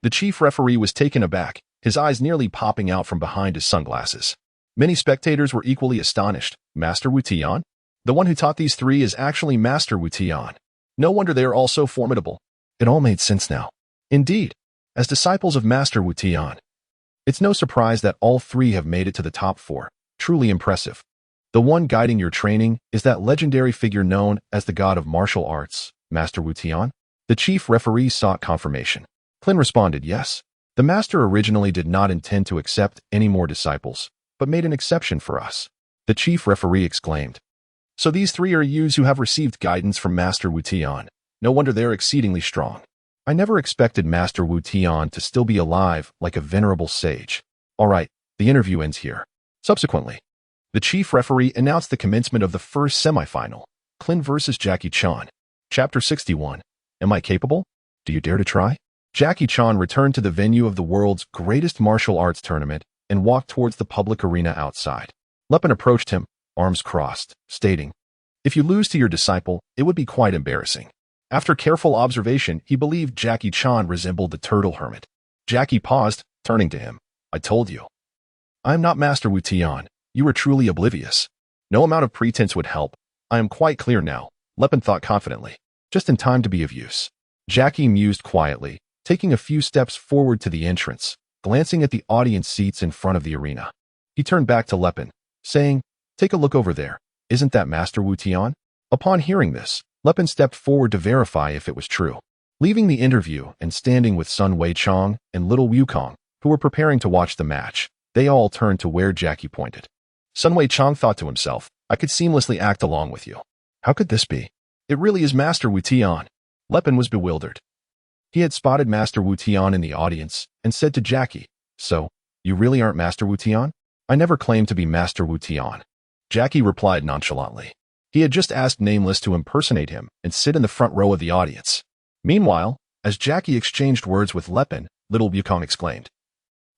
The chief referee was taken aback, his eyes nearly popping out from behind his sunglasses. Many spectators were equally astonished. Master Wu Tian? The one who taught these three is actually Master Wu Tian. No wonder they are all so formidable. It all made sense now. Indeed, as disciples of Master Wu Tian, it's no surprise that all three have made it to the top four. Truly impressive. The one guiding your training is that legendary figure known as the god of martial arts, Master Wu Tian? The chief referee sought confirmation. Clin responded, yes. The master originally did not intend to accept any more disciples, but made an exception for us. The chief referee exclaimed. So these three are youths who have received guidance from Master Wu Tian. No wonder they are exceedingly strong. I never expected Master Wu Tian to still be alive like a venerable sage. All right, the interview ends here. Subsequently, the chief referee announced the commencement of the first semifinal, Clin versus Jackie Chan. Chapter 61. Am I capable? Do you dare to try? Jackie Chan returned to the venue of the world's greatest martial arts tournament and walked towards the public arena outside. Lepin approached him, arms crossed, stating, if you lose to your disciple, it would be quite embarrassing. After careful observation, he believed Jackie Chan resembled the turtle hermit. Jackie paused, turning to him. I told you. I am not Master Wu Tian. You are truly oblivious. No amount of pretense would help. I am quite clear now, Lepin thought confidently. Just in time to be of use. Jackie mused quietly, taking a few steps forward to the entrance, glancing at the audience seats in front of the arena. He turned back to Lepin, saying, take a look over there. Isn't that Master Wu Tian? Upon hearing this, Lepin stepped forward to verify if it was true. Leaving the interview and standing with Sun Wukong and little Wukong, who were preparing to watch the match, they all turned to where Jackie pointed. Sun Wukong thought to himself, I could seamlessly act along with you. How could this be? It really is Master Wu Tian. Lepin was bewildered. He had spotted Master Wu Tian in the audience and said to Jackie, so, you really aren't Master Wu Tian? I never claimed to be Master Wu Tian. Jackie replied nonchalantly. He had just asked Nameless to impersonate him and sit in the front row of the audience. Meanwhile, as Jackie exchanged words with Lepin, little Wukong exclaimed,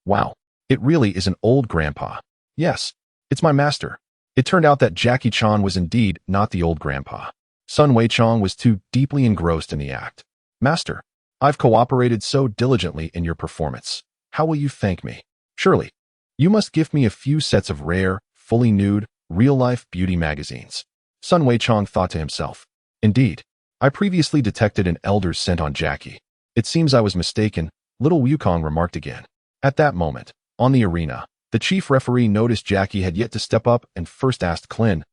wow, it really is an old grandpa. Yes, it's my master. It turned out that Jackie Chan was indeed not the old grandpa. Sun Wukong was too deeply engrossed in the act. Master, I've cooperated so diligently in your performance. How will you thank me? Surely, you must gift me a few sets of rare, fully nude, real-life beauty magazines. Sun Wukong thought to himself. Indeed, I previously detected an elder's scent on Jackie. It seems I was mistaken, little Wukong remarked again. At that moment, on the arena, the chief referee noticed Jackie had yet to step up and first asked Clin,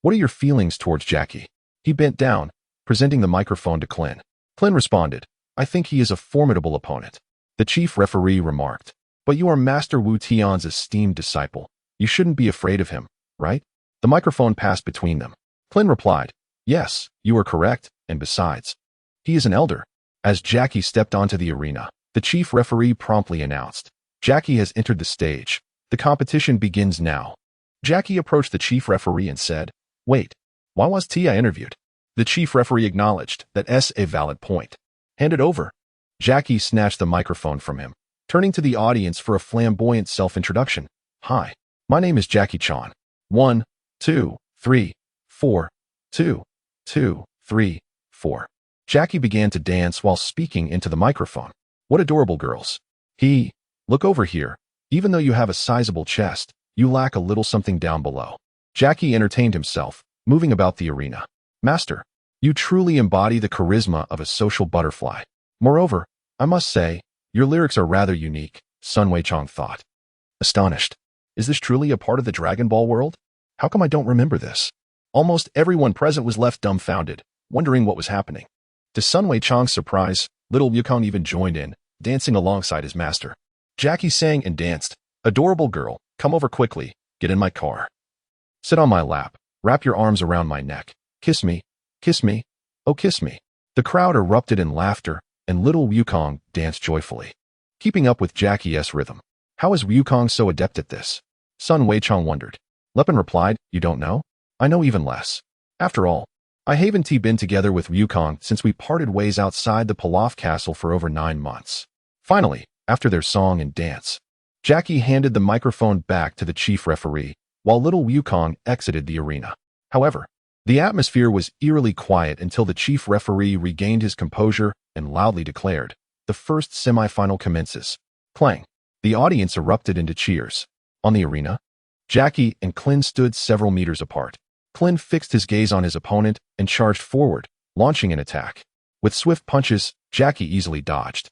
what are your feelings towards Jackie? He bent down, presenting the microphone to Clin. Clin responded, I think he is a formidable opponent. The chief referee remarked, but you are Master Wu Tian's esteemed disciple. You shouldn't be afraid of him, right? The microphone passed between them. Clin replied, yes, you are correct, and besides, he is an elder. As Jackie stepped onto the arena, the chief referee promptly announced, Jackie has entered the stage. The competition begins now. Jackie approached the chief referee and said, wait, why was Tia interviewed? The chief referee acknowledged that's a valid point. Hand it over. Jackie snatched the microphone from him, turning to the audience for a flamboyant self-introduction. Hi, my name is Jackie Chan. 1, 2, 3, 4, 2, 2, 3, 4. Jackie began to dance while speaking into the microphone. What adorable girls. Look over here. Even though you have a sizable chest, you lack a little something down below. Jackie entertained himself, moving about the arena. Master, you truly embody the charisma of a social butterfly. Moreover, I must say, your lyrics are rather unique, Sun Wukong thought. Astonished. Is this truly a part of the Dragon Ball world? How come I don't remember this? Almost everyone present was left dumbfounded, wondering what was happening. To Sun Wukong's surprise, little Wukong even joined in, dancing alongside his master. Jackie sang and danced. "Adorable girl, come over quickly. Get in my car. Sit on my lap. Wrap your arms around my neck. Kiss me. Kiss me. Oh, kiss me." The crowd erupted in laughter, and little Wukong danced joyfully, keeping up with Jackie's rhythm. How is Wukong so adept at this? Sun Wukong wondered. Lepin replied, "You don't know? I know even less. After all, I haven't been together with Wukong since we parted ways outside the Pilaf castle for over 9 months. Finally, after their song and dance, Jackie handed the microphone back to the chief referee, while little Wukong exited the arena. However, the atmosphere was eerily quiet until the chief referee regained his composure and loudly declared, "The first semifinal commences." Clang. The audience erupted into cheers. On the arena, Jackie and Clin stood several meters apart. Clin fixed his gaze on his opponent and charged forward, launching an attack. With swift punches, Jackie easily dodged.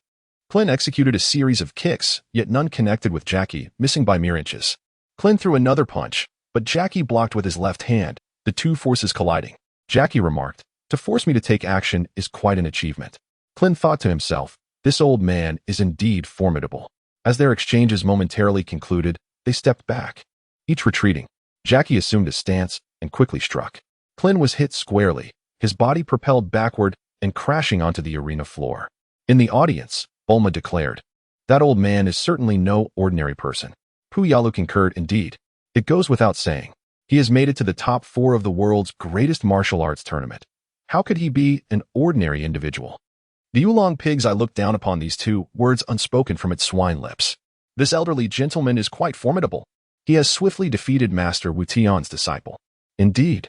Clin executed a series of kicks, yet none connected with Jackie, missing by mere inches. Clin threw another punch, but Jackie blocked with his left hand, the two forces colliding. Jackie remarked, "To force me to take action is quite an achievement." Clin thought to himself, "This old man is indeed formidable." As their exchanges momentarily concluded, they stepped back, each retreating. Jackie assumed a stance and quickly struck. Clin was hit squarely, his body propelled backward and crashing onto the arena floor. In the audience, Bulma declared, "That old man is certainly no ordinary person." Puyalu concurred, "Indeed, it goes without saying. He has made it to the top 4 of the world's greatest martial arts tournament. How could he be an ordinary individual?" The oolong pigs I looked down upon these 2 words unspoken from its swine lips. "This elderly gentleman is quite formidable. He has swiftly defeated Master Wu Tian's disciple. Indeed,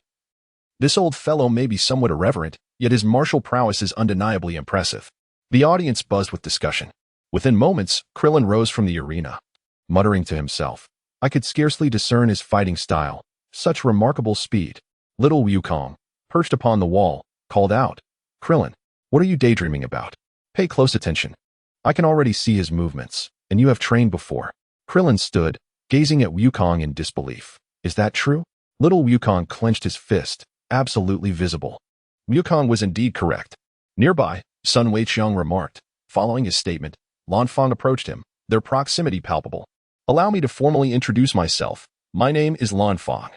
this old fellow may be somewhat irreverent, yet his martial prowess is undeniably impressive." The audience buzzed with discussion. Within moments, Krillin rose from the arena, muttering to himself, "I could scarcely discern his fighting style. Such remarkable speed." Little Wukong, perched upon the wall, called out, "Krillin, what are you daydreaming about? Pay close attention. I can already see his movements, and you have trained before." Krillin stood, gazing at Wukong in disbelief. "Is that true?" Little Wukong clenched his fist, absolutely visible. Wukong was indeed correct. Nearby, Sun Wukong remarked. Following his statement, Lan Fang approached him, their proximity palpable. "Allow me to formally introduce myself. My name is Lan Fang."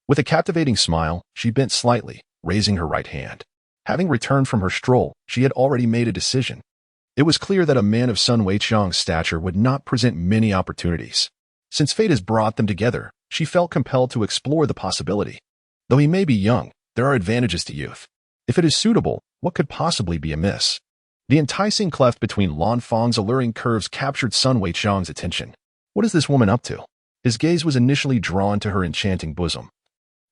With a captivating smile, she bent slightly, raising her right hand. Having returned from her stroll, she had already made a decision. It was clear that a man of Sun Wukong's stature would not present many opportunities. Since fate has brought them together, she felt compelled to explore the possibility. Though he may be young, there are advantages to youth. If it is suitable, what could possibly be amiss? The enticing cleft between Lan Fang's alluring curves captured Sun Wukong's attention. What is this woman up to? His gaze was initially drawn to her enchanting bosom.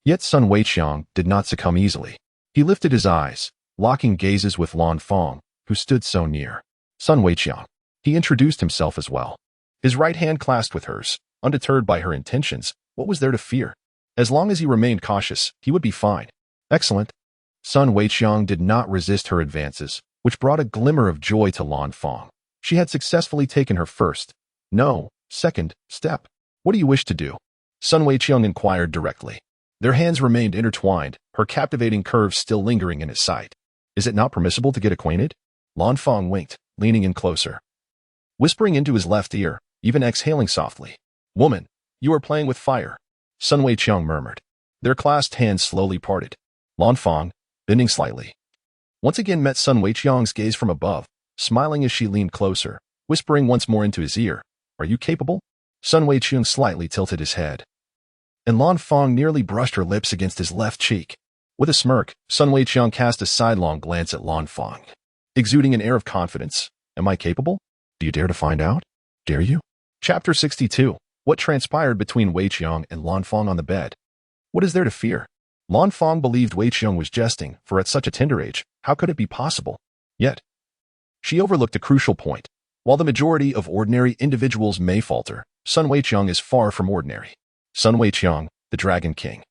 Yet Sun Wukong did not succumb easily. He lifted his eyes, locking gazes with Lan Fang, who stood so near. Sun Wukong. He introduced himself as well. His right hand clasped with hers. Undeterred by her intentions, what was there to fear? As long as he remained cautious, he would be fine. Excellent. Sun Wukong did not resist her advances, which brought a glimmer of joy to Lan Fang. She had successfully taken her first, no, second, step. "What do you wish to do?" Sun Wukong inquired directly. Their hands remained intertwined, her captivating curves still lingering in his sight. "Is it not permissible to get acquainted?" Lan Fang winked, leaning in closer, whispering into his left ear, even exhaling softly. "Woman, you are playing with fire," Sun Wukong murmured. Their clasped hands slowly parted. Lan Fang, bending slightly, once again met Sun Wukong's gaze from above, smiling as she leaned closer, whispering once more into his ear, "Are you capable?" Sun Wukong slightly tilted his head, and Lan Fang nearly brushed her lips against his left cheek. With a smirk, Sun Wukong cast a sidelong glance at Lan Fang, exuding an air of confidence. "Am I capable? Do you dare to find out? Dare you?" Chapter 62. What transpired between Weiqiang and Lan Fang on the bed. What is there to fear? Lan Fang believed Weiqiang was jesting, for at such a tender age, how could it be possible? Yet, she overlooked a crucial point. While the majority of ordinary individuals may falter, Sun Weiqiang is far from ordinary. Sun Weiqiang, the Dragon King,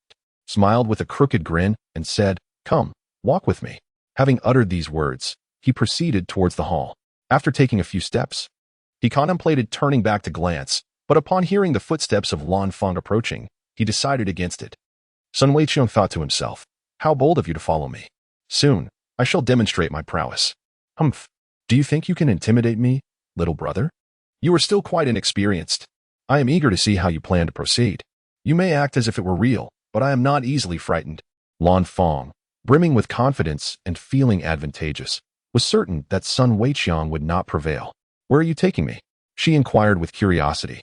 smiled with a crooked grin and said, "Come, walk with me." Having uttered these words, he proceeded towards the hall. After taking a few steps, he contemplated turning back to glance, but upon hearing the footsteps of Lan Fang approaching, he decided against it. Sun Weiqiang thought to himself, "How bold of you to follow me. Soon, I shall demonstrate my prowess." "Humph. Do you think you can intimidate me?" little brother? You are still quite inexperienced. I am eager to see how you plan to proceed. You may act as if it were real, but I am not easily frightened. Lan Fang, brimming with confidence and feeling advantageous, was certain that Sun Weiqiang would not prevail. Where are you taking me? She inquired with curiosity.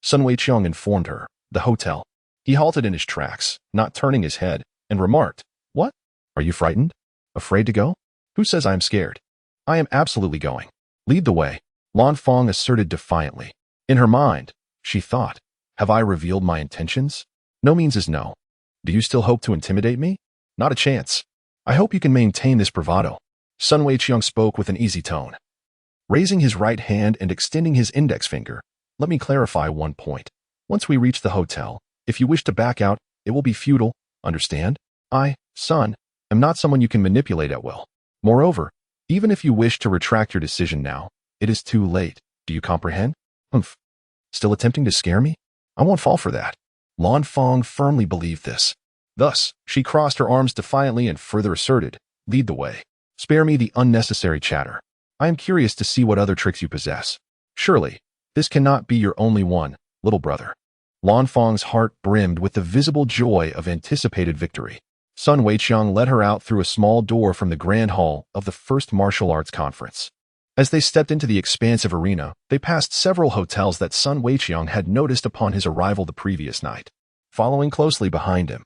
Sun Weiqiang informed her, the hotel. He halted in his tracks, not turning his head, and remarked, What? Are you frightened? Afraid to go? Who says I am scared? I am absolutely going. Lead the way, Lan Fang asserted defiantly. In her mind, she thought, have I revealed my intentions? No means is no. Do you still hope to intimidate me? Not a chance. I hope you can maintain this bravado. Sun Weiqiang spoke with an easy tone. Raising his right hand and extending his index finger, let me clarify one point. Once we reach the hotel, if you wish to back out, it will be futile, understand? I, Sun, am not someone you can manipulate at will. Moreover, even if you wish to retract your decision now, it is too late. Do you comprehend? Humph. Still attempting to scare me? I won't fall for that. Lan Fang firmly believed this. Thus, she crossed her arms defiantly and further asserted, Lead the way. Spare me the unnecessary chatter. I am curious to see what other tricks you possess. Surely, this cannot be your only one, little brother. Lan Fang's heart brimmed with the visible joy of anticipated victory. Sun Weiqiang led her out through a small door from the grand hall of the first martial arts conference. As they stepped into the expansive arena, they passed several hotels that Sun Weiqiang had noticed upon his arrival the previous night. Following closely behind him,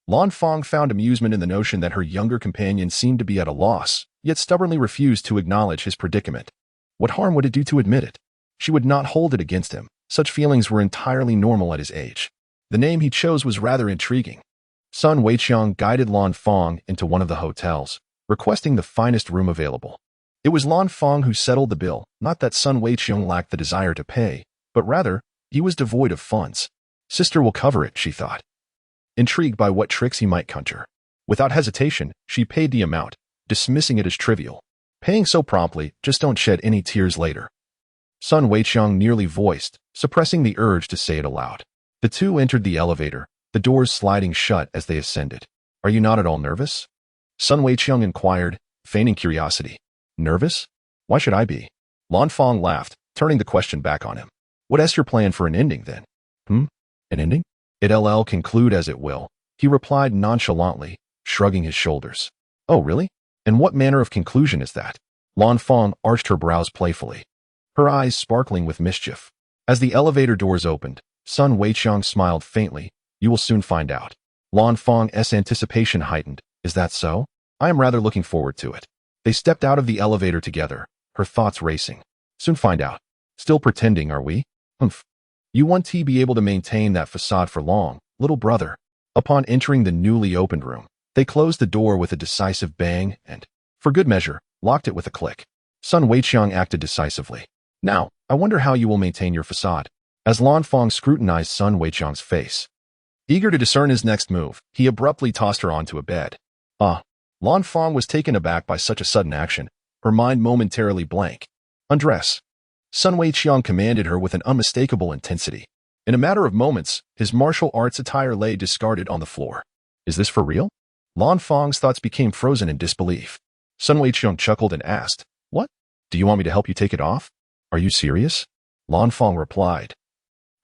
Lan Fang found amusement in the notion that her younger companion seemed to be at a loss, yet stubbornly refused to acknowledge his predicament. What harm would it do to admit it? She would not hold it against him. Such feelings were entirely normal at his age. The name he chose was rather intriguing. Sun Weiqiang guided Lan Fang into one of the hotels, requesting the finest room available. It was Lan Fang who settled the bill, not that Sun Weiqiang lacked the desire to pay, but rather, he was devoid of funds. Sister will cover it, she thought. Intrigued by what tricks he might conjure. Without hesitation, she paid the amount, dismissing it as trivial. Paying so promptly, just don't shed any tears later. Sun Weiqiang nearly voiced, suppressing the urge to say it aloud. The two entered the elevator, the doors sliding shut as they ascended. Are you not at all nervous? Sun Weiqiang inquired, feigning curiosity. Nervous? Why should I be? Lan Fang laughed, turning the question back on him. What is your plan for an ending, then? An ending? It'll conclude as it will, he replied nonchalantly, shrugging his shoulders. Oh, really? And what manner of conclusion is that? Lan Fang arched her brows playfully, her eyes sparkling with mischief. As the elevator doors opened, Sun Weiqiang smiled faintly. You will soon find out. Lan Fang's anticipation heightened. Is that so? I am rather looking forward to it. They stepped out of the elevator together, her thoughts racing. Soon find out. Still pretending, are we? Humph. You won't be able to maintain that facade for long, little brother. Upon entering the newly opened room, they closed the door with a decisive bang and, for good measure, locked it with a click. Sun Weiqiang acted decisively. Now, I wonder how you will maintain your facade. As Lan Fang scrutinized Sun Weiqiang's face, eager to discern his next move, he abruptly tossed her onto a bed. Lan Fang was taken aback by such a sudden action, her mind momentarily blank. Undress. Sun Weiqiang commanded her with an unmistakable intensity. In a matter of moments, his martial arts attire lay discarded on the floor. Is this for real? Lan Fang's thoughts became frozen in disbelief. Sun Weiqiang chuckled and asked, What? Do you want me to help you take it off? Are you serious? Lan Fang replied,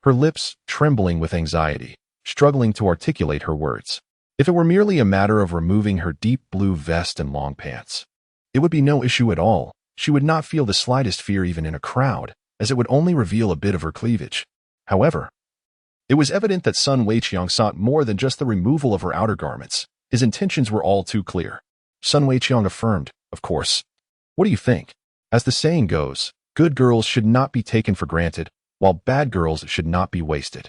her lips trembling with anxiety, struggling to articulate her words. If it were merely a matter of removing her deep blue vest and long pants, it would be no issue at all. She would not feel the slightest fear even in a crowd, as it would only reveal a bit of her cleavage. However, it was evident that Sun Weiqiang sought more than just the removal of her outer garments. His intentions were all too clear. Sun Weiqiang affirmed, Of course. What do you think? As the saying goes, good girls should not be taken for granted, while bad girls should not be wasted.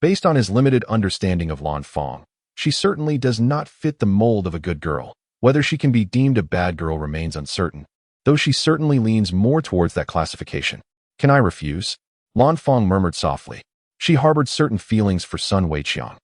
Based on his limited understanding of Lan Fang, she certainly does not fit the mold of a good girl. Whether she can be deemed a bad girl remains uncertain, though she certainly leans more towards that classification. Can I refuse? Lan Fang murmured softly. She harbored certain feelings for Sun Weiqiang,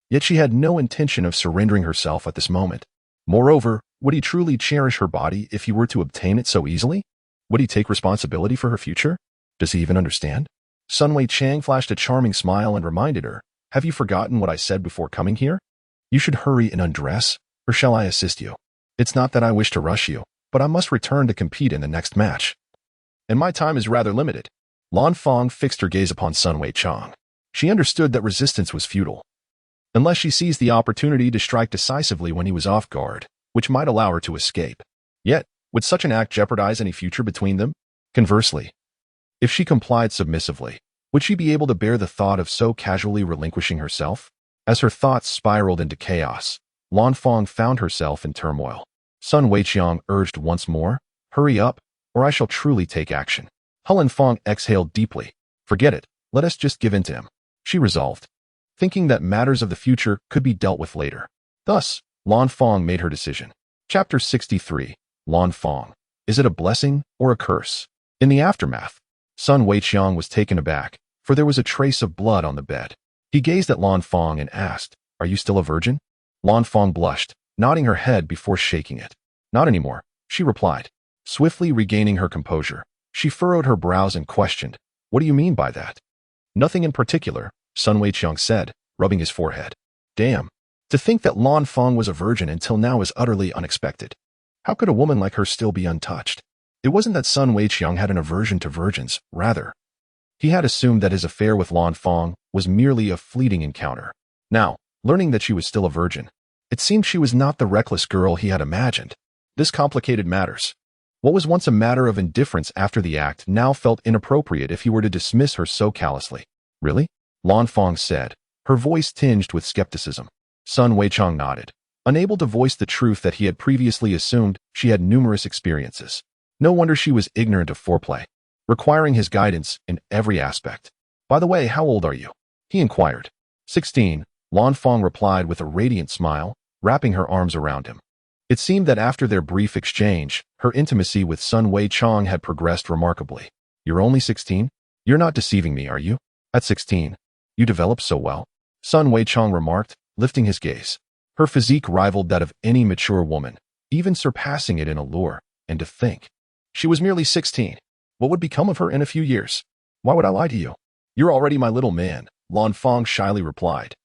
yet she had no intention of surrendering herself at this moment. Moreover, would he truly cherish her body if he were to obtain it so easily? Would he take responsibility for her future? Does he even understand? Sun Weiqiang flashed a charming smile and reminded her, Have you forgotten what I said before coming here? You should hurry and undress, or shall I assist you? It's not that I wish to rush you, but I must return to compete in the next match. and my time is rather limited. Lan Fang fixed her gaze upon Sun Weiqiang. She understood that resistance was futile, unless she seized the opportunity to strike decisively when he was off guard, which might allow her to escape. Yet, would such an act jeopardize any future between them? Conversely, if she complied submissively, would she be able to bear the thought of so casually relinquishing herself? As her thoughts spiraled into chaos, Lan Fang found herself in turmoil. Sun Weiqiang urged once more, "Hurry up, or I shall truly take action." Lan Fang exhaled deeply. "Forget it, let us just give in to him," she resolved, thinking that matters of the future could be dealt with later. Thus, Lan Fang made her decision. Chapter 63. Lan Fang. Is it a blessing or a curse? In the aftermath, Sun Weiqiang was taken aback, for there was a trace of blood on the bed. He gazed at Lan Fang and asked, "Are you still a virgin?" Lan Fang blushed, nodding her head before shaking it. "Not anymore," she replied. Swiftly regaining her composure, she furrowed her brows and questioned, "What do you mean by that?" "Nothing in particular," Sun Weiqiang said, rubbing his forehead. Damn. To think that Lan Fang was a virgin until now is utterly unexpected. How could a woman like her still be untouched? It wasn't that Sun Weiqiang had an aversion to virgins, rather, he had assumed that his affair with Lan Fang was merely a fleeting encounter. Now, learning that she was still a virgin, it seemed she was not the reckless girl he had imagined. This complicated matters. What was once a matter of indifference after the act now felt inappropriate if he were to dismiss her so callously. "Really?" Lan Fang said, her voice tinged with skepticism. Sun Weiqiang nodded, unable to voice the truth that he had previously assumed. She had numerous experiences. No wonder she was ignorant of foreplay, requiring his guidance in every aspect. "By the way, how old are you?" he inquired. 16, Lan Fang replied with a radiant smile, wrapping her arms around him. It seemed that after their brief exchange, her intimacy with Sun Weiqiang had progressed remarkably. "You're only 16? You're not deceiving me, are you? At 16, you developed so well," Sun Weiqiang remarked, lifting his gaze. Her physique rivaled that of any mature woman, even surpassing it in allure, and to think she was merely 16. What would become of her in a few years? "Why would I lie to you? You're already my little man," Lan Fang shyly replied.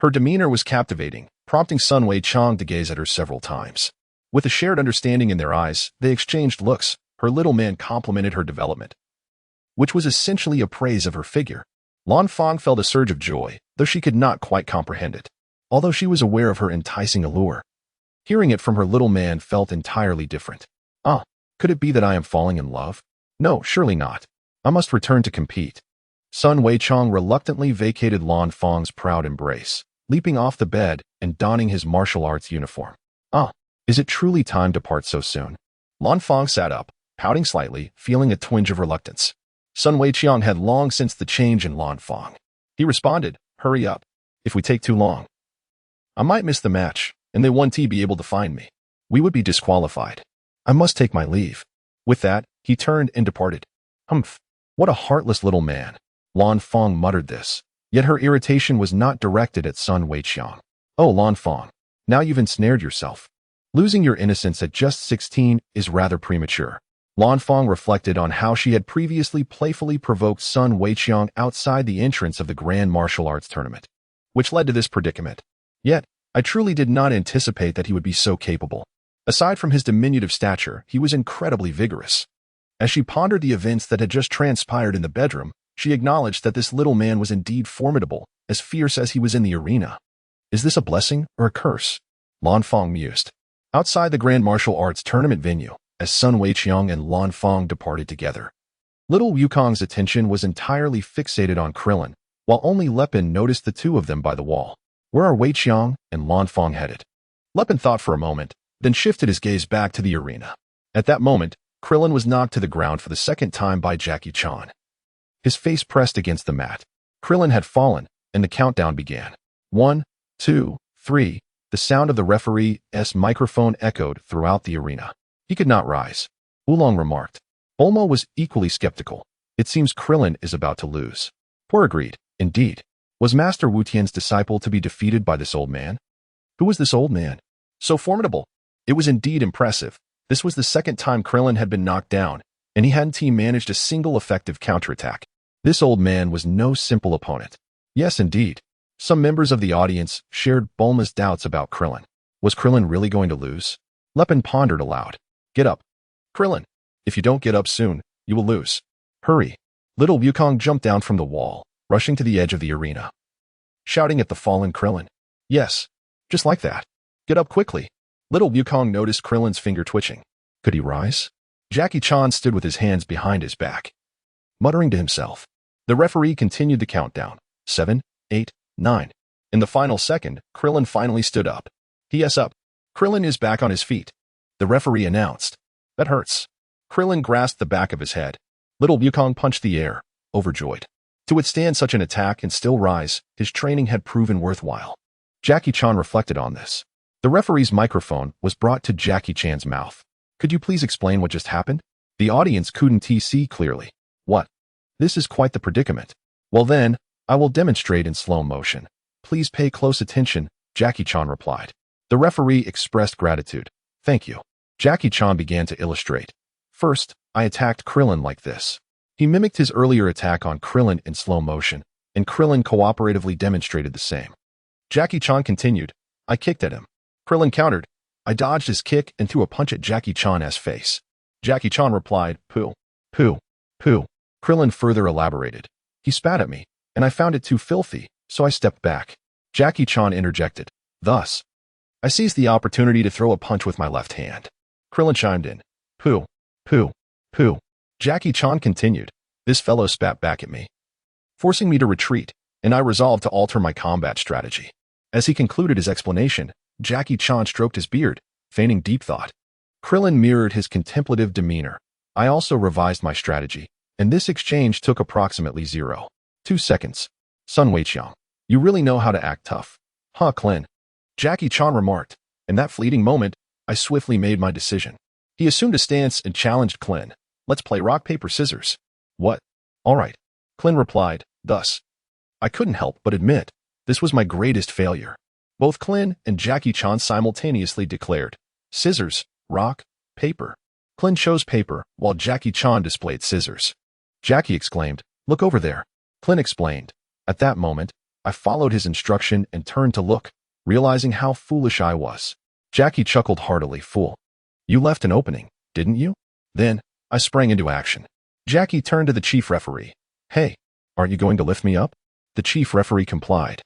Her demeanor was captivating, prompting Sun Weiqiang to gaze at her several times. With a shared understanding in their eyes, they exchanged looks. Her little man complimented her development, which was essentially a praise of her figure. Lan Fang felt a surge of joy, though she could not quite comprehend it, although she was aware of her enticing allure. Hearing it from her little man felt entirely different. Could it be that I am falling in love? No, surely not. I must return to compete. Sun Weiqiang reluctantly vacated Lan Fang's proud embrace, leaping off the bed and donning his martial arts uniform. Is it truly time to part so soon? Lan Fang sat up, pouting slightly, feeling a twinge of reluctance. Sun Weiqiang had long sensed the change in Lan Fang. He responded, "Hurry up. If we take too long, I might miss the match, and they won't be able to find me. We would be disqualified. I must take my leave." With that, he turned and departed. "Humph, what a heartless little man." Lan Fang muttered this, yet her irritation was not directed at Sun Weiqiang. "Oh, Lan Fang, now you've ensnared yourself. Losing your innocence at just 16 is rather premature." Lan Fang reflected on how she had previously playfully provoked Sun Weiqiang outside the entrance of the Grand Martial Arts Tournament, which led to this predicament. Yet, I truly did not anticipate that he would be so capable. Aside from his diminutive stature, he was incredibly vigorous. As she pondered the events that had just transpired in the bedroom, she acknowledged that this little man was indeed formidable, as fierce as he was in the arena. Is this a blessing or a curse? Lan Fang mused. Outside the Grand Martial Arts Tournament venue, as Sun Weiqiang and Lan Fang departed together, little Wukong's attention was entirely fixated on Krillin, while only Lepin noticed the two of them by the wall. Where are Weiqiang and Lan Fang headed? Lepin thought for a moment, then shifted his gaze back to the arena. At that moment, Krillin was knocked to the ground for the second time by Jackie Chan. His face pressed against the mat. Krillin had fallen, and the countdown began. 1, 2, 3. The sound of the referee's microphone echoed throughout the arena. He could not rise. Oolong remarked. Bulma was equally skeptical. It seems Krillin is about to lose. Poor agreed. Indeed. Was Master Wu Tian's disciple to be defeated by this old man? Who was this old man? So formidable. It was indeed impressive. This was the second time Krillin had been knocked down, and he hadn't managed a single effective counterattack. This old man was no simple opponent. Yes, indeed. Some members of the audience shared Bulma's doubts about Krillin. Was Krillin really going to lose? Lepin pondered aloud. Get up. Krillin. If you don't get up soon, You will lose. Hurry. Little Wukong jumped down from the wall, rushing to the edge of the arena, shouting at the fallen Krillin. Yes, just like that. Get up quickly. Little Wukong noticed Krillin's finger twitching. Could he rise? Jackie Chan stood with his hands behind his back, muttering to himself. The referee continued the countdown. 7, 8, 9. In the final second, Krillin finally stood up. He up. Krillin is back on his feet. The referee announced. That hurts. Krillin grasped the back of his head. Little Wukong punched the air, overjoyed. To withstand such an attack and still rise, his training had proven worthwhile. Jackie Chan reflected on this. The referee's microphone was brought to Jackie Chan's mouth. Could you please explain what just happened? The audience couldn't see clearly. What? This is quite the predicament. Well then, I will demonstrate in slow motion. Please pay close attention, Jackie Chan replied. The referee expressed gratitude. Thank you. Jackie Chan began to illustrate. First, I attacked Krillin like this. He mimicked his earlier attack on Krillin in slow motion, and Krillin cooperatively demonstrated the same. Jackie Chan continued. I kicked at him. Krillin countered. I dodged his kick and threw a punch at Jackie Chan's face. Jackie Chan replied, poo, poo, poo. Krillin further elaborated. He spat at me, and I found it too filthy, so I stepped back. Jackie Chan interjected. Thus, I seized the opportunity to throw a punch with my left hand. Krillin chimed in. Poo, poo, poo. Jackie Chan continued. This fellow spat back at me, forcing me to retreat, and I resolved to alter my combat strategy. As he concluded his explanation, Jackie Chan stroked his beard, feigning deep thought. Krillin mirrored his contemplative demeanor. I also revised my strategy, and this exchange took approximately 0.2 seconds. Sun Wukong, you really know how to act tough. Huh, Klin? Jackie Chan remarked. In that fleeting moment, I swiftly made my decision. He assumed a stance and challenged Klin. Let's play rock, paper, scissors. What? All right. Klin replied. Thus, I couldn't help but admit, this was my greatest failure. Both Klin and Jackie Chan simultaneously declared, scissors, rock, paper. Klin chose paper, while Jackie Chan displayed scissors. Jackie exclaimed, look over there. Klin explained. At that moment, I followed his instruction and turned to look, realizing how foolish I was. Jackie chuckled heartily. Fool. You left an opening, didn't you? Then, I sprang into action. Jackie turned to the chief referee. Hey, aren't you going to lift me up? The chief referee complied,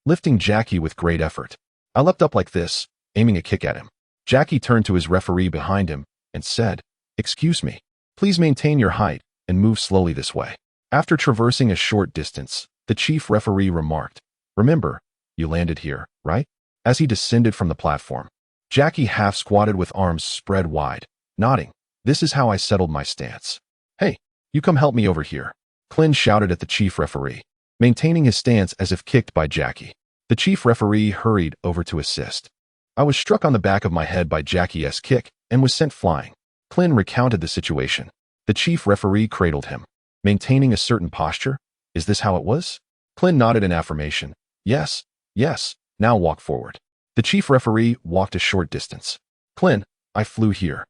lifting Jackie with great effort. I leapt up like this, aiming a kick at him. Jackie turned to his referee behind him and said, excuse me, please maintain your height and move slowly this way. After traversing a short distance, the chief referee remarked, remember, you landed here, right? As he descended from the platform, Jackie half squatted with arms spread wide, nodding. This is how I settled my stance. Hey, you come help me over here. Klin shouted at the chief referee, maintaining his stance as if kicked by Jackie. The chief referee hurried over to assist. I was struck on the back of my head by Jackie's kick and was sent flying. Klin recounted the situation. The chief referee cradled him, maintaining a certain posture. Is this how it was? Klin nodded in affirmation. Yes, yes, now walk forward. The chief referee walked a short distance. Klin, I flew here,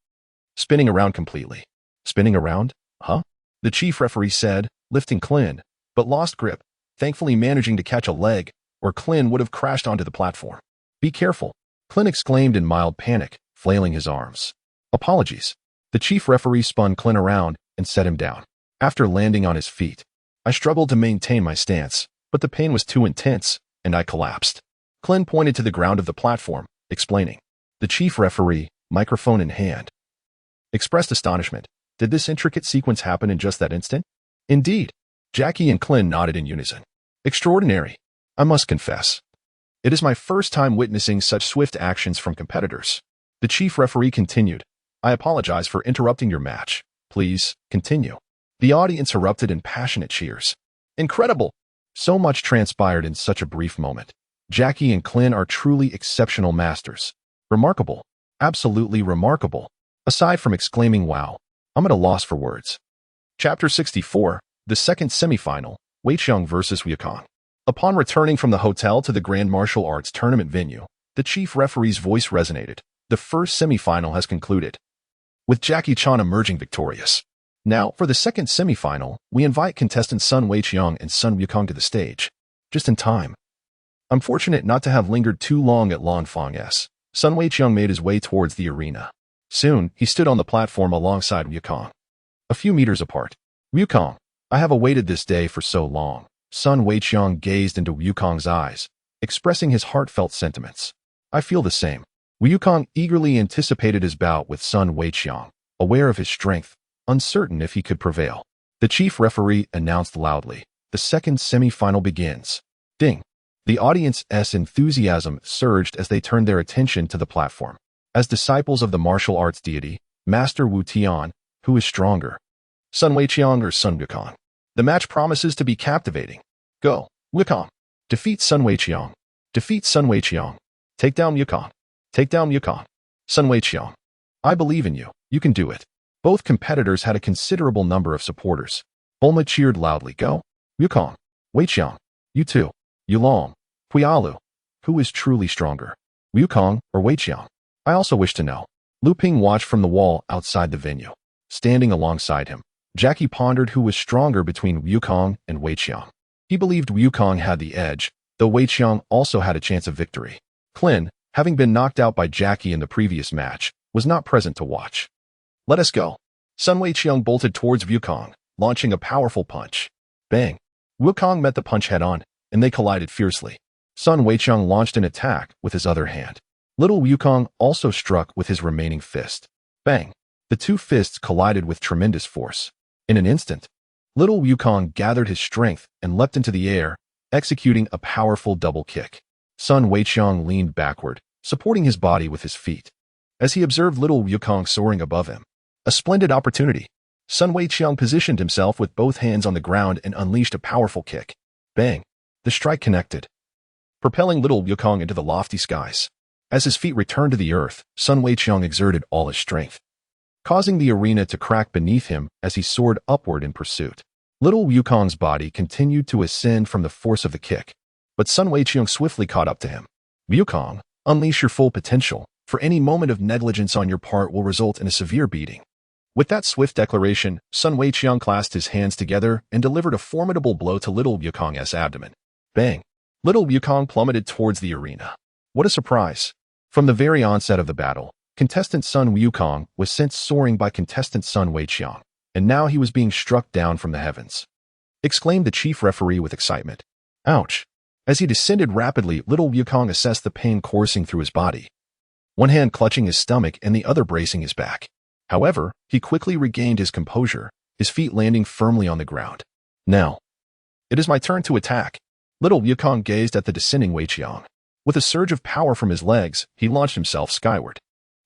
spinning around completely. Spinning around? Huh? The chief referee said, lifting Klin, but lost grip, thankfully managing to catch a leg, or Klin would have crashed onto the platform. Be careful, Klin exclaimed in mild panic, flailing his arms. Apologies. The chief referee spun Klin around and set him down. After landing on his feet, I struggled to maintain my stance, but the pain was too intense, and I collapsed. Klin pointed to the ground of the platform, explaining. The chief referee, microphone in hand, expressed astonishment. Did this intricate sequence happen in just that instant? Indeed. Jackie and Klin nodded in unison. Extraordinary. I must confess. It is my first time witnessing such swift actions from competitors. The chief referee continued. I apologize for interrupting your match. Please, continue. The audience erupted in passionate cheers. Incredible! So much transpired in such a brief moment. Jackie and Klin are truly exceptional masters. Remarkable. Absolutely remarkable. Aside from exclaiming wow, I'm at a loss for words. Chapter 64, the second semifinal, Weiqiang vs. Weiqiang. Upon returning from the hotel to the Grand Martial Arts tournament venue, the chief referee's voice resonated. The first semifinal has concluded, with Jackie Chan emerging victorious. Now, for the second semifinal, we invite contestants Sun Weiqiang and Sun Wukong to the stage. Just in time. I'm fortunate not to have lingered too long at Lanfang S. Sun Weiqiang made his way towards the arena. Soon, he stood on the platform alongside Wukong. A few meters apart. Wukong, I have awaited this day for so long. Sun Weiqiang gazed into Wukong's eyes, expressing his heartfelt sentiments. I feel the same. Wukong eagerly anticipated his bout with Sun Weiqiang, aware of his strength, uncertain if he could prevail. The chief referee announced loudly, the second semi-final begins. Ding! The audience's enthusiasm surged as they turned their attention to the platform. As disciples of the martial arts deity, Master Wu Tian, who is stronger? Sun Weiqiang or Sun Wukong? The match promises to be captivating. Go, Wukong. Defeat Sun Weiqiang. Defeat Sun Weiqiang. Take down Wukong. Take down Wukong. Sun Weiqiang. I believe in you. You can do it. Both competitors had a considerable number of supporters. Bulma cheered loudly. Go, Wukong. Weiqiang. You too. Yulong. Huialu. Who is truly stronger? Wukong or Weiqiang? I also wish to know. Lu Ping watched from the wall outside the venue. Standing alongside him, Jackie pondered who was stronger between Wukong and Weiqiang. He believed Wukong had the edge, though Weiqiang also had a chance of victory. Clin, having been knocked out by Jackie in the previous match, was not present to watch. Let us go. Sun Weiqiang bolted towards Wukong, launching a powerful punch. Bang! Wukong met the punch head-on, and they collided fiercely. Sun Weiqiang launched an attack with his other hand. Little Wukong also struck with his remaining fist. Bang! The two fists collided with tremendous force. In an instant, little Wukong gathered his strength and leapt into the air, executing a powerful double kick. Sun Weiqiang leaned backward, supporting his body with his feet. As he observed little Wukong soaring above him, a splendid opportunity. Sun Weiqiang positioned himself with both hands on the ground and unleashed a powerful kick. Bang! The strike connected, propelling little Wukong into the lofty skies. As his feet returned to the earth, Sun Weiqiang exerted all his strength, causing the arena to crack beneath him as he soared upward in pursuit. Little Wukong's body continued to ascend from the force of the kick, but Sun Weiqiang swiftly caught up to him. Wukong, unleash your full potential, for any moment of negligence on your part will result in a severe beating. With that swift declaration, Sun Weiqiang clasped his hands together and delivered a formidable blow to little Wukong's abdomen. Bang! Little Wukong plummeted towards the arena. What a surprise! From the very onset of the battle, contestant Sun Wukong was sent soaring by contestant Sun Weiqiang, and now he was being struck down from the heavens. Exclaimed the chief referee with excitement. Ouch! As he descended rapidly, little Wukong assessed the pain coursing through his body, one hand clutching his stomach and the other bracing his back. However, he quickly regained his composure, his feet landing firmly on the ground. Now, it is my turn to attack. Little Wukong gazed at the descending Weiqiang. With a surge of power from his legs, he launched himself skyward.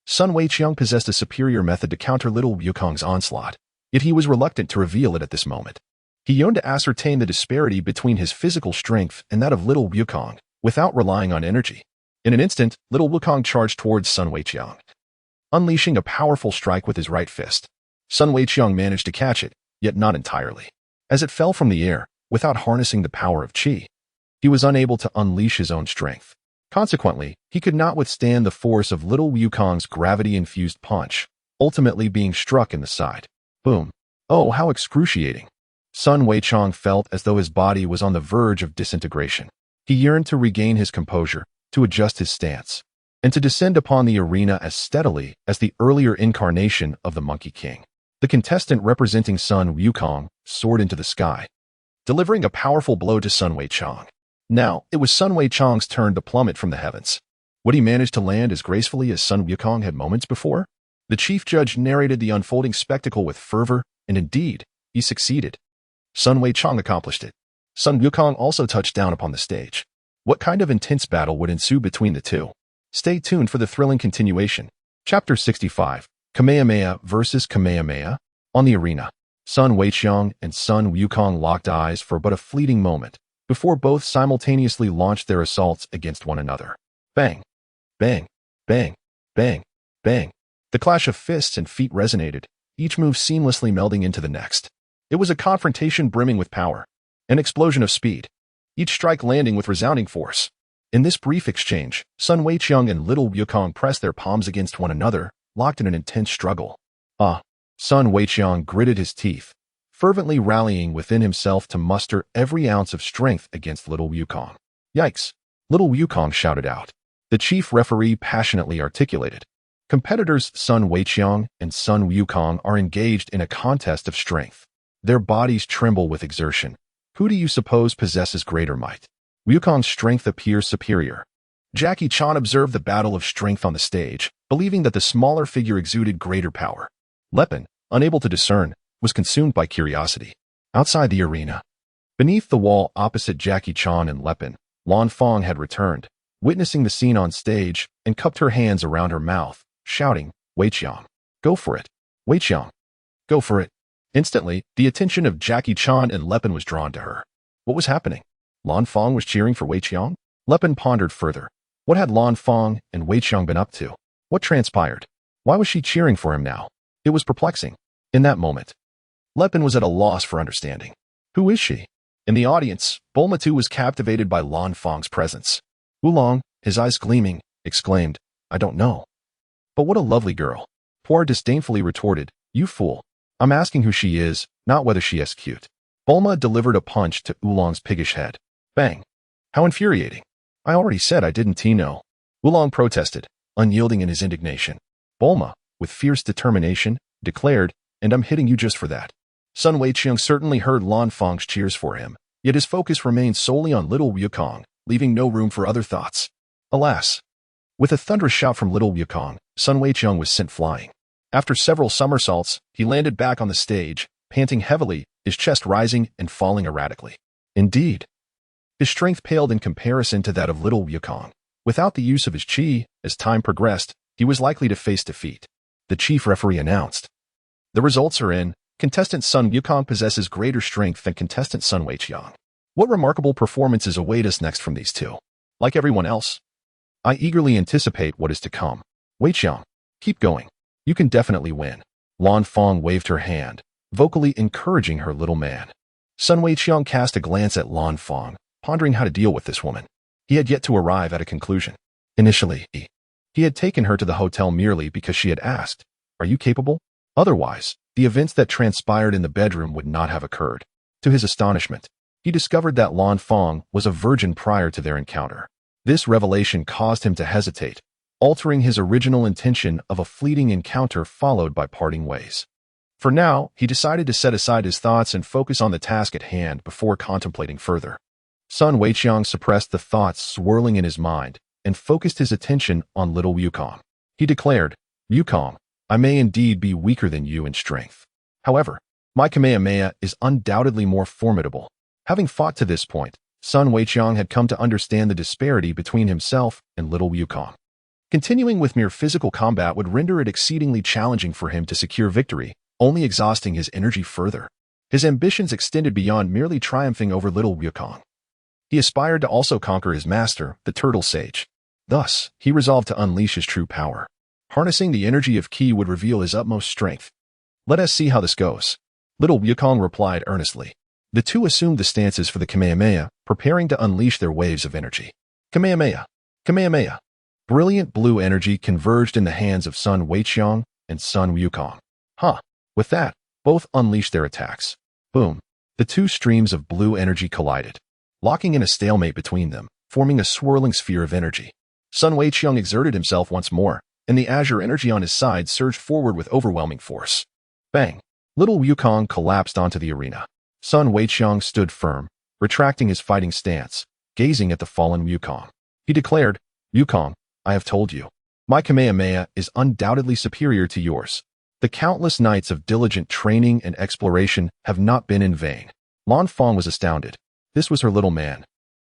Sun Weiqiang possessed a superior method to counter little Wukong's onslaught, yet he was reluctant to reveal it at this moment. He yearned to ascertain the disparity between his physical strength and that of little Wukong, without relying on energy. In an instant, little Wukong charged towards Sun Weiqiang, unleashing a powerful strike with his right fist. Sun Weiqiang managed to catch it, yet not entirely. As it fell from the air, without harnessing the power of qi, he was unable to unleash his own strength. Consequently, he could not withstand the force of little Wukong's gravity-infused punch, ultimately being struck in the side. Boom. Oh, how excruciating. Sun Weiqiang felt as though his body was on the verge of disintegration. He yearned to regain his composure, to adjust his stance, and to descend upon the arena as steadily as the earlier incarnation of the Monkey King. The contestant representing Sun Wukong soared into the sky, delivering a powerful blow to Sun Weiqiang. Now, it was Sun Weiqiang's turn to plummet from the heavens. Would he manage to land as gracefully as Sun Wukong had moments before? The chief judge narrated the unfolding spectacle with fervor, and indeed, he succeeded. Sun Weiqiang accomplished it. Sun Wukong also touched down upon the stage. What kind of intense battle would ensue between the two? Stay tuned for the thrilling continuation. Chapter 65, Kamehameha versus Kamehameha. On the arena, Sun Weiqiang and Sun Wukong locked eyes for but a fleeting moment, before both simultaneously launched their assaults against one another. Bang! Bang! Bang! Bang! Bang! The clash of fists and feet resonated, each move seamlessly melding into the next. It was a confrontation brimming with power, an explosion of speed, each strike landing with resounding force. In this brief exchange, Sun Weiqiang and little Wukong pressed their palms against one another, locked in an intense struggle. Sun Weiqiang gritted his teeth, fervently rallying within himself to muster every ounce of strength against little Wukong. Yikes! Little Wukong shouted out. The chief referee passionately articulated. Competitors Sun Weiqiang and Sun Wukong are engaged in a contest of strength. Their bodies tremble with exertion. Who do you suppose possesses greater might? Wukong's strength appears superior. Jackie Chan observed the battle of strength on the stage, believing that the smaller figure exuded greater power. Lepin, unable to discern, was consumed by curiosity. Outside the arena, beneath the wall opposite Jackie Chan and Lepin, Lan Fong had returned, witnessing the scene on stage, and cupped her hands around her mouth, shouting, "Weiqiang, go for it! Weiqiang, go for it!" Instantly, the attention of Jackie Chan and Lepin was drawn to her. What was happening? Lan Fong was cheering for Weiqiang? Lepin pondered further. What had Lan Fong and Weiqiang been up to? What transpired? Why was she cheering for him now? It was perplexing. In that moment, Lepin was at a loss for understanding. Who is she? In the audience, Bulma too was captivated by Lan Fong's presence. Oolong, his eyes gleaming, exclaimed, "I don't know." "But what a lovely girl." Poir disdainfully retorted, "You fool. I'm asking who she is, not whether she is cute." Bulma delivered a punch to Oolong's piggish head. Bang. How infuriating. I already said I didn't know. Oolong protested, unyielding in his indignation. Bulma, with fierce determination, declared, "And I'm hitting you just for that." Sun Weiqiang certainly heard Lan Fong's cheers for him, yet his focus remained solely on little Wukong, leaving no room for other thoughts. Alas! With a thunderous shout from little Wukong, Sun Weiqiang was sent flying. After several somersaults, he landed back on the stage, panting heavily, his chest rising and falling erratically. Indeed, his strength paled in comparison to that of little Wukong. Without the use of his chi, as time progressed, he was likely to face defeat. The chief referee announced. The results are in. Contestant Sun Wukong possesses greater strength than contestant Sun Weiqiang. What remarkable performances await us next from these two? Like everyone else, I eagerly anticipate what is to come. Weiqiang, keep going. You can definitely win. Lan Fong waved her hand, vocally encouraging her little man. Sun Weiqiang cast a glance at Lan Fong, pondering how to deal with this woman. He had yet to arrive at a conclusion. Initially, he had taken her to the hotel merely because she had asked, "Are you capable?" Otherwise, the events that transpired in the bedroom would not have occurred. To his astonishment, he discovered that Lan Fong was a virgin prior to their encounter. This revelation caused him to hesitate, altering his original intention of a fleeting encounter followed by parting ways. For now, he decided to set aside his thoughts and focus on the task at hand before contemplating further. Sun Weiqiang suppressed the thoughts swirling in his mind and focused his attention on little Wukong. He declared, "Wukong, I may indeed be weaker than you in strength. However, my Kamehameha is undoubtedly more formidable." Having fought to this point, Sun Weiqiang had come to understand the disparity between himself and little Wukong. Continuing with mere physical combat would render it exceedingly challenging for him to secure victory, only exhausting his energy further. His ambitions extended beyond merely triumphing over little Wukong. He aspired to also conquer his master, the Turtle Sage. Thus, he resolved to unleash his true power. Harnessing the energy of Ki would reveal his utmost strength. "Let us see how this goes," little Wukong replied earnestly. The two assumed the stances for the Kamehameha, preparing to unleash their waves of energy. Kamehameha! Kamehameha! Brilliant blue energy converged in the hands of Sun Weiqiang and Sun Wukong. With that, both unleashed their attacks. Boom! The two streams of blue energy collided, locking in a stalemate between them, forming a swirling sphere of energy. Sun Weiqiang exerted himself once more, and the azure energy on his side surged forward with overwhelming force. Bang! Little Wukong collapsed onto the arena. Sun Weiqiang stood firm, retracting his fighting stance, gazing at the fallen Wukong. He declared, "Wukong, I have told you. My Kamehameha is undoubtedly superior to yours. The countless nights of diligent training and exploration have not been in vain." Lan Fong was astounded. This was her little man.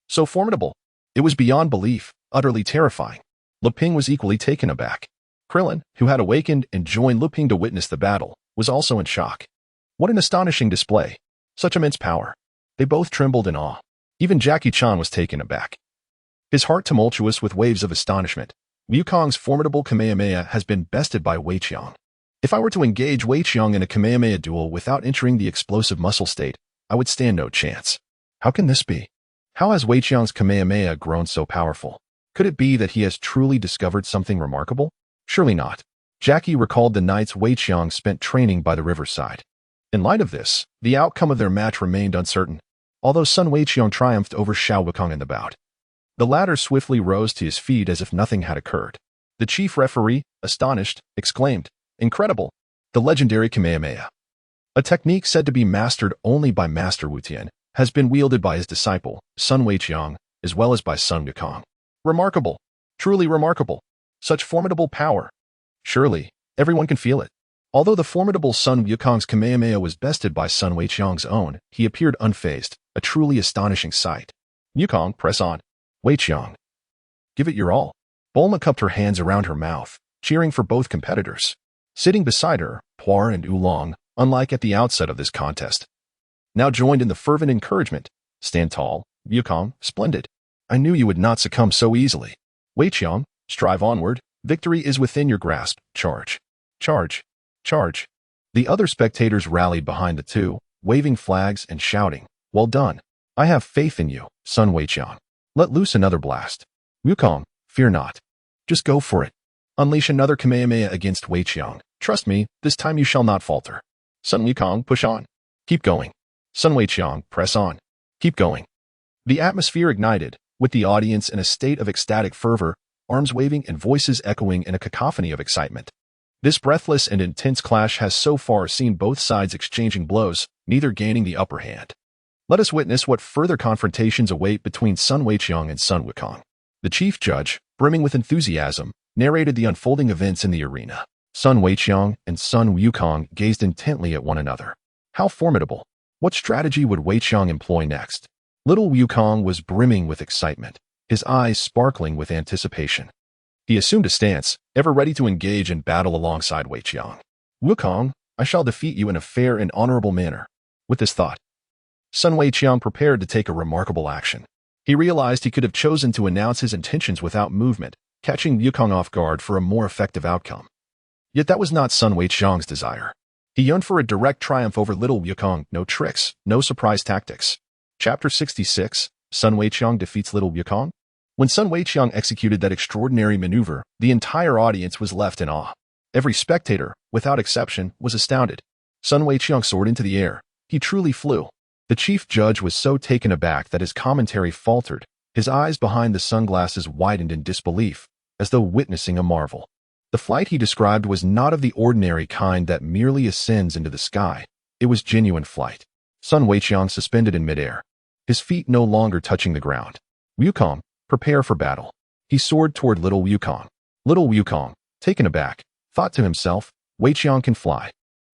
So formidable. It was beyond belief, utterly terrifying. Leping was equally taken aback. Krillin, who had awakened and joined Leping to witness the battle, was also in shock. What an astonishing display. Such immense power. They both trembled in awe. Even Jackie Chan was taken aback. His heart tumultuous with waves of astonishment. Wukong's formidable Kamehameha has been bested by Weiqiang. If I were to engage Weiqiang in a Kamehameha duel without entering the explosive muscle state, I would stand no chance. How can this be? How has Weiqiang's Kamehameha grown so powerful? Could it be that he has truly discovered something remarkable? Surely not. Jackie recalled the nights Weiqiang spent training by the riverside. In light of this, the outcome of their match remained uncertain, although Sun Weiqiang triumphed over Shao Wukong in the bout. The latter swiftly rose to his feet as if nothing had occurred. The chief referee, astonished, exclaimed, "Incredible! The legendary Kamehameha, a technique said to be mastered only by Master Wu-Tian, has been wielded by his disciple, Sun Weiqiang, as well as by Sun Wukong. Remarkable! Truly remarkable! Such formidable power! Surely, everyone can feel it." Although the formidable Sun Wukong's Kamehameha was bested by Sun Weiqiang's own, he appeared unfazed, a truly astonishing sight. "Wukong, press on. Weiqiang, give it your all." Bulma cupped her hands around her mouth, cheering for both competitors. Sitting beside her, Puar and Oolong, unlike at the outset of this contest, now joined in the fervent encouragement. "Stand tall, Wukong, splendid. I knew you would not succumb so easily. Weiqiang, strive onward. Victory is within your grasp. Charge. Charge. Charge." The other spectators rallied behind the two, waving flags and shouting, "Well done. I have faith in you, Sun Weiqiang. Let loose another blast. Wukong, fear not. Just go for it. Unleash another Kamehameha against Weiqiang. Trust me, this time you shall not falter. Sun Wukong, push on. Keep going. Sun Weiqiang, press on. Keep going." The atmosphere ignited, with the audience in a state of ecstatic fervor, arms waving and voices echoing in a cacophony of excitement. This breathless and intense clash has so far seen both sides exchanging blows, neither gaining the upper hand. Let us witness what further confrontations await between Sun Weiqiang and Sun Wukong. The chief judge, brimming with enthusiasm, narrated the unfolding events in the arena. Sun Weiqiang and Sun Wukong gazed intently at one another. How formidable! What strategy would Weiqiang employ next? Little Wukong was brimming with excitement, his eyes sparkling with anticipation. He assumed a stance, ever ready to engage in battle alongside Weiqiang. "Wukong, I shall defeat you in a fair and honorable manner." With this thought, Sun Weiqiang prepared to take a remarkable action. He realized he could have chosen to announce his intentions without movement, catching Wukong off guard for a more effective outcome. Yet that was not Sun Weiqiang's desire. He yearned for a direct triumph over little Wukong, no tricks, no surprise tactics. Chapter 66, Sun Weiqiang defeats little Wukong. When Sun Weiqiang executed that extraordinary maneuver, the entire audience was left in awe. Every spectator, without exception, was astounded. Sun Weiqiang soared into the air. He truly flew. The chief judge was so taken aback that his commentary faltered. His eyes behind the sunglasses widened in disbelief, as though witnessing a marvel. The flight he described was not of the ordinary kind that merely ascends into the sky. It was genuine flight. Sun Weiqiang suspended in midair, his feet no longer touching the ground. "Wukong, prepare for battle." He soared toward little Wukong. Little Wukong, taken aback, thought to himself, "Weiqiang can fly.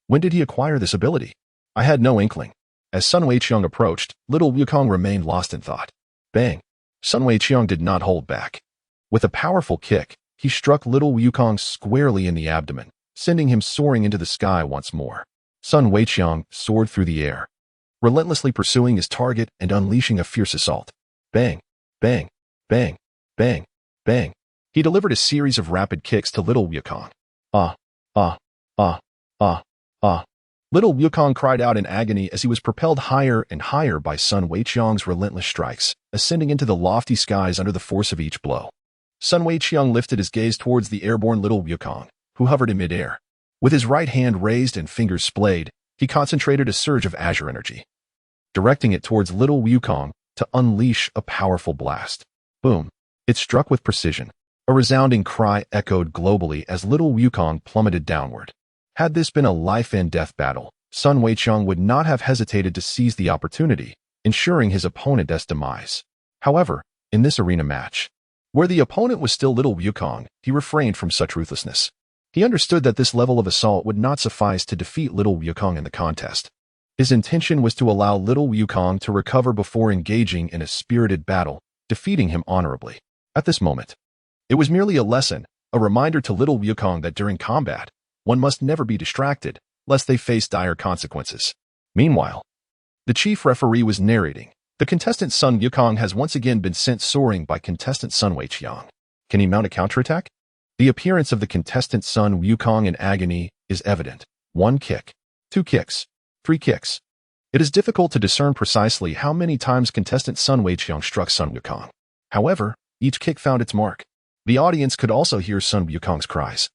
When did he acquire this ability? I had no inkling." As Sun Weiqiang approached, little Wukong remained lost in thought. Bang! Sun Weiqiang did not hold back. With a powerful kick, he struck little Wukong squarely in the abdomen, sending him soaring into the sky once more. Sun Weiqiang soared through the air, relentlessly pursuing his target and unleashing a fierce assault. Bang! Bang! Bang! Bang! Bang! He delivered a series of rapid kicks to little Wukong. Ah! Ah! Ah! Ah! Ah! Little Wukong cried out in agony as he was propelled higher and higher by Sun Weiqiang's relentless strikes, ascending into the lofty skies under the force of each blow. Sun Weiqiang lifted his gaze towards the airborne little Wukong, who hovered in midair. With his right hand raised and fingers splayed, he concentrated a surge of azure energy, directing it towards little Wukong to unleash a powerful blast. Boom! It struck with precision. A resounding cry echoed globally as little Wukong plummeted downward. Had this been a life-and-death battle, Sun Weiqiang would not have hesitated to seize the opportunity, ensuring his opponent's demise. However, in this arena match, where the opponent was still little Wukong, he refrained from such ruthlessness. He understood that this level of assault would not suffice to defeat little Wukong in the contest. His intention was to allow little Wukong to recover before engaging in a spirited battle, defeating him honorably. At this moment, it was merely a lesson, a reminder to little Wukong that during combat, one must never be distracted, lest they face dire consequences. Meanwhile, the chief referee was narrating. The contestant Sun Wukong has once again been sent soaring by contestant Sun Weiqiang. Can he mount a counterattack? The appearance of the contestant Sun Wukong in agony is evident. 1 kick, 2 kicks, 3 kicks. It is difficult to discern precisely how many times contestant Sun Weiqiang struck Sun Wukong. However, each kick found its mark. The audience could also hear Sun Wukong's cries,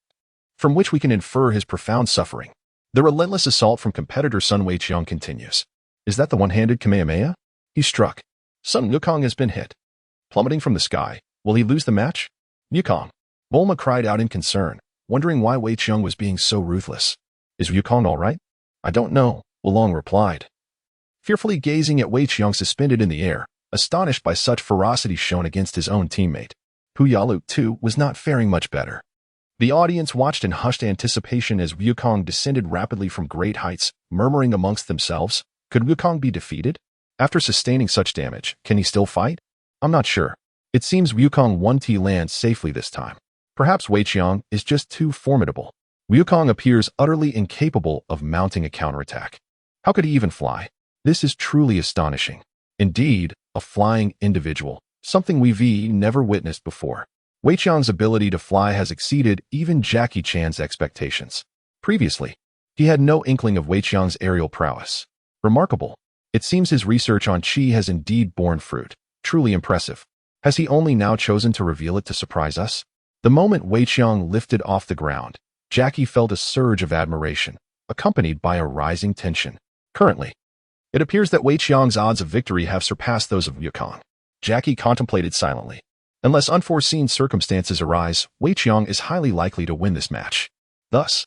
from which we can infer his profound suffering. The relentless assault from competitor Sun Weiqiang continues. Is that the one-handed Kamehameha? He struck. Sun Wukong has been hit. Plummeting from the sky, will he lose the match? Wukong. Bulma cried out in concern. wondering why Weiqiang was being so ruthless. Is Wukong all right? I don't know, Wulong replied, fearfully gazing at Weiqiang suspended in the air, astonished by such ferocity shown against his own teammate. Pu Yalu, too, was not faring much better. The audience watched in hushed anticipation as Wukong descended rapidly from great heights, murmuring amongst themselves, could Wukong be defeated? After sustaining such damage, can he still fight? I'm not sure. It seems Wukong won to land safely this time. Perhaps Weiqiang is just too formidable. Wukong appears utterly incapable of mounting a counterattack. How could he even fly? This is truly astonishing. Indeed, a flying individual, something we've never witnessed before. Weiqiang's ability to fly has exceeded even Jackie Chan's expectations. Previously, he had no inkling of Weiqiang's aerial prowess. Remarkable. It seems his research on Qi has indeed borne fruit. Truly impressive. Has he only now chosen to reveal it to surprise us? The moment Weiqiang lifted off the ground, Jackie felt a surge of admiration, accompanied by a rising tension. Currently, it appears that Weiqiang's odds of victory have surpassed those of Wukong. Jackie contemplated silently. Unless unforeseen circumstances arise, Weiqiang is highly likely to win this match. Thus,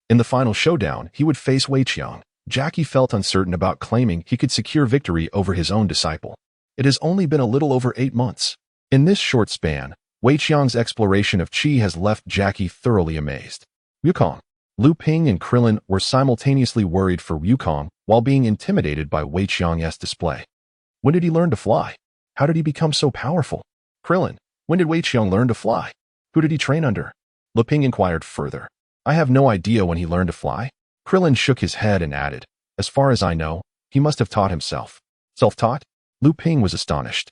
in the final showdown, he would face Weiqiang. Jackie felt uncertain about claiming he could secure victory over his own disciple. It has only been a little over 8 months. In this short span, Weiqiang's exploration of Qi has left Jackie thoroughly amazed. Wukong, Lu Ping and Krillin were simultaneously worried for Wukong while being intimidated by Weiqiang's display. When did he learn to fly? How did he become so powerful? Krillin, when did Weiqiang learn to fly? Who did he train under? Lu Ping inquired further. I have no idea when he learned to fly. Krillin shook his head and added, as far as I know, he must have taught himself. Self-taught? Lu Ping was astonished.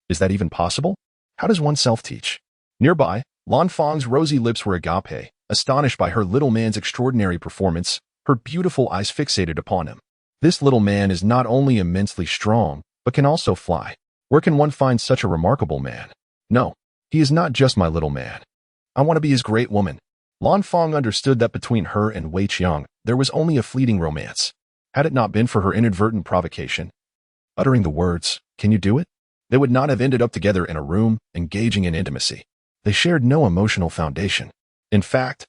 Is that even possible? How does one self-teach? Nearby, Lan Fang's rosy lips were agape, astonished by her little man's extraordinary performance, her beautiful eyes fixated upon him. This little man is not only immensely strong, but can also fly. Where can one find such a remarkable man? No, he is not just my little man. I want to be his great woman. Lan Fang understood that between her and Weiqiang, there was only a fleeting romance. Had it not been for her inadvertent provocation, uttering the words, "Can you do it?" they would not have ended up together in a room, engaging in intimacy. They shared no emotional foundation. In fact,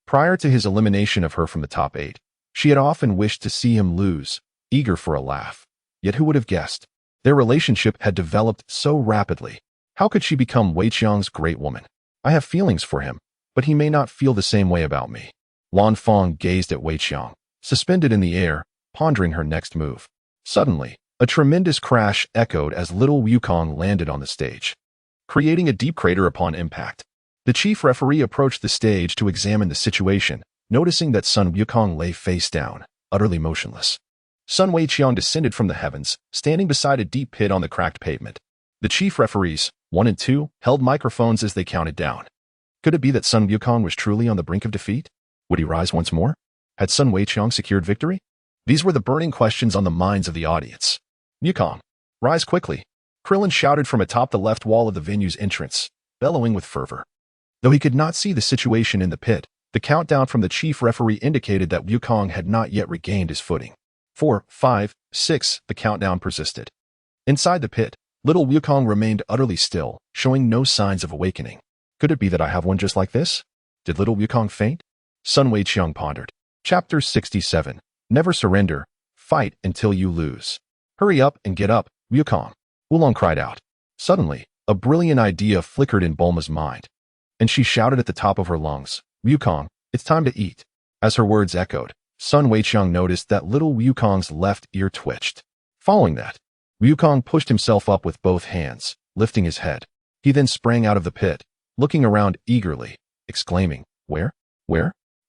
prior to his elimination of her from the top 8, she had often wished to see him lose, eager for a laugh. Yet who would have guessed? Their relationship had developed so rapidly. How could she become Weiqiang's great woman? I have feelings for him, but he may not feel the same way about me. Lan Fang gazed at Weiqiang, suspended in the air, pondering her next move. Suddenly, a tremendous crash echoed as little Wukong landed on the stage, creating a deep crater upon impact. The chief referee approached the stage to examine the situation, noticing that Sun Wukong lay face down, utterly motionless. Sun Weiqiang descended from the heavens, standing beside a deep pit on the cracked pavement. The chief referees, 1 and 2, held microphones as they counted down. Could it be that Sun Wukong was truly on the brink of defeat? Would he rise once more? Had Sun Weiqiang secured victory? These were the burning questions on the minds of the audience. Wukong, rise quickly. Krillin shouted from atop the left wall of the venue's entrance, bellowing with fervor. Though he could not see the situation in the pit, the countdown from the chief referee indicated that Wukong had not yet regained his footing. 4, 5, 6, the countdown persisted. Inside the pit, little Wukong remained utterly still, showing no signs of awakening. Could it be that I have one just like this? Did little Wukong faint? Sun Weiqiang pondered. Chapter 67. Never surrender. Fight until you lose. Hurry up and get up, Wukong. Wulong cried out. Suddenly, a brilliant idea flickered in Bulma's mind, and she shouted at the top of her lungs, Wukong, it's time to eat. As her words echoed, Sun Weiqiang noticed that little Wukong's left ear twitched. Following that, Wukong pushed himself up with both hands, lifting his head. He then sprang out of the pit, looking around eagerly, exclaiming, Where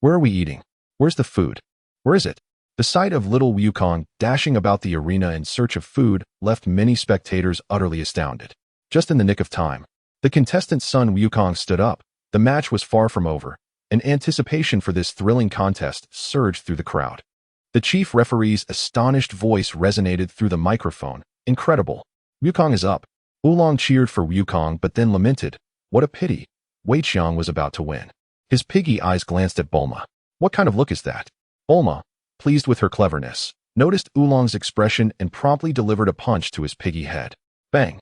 are we eating? Where's the food? Where is it? The sight of little Wukong dashing about the arena in search of food left many spectators utterly astounded. Just in the nick of time, the contestant Sun Wukong stood up. The match was far from over, and anticipation for this thrilling contest surged through the crowd. The chief referee's astonished voice resonated through the microphone. Incredible. Wukong is up. Oolong cheered for Wukong but then lamented. What a pity. Weiqiang was about to win. His piggy eyes glanced at Bulma. What kind of look is that? Bulma, pleased with her cleverness, noticed Oolong's expression and promptly delivered a punch to his piggy head. Bang.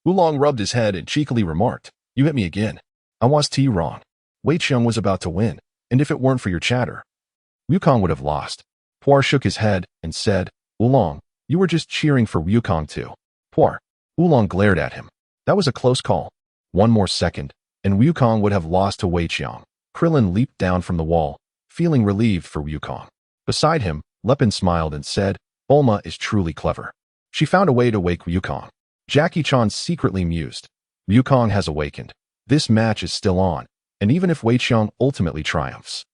Oolong rubbed his head and cheekily remarked, You hit me again. I was wrong. Weiqiang was about to win, and if it weren't for your chatter, Wukong would have lost. Puar shook his head and said, Oolong, you were just cheering for Wukong too. Puar. Oolong glared at him. That was a close call. One more second, and Wukong would have lost to Weiqiang. Krillin leaped down from the wall, feeling relieved for Wukong. Beside him, Lepin smiled and said, Bulma is truly clever. She found a way to wake Wukong. Jackie Chan secretly mused. Wukong has awakened. This match is still on, and even if Weiqiang ultimately triumphs,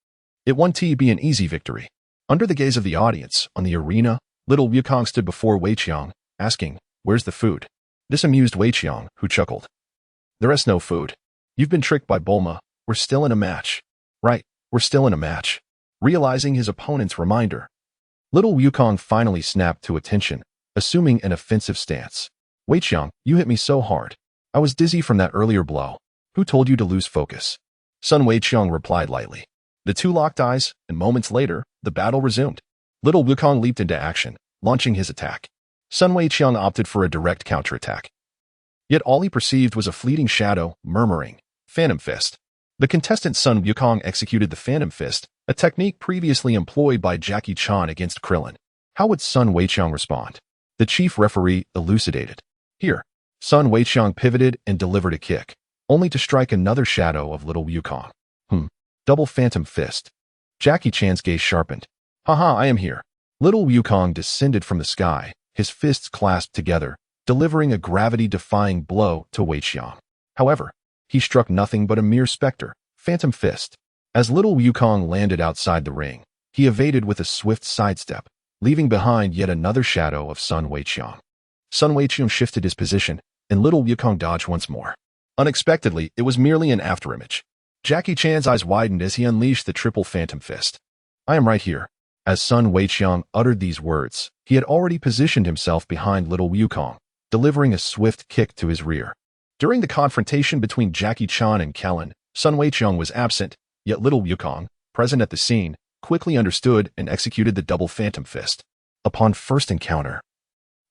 it won't be an easy victory. Under the gaze of the audience, on the arena, little Wukong stood before Weiqiang, asking, Where's the food? This amused Weiqiang, who chuckled. There is no food. You've been tricked by Bulma. We're still in a match. Right, we're still in a match. Realizing his opponent's reminder, little Wukong finally snapped to attention, assuming an offensive stance. Weiqiang, you hit me so hard. I was dizzy from that earlier blow. Who told you to lose focus? Sun Weiqiang replied lightly. The two locked eyes, and moments later, the battle resumed. Little Wukong leaped into action, launching his attack. Sun Weiqiang opted for a direct counterattack. Yet all he perceived was a fleeting shadow, murmuring, Phantom Fist. The contestant Sun Wukong executed the Phantom Fist, a technique previously employed by Jackie Chan against Krillin. How would Sun Weiqiang respond? The chief referee elucidated. Here, Sun Weiqiang pivoted and delivered a kick, only to strike another shadow of little Wukong. Double Phantom Fist. Jackie Chan's gaze sharpened. Haha, I am here. Little Wukong descended from the sky, his fists clasped together, delivering a gravity-defying blow to Weiqiang. However, he struck nothing but a mere specter, Phantom Fist. As little Wukong landed outside the ring, he evaded with a swift sidestep, leaving behind yet another shadow of Sun Weiqiang. Sun Weiqiang shifted his position, and little Wukong dodged once more. Unexpectedly, it was merely an afterimage. Jackie Chan's eyes widened as he unleashed the triple Phantom Fist. I am right here. As Sun Weiqiang uttered these words, he had already positioned himself behind little Wukong, delivering a swift kick to his rear. During the confrontation between Jackie Chan and Kellen, Sun Weiqiang was absent, yet little Wukong, present at the scene, quickly understood and executed the double Phantom Fist. Upon first encounter,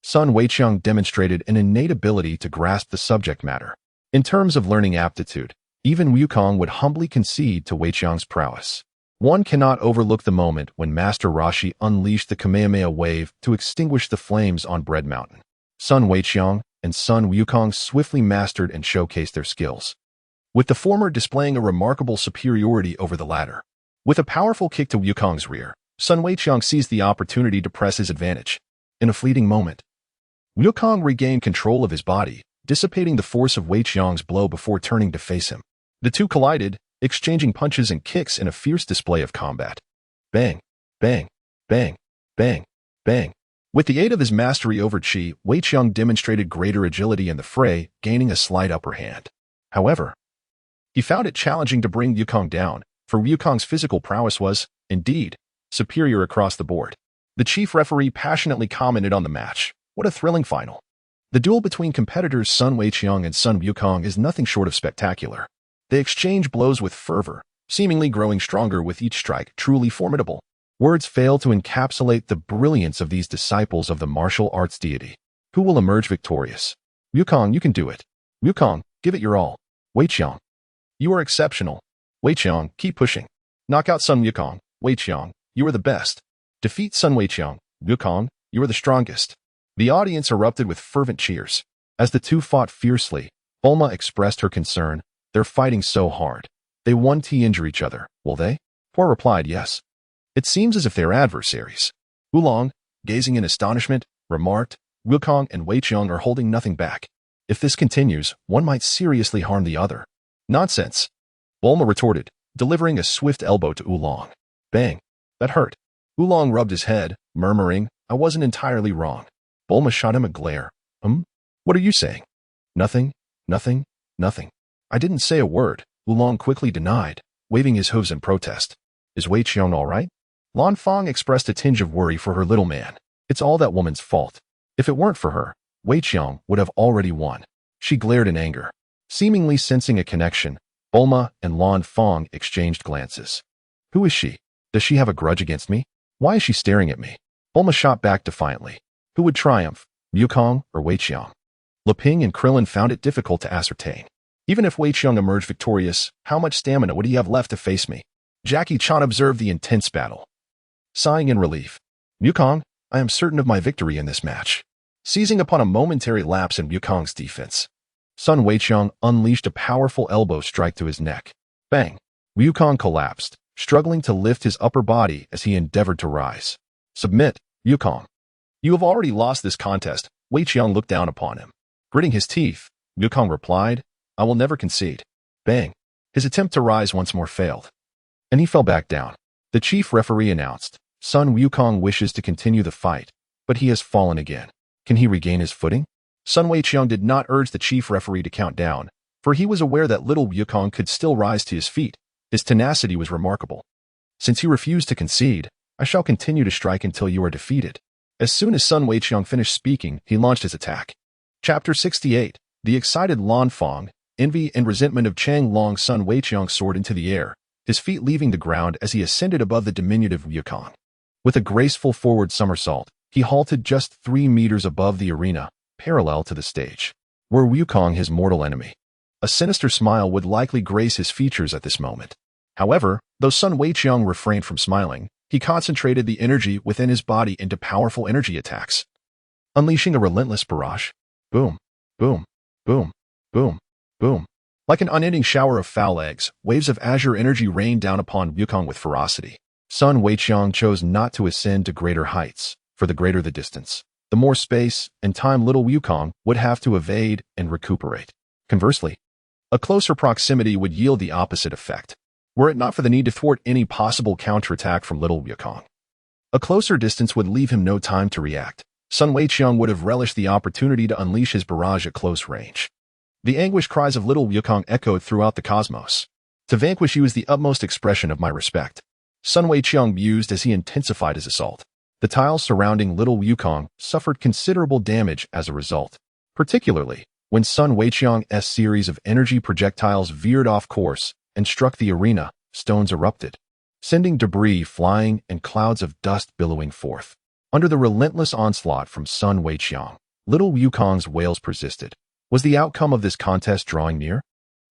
Sun Weiqiang demonstrated an innate ability to grasp the subject matter. In terms of learning aptitude, even Wukong would humbly concede to Weiqiang's prowess. One cannot overlook the moment when Master Roshi unleashed the Kamehameha wave to extinguish the flames on Bread Mountain. Sun Weiqiang and Sun Wukong swiftly mastered and showcased their skills, with the former displaying a remarkable superiority over the latter. With a powerful kick to Wukong's rear, Sun Weiqiang seized the opportunity to press his advantage. In a fleeting moment, Wukong regained control of his body, dissipating the force of Weiqiang's blow before turning to face him. The two collided, exchanging punches and kicks in a fierce display of combat. Bang, bang, bang, bang, bang. With the aid of his mastery over Qi, Weiqiang demonstrated greater agility in the fray, gaining a slight upper hand. However, he found it challenging to bring Wukong down, for Wukong's physical prowess was, indeed, superior across the board. The chief referee passionately commented on the match. What a thrilling final. The duel between competitors Sun Weiqiang and Sun Wukong is nothing short of spectacular. They exchange blows with fervor, seemingly growing stronger with each strike, truly formidable. Words fail to encapsulate the brilliance of these disciples of the martial arts deity. Who will emerge victorious? Wukong, you can do it. Wukong, give it your all. Weiqiang, you are exceptional. Weiqiang, keep pushing. Knock out Sun Wukong. Weiqiang, you are the best. Defeat Sun Weiqiang. Wukong, you are the strongest. The audience erupted with fervent cheers. As the two fought fiercely, Bulma expressed her concern. They're fighting so hard. They won't injure each other, will they? Puar replied yes. It seems as if they're adversaries. Oolong, gazing in astonishment, remarked, Wukong and Weiqiang are holding nothing back. If this continues, one might seriously harm the other. Nonsense. Bulma retorted, delivering a swift elbow to Oolong. Bang. That hurt. Oolong rubbed his head, murmuring, I wasn't entirely wrong. Bulma shot him a glare. What are you saying? Nothing, nothing, nothing. I didn't say a word, Oolong quickly denied, waving his hooves in protest. Is Weiqiang all right? Lan Fang expressed a tinge of worry for her little man. It's all that woman's fault. If it weren't for her, Weiqiang would have already won. She glared in anger. Seemingly sensing a connection, Bulma and Lan Fang exchanged glances. Who is she? Does she have a grudge against me? Why is she staring at me? Bulma shot back defiantly. Who would triumph, Wukong or Weiqiang? Leping and Krillin found it difficult to ascertain. Even if Weiqiang emerged victorious, how much stamina would he have left to face me? Jackie Chan observed the intense battle. Sighing in relief, Wukong, I am certain of my victory in this match. Seizing upon a momentary lapse in Wukong's defense, Sun Wukong unleashed a powerful elbow strike to his neck. Bang! Wukong collapsed, struggling to lift his upper body as he endeavored to rise. Submit, Wukong. You have already lost this contest. Weiqiang looked down upon him. Gritting his teeth, Wukong replied, I will never concede. Bang! His attempt to rise once more failed, and he fell back down. The chief referee announced, Sun Wukong wishes to continue the fight, but he has fallen again. Can he regain his footing? Sun Weiqiang did not urge the chief referee to count down, for he was aware that little Wukong could still rise to his feet. His tenacity was remarkable. Since you refuse to concede, I shall continue to strike until you are defeated. As soon as Sun Weiqiang finished speaking, he launched his attack. Chapter 68. The excited Lan Fong, envy and resentment of Chang Long. Sun Weiqiang soared into the air, his feet leaving the ground as he ascended above the diminutive Wukong. With a graceful forward somersault, he halted just 3 meters above the arena, parallel to the stage. Were Wukong his mortal enemy? A sinister smile would likely grace his features at this moment. However, though Sun Weiqiang refrained from smiling, he concentrated the energy within his body into powerful energy attacks, unleashing a relentless barrage. Boom, boom, boom, boom, boom. Like an unending shower of foul eggs, waves of azure energy rained down upon Wukong with ferocity. Sun Weiqiang chose not to ascend to greater heights, for the greater the distance, the more space and time little Wukong would have to evade and recuperate. Conversely, a closer proximity would yield the opposite effect, were it not for the need to thwart any possible counterattack from little Wukong. A closer distance would leave him no time to react. Sun Weiqiang would have relished the opportunity to unleash his barrage at close range. The anguished cries of little Wukong echoed throughout the cosmos. To vanquish you is the utmost expression of my respect. Sun Weiqiang mused as he intensified his assault. The tiles surrounding little Wukong suffered considerable damage as a result, particularly when Sun Weiqiang's series of energy projectiles veered off course and struck the arena. Stones erupted, sending debris flying and clouds of dust billowing forth. Under the relentless onslaught from Sun Weiqiang, little Wukong's wails persisted. Was the outcome of this contest drawing near?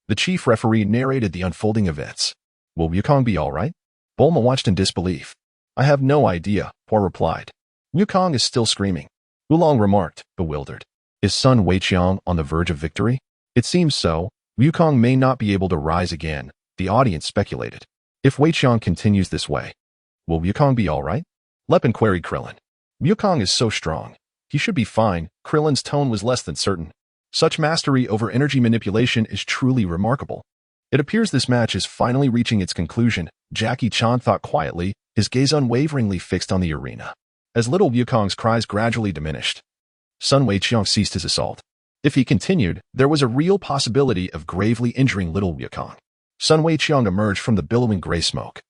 The chief referee narrated the unfolding events. Will Wukong be all right? Bulma watched in disbelief. I have no idea, Hua replied. Wukong is still screaming. Oolong remarked, bewildered. Is Sun Weiqiang on the verge of victory? It seems so. Wukong may not be able to rise again, the audience speculated. If Weiqiang continues this way, will Wukong be all right? Lepin queried Krillin. Wukong is so strong. He should be fine. Krillin's tone was less than certain. Such mastery over energy manipulation is truly remarkable. It appears this match is finally reaching its conclusion, Jackie Chan thought quietly, his gaze unwaveringly fixed on the arena. As little Wukong's cries gradually diminished, Sun Weiqiang ceased his assault. If he continued, there was a real possibility of gravely injuring little Wukong. Sun Weiqiang emerged from the billowing gray smoke,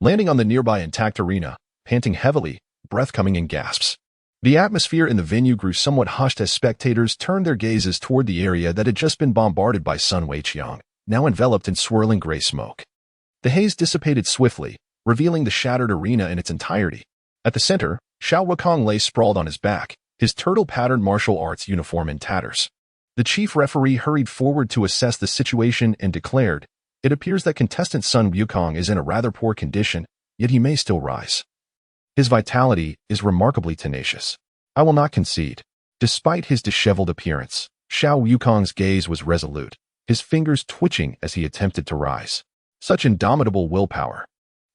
landing on the nearby intact arena, panting heavily, breath coming in gasps. The atmosphere in the venue grew somewhat hushed as spectators turned their gazes toward the area that had just been bombarded by Sun Weiqiang, now enveloped in swirling gray smoke. The haze dissipated swiftly, revealing the shattered arena in its entirety. At the center, Sun Wukong lay sprawled on his back, his turtle-patterned martial arts uniform in tatters. The chief referee hurried forward to assess the situation and declared, it appears that contestant Sun Wukong is in a rather poor condition, yet he may still rise. His vitality is remarkably tenacious. I will not concede. Despite his disheveled appearance, Sun Wukong's gaze was resolute, his fingers twitching as he attempted to rise. Such indomitable willpower.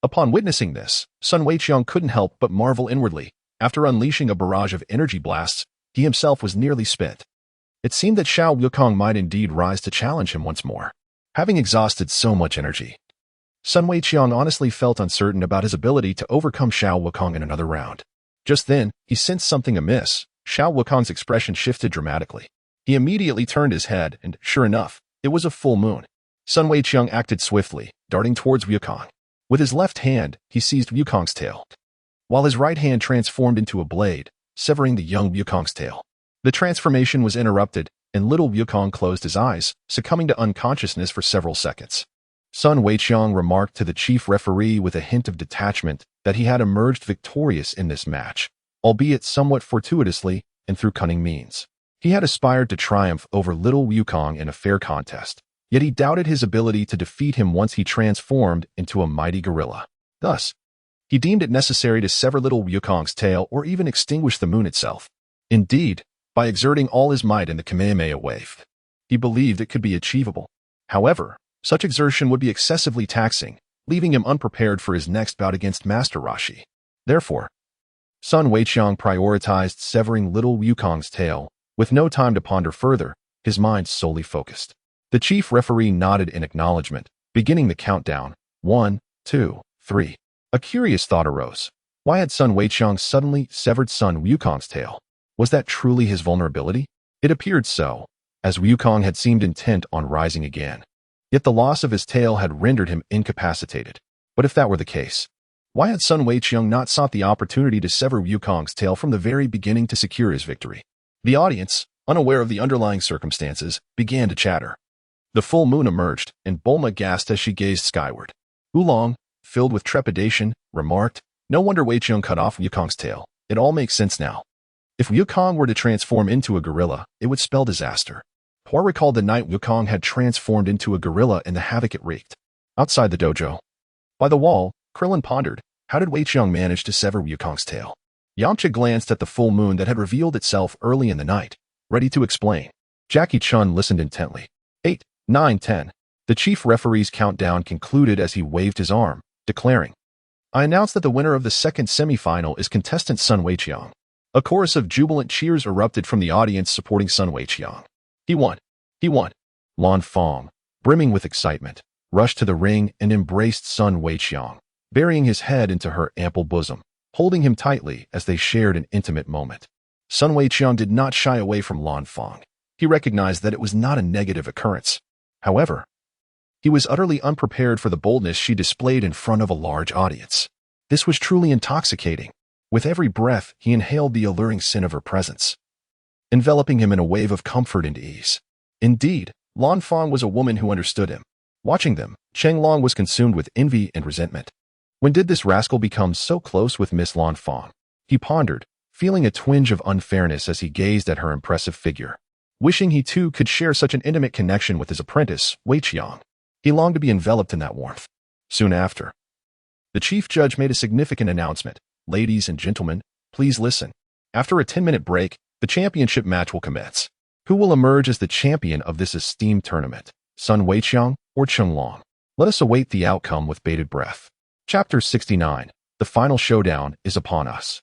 Upon witnessing this, Sun Weiqiang couldn't help but marvel inwardly. After unleashing a barrage of energy blasts, he himself was nearly spent. It seemed that Sun Wukong might indeed rise to challenge him once more. Having exhausted so much energy, Sun Weiqiang honestly felt uncertain about his ability to overcome Sun Wukong in another round. Just then, he sensed something amiss. Sun Wukong's expression shifted dramatically. He immediately turned his head and, sure enough, it was a full moon. Sun Weiqiang acted swiftly, darting towards Wukong. With his left hand, he seized Wukong's tail, while his right hand transformed into a blade, severing the young Wukong's tail. The transformation was interrupted, and little Wukong closed his eyes, succumbing to unconsciousness for several seconds. Sun Weiqiang remarked to the chief referee with a hint of detachment that he had emerged victorious in this match, albeit somewhat fortuitously and through cunning means. He had aspired to triumph over little Wukong in a fair contest, yet he doubted his ability to defeat him once he transformed into a mighty gorilla. Thus, he deemed it necessary to sever little Wukong's tail or even extinguish the moon itself. Indeed, by exerting all his might in the Kamehameha wave, he believed it could be achievable. However, such exertion would be excessively taxing, leaving him unprepared for his next bout against Master Roshi. Therefore, Sun Weiqiang prioritized severing little Wukong's tail. With no time to ponder further, his mind solely focused. The chief referee nodded in acknowledgement, beginning the countdown. 1, 2, 3. A curious thought arose. Why had Sun Weiqiang suddenly severed Sun Wukong's tail? Was that truly his vulnerability? It appeared so, as Wukong had seemed intent on rising again. Yet the loss of his tail had rendered him incapacitated. But if that were the case, why had Sun Weiqiang not sought the opportunity to sever Wukong's tail from the very beginning to secure his victory? The audience, unaware of the underlying circumstances, began to chatter. The full moon emerged, and Bulma gasped as she gazed skyward. Oolong, filled with trepidation, remarked, "No wonder Weiqiang cut off Wukong's tail. It all makes sense now. If Wukong were to transform into a gorilla, it would spell disaster." Hua recalled the night Wukong had transformed into a gorilla and the havoc it wreaked. Outside the dojo, by the wall, Krillin pondered, how did Weiqiang manage to sever Wukong's tail? Yamcha glanced at the full moon that had revealed itself early in the night, ready to explain. Jackie Chun listened intently. 8, 9, 10. The chief referee's countdown concluded as he waved his arm, declaring, "I announce that the winner of the second semifinal is contestant Sun Weiqiang." A chorus of jubilant cheers erupted from the audience supporting Sun Weiqiang. He won! He won! Lan Fong, brimming with excitement, rushed to the ring and embraced Sun Weiqiang, burying his head into her ample bosom, holding him tightly as they shared an intimate moment. Sun Weiqiang did not shy away from Lan Fong. He recognized that it was not a negative occurrence. However, he was utterly unprepared for the boldness she displayed in front of a large audience. This was truly intoxicating. With every breath, he inhaled the alluring scent of her presence, enveloping him in a wave of comfort and ease. Indeed, Lan Fong was a woman who understood him. Watching them, Cheng Long was consumed with envy and resentment. When did this rascal become so close with Miss Lan Fong? He pondered, feeling a twinge of unfairness as he gazed at her impressive figure. Wishing he too could share such an intimate connection with his apprentice, Weiqiang. He longed to be enveloped in that warmth. Soon after, the chief judge made a significant announcement. "Ladies and gentlemen, please listen. After a 10-minute break, the championship match will commence. Who will emerge as the champion of this esteemed tournament? Sun Weiqiang or Cheng Long? Let us await the outcome with bated breath." Chapter 69. The final showdown is upon us.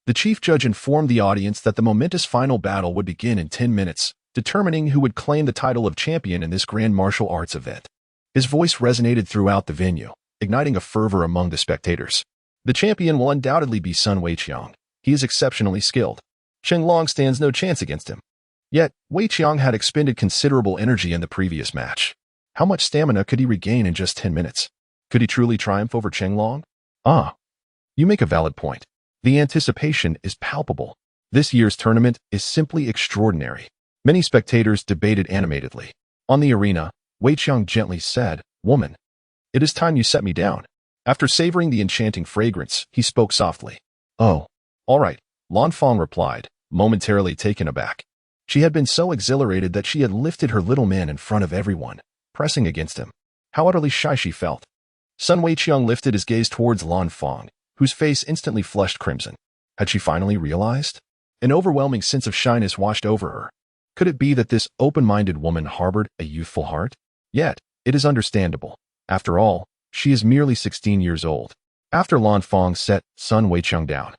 The chief judge informed the audience that the momentous final battle would begin in 10 minutes, determining who would claim the title of champion in this grand martial arts event. His voice resonated throughout the venue, igniting a fervor among the spectators. The champion will undoubtedly be Sun Weiqiang. He is exceptionally skilled. Cheng Long stands no chance against him. Yet, Weiqiang had expended considerable energy in the previous match. How much stamina could he regain in just 10 minutes? Could he truly triumph over Cheng Long? Ah, you make a valid point. The anticipation is palpable. This year's tournament is simply extraordinary. Many spectators debated animatedly. On the arena, Weiqiang gently said, "Woman, it is time you set me down." After savoring the enchanting fragrance, he spoke softly. "Oh, all right," Lan Fong replied, momentarily taken aback. She had been so exhilarated that she had lifted her little man in front of everyone, pressing against him. How utterly shy she felt. Sun Weiqiang lifted his gaze towards Lan Fong, whose face instantly flushed crimson. Had she finally realized? An overwhelming sense of shyness washed over her. Could it be that this open-minded woman harbored a youthful heart? Yet, it is understandable. After all, she is merely 16 years old. After Lan Fong set Sun Weiqiang down,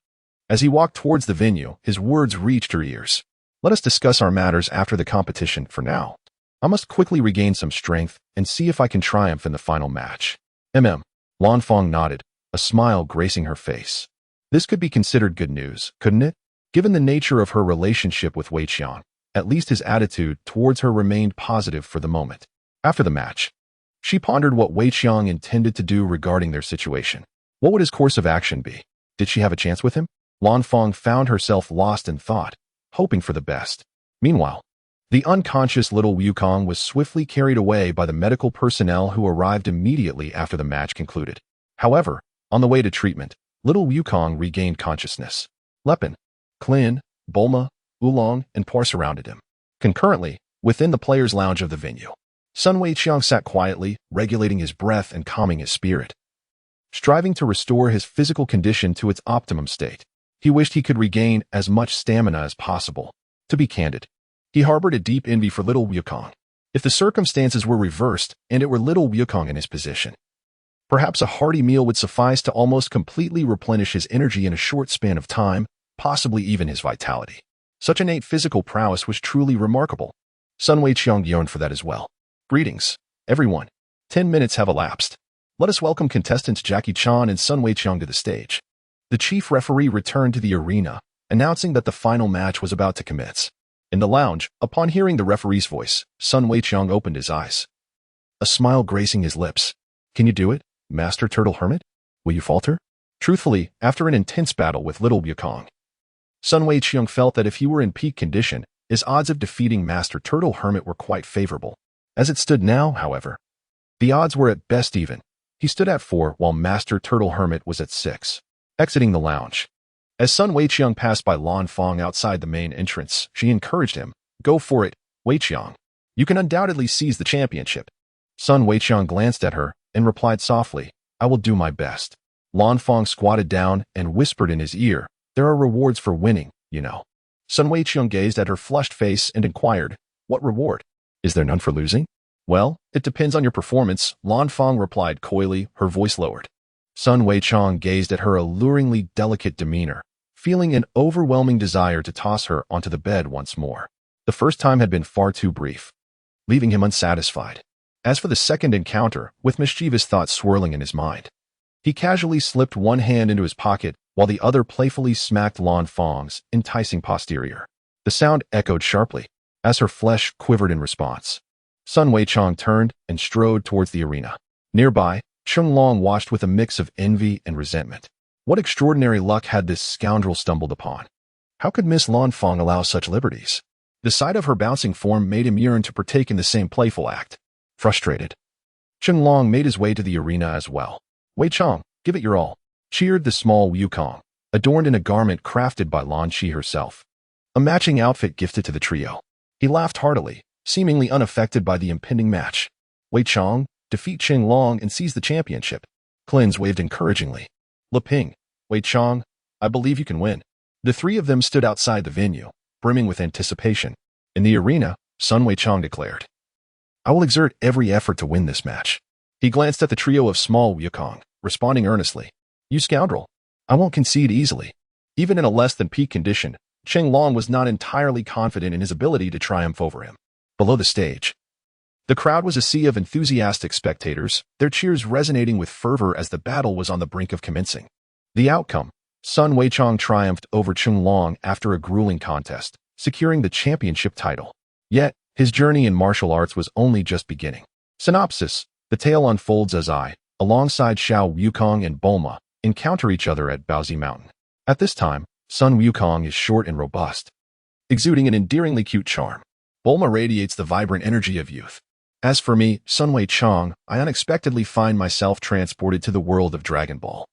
as he walked towards the venue, his words reached her ears. "Let us discuss our matters after the competition for now. I must quickly regain some strength and see if I can triumph in the final match." Lan Fong nodded, a smile gracing her face. This could be considered good news, couldn't it? Given the nature of her relationship with Weiqiang, at least his attitude towards her remained positive for the moment. After the match, she pondered what Weiqiang intended to do regarding their situation. What would his course of action be? Did she have a chance with him? Lan Fong found herself lost in thought, hoping for the best. Meanwhile, the unconscious little Wukong was swiftly carried away by the medical personnel who arrived immediately after the match concluded. However, on the way to treatment, little Wukong regained consciousness. Lepin, Klin, Bulma, Oolong, and Por surrounded him. Concurrently, within the players' lounge of the venue, Sun Wukong sat quietly, regulating his breath and calming his spirit, striving to restore his physical condition to its optimum state. He wished he could regain as much stamina as possible. To be candid, he harbored a deep envy for little Wukong. If the circumstances were reversed and it were little Wukong in his position, perhaps a hearty meal would suffice to almost completely replenish his energy in a short span of time, possibly even his vitality. Such innate physical prowess was truly remarkable. Sun Wukong yearned for that as well. Greetings, everyone. 10 minutes have elapsed. Let us welcome contestants Jackie Chan and Sun Wukong to the stage. The chief referee returned to the arena, announcing that the final match was about to commence. In the lounge, upon hearing the referee's voice, Sun Wukong opened his eyes, a smile gracing his lips. Can you do it, Master Turtle Hermit? Will you falter? Truthfully, after an intense battle with little Wukong, Sun Wukong felt that if he were in peak condition, his odds of defeating Master Turtle Hermit were quite favorable. As it stood now, however, the odds were at best even. He stood at 4 while Master Turtle Hermit was at 6. Exiting the lounge, as Sun Wukong passed by Lan Fong outside the main entrance, she encouraged him, "Go for it, Weiqiang. You can undoubtedly seize the championship." Sun Wukong glanced at her and replied softly, "I will do my best." Lan Fong squatted down and whispered in his ear, "There are rewards for winning, you know." Sun Wukong gazed at her flushed face and inquired, "What reward? Is there none for losing?" "Well, it depends on your performance," Lan Fong replied coyly, her voice lowered. Sun Wukong gazed at her alluringly delicate demeanor, feeling an overwhelming desire to toss her onto the bed once more. The first time had been far too brief, leaving him unsatisfied. As for the second encounter, with mischievous thoughts swirling in his mind, he casually slipped one hand into his pocket while the other playfully smacked Lan Fong's enticing posterior. The sound echoed sharply, as her flesh quivered in response. Sun Wukong turned and strode towards the arena. Nearby, Chung Long watched with a mix of envy and resentment. What extraordinary luck had this scoundrel stumbled upon? How could Miss Lan Fong allow such liberties? The sight of her bouncing form made him yearn to partake in the same playful act. Frustrated, Chung Long made his way to the arena as well. "Weiqiang, give it your all," cheered the small Wukong, adorned in a garment crafted by Lan Chi herself, a matching outfit gifted to the trio. He laughed heartily, seemingly unaffected by the impending match. "Weiqiang, defeat Chung Long and seize the championship." Cleanse waved encouragingly. "Leping, Weiqiang, I believe you can win." The three of them stood outside the venue, brimming with anticipation. In the arena, Sun Wukong declared, "I will exert every effort to win this match." He glanced at the trio of small Wukong, responding earnestly, "You scoundrel, I won't concede easily." Even in a less than peak condition, Chung Long was not entirely confident in his ability to triumph over him. Below the stage, the crowd was a sea of enthusiastic spectators, their cheers resonating with fervor as the battle was on the brink of commencing. The outcome: Sun Wukong triumphed over Chung Long after a grueling contest, securing the championship title. Yet, his journey in martial arts was only just beginning. Synopsis: the tale unfolds as I, alongside Xiao Wukong and Bulma, encounter each other at Baozi Mountain. At this time, Sun Wukong is short and robust, exuding an endearingly cute charm. Bulma radiates the vibrant energy of youth. As for me, Sun Wukong, I unexpectedly find myself transported to the world of Dragon Ball.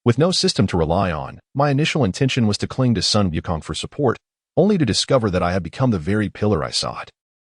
With no system to rely on, my initial intention was to cling to Sun Wukong for support, only to discover that I had become the very pillar I sought.